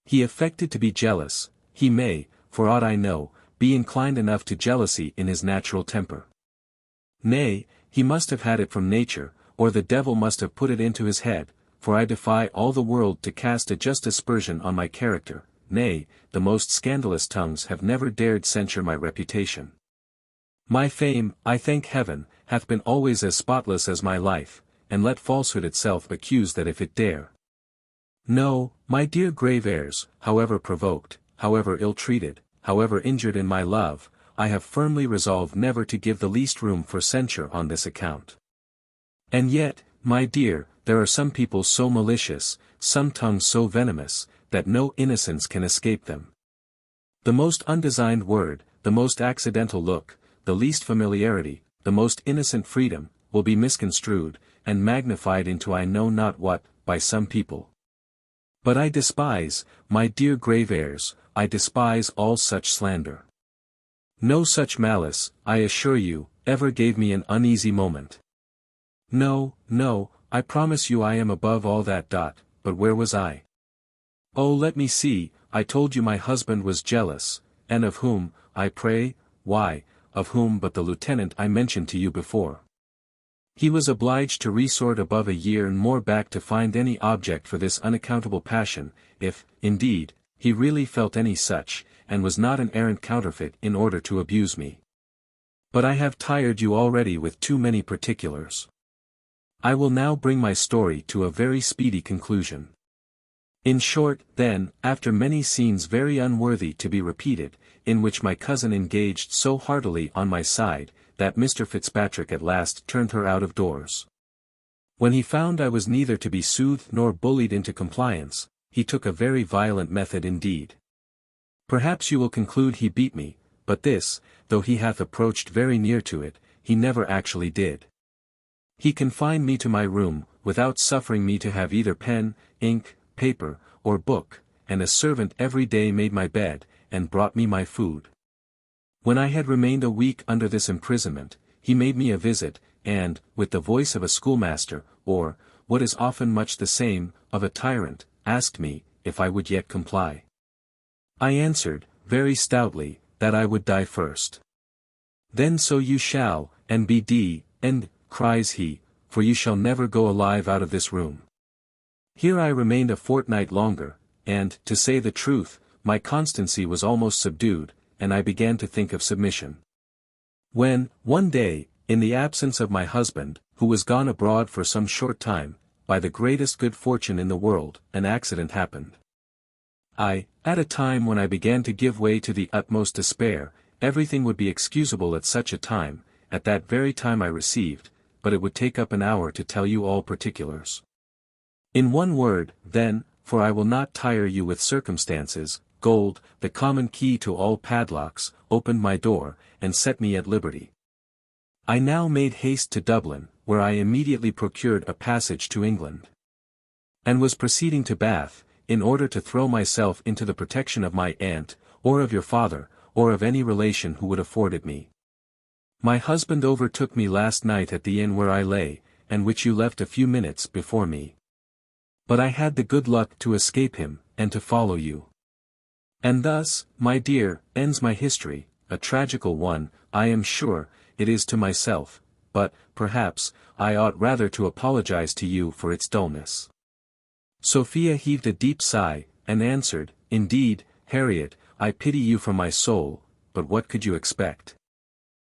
He affected to be jealous. He may, for aught I know, be inclined enough to jealousy in his natural temper. Nay, he must have had it from nature, or the devil must have put it into his head, for I defy all the world to cast a just aspersion on my character, nay, the most scandalous tongues have never dared censure my reputation. My fame, I thank heaven, hath been always as spotless as my life, and let falsehood itself accuse that if it dare. No, my dear grave heirs, however provoked, however ill-treated, however injured in my love, I have firmly resolved never to give the least room for censure on this account. And yet, my dear, there are some people so malicious, some tongues so venomous, that no innocence can escape them. The most undesigned word, the most accidental look, the least familiarity, the most innocent freedom, will be misconstrued, and magnified into I know not what, by some people. But I despise, my dear grave heirs, I despise all such slander. No such malice, I assure you, ever gave me an uneasy moment. No, no, I promise you I am above all that. But where was I? Oh, let me see, I told you my husband was jealous, and of whom, I pray, why, of whom but the lieutenant I mentioned to you before. He was obliged to resort above a year and more back to find any object for this unaccountable passion, if, indeed, he really felt any such, and was not an arrant counterfeit in order to abuse me. But I have tired you already with too many particulars. I will now bring my story to a very speedy conclusion. In short, then, after many scenes very unworthy to be repeated, in which my cousin engaged so heartily on my side, that Mr. Fitzpatrick at last turned her out of doors. When he found I was neither to be soothed nor bullied into compliance, he took a very violent method indeed. Perhaps you will conclude he beat me, but this, though he hath approached very near to it, he never actually did. He confined me to my room, without suffering me to have either pen, ink, paper, or book, and a servant every day made my bed, and brought me my food. When I had remained a week under this imprisonment, he made me a visit, and, with the voice of a schoolmaster, or, what is often much the same, of a tyrant, asked me, if I would yet comply. I answered, very stoutly, that I would die first. Then so you shall, and be d—and, cries he, for you shall never go alive out of this room. Here I remained a fortnight longer, and, to say the truth, my constancy was almost subdued, and I began to think of submission. When, one day, in the absence of my husband, who was gone abroad for some short time, by the greatest good fortune in the world, an accident happened. At a time when I began to give way to the utmost despair, everything would be excusable at such a time, at that very time I received, but it would take up an hour to tell you all particulars. In one word, then, for I will not tire you with circumstances, gold, the common key to all padlocks, opened my door, and set me at liberty. I now made haste to Dublin, where I immediately procured a passage to England. And was proceeding to Bath, in order to throw myself into the protection of my aunt, or of your father, or of any relation who would afford it me. My husband overtook me last night at the inn where I lay, and which you left a few minutes before me. But I had the good luck to escape him, and to follow you. And thus, my dear, ends my history, a tragical one, I am sure, it is to myself, but, perhaps, I ought rather to apologize to you for its dullness. Sophia heaved a deep sigh, and answered, indeed, Harriet, I pity you from my soul, but what could you expect?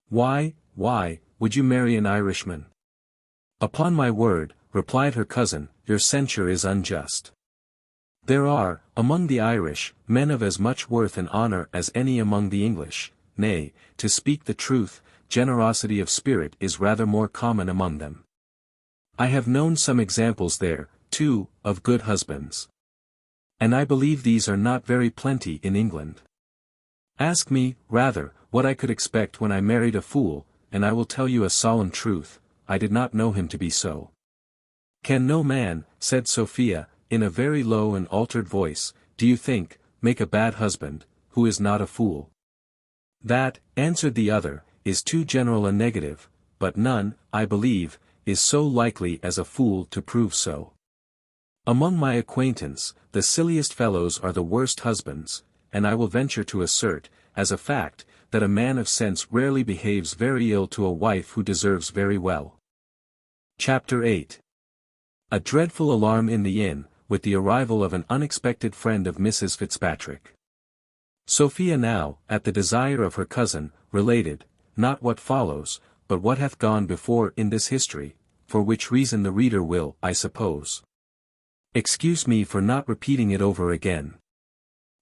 Why, would you marry an Irishman? Upon my word, replied her cousin, your censure is unjust. There are, among the Irish, men of as much worth and honor as any among the English, nay, to speak the truth, generosity of spirit is rather more common among them. I have known some examples there, too, of good husbands. And I believe these are not very plenty in England. Ask me, rather, what I could expect when I married a fool, and I will tell you a solemn truth, I did not know him to be so. Can no man, said Sophia, in a very low and altered voice, do you think, make a bad husband, who is not a fool? That, answered the other, is too general a negative, but none, I believe, is so likely as a fool to prove so. Among my acquaintance, the silliest fellows are the worst husbands, and I will venture to assert, as a fact, that a man of sense rarely behaves very ill to a wife who deserves very well. Chapter 8. A dreadful alarm in the inn, with the arrival of an unexpected friend of Mrs. Fitzpatrick. Sophia now, at the desire of her cousin, related, not what follows, but what hath gone before in this history, for which reason the reader will, I suppose, excuse me for not repeating it over again.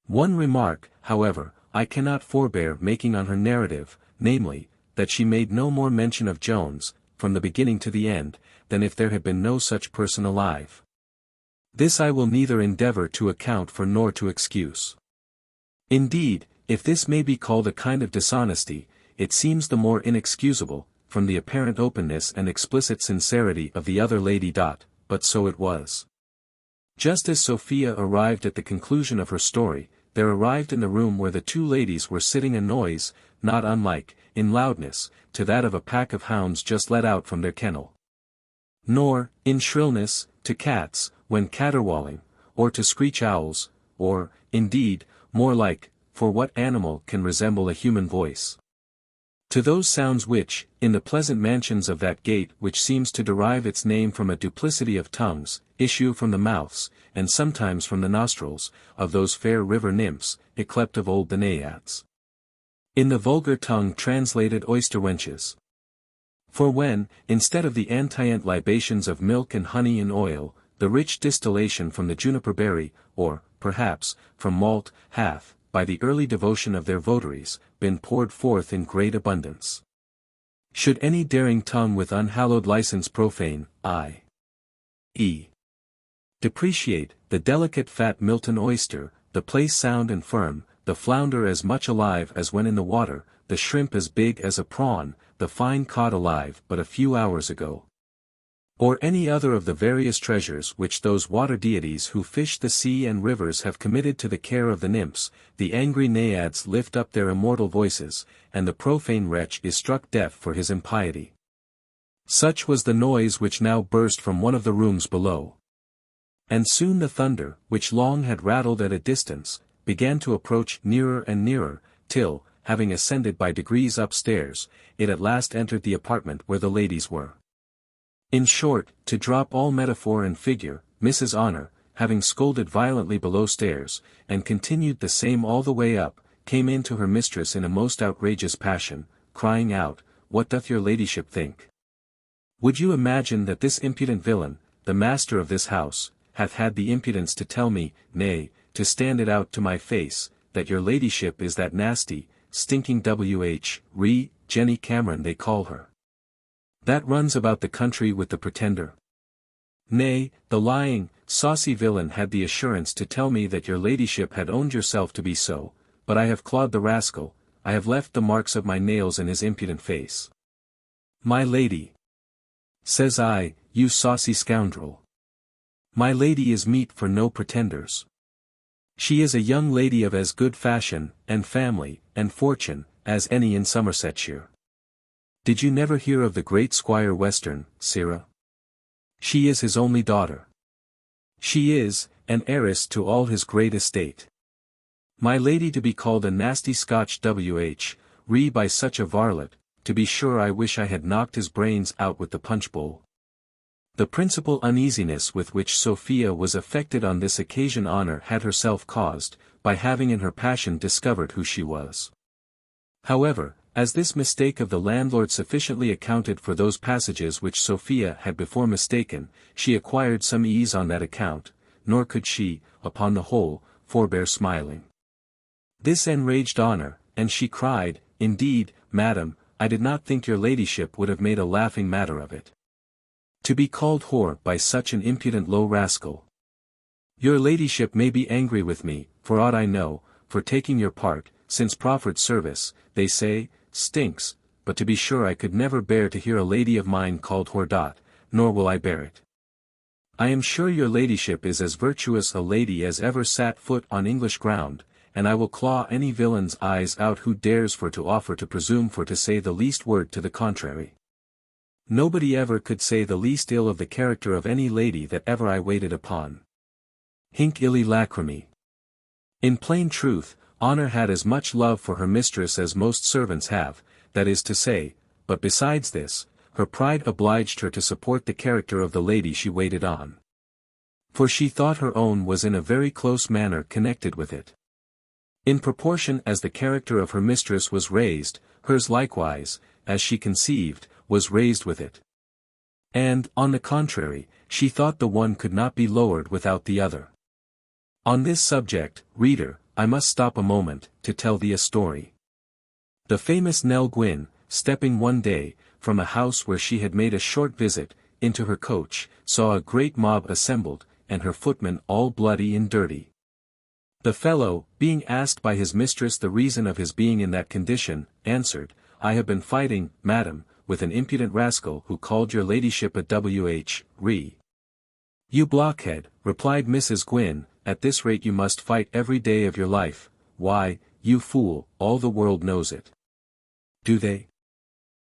One remark, however, I cannot forbear making on her narrative, namely, that she made no more mention of Jones, from the beginning to the end, than if there had been no such person alive. This I will neither endeavour to account for nor to excuse. Indeed, if this may be called a kind of dishonesty, it seems the more inexcusable, from the apparent openness and explicit sincerity of the other lady. But so it was. Just as Sophia arrived at the conclusion of her story, there arrived in the room where the two ladies were sitting a noise, not unlike, in loudness, to that of a pack of hounds just let out from their kennel. Nor, in shrillness, to cats, when caterwauling, or to screech owls, or, indeed, more like, for what animal can resemble a human voice? To those sounds which, in the pleasant mansions of that gate which seems to derive its name from a duplicity of tongues, issue from the mouths, and sometimes from the nostrils, of those fair river nymphs, yclept of old the Naiads. In the vulgar tongue translated oyster wenches. For when, instead of the antient libations of milk and honey and oil, the rich distillation from the juniper berry, or, perhaps, from malt, hath, by the early devotion of their votaries, been poured forth in great abundance. Should any daring tongue with unhallowed license profane, i.e. depreciate, the delicate fat Milton oyster, the plaice sound and firm, the flounder as much alive as when in the water, the shrimp as big as a prawn, the fine cod alive but a few hours ago, or any other of the various treasures which those water deities who fish the sea and rivers have committed to the care of the nymphs, the angry Naiads lift up their immortal voices, and the profane wretch is struck deaf for his impiety. Such was the noise which now burst from one of the rooms below. And soon the thunder, which long had rattled at a distance, began to approach nearer and nearer, till, having ascended by degrees upstairs, it at last entered the apartment where the ladies were. In short, to drop all metaphor and figure, Mrs. Honour, having scolded violently below stairs, and continued the same all the way up, came in to her mistress in a most outrageous passion, crying out, "What doth your ladyship think? Would you imagine that this impudent villain, the master of this house, hath had the impudence to tell me, nay, to stand it out to my face, that your ladyship is that nasty, stinking Jenny Cameron they call her, that runs about the country with the Pretender? Nay, the lying, saucy villain had the assurance to tell me that your ladyship had owned yourself to be so, but I have clawed the rascal, I have left the marks of my nails in his impudent face. My lady, says I, you saucy scoundrel. My lady is meet for no pretenders. She is a young lady of as good fashion, and family, and fortune, as any in Somersetshire. Did you never hear of the great Squire Western, sirrah? She is his only daughter. She is, an heiress to all his great estate. My lady to be called a nasty Scotch re by such a varlet, to be sure I wish I had knocked his brains out with the punch-bowl. The principal uneasiness with which Sophia was affected on this occasion Honour had herself caused, by having in her passion discovered who she was. However, as this mistake of the landlord sufficiently accounted for those passages which Sophia had before mistaken, she acquired some ease on that account, nor could she, upon the whole, forbear smiling. This enraged Honour, and she cried, "Indeed, madam, I did not think your ladyship would have made a laughing matter of it. To be called whore by such an impudent low rascal. Your ladyship may be angry with me, for aught I know, for taking your part, since proffered service, they say, stinks, but to be sure I could never bear to hear a lady of mine called whore. Nor will I bear it. I am sure your ladyship is as virtuous a lady as ever sat foot on English ground, and I will claw any villain's eyes out who dares for to offer to presume for to say the least word to the contrary. Nobody ever could say the least ill of the character of any lady that ever I waited upon. Hinc illi lacrimae. In plain truth, Honour had as much love for her mistress as most servants have, that is to say, but besides this, her pride obliged her to support the character of the lady she waited on. For she thought her own was in a very close manner connected with it. In proportion as the character of her mistress was raised, hers likewise, as she conceived, was raised with it. And, on the contrary, she thought the one could not be lowered without the other. On this subject, reader, I must stop a moment, to tell thee a story. The famous Nell Gwynn, stepping one day, from a house where she had made a short visit, into her coach, saw a great mob assembled, and her footman all bloody and dirty. The fellow, being asked by his mistress the reason of his being in that condition, answered, I have been fighting, madam, with an impudent rascal who called your ladyship a W.H.R. You blockhead, replied Mrs. Gwynn, at this rate you must fight every day of your life. Why, you fool, all the world knows it. Do they?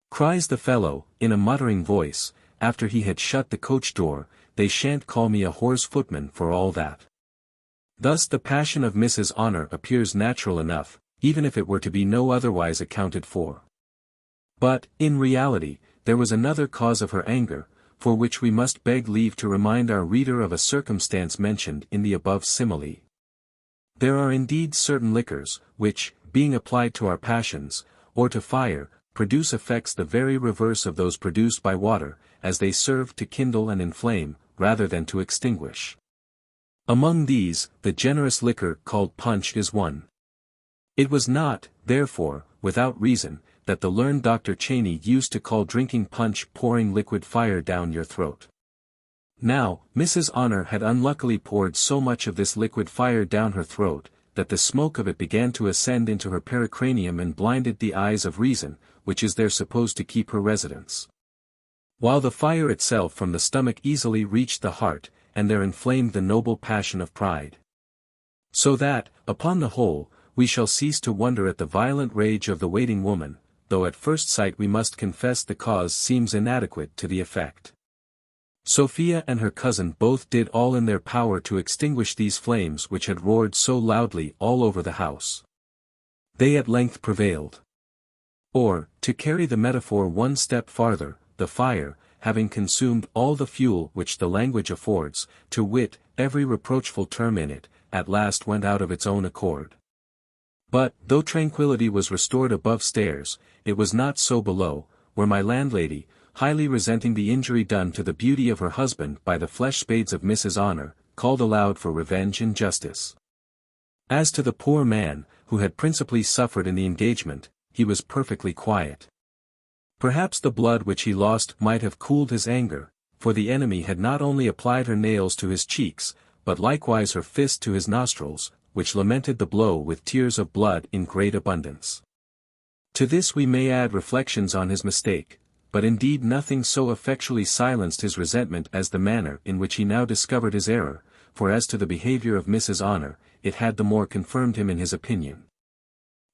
Cries the fellow, in a muttering voice, after he had shut the coach door, they shan't call me a horse footman for all that. Thus the passion of Mrs. Honour appears natural enough, even if it were to be no otherwise accounted for. But, in reality, there was another cause of her anger, for which we must beg leave to remind our reader of a circumstance mentioned in the above simile. There are indeed certain liquors, which, being applied to our passions, or to fire, produce effects the very reverse of those produced by water, as they serve to kindle and inflame, rather than to extinguish. Among these, the generous liquor called punch is one. It was not, therefore, without reason, that the learned Dr. Cheney used to call drinking punch pouring liquid fire down your throat. Now, Mrs. Honour had unluckily poured so much of this liquid fire down her throat, that the smoke of it began to ascend into her pericranium and blinded the eyes of reason, which is there supposed to keep her residence. While the fire itself from the stomach easily reached the heart, and there inflamed the noble passion of pride. So that, upon the whole, we shall cease to wonder at the violent rage of the waiting woman, though at first sight we must confess the cause seems inadequate to the effect. Sophia and her cousin both did all in their power to extinguish these flames which had roared so loudly all over the house. They at length prevailed. Or, to carry the metaphor one step farther, the fire, having consumed all the fuel which the language affords, to wit, every reproachful term in it, at last went out of its own accord. But, though tranquillity was restored above stairs, it was not so below, where my landlady, highly resenting the injury done to the beauty of her husband by the flesh spades of Mrs. Honour, called aloud for revenge and justice. As to the poor man, who had principally suffered in the engagement, he was perfectly quiet. Perhaps the blood which he lost might have cooled his anger, for the enemy had not only applied her nails to his cheeks, but likewise her fist to his nostrils, which lamented the blow with tears of blood in great abundance. To this we may add reflections on his mistake, but indeed nothing so effectually silenced his resentment as the manner in which he now discovered his error, for as to the behaviour of Mrs. Honour, it had the more confirmed him in his opinion.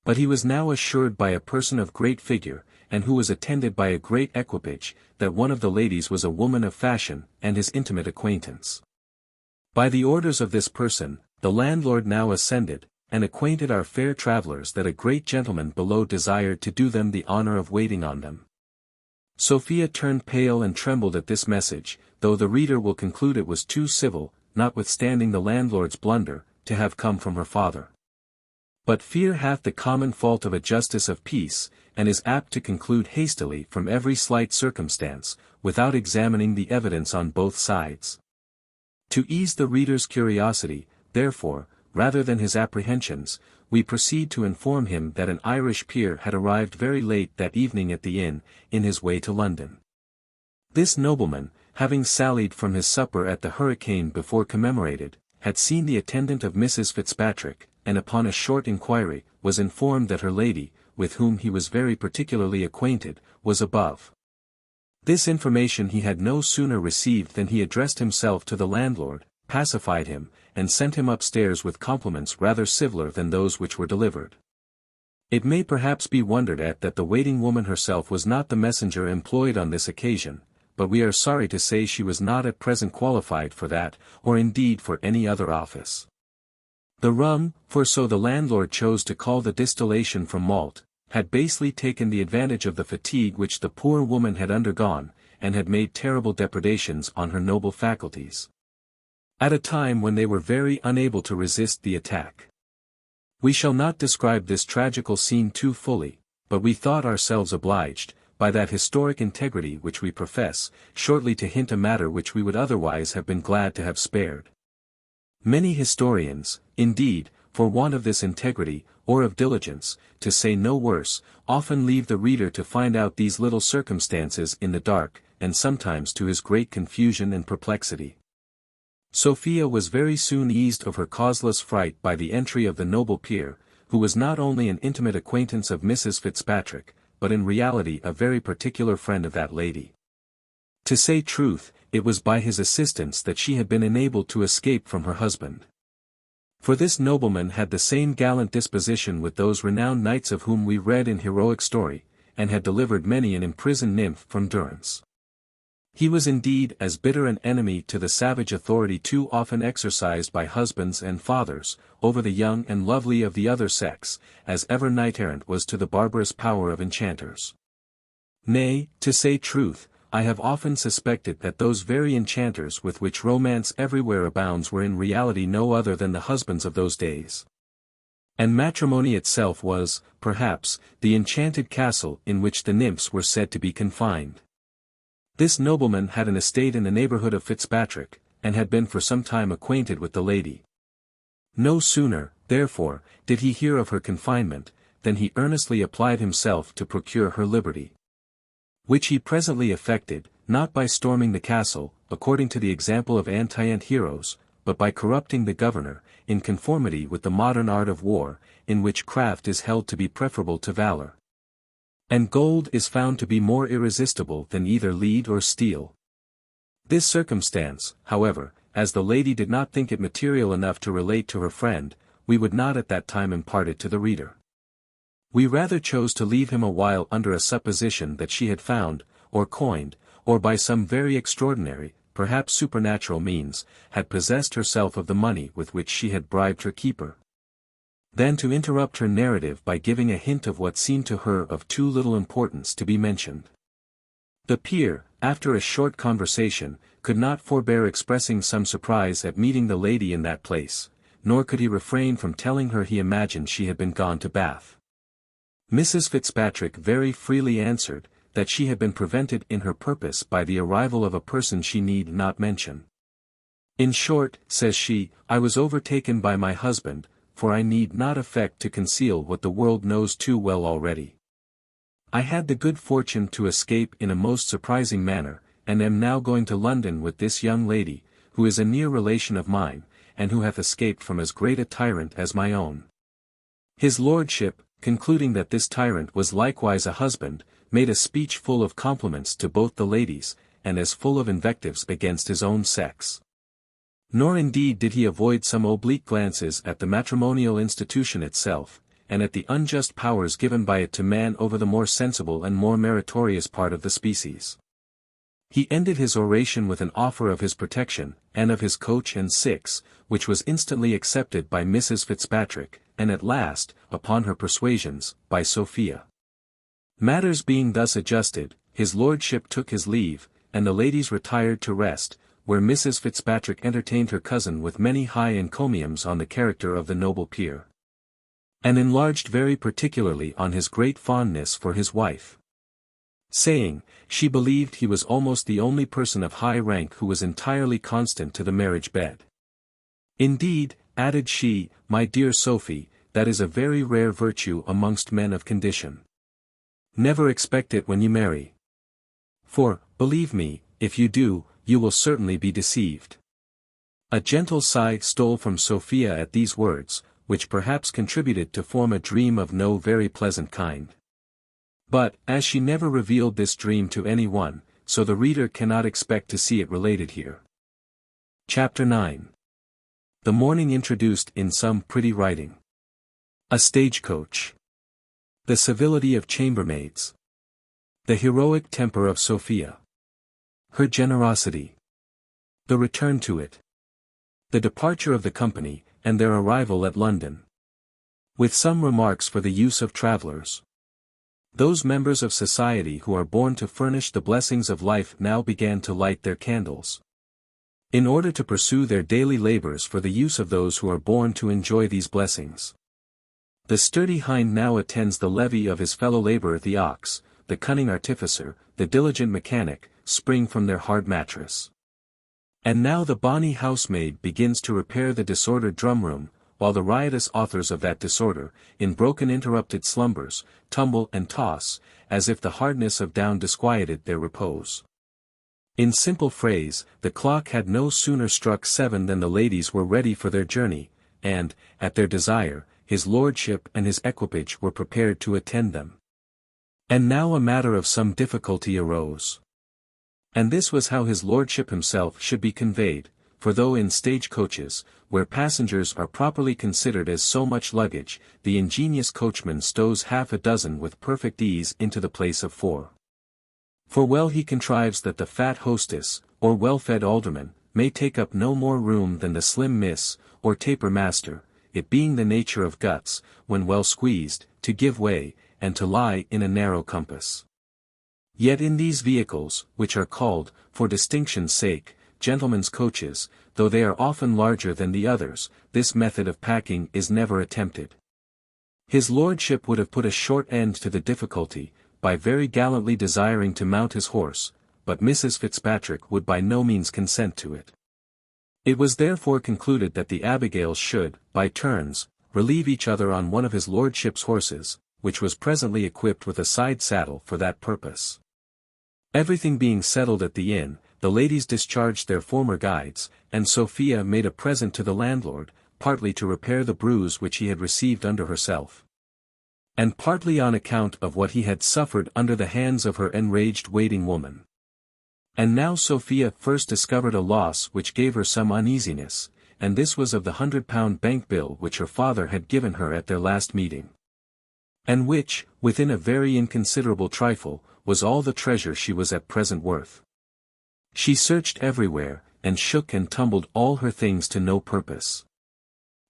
But he was now assured by a person of great figure, and who was attended by a great equipage, that one of the ladies was a woman of fashion, and his intimate acquaintance. By the orders of this person, the landlord now ascended, and acquainted our fair travellers that a great gentleman below desired to do them the honour of waiting on them. Sophia turned pale and trembled at this message, though the reader will conclude it was too civil, notwithstanding the landlord's blunder, to have come from her father. But fear hath the common fault of a justice of peace, and is apt to conclude hastily from every slight circumstance, without examining the evidence on both sides. To ease the reader's curiosity, therefore, rather than his apprehensions, we proceed to inform him that an Irish peer had arrived very late that evening at the inn, in his way to London. This nobleman, having sallied from his supper at the Hurricane before commemorated, had seen the attendant of Mrs. Fitzpatrick, and upon a short inquiry, was informed that her lady, with whom he was very particularly acquainted, was above. This information he had no sooner received than he addressed himself to the landlord, pacified him, and sent him upstairs with compliments rather civiller than those which were delivered. It may perhaps be wondered at that the waiting woman herself was not the messenger employed on this occasion, but we are sorry to say she was not at present qualified for that, or indeed for any other office. The rum, for so the landlord chose to call the distillation from malt, had basely taken the advantage of the fatigue which the poor woman had undergone, and had made terrible depredations on her noble faculties. At a time when they were very unable to resist the attack. We shall not describe this tragical scene too fully, but we thought ourselves obliged, by that historic integrity which we profess, shortly to hint a matter which we would otherwise have been glad to have spared. Many historians, indeed, for want of this integrity, or of diligence, to say no worse, often leave the reader to find out these little circumstances in the dark, and sometimes to his great confusion and perplexity. Sophia was very soon eased of her causeless fright by the entry of the noble peer, who was not only an intimate acquaintance of Mrs. Fitzpatrick, but in reality a very particular friend of that lady. To say truth, it was by his assistance that she had been enabled to escape from her husband. For this nobleman had the same gallant disposition with those renowned knights of whom we read in heroic story, and had delivered many an imprisoned nymph from durance. He was indeed as bitter an enemy to the savage authority too often exercised by husbands and fathers, over the young and lovely of the other sex, as ever knight-errant was to the barbarous power of enchanters. Nay, to say truth, I have often suspected that those very enchanters with which romance everywhere abounds were in reality no other than the husbands of those days. And matrimony itself was, perhaps, the enchanted castle in which the nymphs were said to be confined. This nobleman had an estate in the neighbourhood of Fitzpatrick, and had been for some time acquainted with the lady. No sooner, therefore, did he hear of her confinement, than he earnestly applied himself to procure her liberty. Which he presently effected, not by storming the castle, according to the example of antient heroes, but by corrupting the governor, in conformity with the modern art of war, in which craft is held to be preferable to valour. And gold is found to be more irresistible than either lead or steel. This circumstance, however, as the lady did not think it material enough to relate to her friend, we would not at that time impart it to the reader. We rather chose to leave him a while under a supposition that she had found, or coined, or by some very extraordinary, perhaps supernatural means, had possessed herself of the money with which she had bribed her keeper. Than to interrupt her narrative by giving a hint of what seemed to her of too little importance to be mentioned. The peer, after a short conversation, could not forbear expressing some surprise at meeting the lady in that place, nor could he refrain from telling her he imagined she had been gone to Bath. Mrs. Fitzpatrick very freely answered, that she had been prevented in her purpose by the arrival of a person she need not mention. In short, says she, I was overtaken by my husband, for I need not affect to conceal what the world knows too well already. I had the good fortune to escape in a most surprising manner, and am now going to London with this young lady, who is a near relation of mine, and who hath escaped from as great a tyrant as my own. His lordship, concluding that this tyrant was likewise a husband, made a speech full of compliments to both the ladies, and as full of invectives against his own sex. Nor indeed did he avoid some oblique glances at the matrimonial institution itself, and at the unjust powers given by it to man over the more sensible and more meritorious part of the species. He ended his oration with an offer of his protection, and of his coach and six, which was instantly accepted by Mrs. Fitzpatrick, and at last, upon her persuasions, by Sophia. Matters being thus adjusted, his lordship took his leave, and the ladies retired to rest, where Mrs. Fitzpatrick entertained her cousin with many high encomiums on the character of the noble peer, and enlarged very particularly on his great fondness for his wife, saying, she believed he was almost the only person of high rank who was entirely constant to the marriage bed. Indeed, added she, my dear Sophie, that is a very rare virtue amongst men of condition. Never expect it when you marry. For, believe me, if you do, you will certainly be deceived. A gentle sigh stole from Sophia at these words, which perhaps contributed to form a dream of no very pleasant kind. But, as she never revealed this dream to any one, so the reader cannot expect to see it related here. Chapter 9. The morning introduced in some pretty writing. A stagecoach. The civility of chambermaids. The heroic temper of Sophia. Her generosity. The return to it. The departure of the company, and their arrival at London. With some remarks for the use of travellers. Those members of society who are born to furnish the blessings of life now began to light their candles, in order to pursue their daily labours for the use of those who are born to enjoy these blessings. The sturdy hind now attends the levee of his fellow labourer the ox, the cunning artificer, the diligent mechanic, spring from their hard mattress. And now the bonny housemaid begins to repair the disordered drum-room, while the riotous authors of that disorder, in broken interrupted slumbers, tumble and toss, as if the hardness of down disquieted their repose. In simple phrase, the clock had no sooner struck 7 than the ladies were ready for their journey, and, at their desire, his lordship and his equipage were prepared to attend them. And now a matter of some difficulty arose. And this was how his lordship himself should be conveyed, for though in stage-coaches, where passengers are properly considered as so much luggage, the ingenious coachman stows half a dozen with perfect ease into the place of 4. For well he contrives that the fat hostess, or well-fed alderman, may take up no more room than the slim miss, or taper master, it being the nature of guts, when well squeezed, to give way, and to lie in a narrow compass. Yet in these vehicles, which are called, for distinction's sake, gentlemen's coaches, though they are often larger than the others, this method of packing is never attempted. His lordship would have put a short end to the difficulty, by very gallantly desiring to mount his horse, but Mrs. Fitzpatrick would by no means consent to it. It was therefore concluded that the Abigails should, by turns, relieve each other on one of his lordship's horses, which was presently equipped with a side saddle for that purpose. Everything being settled at the inn, the ladies discharged their former guides, and Sophia made a present to the landlord, partly to repair the bruise which he had received under herself, and partly on account of what he had suffered under the hands of her enraged waiting woman. And now Sophia first discovered a loss which gave her some uneasiness, and this was of the £100 bank bill which her father had given her at their last meeting, and which, within a very inconsiderable trifle, was all the treasure she was at present worth. She searched everywhere, and shook and tumbled all her things to no purpose.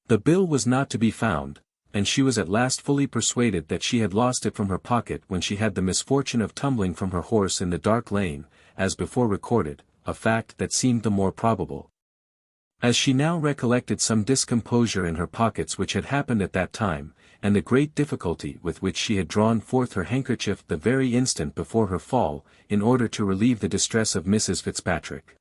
The bill was not to be found, and she was at last fully persuaded that she had lost it from her pocket when she had the misfortune of tumbling from her horse in the dark lane, as before recorded, a fact that seemed the more probable, as she now recollected some discomposure in her pockets which had happened at that time, and the great difficulty with which she had drawn forth her handkerchief the very instant before her fall, in order to relieve the distress of Mrs. Fitzpatrick.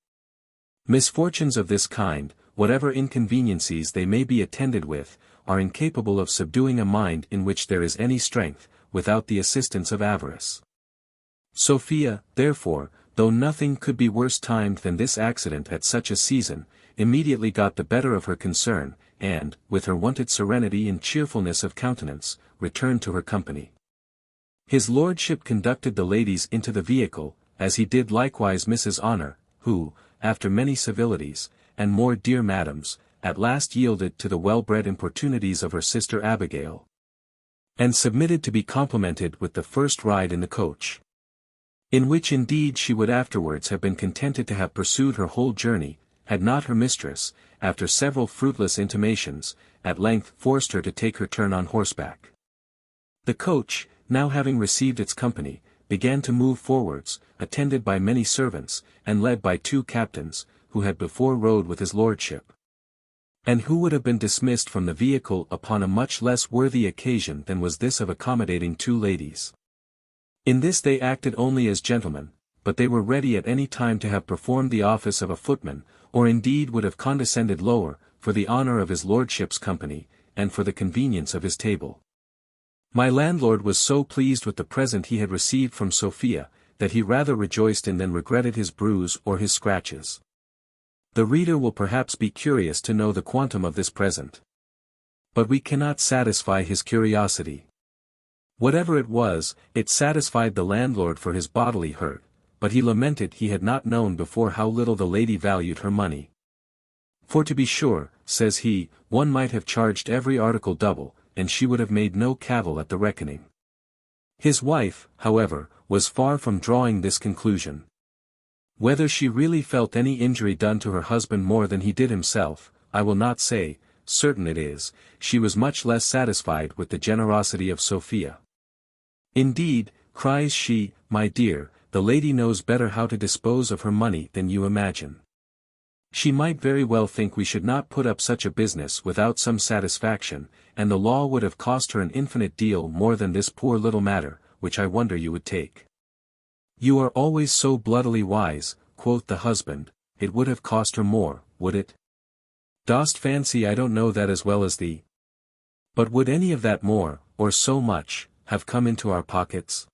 Misfortunes of this kind, whatever inconveniencies they may be attended with, are incapable of subduing a mind in which there is any strength, without the assistance of avarice. Sophia, therefore, though nothing could be worse timed than this accident at such a season, immediately got the better of her concern, and, with her wonted serenity and cheerfulness of countenance, returned to her company. His lordship conducted the ladies into the vehicle, as he did likewise Mrs. Honour, who, after many civilities, and more dear madams, at last yielded to the well-bred importunities of her sister Abigail, and submitted to be complimented with the first ride in the coach, in which indeed she would afterwards have been contented to have pursued her whole journey, had not her mistress, after several fruitless intimations, at length forced her to take her turn on horseback. The coach, now having received its company, began to move forwards, attended by many servants, and led by 2 captains, who had before rode with his lordship, and who would have been dismissed from the vehicle upon a much less worthy occasion than was this of accommodating 2 ladies. In this they acted only as gentlemen, but they were ready at any time to have performed the office of a footman, or indeed would have condescended lower, for the honour of his lordship's company, and for the convenience of his table. My landlord was so pleased with the present he had received from Sophia, that he rather rejoiced in than regretted his bruise or his scratches. The reader will perhaps be curious to know the quantum of this present, but we cannot satisfy his curiosity. Whatever it was, it satisfied the landlord for his bodily hurt, but he lamented he had not known before how little the lady valued her money. For to be sure, says he, one might have charged every article double, and she would have made no cavil at the reckoning. His wife, however, was far from drawing this conclusion. Whether she really felt any injury done to her husband more than he did himself, I will not say, certain it is, she was much less satisfied with the generosity of Sophia. Indeed, cries she, my dear, the lady knows better how to dispose of her money than you imagine. She might very well think we should not put up such a business without some satisfaction, and the law would have cost her an infinite deal more than this poor little matter, which I wonder you would take. You are always so bloodily wise, quoth the husband, it would have cost her more, would it? Dost fancy I don't know that as well as thee? But would any of that more, or so much, have come into our pockets?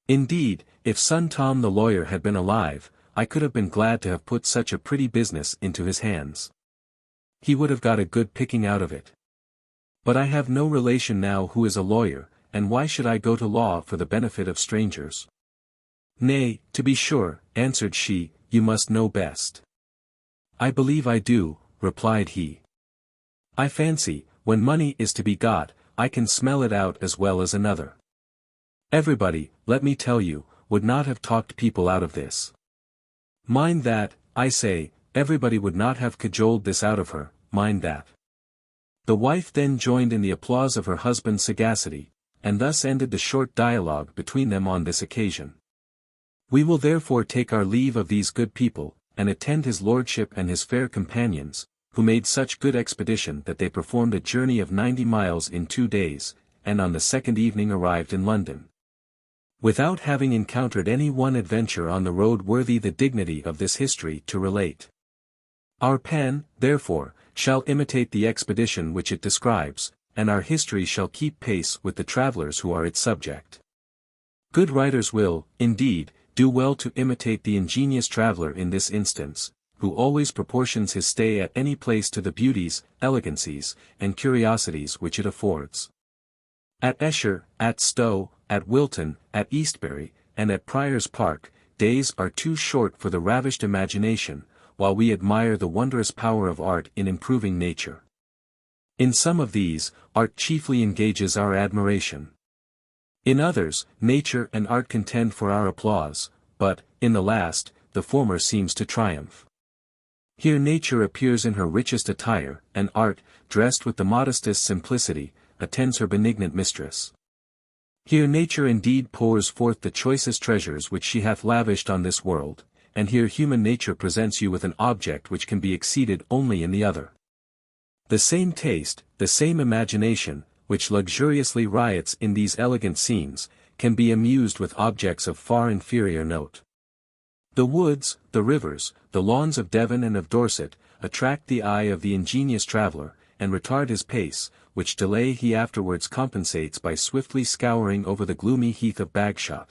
Indeed, if son Tom the lawyer had been alive, I could have been glad to have put such a pretty business into his hands. He would have got a good picking out of it. But I have no relation now who is a lawyer, and why should I go to law for the benefit of strangers? Nay, to be sure, answered she, you must know best. I believe I do, replied he. I fancy, when money is to be got, I can smell it out as well as another. Everybody, let me tell you, would not have talked people out of this. Mind that, I say, everybody would not have cajoled this out of her, mind that. The wife then joined in the applause of her husband's sagacity, and thus ended the short dialogue between them on this occasion. We will therefore take our leave of these good people, and attend his lordship and his fair companions, who made such good expedition that they performed a journey of 90 miles in 2 days, and on the second evening arrived in London, without having encountered any one adventure on the road worthy the dignity of this history to relate. Our pen, therefore, shall imitate the expedition which it describes, and our history shall keep pace with the travellers who are its subject. Good writers will, indeed, do well to imitate the ingenious traveller in this instance, who always proportions his stay at any place to the beauties, elegancies, and curiosities which it affords. At Esher, at Stowe, at Wilton, at Eastbury, and at Prior's Park, days are too short for the ravished imagination, while we admire the wondrous power of art in improving nature. In some of these, art chiefly engages our admiration. In others, nature and art contend for our applause, but, in the last, the former seems to triumph. Here nature appears in her richest attire, and art, dressed with the modestest simplicity, attends her benignant mistress. Here nature indeed pours forth the choicest treasures which she hath lavished on this world, and here human nature presents you with an object which can be exceeded only in the other. The same taste, the same imagination, which luxuriously riots in these elegant scenes, can be amused with objects of far inferior note. The woods, the rivers, the lawns of Devon and of Dorset, attract the eye of the ingenious traveller, and retard his pace, which delay he afterwards compensates by swiftly scouring over the gloomy heath of Bagshot.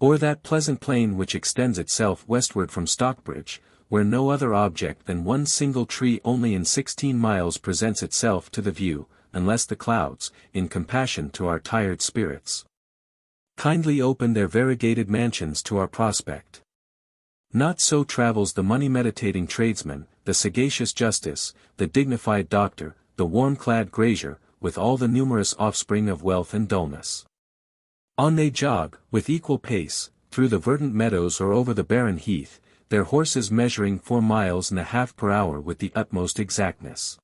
Or that pleasant plain which extends itself westward from Stockbridge, where no other object than one single tree only in 16 miles presents itself to the view, unless the clouds, in compassion to our tired spirits, kindly open their variegated mansions to our prospect. Not so travels the money-meditating tradesman, the sagacious justice, the dignified doctor, the warm-clad grazier, with all the numerous offspring of wealth and dullness. On they jog, with equal pace, through the verdant meadows or over the barren heath, their horses measuring 4 miles and a half per hour with the utmost exactness.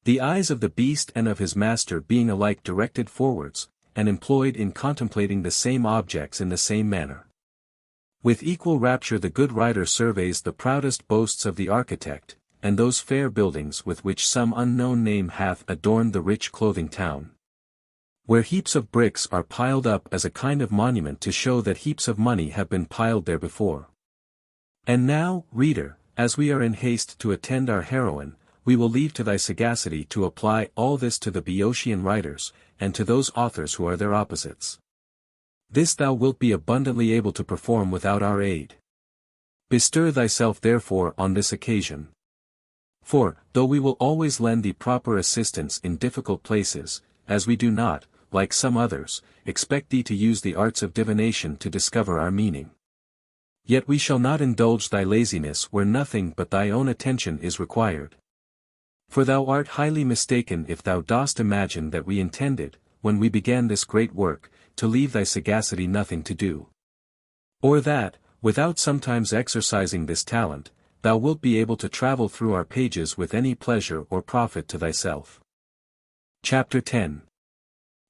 The eyes of the beast and of his master being alike directed forwards, and employed in contemplating the same objects in the same manner. With equal rapture the good writer surveys the proudest boasts of the architect, and those fair buildings with which some unknown name hath adorned the rich clothing town, where heaps of bricks are piled up as a kind of monument to show that heaps of money have been piled there before. And now, reader, as we are in haste to attend our heroine, we will leave to thy sagacity to apply all this to the Boeotian writers, and to those authors who are their opposites. This thou wilt be abundantly able to perform without our aid. Bestir thyself therefore on this occasion. For, though we will always lend thee proper assistance in difficult places, as we do not, like some others, expect thee to use the arts of divination to discover our meaning, yet we shall not indulge thy laziness where nothing but thy own attention is required. For thou art highly mistaken if thou dost imagine that we intended, when we began this great work, to leave thy sagacity nothing to do. Or that, without sometimes exercising this talent, thou wilt be able to travel through our pages with any pleasure or profit to thyself. Chapter 10.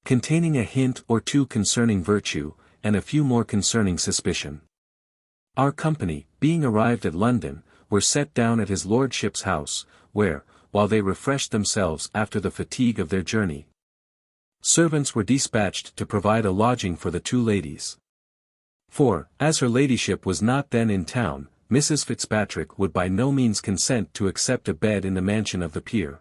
Containing a hint or two concerning virtue, and a few more concerning suspicion. Our company, being arrived at London, were set down at his lordship's house, where, while they refreshed themselves after the fatigue of their journey, servants were dispatched to provide a lodging for the two ladies. For, as her ladyship was not then in town, Mrs. Fitzpatrick would by no means consent to accept a bed in the mansion of the peer.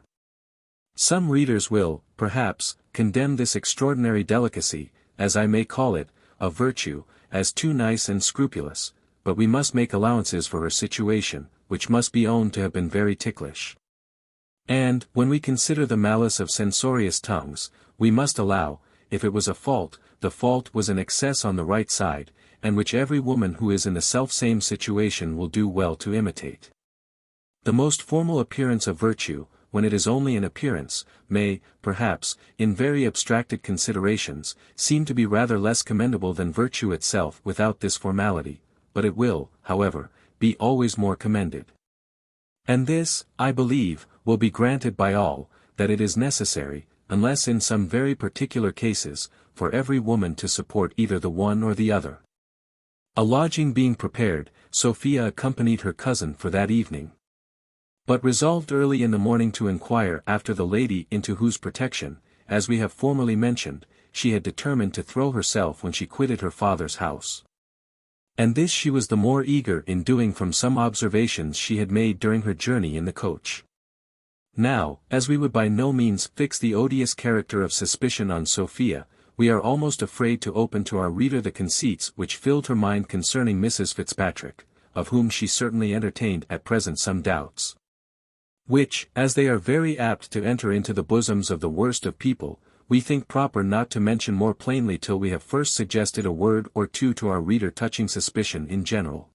Some readers will, perhaps, condemn this extraordinary delicacy, as I may call it, of virtue, as too nice and scrupulous, but we must make allowances for her situation, which must be owned to have been very ticklish. And, when we consider the malice of censorious tongues, we must allow, if it was a fault, the fault was an excess on the right side, and which every woman who is in the self-same situation will do well to imitate. The most formal appearance of virtue, when it is only an appearance, may, perhaps, in very abstracted considerations, seem to be rather less commendable than virtue itself without this formality, but it will, however, be always more commended. And this, I believe, will be granted by all, that it is necessary, unless in some very particular cases, for every woman to support either the one or the other. A lodging being prepared, Sophia accompanied her cousin for that evening, but resolved early in the morning to inquire after the lady into whose protection, as we have formerly mentioned, she had determined to throw herself when she quitted her father's house. And this she was the more eager in doing from some observations she had made during her journey in the coach. Now, as we would by no means fix the odious character of suspicion on Sophia, we are almost afraid to open to our reader the conceits which filled her mind concerning Mrs. Fitzpatrick, of whom she certainly entertained at present some doubts, which, as they are very apt to enter into the bosoms of the worst of people, we think proper not to mention more plainly till we have first suggested a word or two to our reader touching suspicion in general.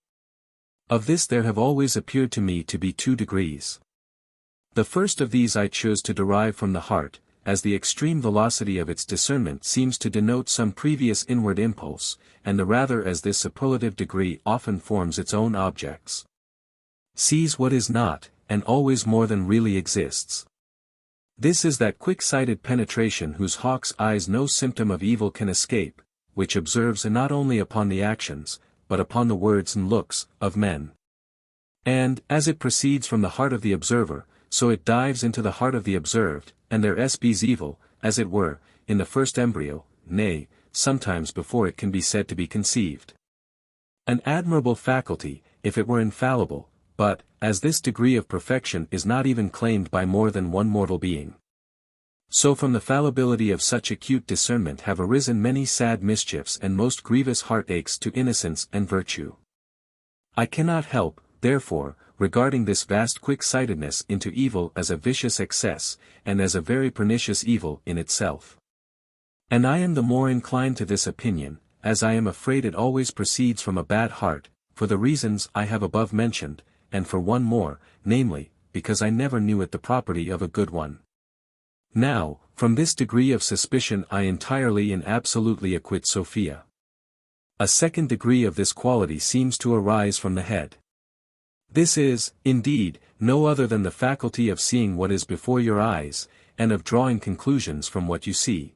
Of this there have always appeared to me to be 2 degrees. The first of these I chose to derive from the heart, as the extreme velocity of its discernment seems to denote some previous inward impulse, and the rather as this superlative degree often forms its own objects, sees what is not, and always more than really exists. This is that quick-sighted penetration whose hawk's eyes no symptom of evil can escape, which observes not only upon the actions, but upon the words and looks, of men. And, as it proceeds from the heart of the observer, so it dives into the heart of the observed, and there espies evil, as it were, in the first embryo, nay, sometimes before it can be said to be conceived. An admirable faculty, if it were infallible, but, as this degree of perfection is not even claimed by more than one mortal being, so from the fallibility of such acute discernment have arisen many sad mischiefs and most grievous heartaches to innocence and virtue. I cannot help, therefore, regarding this vast quick-sightedness into evil as a vicious excess, and as a very pernicious evil in itself. And I am the more inclined to this opinion, as I am afraid it always proceeds from a bad heart, for the reasons I have above mentioned, and for one more, namely, because I never knew it the property of a good one. Now, from this degree of suspicion I entirely and absolutely acquit Sophia. A second degree of this quality seems to arise from the head. This is, indeed, no other than the faculty of seeing what is before your eyes, and of drawing conclusions from what you see.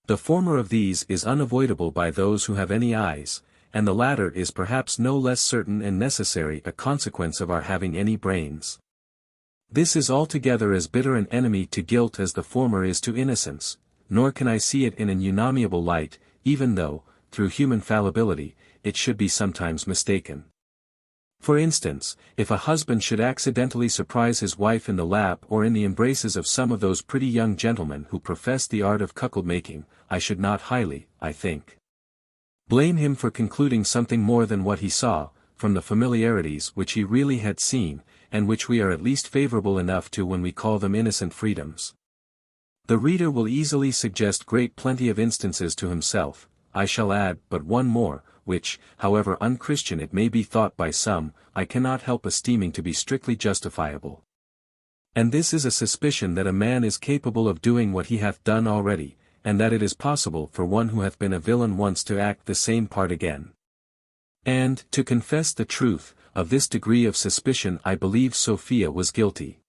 The former of these is unavoidable by those who have any eyes, and the latter is perhaps no less certain and necessary a consequence of our having any brains. This is altogether as bitter an enemy to guilt as the former is to innocence, nor can I see it in an unamiable light, even though, through human fallibility, it should be sometimes mistaken. For instance, if a husband should accidentally surprise his wife in the lap or in the embraces of some of those pretty young gentlemen who profess the art of cuckold-making, I should not highly, I think, blame him for concluding something more than what he saw, from the familiarities which he really had seen, and which we are at least favorable enough to when we call them innocent freedoms. The reader will easily suggest great plenty of instances to himself. I shall add but one more, which, however unchristian it may be thought by some, I cannot help esteeming to be strictly justifiable. And this is a suspicion that a man is capable of doing what he hath done already, and that it is possible for one who hath been a villain once to act the same part again. And, to confess the truth, of this degree of suspicion I believe Sophia was guilty.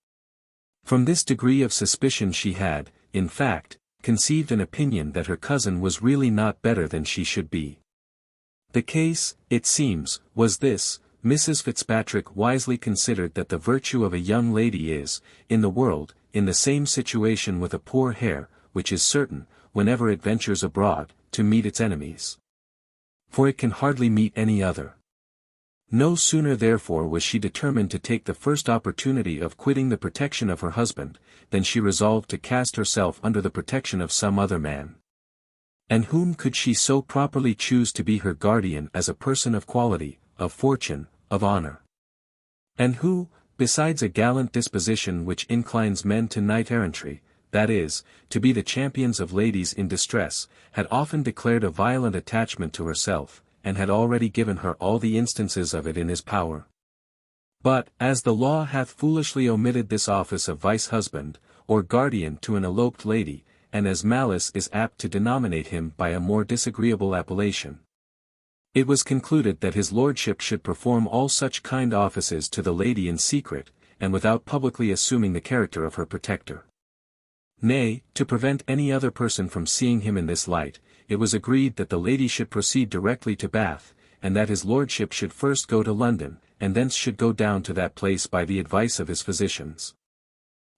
From this degree of suspicion she had, in fact, conceived an opinion that her cousin was really not better than she should be. The case, it seems, was this: Mrs. Fitzpatrick wisely considered that the virtue of a young lady is, in the world, in the same situation with a poor hare, which is certain, whenever it ventures abroad, to meet its enemies. For it can hardly meet any other. No sooner therefore was she determined to take the first opportunity of quitting the protection of her husband, than she resolved to cast herself under the protection of some other man. And whom could she so properly choose to be her guardian as a person of quality, of fortune, of honor? And who, besides a gallant disposition which inclines men to knight-errantry, that is, to be the champions of ladies in distress, had often declared a violent attachment to herself, and had already given her all the instances of it in his power. But, as the law hath foolishly omitted this office of vice-husband, or guardian to an eloped lady, and as malice is apt to denominate him by a more disagreeable appellation, it was concluded that his lordship should perform all such kind offices to the lady in secret, and without publicly assuming the character of her protector. Nay, to prevent any other person from seeing him in this light, it was agreed that the lady should proceed directly to Bath, and that his lordship should first go to London, and thence should go down to that place by the advice of his physicians.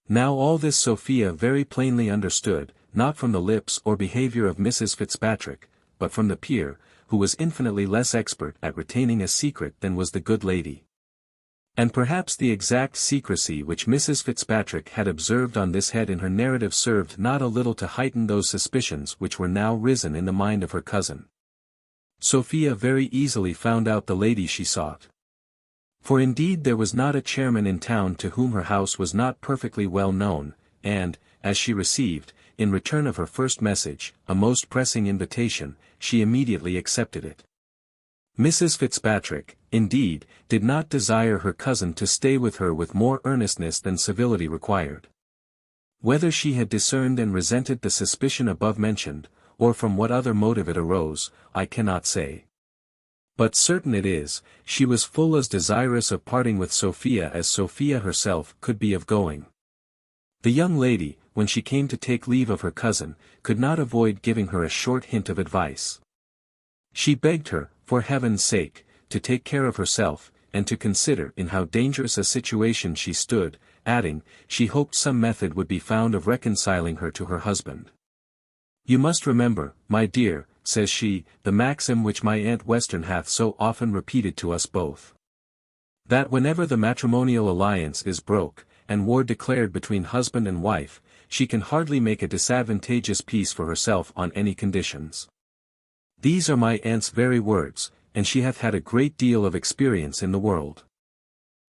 Now all this Sophia very plainly understood, not from the lips or behaviour of Mrs. Fitzpatrick, but from the peer, who was infinitely less expert at retaining a secret than was the good lady. And perhaps the exact secrecy which Mrs. Fitzpatrick had observed on this head in her narrative served not a little to heighten those suspicions which were now risen in the mind of her cousin. Sophia very easily found out the lady she sought. For indeed there was not a chairman in town to whom her house was not perfectly well known, and, as she received, in return of her first message, a most pressing invitation, she immediately accepted it. Mrs. Fitzpatrick, indeed, did not desire her cousin to stay with her with more earnestness than civility required. Whether she had discerned and resented the suspicion above mentioned, or from what other motive it arose, I cannot say. But certain it is, she was full as desirous of parting with Sophia as Sophia herself could be of going. The young lady, when she came to take leave of her cousin, could not avoid giving her a short hint of advice. She begged her, for heaven's sake, to take care of herself, and to consider in how dangerous a situation she stood, adding, she hoped some method would be found of reconciling her to her husband. You must remember, my dear, says she, the maxim which my Aunt Western hath so often repeated to us both. That whenever the matrimonial alliance is broke, and war declared between husband and wife, she can hardly make a disadvantageous peace for herself on any conditions. These are my aunt's very words, and she hath had a great deal of experience in the world.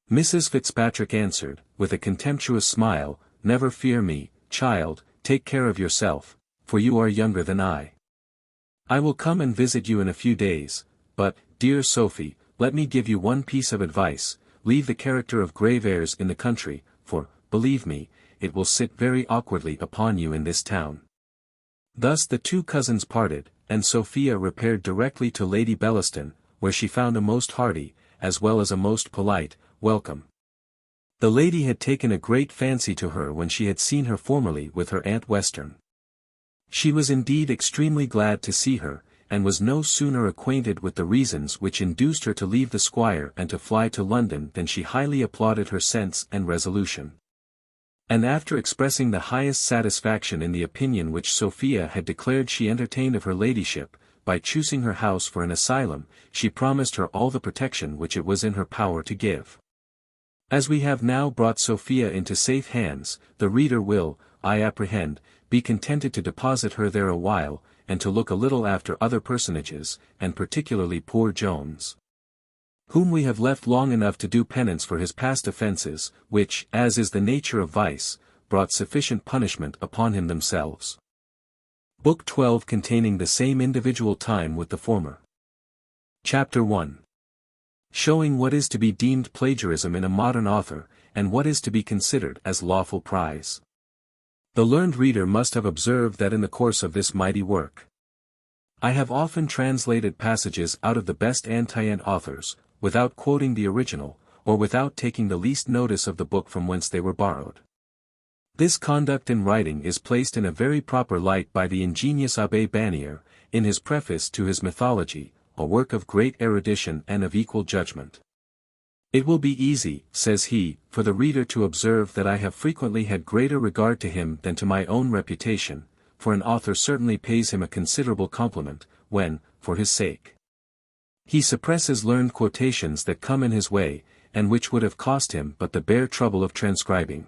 Mrs. Fitzpatrick answered, with a contemptuous smile, never fear me, child, take care of yourself, for you are younger than I. I will come and visit you in a few days, but, dear Sophie, let me give you one piece of advice, leave the character of grave airs in the country, for, believe me, it will sit very awkwardly upon you in this town. Thus the two cousins parted, and Sophia repaired directly to Lady Bellaston, where she found a most hearty, as well as a most polite, welcome. The lady had taken a great fancy to her when she had seen her formerly with her Aunt Western. She was indeed extremely glad to see her, and was no sooner acquainted with the reasons which induced her to leave the squire and to fly to London than she highly applauded her sense and resolution. And after expressing the highest satisfaction in the opinion which Sophia had declared she entertained of her ladyship, by choosing her house for an asylum, she promised her all the protection which it was in her power to give. As we have now brought Sophia into safe hands, the reader will, I apprehend, be contented to deposit her there a while, and to look a little after other personages, and particularly poor Jones, whom we have left long enough to do penance for his past offences, which, as is the nature of vice, brought sufficient punishment upon him themselves. Book 12 containing the same individual time with the former. Chapter 1. Showing what is to be deemed plagiarism in a modern author, and what is to be considered as lawful prize. The learned reader must have observed that in the course of this mighty work, I have often translated passages out of the best anti-ant authors, without quoting the original, or without taking the least notice of the book from whence they were borrowed. This conduct in writing is placed in a very proper light by the ingenious Abbé Bannier, in his preface to his Mythology, a work of great erudition and of equal judgment. It will be easy, says he, for the reader to observe that I have frequently had greater regard to him than to my own reputation, for an author certainly pays him a considerable compliment, when, for his sake, he suppresses learned quotations that come in his way, and which would have cost him but the bare trouble of transcribing.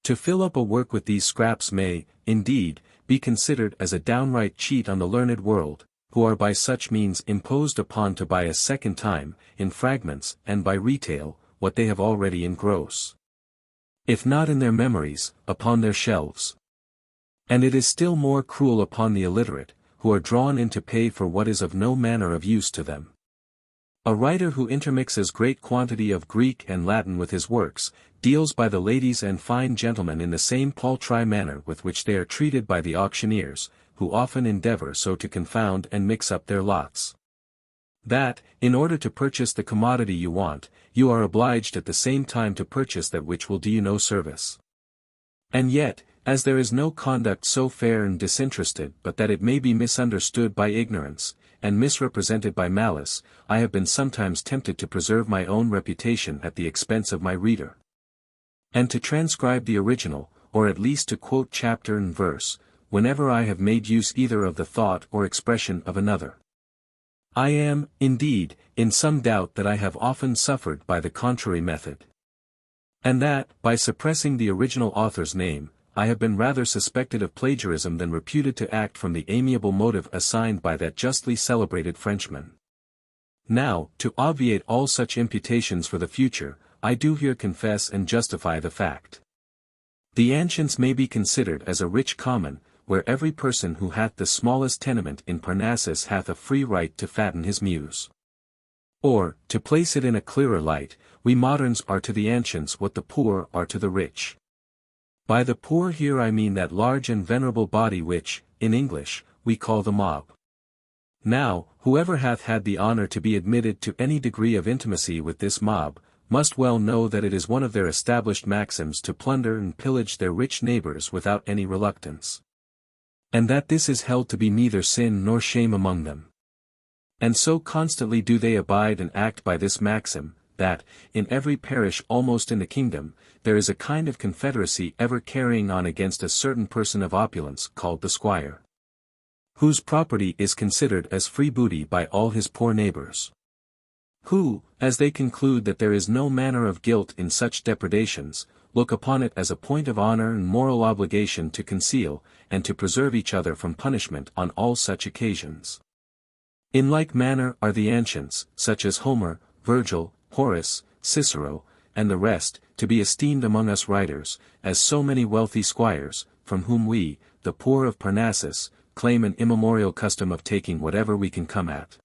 To fill up a work with these scraps may, indeed, be considered as a downright cheat on the learned world, who are by such means imposed upon to buy a second time, in fragments and by retail, what they have already engrossed, if not in their memories, upon their shelves. And it is still more cruel upon the illiterate, who are drawn in to pay for what is of no manner of use to them. A writer who intermixes great quantity of Greek and Latin with his works, deals by the ladies and fine gentlemen in the same paltry manner with which they are treated by the auctioneers, who often endeavor so to confound and mix up their lots, that, in order to purchase the commodity you want, you are obliged at the same time to purchase that which will do you no service. And yet, as there is no conduct so fair and disinterested but that it may be misunderstood by ignorance, and misrepresented by malice, I have been sometimes tempted to preserve my own reputation at the expense of my reader, and to transcribe the original, or at least to quote chapter and verse, whenever I have made use either of the thought or expression of another. I am, indeed, in some doubt that I have often suffered by the contrary method, and that, by suppressing the original author's name, I have been rather suspected of plagiarism than reputed to act from the amiable motive assigned by that justly celebrated Frenchman. Now, to obviate all such imputations for the future, I do here confess and justify the fact. The ancients may be considered as a rich common, where every person who hath the smallest tenement in Parnassus hath a free right to fatten his muse. Or, to place it in a clearer light, we moderns are to the ancients what the poor are to the rich. By the poor here I mean that large and venerable body which, in English, we call the mob. Now, whoever hath had the honor to be admitted to any degree of intimacy with this mob, must well know that it is one of their established maxims to plunder and pillage their rich neighbors without any reluctance, and that this is held to be neither sin nor shame among them. And so constantly do they abide and act by this maxim, that, in every parish almost in the kingdom, there is a kind of confederacy ever carrying on against a certain person of opulence called the squire, whose property is considered as free booty by all his poor neighbors, who, as they conclude that there is no manner of guilt in such depredations, look upon it as a point of honor and moral obligation to conceal, and to preserve each other from punishment on all such occasions. In like manner are the ancients, such as Homer, Virgil, Horace, Cicero, and the rest, to be esteemed among us writers, as so many wealthy squires, from whom we, the poor of Parnassus, claim an immemorial custom of taking whatever we can come at.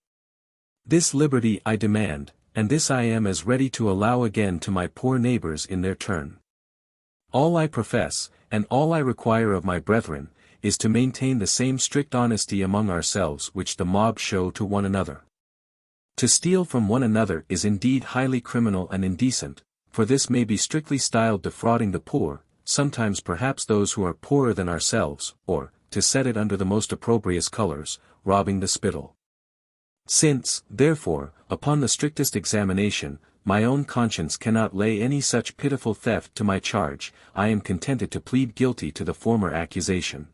This liberty I demand, and this I am as ready to allow again to my poor neighbors in their turn. All I profess, and all I require of my brethren, is to maintain the same strict honesty among ourselves which the mob show to one another. To steal from one another is indeed highly criminal and indecent, for this may be strictly styled defrauding the poor, sometimes perhaps those who are poorer than ourselves, or, to set it under the most opprobrious colors, robbing the spittle. Since, therefore, upon the strictest examination, my own conscience cannot lay any such pitiful theft to my charge, I am contented to plead guilty to the former accusation.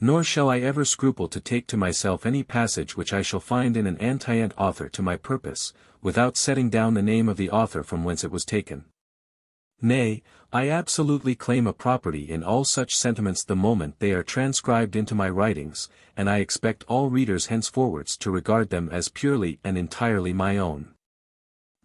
Nor shall I ever scruple to take to myself any passage which I shall find in an antient author to my purpose, without setting down the name of the author from whence it was taken. Nay, I absolutely claim a property in all such sentiments the moment they are transcribed into my writings, and I expect all readers henceforwards to regard them as purely and entirely my own.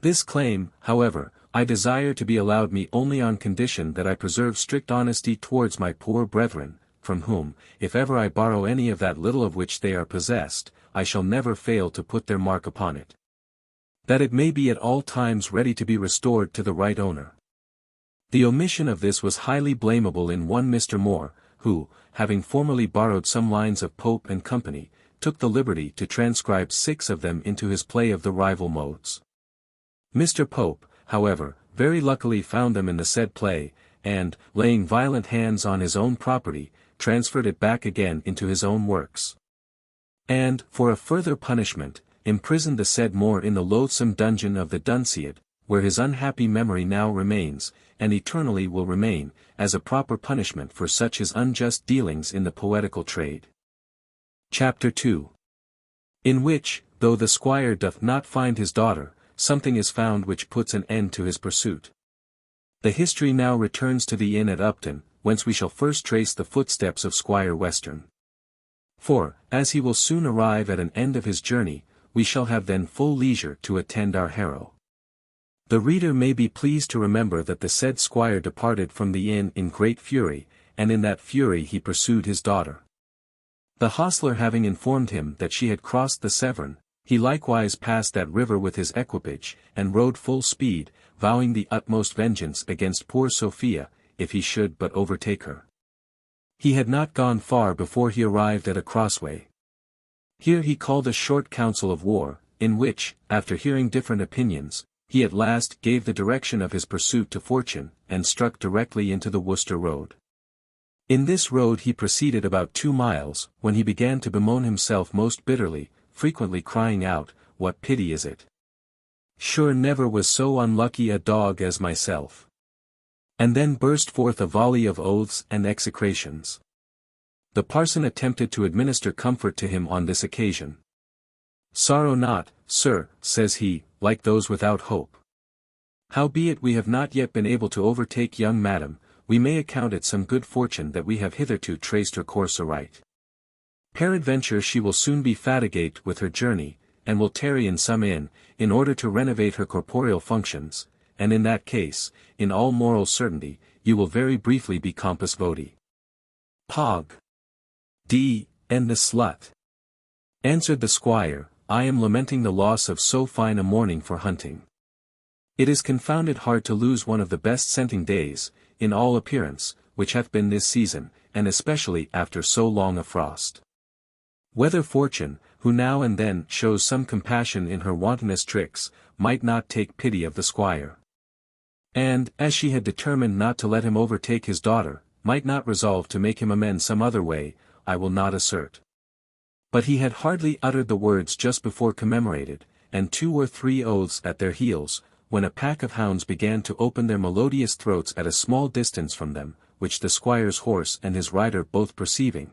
This claim, however, I desire to be allowed me only on condition that I preserve strict honesty towards my poor brethren, from whom, if ever I borrow any of that little of which they are possessed, I shall never fail to put their mark upon it, that it may be at all times ready to be restored to the right owner. The omission of this was highly blamable in one Mr. Moore, who, having formerly borrowed some lines of Pope and Company, took the liberty to transcribe 6 of them into his play of the rival modes. Mr. Pope, however, very luckily found them in the said play, and, laying violent hands on his own property, transferred it back again into his own works. And, for a further punishment, imprisoned the said Moor in the loathsome dungeon of the Dunciad, where his unhappy memory now remains, and eternally will remain, as a proper punishment for such his unjust dealings in the poetical trade. Chapter 2. In which, though the squire doth not find his daughter, something is found which puts an end to his pursuit. The history now returns to the inn at Upton, whence we shall first trace the footsteps of Squire Western. For, as he will soon arrive at an end of his journey, we shall have then full leisure to attend our hero. The reader may be pleased to remember that the said squire departed from the inn in great fury, and in that fury he pursued his daughter. The hostler having informed him that she had crossed the Severn, he likewise passed that river with his equipage, and rode full speed, vowing the utmost vengeance against poor Sophia, if he should but overtake her. He had not gone far before he arrived at a crossway. Here he called a short council of war, in which, after hearing different opinions, he at last gave the direction of his pursuit to fortune, and struck directly into the Worcester road. In this road he proceeded about 2 miles, when he began to bemoan himself most bitterly, frequently crying out, "What pity is it? Sure never was so unlucky a dog as myself." And then burst forth a volley of oaths and execrations. The parson attempted to administer comfort to him on this occasion. "Sorrow not, sir," says he, "like those without hope. Howbeit we have not yet been able to overtake young madam, we may account it some good fortune that we have hitherto traced her course aright. Peradventure she will soon be fatigate with her journey, and will tarry in some inn, in order to renovate her corporeal functions, and in that case, in all moral certainty, you will very briefly be compos voti." "Pog. D. and the slut," answered the squire, "I am lamenting the loss of so fine a morning for hunting. It is confounded hard to lose one of the best scenting days, in all appearance, which hath been this season, and especially after so long a frost. Whether fortune, who now and then shows some compassion in her wantonest tricks, might not take pity of the squire. And, as she had determined not to let him overtake his daughter, might not resolve to make him amend some other way, I will not assert." But he had hardly uttered the words just before commemorated, and 2 or 3 oaths at their heels, when a pack of hounds began to open their melodious throats at a small distance from them, which the squire's horse and his rider both perceiving,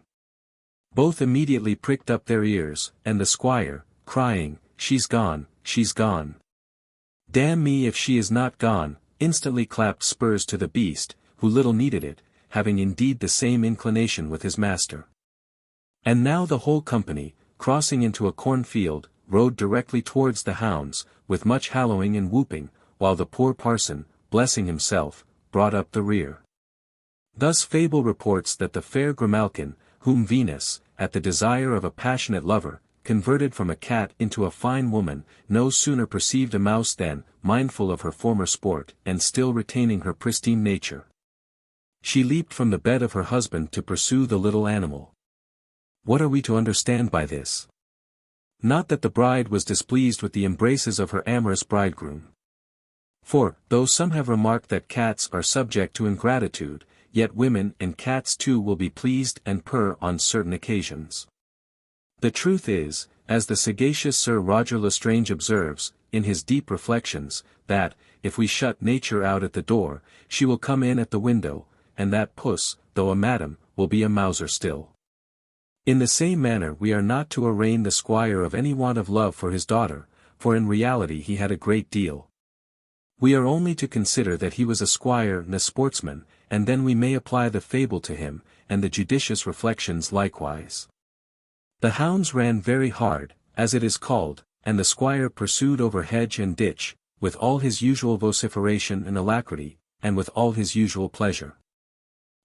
both immediately pricked up their ears, and the squire, crying, "She's gone, she's gone. Damn me if she is not gone," instantly clapped spurs to the beast, who little needed it, having indeed the same inclination with his master. And now the whole company, crossing into a cornfield, rode directly towards the hounds, with much hallowing and whooping, while the poor parson, blessing himself, brought up the rear. Thus fable reports that the fair Grimalkin, whom Venus, at the desire of a passionate lover, converted from a cat into a fine woman, no sooner perceived a mouse than, mindful of her former sport, and still retaining her pristine nature, she leaped from the bed of her husband to pursue the little animal. What are we to understand by this? Not that the bride was displeased with the embraces of her amorous bridegroom. For, though some have remarked that cats are subject to ingratitude, yet women and cats too will be pleased and purr on certain occasions. The truth is, as the sagacious Sir Roger Lestrange observes, in his deep reflections, that, if we shut nature out at the door, she will come in at the window, and that puss, though a madam, will be a mouser still. In the same manner we are not to arraign the squire of any want of love for his daughter, for in reality he had a great deal. We are only to consider that he was a squire and a sportsman, and then we may apply the fable to him, and the judicious reflections likewise. The hounds ran very hard, as it is called, and the squire pursued over hedge and ditch, with all his usual vociferation and alacrity, and with all his usual pleasure.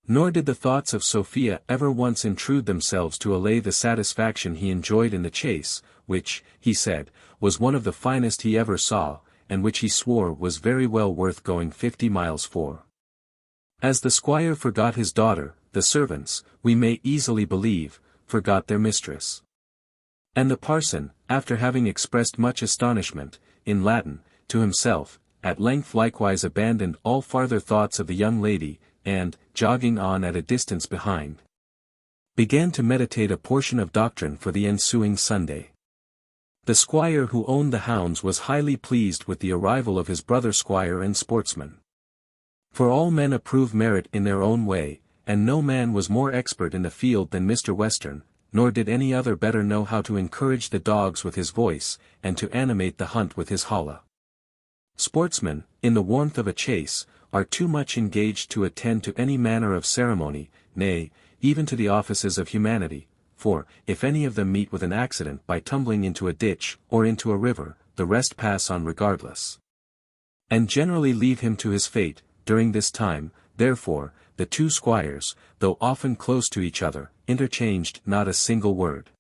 Nor did the thoughts of Sophia ever once intrude themselves to allay the satisfaction he enjoyed in the chase, which, he said, was one of the finest he ever saw, and which he swore was very well worth going 50 miles for. As the squire forgot his daughter, the servants, we may easily believe, forgot their mistress. And the parson, after having expressed much astonishment, in Latin, to himself, at length likewise abandoned all farther thoughts of the young lady, and, jogging on at a distance behind, began to meditate a portion of doctrine for the ensuing Sunday. The squire who owned the hounds was highly pleased with the arrival of his brother squire and sportsman. For all men approve merit in their own way, and no man was more expert in the field than Mr. Western, nor did any other better know how to encourage the dogs with his voice, and to animate the hunt with his holla. Sportsmen, in the warmth of a chase, are too much engaged to attend to any manner of ceremony, nay, even to the offices of humanity, for, if any of them meet with an accident by tumbling into a ditch, or into a river, the rest pass on regardless, and generally leave him to his fate. During this time, therefore, the two squires, though often close to each other, interchanged not a single word.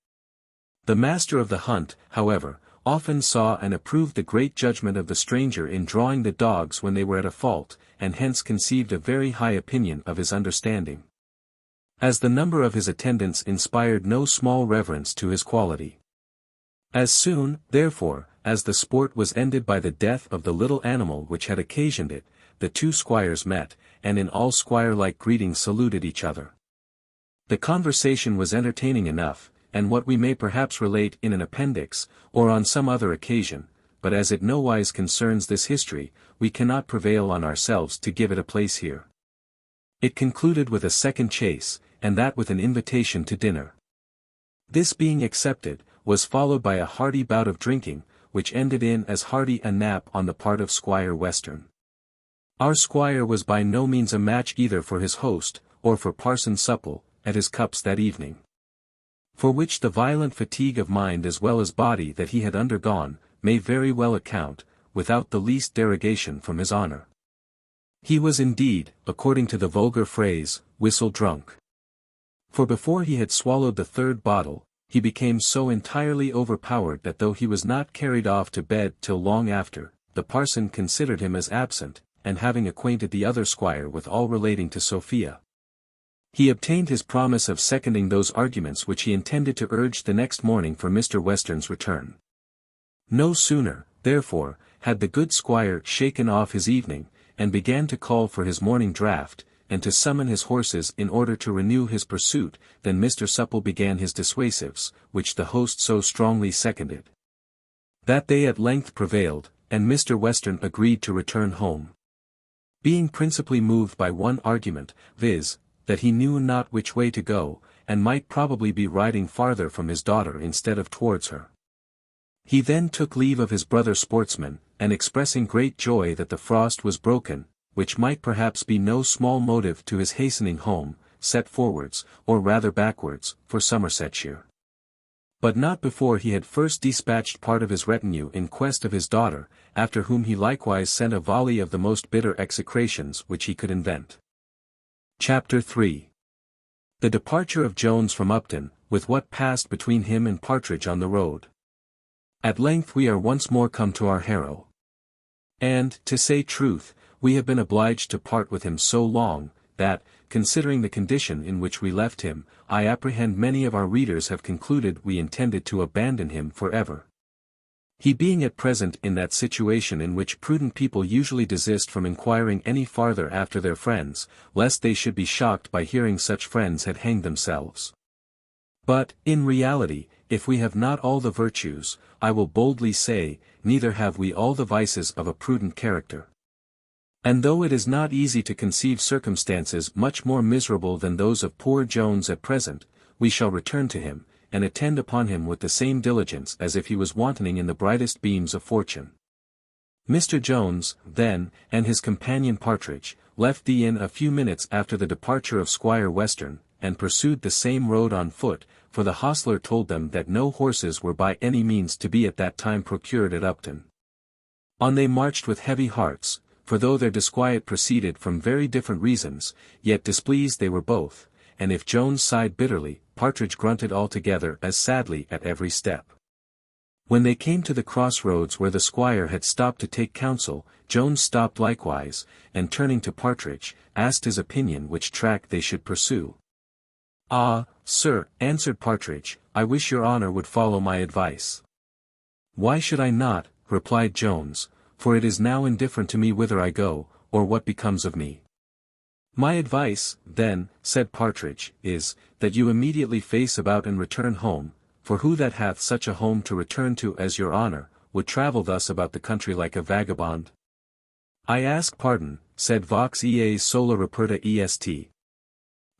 The master of the hunt, however, often saw and approved the great judgment of the stranger in drawing the dogs when they were at a fault, and hence conceived a very high opinion of his understanding, as the number of his attendants inspired no small reverence to his quality. As soon, therefore, as the sport was ended by the death of the little animal which had occasioned it, the two squires met, and in all squire-like greeting saluted each other. The conversation was entertaining enough, and what we may perhaps relate in an appendix, or on some other occasion, but as it nowise concerns this history, we cannot prevail on ourselves to give it a place here. It concluded with a second chase, and that with an invitation to dinner. This being accepted, was followed by a hearty bout of drinking, which ended in as hearty a nap on the part of Squire Western. Our squire was by no means a match either for his host, or for Parson Supple, at his cups that evening, for which the violent fatigue of mind as well as body that he had undergone, may very well account, without the least derogation from his honour. He was indeed, according to the vulgar phrase, whistle drunk. For before he had swallowed the third bottle, he became so entirely overpowered that though he was not carried off to bed till long after, the parson considered him as absent, and having acquainted the other squire with all relating to Sophia, he obtained his promise of seconding those arguments which he intended to urge the next morning for Mr. Western's return. No sooner, therefore, had the good squire shaken off his evening, and began to call for his morning draught, and to summon his horses in order to renew his pursuit, than Mr. Supple began his dissuasives, which the host so strongly seconded, that they at length prevailed, and Mr. Western agreed to return home, being principally moved by one argument, viz., that he knew not which way to go, and might probably be riding farther from his daughter instead of towards her. He then took leave of his brother sportsman, and expressing great joy that the frost was broken, which might perhaps be no small motive to his hastening home, set forwards, or rather backwards, for Somersetshire. But not before he had first dispatched part of his retinue in quest of his daughter, after whom he likewise sent a volley of the most bitter execrations which he could invent. Chapter 3. The departure of Jones from Upton, with what passed between him and Partridge on the road. At length we are once more come to our hero. And, to say truth, we have been obliged to part with him so long, that, considering the condition in which we left him, I apprehend many of our readers have concluded we intended to abandon him for ever. He being at present in that situation in which prudent people usually desist from inquiring any farther after their friends, lest they should be shocked by hearing such friends had hanged themselves. But, in reality, if we have not all the virtues, I will boldly say, neither have we all the vices of a prudent character. And though it is not easy to conceive circumstances much more miserable than those of poor Jones at present, we shall return to him, and attend upon him with the same diligence as if he was wantoning in the brightest beams of fortune. Mr. Jones, then, and his companion Partridge, left the inn a few minutes after the departure of Squire Western, and pursued the same road on foot, for the hostler told them that no horses were by any means to be at that time procured at Upton. On they marched with heavy hearts, for though their disquiet proceeded from very different reasons, yet displeased they were both, and if Jones sighed bitterly, Partridge grunted altogether as sadly at every step. When they came to the cross-roads where the squire had stopped to take counsel, Jones stopped likewise, and turning to Partridge, asked his opinion which track they should pursue. "Ah, sir," answered Partridge, "I wish your honour would follow my advice." "Why should I not?" replied Jones, for it is now indifferent to me whither I go, or what becomes of me. My advice, then, said Partridge, is, that you immediately face about and return home, for who that hath such a home to return to as your honour, would travel thus about the country like a vagabond? I ask pardon, said Vox eas sola reperta est.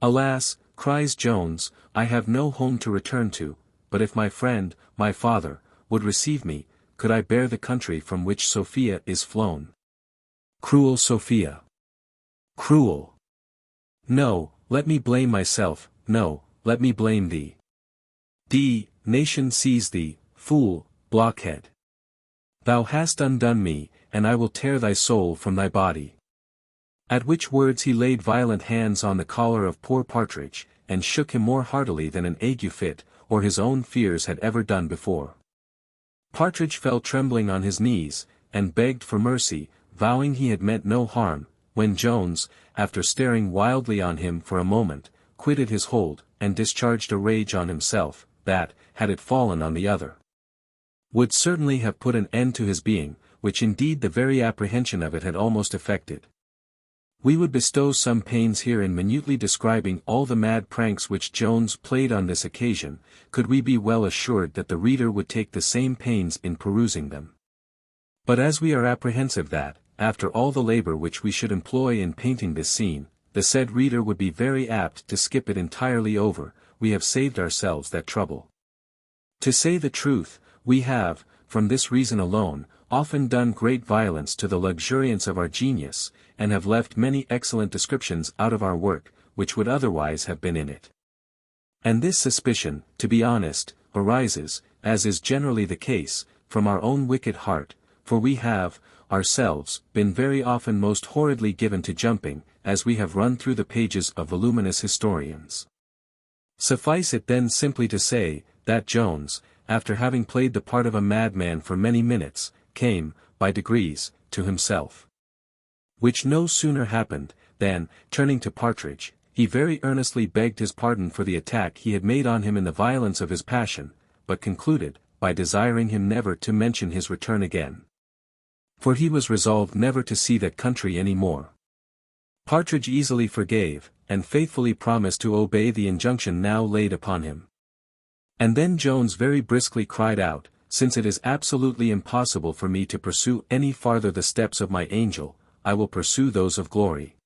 Alas, cries Jones, I have no home to return to, but if my friend, my father, would receive me, could I bear the country from which Sophia is flown? Cruel Sophia! Cruel! No, let me blame myself, no, let me blame thee. Nation seize thee, fool, blockhead. Thou hast undone me, and I will tear thy soul from thy body. At which words he laid violent hands on the collar of poor Partridge, and shook him more heartily than an ague fit, or his own fears had ever done before. Partridge fell trembling on his knees, and begged for mercy, vowing he had meant no harm, when Jones, after staring wildly on him for a moment, quitted his hold, and discharged a rage on himself, that, had it fallen on the other, would certainly have put an end to his being, which indeed the very apprehension of it had almost effected. We would bestow some pains here in minutely describing all the mad pranks which Jones played on this occasion, could we be well assured that the reader would take the same pains in perusing them. But as we are apprehensive that, after all the labour which we should employ in painting this scene, the said reader would be very apt to skip it entirely over, we have saved ourselves that trouble. To say the truth, we have, from this reason alone, often done great violence to the luxuriance of our genius, and have left many excellent descriptions out of our work, which would otherwise have been in it. And this suspicion, to be honest, arises, as is generally the case, from our own wicked heart, for we have, ourselves, been very often most horridly given to jumping, as we have run through the pages of voluminous historians. Suffice it then simply to say, that Jones, after having played the part of a madman for many minutes, came, by degrees, to himself. Which no sooner happened, than, turning to Partridge, he very earnestly begged his pardon for the attack he had made on him in the violence of his passion, but concluded, by desiring him never to mention his return again. For he was resolved never to see that country any more. Partridge easily forgave, and faithfully promised to obey the injunction now laid upon him. And then Jones very briskly cried out, since it is absolutely impossible for me to pursue any farther the steps of my angel, I will pursue those of glory.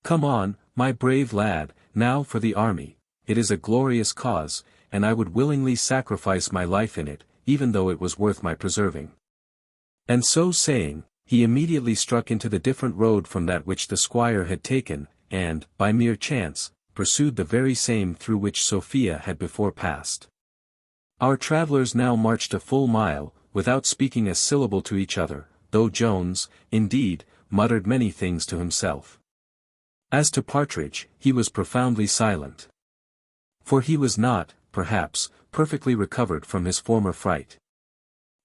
Come on, my brave lad, now for the army, it is a glorious cause, and I would willingly sacrifice my life in it, even though it was worth my preserving. And so saying, he immediately struck into the different road from that which the squire had taken, and, by mere chance, pursued the very same through which Sophia had before passed. Our travellers now marched a full mile, without speaking a syllable to each other, though Jones, indeed, muttered many things to himself. As to Partridge, he was profoundly silent. For he was not, perhaps, perfectly recovered from his former fright.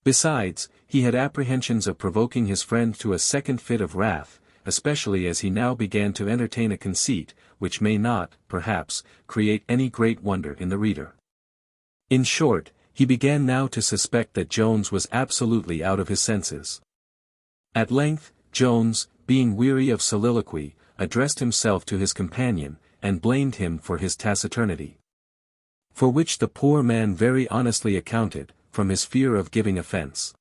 Besides, he had apprehensions of provoking his friend to a second fit of wrath, especially as he now began to entertain a conceit, which may not, perhaps, create any great wonder in the reader. In short, he began now to suspect that Jones was absolutely out of his senses. At length, Jones, being weary of soliloquy, addressed himself to his companion, and blamed him for his taciturnity. For which the poor man very honestly accounted, from his fear of giving offence.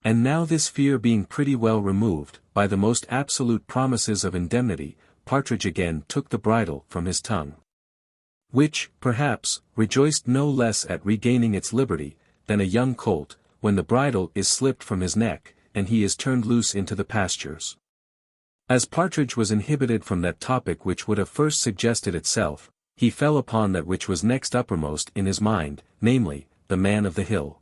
And now this fear being pretty well removed, by the most absolute promises of indemnity, Partridge again took the bridle from his tongue. Which, perhaps, rejoiced no less at regaining its liberty, than a young colt, when the bridle is slipped from his neck, and he is turned loose into the pastures. As Partridge was inhibited from that topic which would have first suggested itself, he fell upon that which was next uppermost in his mind, namely, the man of the hill.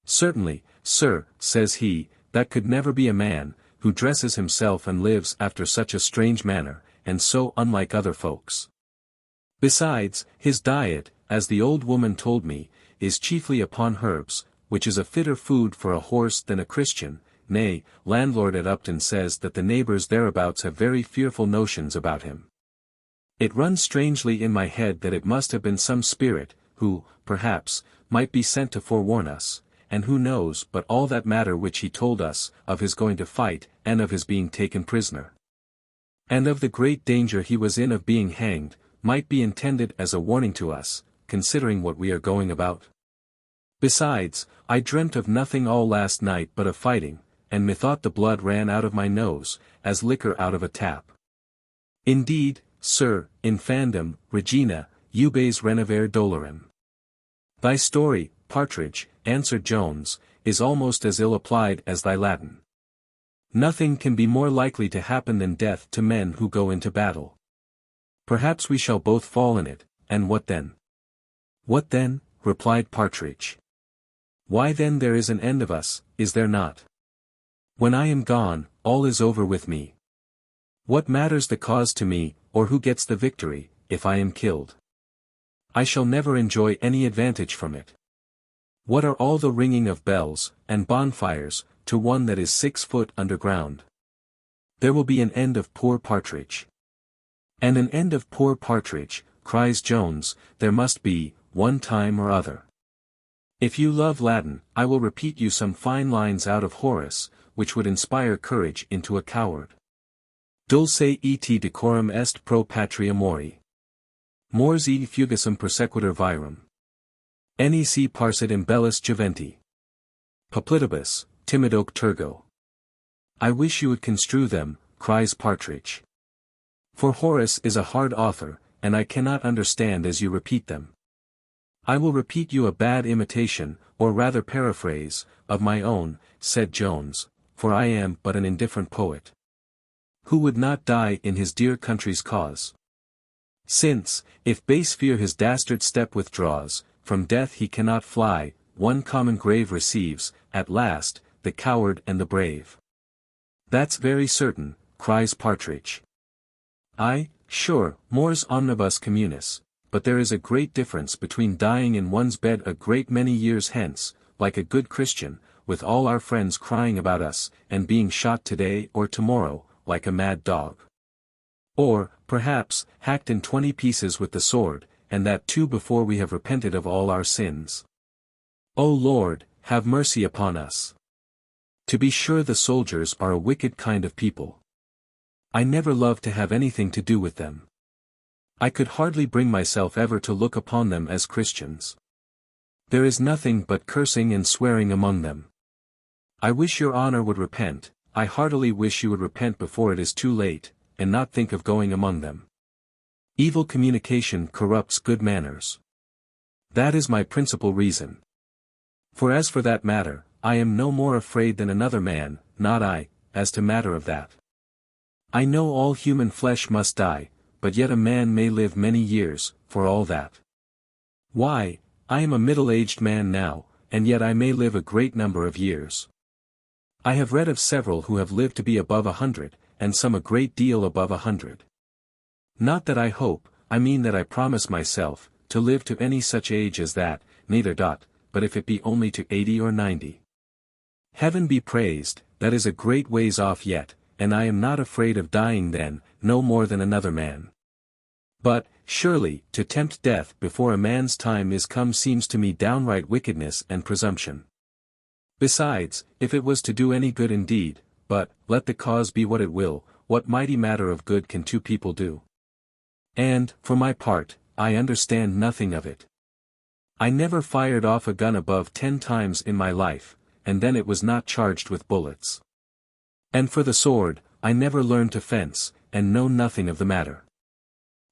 Certainly, sir, says he, that could never be a man, who dresses himself and lives after such a strange manner, and so unlike other folks. Besides, his diet, as the old woman told me, is chiefly upon herbs, which is a fitter food for a horse than a Christian. Nay, landlord at Upton says that the neighbours thereabouts have very fearful notions about him. It runs strangely in my head that it must have been some spirit, who, perhaps, might be sent to forewarn us, and who knows but all that matter which he told us, of his going to fight, and of his being taken prisoner, and of the great danger he was in of being hanged, might be intended as a warning to us, considering what we are going about. Besides, I dreamt of nothing all last night but of fighting, and methought the blood ran out of my nose, as liquor out of a tap. Indeed, sir, infandum, Regina, ubes renovare dolorem. Thy story, Partridge, answered Jones, is almost as ill applied as thy Latin. Nothing can be more likely to happen than death to men who go into battle. Perhaps we shall both fall in it, and what then? What then? Replied Partridge. Why then there is an end of us, is there not? When I am gone, all is over with me. What matters the cause to me, or who gets the victory, if I am killed? I shall never enjoy any advantage from it. What are all the ringing of bells, and bonfires, to one that is 6 foot underground? There will be an end of poor Partridge. And an end of poor Partridge, cries Jones, there must be, one time or other. If you love Latin, I will repeat you some fine lines out of Horace, which would inspire courage into a coward. Dulce et decorum est pro patria mori. Mors e fugisum persequitur virum. Nec parsit imbellis juventi. Poplitibus, timidoque tergo. I wish you would construe them, cries Partridge. For Horace is a hard author, and I cannot understand as you repeat them. I will repeat you a bad imitation, or rather paraphrase, of my own, said Jones, for I am but an indifferent poet. Who would not die in his dear country's cause? Since, if base fear his dastard step withdraws, from death he cannot fly, one common grave receives, at last, the coward and the brave. That's very certain, cries Partridge. Aye, sure, mors omnibus communis, but there is a great difference between dying in one's bed a great many years hence, like a good Christian, with all our friends crying about us, and being shot today or tomorrow, like a mad dog. Or, perhaps, hacked in 20 pieces with the sword, and that too before we have repented of all our sins. O Lord, have mercy upon us. To be sure the soldiers are a wicked kind of people. I never loved to have anything to do with them. I could hardly bring myself ever to look upon them as Christians. There is nothing but cursing and swearing among them. I wish your honor would repent, I heartily wish you would repent before it is too late, and not think of going among them. Evil communication corrupts good manners. That is my principal reason. For as for that matter, I am no more afraid than another man, not I, as to matter of that. I know all human flesh must die, but yet a man may live many years, for all that. Why, I am a middle-aged man now, and yet I may live a great number of years. I have read of several who have lived to be above 100, and some a great deal above 100. Not that I hope, I mean that I promise myself, to live to any such age as that, neither but if it be only to 80 or 90. Heaven be praised, that is a great ways off yet, and I am not afraid of dying then, no more than another man. But, surely, to tempt death before a man's time is come seems to me downright wickedness and presumption. Besides, if it was to do any good indeed, but, let the cause be what it will, what mighty matter of good can two people do? And, for my part, I understand nothing of it. I never fired off a gun above 10 times in my life, and then it was not charged with bullets. And for the sword, I never learned to fence, and know nothing of the matter.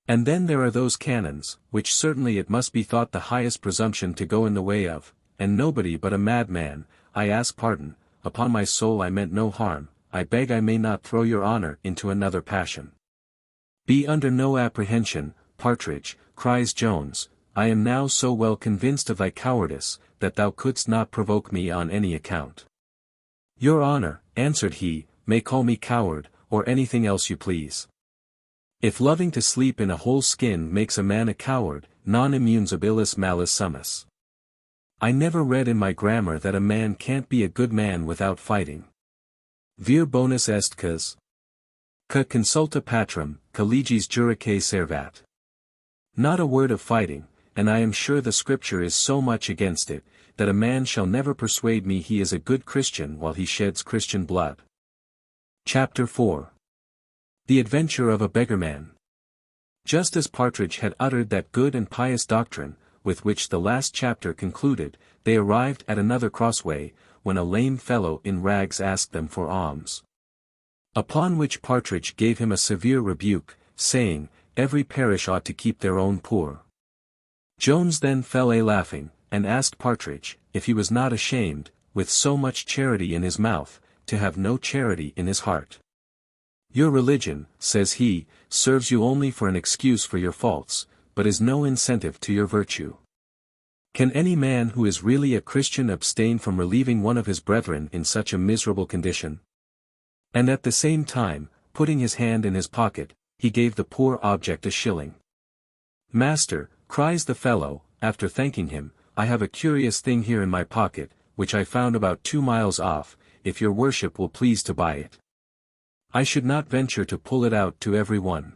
And then there are those cannons, which certainly it must be thought the highest presumption to go in the way of, and nobody but a madman. I ask pardon, upon my soul I meant no harm, I beg I may not throw your honor into another passion. Be under no apprehension, Partridge, cries Jones, I am now so well convinced of thy cowardice, that thou couldst not provoke me on any account. Your honor, answered he, may call me coward, or anything else you please. If loving to sleep in a whole skin makes a man a coward, non immunes ab illis malus sumus. I never read in my grammar that a man can't be a good man without fighting. Vir bonus est cas consulta patrum, collegis juricae servat. Not a word of fighting, and I am sure the scripture is so much against it, that a man shall never persuade me he is a good Christian while he sheds Christian blood. Chapter 4. The Adventure of a Beggarman. Just as Partridge had uttered that good and pious doctrine, with which the last chapter concluded, they arrived at another crossway, when a lame fellow in rags asked them for alms. Upon which Partridge gave him a severe rebuke, saying, every parish ought to keep their own poor. Jones then fell a laughing, and asked Partridge, if he was not ashamed, with so much charity in his mouth, to have no charity in his heart. Your religion, says he, serves you only for an excuse for your faults, but is no incentive to your virtue. Can any man who is really a Christian abstain from relieving one of his brethren in such a miserable condition? And at the same time, putting his hand in his pocket, he gave the poor object a shilling. Master, cries the fellow, after thanking him, I have a curious thing here in my pocket, which I found about 2 miles off, if your worship will please to buy it. I should not venture to pull it out to every one.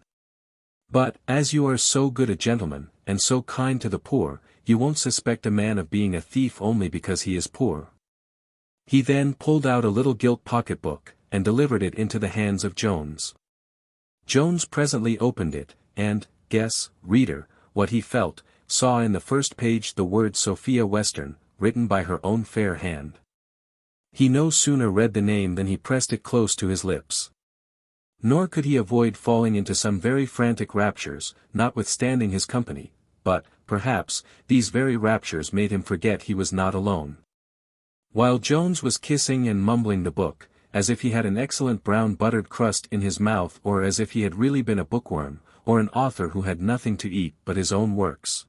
But, as you are so good a gentleman, and so kind to the poor, you won't suspect a man of being a thief only because he is poor. He then pulled out a little gilt pocket-book, and delivered it into the hands of Jones. Jones presently opened it, and, guess, reader, what he felt, saw in the first page the word Sophia Western, written by her own fair hand. He no sooner read the name than he pressed it close to his lips. Nor could he avoid falling into some very frantic raptures, notwithstanding his company, but, perhaps, these very raptures made him forget he was not alone. While Jones was kissing and mumbling the book, as if he had an excellent brown buttered crust in his mouth or as if he had really been a bookworm, or an author who had nothing to eat but his own works.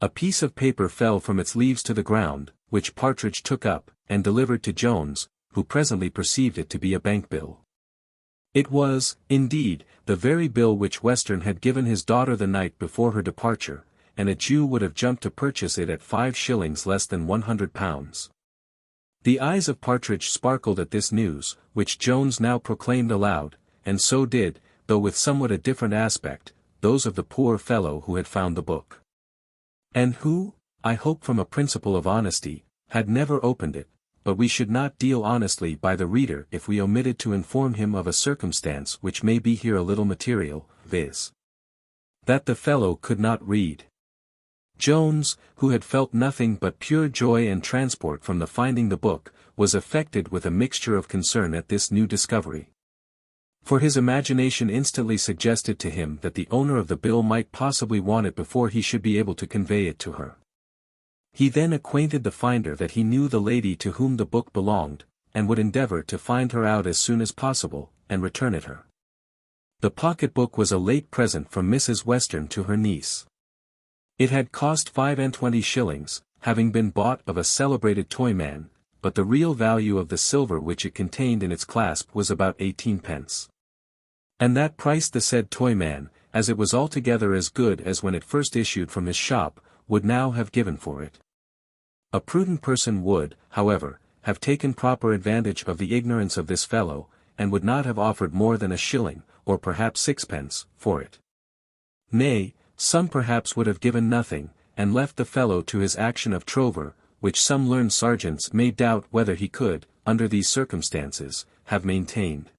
A piece of paper fell from its leaves to the ground, which Partridge took up, and delivered to Jones, who presently perceived it to be a bank bill. It was, indeed, the very bill which Western had given his daughter the night before her departure, and a Jew would have jumped to purchase it at 5 shillings less than £100. The eyes of Partridge sparkled at this news, which Jones now proclaimed aloud, and so did, though with somewhat a different aspect, those of the poor fellow who had found the book. And who, I hope from a principle of honesty, had never opened it, but we should not deal honestly by the reader if we omitted to inform him of a circumstance which may be here a little material, viz. that the fellow could not read. Jones, who had felt nothing but pure joy and transport from the finding the book, was affected with a mixture of concern at this new discovery. For his imagination instantly suggested to him that the owner of the bill might possibly want it before he should be able to convey it to her. He then acquainted the finder that he knew the lady to whom the book belonged, and would endeavour to find her out as soon as possible, and return it her. The pocket-book was a late present from Mrs. Western to her niece. It had cost 25 shillings, having been bought of a celebrated toyman, but the real value of the silver which it contained in its clasp was about 18 pence. And that price the said toyman, as it was altogether as good as when it first issued from his shop, would now have given for it. A prudent person would, however, have taken proper advantage of the ignorance of this fellow, and would not have offered more than a shilling, or perhaps 6 pence, for it. Nay, some perhaps would have given nothing, and left the fellow to his action of trover, which some learned sergeants may doubt whether he could, under these circumstances, have maintained.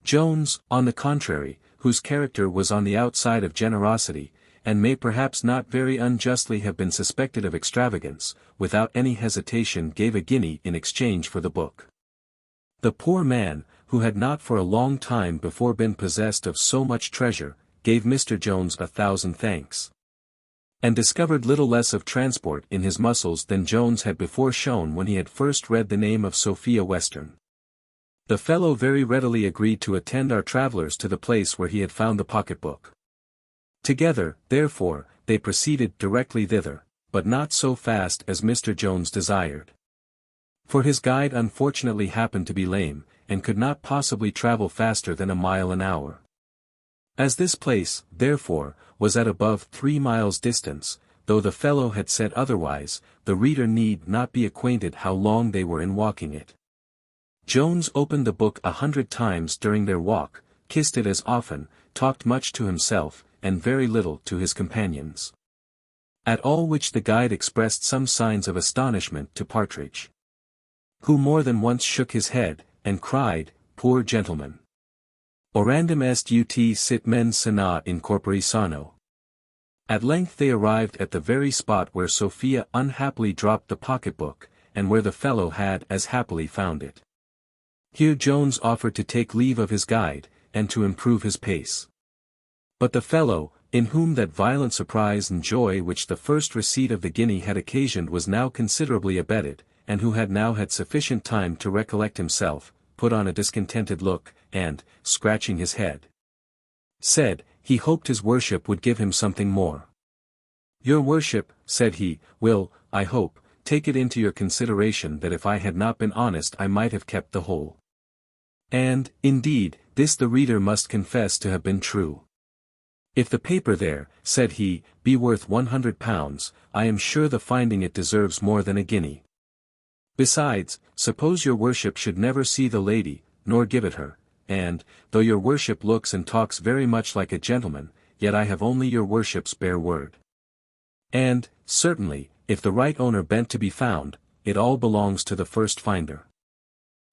Jones, on the contrary, whose character was on the outside of generosity, and may perhaps not very unjustly have been suspected of extravagance, without any hesitation gave a guinea in exchange for the book. The poor man, who had not for a long time before been possessed of so much treasure, gave Mr. Jones 1,000 thanks. And discovered little less of transport in his muscles than Jones had before shown when he had first read the name of Sophia Western. The fellow very readily agreed to attend our travellers to the place where he had found the pocket-book. Together, therefore, they proceeded directly thither, but not so fast as Mr. Jones desired. For his guide unfortunately happened to be lame, and could not possibly travel faster than a mile an hour. As this place, therefore, was at above 3 miles distance, though the fellow had said otherwise, the reader need not be acquainted how long they were in walking it. Jones opened the book 100 times during their walk, kissed it as often, talked much to himself, and very little to his companions. At all which the guide expressed some signs of astonishment to Partridge, who more than once shook his head, and cried, "Poor gentleman! Orandum est ut sit mens sana in corpore sano." At length they arrived at the very spot where Sophia unhappily dropped the pocket-book, and where the fellow had as happily found it. Here Jones offered to take leave of his guide, and to improve his pace. But the fellow, in whom that violent surprise and joy which the first receipt of the guinea had occasioned was now considerably abated, and who had now had sufficient time to recollect himself, put on a discontented look, and, scratching his head, said, he hoped his worship would give him something more. "Your worship," said he, "will, I hope, take it into your consideration that if I had not been honest I might have kept the whole." And, indeed, this the reader must confess to have been true. "If the paper there," said he, "be worth £100, I am sure the finding it deserves more than a guinea. Besides, suppose your worship should never see the lady, nor give it her, and, though your worship looks and talks very much like a gentleman, yet I have only your worship's bare word. And, certainly, if the right owner bent to be found, it all belongs to the first finder.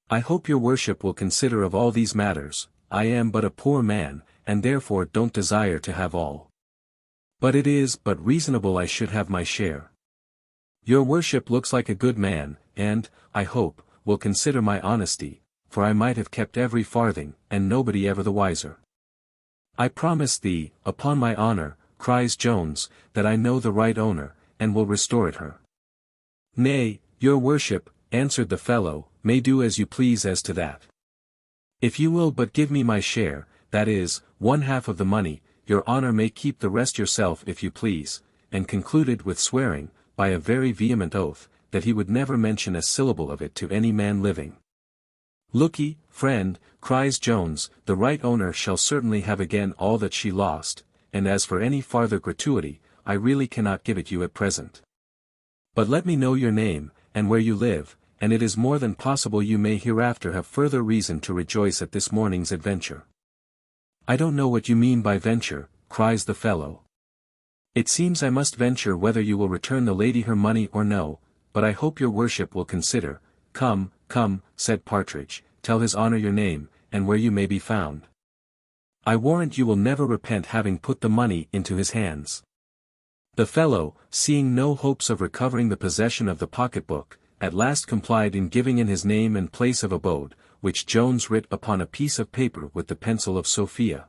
I hope your worship will consider of all these matters. I am but a poor man, and therefore don't desire to have all. But it is but reasonable I should have my share. Your worship looks like a good man, and, I hope, will consider my honesty, for I might have kept every farthing, and nobody ever the wiser. I promise thee, upon my honor," cries Jones, "that I know the right owner, and will restore it her." "Nay, your worship," answered the fellow, "may do as you please as to that. If you will but give me my share, that is, 1/2 of the money, your honor may keep the rest yourself if you please," and concluded with swearing, by a very vehement oath, that he would never mention a syllable of it to any man living. "Look'ee, friend," cries Jones, "the right owner shall certainly have again all that she lost, and as for any farther gratuity, I really cannot give it you at present. But let me know your name, and where you live, and it is more than possible you may hereafter have further reason to rejoice at this morning's adventure." "I don't know what you mean by venture," cries the fellow. "It seems I must venture whether you will return the lady her money or no, but I hope your worship will consider." "Come, come," said Partridge, "tell his honor your name, and where you may be found. I warrant you will never repent having put the money into his hands." The fellow, seeing no hopes of recovering the possession of the pocket-book, at last complied in giving in his name and place of abode, which Jones writ upon a piece of paper with the pencil of Sophia.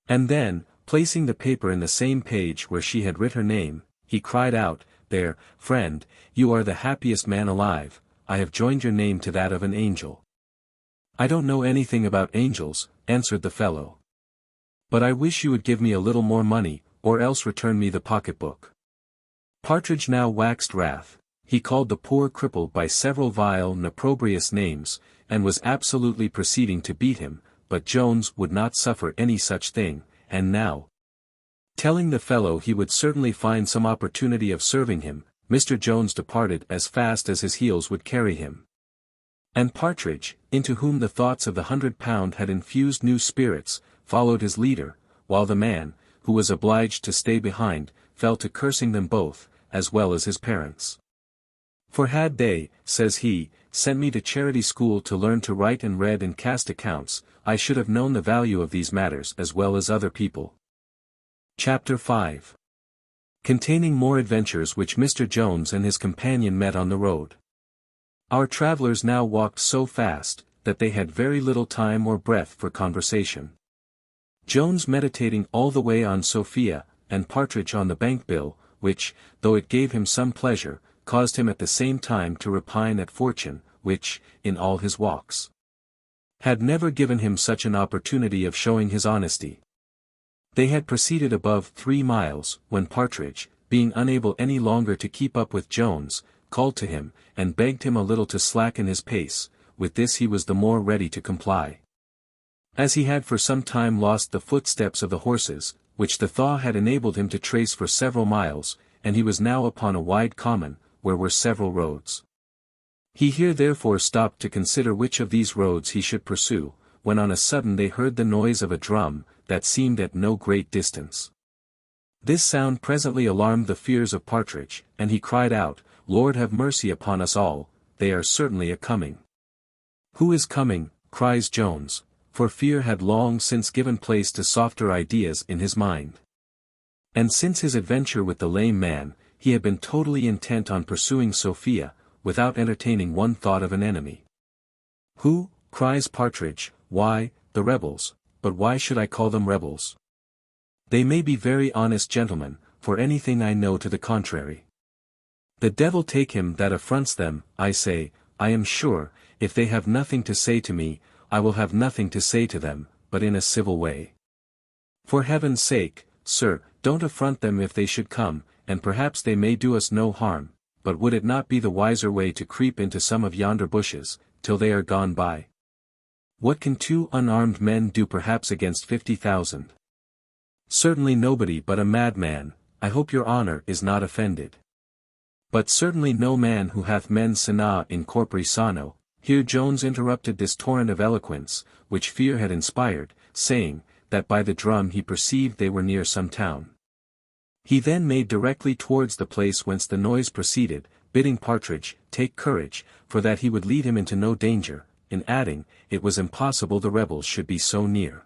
And then, placing the paper in the same page where she had writ her name, he cried out, "There, friend, you are the happiest man alive, I have joined your name to that of an angel." "I don't know anything about angels," answered the fellow. "But I wish you would give me a little more money, or else return me the pocket-book." Partridge now waxed wrath. He called the poor cripple by several vile and opprobrious names, and was absolutely proceeding to beat him, but Jones would not suffer any such thing, and now, telling the fellow he would certainly find some opportunity of serving him, Mr. Jones departed as fast as his heels would carry him. And Partridge, into whom the thoughts of the £100 had infused new spirits, followed his leader, while the man, who was obliged to stay behind, fell to cursing them both, as well as his parents. "For had they," says he, "sent me to charity school to learn to write and read and cast accounts, I should have known the value of these matters as well as other people." Chapter 5. Containing more adventures which Mr. Jones and his companion met on the road. Our travellers now walked so fast, that they had very little time or breath for conversation. Jones meditating all the way on Sophia, and Partridge on the bank bill, which, though it gave him some pleasure, caused him at the same time to repine at fortune, which, in all his walks, had never given him such an opportunity of showing his honesty. They had proceeded above 3 miles, when Partridge, being unable any longer to keep up with Jones, called to him, and begged him a little to slacken his pace. With this he was the more ready to comply, as he had for some time lost the footsteps of the horses, which the thaw had enabled him to trace for several miles, and he was now upon a wide common, where were several roads. He here therefore stopped to consider which of these roads he should pursue, when on a sudden they heard the noise of a drum, that seemed at no great distance. This sound presently alarmed the fears of Partridge, and he cried out, "Lord have mercy upon us all, they are certainly a-coming." "Who is coming?" cries Jones, for fear had long since given place to softer ideas in his mind. And since his adventure with the lame man, he had been totally intent on pursuing Sophia, without entertaining one thought of an enemy. "Who?" cries Partridge, "why, the rebels, but why should I call them rebels? They may be very honest gentlemen, for anything I know to the contrary. The devil take him that affronts them, I say. I am sure, if they have nothing to say to me, I will have nothing to say to them, but in a civil way. For heaven's sake, sir, don't affront them if they should come, and perhaps they may do us no harm, but would it not be the wiser way to creep into some of yonder bushes, till they are gone by? What can two unarmed men do perhaps against 50,000? Certainly nobody but a madman. I hope your honour is not offended. But certainly no man who hath mens sana in corpore sano." Here Jones interrupted this torrent of eloquence, which fear had inspired, saying, that by the drum he perceived they were near some town. He then made directly towards the place whence the noise proceeded, bidding Partridge take courage, for that he would lead him into no danger, and adding, it was impossible the rebels should be so near.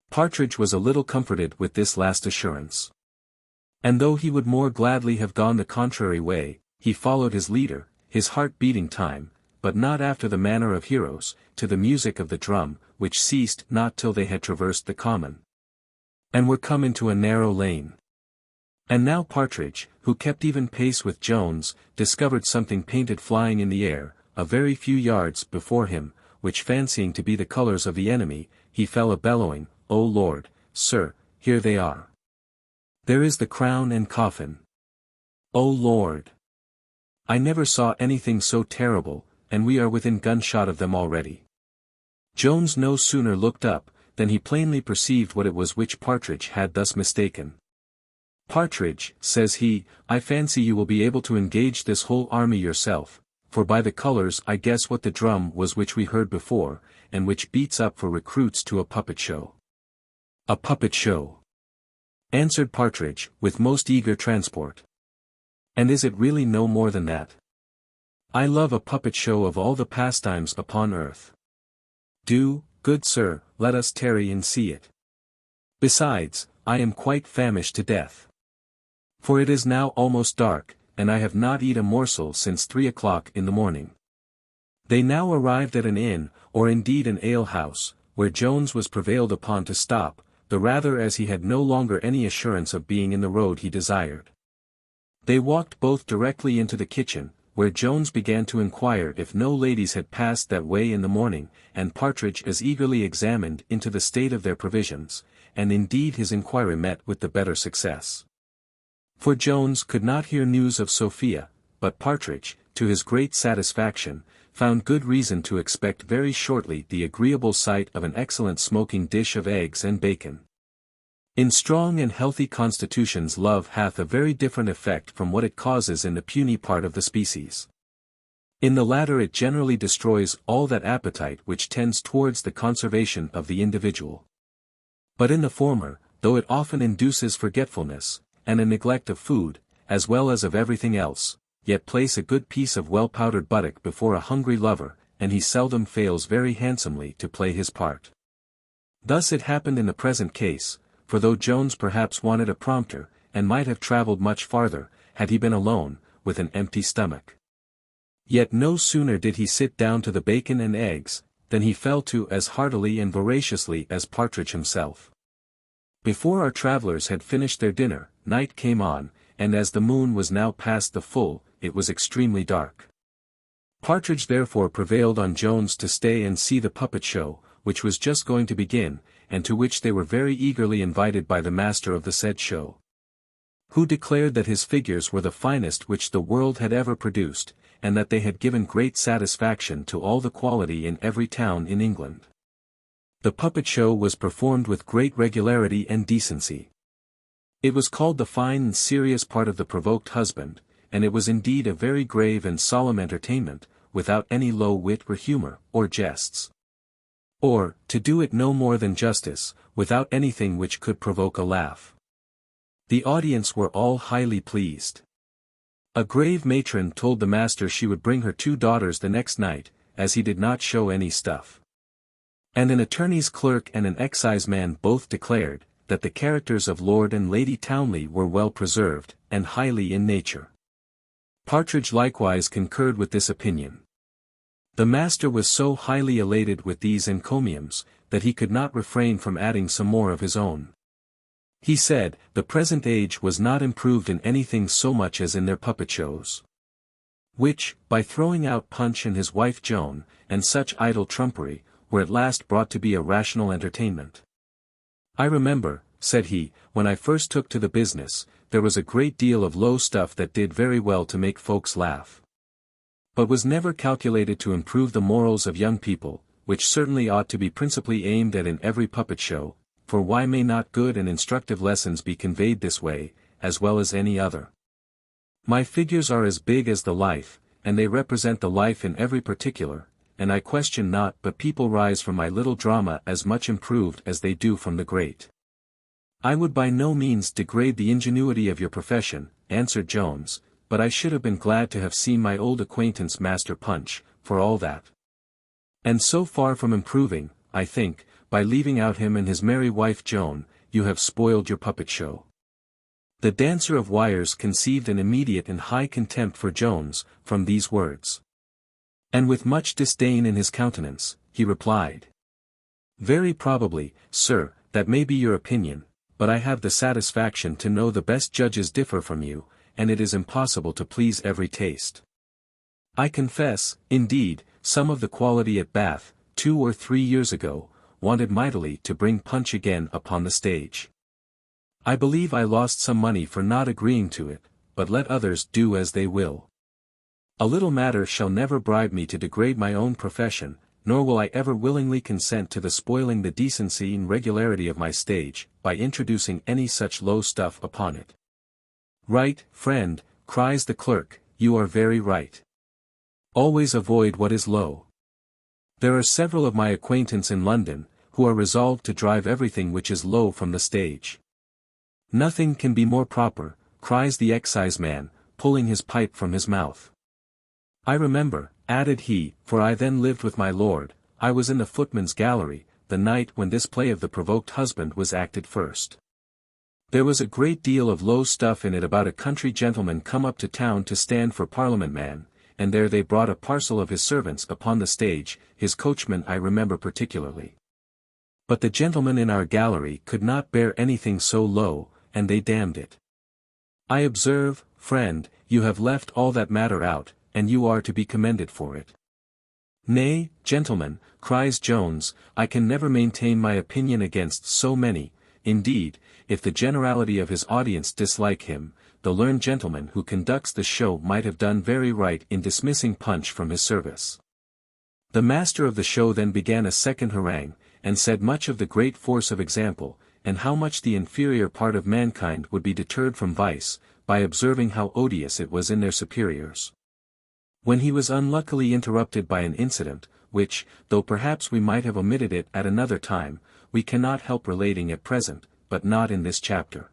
Partridge was a little comforted with this last assurance. And though he would more gladly have gone the contrary way, he followed his leader, his heart beating time, but not after the manner of heroes, to the music of the drum, which ceased not till they had traversed the common, and were come into a narrow lane. And now Partridge, who kept even pace with Jones, discovered something painted flying in the air, a very few yards before him, which fancying to be the colours of the enemy, he fell a-bellowing, "O Lord, sir, here they are. There is the crown and coffin. O Lord! I never saw anything so terrible, and we are within gunshot of them already." Jones no sooner looked up, than he plainly perceived what it was which Partridge had thus mistaken. "Partridge," says he, "I fancy you will be able to engage this whole army yourself, for by the colours I guess what the drum was which we heard before, and which beats up for recruits to a puppet show." "A puppet show!" answered Partridge, with most eager transport. "And is it really no more than that? I love a puppet show of all the pastimes upon earth. Do, good sir, let us tarry and see it. Besides, I am quite famished to death. For it is now almost dark, and I have not eat a morsel since 3 o'clock in the morning." They now arrived at an inn, or indeed an ale-house, where Jones was prevailed upon to stop, the rather as he had no longer any assurance of being in the road he desired. They walked both directly into the kitchen, where Jones began to inquire if no ladies had passed that way in the morning, and Partridge as eagerly examined into the state of their provisions, and indeed his inquiry met with the better success. For Jones could not hear news of Sophia, but Partridge, to his great satisfaction, found good reason to expect very shortly the agreeable sight of an excellent smoking dish of eggs and bacon. In strong and healthy constitutions love hath a very different effect from what it causes in the puny part of the species. In the latter it generally destroys all that appetite which tends towards the conservation of the individual. But in the former, though it often induces forgetfulness, and a neglect of food, as well as of everything else, yet place a good piece of well-powdered buttock before a hungry lover, and he seldom fails very handsomely to play his part. Thus it happened in the present case, for though Jones perhaps wanted a prompter, and might have travelled much farther, had he been alone, with an empty stomach. Yet no sooner did he sit down to the bacon and eggs, than he fell to as heartily and voraciously as Partridge himself. Before our travellers had finished their dinner, night came on, and as the moon was now past the full, it was extremely dark. Partridge therefore prevailed on Jones to stay and see the puppet show, which was just going to begin, and to which they were very eagerly invited by the master of the said show, who declared that his figures were the finest which the world had ever produced, and that they had given great satisfaction to all the quality in every town in England. The puppet show was performed with great regularity and decency. It was called the fine and serious part of the provoked husband, and it was indeed a very grave and solemn entertainment, without any low wit or humour, or jests. Or, to do it no more than justice, without anything which could provoke a laugh. The audience were all highly pleased. A grave matron told the master she would bring her 2 daughters the next night, as he did not show any stuff. And an attorney's clerk and an exciseman both declared, that the characters of Lord and Lady Townley were well preserved, and highly in nature. Partridge likewise concurred with this opinion. The master was so highly elated with these encomiums, that he could not refrain from adding some more of his own. He said, the present age was not improved in anything so much as in their puppet shows. Which, by throwing out Punch and his wife Joan, and such idle trumpery, were at last brought to be a rational entertainment. I remember, said he, when I first took to the business, there was a great deal of low stuff that did very well to make folks laugh, but was never calculated to improve the morals of young people, which certainly ought to be principally aimed at in every puppet show, for why may not good and instructive lessons be conveyed this way, as well as any other? My figures are as big as the life, and they represent the life in every particular, and I question not but people rise from my little drama as much improved as they do from the great. I would by no means degrade the ingenuity of your profession, answered Jones, but I should have been glad to have seen my old acquaintance Master Punch, for all that. And so far from improving, I think, by leaving out him and his merry wife Joan, you have spoiled your puppet show. The dancer of wires conceived an immediate and high contempt for Jones, from these words. And with much disdain in his countenance, he replied, very probably, sir, that may be your opinion, but I have the satisfaction to know the best judges differ from you, and it is impossible to please every taste. I confess, indeed, some of the quality at Bath, 2 or 3 years ago, wanted mightily to bring Punch again upon the stage. I believe I lost some money for not agreeing to it, but let others do as they will. A little matter shall never bribe me to degrade my own profession, nor will I ever willingly consent to the spoiling the decency and regularity of my stage, by introducing any such low stuff upon it. Right, friend, cries the clerk, you are very right. Always avoid what is low. There are several of my acquaintance in London, who are resolved to drive everything which is low from the stage. Nothing can be more proper, cries the exciseman, pulling his pipe from his mouth. I remember, added he, for I then lived with my lord, I was in the footman's gallery, the night when this play of The Provoked Husband was acted first. There was a great deal of low stuff in it about a country gentleman come up to town to stand for Parliament man, and there they brought a parcel of his servants upon the stage, his coachman I remember particularly. But the gentlemen in our gallery could not bear anything so low, and they damned it. I observe, friend, you have left all that matter out, and you are to be commended for it. Nay, gentlemen, cries Jones, I can never maintain my opinion against so many. Indeed, if the generality of his audience dislike him, the learned gentleman who conducts the show might have done very right in dismissing Punch from his service. The master of the show then began a second harangue, and said much of the great force of example, and how much the inferior part of mankind would be deterred from vice, by observing how odious it was in their superiors. When he was unluckily interrupted by an incident, which, though perhaps we might have omitted it at another time, we cannot help relating at present, but not in this chapter.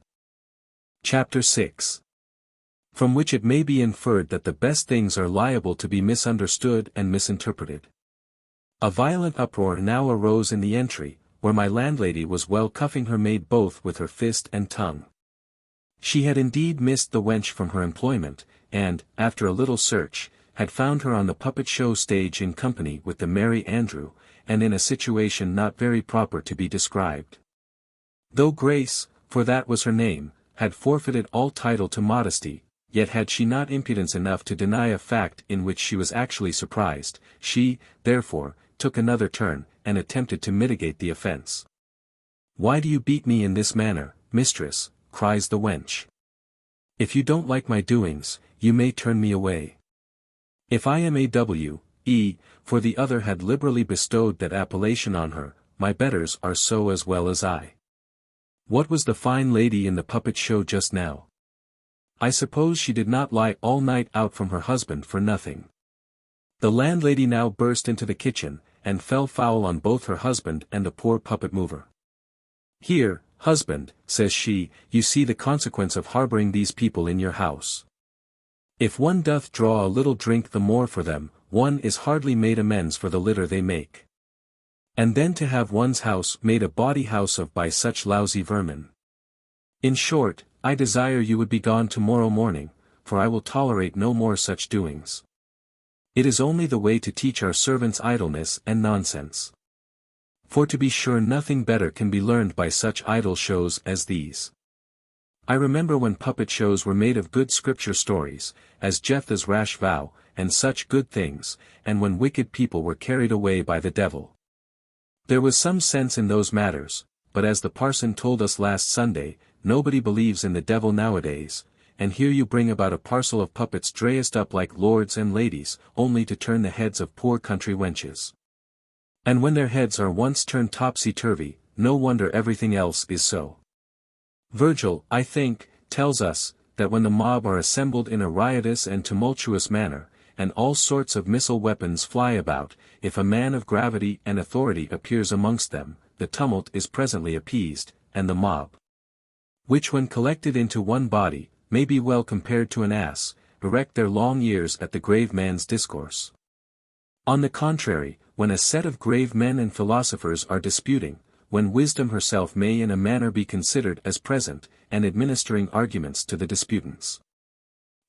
Chapter 6. From which it may be inferred that the best things are liable to be misunderstood and misinterpreted. A violent uproar now arose in the entry, where my landlady was well cuffing her maid both with her fist and tongue. She had indeed missed the wench from her employment, and, after a little search, had found her on the puppet show stage in company with the merry Andrew, and in a situation not very proper to be described. Though Grace, for that was her name, had forfeited all title to modesty, yet had she not impudence enough to deny a fact in which she was actually surprised, she, therefore, took another turn, and attempted to mitigate the offence. Why do you beat me in this manner, mistress, cries the wench. If you don't like my doings, you may turn me away. If I am A.W.E., for the other had liberally bestowed that appellation on her, my betters are so as well as I. What was the fine lady in the puppet show just now? I suppose she did not lie all night out from her husband for nothing. The landlady now burst into the kitchen, and fell foul on both her husband and the poor puppet mover. Here, "Husband," says she, "you see the consequence of harbouring these people in your house. If one doth draw a little drink the more for them, one is hardly made amends for the litter they make. And then to have one's house made a bawdy house of by such lousy vermin. In short, I desire you would be gone tomorrow morning, for I will tolerate no more such doings. It is only the way to teach our servants idleness and nonsense. For to be sure nothing better can be learned by such idle shows as these. I remember when puppet shows were made of good scripture stories, as Jephthah's rash vow, and such good things, and when wicked people were carried away by the devil. There was some sense in those matters, but as the parson told us last Sunday, nobody believes in the devil nowadays, and here you bring about a parcel of puppets dressed up like lords and ladies, only to turn the heads of poor country wenches. And when their heads are once turned topsy-turvy, no wonder everything else is so. Virgil, I think, tells us, that when the mob are assembled in a riotous and tumultuous manner, and all sorts of missile weapons fly about, if a man of gravity and authority appears amongst them, the tumult is presently appeased, and the mob, which when collected into one body, may be well compared to an ass, erect their long ears at the grave man's discourse. On the contrary, when a set of grave men and philosophers are disputing, when wisdom herself may in a manner be considered as present, and administering arguments to the disputants.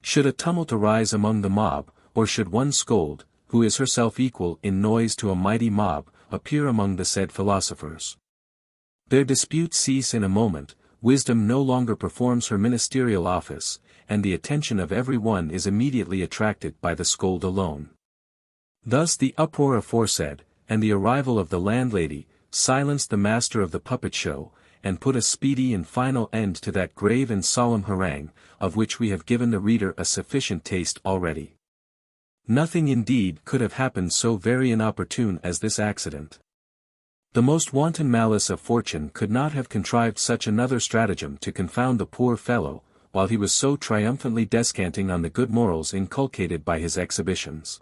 Should a tumult arise among the mob, or should one scold, who is herself equal in noise to a mighty mob, appear among the said philosophers, their disputes cease in a moment, wisdom no longer performs her ministerial office, and the attention of every one is immediately attracted by the scold alone. Thus the uproar aforesaid, and the arrival of the landlady, silenced the master of the puppet show, and put a speedy and final end to that grave and solemn harangue, of which we have given the reader a sufficient taste already. Nothing indeed could have happened so very inopportune as this accident. The most wanton malice of fortune could not have contrived such another stratagem to confound the poor fellow, while he was so triumphantly descanting on the good morals inculcated by his exhibitions.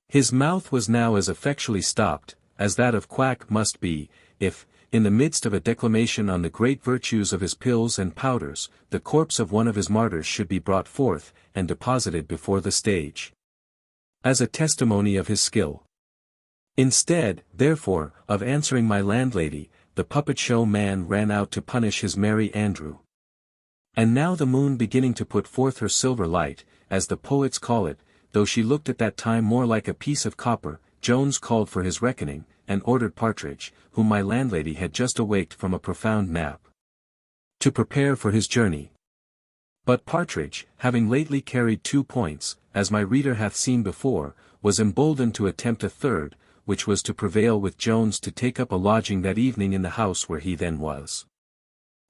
His mouth was now as effectually stopped, as that of Quack must be, if, in the midst of a declamation on the great virtues of his pills and powders, the corpse of one of his martyrs should be brought forth, and deposited before the stage, as a testimony of his skill. Instead, therefore, of answering my landlady, the puppet show man ran out to punish his merry Andrew. And now the moon beginning to put forth her silver light, as the poets call it, though she looked at that time more like a piece of copper, Jones called for his reckoning, and ordered Partridge, whom my landlady had just awaked from a profound nap, to prepare for his journey. But Partridge, having lately carried 2 points, as my reader hath seen before, was emboldened to attempt a third, which was to prevail with Jones to take up a lodging that evening in the house where he then was.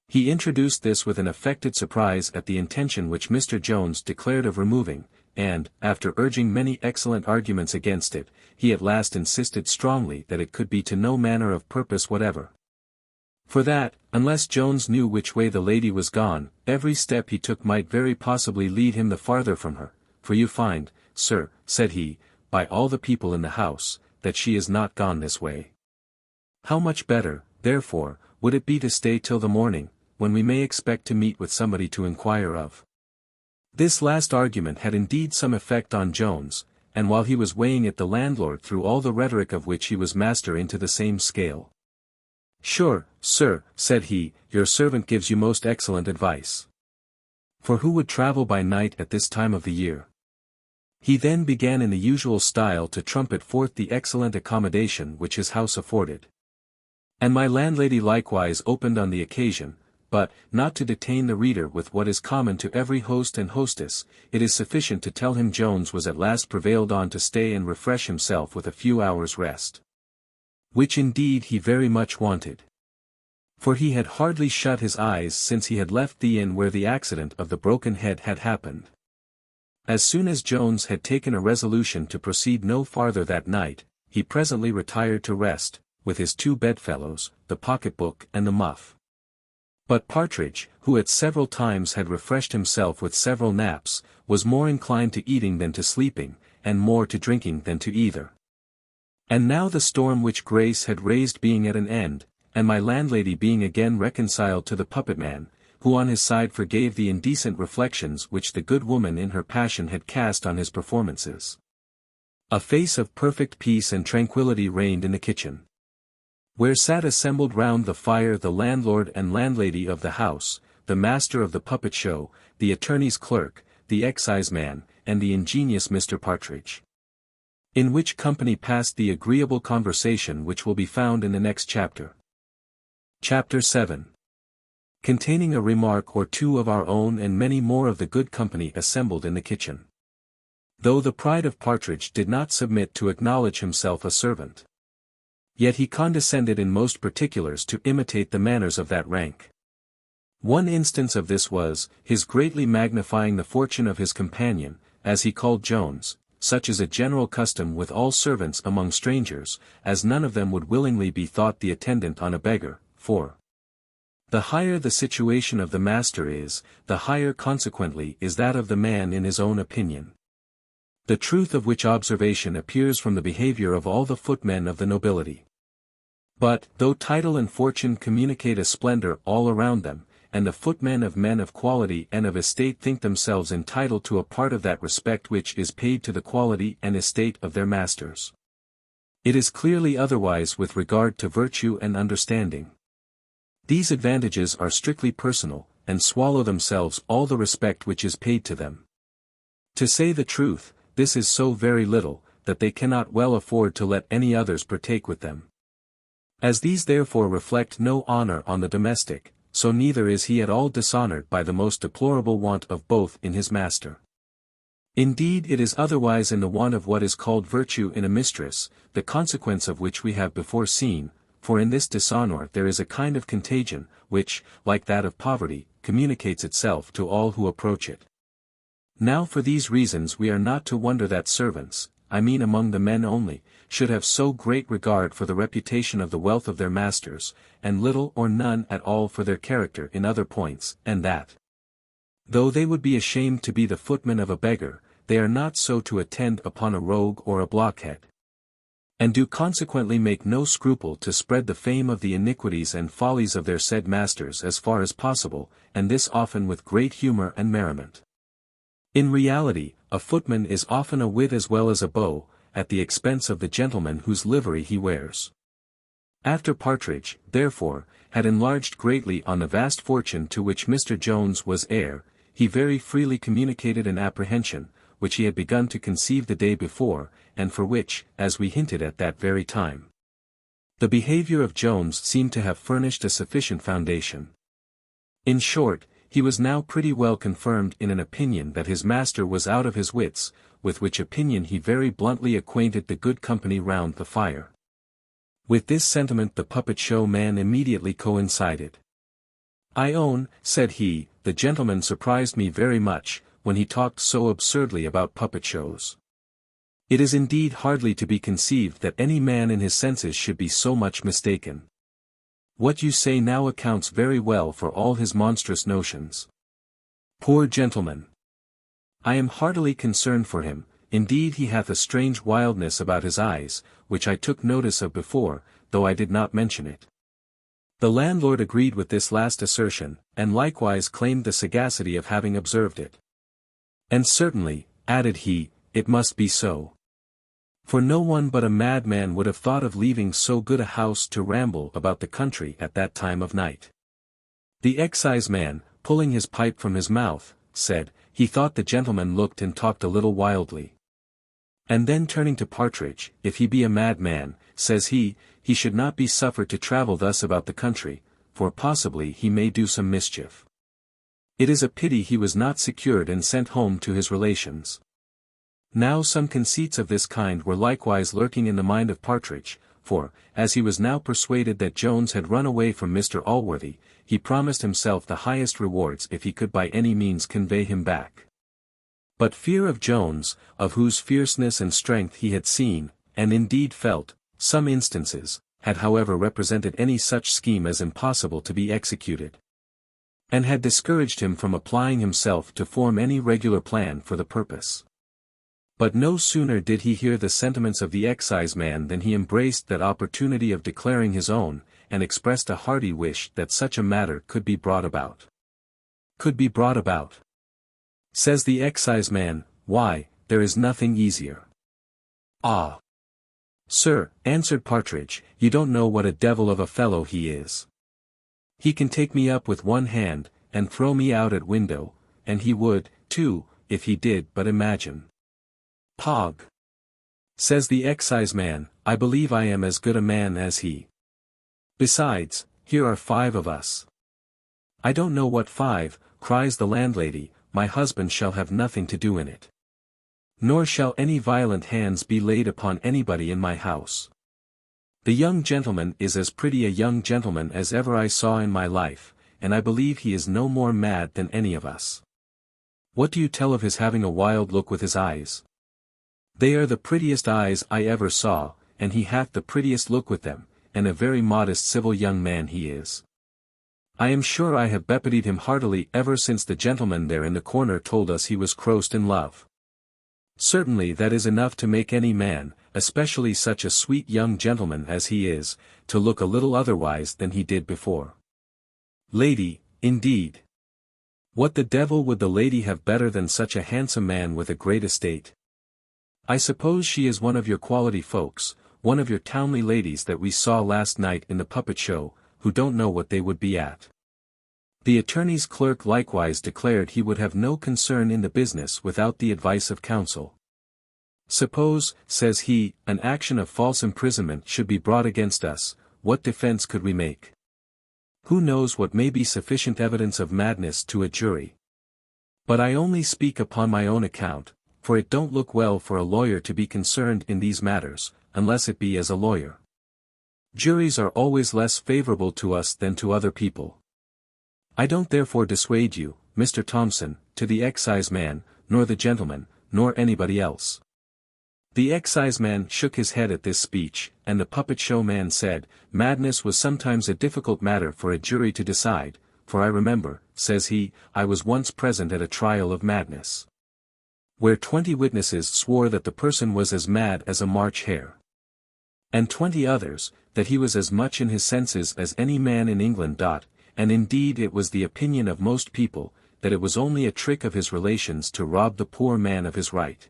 He introduced this with an affected surprise at the intention which Mr. Jones declared of removing, and, after urging many excellent arguments against it, he at last insisted strongly that it could be to no manner of purpose whatever. For that, unless Jones knew which way the lady was gone, every step he took might very possibly lead him the farther from her, for you find, sir, said he, by all the people in the house, that she is not gone this way. How much better, therefore, would it be to stay till the morning, when we may expect to meet with somebody to inquire of. This last argument had indeed some effect on Jones, and while he was weighing it the landlord threw all the rhetoric of which he was master into the same scale. Sure, sir, said he, your servant gives you most excellent advice. For who would travel by night at this time of the year? He then began in the usual style to trumpet forth the excellent accommodation which his house afforded. And my landlady likewise opened on the occasion, but, not to detain the reader with what is common to every host and hostess, it is sufficient to tell him Jones was at last prevailed on to stay and refresh himself with a few hours' rest. Which indeed he very much wanted. For he had hardly shut his eyes since he had left the inn where the accident of the broken head had happened. As soon as Jones had taken a resolution to proceed no farther that night, he presently retired to rest, with his 2 bedfellows, the pocket-book and the muff. But Partridge, who at several times had refreshed himself with several naps, was more inclined to eating than to sleeping, and more to drinking than to either. And now the storm which Grace had raised being at an end, and my landlady being again reconciled to the puppet-man, who on his side forgave the indecent reflections which the good woman in her passion had cast on his performances. A face of perfect peace and tranquillity reigned in the kitchen, where sat assembled round the fire the landlord and landlady of the house, the master of the puppet show, the attorney's clerk, the exciseman, and the ingenious Mr. Partridge. In which company passed the agreeable conversation which will be found in the next chapter. Chapter 7. Containing a remark or two of our own and many more of the good company assembled in the kitchen. Though the pride of Partridge did not submit to acknowledge himself a servant, yet he condescended in most particulars to imitate the manners of that rank. One instance of this was, his greatly magnifying the fortune of his companion, as he called Jones, such is a general custom with all servants among strangers, as none of them would willingly be thought the attendant on a beggar, for the higher the situation of the master is, the higher consequently is that of the man in his own opinion. The truth of which observation appears from the behavior of all the footmen of the nobility. But, though title and fortune communicate a splendor all around them, and the footmen of men of quality and of estate think themselves entitled to a part of that respect which is paid to the quality and estate of their masters, it is clearly otherwise with regard to virtue and understanding. These advantages are strictly personal, and swallow themselves all the respect which is paid to them. To say the truth, this is so very little, that they cannot well afford to let any others partake with them. As these therefore reflect no honor on the domestic, so neither is he at all dishonored by the most deplorable want of both in his master. Indeed it is otherwise in the want of what is called virtue in a mistress, the consequence of which we have before seen, for in this dishonor there is a kind of contagion, which, like that of poverty, communicates itself to all who approach it. Now for these reasons we are not to wonder that servants, I mean among the men only, should have so great regard for the reputation of the wealth of their masters, and little or none at all for their character in other points, and that, though they would be ashamed to be the footmen of a beggar, they are not so to attend upon a rogue or a blockhead, and do consequently make no scruple to spread the fame of the iniquities and follies of their said masters as far as possible, and this often with great humor and merriment. In reality, a footman is often a wit as well as a beau, at the expense of the gentleman whose livery he wears. After Partridge, therefore, had enlarged greatly on the vast fortune to which Mr. Jones was heir, he very freely communicated an apprehension, which he had begun to conceive the day before, and for which, as we hinted at that very time, the behavior of Jones seemed to have furnished a sufficient foundation. In short, he was now pretty well confirmed in an opinion that his master was out of his wits, with which opinion he very bluntly acquainted the good company round the fire. With this sentiment the puppet show man immediately coincided. "I own," said he, "the gentleman surprised me very much, when he talked so absurdly about puppet shows. It is indeed hardly to be conceived that any man in his senses should be so much mistaken. What you say now accounts very well for all his monstrous notions. Poor gentleman! I am heartily concerned for him. Indeed he hath a strange wildness about his eyes, which I took notice of before, though I did not mention it." The landlord agreed with this last assertion, and likewise claimed the sagacity of having observed it. "And certainly," added he, "it must be so. For no one but a madman would have thought of leaving so good a house to ramble about the country at that time of night." The exciseman, pulling his pipe from his mouth, said, he thought the gentleman looked and talked a little wildly. And then turning to Partridge, "If he be a madman," says he should not be suffered to travel thus about the country, for possibly he may do some mischief. It is a pity he was not secured and sent home to his relations. Now some conceits of this kind were likewise lurking in the mind of Partridge, for, as he was now persuaded that Jones had run away from Mr. Allworthy, he promised himself the highest rewards if he could by any means convey him back. But fear of Jones, of whose fierceness and strength he had seen, and indeed felt, some instances, had however represented any such scheme as impossible to be executed, and had discouraged him from applying himself to form any regular plan for the purpose. But no sooner did he hear the sentiments of the exciseman than he embraced that opportunity of declaring his own, and expressed a hearty wish that such a matter could be brought about. Could be brought about. Says the exciseman, why, there is nothing easier. Ah! Sir, answered Partridge, you don't know what a devil of a fellow he is. He can take me up with one hand, and throw me out at window, and he would, too, if he did but imagine. Pog! Says the exciseman, I believe I am as good a man as he. Besides, here are 5 of us. I don't know what 5, cries the landlady, my husband shall have nothing to do in it. Nor shall any violent hands be laid upon anybody in my house. The young gentleman is as pretty a young gentleman as ever I saw in my life, and I believe he is no more mad than any of us. What do you tell of his having a wild look with his eyes? They are the prettiest eyes I ever saw, and he hath the prettiest look with them, and a very modest civil young man he is. I am sure I have bepitied him heartily ever since the gentleman there in the corner told us he was crossed in love. Certainly that is enough to make any man, especially such a sweet young gentleman as he is, to look a little otherwise than he did before. Lady, indeed. What the devil would the lady have better than such a handsome man with a great estate? I suppose she is one of your quality folks, one of your townly ladies that we saw last night in the puppet show, who don't know what they would be at. The attorney's clerk likewise declared he would have no concern in the business without the advice of counsel. Suppose, says he, an action of false imprisonment should be brought against us, what defense could we make? Who knows what may be sufficient evidence of madness to a jury? But I only speak upon my own account, for it don't look well for a lawyer to be concerned in these matters, unless it be as a lawyer. Juries are always less favorable to us than to other people. I don't therefore dissuade you, Mr. Thompson, to the exciseman, nor the gentleman, nor anybody else. The exciseman shook his head at this speech, and the puppet show man said, madness was sometimes a difficult matter for a jury to decide, for I remember, says he, I was once present at a trial of madness, where 20 witnesses swore that the person was as mad as a March hare, and 20 others, that he was as much in his senses as any man in England. And indeed it was the opinion of most people, that it was only a trick of his relations to rob the poor man of his right.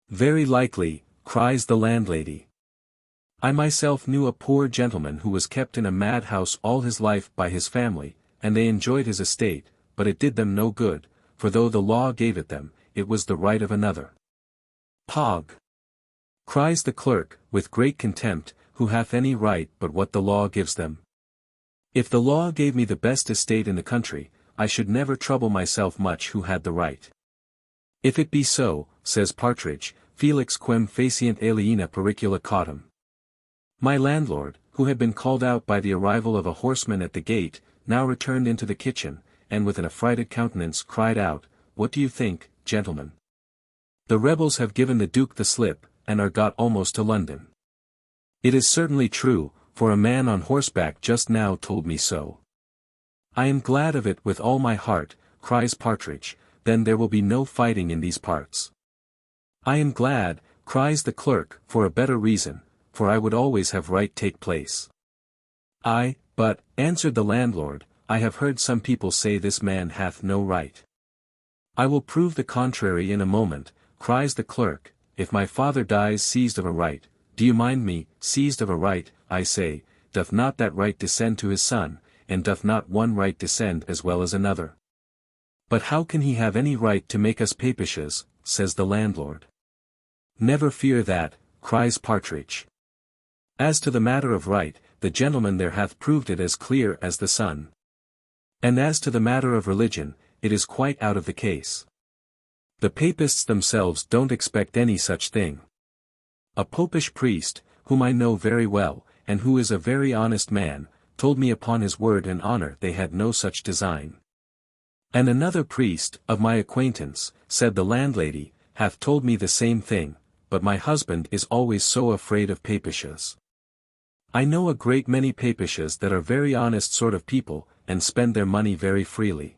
Very likely, cries the landlady. I myself knew a poor gentleman who was kept in a madhouse all his life by his family, and they enjoyed his estate, but it did them no good, for though the law gave it them, it was the right of another. Pog! Cries the clerk, with great contempt, who hath any right but what the law gives them? If the law gave me the best estate in the country, I should never trouble myself much who had the right. If it be so, says Partridge, felix quem facient aliena pericula cautum. My landlord, who had been called out by the arrival of a horseman at the gate, now returned into the kitchen, and with an affrighted countenance cried out, what do you think, gentlemen? The rebels have given the Duke the slip, and are got almost to London. It is certainly true, for a man on horseback just now told me so. I am glad of it with all my heart, cries Partridge, then there will be no fighting in these parts. I am glad, cries the clerk, for a better reason, for I would always have right take place. But, answered the landlord, I have heard some people say this man hath no right. I will prove the contrary in a moment, cries the clerk, if my father dies seized of a right, do you mind me, seized of a right, I say, doth not that right descend to his son, and doth not one right descend as well as another? But how can he have any right to make us papishes, says the landlord. Never fear that, cries Partridge. As to the matter of right, the gentleman there hath proved it as clear as the sun. And as to the matter of religion, it is quite out of the case. The papists themselves don't expect any such thing. A popish priest, whom I know very well, and who is a very honest man, told me upon his word and honor they had no such design. And another priest, of my acquaintance, said the landlady, hath told me the same thing, but my husband is always so afraid of papishes. I know a great many papishes that are very honest sort of people, and spend their money very freely.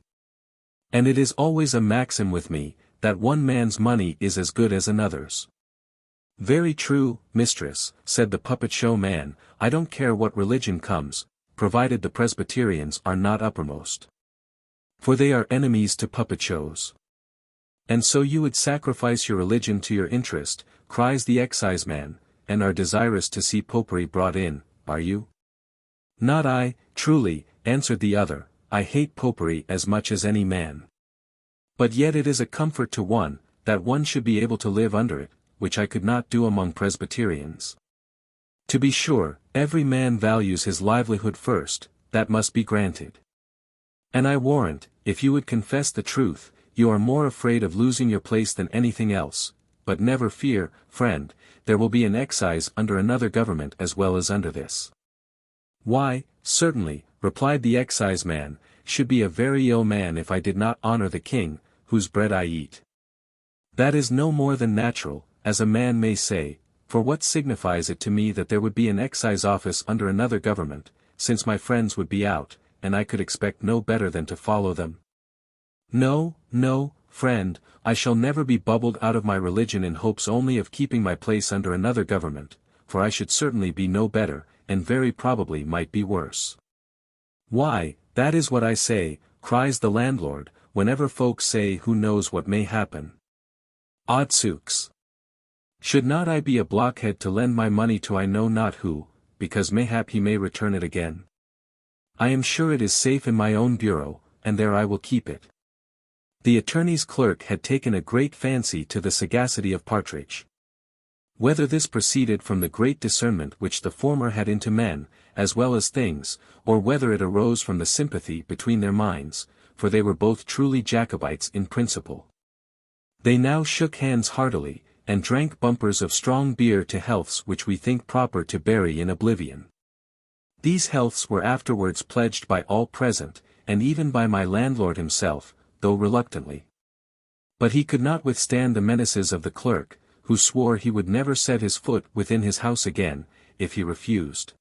And it is always a maxim with me, that one man's money is as good as another's. Very true, mistress, said the puppet show man, I don't care what religion comes, provided the Presbyterians are not uppermost. For they are enemies to puppet shows. And so you would sacrifice your religion to your interest, cries the exciseman, and are desirous to see popery brought in, are you? Not I, truly, answered the other, I hate popery as much as any man. But yet it is a comfort to one, that one should be able to live under it, which I could not do among Presbyterians. To be sure, every man values his livelihood first, that must be granted. And I warrant, if you would confess the truth, you are more afraid of losing your place than anything else, but never fear, friend, there will be an excise under another government as well as under this. Why, certainly, replied the exciseman, should be a very ill man if I did not honor the king, whose bread I eat. That is no more than natural, as a man may say, for what signifies it to me that there would be an excise office under another government, since my friends would be out, and I could expect no better than to follow them? No, no, friend, I shall never be bubbled out of my religion in hopes only of keeping my place under another government, for I should certainly be no better, and very probably might be worse. Why, that is what I say, cries the landlord, whenever folks say who knows what may happen. Odsooks! Should not I be a blockhead to lend my money to I know not who, because mayhap he may return it again? I am sure it is safe in my own bureau, and there I will keep it. The attorney's clerk had taken a great fancy to the sagacity of Partridge. Whether this proceeded from the great discernment which the former had into men, as well as things, or whether it arose from the sympathy between their minds, for they were both truly Jacobites in principle. They now shook hands heartily, and drank bumpers of strong beer to healths which we think proper to bury in oblivion. These healths were afterwards pledged by all present, and even by my landlord himself, though reluctantly. But he could not withstand the menaces of the clerk, who swore he would never set his foot within his house again, if he refused.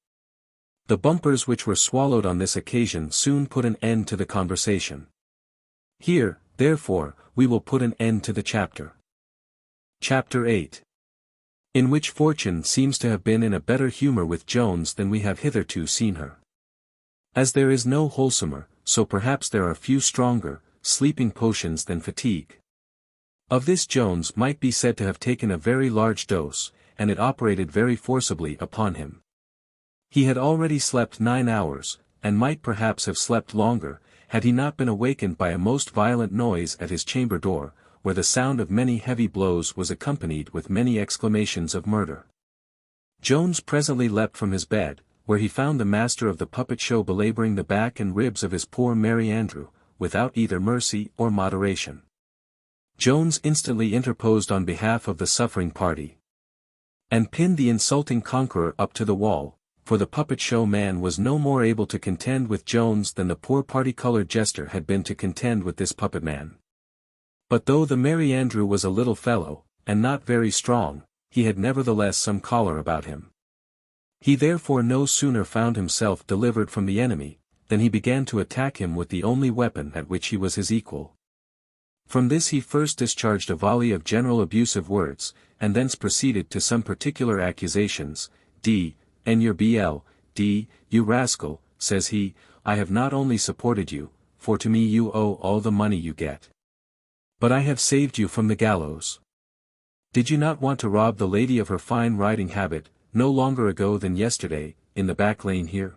The bumpers which were swallowed on this occasion soon put an end to the conversation. Here, therefore, we will put an end to the chapter. Chapter 8. In which Fortune seems to have been in a better humour with Jones than we have hitherto seen her. As there is no wholesomer, so perhaps there are few stronger, sleeping potions than fatigue. Of this Jones might be said to have taken a very large dose, and it operated very forcibly upon him. He had already slept 9 hours, and might perhaps have slept longer, had he not been awakened by a most violent noise at his chamber door, where the sound of many heavy blows was accompanied with many exclamations of murder. Jones presently leapt from his bed, where he found the master of the puppet show belabouring the back and ribs of his poor Merry Andrew, without either mercy or moderation. Jones instantly interposed on behalf of the suffering party, and pinned the insulting conqueror up to the wall, for the puppet show man was no more able to contend with Jones than the poor party-coloured jester had been to contend with this puppet man. But though the Merry Andrew was a little fellow, and not very strong, he had nevertheless some choler about him. He therefore no sooner found himself delivered from the enemy, than he began to attack him with the only weapon at which he was his equal. From this he first discharged a volley of general abusive words, and thence proceeded to some particular accusations. "And your bl, you rascal," says he, "I have not only supported you, for to me you owe all the money you get, but I have saved you from the gallows. Did you not want to rob the lady of her fine riding habit, no longer ago than yesterday, in the back lane here?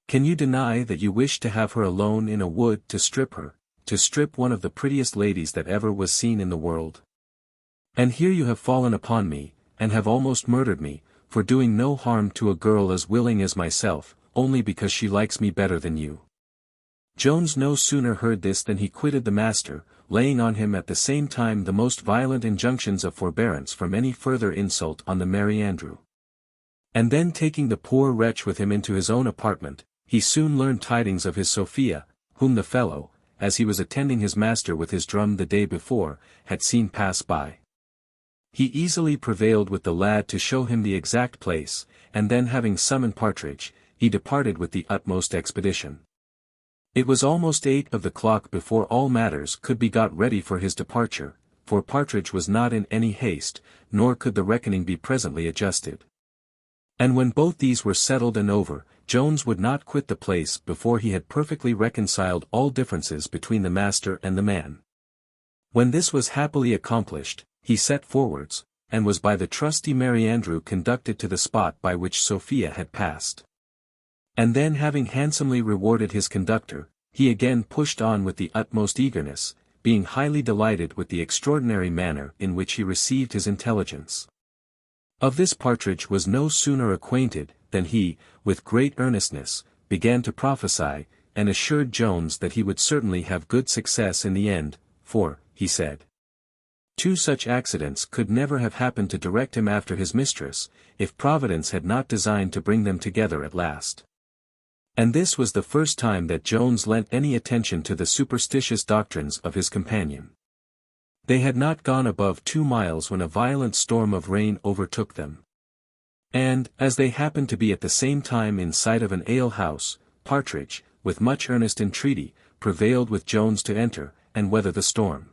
Can you deny that you wished to have her alone in a wood to strip her, to strip one of the prettiest ladies that ever was seen in the world? And here you have fallen upon me, and have almost murdered me, for doing no harm to a girl as willing as myself, only because she likes me better than you." Jones no sooner heard this than he quitted the master, laying on him at the same time the most violent injunctions of forbearance from any further insult on the Merry Andrew. And then taking the poor wretch with him into his own apartment, he soon learned tidings of his Sophia, whom the fellow, as he was attending his master with his drum the day before, had seen pass by. He easily prevailed with the lad to show him the exact place, and then having summoned Partridge, he departed with the utmost expedition. It was almost 8 of the clock before all matters could be got ready for his departure, for Partridge was not in any haste, nor could the reckoning be presently adjusted. And when both these were settled and over, Jones would not quit the place before he had perfectly reconciled all differences between the master and the man. When this was happily accomplished, he set forwards, and was by the trusty Merry Andrew conducted to the spot by which Sophia had passed. And then having handsomely rewarded his conductor, he again pushed on with the utmost eagerness, being highly delighted with the extraordinary manner in which he received his intelligence. Of this Partridge was no sooner acquainted, than he, with great earnestness, began to prophesy, and assured Jones that he would certainly have good success in the end, for, he said, two such accidents could never have happened to direct him after his mistress, if Providence had not designed to bring them together at last. And this was the first time that Jones lent any attention to the superstitious doctrines of his companion. They had not gone above 2 miles when a violent storm of rain overtook them. And, as they happened to be at the same time in sight of an ale-house, Partridge, with much earnest entreaty, prevailed with Jones to enter, and weather the storm.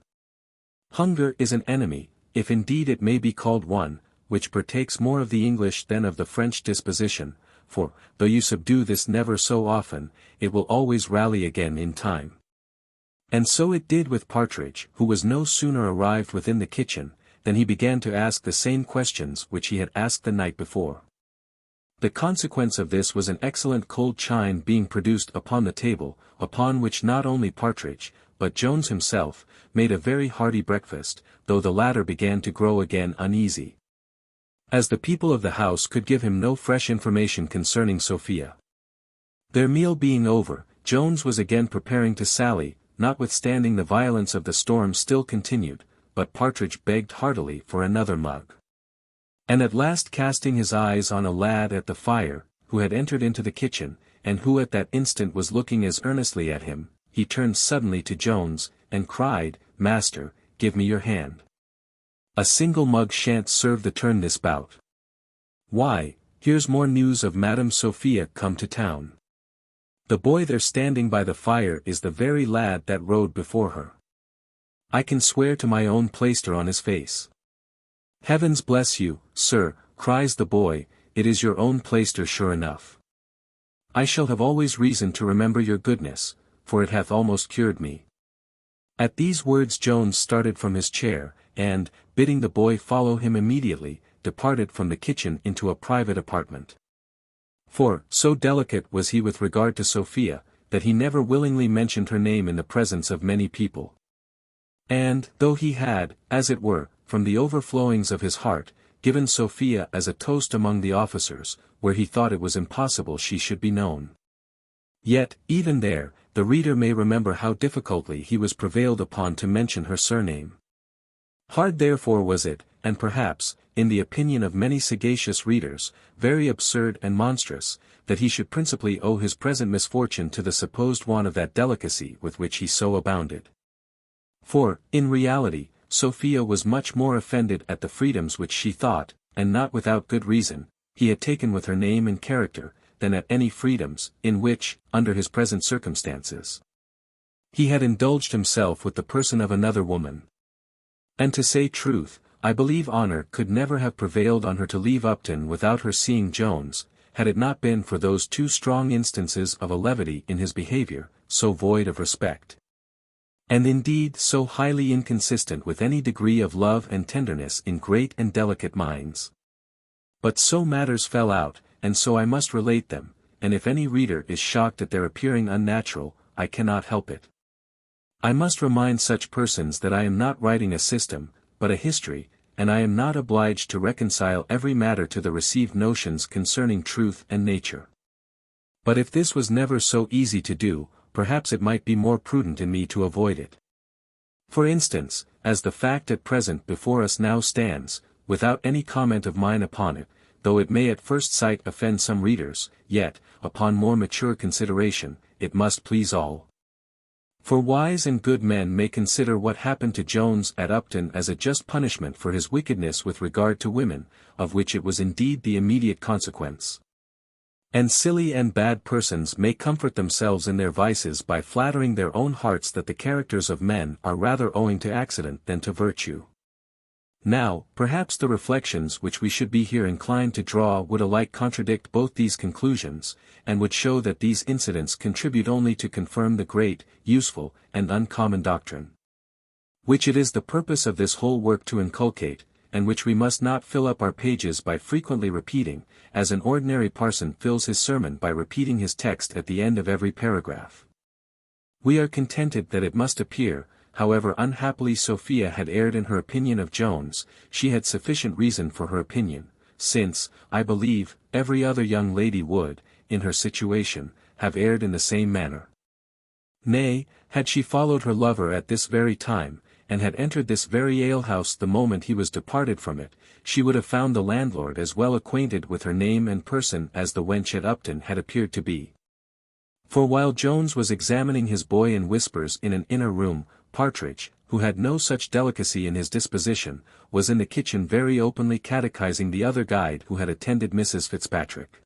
Hunger is an enemy, if indeed it may be called one, which partakes more of the English than of the French disposition, for, though you subdue this never so often, it will always rally again in time. And so it did with Partridge, who was no sooner arrived within the kitchen, than he began to ask the same questions which he had asked the night before. The consequence of this was an excellent cold chine being produced upon the table, upon which not only Partridge, but Jones himself, made a very hearty breakfast, though the latter began to grow again uneasy, as the people of the house could give him no fresh information concerning Sophia. Their meal being over, Jones was again preparing to sally, notwithstanding the violence of the storm still continued, but Partridge begged heartily for another mug. And at last casting his eyes on a lad at the fire, who had entered into the kitchen, and who at that instant was looking as earnestly at him, he turned suddenly to Jones, and cried, "Master, give me your hand. A single mug shan't serve the turn this bout. Why, here's more news of Madam Sophia come to town. The boy there standing by the fire is the very lad that rode before her. I can swear to my own plaister on his face." "Heavens bless you, sir," cries the boy, "it is your own plaister sure enough. I shall have always reason to remember your goodness, for it hath almost cured me." At these words Jones started from his chair, and, bidding the boy follow him immediately, departed from the kitchen into a private apartment. For, so delicate was he with regard to Sophia, that he never willingly mentioned her name in the presence of many people. And, though he had, as it were, from the overflowings of his heart, given Sophia as a toast among the officers, where he thought it was impossible she should be known, yet, even there, the reader may remember how difficultly he was prevailed upon to mention her surname. Hard therefore was it, and perhaps, in the opinion of many sagacious readers, very absurd and monstrous, that he should principally owe his present misfortune to the supposed want of that delicacy with which he so abounded. For, in reality, Sophia was much more offended at the freedoms which she thought, and not without good reason, he had taken with her name and character, than at any freedoms, in which, under his present circumstances, he had indulged himself with the person of another woman. And to say truth, I believe honor could never have prevailed on her to leave Upton without her seeing Jones, had it not been for those 2 strong instances of a levity in his behavior, so void of respect, and indeed so highly inconsistent with any degree of love and tenderness in great and delicate minds. But so matters fell out, and so I must relate them, and if any reader is shocked at their appearing unnatural, I cannot help it. I must remind such persons that I am not writing a system, but a history, and I am not obliged to reconcile every matter to the received notions concerning truth and nature. But if this was never so easy to do, perhaps it might be more prudent in me to avoid it. For instance, as the fact at present before us now stands, without any comment of mine upon it, though it may at first sight offend some readers, yet, upon more mature consideration, it must please all. For wise and good men may consider what happened to Jones at Upton as a just punishment for his wickedness with regard to women, of which it was indeed the immediate consequence. And silly and bad persons may comfort themselves in their vices by flattering their own hearts that the characters of men are rather owing to accident than to virtue. Now, perhaps the reflections which we should be here inclined to draw would alike contradict both these conclusions, and would show that these incidents contribute only to confirm the great, useful, and uncommon doctrine, which it is the purpose of this whole work to inculcate, and which we must not fill up our pages by frequently repeating, as an ordinary parson fills his sermon by repeating his text at the end of every paragraph. We are contented that it must appear, however unhappily Sophia had erred in her opinion of Jones, she had sufficient reason for her opinion, since, I believe, every other young lady would, in her situation, have erred in the same manner. Nay, had she followed her lover at this very time, and had entered this very alehouse the moment he was departed from it, she would have found the landlord as well acquainted with her name and person as the wench at Upton had appeared to be. For while Jones was examining his boy in whispers in an inner room, Partridge, who had no such delicacy in his disposition, was in the kitchen very openly catechizing the other guide who had attended Mrs. Fitzpatrick.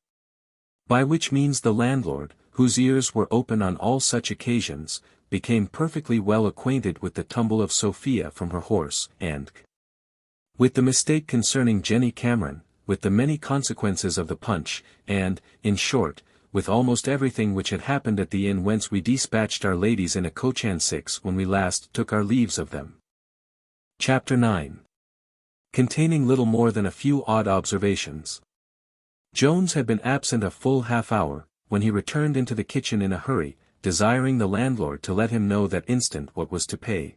By which means the landlord, whose ears were open on all such occasions, became perfectly well acquainted with the tumble of Sophia from her horse, and with the mistake concerning Jenny Cameron, with the many consequences of the punch, and, in short, with almost everything which had happened at the inn whence we dispatched our ladies in a coach and six when we last took our leaves of them. Chapter 9. Containing little more than a few odd observations. Jones had been absent a full half-hour, when he returned into the kitchen in a hurry, desiring the landlord to let him know that instant what was to pay.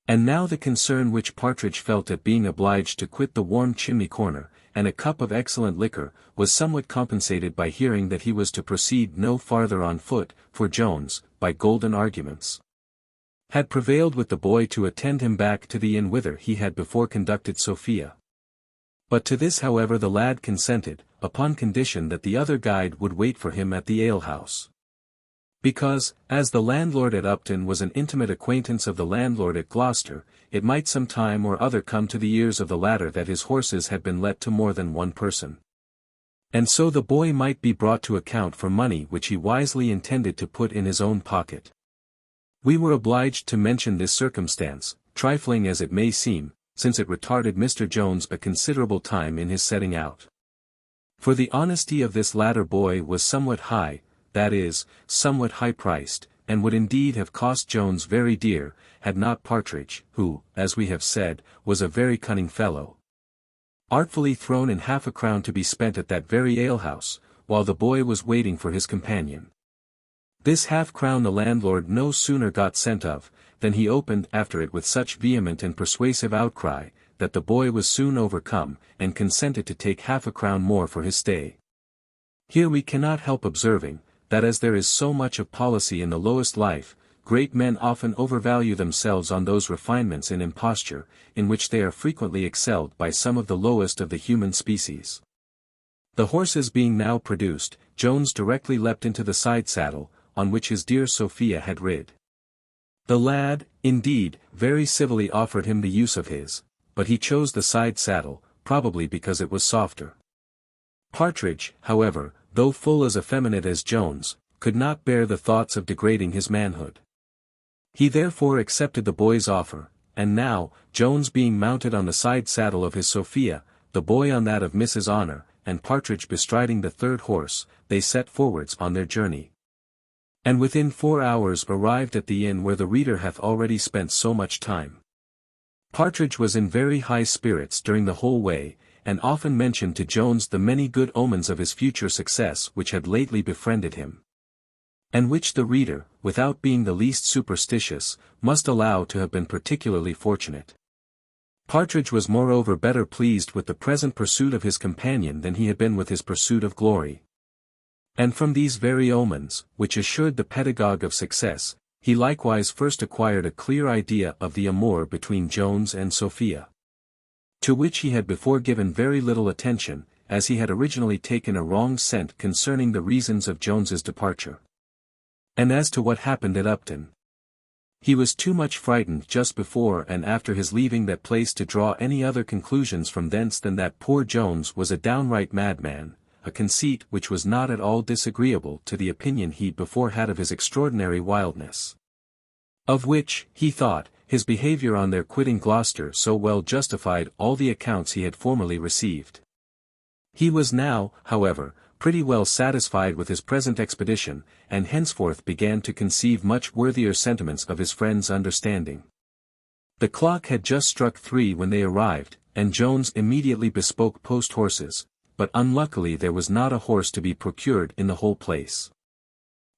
And now the concern which Partridge felt at being obliged to quit the warm chimney-corner, and a cup of excellent liquor, was somewhat compensated by hearing that he was to proceed no farther on foot, for Jones, by golden arguments, had prevailed with the boy to attend him back to the inn whither he had before conducted Sophia. But to this however the lad consented, upon condition that the other guide would wait for him at the alehouse. Because, as the landlord at Upton was an intimate acquaintance of the landlord at Gloucester, it might some time or other come to the ears of the latter that his horses had been let to more than one person. And so the boy might be brought to account for money which he wisely intended to put in his own pocket. We were obliged to mention this circumstance, trifling as it may seem, since it retarded Mr. Jones a considerable time in his setting out. For the honesty of this latter boy was somewhat high, that is, somewhat high-priced, and would indeed have cost Jones very dear, had not Partridge, who, as we have said, was a very cunning fellow, artfully thrown in half a crown to be spent at that very alehouse, while the boy was waiting for his companion. This half-crown the landlord no sooner got scent of, than he opened after it with such vehement and persuasive outcry, that the boy was soon overcome, and consented to take half a crown more for his stay. Here we cannot help observing, that as there is so much of policy in the lowest life, great men often overvalue themselves on those refinements in imposture, in which they are frequently excelled by some of the lowest of the human species. The horses being now produced, Jones directly leapt into the side saddle, on which his dear Sophia had rid. The lad, indeed, very civilly offered him the use of his, but he chose the side saddle, probably because it was softer. Partridge, however, though full as effeminate as Jones, could not bear the thoughts of degrading his manhood. He therefore accepted the boy's offer, and now, Jones being mounted on the side saddle of his Sophia, the boy on that of Mrs. Honour, and Partridge bestriding the third horse, they set forwards on their journey. And within 4 hours arrived at the inn where the reader hath already spent so much time. Partridge was in very high spirits during the whole way, and often mentioned to Jones the many good omens of his future success which had lately befriended him, and which the reader, without being the least superstitious, must allow to have been particularly fortunate. Partridge was moreover better pleased with the present pursuit of his companion than he had been with his pursuit of glory. And from these very omens, which assured the pedagogue of success, he likewise first acquired a clear idea of the amour between Jones and Sophia, to which he had before given very little attention, as he had originally taken a wrong scent concerning the reasons of Jones's departure. And as to what happened at Upton, he was too much frightened just before and after his leaving that place to draw any other conclusions from thence than that poor Jones was a downright madman, a conceit which was not at all disagreeable to the opinion he before had of his extraordinary wildness, of which, he thought, his behaviour on their quitting Gloucester so well justified all the accounts he had formerly received. He was now, however, pretty well satisfied with his present expedition, and henceforth began to conceive much worthier sentiments of his friend's understanding. The clock had just struck 3 when they arrived, and Jones immediately bespoke post horses, but unluckily there was not a horse to be procured in the whole place.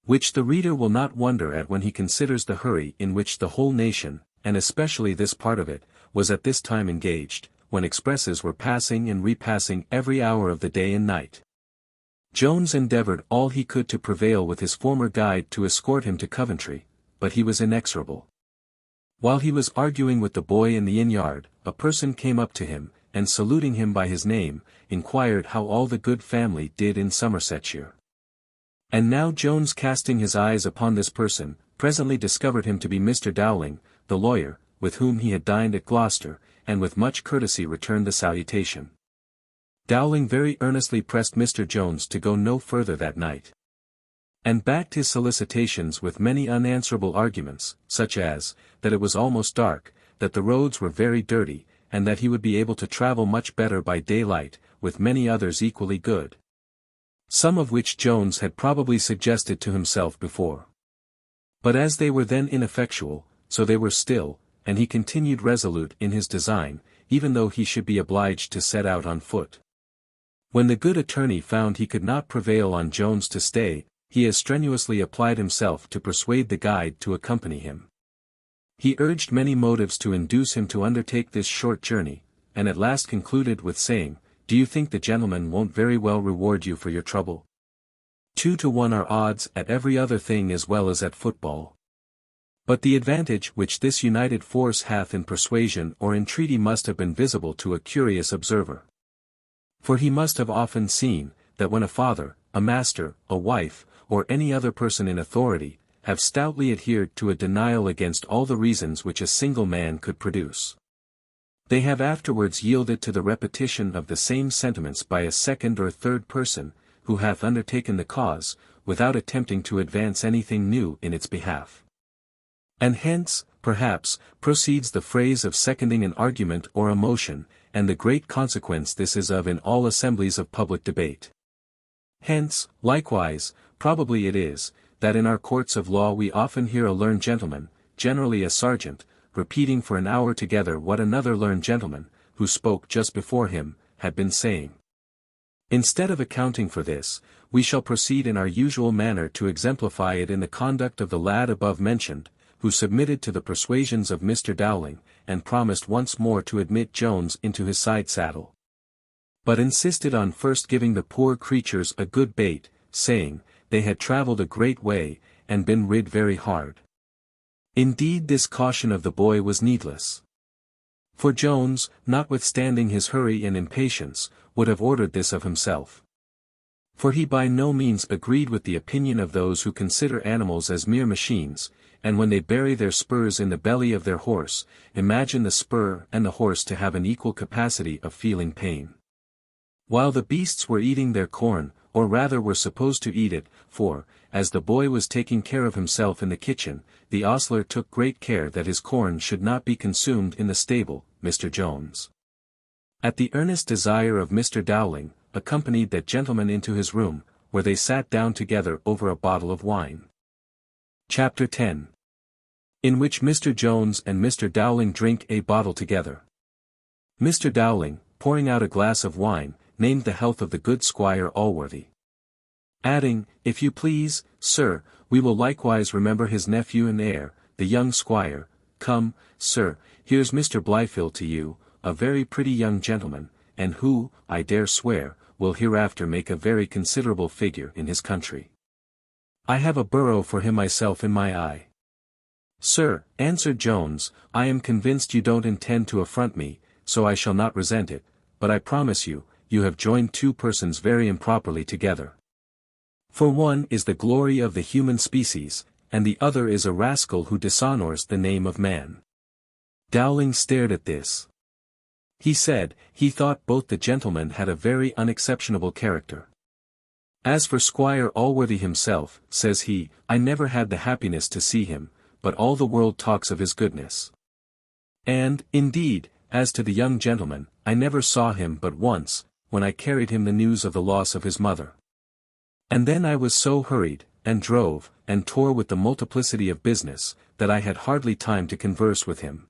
Which the reader will not wonder at when he considers the hurry in which the whole nation, and especially this part of it, was at this time engaged, when expresses were passing and repassing every hour of the day and night. Jones endeavoured all he could to prevail with his former guide to escort him to Coventry, but he was inexorable. While he was arguing with the boy in the inn-yard, a person came up to him, and saluting him by his name, inquired how all the good family did in Somersetshire. And now Jones, casting his eyes upon this person, presently discovered him to be Mr. Dowling, the lawyer, with whom he had dined at Gloucester, and with much courtesy returned the salutation. Dowling very earnestly pressed Mr. Jones to go no further that night, and backed his solicitations with many unanswerable arguments, such as, that it was almost dark, that the roads were very dirty, and that he would be able to travel much better by daylight, with many others equally good. Some of which Jones had probably suggested to himself before. But as they were then ineffectual, so they were still, and he continued resolute in his design, even though he should be obliged to set out on foot. When the good attorney found he could not prevail on Jones to stay, he as strenuously applied himself to persuade the guide to accompany him. He urged many motives to induce him to undertake this short journey, and at last concluded with saying, "Do you think the gentleman won't very well reward you for your trouble? 2 to 1 are odds at every other thing as well as at football. But the advantage which this united force hath in persuasion or entreaty must have been visible to a curious observer. For he must have often seen, that when a father, a master, a wife, or any other person in authority, have stoutly adhered to a denial against all the reasons which a single man could produce, they have afterwards yielded to the repetition of the same sentiments by a second or third person, who hath undertaken the cause, without attempting to advance anything new in its behalf. And hence, perhaps, proceeds the phrase of seconding an argument or a motion, and the great consequence this is of in all assemblies of public debate. Hence, likewise, probably it is, that in our courts of law we often hear a learned gentleman, generally a serjeant, repeating for an hour together what another learned gentleman, who spoke just before him, had been saying. Instead of accounting for this, we shall proceed in our usual manner to exemplify it in the conduct of the lad above mentioned, who submitted to the persuasions of Mr. Dowling, and promised once more to admit Jones into his side saddle, but insisted on first giving the poor creatures a good bait, saying, they had travelled a great way, and been rid very hard. Indeed this caution of the boy was needless. For Jones, notwithstanding his hurry and impatience, would have ordered this of himself. For he by no means agreed with the opinion of those who consider animals as mere machines, and when they bury their spurs in the belly of their horse, imagine the spur and the horse to have an equal capacity of feeling pain, while the beasts were eating their corn, or rather were supposed to eat it, for, as the boy was taking care of himself in the kitchen, the ostler took great care that his corn should not be consumed in the stable. Mr. Jones, at the earnest desire of Mr. Dowling, accompanied that gentleman into his room, where they sat down together over a bottle of wine. Chapter 10. In which Mr. Jones and Mr. Dowling drink a bottle together. Mr. Dowling, pouring out a glass of wine, named the health of the good Squire Allworthy, adding, "If you please, sir, we will likewise remember his nephew and heir, the young squire. Come, sir, here's Mr. Blifil to you, a very pretty young gentleman, and who, I dare swear, will hereafter make a very considerable figure in his country. I have a borough for him myself in my eye." "Sir," answered Jones, "I am convinced you don't intend to affront me, so I shall not resent it, but I promise you, you have joined 2 persons very improperly together. For one is the glory of the human species, and the other is a rascal who dishonours the name of man." Dowling stared at this. He said, he thought both the gentlemen had a very unexceptionable character. As for Squire Allworthy himself, says he, I never had the happiness to see him, but all the world talks of his goodness. And, indeed, as to the young gentleman, I never saw him but once, when I carried him the news of the loss of his mother. And then I was so hurried, and drove, and tore with the multiplicity of business, that I had hardly time to converse with him.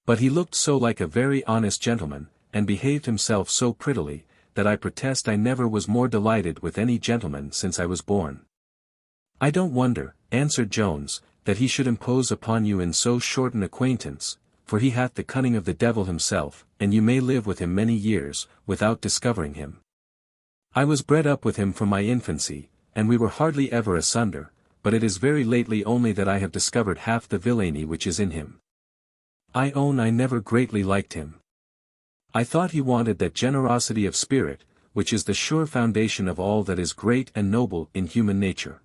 But he looked so like a very honest gentleman, and behaved himself so prettily, that I protest I never was more delighted with any gentleman since I was born. I don't wonder, answered Jones, that he should impose upon you in so short an acquaintance, for he hath the cunning of the devil himself, and you may live with him many years, without discovering him. I was bred up with him from my infancy, and we were hardly ever asunder, but it is very lately only that I have discovered half the villainy which is in him. I own I never greatly liked him. I thought he wanted that generosity of spirit, which is the sure foundation of all that is great and noble in human nature.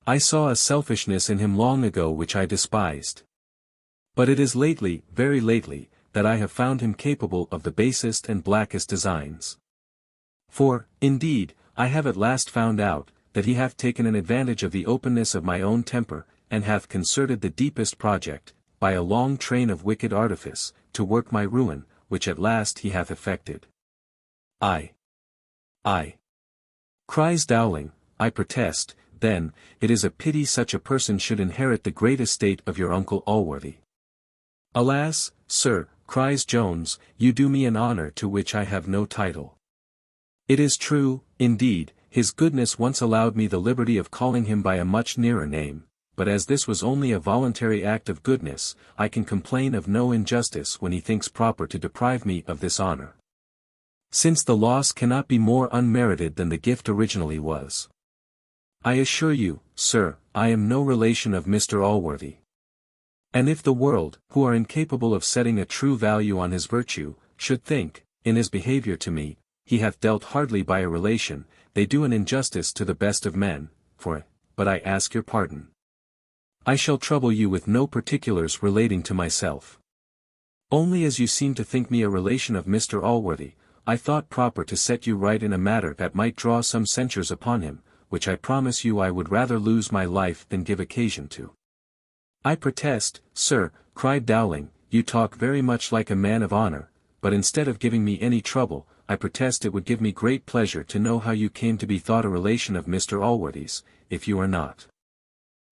I saw a selfishness in him long ago which I despised. But it is lately, very lately, that I have found him capable of the basest and blackest designs. For, indeed, I have at last found out, that he hath taken an advantage of the openness of my own temper, and hath concerted the deepest project, by a long train of wicked artifice, to work my ruin, which at last he hath effected. I, cries Dowling, I protest, then, it is a pity such a person should inherit the great estate of your uncle Allworthy. Alas, sir, cries Jones, you do me an honour to which I have no title. It is true, indeed, his goodness once allowed me the liberty of calling him by a much nearer name, but as this was only a voluntary act of goodness, I can complain of no injustice when he thinks proper to deprive me of this honour. Since the loss cannot be more unmerited than the gift originally was. I assure you, sir, I am no relation of Mr. Allworthy. And if the world, who are incapable of setting a true value on his virtue, should think, in his behaviour to me, he hath dealt hardly by a relation, they do an injustice to the best of men, but I ask your pardon. I shall trouble you with no particulars relating to myself. Only as you seem to think me a relation of Mr. Allworthy, I thought proper to set you right in a matter that might draw some censures upon him, which I promise you I would rather lose my life than give occasion to. I protest, sir, cried Dowling, you talk very much like a man of honour, but instead of giving me any trouble, I protest it would give me great pleasure to know how you came to be thought a relation of Mr. Allworthy's, if you are not.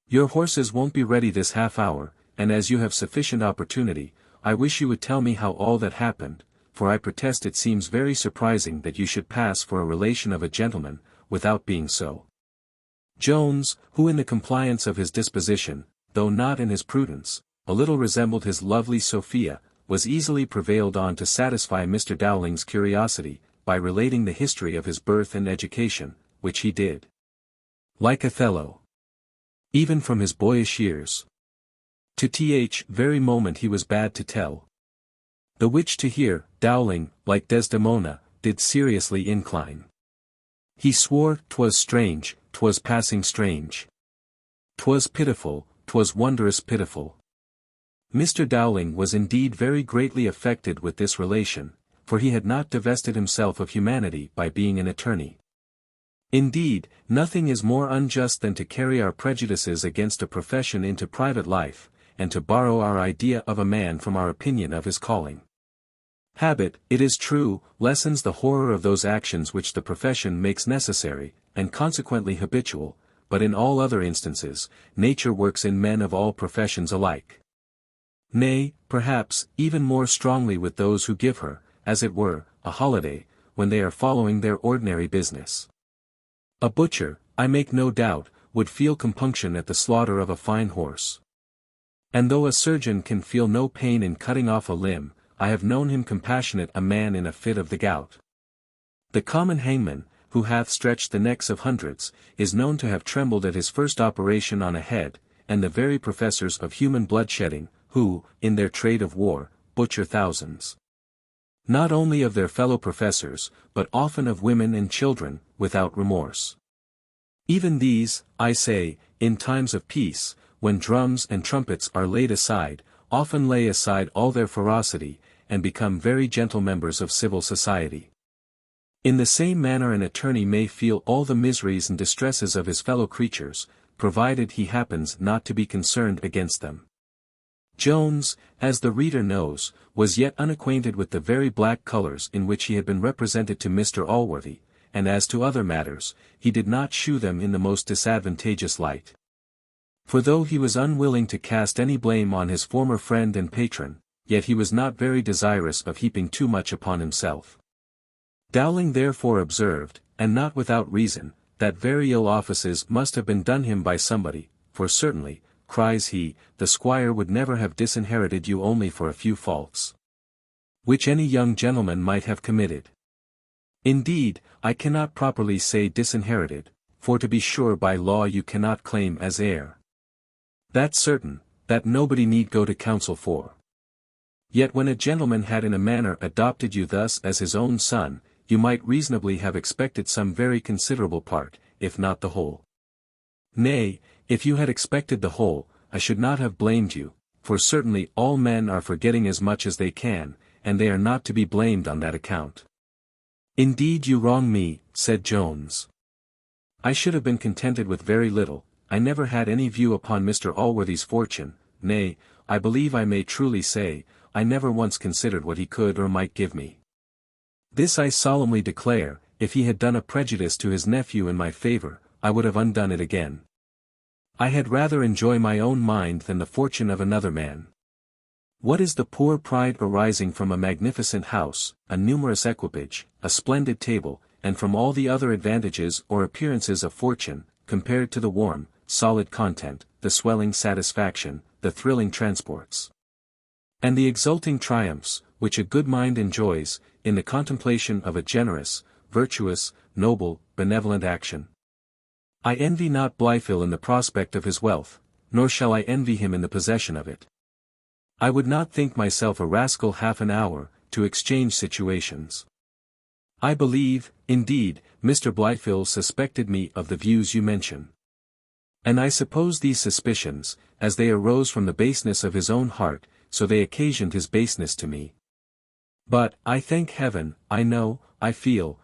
Your horses won't be ready this half hour, and as you have sufficient opportunity, I wish you would tell me how all that happened, for I protest it seems very surprising that you should pass for a relation of a gentleman, without being so. Jones, who in the compliance of his disposition, though not in his prudence, a little resembled his lovely Sophia, was easily prevailed on to satisfy Mr. Dowling's curiosity, by relating the history of his birth and education, which he did. Like Othello. Even from his boyish years. To th very moment he was bad to tell. The which to hear, Dowling, like Desdemona, did seriously incline. He swore 'twas strange, 'twas passing strange. 'Twas pitiful, 'twas wondrous pitiful. Mr. Dowling was indeed very greatly affected with this relation, for he had not divested himself of humanity by being an attorney. Indeed, nothing is more unjust than to carry our prejudices against a profession into private life, and to borrow our idea of a man from our opinion of his calling. Habit, it is true, lessens the horror of those actions which the profession makes necessary, and consequently habitual, but in all other instances, nature works in men of all professions alike. Nay, perhaps, even more strongly with those who give her, as it were, a holiday, when they are following their ordinary business. A butcher, I make no doubt, would feel compunction at the slaughter of a fine horse. And though a surgeon can feel no pain in cutting off a limb, I have known him compassionate a man in a fit of the gout. The common hangman, who hath stretched the necks of hundreds, is known to have trembled at his first operation on a head, and the very professors of human bloodshedding, who, in their trade of war, butcher thousands. Not only of their fellow professors, but often of women and children, without remorse. Even these, I say, in times of peace, when drums and trumpets are laid aside, often lay aside all their ferocity, and become very gentle members of civil society. In the same manner an attorney may feel all the miseries and distresses of his fellow creatures, provided he happens not to be concerned against them. Jones, as the reader knows, was yet unacquainted with the very black colours in which he had been represented to Mr. Allworthy, and as to other matters, he did not shew them in the most disadvantageous light. For though he was unwilling to cast any blame on his former friend and patron, yet he was not very desirous of heaping too much upon himself. Dowling therefore observed, and not without reason, that very ill offices must have been done him by somebody, for certainly, cries he, the squire would never have disinherited you only for a few faults, which any young gentleman might have committed. Indeed, I cannot properly say disinherited, for to be sure by law you cannot claim as heir. That's certain, that nobody need go to council for. Yet when a gentleman had in a manner adopted you thus as his own son, you might reasonably have expected some very considerable part, if not the whole. Nay, if you had expected the whole, I should not have blamed you, for certainly all men are for getting as much as they can, and they are not to be blamed on that account. Indeed you wrong me, said Jones. I should have been contented with very little. I never had any view upon Mr. Allworthy's fortune, nay, I believe I may truly say, I never once considered what he could or might give me. This I solemnly declare, if he had done a prejudice to his nephew in my favour, I would have undone it again. I had rather enjoy my own mind than the fortune of another man. What is the poor pride arising from a magnificent house, a numerous equipage, a splendid table, and from all the other advantages or appearances of fortune, compared to the warm, solid content, the swelling satisfaction, the thrilling transports, and the exulting triumphs, which a good mind enjoys, in the contemplation of a generous, virtuous, noble, benevolent action? I envy not Blifil in the prospect of his wealth, nor shall I envy him in the possession of it. I would not think myself a rascal half an hour, to exchange situations. I believe, indeed, Mr. Blifil suspected me of the views you mention. And I suppose these suspicions, as they arose from the baseness of his own heart, so they occasioned his baseness to me. But, I thank heaven, I know, I feel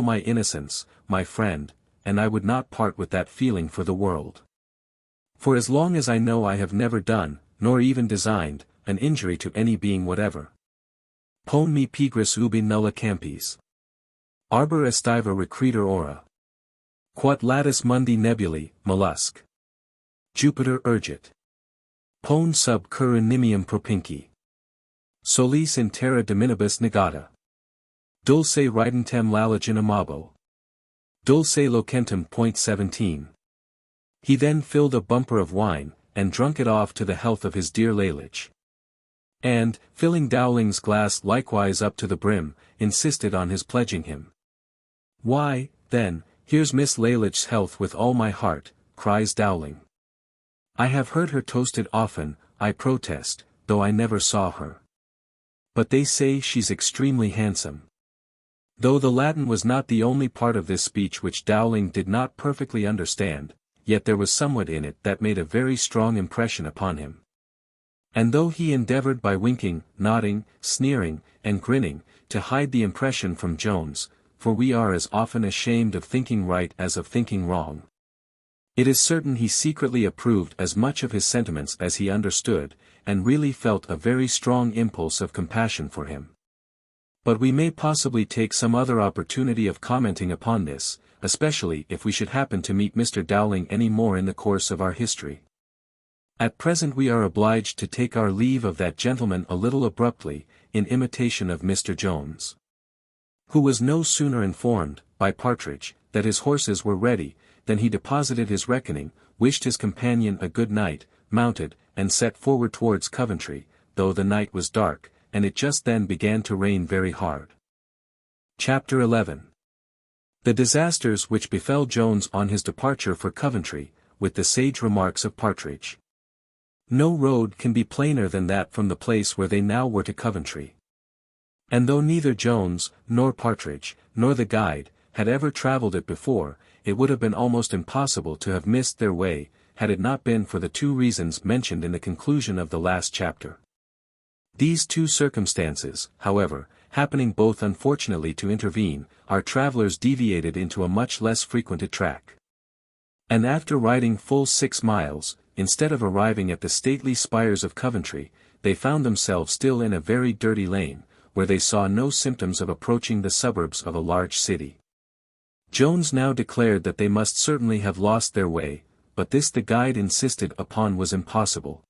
my innocence, my friend, and I would not part with that feeling for the world. For as long as I know I have never done, nor even designed, an injury to any being whatever. Pone me pigris ubi nulla campis. Arbor estiva recreatur ora. Quat latus mundi nebulae, mollusc. Jupiter urgit. Pone sub cura nimium propinci. Solis in terra dominibus negata. Dulce ridentem lalagin amabo. Dulce locentum. 17. He then filled a bumper of wine, and drunk it off to the health of his dear Lalage. And, filling Dowling's glass likewise up to the brim, insisted on his pledging him. Why, then, here's Miss Lalage's health with all my heart, cries Dowling. I have heard her toasted often, I protest, though I never saw her. But they say she's extremely handsome. Though the Latin was not the only part of this speech which Dowling did not perfectly understand, yet there was somewhat in it that made a very strong impression upon him. And though he endeavoured by winking, nodding, sneering, and grinning, to hide the impression from Jones, for we are as often ashamed of thinking right as of thinking wrong, it is certain he secretly approved as much of his sentiments as he understood, and really felt a very strong impulse of compassion for him. But we may possibly take some other opportunity of commenting upon this, especially if we should happen to meet Mr. Dowling any more in the course of our history. At present we are obliged to take our leave of that gentleman a little abruptly, in imitation of Mr. Jones, who was no sooner informed, by Partridge, that his horses were ready, than he deposited his reckoning, wished his companion a good night, mounted, and set forward towards Coventry, though the night was dark, and it just then began to rain very hard. Chapter 11. The disasters which befell Jones on his departure for Coventry, with the sage remarks of Partridge. No road can be plainer than that from the place where they now were to Coventry. And though neither Jones, nor Partridge, nor the guide, had ever travelled it before, it would have been almost impossible to have missed their way, had it not been for the two reasons mentioned in the conclusion of the last chapter. These two circumstances, however, happening both unfortunately to intervene, our travellers deviated into a much less frequented track. And after riding full 6 miles, instead of arriving at the stately spires of Coventry, they found themselves still in a very dirty lane, where they saw no symptoms of approaching the suburbs of a large city. Jones now declared that they must certainly have lost their way, but this the guide insisted upon was impossible.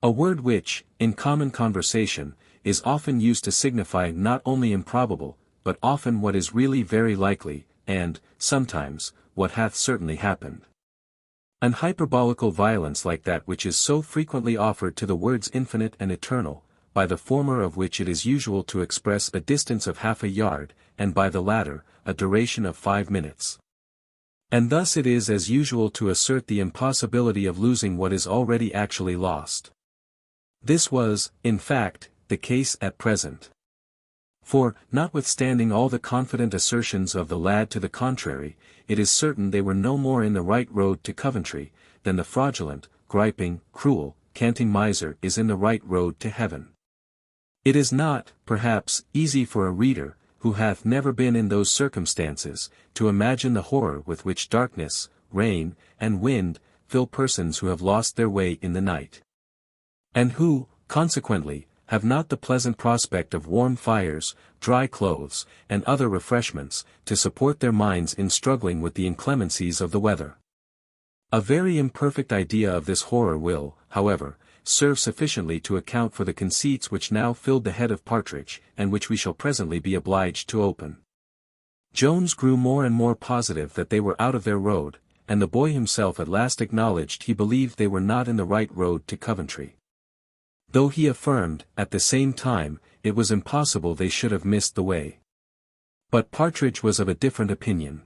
A word which, in common conversation, is often used to signify not only improbable, but often what is really very likely, and, sometimes, what hath certainly happened. An hyperbolical violence like that which is so frequently offered to the words infinite and eternal, by the former of which it is usual to express a distance of half a yard, and by the latter, a duration of 5 minutes. And thus it is as usual to assert the impossibility of losing what is already actually lost. This was, in fact, the case at present. For, notwithstanding all the confident assertions of the lad to the contrary, it is certain they were no more in the right road to Coventry, than the fraudulent, griping, cruel, canting miser is in the right road to heaven. It is not, perhaps, easy for a reader, who hath never been in those circumstances, to imagine the horror with which darkness, rain, and wind, fill persons who have lost their way in the night. And who, consequently, have not the pleasant prospect of warm fires, dry clothes, and other refreshments, to support their minds in struggling with the inclemencies of the weather. A very imperfect idea of this horror will, however, serve sufficiently to account for the conceits which now filled the head of Partridge, and which we shall presently be obliged to open. Jones grew more and more positive that they were out of their road, and the boy himself at last acknowledged he believed they were not in the right road to Coventry. Though he affirmed, at the same time, it was impossible they should have missed the way. But Partridge was of a different opinion.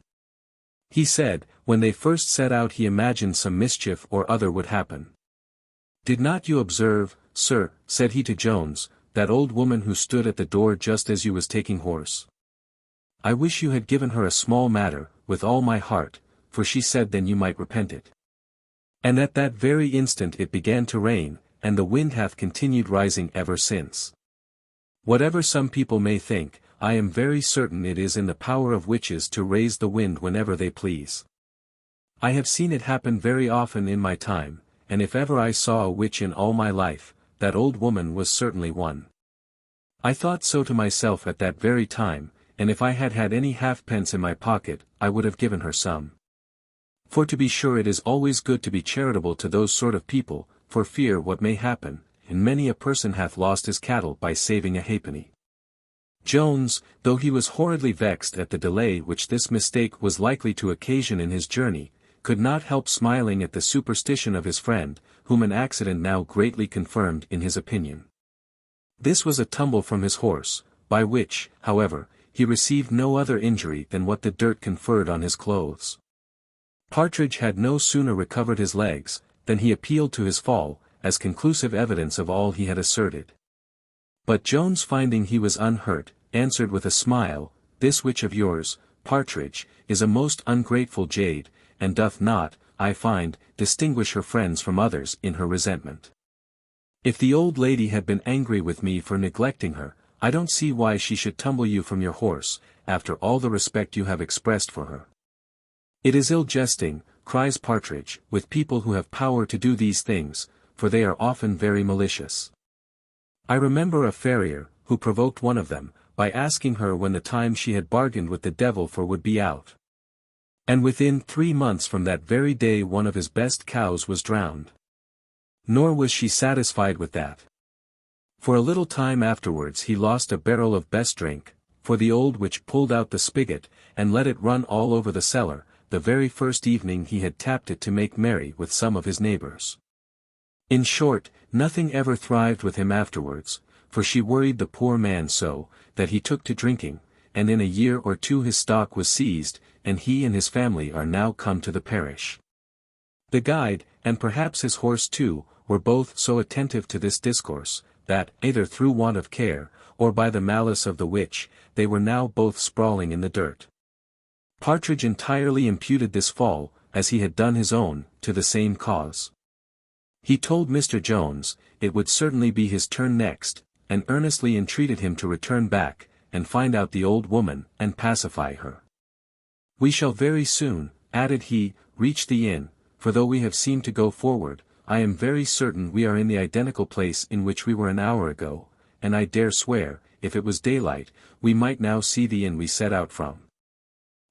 He said, when they first set out he imagined some mischief or other would happen. "Did not you observe, sir," said he to Jones, "that old woman who stood at the door just as you was taking horse? I wish you had given her a small matter, with all my heart, for she said then you might repent it. And at that very instant it began to rain, and the wind hath continued rising ever since. Whatever some people may think, I am very certain it is in the power of witches to raise the wind whenever they please. I have seen it happen very often in my time, and if ever I saw a witch in all my life, that old woman was certainly one. I thought so to myself at that very time, and if I had had any halfpence in my pocket, I would have given her some. For to be sure it is always good to be charitable to those sort of people, for fear what may happen, and many a person hath lost his cattle by saving a halfpenny." Jones, though he was horridly vexed at the delay which this mistake was likely to occasion in his journey, could not help smiling at the superstition of his friend, whom an accident now greatly confirmed in his opinion. This was a tumble from his horse, by which, however, he received no other injury than what the dirt conferred on his clothes. Partridge had no sooner recovered his legs, than he appealed to his fall, as conclusive evidence of all he had asserted. But Jones, finding he was unhurt, answered with a smile, "This witch of yours, Partridge, is a most ungrateful jade, and doth not, I find, distinguish her friends from others in her resentment. If the old lady had been angry with me for neglecting her, I don't see why she should tumble you from your horse, after all the respect you have expressed for her." "It is ill jesting," cries Partridge, "with people who have power to do these things, for they are often very malicious. I remember a farrier, who provoked one of them, by asking her when the time she had bargained with the devil for would be out. And within 3 months from that very day one of his best cows was drowned. Nor was she satisfied with that. For a little time afterwards he lost a barrel of best drink, for the old witch pulled out the spigot, and let it run all over the cellar, the very first evening he had tapped it to make merry with some of his neighbors. In short, nothing ever thrived with him afterwards, for she worried the poor man so, that he took to drinking, and in a year or 2 his stock was seized, and he and his family are now come to the parish." The guide, and perhaps his horse too, were both so attentive to this discourse, that, either through want of care, or by the malice of the witch, they were now both sprawling in the dirt. Partridge entirely imputed this fall, as he had done his own, to the same cause. He told Mr. Jones, it would certainly be his turn next, and earnestly entreated him to return back, and find out the old woman, and pacify her. "We shall very soon," added he, "reach the inn, for though we have seemed to go forward, I am very certain we are in the identical place in which we were an hour ago, and I dare swear, if it was daylight, we might now see the inn we set out from."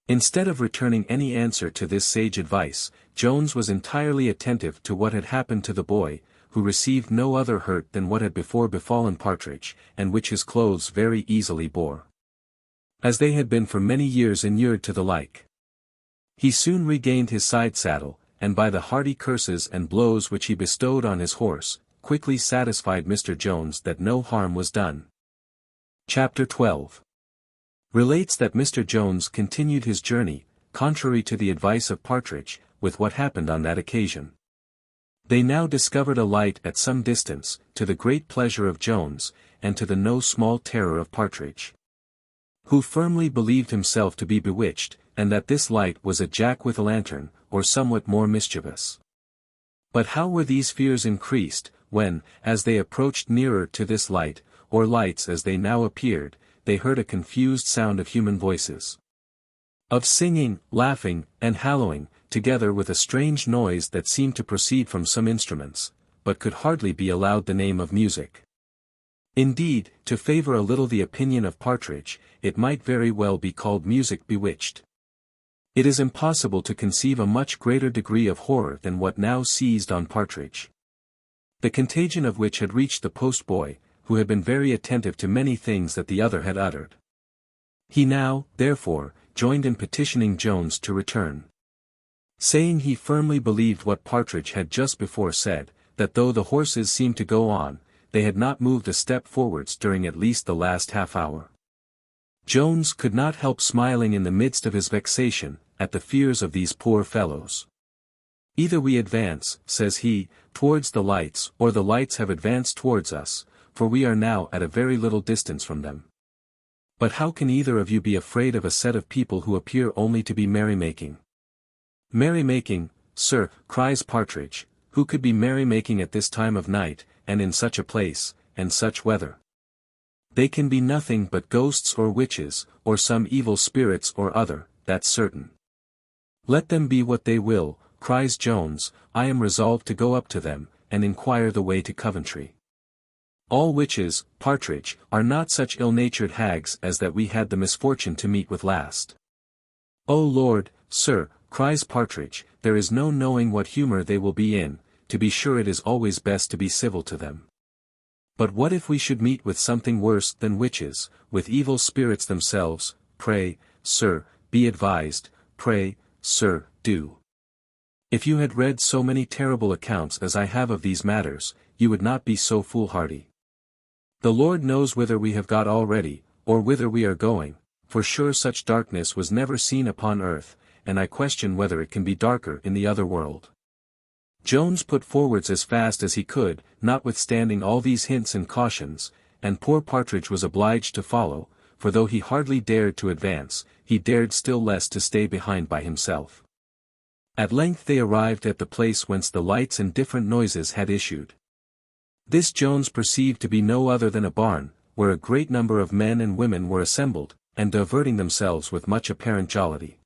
Instead of returning any answer to this sage advice, Jones was entirely attentive to what had happened to the boy, who received no other hurt than what had before befallen Partridge, and which his clothes very easily bore, as they had been for many years inured to the like. He soon regained his side-saddle, and by the hearty curses and blows which he bestowed on his horse, quickly satisfied Mr. Jones that no harm was done. Chapter 12 relates that Mr. Jones continued his journey, contrary to the advice of Partridge, with what happened on that occasion. They now discovered a light at some distance, to the great pleasure of Jones, and to the no small terror of Partridge, who firmly believed himself to be bewitched, and that this light was a jack-with-a-lantern, or somewhat more mischievous. But how were these fears increased, when, as they approached nearer to this light, or lights as they now appeared, they heard a confused sound of human voices, of singing, laughing, and hallooing, together with a strange noise that seemed to proceed from some instruments, but could hardly be allowed the name of music. Indeed, to favour a little the opinion of Partridge, it might very well be called music bewitched. It is impossible to conceive a much greater degree of horror than what now seized on Partridge, the contagion of which had reached the post-boy, who had been very attentive to many things that the other had uttered. He now, therefore, joined in petitioning Jones to return, saying he firmly believed what Partridge had just before said, that though the horses seemed to go on, they had not moved a step forwards during at least the last half-hour. Jones could not help smiling in the midst of his vexation, at the fears of these poor fellows. "Either we advance," says he, "towards the lights, or the lights have advanced towards us, for we are now at a very little distance from them. But how can either of you be afraid of a set of people who appear only to be merrymaking?" "Merrymaking, sir," cries Partridge, "who could be merrymaking at this time of night, and in such a place, and such weather? They can be nothing but ghosts or witches, or some evil spirits or other, that's certain." "Let them be what they will," cries Jones, "I am resolved to go up to them, and inquire the way to Coventry. All witches, Partridge, are not such ill-natured hags as that we had the misfortune to meet with last." "O Lord, sir," cries Partridge, "there is no knowing what humour they will be in, to be sure it is always best to be civil to them. But what if we should meet with something worse than witches, with evil spirits themselves? Pray, sir, be advised, pray, sir, do. If you had read so many terrible accounts as I have of these matters, you would not be so foolhardy. The Lord knows whither we have got already, or whither we are going, for sure such darkness was never seen upon earth, and I question whether it can be darker in the other world." Jones put forwards as fast as he could, notwithstanding all these hints and cautions, and poor Partridge was obliged to follow, for though he hardly dared to advance, he dared still less to stay behind by himself. At length they arrived at the place whence the lights and different noises had issued. This Jones perceived to be no other than a barn, where a great number of men and women were assembled, and diverting themselves with much apparent jollity.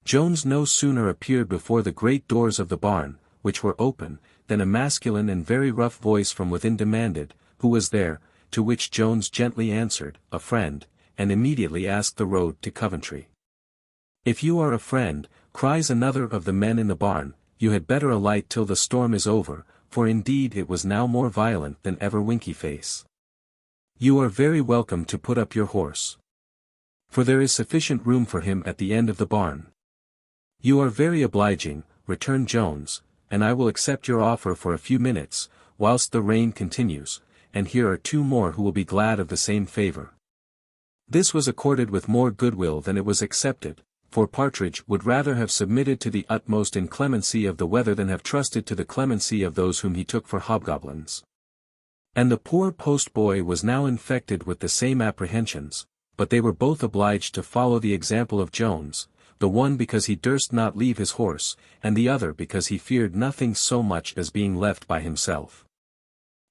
Jones no sooner appeared before the great doors of the barn, which were open, than a masculine and very rough voice from within demanded, who was there, to which Jones gently answered, a friend, and immediately asked the road to Coventry. "If you are a friend," cries another of the men in the barn, "you had better alight till the storm is over," for indeed it was now more violent than ever Winky-face. "You are very welcome to put up your horse, for there is sufficient room for him at the end of the barn." "You are very obliging," returned Jones, "and I will accept your offer for a few minutes, whilst the rain continues, and here are two more who will be glad of the same favour." This was accorded with more goodwill than it was accepted, for Partridge would rather have submitted to the utmost inclemency of the weather than have trusted to the clemency of those whom he took for hobgoblins. And the poor post-boy was now infected with the same apprehensions, but they were both obliged to follow the example of Jones, the one because he durst not leave his horse, and the other because he feared nothing so much as being left by himself.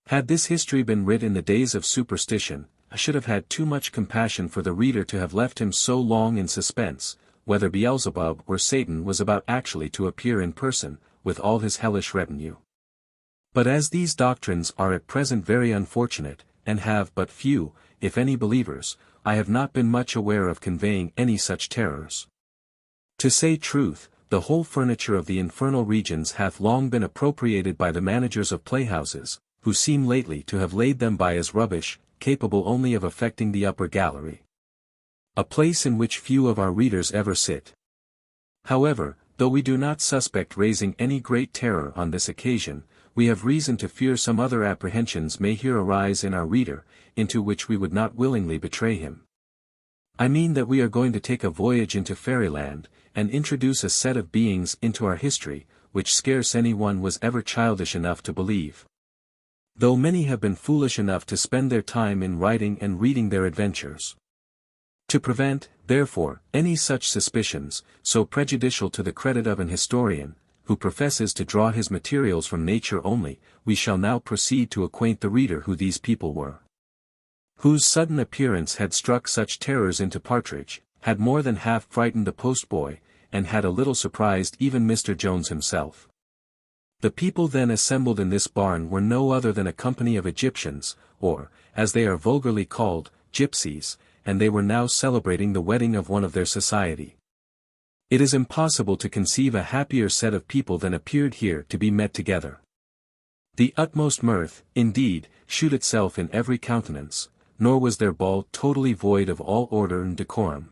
Had this history been writ in the days of superstition, I should have had too much compassion for the reader to have left him so long in suspense, whether Beelzebub or Satan was about actually to appear in person, with all his hellish retinue. But as these doctrines are at present very unfortunate, and have but few, if any believers, I have not been much aware of conveying any such terrors. To say truth, the whole furniture of the infernal regions hath long been appropriated by the managers of playhouses, who seem lately to have laid them by as rubbish, capable only of affecting the upper gallery. A place in which few of our readers ever sit. However, though we do not suspect raising any great terror on this occasion, we have reason to fear some other apprehensions may here arise in our reader, into which we would not willingly betray him. I mean that we are going to take a voyage into fairyland, and introduce a set of beings into our history, which scarce any one was ever childish enough to believe. Though many have been foolish enough to spend their time in writing and reading their adventures. To prevent, therefore, any such suspicions, so prejudicial to the credit of an historian, who professes to draw his materials from nature only, we shall now proceed to acquaint the reader who these people were. Whose sudden appearance had struck such terrors into Partridge, had more than half frightened the postboy, and had a little surprised even Mr. Jones himself. The people then assembled in this barn were no other than a company of Egyptians, or, as they are vulgarly called, gypsies, and they were now celebrating the wedding of one of their society. It is impossible to conceive a happier set of people than appeared here to be met together. The utmost mirth, indeed, shewed itself in every countenance, nor was their ball totally void of all order and decorum.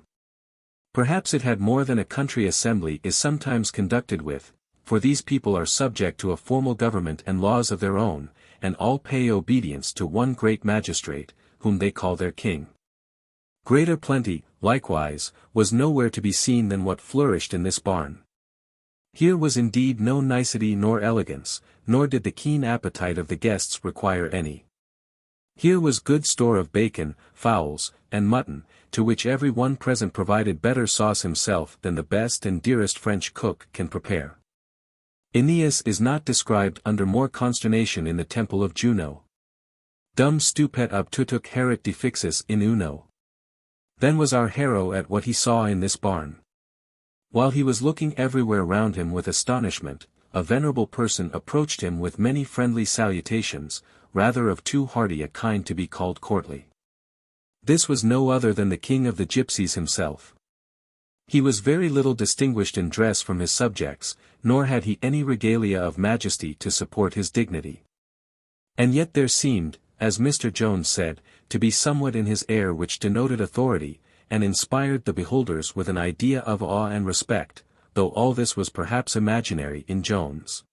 Perhaps it had more than a country assembly is sometimes conducted with, for these people are subject to a formal government and laws of their own, and all pay obedience to one great magistrate, whom they call their king. Greater plenty, likewise, was nowhere to be seen than what flourished in this barn. Here was indeed no nicety nor elegance, nor did the keen appetite of the guests require any. Here was good store of bacon, fowls, and mutton, to which every one present provided better sauce himself than the best and dearest French cook can prepare. Aeneas is not described under more consternation in the temple of Juno. Dum stupet obtutuc haeret defixus in uno. Then was our hero at what he saw in this barn. While he was looking everywhere round him with astonishment, a venerable person approached him with many friendly salutations, rather of too hearty a kind to be called courtly. This was no other than the king of the gypsies himself. He was very little distinguished in dress from his subjects, nor had he any regalia of majesty to support his dignity. And yet there seemed, as Mr. Jones said, to be somewhat in his air which denoted authority, and inspired the beholders with an idea of awe and respect, though all this was perhaps imaginary in Jones.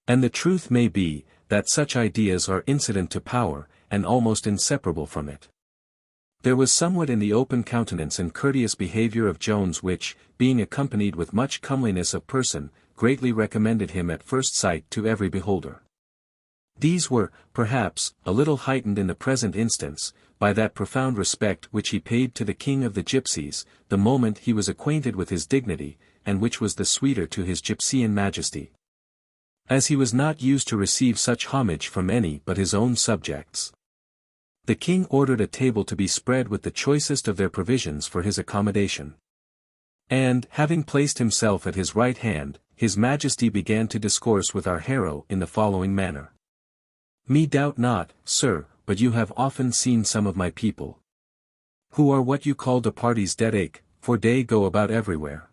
And the truth may be, that such ideas are incident to power, and almost inseparable from it. There was somewhat in the open countenance and courteous behavior of Jones which, being accompanied with much comeliness of person, greatly recommended him at first sight to every beholder. These were, perhaps, a little heightened in the present instance, by that profound respect which he paid to the king of the gypsies, the moment he was acquainted with his dignity, and which was the sweeter to his gypsian majesty. As he was not used to receive such homage from any but his own subjects. The king ordered a table to be spread with the choicest of their provisions for his accommodation. And, having placed himself at his right hand, his majesty began to discourse with our hero in the following manner. Me doubt not, sir, but you have often seen some of my people, who are what you call de parties dat ache, for they go about everywhere.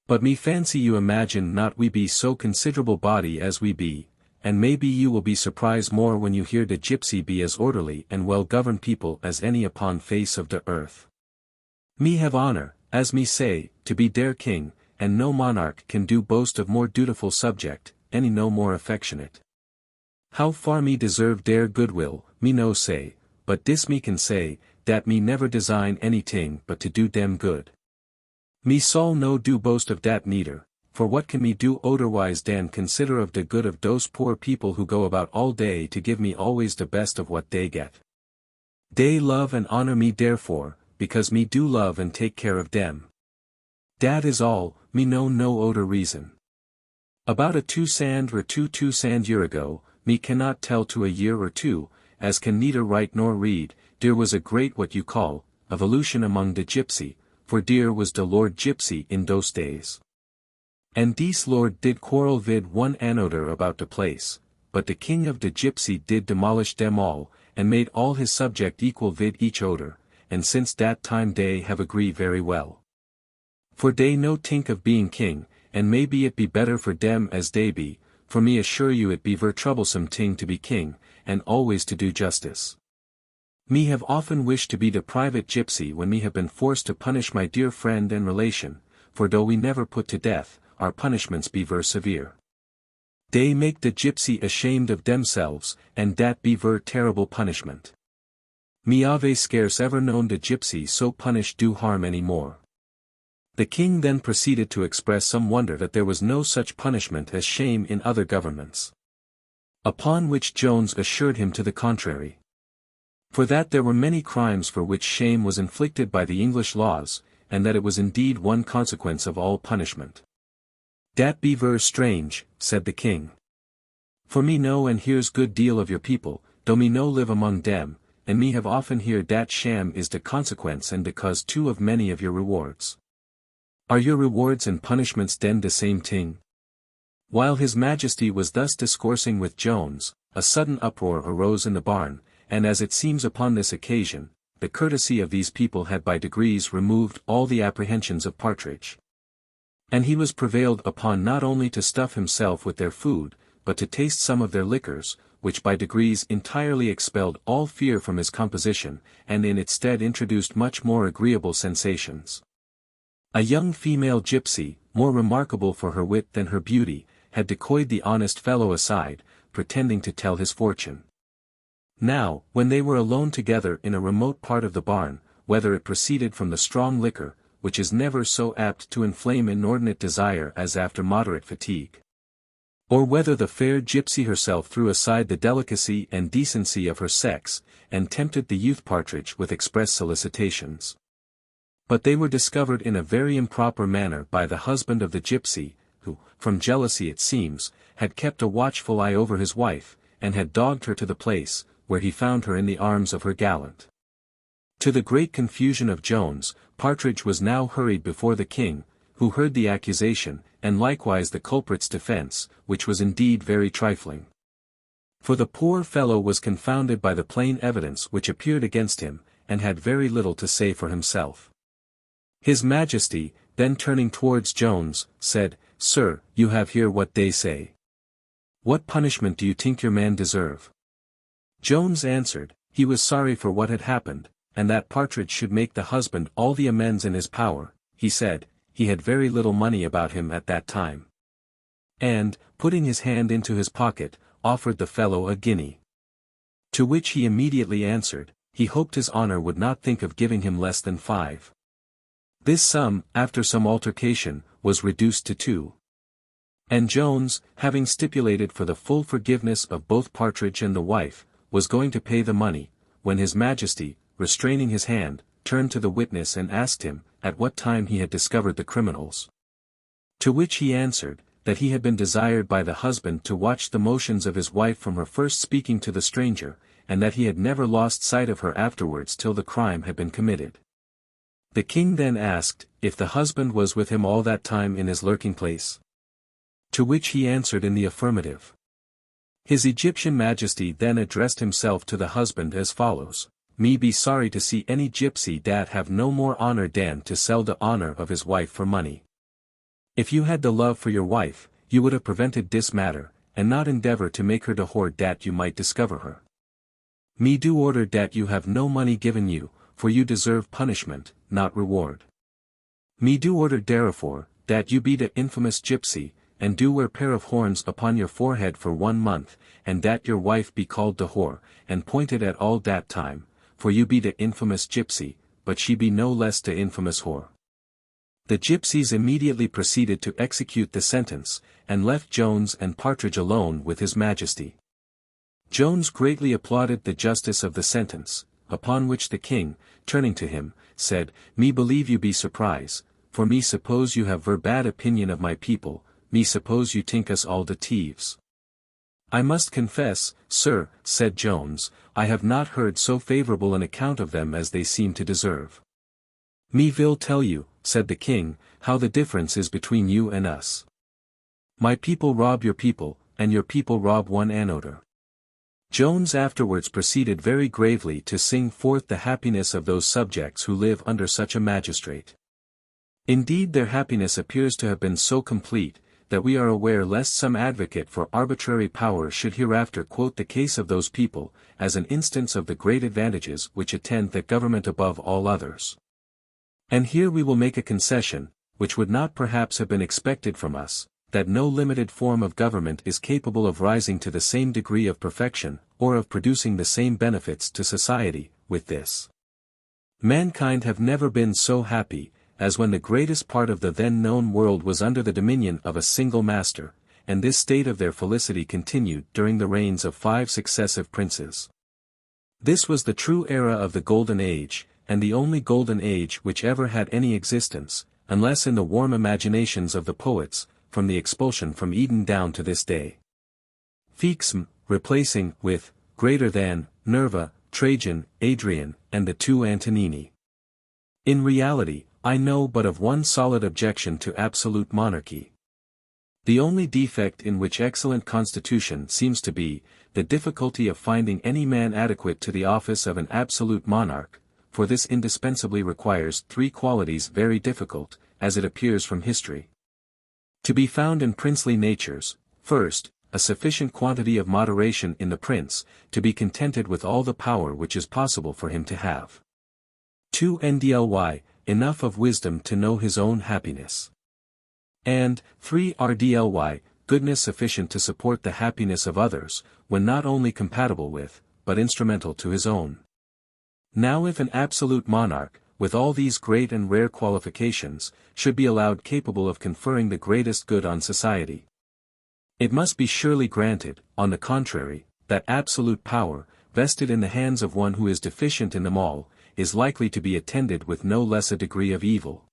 But me fancy you imagine not we be so considerable body as we be, and maybe you will be surprised more when you hear de gypsy be as orderly and well-governed people as any upon face of de earth. Me have honor, as me say, to be der king, and no monarch can do boast of more dutiful subject, any no more affectionate. How far me deserve der goodwill, me no say, but dis me can say, dat me never design anything but to do dem good. Me sol no do boast of dat neither, for what can me do otherwise dan consider of de good of dose poor people who go about all day to give me always de best of what they get. They love and honor me therefore, because me do love and take care of dem. Dat is all, me know no oder reason. About a 2 sand or 2 sand year ago, me cannot tell to a year or two, as can neither write nor read, there was a great what you call, evolution among de gypsy, for dear was de Lord Gypsy in those days. And dis Lord did quarrel vid one another about de place, but the king of the gypsy did demolish them all, and made all his subject equal vid each odor, and since that time they have agree very well. For they no think of being king, and maybe it be better for them as they be, for me assure you it be ver troublesome ting to be king, and always to do justice. Me have often wished to be the private gypsy when me have been forced to punish my dear friend and relation, for though we never put to death, our punishments be ver severe. They make the gypsy ashamed of themselves, and that be ver terrible punishment. Me have scarce ever known the gypsy so punished do harm any more. The king then proceeded to express some wonder that there was no such punishment as shame in other governments. Upon which Jones assured him to the contrary. For that there were many crimes for which shame was inflicted by the English laws, and that it was indeed one consequence of all punishment. That be ver strange, said the king. For me know and hears good deal of your people, though me no live among them, and me have often heard that sham is the consequence and the cause too of many of your rewards. Are your rewards and punishments then the same thing? While his majesty was thus discoursing with Jones, a sudden uproar arose in the barn, and as it seems upon this occasion, the courtesy of these people had by degrees removed all the apprehensions of Partridge. And he was prevailed upon not only to stuff himself with their food, but to taste some of their liquors, which by degrees entirely expelled all fear from his composition, and in its stead introduced much more agreeable sensations. A young female gypsy, more remarkable for her wit than her beauty, had decoyed the honest fellow aside, pretending to tell his fortune. Now, when they were alone together in a remote part of the barn, whether it proceeded from the strong liquor, which is never so apt to inflame inordinate desire as after moderate fatigue, or whether the fair gypsy herself threw aside the delicacy and decency of her sex, and tempted the youth Partridge with express solicitations. But they were discovered in a very improper manner by the husband of the gypsy, who, from jealousy it seems, had kept a watchful eye over his wife, and had dogged her to the place, where he found her in the arms of her gallant. To the great confusion of Jones, Partridge was now hurried before the king, who heard the accusation, and likewise the culprit's defence, which was indeed very trifling. For the poor fellow was confounded by the plain evidence which appeared against him, and had very little to say for himself. His Majesty, then turning towards Jones, said, Sir, you have here what they say. What punishment do you think your man deserve? Jones answered, he was sorry for what had happened, and that Partridge should make the husband all the amends in his power. He said, he had very little money about him at that time. And, putting his hand into his pocket, offered the fellow a guinea. To which he immediately answered, he hoped his honour would not think of giving him less than 5. This sum, after some altercation, was reduced to 2. And Jones, having stipulated for the full forgiveness of both Partridge and the wife, was going to pay the money, when his Majesty, restraining his hand, turned to the witness and asked him, at what time he had discovered the criminals. To which he answered, that he had been desired by the husband to watch the motions of his wife from her first speaking to the stranger, and that he had never lost sight of her afterwards till the crime had been committed. The king then asked, if the husband was with him all that time in his lurking place? To which he answered in the affirmative. His Egyptian Majesty then addressed himself to the husband as follows, Me be sorry to see any gypsy that have no more honour than to sell the honour of his wife for money. If you had the love for your wife, you would have prevented this matter, and not endeavour to make her the whore that you might discover her. Me do order that you have no money given you, for you deserve punishment, not reward. Me do order therefore, that you be the infamous gypsy, and do wear pair of horns upon your forehead for 1 month, and that your wife be called the whore, and pointed at all that time, for you be the infamous gypsy, but she be no less the infamous whore. The gypsies immediately proceeded to execute the sentence, and left Jones and Partridge alone with his Majesty. Jones greatly applauded the justice of the sentence, upon which the king, turning to him, said, Me believe you be surprised, for me suppose you have ver bad opinion of my people, me suppose you think us all the thieves. I must confess, sir, said Jones, I have not heard so favourable an account of them as they seem to deserve. Me will tell you, said the king, how the difference is between you and us. My people rob your people, and your people rob one another. Jones afterwards proceeded very gravely to sing forth the happiness of those subjects who live under such a magistrate. Indeed their happiness appears to have been so complete, that we are aware lest some advocate for arbitrary power should hereafter quote the case of those people, as an instance of the great advantages which attend that government above all others. And here we will make a concession, which would not perhaps have been expected from us, that no limited form of government is capable of rising to the same degree of perfection, or of producing the same benefits to society, with this. Mankind have never been so happy, as when the greatest part of the then known world was under the dominion of a single master, and this state of their felicity continued during the reigns of 5 successive princes. This was the true era of the Golden Age, and the only Golden Age which ever had any existence, unless in the warm imaginations of the poets, from the expulsion from Eden down to this day. Fixem, replacing, with, greater than, Nerva, Trajan, Adrian, and the 2 Antonini. In reality, I know but of one solid objection to absolute monarchy. The only defect in which excellent constitution seems to be, the difficulty of finding any man adequate to the office of an absolute monarch, for this indispensably requires 3 qualities very difficult, as it appears from history. To be found in princely natures, first, a sufficient quantity of moderation in the prince, to be contented with all the power which is possible for him to have. 2. Ndly, enough of wisdom to know his own happiness. And, 3. Rdly, goodness sufficient to support the happiness of others, when not only compatible with, but instrumental to his own. Now if an absolute monarch, with all these great and rare qualifications, should be allowed capable of conferring the greatest good on society, it must be surely granted, on the contrary, that absolute power, vested in the hands of one who is deficient in them all, is likely to be attended with no less a degree of evil.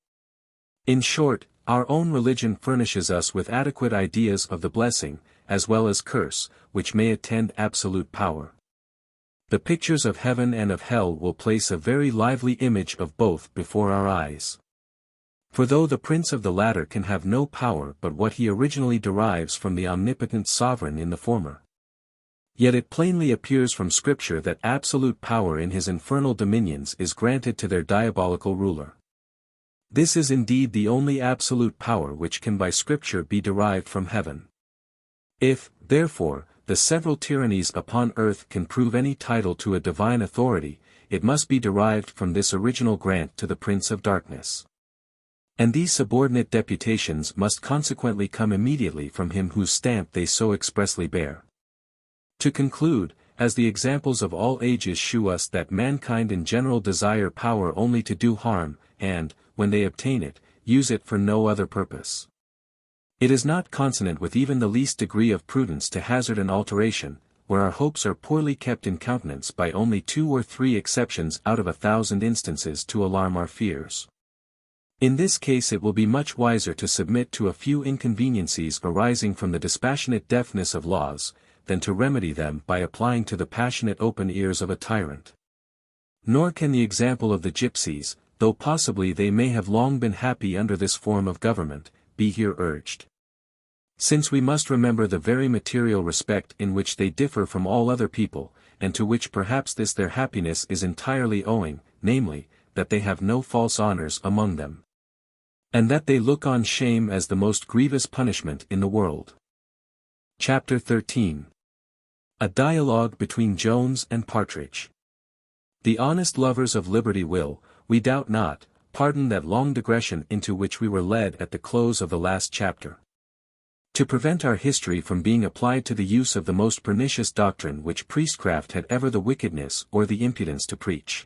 In short, our own religion furnishes us with adequate ideas of the blessing, as well as curse, which may attend absolute power. The pictures of heaven and of hell will place a very lively image of both before our eyes. For though the prince of the latter can have no power but what he originally derives from the omnipotent sovereign in the former, yet it plainly appears from Scripture that absolute power in his infernal dominions is granted to their diabolical ruler. This is indeed the only absolute power which can by Scripture be derived from heaven. If, therefore, the several tyrannies upon earth can prove any title to a divine authority, it must be derived from this original grant to the Prince of Darkness. And these subordinate deputations must consequently come immediately from him whose stamp they so expressly bear. To conclude, as the examples of all ages shew us that mankind in general desire power only to do harm, and, when they obtain it, use it for no other purpose. It is not consonant with even the least degree of prudence to hazard an alteration, where our hopes are poorly kept in countenance by only 2 or 3 exceptions out of 1,000 instances to alarm our fears. In this case it will be much wiser to submit to a few inconveniencies arising from the dispassionate deafness of laws, than to remedy them by applying to the passionate open ears of a tyrant. Nor can the example of the gipsies, though possibly they may have long been happy under this form of government, be here urged. Since we must remember the very material respect in which they differ from all other people, and to which perhaps this their happiness is entirely owing, namely, that they have no false honors among them, and that they look on shame as the most grievous punishment in the world. Chapter 13. A dialogue between Jones and Partridge. The honest lovers of liberty will, we doubt not, pardon that long digression into which we were led at the close of the last chapter. To prevent our history from being applied to the use of the most pernicious doctrine which priestcraft had ever the wickedness or the impudence to preach,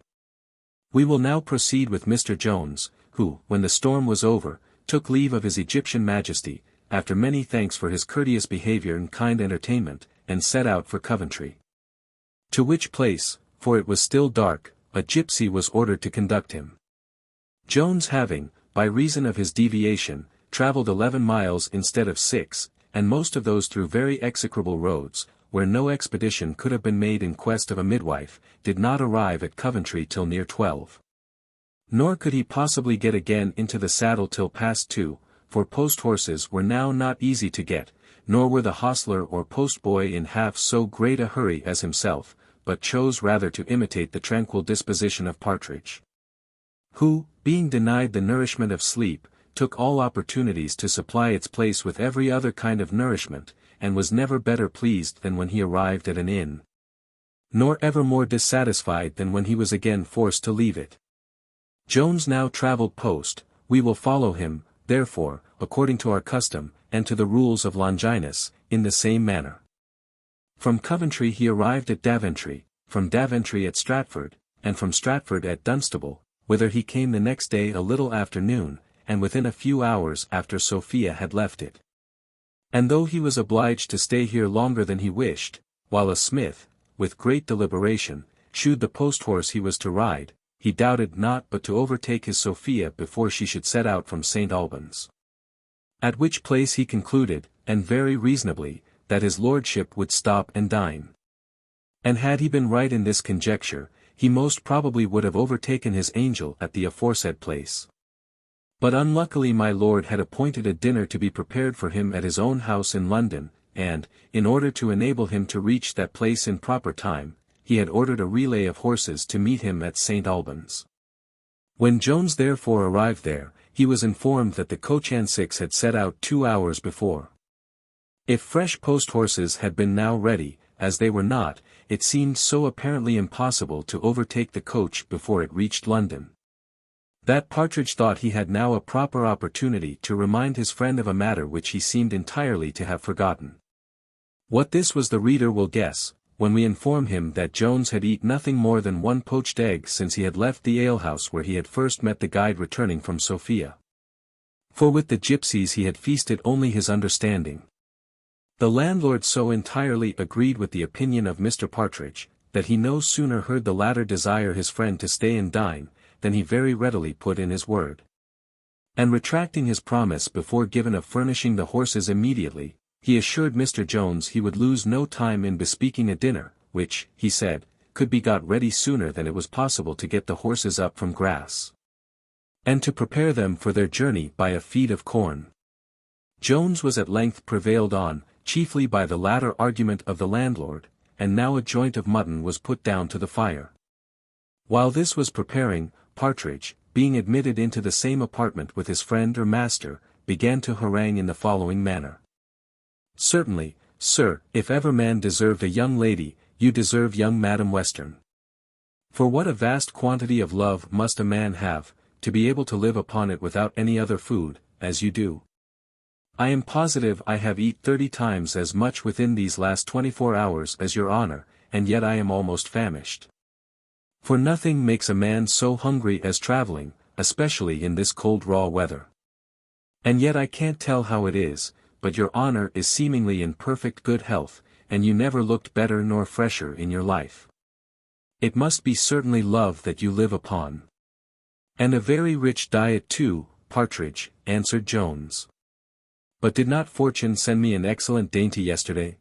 we will now proceed with Mr. Jones, who, when the storm was over, took leave of his Egyptian Majesty, after many thanks for his courteous behaviour and kind entertainment, and set out for Coventry. To which place, for it was still dark, a gipsy was ordered to conduct him. Jones having, by reason of his deviation, travelled 11 miles instead of 6, and most of those through very execrable roads, where no expedition could have been made in quest of a midwife, did not arrive at Coventry till near 12. Nor could he possibly get again into the saddle till past 2, for post horses were now not easy to get, nor were the hostler or postboy in half so great a hurry as himself, but chose rather to imitate the tranquil disposition of Partridge, who, being denied the nourishment of sleep, took all opportunities to supply its place with every other kind of nourishment, and was never better pleased than when he arrived at an inn, nor ever more dissatisfied than when he was again forced to leave it. Jones now travelled post. We will follow him, therefore, according to our custom, and to the rules of Longinus, in the same manner. From Coventry he arrived at Daventry, from Daventry at Stratford, and from Stratford at Dunstable, whither he came the next day a little after noon, and within a few hours after Sophia had left it. And though he was obliged to stay here longer than he wished, while a smith, with great deliberation, shoed the post-horse he was to ride, he doubted not but to overtake his Sophia before she should set out from St. Albans. At which place he concluded, and very reasonably, that his lordship would stop and dine. And had he been right in this conjecture, he most probably would have overtaken his angel at the aforesaid place. But unluckily my lord had appointed a dinner to be prepared for him at his own house in London, and, in order to enable him to reach that place in proper time, he had ordered a relay of horses to meet him at St. Albans. When Jones therefore arrived there, he was informed that the coach and six had set out 2 hours before. If fresh post-horses had been now ready, as they were not, it seemed so apparently impossible to overtake the coach before it reached London, that Partridge thought he had now a proper opportunity to remind his friend of a matter which he seemed entirely to have forgotten. What this was the reader will guess, when we inform him that Jones had eaten nothing more than 1 poached egg since he had left the alehouse where he had first met the guide returning from Sophia. For with the gipsies he had feasted only his understanding. The landlord so entirely agreed with the opinion of Mr. Partridge, that he no sooner heard the latter desire his friend to stay and dine, than he very readily put in his word. And retracting his promise before given of furnishing the horses immediately, he assured Mr. Jones he would lose no time in bespeaking a dinner, which, he said, could be got ready sooner than it was possible to get the horses up from grass, and to prepare them for their journey by a feed of corn. Jones was at length prevailed on, chiefly by the latter argument of the landlord, and now a joint of mutton was put down to the fire. While this was preparing, Partridge, being admitted into the same apartment with his friend or master, began to harangue in the following manner. Certainly, sir, if ever man deserved a young lady, you deserve young Madam Western. For what a vast quantity of love must a man have, to be able to live upon it without any other food, as you do. I am positive I have eat 30 times as much within these last 24 hours as your honour, and yet I am almost famished. For nothing makes a man so hungry as travelling, especially in this cold raw weather. And yet I can't tell how it is, but your honour is seemingly in perfect good health, and you never looked better nor fresher in your life. It must be certainly love that you live upon. And a very rich diet too, Partridge, answered Jones. But did not fortune send me an excellent dainty yesterday?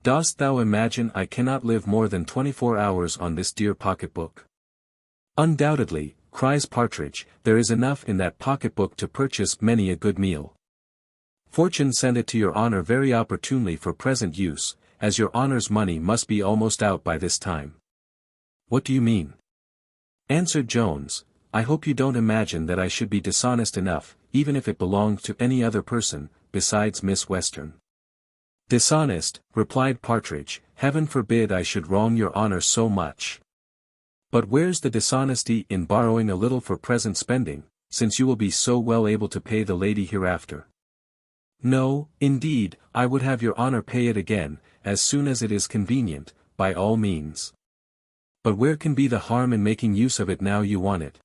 Dost thou imagine I cannot live more than 24 hours on this dear pocket-book? Undoubtedly, cries Partridge, there is enough in that pocket-book to purchase many a good meal. Fortune sent it to your honour very opportunely for present use, as your honour's money must be almost out by this time. What do you mean? Answered Jones, I hope you don't imagine that I should be dishonest enough, even if it belonged to any other person, besides Miss Western. Dishonest, replied Partridge, heaven forbid I should wrong your honour so much. But where's the dishonesty in borrowing a little for present spending, since you will be so well able to pay the lady hereafter? No, indeed, I would have your honour pay it again, as soon as it is convenient, by all means. But where can be the harm in making use of it now you want it?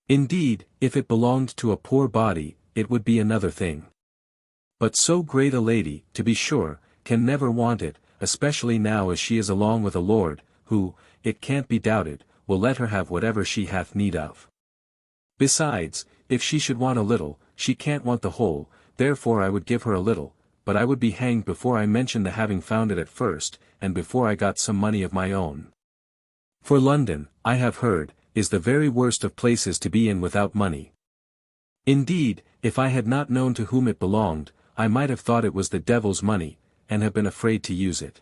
Indeed, if it belonged to a poor body, it would be another thing. But so great a lady, to be sure, can never want it, especially now as she is along with a lord, who, it can't be doubted, will let her have whatever she hath need of. Besides, if she should want a little, she can't want the whole, therefore I would give her a little, but I would be hanged before I mentioned the having found it at first, and before I got some money of my own. For London, I have heard, is the very worst of places to be in without money. Indeed, if I had not known to whom it belonged, I might have thought it was the devil's money, and have been afraid to use it.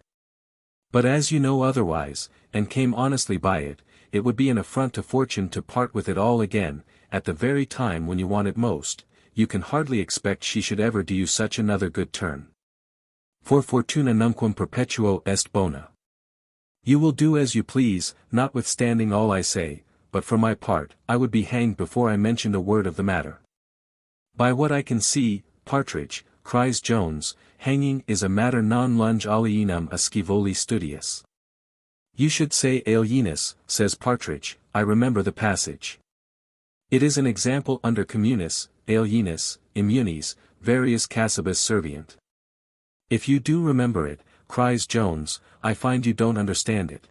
But as you know otherwise, and came honestly by it, it would be an affront to fortune to part with it all again, at the very time when you want it most. You can hardly expect she should ever do you such another good turn. For fortuna numquam perpetuo est bona. You will do as you please, notwithstanding all I say, but for my part, I would be hanged before I mentioned a word of the matter. By what I can see, Partridge, cries Jones, hanging is a matter non lunge alienum a scivoli studius. You should say alienus, says Partridge, I remember the passage. It is an example under communis, alienus, immunis, various casibus servient. If you do remember it, cries Jones, I find you don't understand it.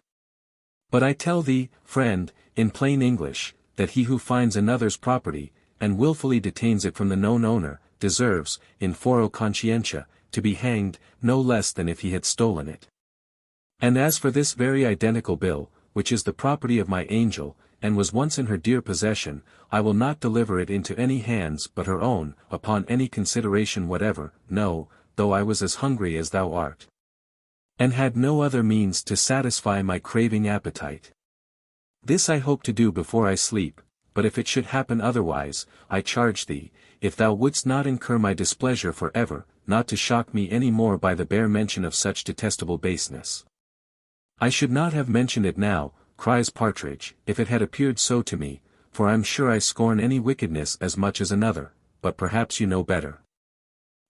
But I tell thee, friend, in plain English, that he who finds another's property, and wilfully detains it from the known owner, deserves, in foro conscientia, to be hanged, no less than if he had stolen it. And as for this very identical bill, which is the property of my angel, and was once in her dear possession, I will not deliver it into any hands but her own, upon any consideration whatever, no, though I was as hungry as thou art, and had no other means to satisfy my craving appetite. This I hope to do before I sleep, but if it should happen otherwise, I charge thee, if thou wouldst not incur my displeasure for ever, not to shock me any more by the bare mention of such detestable baseness. I should not have mentioned it now, cries Partridge, if it had appeared so to me, for I'm sure I scorn any wickedness as much as another, but perhaps you know better.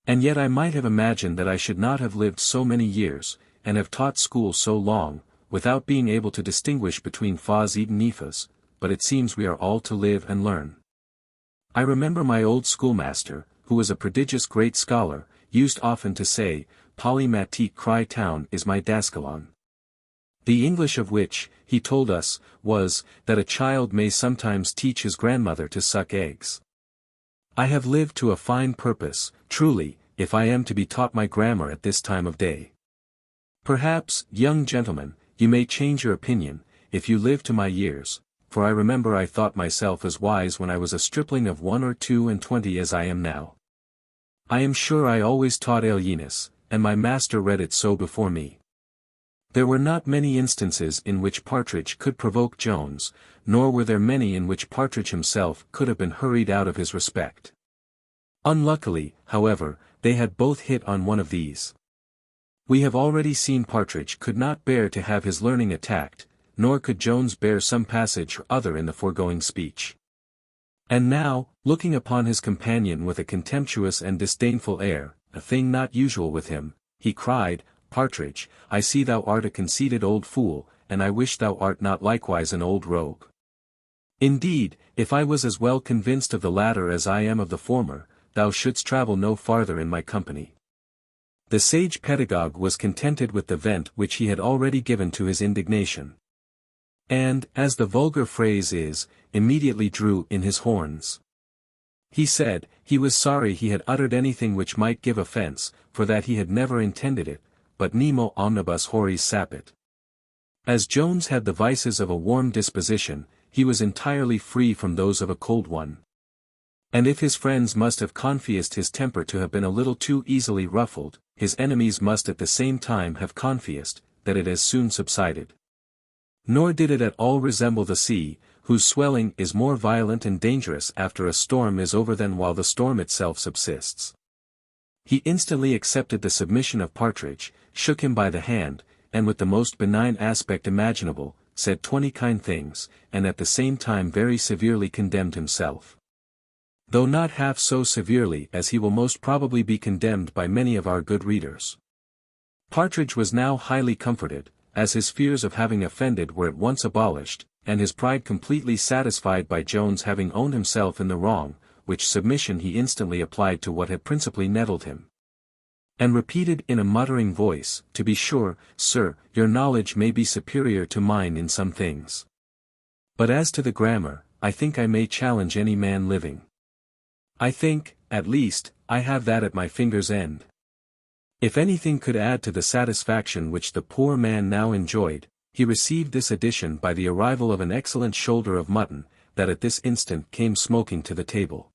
And yet I might have imagined that I should not have lived so many years, and have taught school so long, without being able to distinguish between fas et nefas, but it seems we are all to live and learn. I remember my old schoolmaster, who was a prodigious great scholar, used often to say, Polymatique cry town is my daskalon. The English of which, he told us, was, that a child may sometimes teach his grandmother to suck eggs. I have lived to a fine purpose, truly, if I am to be taught my grammar at this time of day. Perhaps, young gentlemen, you may change your opinion, if you live to my years, for I remember I thought myself as wise when I was a stripling of 1 or 2 and 20 as I am now. I am sure I always taught alienus, and my master read it so before me. There were not many instances in which Partridge could provoke Jones, nor were there many in which Partridge himself could have been hurried out of his respect. Unluckily, however, they had both hit on one of these. We have already seen Partridge could not bear to have his learning attacked, nor could Jones bear some passage or other in the foregoing speech. And now, looking upon his companion with a contemptuous and disdainful air, a thing not usual with him, he cried, Partridge, I see thou art a conceited old fool, and I wish thou art not likewise an old rogue. Indeed, if I was as well convinced of the latter as I am of the former, thou shouldst travel no farther in my company. The sage pedagogue was contented with the vent which he had already given to his indignation. And, as the vulgar phrase is, immediately drew in his horns. He said, he was sorry he had uttered anything which might give offence, for that he had never intended it, but nemo omnibus horis sapit. As Jones had the vices of a warm disposition, he was entirely free from those of a cold one. And if his friends must have confessed his temper to have been a little too easily ruffled, his enemies must at the same time have confessed that it has soon subsided. Nor did it at all resemble the sea, whose swelling is more violent and dangerous after a storm is over than while the storm itself subsists. He instantly accepted the submission of Partridge, shook him by the hand, and with the most benign aspect imaginable, said 20 kind things, and at the same time very severely condemned himself. Though not half so severely as he will most probably be condemned by many of our good readers. Partridge was now highly comforted, as his fears of having offended were at once abolished, and his pride completely satisfied by Jones having owned himself in the wrong, which submission he instantly applied to what had principally nettled him. And repeated in a muttering voice, to be sure, sir, your knowledge may be superior to mine in some things. But as to the grammar, I think I may challenge any man living. I think, at least, I have that at my finger's end. If anything could add to the satisfaction which the poor man now enjoyed, he received this addition by the arrival of an excellent shoulder of mutton, that at this instant came smoking to the table.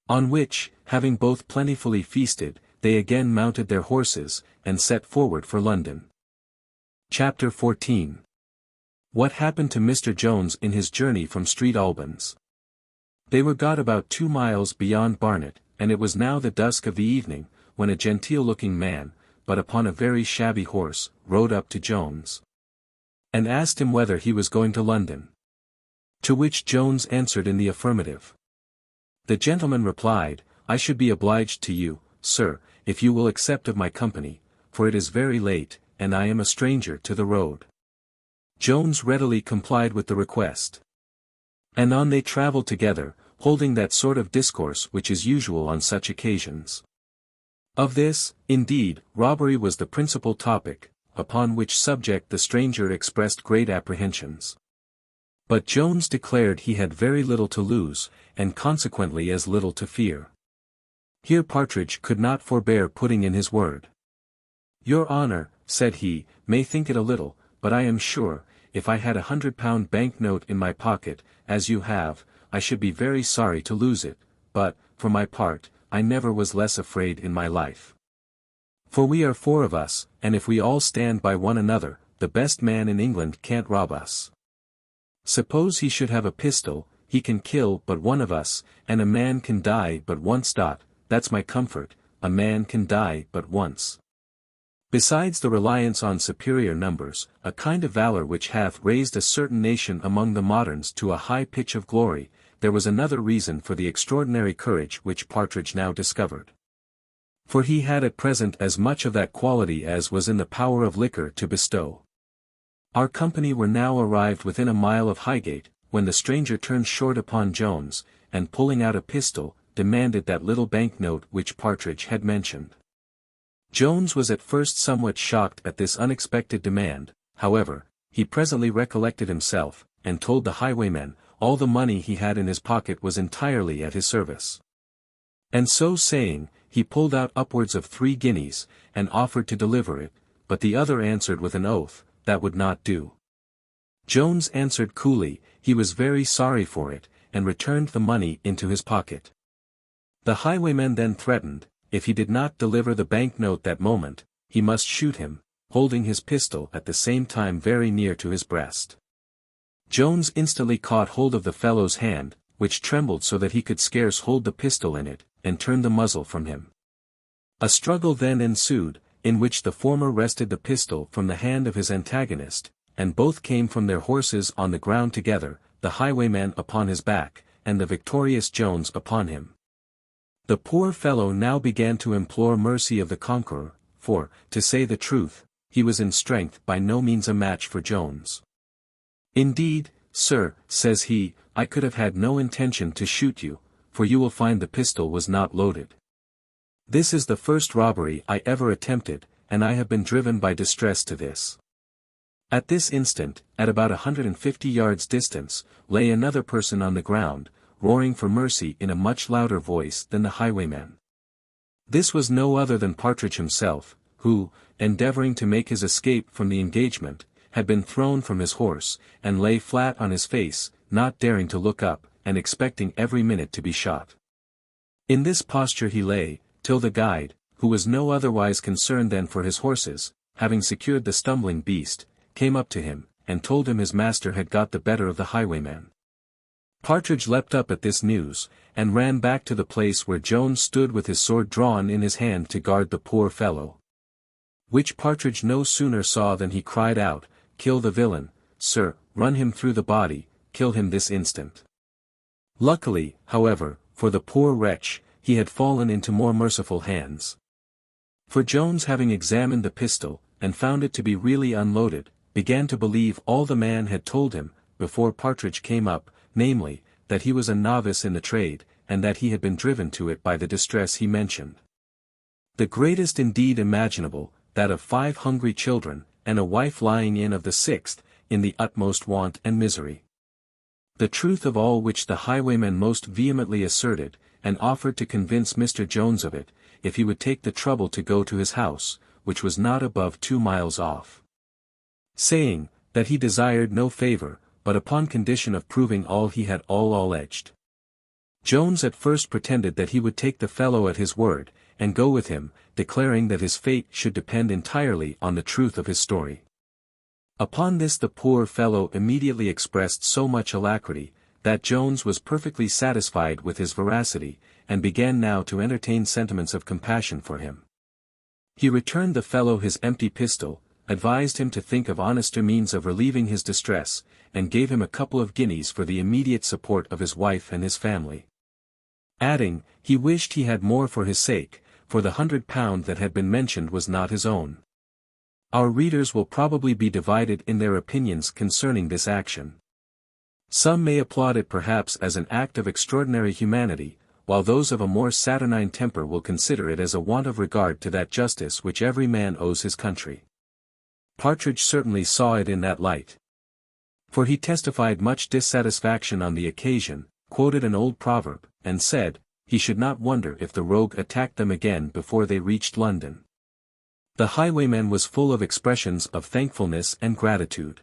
On which, having both plentifully feasted, they again mounted their horses, and set forward for London. Chapter 14. What happened to Mr. Jones in his journey from Street Albans. They were got about 2 miles beyond Barnet, and it was now the dusk of the evening, when a genteel-looking man, but upon a very shabby horse, rode up to Jones, and asked him whether he was going to London. To which Jones answered in the affirmative. The gentleman replied, "I should be obliged to you, sir, if you will accept of my company, for it is very late, and I am a stranger to the road." Jones readily complied with the request. And on they travelled together, holding that sort of discourse which is usual on such occasions. Of this, indeed, robbery was the principal topic, upon which subject the stranger expressed great apprehensions. But Jones declared he had very little to lose, and consequently as little to fear. Here Partridge could not forbear putting in his word. "Your honour," said he, "may think it a little, but I am sure, if I had £100 bank-note in my pocket, as you have, I should be very sorry to lose it, but, for my part, I never was less afraid in my life. For we are 4 of us, and if we all stand by one another, the best man in England can't rob us. Suppose he should have a pistol, he can kill but one of us, and a man can die but once. That's my comfort, a man can die but once. Besides the reliance on superior numbers, a kind of valor which hath raised a certain nation among the moderns to a high pitch of glory, there was another reason for the extraordinary courage which Partridge now discovered. For he had at present as much of that quality as was in the power of liquor to bestow. Our company were now arrived within a mile of Highgate, when the stranger turned short upon Jones, and pulling out a pistol, demanded that little bank-note which Partridge had mentioned. Jones was at first somewhat shocked at this unexpected demand, however, he presently recollected himself, and told the highwayman, all the money he had in his pocket was entirely at his service. And so saying, he pulled out upwards of 3 guineas, and offered to deliver it, but the other answered with an oath, that would not do. Jones answered coolly, he was very sorry for it, and returned the money into his pocket. The highwayman then threatened, if he did not deliver the bank-note that moment, he must shoot him, holding his pistol at the same time very near to his breast. Jones instantly caught hold of the fellow's hand, which trembled so that he could scarce hold the pistol in it, and turned the muzzle from him. A struggle then ensued, in which the former wrested the pistol from the hand of his antagonist, and both came from their horses on the ground together, the highwayman upon his back, and the victorious Jones upon him. The poor fellow now began to implore mercy of the conqueror, for, to say the truth, he was in strength by no means a match for Jones. "Indeed, sir," says he, "I could have had no intention to shoot you, for you will find the pistol was not loaded. This is the first robbery I ever attempted, and I have been driven by distress to this." At this instant, at about 150 yards distance, lay another person on the ground, roaring for mercy in a much louder voice than the highwayman. This was no other than Partridge himself, who, endeavouring to make his escape from the engagement, had been thrown from his horse, and lay flat on his face, not daring to look up, and expecting every minute to be shot. In this posture he lay, till the guide, who was no otherwise concerned than for his horses, having secured the stumbling beast, came up to him, and told him his master had got the better of the highwayman. Partridge leapt up at this news, and ran back to the place where Jones stood with his sword drawn in his hand to guard the poor fellow. Which Partridge no sooner saw than he cried out, "Kill the villain, sir, run him through the body, kill him this instant." Luckily, however, for the poor wretch, he had fallen into more merciful hands. For Jones, having examined the pistol, and found it to be really unloaded, began to believe all the man had told him, before Partridge came up, namely, that he was a novice in the trade, and that he had been driven to it by the distress he mentioned. The greatest indeed imaginable, that of 5 hungry children, and a wife lying in of the 6th, in the utmost want and misery. The truth of all which the highwayman most vehemently asserted, and offered to convince Mr. Jones of it, if he would take the trouble to go to his house, which was not above 2 miles off. Saying, that he desired no favour, but upon condition of proving all he had all alleged. Jones at first pretended that he would take the fellow at his word, and go with him, declaring that his fate should depend entirely on the truth of his story. Upon this the poor fellow immediately expressed so much alacrity, that Jones was perfectly satisfied with his veracity, and began now to entertain sentiments of compassion for him. He returned the fellow his empty pistol, advised him to think of honester means of relieving his distress, and gave him a couple of guineas for the immediate support of his wife and his family. Adding, he wished he had more for his sake, for the £100 that had been mentioned was not his own. Our readers will probably be divided in their opinions concerning this action. Some may applaud it perhaps as an act of extraordinary humanity, while those of a more saturnine temper will consider it as a want of regard to that justice which every man owes his country. Partridge certainly saw it in that light. For he testified much dissatisfaction on the occasion, quoted an old proverb, and said, he should not wonder if the rogue attacked them again before they reached London. The highwayman was full of expressions of thankfulness and gratitude.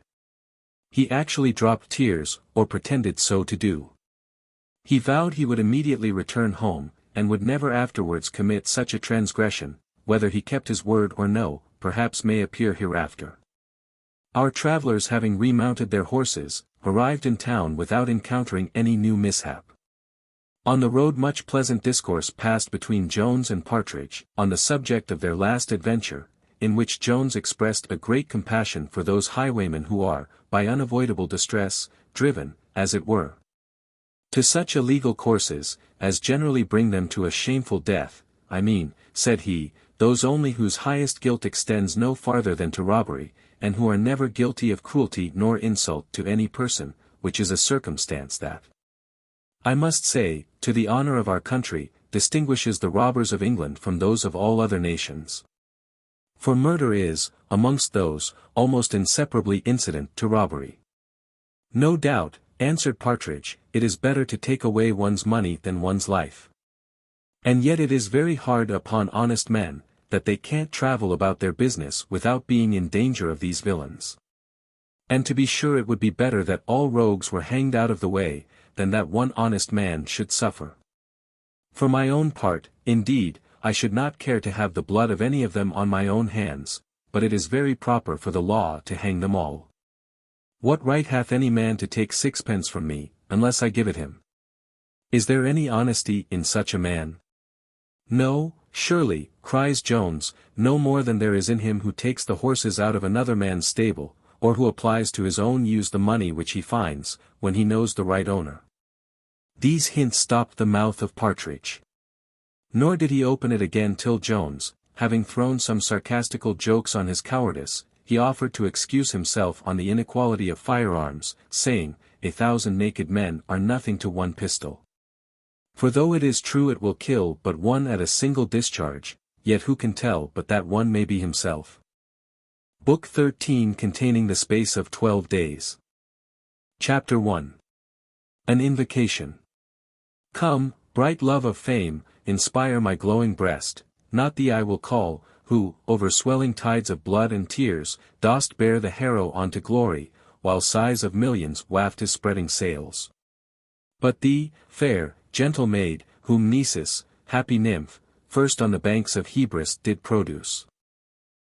He actually dropped tears, or pretended so to do. He vowed he would immediately return home, and would never afterwards commit such a transgression. Whether he kept his word or no, perhaps may appear hereafter. Our travellers having remounted their horses, arrived in town without encountering any new mishap. On the road much pleasant discourse passed between Jones and Partridge, on the subject of their last adventure, in which Jones expressed a great compassion for those highwaymen who are, by unavoidable distress, driven, as it were, to such illegal courses, as generally bring them to a shameful death. I mean, said he, those only whose highest guilt extends no farther than to robbery, and who are never guilty of cruelty nor insult to any person, which is a circumstance that, I must say, to the honour of our country, distinguishes the robbers of England from those of all other nations. For murder is, amongst those, almost inseparably incident to robbery. No doubt, answered Partridge, it is better to take away one's money than one's life. And yet it is very hard upon honest men, that they can't travel about their business without being in danger of these villains. And to be sure it would be better that all rogues were hanged out of the way, than that one honest man should suffer. For my own part, indeed, I should not care to have the blood of any of them on my own hands, but it is very proper for the law to hang them all. What right hath any man to take sixpence from me, unless I give it him? Is there any honesty in such a man? No, surely, cries Jones, no more than there is in him who takes the horses out of another man's stable, or who applies to his own use the money which he finds, when he knows the right owner. These hints stopped the mouth of Partridge. Nor did he open it again till Jones, having thrown some sarcastical jokes on his cowardice, he offered to excuse himself on the inequality of firearms, saying, 1,000 naked men are nothing to one pistol. For though it is true it will kill but one at a single discharge, yet who can tell but that one may be himself? Book 13 containing the space of 12 days. Chapter 1. An Invocation. Come, bright love of fame, inspire my glowing breast, not thee I will call, who, over swelling tides of blood and tears, dost bear the harrow on to glory, while sighs of millions waft his spreading sails. But thee, fair, gentle maid, whom Nisus, happy nymph, first on the banks of Hebrus did produce.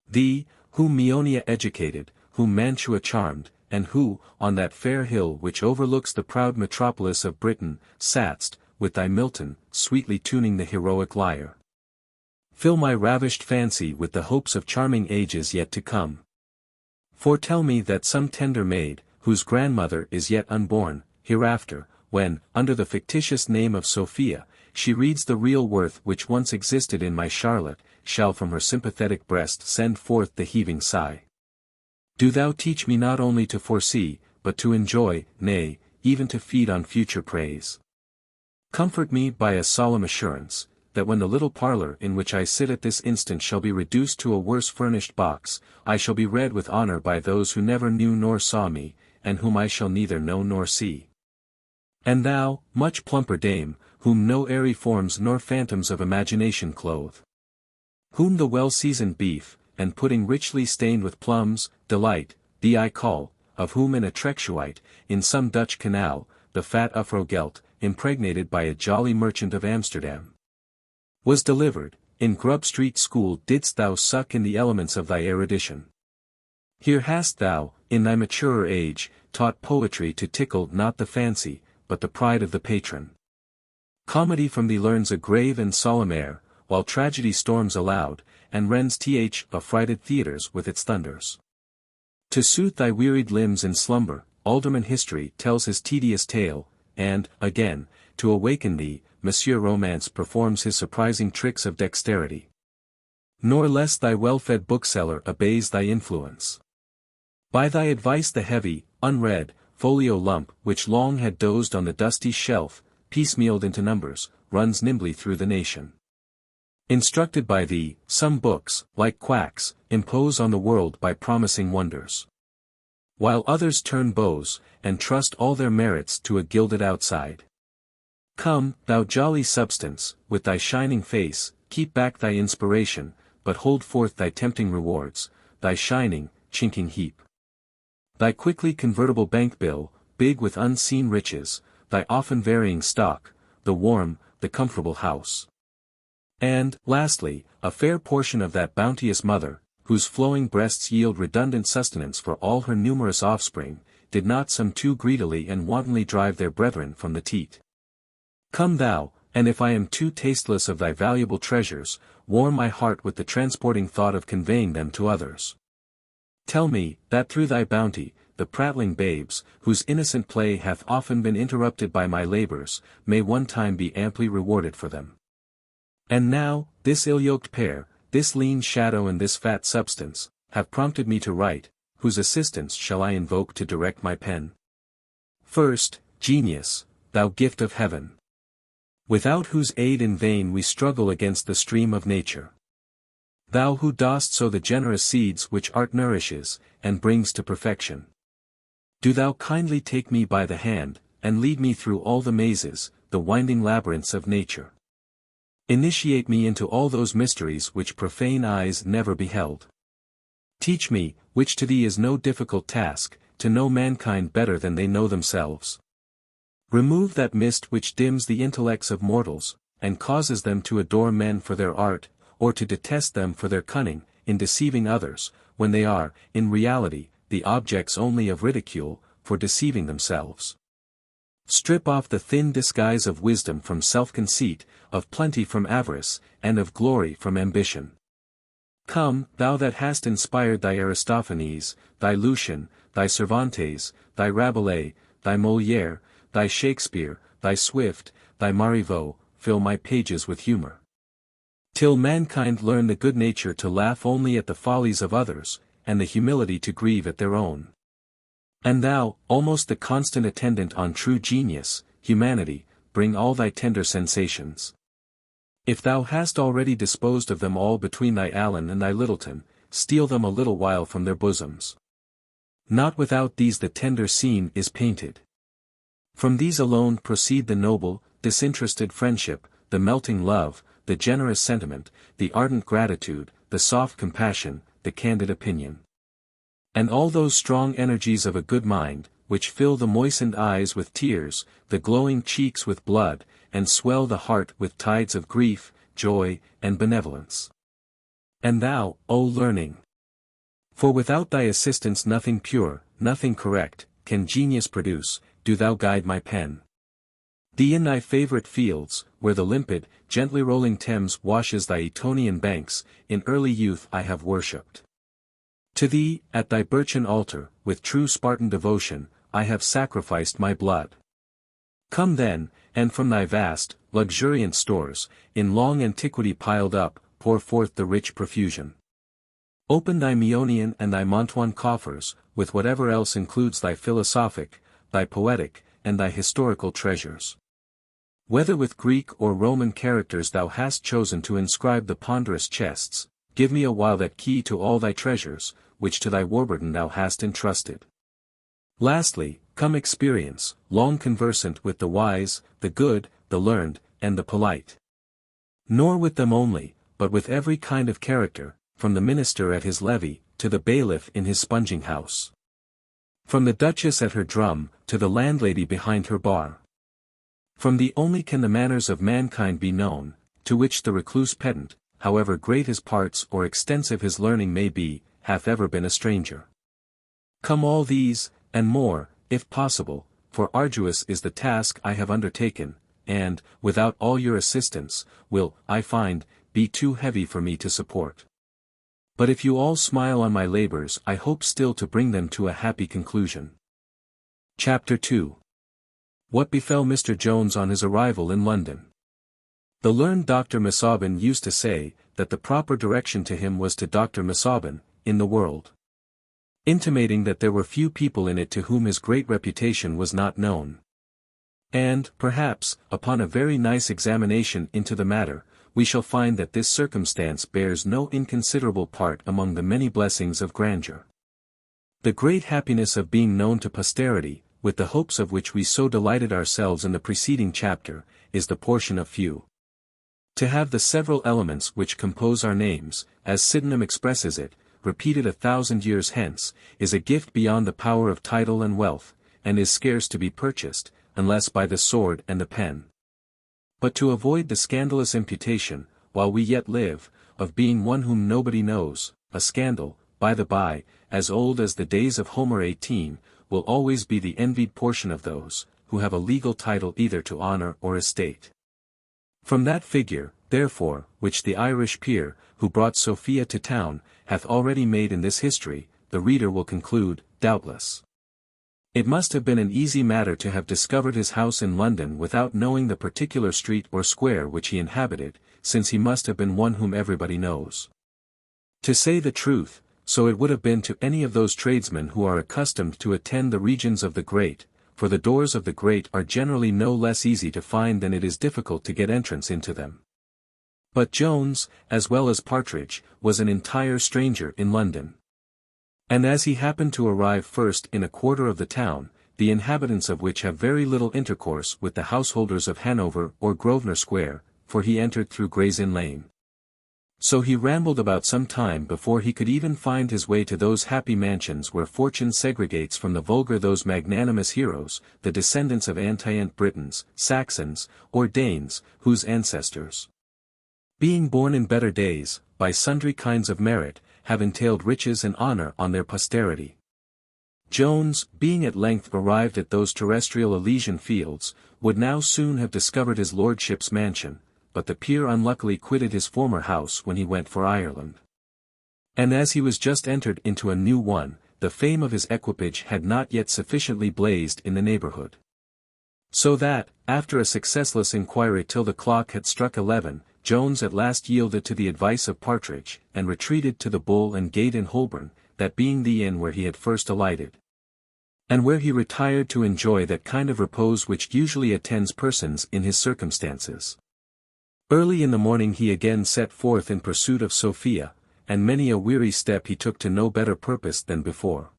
Thee, whom Maeonia educated, whom Mantua charmed, and who, on that fair hill which overlooks the proud metropolis of Britain, satst, with thy Milton, sweetly tuning the heroic lyre. Fill my ravished fancy with the hopes of charming ages yet to come. Foretell me that some tender maid, whose grandmother is yet unborn, hereafter, when, under the fictitious name of Sophia, she reads the real worth which once existed in my Charlotte, shall from her sympathetic breast send forth the heaving sigh. Do thou teach me not only to foresee, but to enjoy, nay, even to feed on future praise. Comfort me by a solemn assurance, that when the little parlour in which I sit at this instant shall be reduced to a worse furnished box, I shall be read with honour by those who never knew nor saw me, and whom I shall neither know nor see. And thou, much plumper dame, whom no airy forms nor phantoms of imagination clothe, whom the well-seasoned beef, and pudding richly stained with plums, delight, thee I call, of whom in a Trekschuyt, in some Dutch canal, the fat Uffrogelt, impregnated by a jolly merchant of Amsterdam. Was delivered, in Grub Street School didst thou suck in the elements of thy erudition. Here hast thou, in thy maturer age, taught poetry to tickle not the fancy, but the pride of the patron. Comedy from thee learns a grave and solemn air, while tragedy storms aloud, and rends affrighted theatres with its thunders. To soothe thy wearied limbs in slumber, Alderman History tells his tedious tale, and, again, to awaken thee, Monsieur Romance performs his surprising tricks of dexterity. Nor less thy well-fed bookseller obeys thy influence. By thy advice the heavy, unread, folio lump which long had dozed on the dusty shelf, piecemealed into numbers, runs nimbly through the nation. Instructed by thee, some books, like quacks, impose on the world by promising wonders. While others turn bows, and trust all their merits to a gilded outside. Come, thou jolly substance, with thy shining face, keep back thy inspiration, but hold forth thy tempting rewards, thy shining, chinking heap. Thy quickly convertible bank bill, big with unseen riches, thy often varying stock, the warm, the comfortable house. And, lastly, a fair portion of that bounteous mother, whose flowing breasts yield redundant sustenance for all her numerous offspring, did not some too greedily and wantonly drive their brethren from the teat. Come thou, and if I am too tasteless of thy valuable treasures, warm my heart with the transporting thought of conveying them to others. Tell me, that through thy bounty, the prattling babes, whose innocent play hath often been interrupted by my labors, may one time be amply rewarded for them. And now, this ill-yoked pair, this lean shadow and this fat substance, have prompted me to write, whose assistance shall I invoke to direct my pen? First, genius, thou gift of heaven, without whose aid in vain we struggle against the stream of nature. Thou who dost sow the generous seeds which art nourishes, and brings to perfection. Do thou kindly take me by the hand, and lead me through all the mazes, the winding labyrinths of nature. Initiate me into all those mysteries which profane eyes never beheld. Teach me, which to thee is no difficult task, to know mankind better than they know themselves. Remove that mist which dims the intellects of mortals, and causes them to adore men for their art, or to detest them for their cunning, in deceiving others, when they are, in reality, the objects only of ridicule, for deceiving themselves. Strip off the thin disguise of wisdom from self-conceit, of plenty from avarice, and of glory from ambition. Come, thou that hast inspired thy Aristophanes, thy Lucian, thy Cervantes, thy Rabelais, thy Molière, thy Shakespeare, thy Swift, thy Marivaux, fill my pages with humor. Till mankind learn the good nature to laugh only at the follies of others, and the humility to grieve at their own. And thou, almost the constant attendant on true genius, humanity, bring all thy tender sensations. If thou hast already disposed of them all between thy Allen and thy Littleton, steal them a little while from their bosoms. Not without these the tender scene is painted. From these alone proceed the noble, disinterested friendship, the melting love, the generous sentiment, the ardent gratitude, the soft compassion, the candid opinion. And all those strong energies of a good mind, which fill the moistened eyes with tears, the glowing cheeks with blood, and swell the heart with tides of grief, joy, and benevolence. And thou, O learning! For without thy assistance nothing pure, nothing correct, can genius produce, do thou guide my pen. Thee in thy favourite fields, where the limpid, gently rolling Thames washes thy Etonian banks, in early youth I have worshipped. To thee, at thy birchen altar, with true Spartan devotion, I have sacrificed my blood. Come then, and from thy vast, luxuriant stores, in long antiquity piled up, pour forth the rich profusion. Open thy Meonian and thy Montuan coffers, with whatever else includes thy philosophic, thy poetic, and thy historical treasures. Whether with Greek or Roman characters thou hast chosen to inscribe the ponderous chests, give me a while that key to all thy treasures, which to thy Warburton thou hast entrusted. Lastly, come experience, long conversant with the wise, the good, the learned, and the polite. Nor with them only, but with every kind of character, from the minister at his levee, to the bailiff in his sponging house. From the duchess at her drum, to the landlady behind her bar. From thee only can the manners of mankind be known, to which the recluse pedant, however great his parts or extensive his learning may be, hath ever been a stranger. Come all these, and more, if possible, for arduous is the task I have undertaken, and, without all your assistance, will, I find, be too heavy for me to support. But if you all smile on my labours, I hope still to bring them to a happy conclusion. Chapter 2. What befell Mr. Jones on his arrival in London. The learned Dr. Misaubin used to say, that the proper direction to him was to Dr. Misaubin, in the world. Intimating that there were few people in it to whom his great reputation was not known. And, perhaps, upon a very nice examination into the matter, we shall find that this circumstance bears no inconsiderable part among the many blessings of grandeur. The great happiness of being known to posterity, with the hopes of which we so delighted ourselves in the preceding chapter, is the portion of few. To have the several elements which compose our names, as Sydenham expresses it, repeated 1,000 years hence, is a gift beyond the power of title and wealth, and is scarce to be purchased, unless by the sword and the pen. But to avoid the scandalous imputation, while we yet live, of being one whom nobody knows, a scandal, by the by, as old as the days of Homer 18, will always be the envied portion of those, who have a legal title either to honour or estate. From that figure, therefore, which the Irish peer, who brought Sophia to town, hath already made in this history, the reader will conclude, doubtless. It must have been an easy matter to have discovered his house in London without knowing the particular street or square which he inhabited, since he must have been one whom everybody knows. To say the truth, so it would have been to any of those tradesmen who are accustomed to attend the regions of the great, for the doors of the great are generally no less easy to find than it is difficult to get entrance into them. But Jones, as well as Partridge, was an entire stranger in London. And as he happened to arrive first in a quarter of the town, the inhabitants of which have very little intercourse with the householders of Hanover or Grosvenor Square, for he entered through Gray's Inn Lane. So he rambled about some time before he could even find his way to those happy mansions where fortune segregates from the vulgar those magnanimous heroes, the descendants of antient Britons, Saxons, or Danes, whose ancestors, being born in better days, by sundry kinds of merit, have entailed riches and honour on their posterity. Jones, being at length arrived at those terrestrial Elysian fields, would now soon have discovered his lordship's mansion, but the peer unluckily quitted his former house when he went for Ireland. And as he was just entered into a new one, the fame of his equipage had not yet sufficiently blazed in the neighbourhood. So that, after a successless inquiry till the clock had struck 11, Jones at last yielded to the advice of Partridge, and retreated to the Bull and Gate in Holborn, that being the inn where he had first alighted, and where he retired to enjoy that kind of repose which usually attends persons in his circumstances. Early in the morning he again set forth in pursuit of Sophia, and many a weary step he took to no better purpose than before.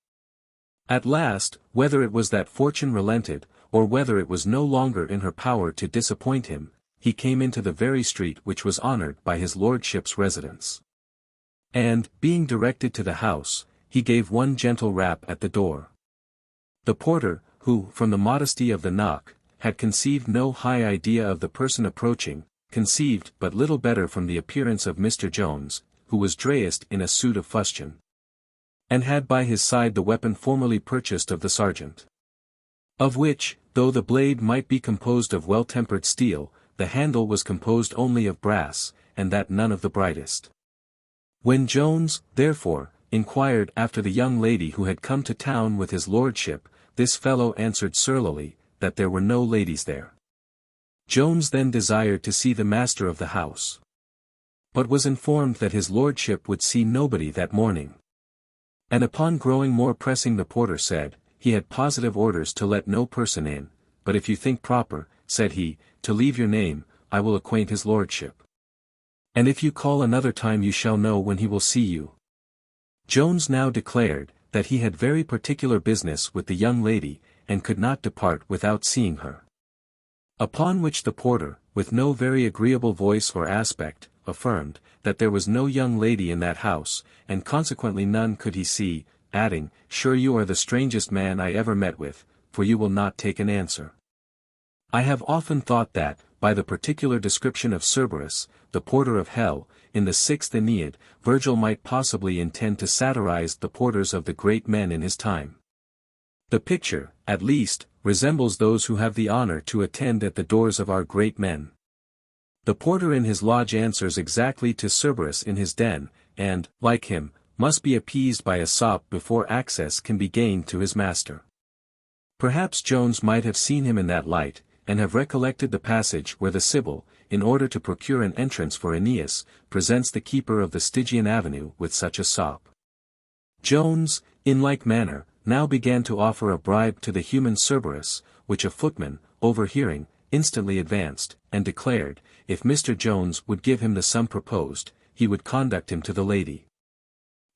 At last, whether it was that fortune relented, or whether it was no longer in her power to disappoint him, he came into the very street which was honoured by his lordship's residence. And, being directed to the house, he gave one gentle rap at the door. The porter, who, from the modesty of the knock, had conceived no high idea of the person approaching, conceived but little better from the appearance of Mr. Jones, who was dressed in a suit of fustian, and had by his side the weapon formerly purchased of the sergeant, of which, though the blade might be composed of well-tempered steel, the handle was composed only of brass, and that none of the brightest. When Jones, therefore, inquired after the young lady who had come to town with his lordship, this fellow answered surlily, that there were no ladies there. Jones then desired to see the master of the house, but was informed that his lordship would see nobody that morning. And upon growing more pressing, the porter said, he had positive orders to let no person in, but if you think proper, said he, to leave your name, I will acquaint his lordship. And if you call another time you shall know when he will see you. Jones now declared, that he had very particular business with the young lady, and could not depart without seeing her. Upon which the porter, with no very agreeable voice or aspect, affirmed, that there was no young lady in that house, and consequently none could he see, adding, sure you are the strangest man I ever met with, for you will not take an answer. I have often thought that, by the particular description of Cerberus, the porter of hell, in the 6th Aeneid, Virgil might possibly intend to satirize the porters of the great men in his time. The picture, at least, resembles those who have the honor to attend at the doors of our great men. The porter in his lodge answers exactly to Cerberus in his den, and, like him, must be appeased by a sop before access can be gained to his master. Perhaps Jones might have seen him in that light, and have recollected the passage where the Sibyl, in order to procure an entrance for Aeneas, presents the keeper of the Stygian avenue with such a sop. Jones, in like manner, now began to offer a bribe to the human Cerberus, which a footman, overhearing, instantly advanced, and declared, if Mr. Jones would give him the sum proposed, he would conduct him to the lady.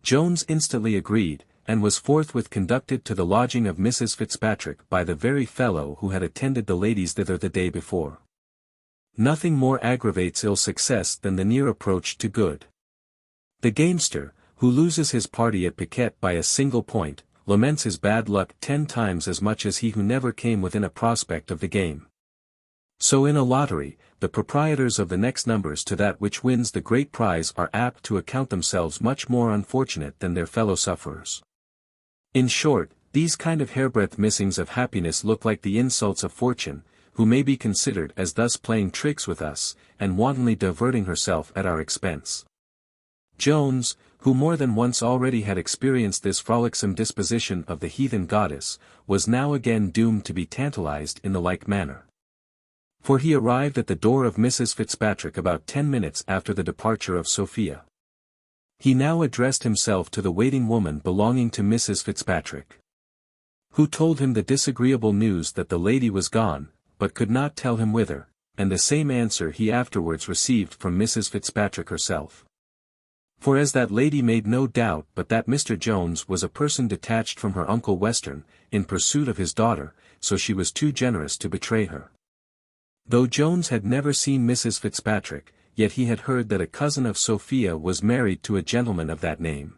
Jones instantly agreed, and was forthwith conducted to the lodging of Mrs. Fitzpatrick by the very fellow who had attended the ladies thither the day before. Nothing more aggravates ill success than the near approach to good. The gamester, who loses his party at piquet by a single point, laments his bad luck 10 times as much as he who never came within a prospect of the game. So in a lottery, the proprietors of the next numbers to that which wins the great prize are apt to account themselves much more unfortunate than their fellow sufferers. In short, these kind of hairbreadth missings of happiness look like the insults of fortune, who may be considered as thus playing tricks with us, and wantonly diverting herself at our expense. Jones, who more than once already had experienced this frolicsome disposition of the heathen goddess, was now again doomed to be tantalized in the like manner. For he arrived at the door of Mrs. Fitzpatrick about 10 minutes after the departure of Sophia. He now addressed himself to the waiting woman belonging to Mrs. Fitzpatrick, who told him the disagreeable news that the lady was gone, but could not tell him whither, and the same answer he afterwards received from Mrs. Fitzpatrick herself. For as that lady made no doubt but that Mr. Jones was a person detached from her uncle Western, in pursuit of his daughter, so she was too generous to betray her. Though Jones had never seen Mrs. Fitzpatrick, yet he had heard that a cousin of Sophia was married to a gentleman of that name.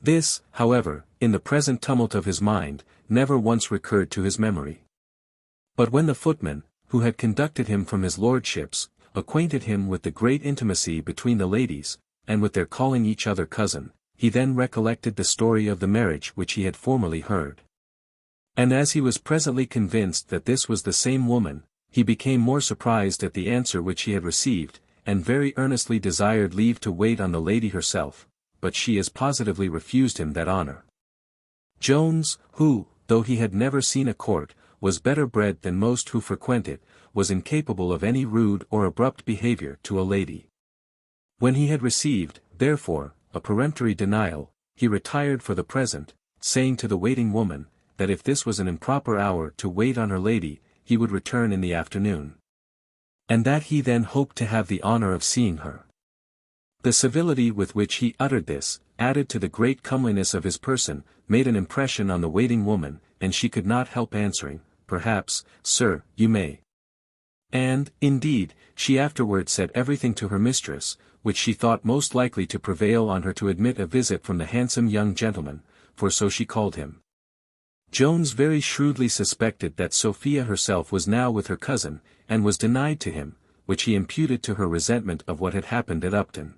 This, however, in the present tumult of his mind, never once recurred to his memory. But when the footman, who had conducted him from his lordship's, acquainted him with the great intimacy between the ladies, and with their calling each other cousin, he then recollected the story of the marriage which he had formerly heard. And as he was presently convinced that this was the same woman, he became more surprised at the answer which he had received, and very earnestly desired leave to wait on the lady herself, but she as positively refused him that honor. Jones, who, though he had never seen a court, was better bred than most who frequent it, was incapable of any rude or abrupt behavior to a lady. When he had received, therefore, a peremptory denial, he retired for the present, saying to the waiting woman, that if this was an improper hour to wait on her lady, he would return in the afternoon. And that he then hoped to have the honor of seeing her. The civility with which he uttered this, added to the great comeliness of his person, made an impression on the waiting woman, and she could not help answering, perhaps, sir, you may. And, indeed, she afterwards said everything to her mistress, which she thought most likely to prevail on her to admit a visit from the handsome young gentleman, for so she called him. Jones very shrewdly suspected that Sophia herself was now with her cousin, and was denied to him, which he imputed to her resentment of what had happened at Upton.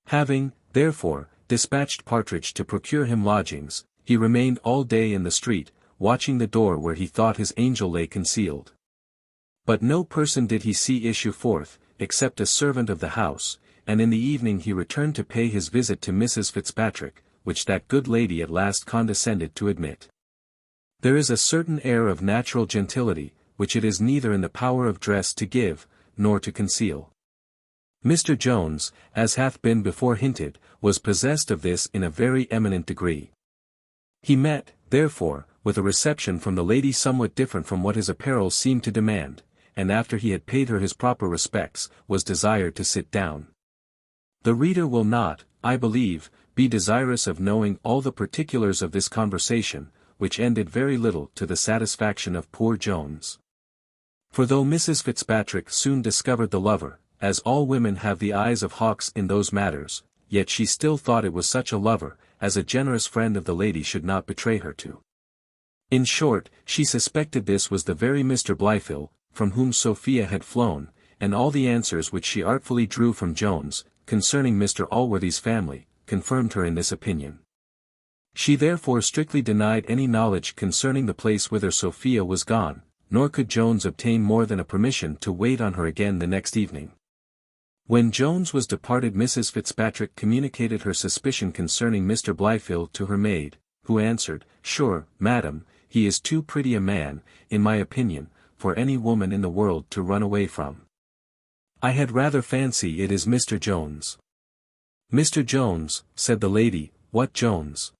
Having, therefore, dispatched Partridge to procure him lodgings, he remained all day in the street, watching the door where he thought his angel lay concealed. But no person did he see issue forth, except a servant of the house, and in the evening he returned to pay his visit to Mrs. Fitzpatrick, which that good lady at last condescended to admit. There is a certain air of natural gentility, which it is neither in the power of dress to give, nor to conceal. Mr. Jones, as hath been before hinted, was possessed of this in a very eminent degree. He met, therefore, with a reception from the lady somewhat different from what his apparel seemed to demand, and after he had paid her his proper respects, was desired to sit down. The reader will not, I believe, be desirous of knowing all the particulars of this conversation, which ended very little to the satisfaction of poor Jones. For though Mrs. Fitzpatrick soon discovered the lover, as all women have the eyes of hawks in those matters, yet she still thought it was such a lover, as a generous friend of the lady should not betray her to. In short, she suspected this was the very Mr. Blifil, from whom Sophia had flown, and all the answers which she artfully drew from Jones, concerning Mr. Allworthy's family, confirmed her in this opinion. She therefore strictly denied any knowledge concerning the place whither Sophia was gone, nor could Jones obtain more than a permission to wait on her again the next evening. When Jones was departed, Mrs. Fitzpatrick communicated her suspicion concerning Mr. Blifil to her maid, who answered, "Sure, madam, he is too pretty a man, in my opinion, for any woman in the world to run away from. I had rather fancy it is Mr. Jones." "Mr. Jones," said the lady, "what Jones?"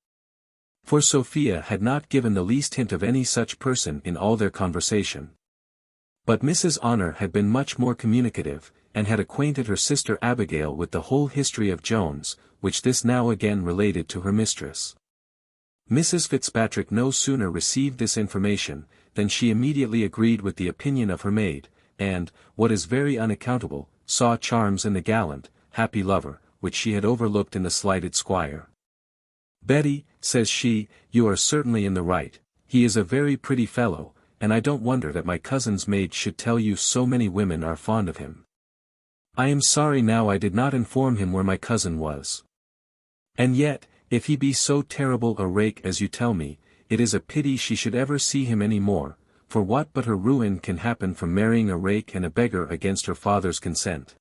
For Sophia had not given the least hint of any such person in all their conversation. But Mrs. Honor had been much more communicative, and had acquainted her sister Abigail with the whole history of Jones, which this now again related to her mistress. Mrs. Fitzpatrick no sooner received this information, than she immediately agreed with the opinion of her maid, and, what is very unaccountable, saw charms in the gallant, happy lover, which she had overlooked in the slighted squire. "Betty," says she, "you are certainly in the right, he is a very pretty fellow, and I don't wonder that my cousin's maid should tell you so many women are fond of him. I am sorry now I did not inform him where my cousin was. And yet, if he be so terrible a rake as you tell me, it is a pity she should ever see him any more, for what but her ruin can happen from marrying a rake and a beggar against her father's consent?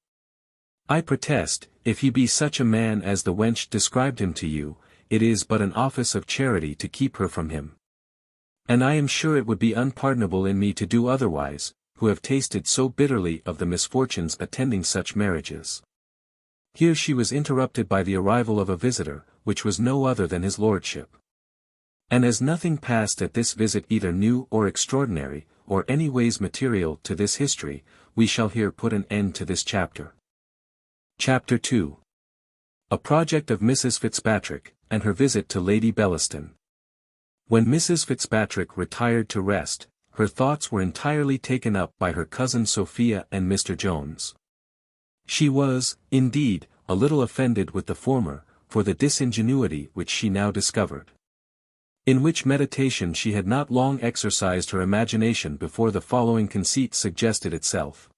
I protest, if he be such a man as the wench described him to you, it is but an office of charity to keep her from him. And I am sure it would be unpardonable in me to do otherwise, who have tasted so bitterly of the misfortunes attending such marriages." Here she was interrupted by the arrival of a visitor, which was no other than his lordship. And as nothing passed at this visit either new or extraordinary, or any ways material to this history, we shall here put an end to this chapter. Chapter 2. A project of Mrs. Fitzpatrick, and her visit to Lady Bellaston. When Mrs. Fitzpatrick retired to rest, her thoughts were entirely taken up by her cousin Sophia and Mr. Jones. She was, indeed, a little offended with the former, for the disingenuity which she now discovered. In which meditation she had not long exercised her imagination before the following conceit suggested itself.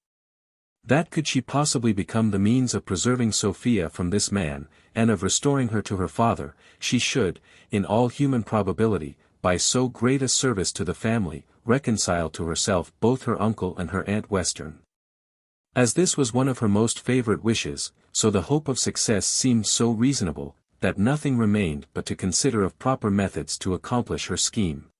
That could she possibly become the means of preserving Sophia from this man, and of restoring her to her father, she should, in all human probability, by so great a service to the family, reconcile to herself both her uncle and her Aunt Western. As this was one of her most favourite wishes, so the hope of success seemed so reasonable, that nothing remained but to consider of proper methods to accomplish her scheme.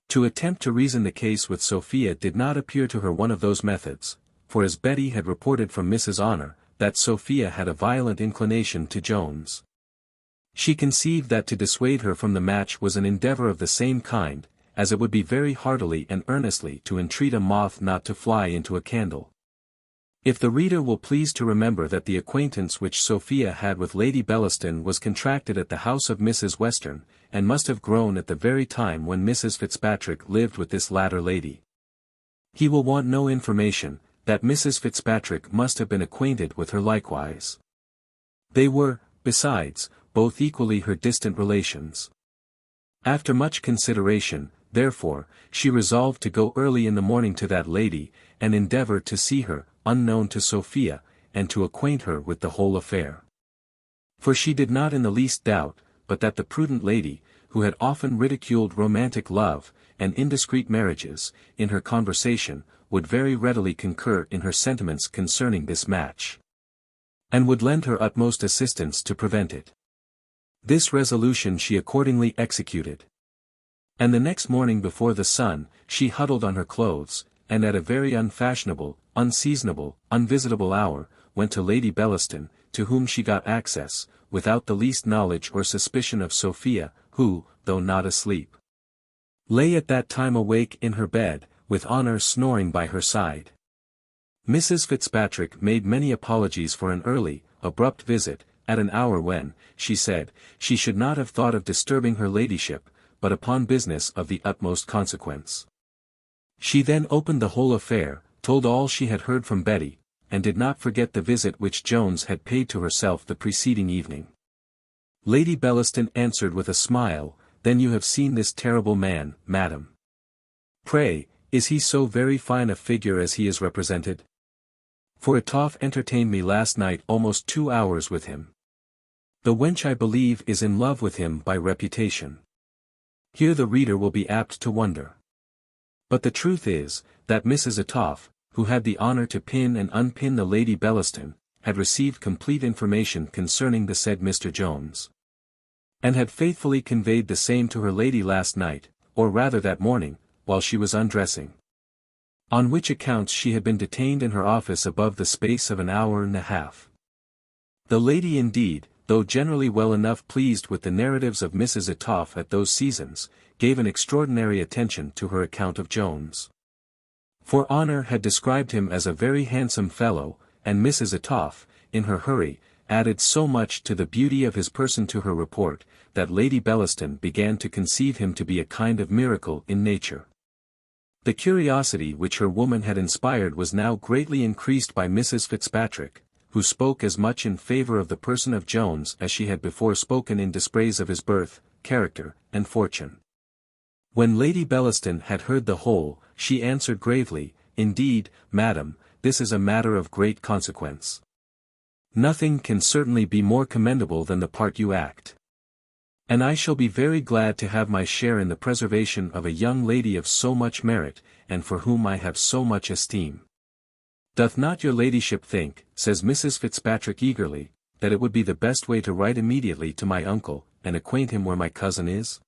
To attempt to reason the case with Sophia did not appear to her one of those methods, for as Betty had reported from Mrs. Honor, that Sophia had a violent inclination to Jones. She conceived that to dissuade her from the match was an endeavour of the same kind, as it would be very heartily and earnestly to entreat a moth not to fly into a candle. If the reader will please to remember that the acquaintance which Sophia had with Lady Bellaston was contracted at the house of Mrs. Western, and must have grown at the very time when Mrs. Fitzpatrick lived with this latter lady, he will want no information, that Mrs. Fitzpatrick must have been acquainted with her likewise. They were, besides, both equally her distant relations. After much consideration, therefore, she resolved to go early in the morning to that lady, and endeavour to see her, unknown to Sophia, and to acquaint her with the whole affair. For she did not in the least doubt, but that the prudent lady, who had often ridiculed romantic love, and indiscreet marriages, in her conversation, would very readily concur in her sentiments concerning this match, and would lend her utmost assistance to prevent it. This resolution she accordingly executed. And the next morning before the sun, she huddled on her clothes, and at a very unfashionable, unseasonable, unvisitable hour, went to Lady Bellaston, to whom she got access, without the least knowledge or suspicion of Sophia, who, though not asleep, lay at that time awake in her bed, with Honor snoring by her side. Mrs. Fitzpatrick made many apologies for an early, abrupt visit, at an hour when, she said, she should not have thought of disturbing her ladyship, but upon business of the utmost consequence. She then opened the whole affair, told all she had heard from Betty, and did not forget the visit which Jones had paid to herself the preceding evening. Lady Bellaston answered with a smile, then you have seen this terrible man, madam. Pray, is he so very fine a figure as he is represented? For Etoff entertained me last night almost 2 hours with him. The wench I believe is in love with him by reputation. Here the reader will be apt to wonder. But the truth is, that Mrs. Etoff, who had the honour to pin and unpin the Lady Bellaston, had received complete information concerning the said Mr. Jones, and had faithfully conveyed the same to her lady last night, or rather that morning, while she was undressing. On which accounts she had been detained in her office above the space of an hour and a half. The lady indeed, though generally well enough pleased with the narratives of Mrs. Etoff at those seasons, gave an extraordinary attention to her account of Jones. For Honour had described him as a very handsome fellow, and Mrs. Etoff, in her hurry, added so much to the beauty of his person to her report, that Lady Bellaston began to conceive him to be a kind of miracle in nature. The curiosity which her woman had inspired was now greatly increased by Mrs. Fitzpatrick, who spoke as much in favour of the person of Jones as she had before spoken in dispraise of his birth, character, and fortune. When Lady Bellaston had heard the whole, she answered gravely, "Indeed, madam, this is a matter of great consequence. Nothing can certainly be more commendable than the part you act. And I shall be very glad to have my share in the preservation of a young lady of so much merit, and for whom I have so much esteem. Doth not your ladyship think," says Mrs. Fitzpatrick eagerly, "that it would be the best way to write immediately to my uncle, and acquaint him where my cousin is?"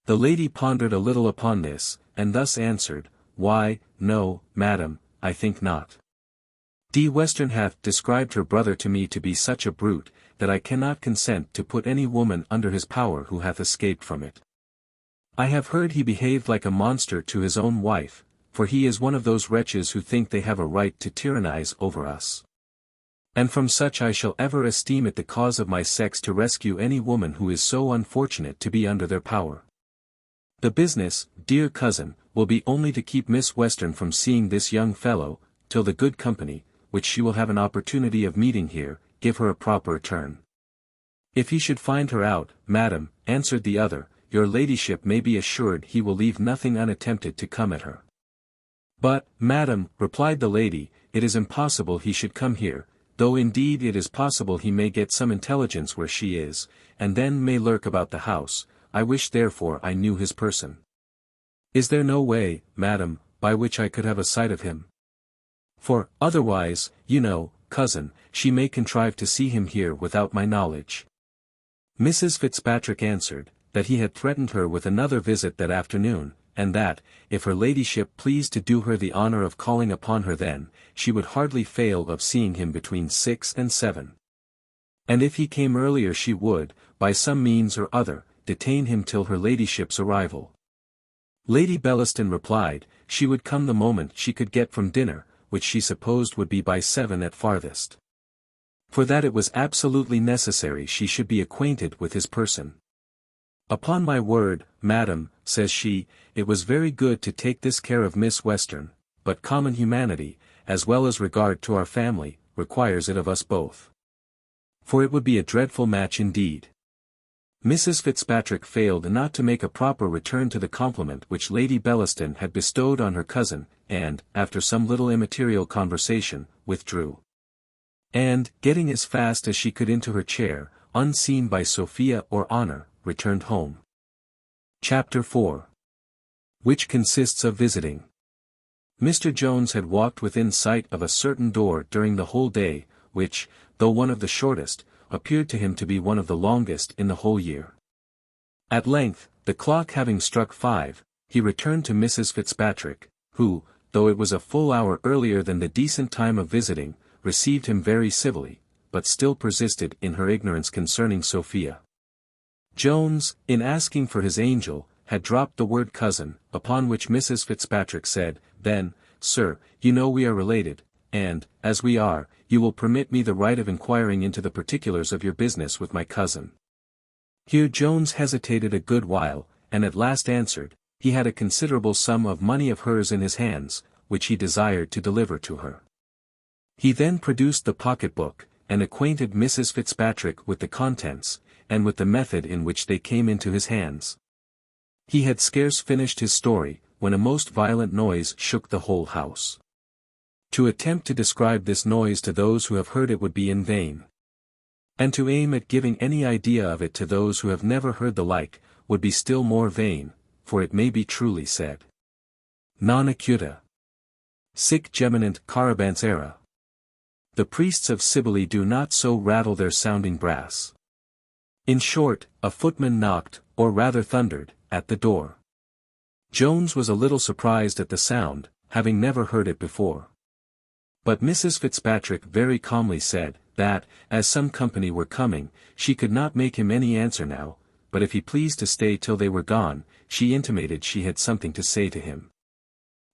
The lady pondered a little upon this, and thus answered, "Why, no, madam, I think not. D. Western hath described her brother to me to be such a brute, that I cannot consent to put any woman under his power who hath escaped from it. I have heard he behaved like a monster to his own wife, for he is one of those wretches who think they have a right to tyrannize over us. And from such I shall ever esteem it the cause of my sex to rescue any woman who is so unfortunate to be under their power. The business, dear cousin, will be only to keep Miss Western from seeing this young fellow, till the good company, which she will have an opportunity of meeting here, give her a proper turn. If he should find her out, madam, answered the other, your ladyship may be assured he will leave nothing unattempted to come at her. But, madam, replied the lady, it is impossible he should come here, though indeed it is possible he may get some intelligence where she is, and then may lurk about the house. I wish therefore I knew his person. Is there no way, madam, by which I could have a sight of him? For, otherwise, you know, cousin, she may contrive to see him here without my knowledge." Mrs. Fitzpatrick answered, that he had threatened her with another visit that afternoon, and that, if her ladyship pleased to do her the honour of calling upon her then, she would hardly fail of seeing him between 6 and 7. And if he came earlier she would, by some means or other, detain him till her ladyship's arrival. Lady Bellaston replied, she would come the moment she could get from dinner, which she supposed would be by 7 at farthest. For that it was absolutely necessary she should be acquainted with his person. "Upon my word, madam," says she, "it was very good to take this care of Miss Western, but common humanity, as well as regard to our family, requires it of us both. For it would be a dreadful match indeed." Mrs. Fitzpatrick failed not to make a proper return to the compliment which Lady Bellaston had bestowed on her cousin, and, after some little immaterial conversation, withdrew. And, getting as fast as she could into her chair, unseen by Sophia or Honour, returned home. Chapter 4. Which consists of visiting. Mr. Jones had walked within sight of a certain door during the whole day, which, though one of the shortest, appeared to him to be one of the longest in the whole year. At length, the clock having struck 5, he returned to Mrs. Fitzpatrick, who, though it was a full hour earlier than the decent time of visiting, received him very civilly, but still persisted in her ignorance concerning Sophia. Jones, in asking for his angel, had dropped the word cousin, upon which Mrs. Fitzpatrick said, "Then, sir, you know we are related, and, as we are, you will permit me the right of inquiring into the particulars of your business with my cousin." Here Jones hesitated a good while, and at last answered, he had a considerable sum of money of hers in his hands, which he desired to deliver to her. He then produced the pocket-book, and acquainted Mrs. Fitzpatrick with the contents, and with the method in which they came into his hands. He had scarce finished his story, when a most violent noise shook the whole house. To attempt to describe this noise to those who have heard it would be in vain. And to aim at giving any idea of it to those who have never heard the like, would be still more vain, for it may be truly said. Non acuta. Sic geminant carabants era. The priests of Cybele do not so rattle their sounding brass. In short, a footman knocked, or rather thundered, at the door. Jones was a little surprised at the sound, having never heard it before. But Mrs. Fitzpatrick very calmly said, that, as some company were coming, she could not make him any answer now, but if he pleased to stay till they were gone, she intimated she had something to say to him.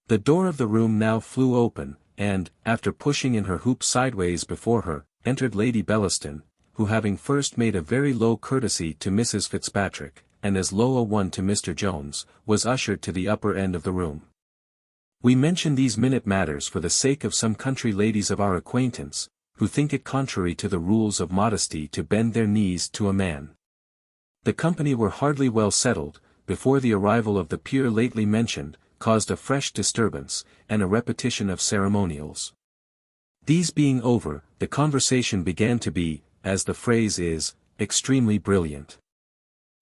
The door of the room now flew open, and, after pushing in her hoop sideways before her, entered Lady Bellaston, who having first made a very low courtesy to Mrs. Fitzpatrick, and as low a one to Mr. Jones, was ushered to the upper end of the room. We mention these minute matters for the sake of some country ladies of our acquaintance, who think it contrary to the rules of modesty to bend their knees to a man. The company were hardly well settled, before the arrival of the peer lately mentioned, caused a fresh disturbance, and a repetition of ceremonials. These being over, the conversation began to be, as the phrase is, extremely brilliant.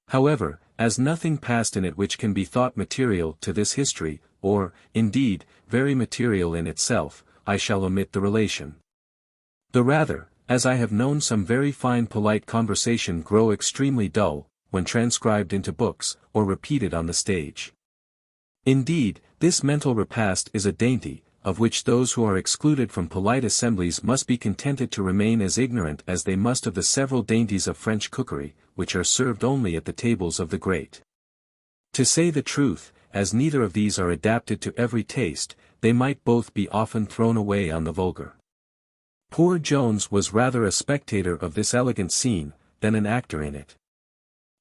However, as nothing passed in it which can be thought material to this history, or, indeed, very material in itself, I shall omit the relation. The rather, as I have known some very fine polite conversation grow extremely dull, when transcribed into books, or repeated on the stage. Indeed, this mental repast is a dainty, of which those who are excluded from polite assemblies must be contented to remain as ignorant as they must of the several dainties of French cookery, which are served only at the tables of the great. To say the truth, as neither of these are adapted to every taste, they might both be often thrown away on the vulgar. Poor Jones was rather a spectator of this elegant scene, than an actor in it.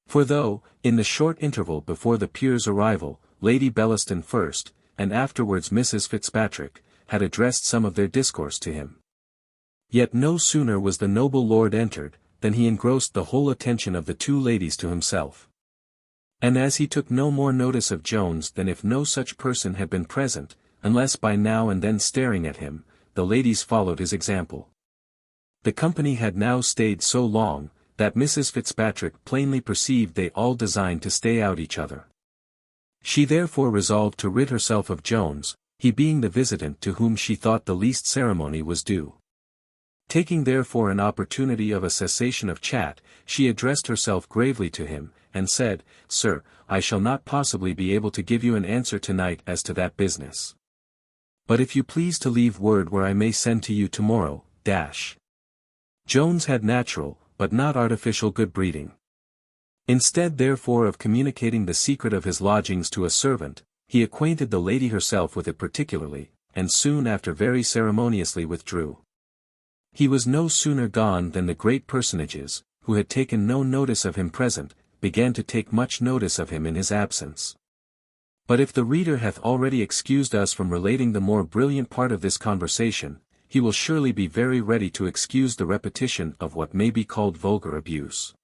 For though, in the short interval before the peer's arrival, Lady Bellaston first, and afterwards Mrs. Fitzpatrick, had addressed some of their discourse to him. Yet no sooner was the noble lord entered, than he engrossed the whole attention of the two ladies to himself. And as he took no more notice of Jones than if no such person had been present, unless by now and then staring at him, the ladies followed his example. The company had now stayed so long, that Mrs. Fitzpatrick plainly perceived they all designed to stay out each other. She therefore resolved to rid herself of Jones, he being the visitant to whom she thought the least ceremony was due. Taking therefore an opportunity of a cessation of chat, she addressed herself gravely to him, and said, "Sir, I shall not possibly be able to give you an answer tonight as to that business. But if you please to leave word where I may send to you tomorrow, dash." Jones had natural, but not artificial good breeding. Instead therefore of communicating the secret of his lodgings to a servant, he acquainted the lady herself with it particularly, and soon after very ceremoniously withdrew. He was no sooner gone than the great personages, who had taken no notice of him present, began to take much notice of him in his absence. But if the reader hath already excused us from relating the more brilliant part of this conversation, he will surely be very ready to excuse the repetition of what may be called vulgar abuse.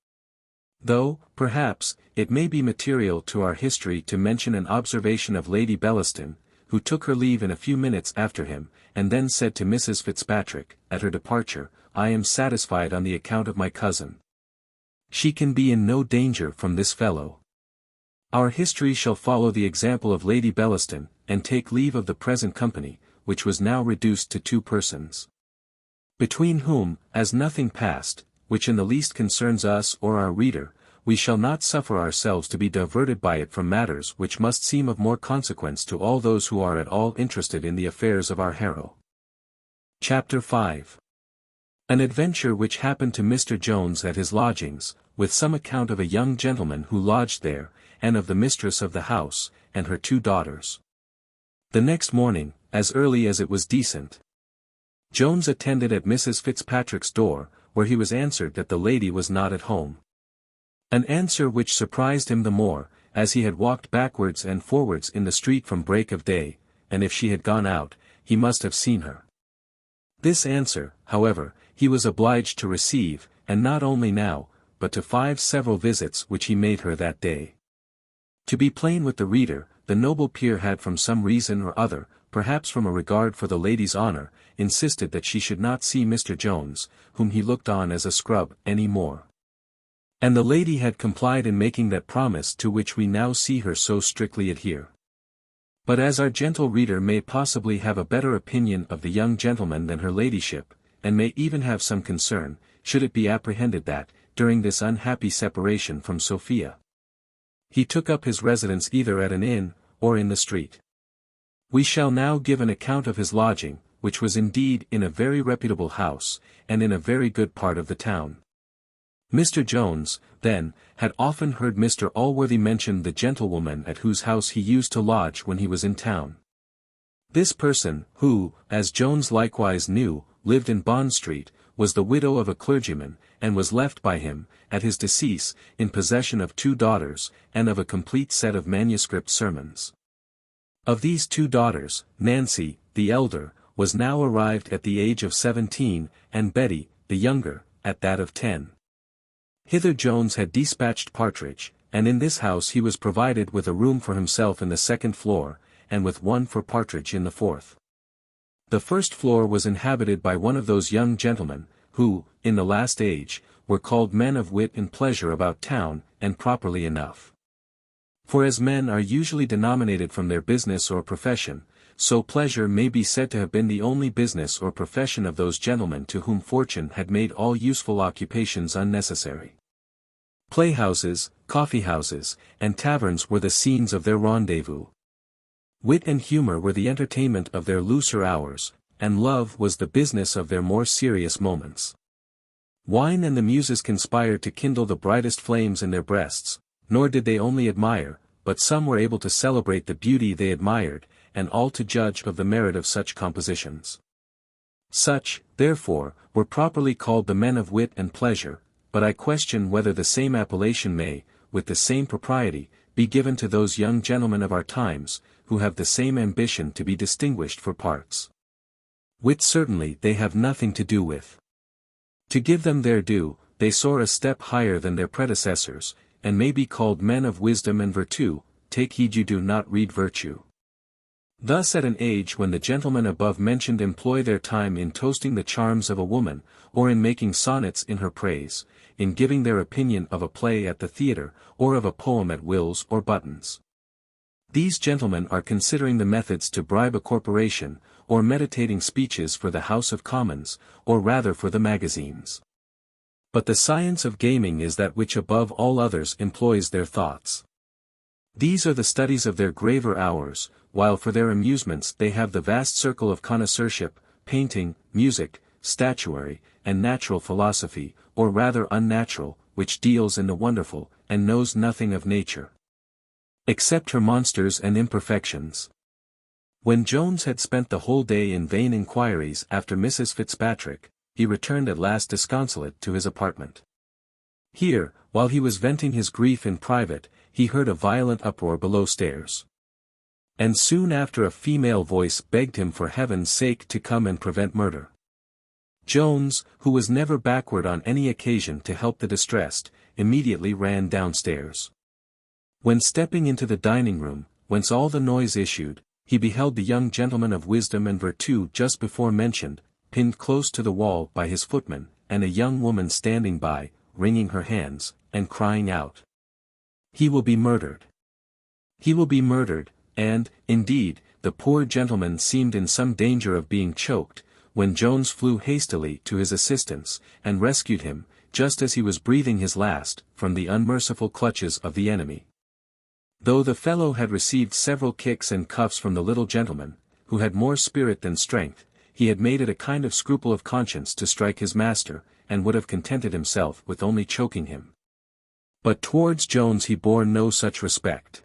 Though, perhaps, it may be material to our history to mention an observation of Lady Bellaston, who took her leave in a few minutes after him, and then said to Mrs. Fitzpatrick, at her departure, "I am satisfied on the account of my cousin. She can be in no danger from this fellow." Our history shall follow the example of Lady Bellaston, and take leave of the present company, which was now reduced to 2 persons. Between whom, as nothing passed, which in the least concerns us or our reader, we shall not suffer ourselves to be diverted by it from matters which must seem of more consequence to all those who are at all interested in the affairs of our hero. Chapter 5. An adventure which happened to Mr. Jones at his lodgings, with some account of a young gentleman who lodged there, and of the mistress of the house, and her 2 daughters. The next morning, as early as it was decent, Jones attended at Mrs. Fitzpatrick's door, where he was answered that the lady was not at home. An answer which surprised him the more, as he had walked backwards and forwards in the street from break of day, and if she had gone out, he must have seen her. This answer, however, he was obliged to receive, and not only now, but to 5 several visits which he made her that day. To be plain with the reader, the noble peer had from some reason or other, perhaps from a regard for the lady's honour, insisted that she should not see Mr. Jones, whom he looked on as a scrub, any more. And the lady had complied in making that promise to which we now see her so strictly adhere. But as our gentle reader may possibly have a better opinion of the young gentleman than her ladyship, and may even have some concern, should it be apprehended that, during this unhappy separation from Sophia, he took up his residence either at an inn, or in the street. We shall now give an account of his lodging, which was indeed in a very reputable house, and in a very good part of the town. Mr. Jones, then, had often heard Mr. Allworthy mention the gentlewoman at whose house he used to lodge when he was in town. This person, who, as Jones likewise knew, lived in Bond Street, was the widow of a clergyman, and was left by him, at his decease, in possession of 2 daughters, and of a complete set of manuscript sermons. Of these 2 daughters, Nancy, the elder, was now arrived at the age of 17, and Betty, the younger, at that of 10. Hither Jones had dispatched Partridge, and in this house he was provided with a room for himself in the 2nd floor, and with one for Partridge in the 4th. The 1st floor was inhabited by one of those young gentlemen, who, in the last age, were called men of wit and pleasure about town, and properly enough. For as men are usually denominated from their business or profession, so pleasure may be said to have been the only business or profession of those gentlemen to whom fortune had made all useful occupations unnecessary. Playhouses, coffeehouses, and taverns were the scenes of their rendezvous. Wit and humour were the entertainment of their looser hours, and love was the business of their more serious moments. Wine and the muses conspired to kindle the brightest flames in their breasts, nor did they only admire, but some were able to celebrate the beauty they admired, and all to judge of the merit of such compositions. Such, therefore, were properly called the men of wit and pleasure, but I question whether the same appellation may, with the same propriety, be given to those young gentlemen of our times, who have the same ambition to be distinguished for parts. Wit certainly they have nothing to do with. To give them their due, they soar a step higher than their predecessors, and may be called men of wisdom and virtue. Take heed you do not read virtue. Thus at an age when the gentlemen above mentioned employ their time in toasting the charms of a woman, or in making sonnets in her praise, in giving their opinion of a play at the theatre, or of a poem at Will's or Button's. These gentlemen are considering the methods to bribe a corporation, or meditating speeches for the House of Commons, or rather for the magazines. But the science of gaming is that which above all others employs their thoughts. These are the studies of their graver hours, while for their amusements they have the vast circle of connoisseurship, painting, music, statuary, and natural philosophy, or rather unnatural, which deals in the wonderful, and knows nothing of nature, except her monsters and imperfections. When Jones had spent the whole day in vain inquiries after Mrs. Fitzpatrick, he returned at last disconsolate to his apartment. Here, while he was venting his grief in private, he heard a violent uproar below stairs. And soon after a female voice begged him for heaven's sake to come and prevent murder. Jones, who was never backward on any occasion to help the distressed, immediately ran downstairs. When stepping into the dining-room, whence all the noise issued, he beheld the young gentleman of wisdom and virtue just before mentioned, pinned close to the wall by his footman, and a young woman standing by, wringing her hands, and crying out, "He will be murdered! He will be murdered!" And, indeed, the poor gentleman seemed in some danger of being choked, when Jones flew hastily to his assistance, and rescued him, just as he was breathing his last, from the unmerciful clutches of the enemy. Though the fellow had received several kicks and cuffs from the little gentleman, who had more spirit than strength, he had made it a kind of scruple of conscience to strike his master, and would have contented himself with only choking him. But towards Jones he bore no such respect.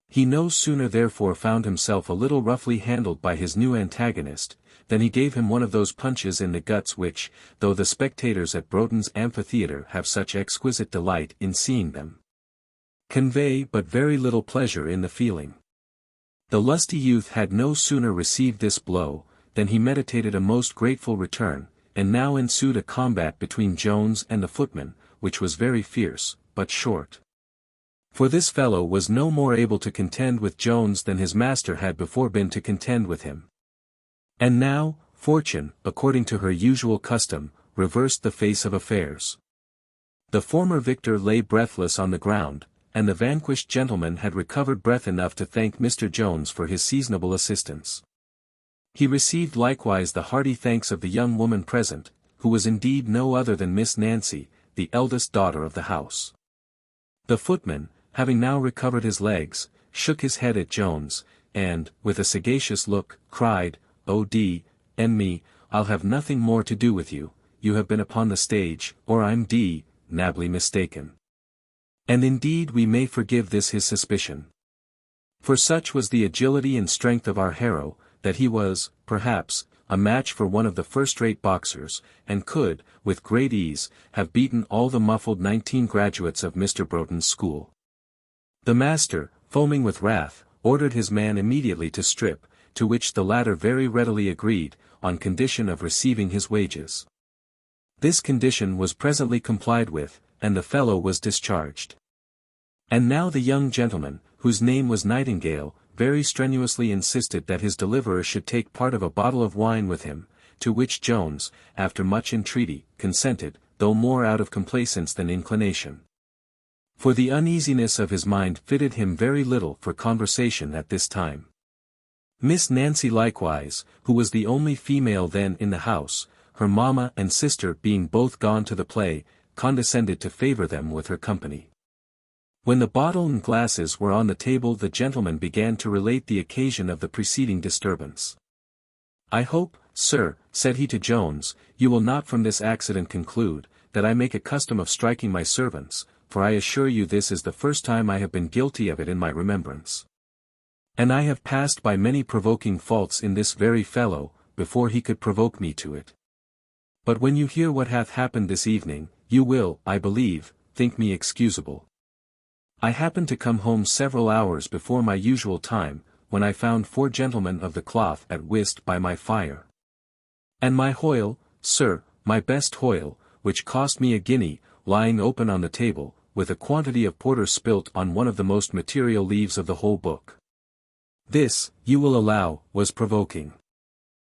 He no sooner therefore found himself a little roughly handled by his new antagonist, than he gave him one of those punches in the guts which, though the spectators at Broughton's amphitheatre have such exquisite delight in seeing them, convey but very little pleasure in the feeling. The lusty youth had no sooner received this blow, than he meditated a most grateful return, and now ensued a combat between Jones and the footman, which was very fierce, but short. For this fellow was no more able to contend with Jones than his master had before been to contend with him. And now, fortune, according to her usual custom, reversed the face of affairs. The former victor lay breathless on the ground, and the vanquished gentleman had recovered breath enough to thank Mr. Jones for his seasonable assistance. He received likewise the hearty thanks of the young woman present, who was indeed no other than Miss Nancy, the eldest daughter of the house. The footman, having now recovered his legs, shook his head at Jones, and, with a sagacious look, cried, "O d—n me, I'll have nothing more to do with you, you have been upon the stage, or I'm d—nably mistaken." And indeed we may forgive this his suspicion. For such was the agility and strength of our hero, that he was, perhaps, a match for one of the first-rate boxers, and could, with great ease, have beaten all the muffled 19 graduates of Mr. Broughton's school. The master, foaming with wrath, ordered his man immediately to strip, to which the latter very readily agreed, on condition of receiving his wages. This condition was presently complied with, and the fellow was discharged. And now the young gentleman, whose name was Nightingale, very strenuously insisted that his deliverer should take part of a bottle of wine with him, to which Jones, after much entreaty, consented, though more out of complaisance than inclination. For the uneasiness of his mind fitted him very little for conversation at this time. Miss Nancy likewise, who was the only female then in the house, her mamma and sister being both gone to the play, condescended to favour them with her company. When the bottle and glasses were on the table, the gentleman began to relate the occasion of the preceding disturbance. "I hope, sir," said he to Jones, "you will not from this accident conclude, that I make a custom of striking my servants, for I assure you this is the first time I have been guilty of it in my remembrance. And I have passed by many provoking faults in this very fellow, before he could provoke me to it. But when you hear what hath happened this evening, you will, I believe, think me excusable. I happened to come home several hours before my usual time, when I found 4 gentlemen of the cloth at whist by my fire. And my hoyle, sir, my best hoyle, which cost me a guinea, lying open on the table, with a quantity of porter spilt on one of the most material leaves of the whole book. This, you will allow, was provoking.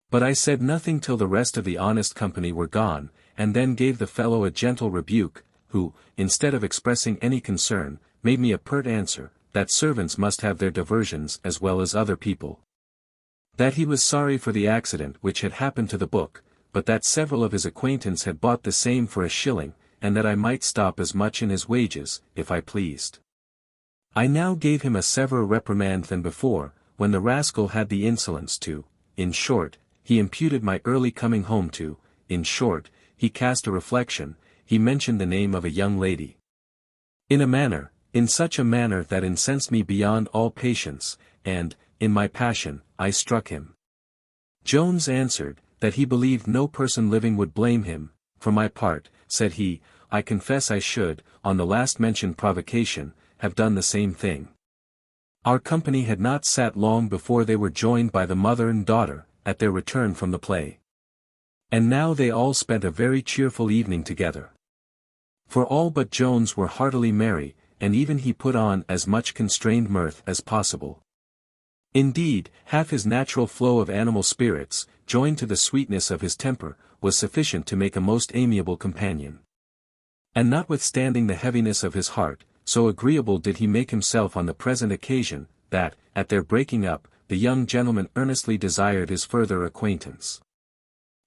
But I said nothing till the rest of the honest company were gone, and then gave the fellow a gentle rebuke, who, instead of expressing any concern, made me a pert answer, that servants must have their diversions as well as other people. That he was sorry for the accident which had happened to the book, but that several of his acquaintance had bought the same for a shilling, and that I might stop as much in his wages, if I pleased. I now gave him a severer reprimand than before, when the rascal had the insolence to, in short, he imputed my early coming home to, in short, he cast a reflection, he mentioned the name of a young lady. In such a manner that incensed me beyond all patience, and, in my passion, I struck him. Jones answered, that he believed no person living would blame him. For my part, said he, I confess I should, on the last mentioned provocation, have done the same thing. Our company had not sat long before they were joined by the mother and daughter, at their return from the play. And now they all spent a very cheerful evening together. For all but Jones were heartily merry, and even he put on as much constrained mirth as possible. Indeed, half his natural flow of animal spirits, joined to the sweetness of his temper, was sufficient to make a most amiable companion. And notwithstanding the heaviness of his heart, so agreeable did he make himself on the present occasion, that, at their breaking up, the young gentleman earnestly desired his further acquaintance.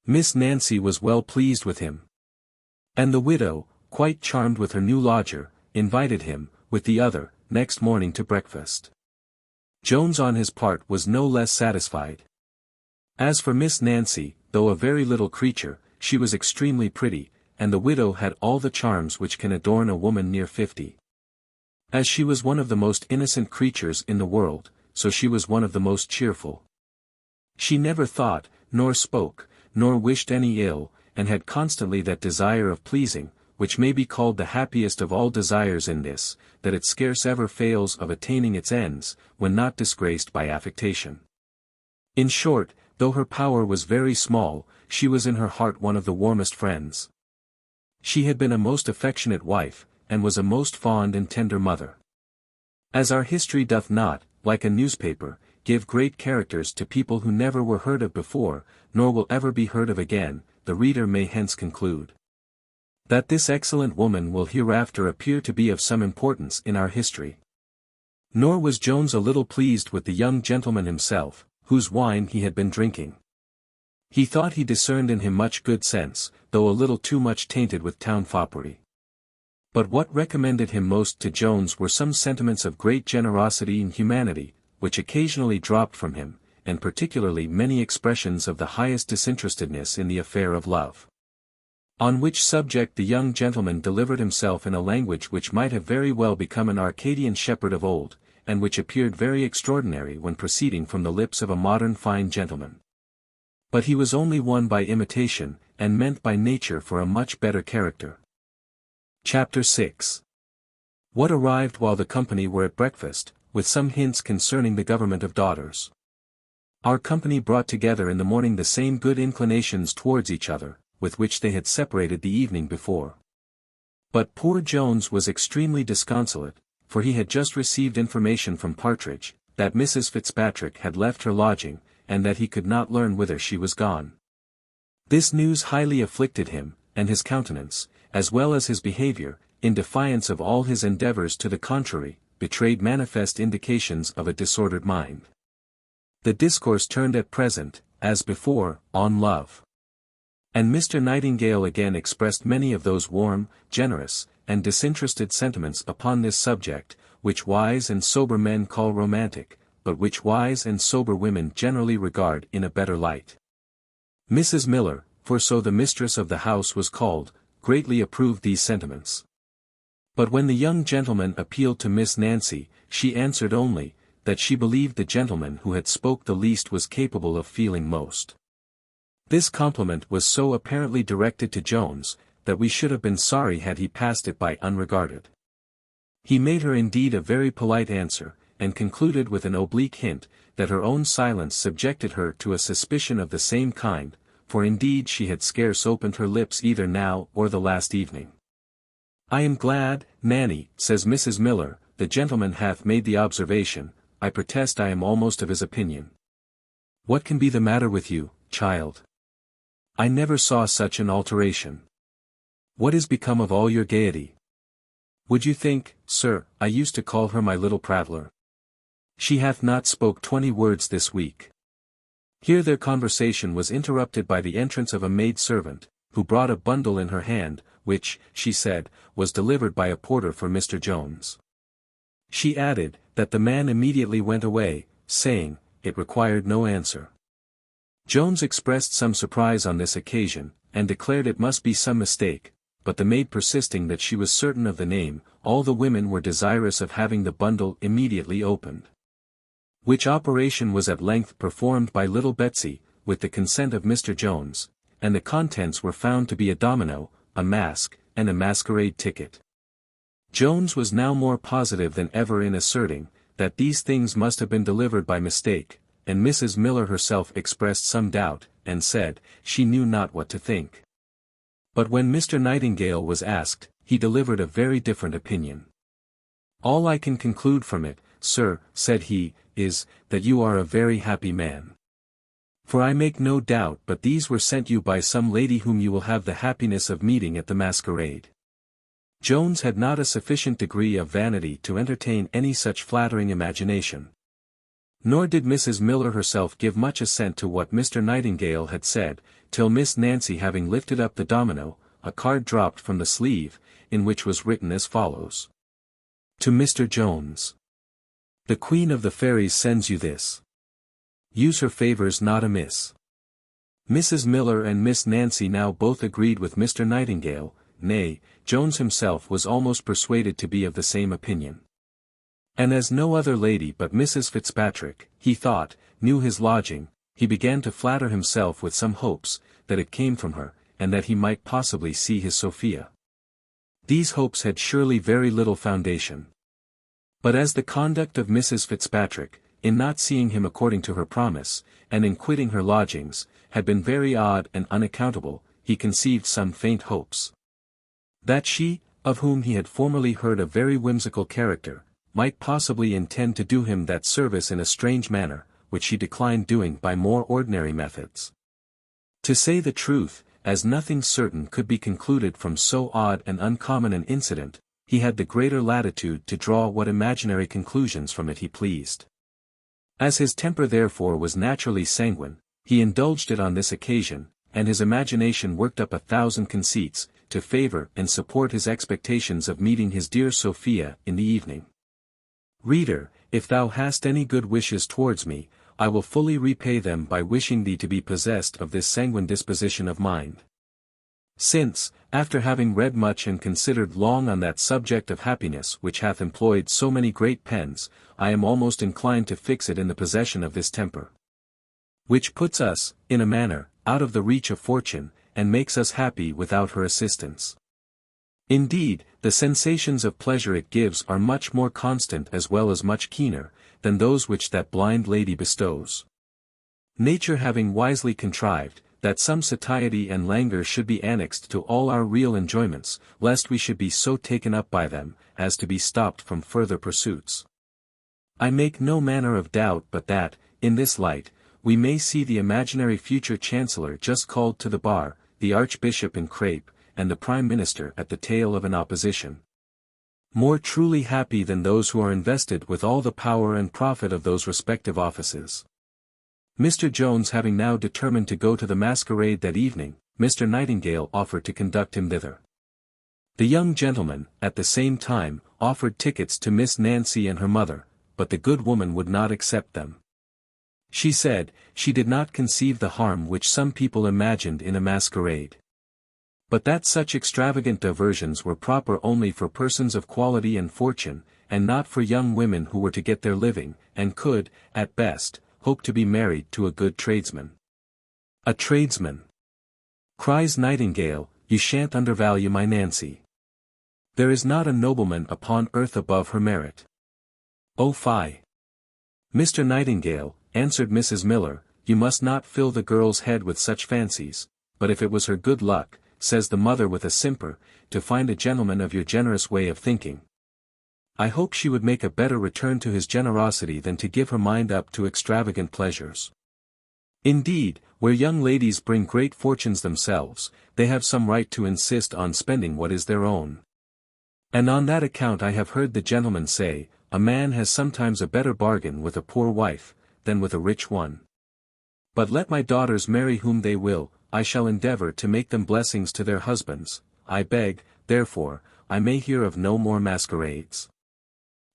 Miss Nancy was well pleased with him. And the widow, quite charmed with her new lodger, invited him, with the other, next morning to breakfast. Jones on his part was no less satisfied. As for Miss Nancy, though a very little creature, she was extremely pretty, and the widow had all the charms which can adorn a woman near 50. As she was one of the most innocent creatures in the world, so she was one of the most cheerful. She never thought, nor spoke, nor wished any ill, and had constantly that desire of pleasing, which may be called the happiest of all desires in this, that it scarce ever fails of attaining its ends, when not disgraced by affectation. In short, though her power was very small, she was in her heart one of the warmest friends. She had been a most affectionate wife, and was a most fond and tender mother. As our history doth not, like a newspaper, give great characters to people who never were heard of before, nor will ever be heard of again, the reader may hence conclude that this excellent woman will hereafter appear to be of some importance in our history. Nor was Jones a little pleased with the young gentleman himself, whose wine he had been drinking. He thought he discerned in him much good sense, though a little too much tainted with town foppery. But what recommended him most to Jones were some sentiments of great generosity and humanity, which occasionally dropped from him, and particularly many expressions of the highest disinterestedness in the affair of love. On which subject the young gentleman delivered himself in a language which might have very well become an Arcadian shepherd of old, and which appeared very extraordinary when proceeding from the lips of a modern fine gentleman. But he was only won by imitation, and meant by nature for a much better character. Chapter 6. What arrived while the company were at breakfast, with some hints concerning the government of daughters. Our company brought together in the morning the same good inclinations towards each other, with which they had separated the evening before. But poor Jones was extremely disconsolate, for he had just received information from Partridge, that Mrs Fitzpatrick had left her lodging, and that he could not learn whither she was gone. This news highly afflicted him, and his countenance, as well as his behaviour, in defiance of all his endeavours to the contrary, betrayed manifest indications of a disordered mind. The discourse turned at present, as before, on love. And Mr. Nightingale again expressed many of those warm, generous, and disinterested sentiments upon this subject, which wise and sober men call romantic, but which wise and sober women generally regard in a better light. Mrs. Miller, for so the mistress of the house was called, greatly approved these sentiments. But when the young gentleman appealed to Miss Nancy, she answered only, that she believed the gentleman who had spoke the least was capable of feeling most. This compliment was so apparently directed to Jones, that we should have been sorry had he passed it by unregarded. He made her indeed a very polite answer, and concluded with an oblique hint, that her own silence subjected her to a suspicion of the same kind, for indeed she had scarce opened her lips either now or the last evening. I am glad, Nanny, says Mrs. Miller, the gentleman hath made the observation. I protest I am almost of his opinion. What can be the matter with you, child? I never saw such an alteration. What is become of all your gaiety? Would you think, sir, I used to call her my little prattler? She hath not spoke 20 words this week. Here their conversation was interrupted by the entrance of a maid-servant, who brought a bundle in her hand, which, she said, was delivered by a porter for Mr. Jones. She added, that the man immediately went away, saying, it required no answer. Jones expressed some surprise on this occasion, and declared it must be some mistake, but the maid persisting that she was certain of the name, all the women were desirous of having the bundle immediately opened. Which operation was at length performed by little Betsy, with the consent of Mr. Jones, and the contents were found to be a domino, a mask, and a masquerade ticket. Jones was now more positive than ever in asserting, that these things must have been delivered by mistake, and Mrs. Miller herself expressed some doubt, and said, she knew not what to think. But when Mr. Nightingale was asked, he delivered a very different opinion. All I can conclude from it, sir, said he, is, that you are a very happy man. For I make no doubt but these were sent you by some lady whom you will have the happiness of meeting at the masquerade. Jones had not a sufficient degree of vanity to entertain any such flattering imagination. Nor did Mrs. Miller herself give much assent to what Mr. Nightingale had said, till Miss Nancy having lifted up the domino, a card dropped from the sleeve, in which was written as follows. To Mr. Jones. The Queen of the Fairies sends you this. Use her favours not amiss. Mrs. Miller and Miss Nancy now both agreed with Mr. Nightingale, nay, Jones himself was almost persuaded to be of the same opinion. And as no other lady but Mrs. Fitzpatrick, he thought, knew his lodging, he began to flatter himself with some hopes, that it came from her, and that he might possibly see his Sophia. These hopes had surely very little foundation. But as the conduct of Mrs. Fitzpatrick, in not seeing him according to her promise, and in quitting her lodgings, had been very odd and unaccountable, he conceived some faint hopes. That she, of whom he had formerly heard a very whimsical character, might possibly intend to do him that service in a strange manner, which she declined doing by more ordinary methods. To say the truth, as nothing certain could be concluded from so odd and uncommon an incident, he had the greater latitude to draw what imaginary conclusions from it he pleased. As his temper therefore was naturally sanguine, he indulged it on this occasion, and his imagination worked up 1,000 conceits, to favour and support his expectations of meeting his dear Sophia in the evening. Reader, if thou hast any good wishes towards me, I will fully repay them by wishing thee to be possessed of this sanguine disposition of mind. Since, after having read much and considered long on that subject of happiness which hath employed so many great pens, I am almost inclined to fix it in the possession of this temper, which puts us, in a manner, out of the reach of fortune, and makes us happy without her assistance. Indeed, the sensations of pleasure it gives are much more constant as well as much keener, than those which that blind lady bestows. Nature having wisely contrived, that some satiety and languor should be annexed to all our real enjoyments, lest we should be so taken up by them, as to be stopped from further pursuits. I make no manner of doubt but that, in this light, we may see the imaginary future Chancellor just called to the bar, the Archbishop in crape, and the Prime Minister at the tail of an opposition, more truly happy than those who are invested with all the power and profit of those respective offices. Mr. Jones having now determined to go to the masquerade that evening, Mr. Nightingale offered to conduct him thither. The young gentleman, at the same time, offered tickets to Miss Nancy and her mother, but the good woman would not accept them. She said, she did not conceive the harm which some people imagined in a masquerade, but that such extravagant diversions were proper only for persons of quality and fortune, and not for young women who were to get their living, and could, at best, hope to be married to a good tradesman. A tradesman! Cries Nightingale, you shan't undervalue my Nancy. There is not a nobleman upon earth above her merit. Oh fie! Mr. Nightingale, answered Mrs. Miller, you must not fill the girl's head with such fancies, but if it was her good luck, says the mother with a simper, to find a gentleman of your generous way of thinking, I hope she would make a better return to his generosity than to give her mind up to extravagant pleasures. Indeed, where young ladies bring great fortunes themselves, they have some right to insist on spending what is their own. And on that account I have heard the gentleman say, a man has sometimes a better bargain with a poor wife, than with a rich one. But let my daughters marry whom they will, I shall endeavour to make them blessings to their husbands. I beg, therefore, I may hear of no more masquerades.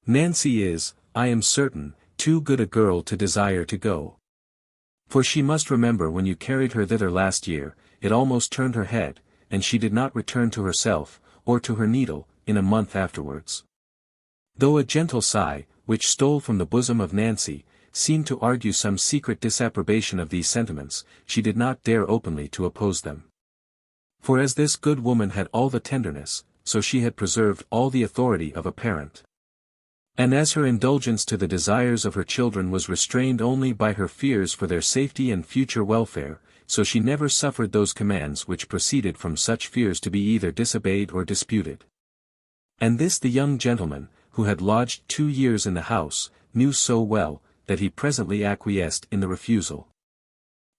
Nancy is, I am certain, too good a girl to desire to go. For she must remember when you carried her thither last year, it almost turned her head, and she did not return to herself, or to her needle, in a month afterwards. Though a gentle sigh, which stole from the bosom of Nancy, seemed to argue some secret disapprobation of these sentiments, she did not dare openly to oppose them. For as this good woman had all the tenderness, so she had preserved all the authority of a parent. And as her indulgence to the desires of her children was restrained only by her fears for their safety and future welfare, so she never suffered those commands which proceeded from such fears to be either disobeyed or disputed. And this the young gentleman, who had lodged 2 years in the house, knew so well, that he presently acquiesced in the refusal.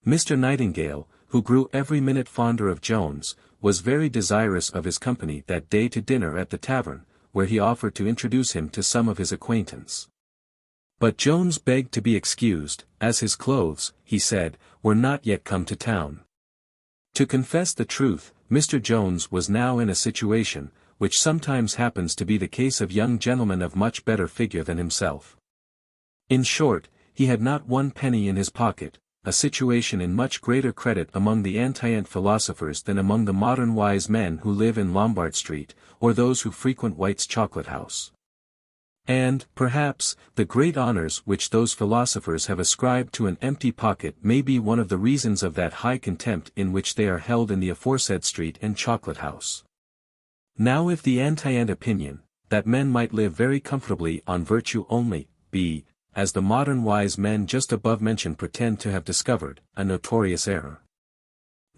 Mr. Nightingale, who grew every minute fonder of Jones, was very desirous of his company that day to dinner at the tavern, where he offered to introduce him to some of his acquaintance. But Jones begged to be excused, as his clothes, he said, were not yet come to town. To confess the truth, Mr. Jones was now in a situation, which sometimes happens to be the case of young gentlemen of much better figure than himself. In short, he had not 1 penny in his pocket, a situation in much greater credit among the antient philosophers than among the modern wise men who live in Lombard Street, or those who frequent White's Chocolate House. And, perhaps, the great honours which those philosophers have ascribed to an empty pocket may be one of the reasons of that high contempt in which they are held in the aforesaid street and chocolate house. Now if the antient opinion, that men might live very comfortably on virtue only, be, as the modern wise men just above mentioned pretend to have discovered, a notorious error.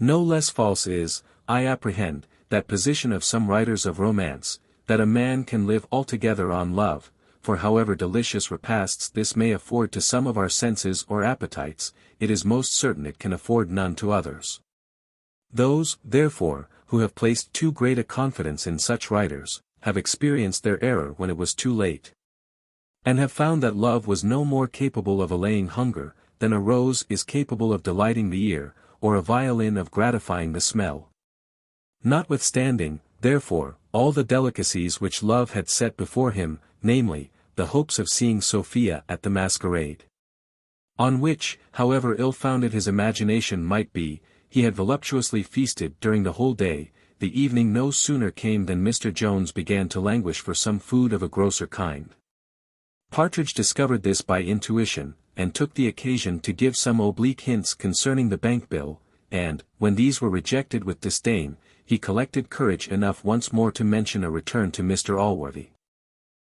No less false is, I apprehend, that position of some writers of romance, that a man can live altogether on love, for however delicious repasts this may afford to some of our senses or appetites, it is most certain it can afford none to others. Those, therefore, who have placed too great a confidence in such writers, have experienced their error when it was too late. And have found that love was no more capable of allaying hunger, than a rose is capable of delighting the ear, or a violin of gratifying the smell. Notwithstanding, therefore, all the delicacies which love had set before him, namely, the hopes of seeing Sophia at the masquerade, on which, however ill-founded his imagination might be, he had voluptuously feasted during the whole day, the evening no sooner came than Mr. Jones began to languish for some food of a grosser kind. Partridge discovered this by intuition, and took the occasion to give some oblique hints concerning the bank bill, and, when these were rejected with disdain, he collected courage enough once more to mention a return to Mr. Allworthy.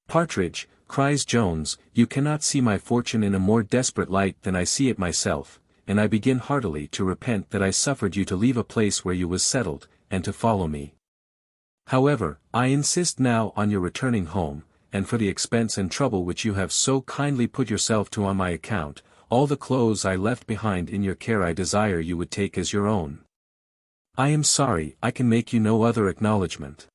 "Partridge," cries Jones, "you cannot see my fortune in a more desperate light than I see it myself, and I begin heartily to repent that I suffered you to leave a place where you was settled, and to follow me. However, I insist now on your returning home, and for the expense and trouble which you have so kindly put yourself to on my account, all the clothes I left behind in your care I desire you would take as your own. I am sorry I can make you no other acknowledgment."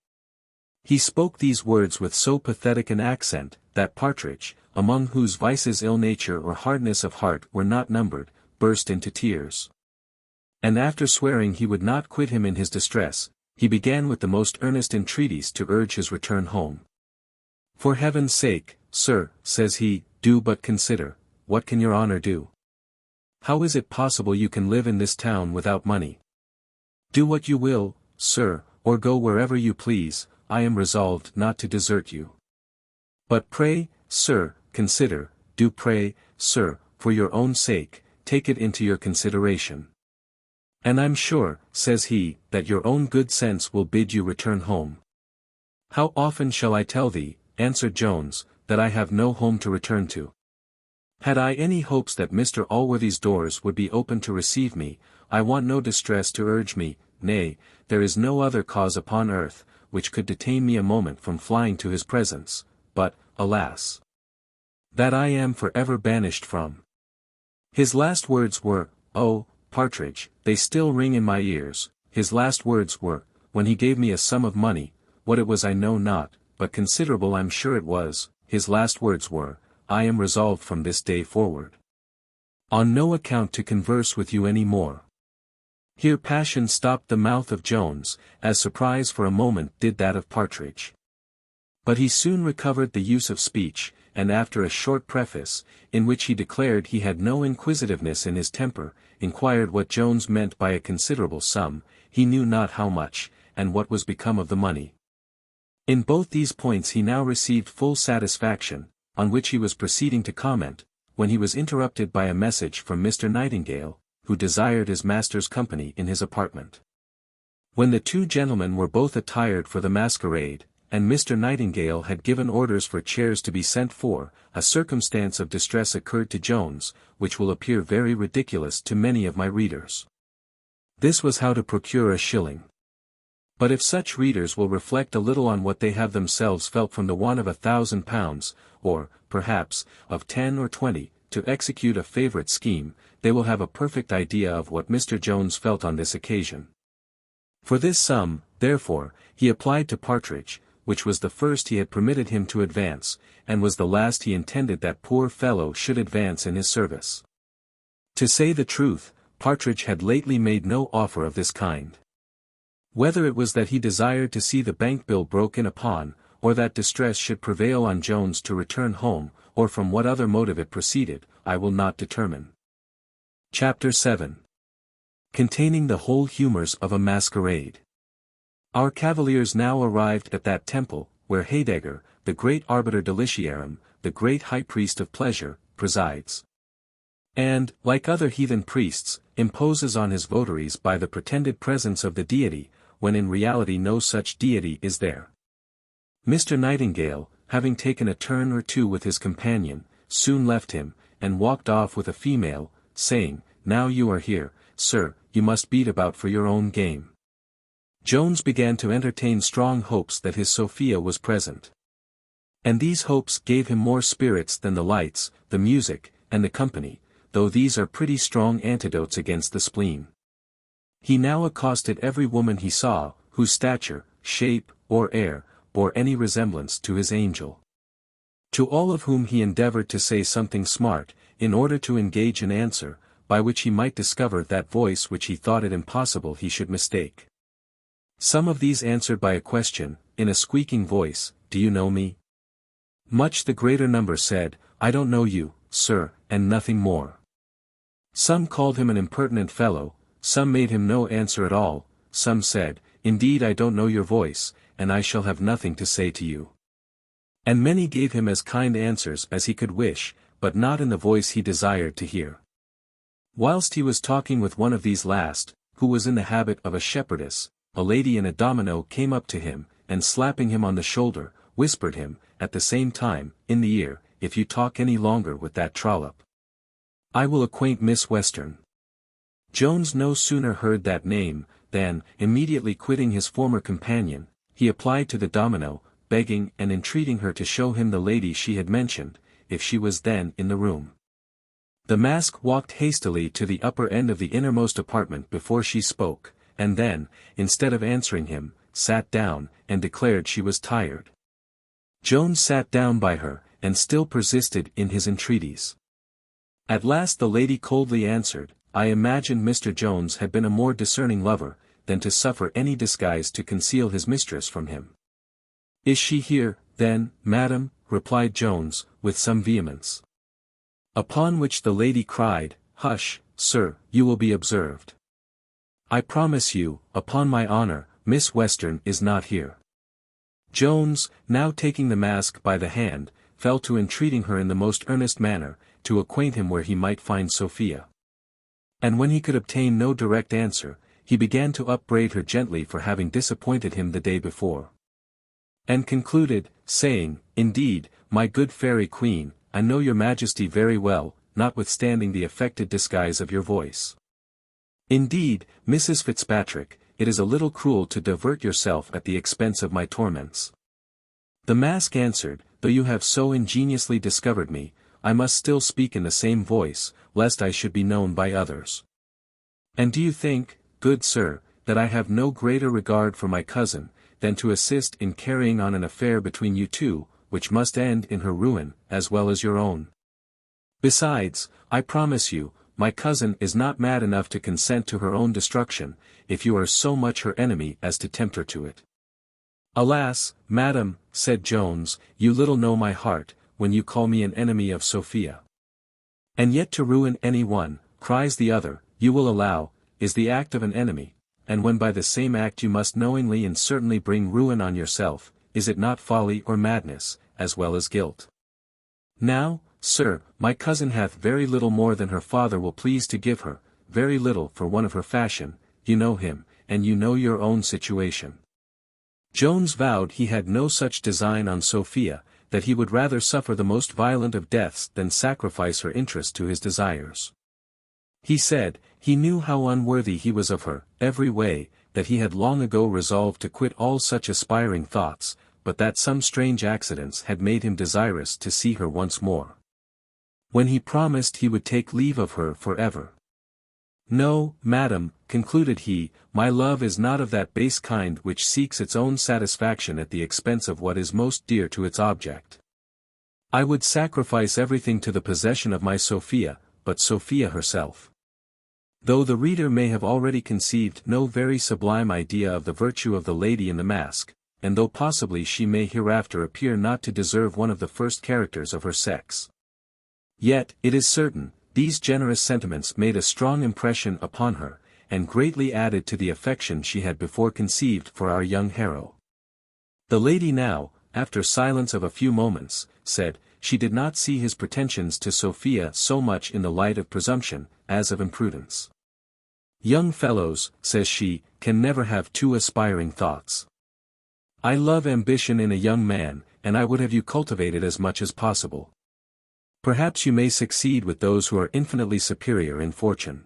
He spoke these words with so pathetic an accent, that Partridge, among whose vices ill nature or hardness of heart were not numbered, burst into tears. And after swearing he would not quit him in his distress, he began with the most earnest entreaties to urge his return home. "For heaven's sake, sir," says he, "do but consider, what can your honour do? How is it possible you can live in this town without money? Do what you will, sir, or go wherever you please, I am resolved not to desert you. But pray, sir, consider, do pray, sir, for your own sake, take it into your consideration. And I'm sure," says he, "that your own good sense will bid you return home." "How often shall I tell thee," answered Jones, "that I have no home to return to? Had I any hopes that Mr. Allworthy's doors would be open to receive me, I want no distress to urge me, nay, there is no other cause upon earth, which could detain me a moment from flying to his presence, but, alas! that I am for ever banished from." His last words were, "Oh, Partridge, they still ring in my ears," his last words were, when he gave me a sum of money, what it was I know not, but considerable I'm sure it was, his last words were, "I am resolved from this day forward on no account to converse with you any more." Here passion stopped the mouth of Jones, as surprise for a moment did that of Partridge. But he soon recovered the use of speech, and after a short preface, in which he declared he had no inquisitiveness in his temper, inquired what Jones meant by a considerable sum, he knew not how much, and what was become of the money. In both these points he now received full satisfaction, on which he was proceeding to comment, when he was interrupted by a message from Mr. Nightingale, who desired his master's company in his apartment. When the two gentlemen were both attired for the masquerade, and Mr. Nightingale had given orders for chairs to be sent for, a circumstance of distress occurred to Jones, which will appear very ridiculous to many of my readers. This was how to procure a shilling. But if such readers will reflect a little on what they have themselves felt from the want of £1,000, or, perhaps, of 10 or 20, to execute a favourite scheme, they will have a perfect idea of what Mr. Jones felt on this occasion. For this sum, therefore, he applied to Partridge, which was the first he had permitted him to advance, and was the last he intended that poor fellow should advance in his service. To say the truth, Partridge had lately made no offer of this kind. Whether it was that he desired to see the bank bill broken upon, or that distress should prevail on Jones to return home, or from what other motive it proceeded, I will not determine. Chapter 7. Containing the whole humours of a masquerade. Our cavaliers now arrived at that temple, where Heidegger, the great arbiter deliciarum, the great high priest of pleasure, presides. And, like other heathen priests, imposes on his votaries by the pretended presence of the deity, when in reality no such deity is there. Mr. Nightingale, having taken a turn or two with his companion, soon left him, and walked off with a female, saying, "Now you are here, sir, you must beat about for your own game." Jones began to entertain strong hopes that his Sophia was present. And these hopes gave him more spirits than the lights, the music, and the company, though these are pretty strong antidotes against the spleen. He now accosted every woman he saw, whose stature, shape, or air, bore any resemblance to his angel. To all of whom he endeavored to say something smart, in order to engage an answer, by which he might discover that voice which he thought it impossible he should mistake. Some of these answered by a question, in a squeaking voice, "Do you know me?" Much the greater number said, "I don't know you, sir," and nothing more. Some called him an impertinent fellow, some made him no answer at all, some said, "Indeed I don't know your voice, and I shall have nothing to say to you." And many gave him as kind answers as he could wish, but not in the voice he desired to hear. Whilst he was talking with one of these last, who was in the habit of a shepherdess, a lady in a domino came up to him, and slapping him on the shoulder, whispered him, at the same time, in the ear, "If you talk any longer with that trollop, I will acquaint Miss Western." Jones no sooner heard that name, than, immediately quitting his former companion, he applied to the domino, begging and entreating her to show him the lady she had mentioned, if she was then in the room. The mask walked hastily to the upper end of the innermost apartment before she spoke, and then, instead of answering him, sat down, and declared she was tired. Jones sat down by her, and still persisted in his entreaties. At last the lady coldly answered, "I imagined Mr. Jones had been a more discerning lover, than to suffer any disguise to conceal his mistress from him." "Is she here, then, madam?" replied Jones, with some vehemence. Upon which the lady cried, "Hush, sir, you will be observed. I promise you, upon my honor, Miss Western is not here." Jones, now taking the mask by the hand, fell to entreating her in the most earnest manner, to acquaint him where he might find Sophia. And when he could obtain no direct answer, he began to upbraid her gently for having disappointed him the day before. And concluded, saying, "Indeed, my good fairy queen, I know your majesty very well, notwithstanding the affected disguise of your voice. Indeed, Mrs. Fitzpatrick, it is a little cruel to divert yourself at the expense of my torments." The mask answered, "Though you have so ingeniously discovered me, I must still speak in the same voice, lest I should be known by others. And do you think, good sir, that I have no greater regard for my cousin, than to assist in carrying on an affair between you two, which must end in her ruin, as well as your own? Besides, I promise you, my cousin is not mad enough to consent to her own destruction, if you are so much her enemy as to tempt her to it." "Alas, madam," said Jones, "you little know my heart, when you call me an enemy of Sophia. And yet to ruin any one, cries the other, you will allow, is the act of an enemy, and when by the same act you must knowingly and certainly bring ruin on yourself, is it not folly or madness, as well as guilt? Now, sir, my cousin hath very little more than her father will please to give her, very little for one of her fashion, you know him, and you know your own situation." Jones vowed he had no such design on Sophia, that he would rather suffer the most violent of deaths than sacrifice her interest to his desires. He said, he knew how unworthy he was of her, every way, that he had long ago resolved to quit all such aspiring thoughts, but that some strange accidents had made him desirous to see her once more. When he promised he would take leave of her for ever. "No, madam," concluded he, "my love is not of that base kind which seeks its own satisfaction at the expense of what is most dear to its object. I would sacrifice everything to the possession of my Sophia, but Sophia herself." Though the reader may have already conceived no very sublime idea of the virtue of the lady in the mask, and though possibly she may hereafter appear not to deserve one of the first characters of her sex, yet, it is certain, these generous sentiments made a strong impression upon her, and greatly added to the affection she had before conceived for our young hero. The lady now, after silence of a few moments, said, she did not see his pretensions to Sophia so much in the light of presumption, as of imprudence. "Young fellows," says she, "can never have too aspiring thoughts. I love ambition in a young man, and I would have you cultivate it as much as possible. Perhaps you may succeed with those who are infinitely superior in fortune.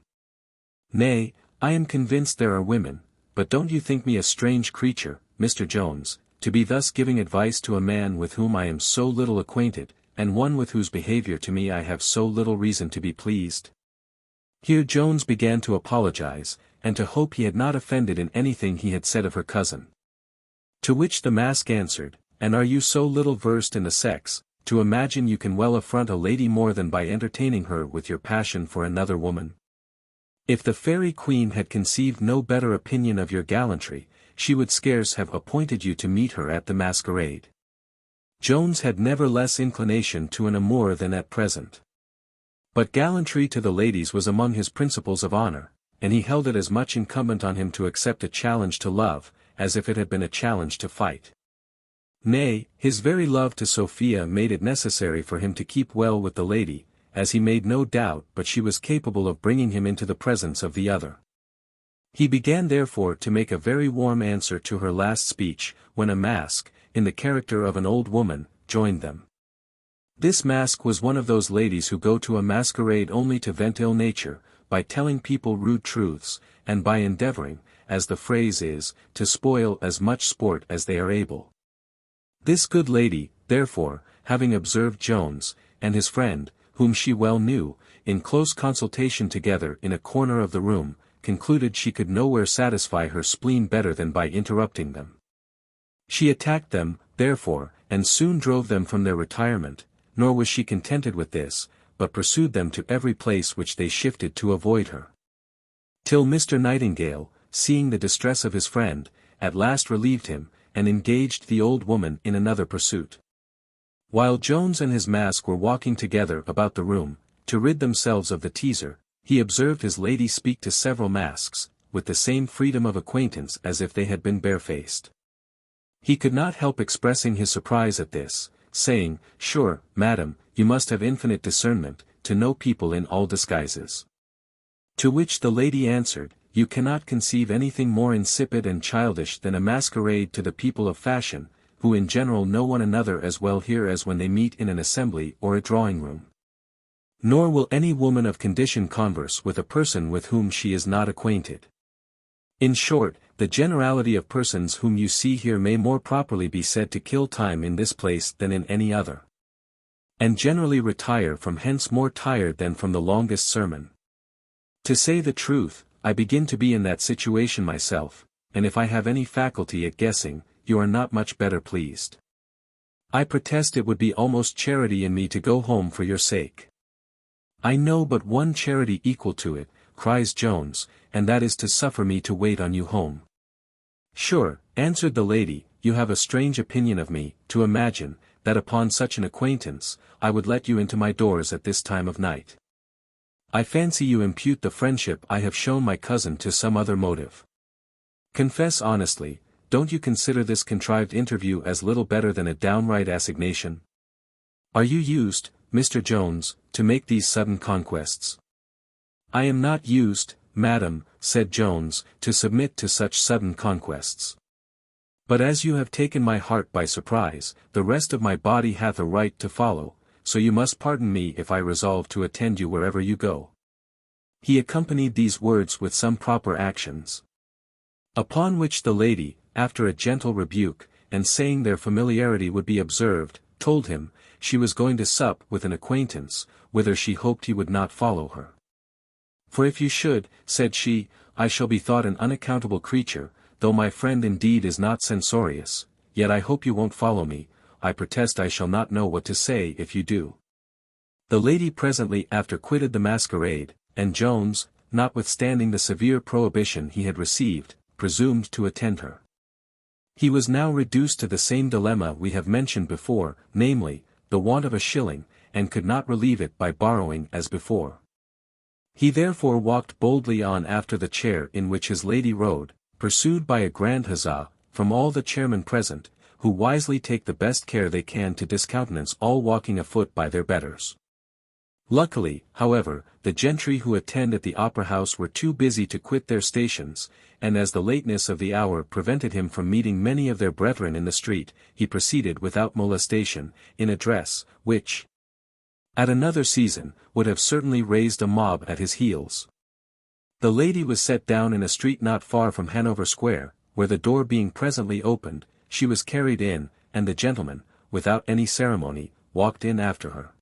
Nay, I am convinced there are women, but don't you think me a strange creature, Mr. Jones, to be thus giving advice to a man with whom I am so little acquainted, and one with whose behaviour to me I have so little reason to be pleased." Here Jones began to apologize, and to hope he had not offended in anything he had said of her cousin. To which the mask answered, "And are you so little versed in the sex, to imagine you can well affront a lady more than by entertaining her with your passion for another woman? If the fairy queen had conceived no better opinion of your gallantry, she would scarce have appointed you to meet her at the masquerade." Jones had never less inclination to an amour than at present. But gallantry to the ladies was among his principles of honour, and he held it as much incumbent on him to accept a challenge to love, as if it had been a challenge to fight. Nay, his very love to Sophia made it necessary for him to keep well with the lady, as he made no doubt but she was capable of bringing him into the presence of the other. He began therefore to make a very warm answer to her last speech, when a mask, in the character of an old woman, joined them. This mask was one of those ladies who go to a masquerade only to vent ill nature, by telling people rude truths, and by endeavouring, as the phrase is, to spoil as much sport as they are able. This good lady, therefore, having observed Jones, and his friend, whom she well knew, in close consultation together in a corner of the room, concluded she could nowhere satisfy her spleen better than by interrupting them. She attacked them, therefore, and soon drove them from their retirement, nor was she contented with this, but pursued them to every place which they shifted to avoid her. Till Mr. Nightingale, seeing the distress of his friend, at last relieved him, and engaged the old woman in another pursuit. While Jones and his mask were walking together about the room, to rid themselves of the teaser, he observed his lady speak to several masks, with the same freedom of acquaintance as if they had been barefaced. He could not help expressing his surprise at this, saying, "Sure, madam, you must have infinite discernment, to know people in all disguises." To which the lady answered, "You cannot conceive anything more insipid and childish than a masquerade to the people of fashion, who in general know one another as well here as when they meet in an assembly or a drawing-room. Nor will any woman of condition converse with a person with whom she is not acquainted. In short, the generality of persons whom you see here may more properly be said to kill time in this place than in any other, and generally retire from hence more tired than from the longest sermon. To say the truth, I begin to be in that situation myself, and if I have any faculty at guessing, you are not much better pleased. I protest it would be almost charity in me to go home for your sake." "I know but one charity equal to it," cries Jones, "and that is to suffer me to wait on you home." "Sure," answered the lady, "you have a strange opinion of me, to imagine, that upon such an acquaintance, I would let you into my doors at this time of night. I fancy you impute the friendship I have shown my cousin to some other motive. Confess honestly, don't you consider this contrived interview as little better than a downright assignation? Are you used, Mr. Jones, to make these sudden conquests?" "I am not used, madam," said Jones, "to submit to such sudden conquests. But as you have taken my heart by surprise, the rest of my body hath a right to follow, so you must pardon me if I resolve to attend you wherever you go." He accompanied these words with some proper actions. Upon which the lady, after a gentle rebuke, and saying their familiarity would be observed, told him, she was going to sup with an acquaintance, whither she hoped he would not follow her. "For if you should," said she, "I shall be thought an unaccountable creature, though my friend indeed is not censorious, yet I hope you won't follow me. I protest I shall not know what to say if you do." The lady presently after quitted the masquerade, and Jones, notwithstanding the severe prohibition he had received, presumed to attend her. He was now reduced to the same dilemma we have mentioned before, namely, the want of a shilling, and could not relieve it by borrowing as before. He therefore walked boldly on after the chair in which his lady rode, pursued by a grand huzzah, from all the chairmen present, who wisely take the best care they can to discountenance all walking afoot by their betters. Luckily, however, the gentry who attend at the opera house were too busy to quit their stations, and as the lateness of the hour prevented him from meeting many of their brethren in the street, he proceeded without molestation, in a dress, which, at another season, would have certainly raised a mob at his heels. The lady was set down in a street not far from Hanover Square, where the door being presently opened, she was carried in, and the gentleman, without any ceremony, walked in after her.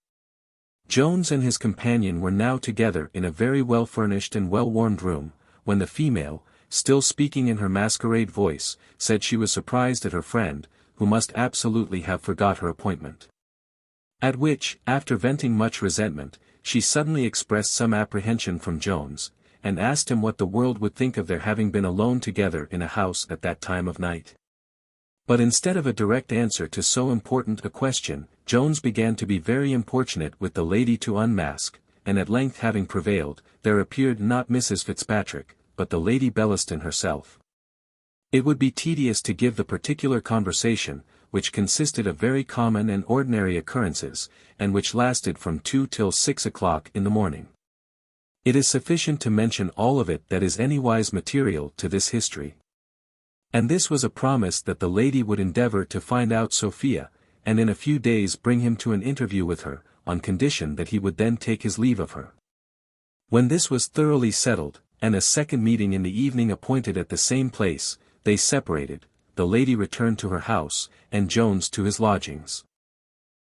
Jones and his companion were now together in a very well-furnished and well-warmed room, when the female, still speaking in her masquerade voice, said she was surprised at her friend, who must absolutely have forgot her appointment. At which, after venting much resentment, she suddenly expressed some apprehension from Jones, and asked him what the world would think of their having been alone together in a house at that time of night. But instead of a direct answer to so important a question, Jones began to be very importunate with the lady to unmask, and at length having prevailed, there appeared not Mrs Fitzpatrick, but the Lady Bellaston herself. It would be tedious to give the particular conversation, which consisted of very common and ordinary occurrences, and which lasted from 2 till 6 o'clock in the morning. It is sufficient to mention all of it that is anywise material to this history. And this was a promise that the lady would endeavour to find out Sophia, and in a few days bring him to an interview with her, on condition that he would then take his leave of her. When this was thoroughly settled, and a second meeting in the evening appointed at the same place, they separated, the lady returned to her house, and Jones to his lodgings.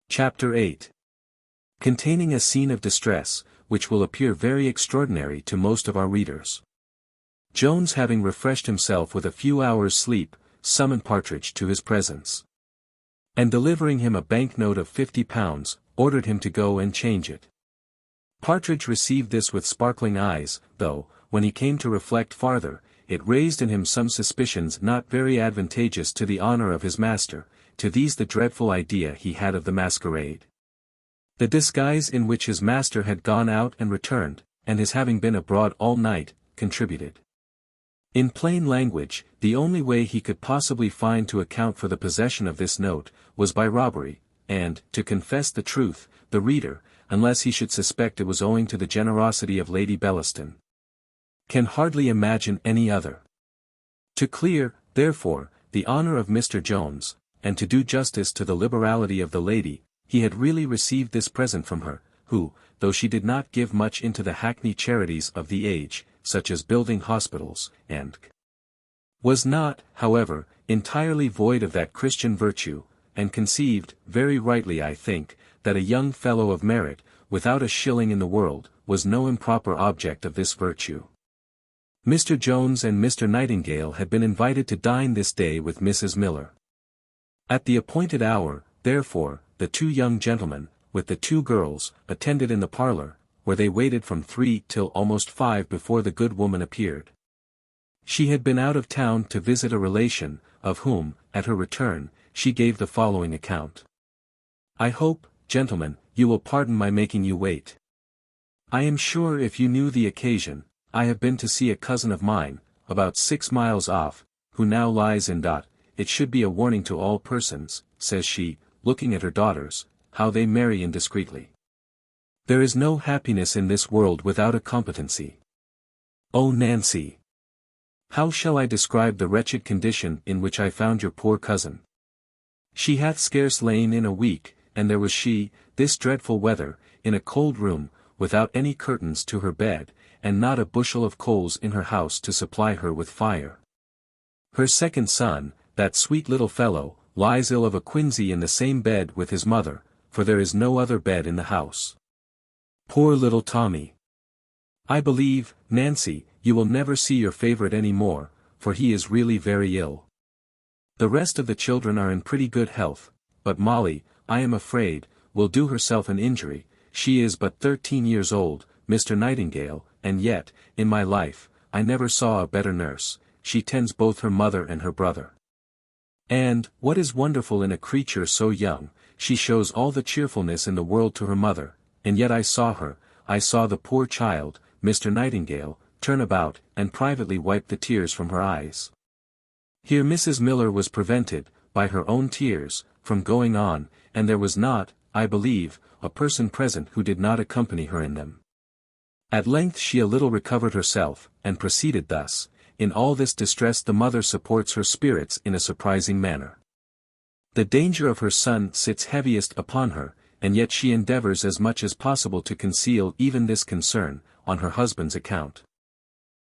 Chapter 8. Containing a scene of distress, which will appear very extraordinary to most of our readers. Jones, having refreshed himself with a few hours' sleep, summoned Partridge to his presence. And delivering him a bank-note of £50, ordered him to go and change it. Partridge received this with sparkling eyes, though, when he came to reflect farther, it raised in him some suspicions not very advantageous to the honour of his master, to these the dreadful idea he had of the masquerade. The disguise in which his master had gone out and returned, and his having been abroad all night, contributed. In plain language, the only way he could possibly find to account for the possession of this note, was by robbery, and, to confess the truth, the reader, unless he should suspect it was owing to the generosity of Lady Bellaston, can hardly imagine any other. To clear, therefore, the honour of Mr. Jones, and to do justice to the liberality of the lady, he had really received this present from her, who, though she did not give much into the hackney charities of the age, such as building hospitals, and was not, however, entirely void of that Christian virtue, and conceived, very rightly I think, that a young fellow of merit, without a shilling in the world, was no improper object of this virtue. Mr. Jones and Mr. Nightingale had been invited to dine this day with Mrs. Miller. At the appointed hour, therefore, the two young gentlemen, with the two girls, attended in the parlour, where they waited from 3 till almost 5 before the good woman appeared. She had been out of town to visit a relation, of whom, at her return, she gave the following account. I hope, gentlemen, you will pardon my making you wait. I am sure if you knew the occasion, I have been to see a cousin of mine, about 6 miles off, who now lies in . It should be a warning to all persons, says she, looking at her daughters, how they marry indiscreetly. There is no happiness in this world without a competency. Oh Nancy! How shall I describe the wretched condition in which I found your poor cousin? She hath scarce lain in a week, and there was she, this dreadful weather, in a cold room, without any curtains to her bed, and not a bushel of coals in her house to supply her with fire. Her second son, that sweet little fellow, lies ill of a quinsy in the same bed with his mother, for there is no other bed in the house. Poor little Tommy! I believe, Nancy, you will never see your favourite any more, for he is really very ill. The rest of the children are in pretty good health, but Molly, I am afraid, will do herself an injury. She is but 13 years old, Mr. Nightingale, and yet, in my life, I never saw a better nurse. She tends both her mother and her brother. And, what is wonderful in a creature so young, she shows all the cheerfulness in the world to her mother, and yet I saw the poor child, Mr. Nightingale, turn about, and privately wipe the tears from her eyes. Here Mrs. Miller was prevented, by her own tears, from going on, and there was not, I believe, a person present who did not accompany her in them. At length she a little recovered herself, and proceeded thus. In all this distress the mother supports her spirits in a surprising manner. The danger of her son sits heaviest upon her, and yet she endeavours as much as possible to conceal even this concern, on her husband's account.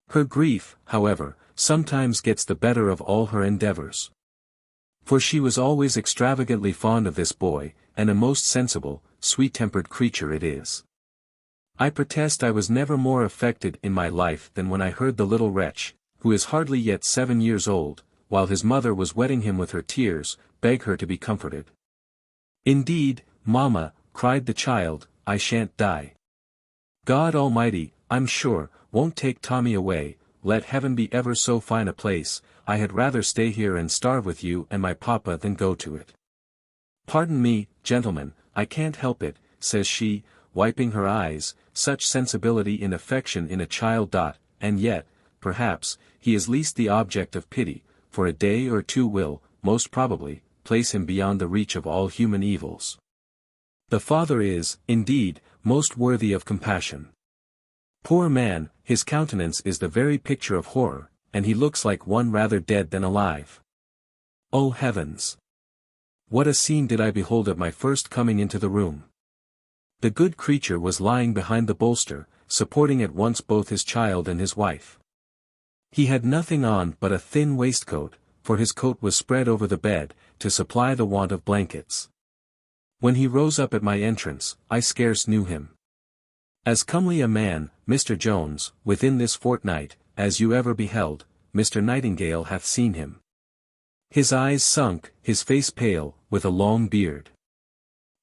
Her grief, however, sometimes gets the better of all her endeavours. For she was always extravagantly fond of this boy, and a most sensible, sweet-tempered creature it is. I protest I was never more affected in my life than when I heard the little wretch, who is hardly yet 7 years old, while his mother was wetting him with her tears, beg her to be comforted. "Indeed, mamma," cried the child, "I shan't die. God Almighty, I'm sure, won't take Tommy away, let heaven be ever so fine a place, I had rather stay here and starve with you and my papa than go to it. Pardon me, gentlemen, I can't help it," says she, wiping her eyes, "such sensibility in affection in a child. And yet, perhaps, he is least the object of pity, for a day or two will, most probably, place him beyond the reach of all human evils. The father is, indeed, most worthy of compassion. Poor man, his countenance is the very picture of horror, and he looks like one rather dead than alive. Oh heavens! What a scene did I behold at my first coming into the room! The good creature was lying behind the bolster, supporting at once both his child and his wife. He had nothing on but a thin waistcoat, for his coat was spread over the bed, to supply the want of blankets. When he rose up at my entrance, I scarce knew him. As comely a man, Mr. Jones, within this fortnight, as you ever beheld, Mr. Nightingale hath seen him. His eyes sunk, his face pale, with a long beard.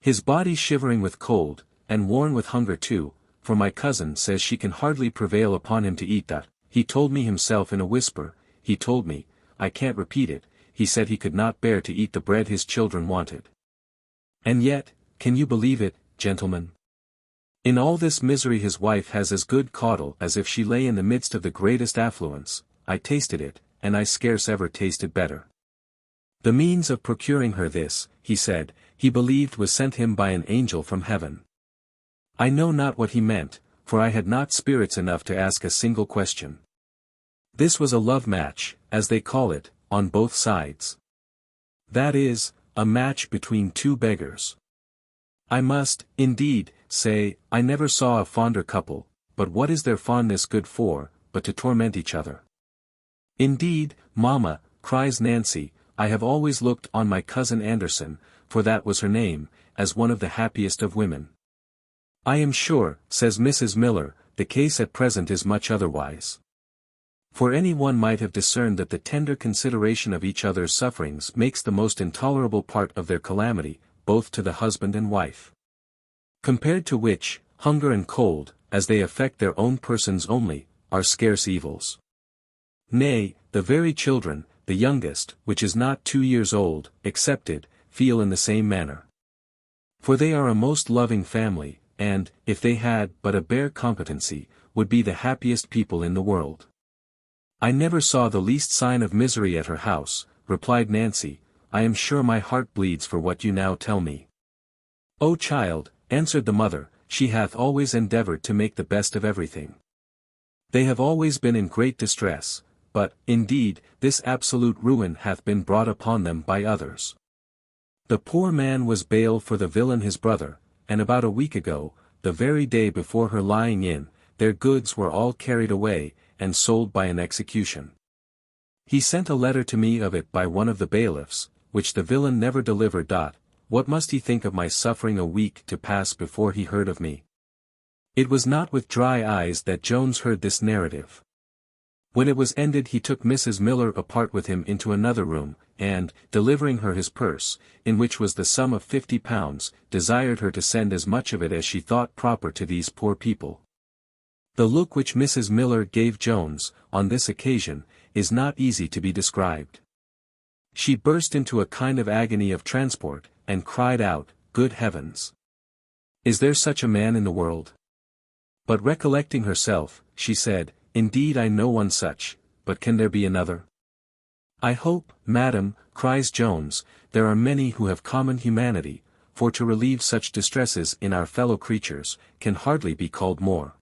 His body shivering with cold, and worn with hunger too, for my cousin says she can hardly prevail upon him to eat that. He told me himself in a whisper, he told me, I can't repeat it, he said he could not bear to eat the bread his children wanted. And yet, can you believe it, gentlemen? In all this misery his wife has as good caudle as if she lay in the midst of the greatest affluence. I tasted it, and I scarce ever tasted better. The means of procuring her this, he said, he believed was sent him by an angel from heaven. I know not what he meant, for I had not spirits enough to ask a single question. This was a love match, as they call it, on both sides. That is, a match between two beggars. I must, indeed, say, I never saw a fonder couple, but what is their fondness good for, but to torment each other? Indeed, mamma, cries Nancy, I have always looked on my cousin Anderson, for that was her name, as one of the happiest of women. I am sure, says Mrs. Miller, the case at present is much otherwise. For any one might have discerned that the tender consideration of each other's sufferings makes the most intolerable part of their calamity, both to the husband and wife. Compared to which, hunger and cold, as they affect their own persons only, are scarce evils. Nay, the very children, the youngest, which is not 2 years old, excepted, feel in the same manner. For they are a most loving family, and, if they had but a bare competency, would be the happiest people in the world. I never saw the least sign of misery at her house, replied Nancy. I am sure my heart bleeds for what you now tell me. O child, answered the mother, she hath always endeavored to make the best of everything. They have always been in great distress, but, indeed, this absolute ruin hath been brought upon them by others. The poor man was bail for the villain his brother, and about a week ago, the very day before her lying in, their goods were all carried away, and sold by an execution. He sent a letter to me of it by one of the bailiffs, which the villain never delivered. What must he think of my suffering a week to pass before he heard of me? It was not with dry eyes that Jones heard this narrative. When it was ended he took Mrs. Miller apart with him into another room, and, delivering her his purse, in which was the sum of £50, desired her to send as much of it as she thought proper to these poor people. The look which Mrs. Miller gave Jones, on this occasion, is not easy to be described. She burst into a kind of agony of transport, and cried out, Good heavens! Is there such a man in the world? But recollecting herself, she said, Indeed I know one such, but can there be another? I hope, madam, cries Jones, there are many who have common humanity, for to relieve such distresses in our fellow creatures, can hardly be called more.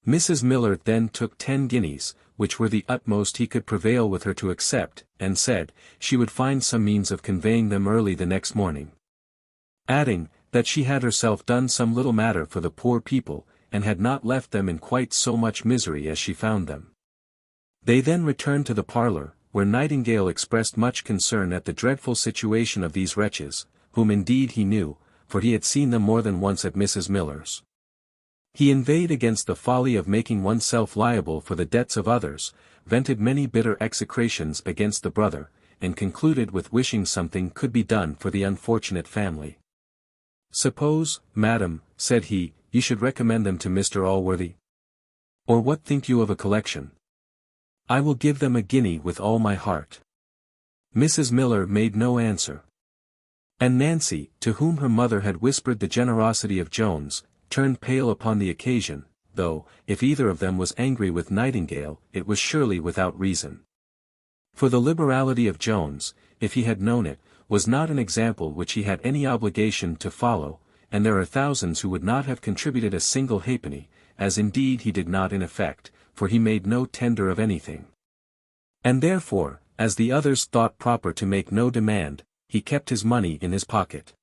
Mrs. Miller then took 10 guineas, which were the utmost he could prevail with her to accept, and said, she would find some means of conveying them early the next morning. Adding, that she had herself done some little matter for the poor people, and had not left them in quite so much misery as she found them. They then returned to the parlour, where Nightingale expressed much concern at the dreadful situation of these wretches, whom indeed he knew, for he had seen them more than once at Mrs. Miller's. He inveighed against the folly of making oneself liable for the debts of others, vented many bitter execrations against the brother, and concluded with wishing something could be done for the unfortunate family. "Suppose, madam," said he, "you should recommend them to Mr. Allworthy? Or what think you of a collection? I will give them a guinea with all my heart." Mrs. Miller made no answer. And Nancy, to whom her mother had whispered the generosity of Jones, turned pale upon the occasion, though, if either of them was angry with Nightingale, it was surely without reason. For the liberality of Jones, if he had known it, was not an example which he had any obligation to follow, and there are thousands who would not have contributed a single halfpenny, as indeed he did not in effect, for he made no tender of anything. And therefore, as the others thought proper to make no demand, he kept his money in his pocket.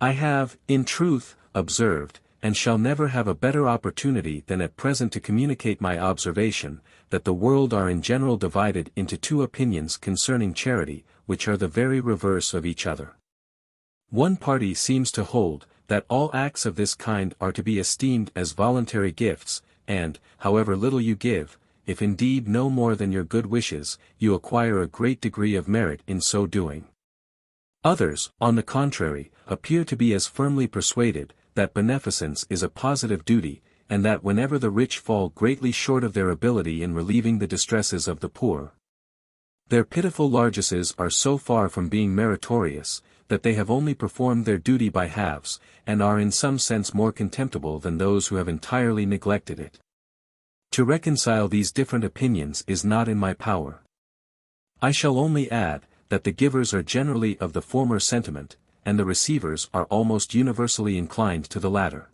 "I have, in truth, observed, and shall never have a better opportunity than at present to communicate my observation, that the world are in general divided into two opinions concerning charity, which are the very reverse of each other. One party seems to hold, that all acts of this kind are to be esteemed as voluntary gifts, and, however little you give, if indeed no more than your good wishes, you acquire a great degree of merit in so doing. Others, on the contrary, appear to be as firmly persuaded, that beneficence is a positive duty, and that whenever the rich fall greatly short of their ability in relieving the distresses of the poor, their pitiful largesses are so far from being meritorious, that they have only performed their duty by halves, and are in some sense more contemptible than those who have entirely neglected it. To reconcile these different opinions is not in my power. I shall only add, that the givers are generally of the former sentiment, and the receivers are almost universally inclined to the latter.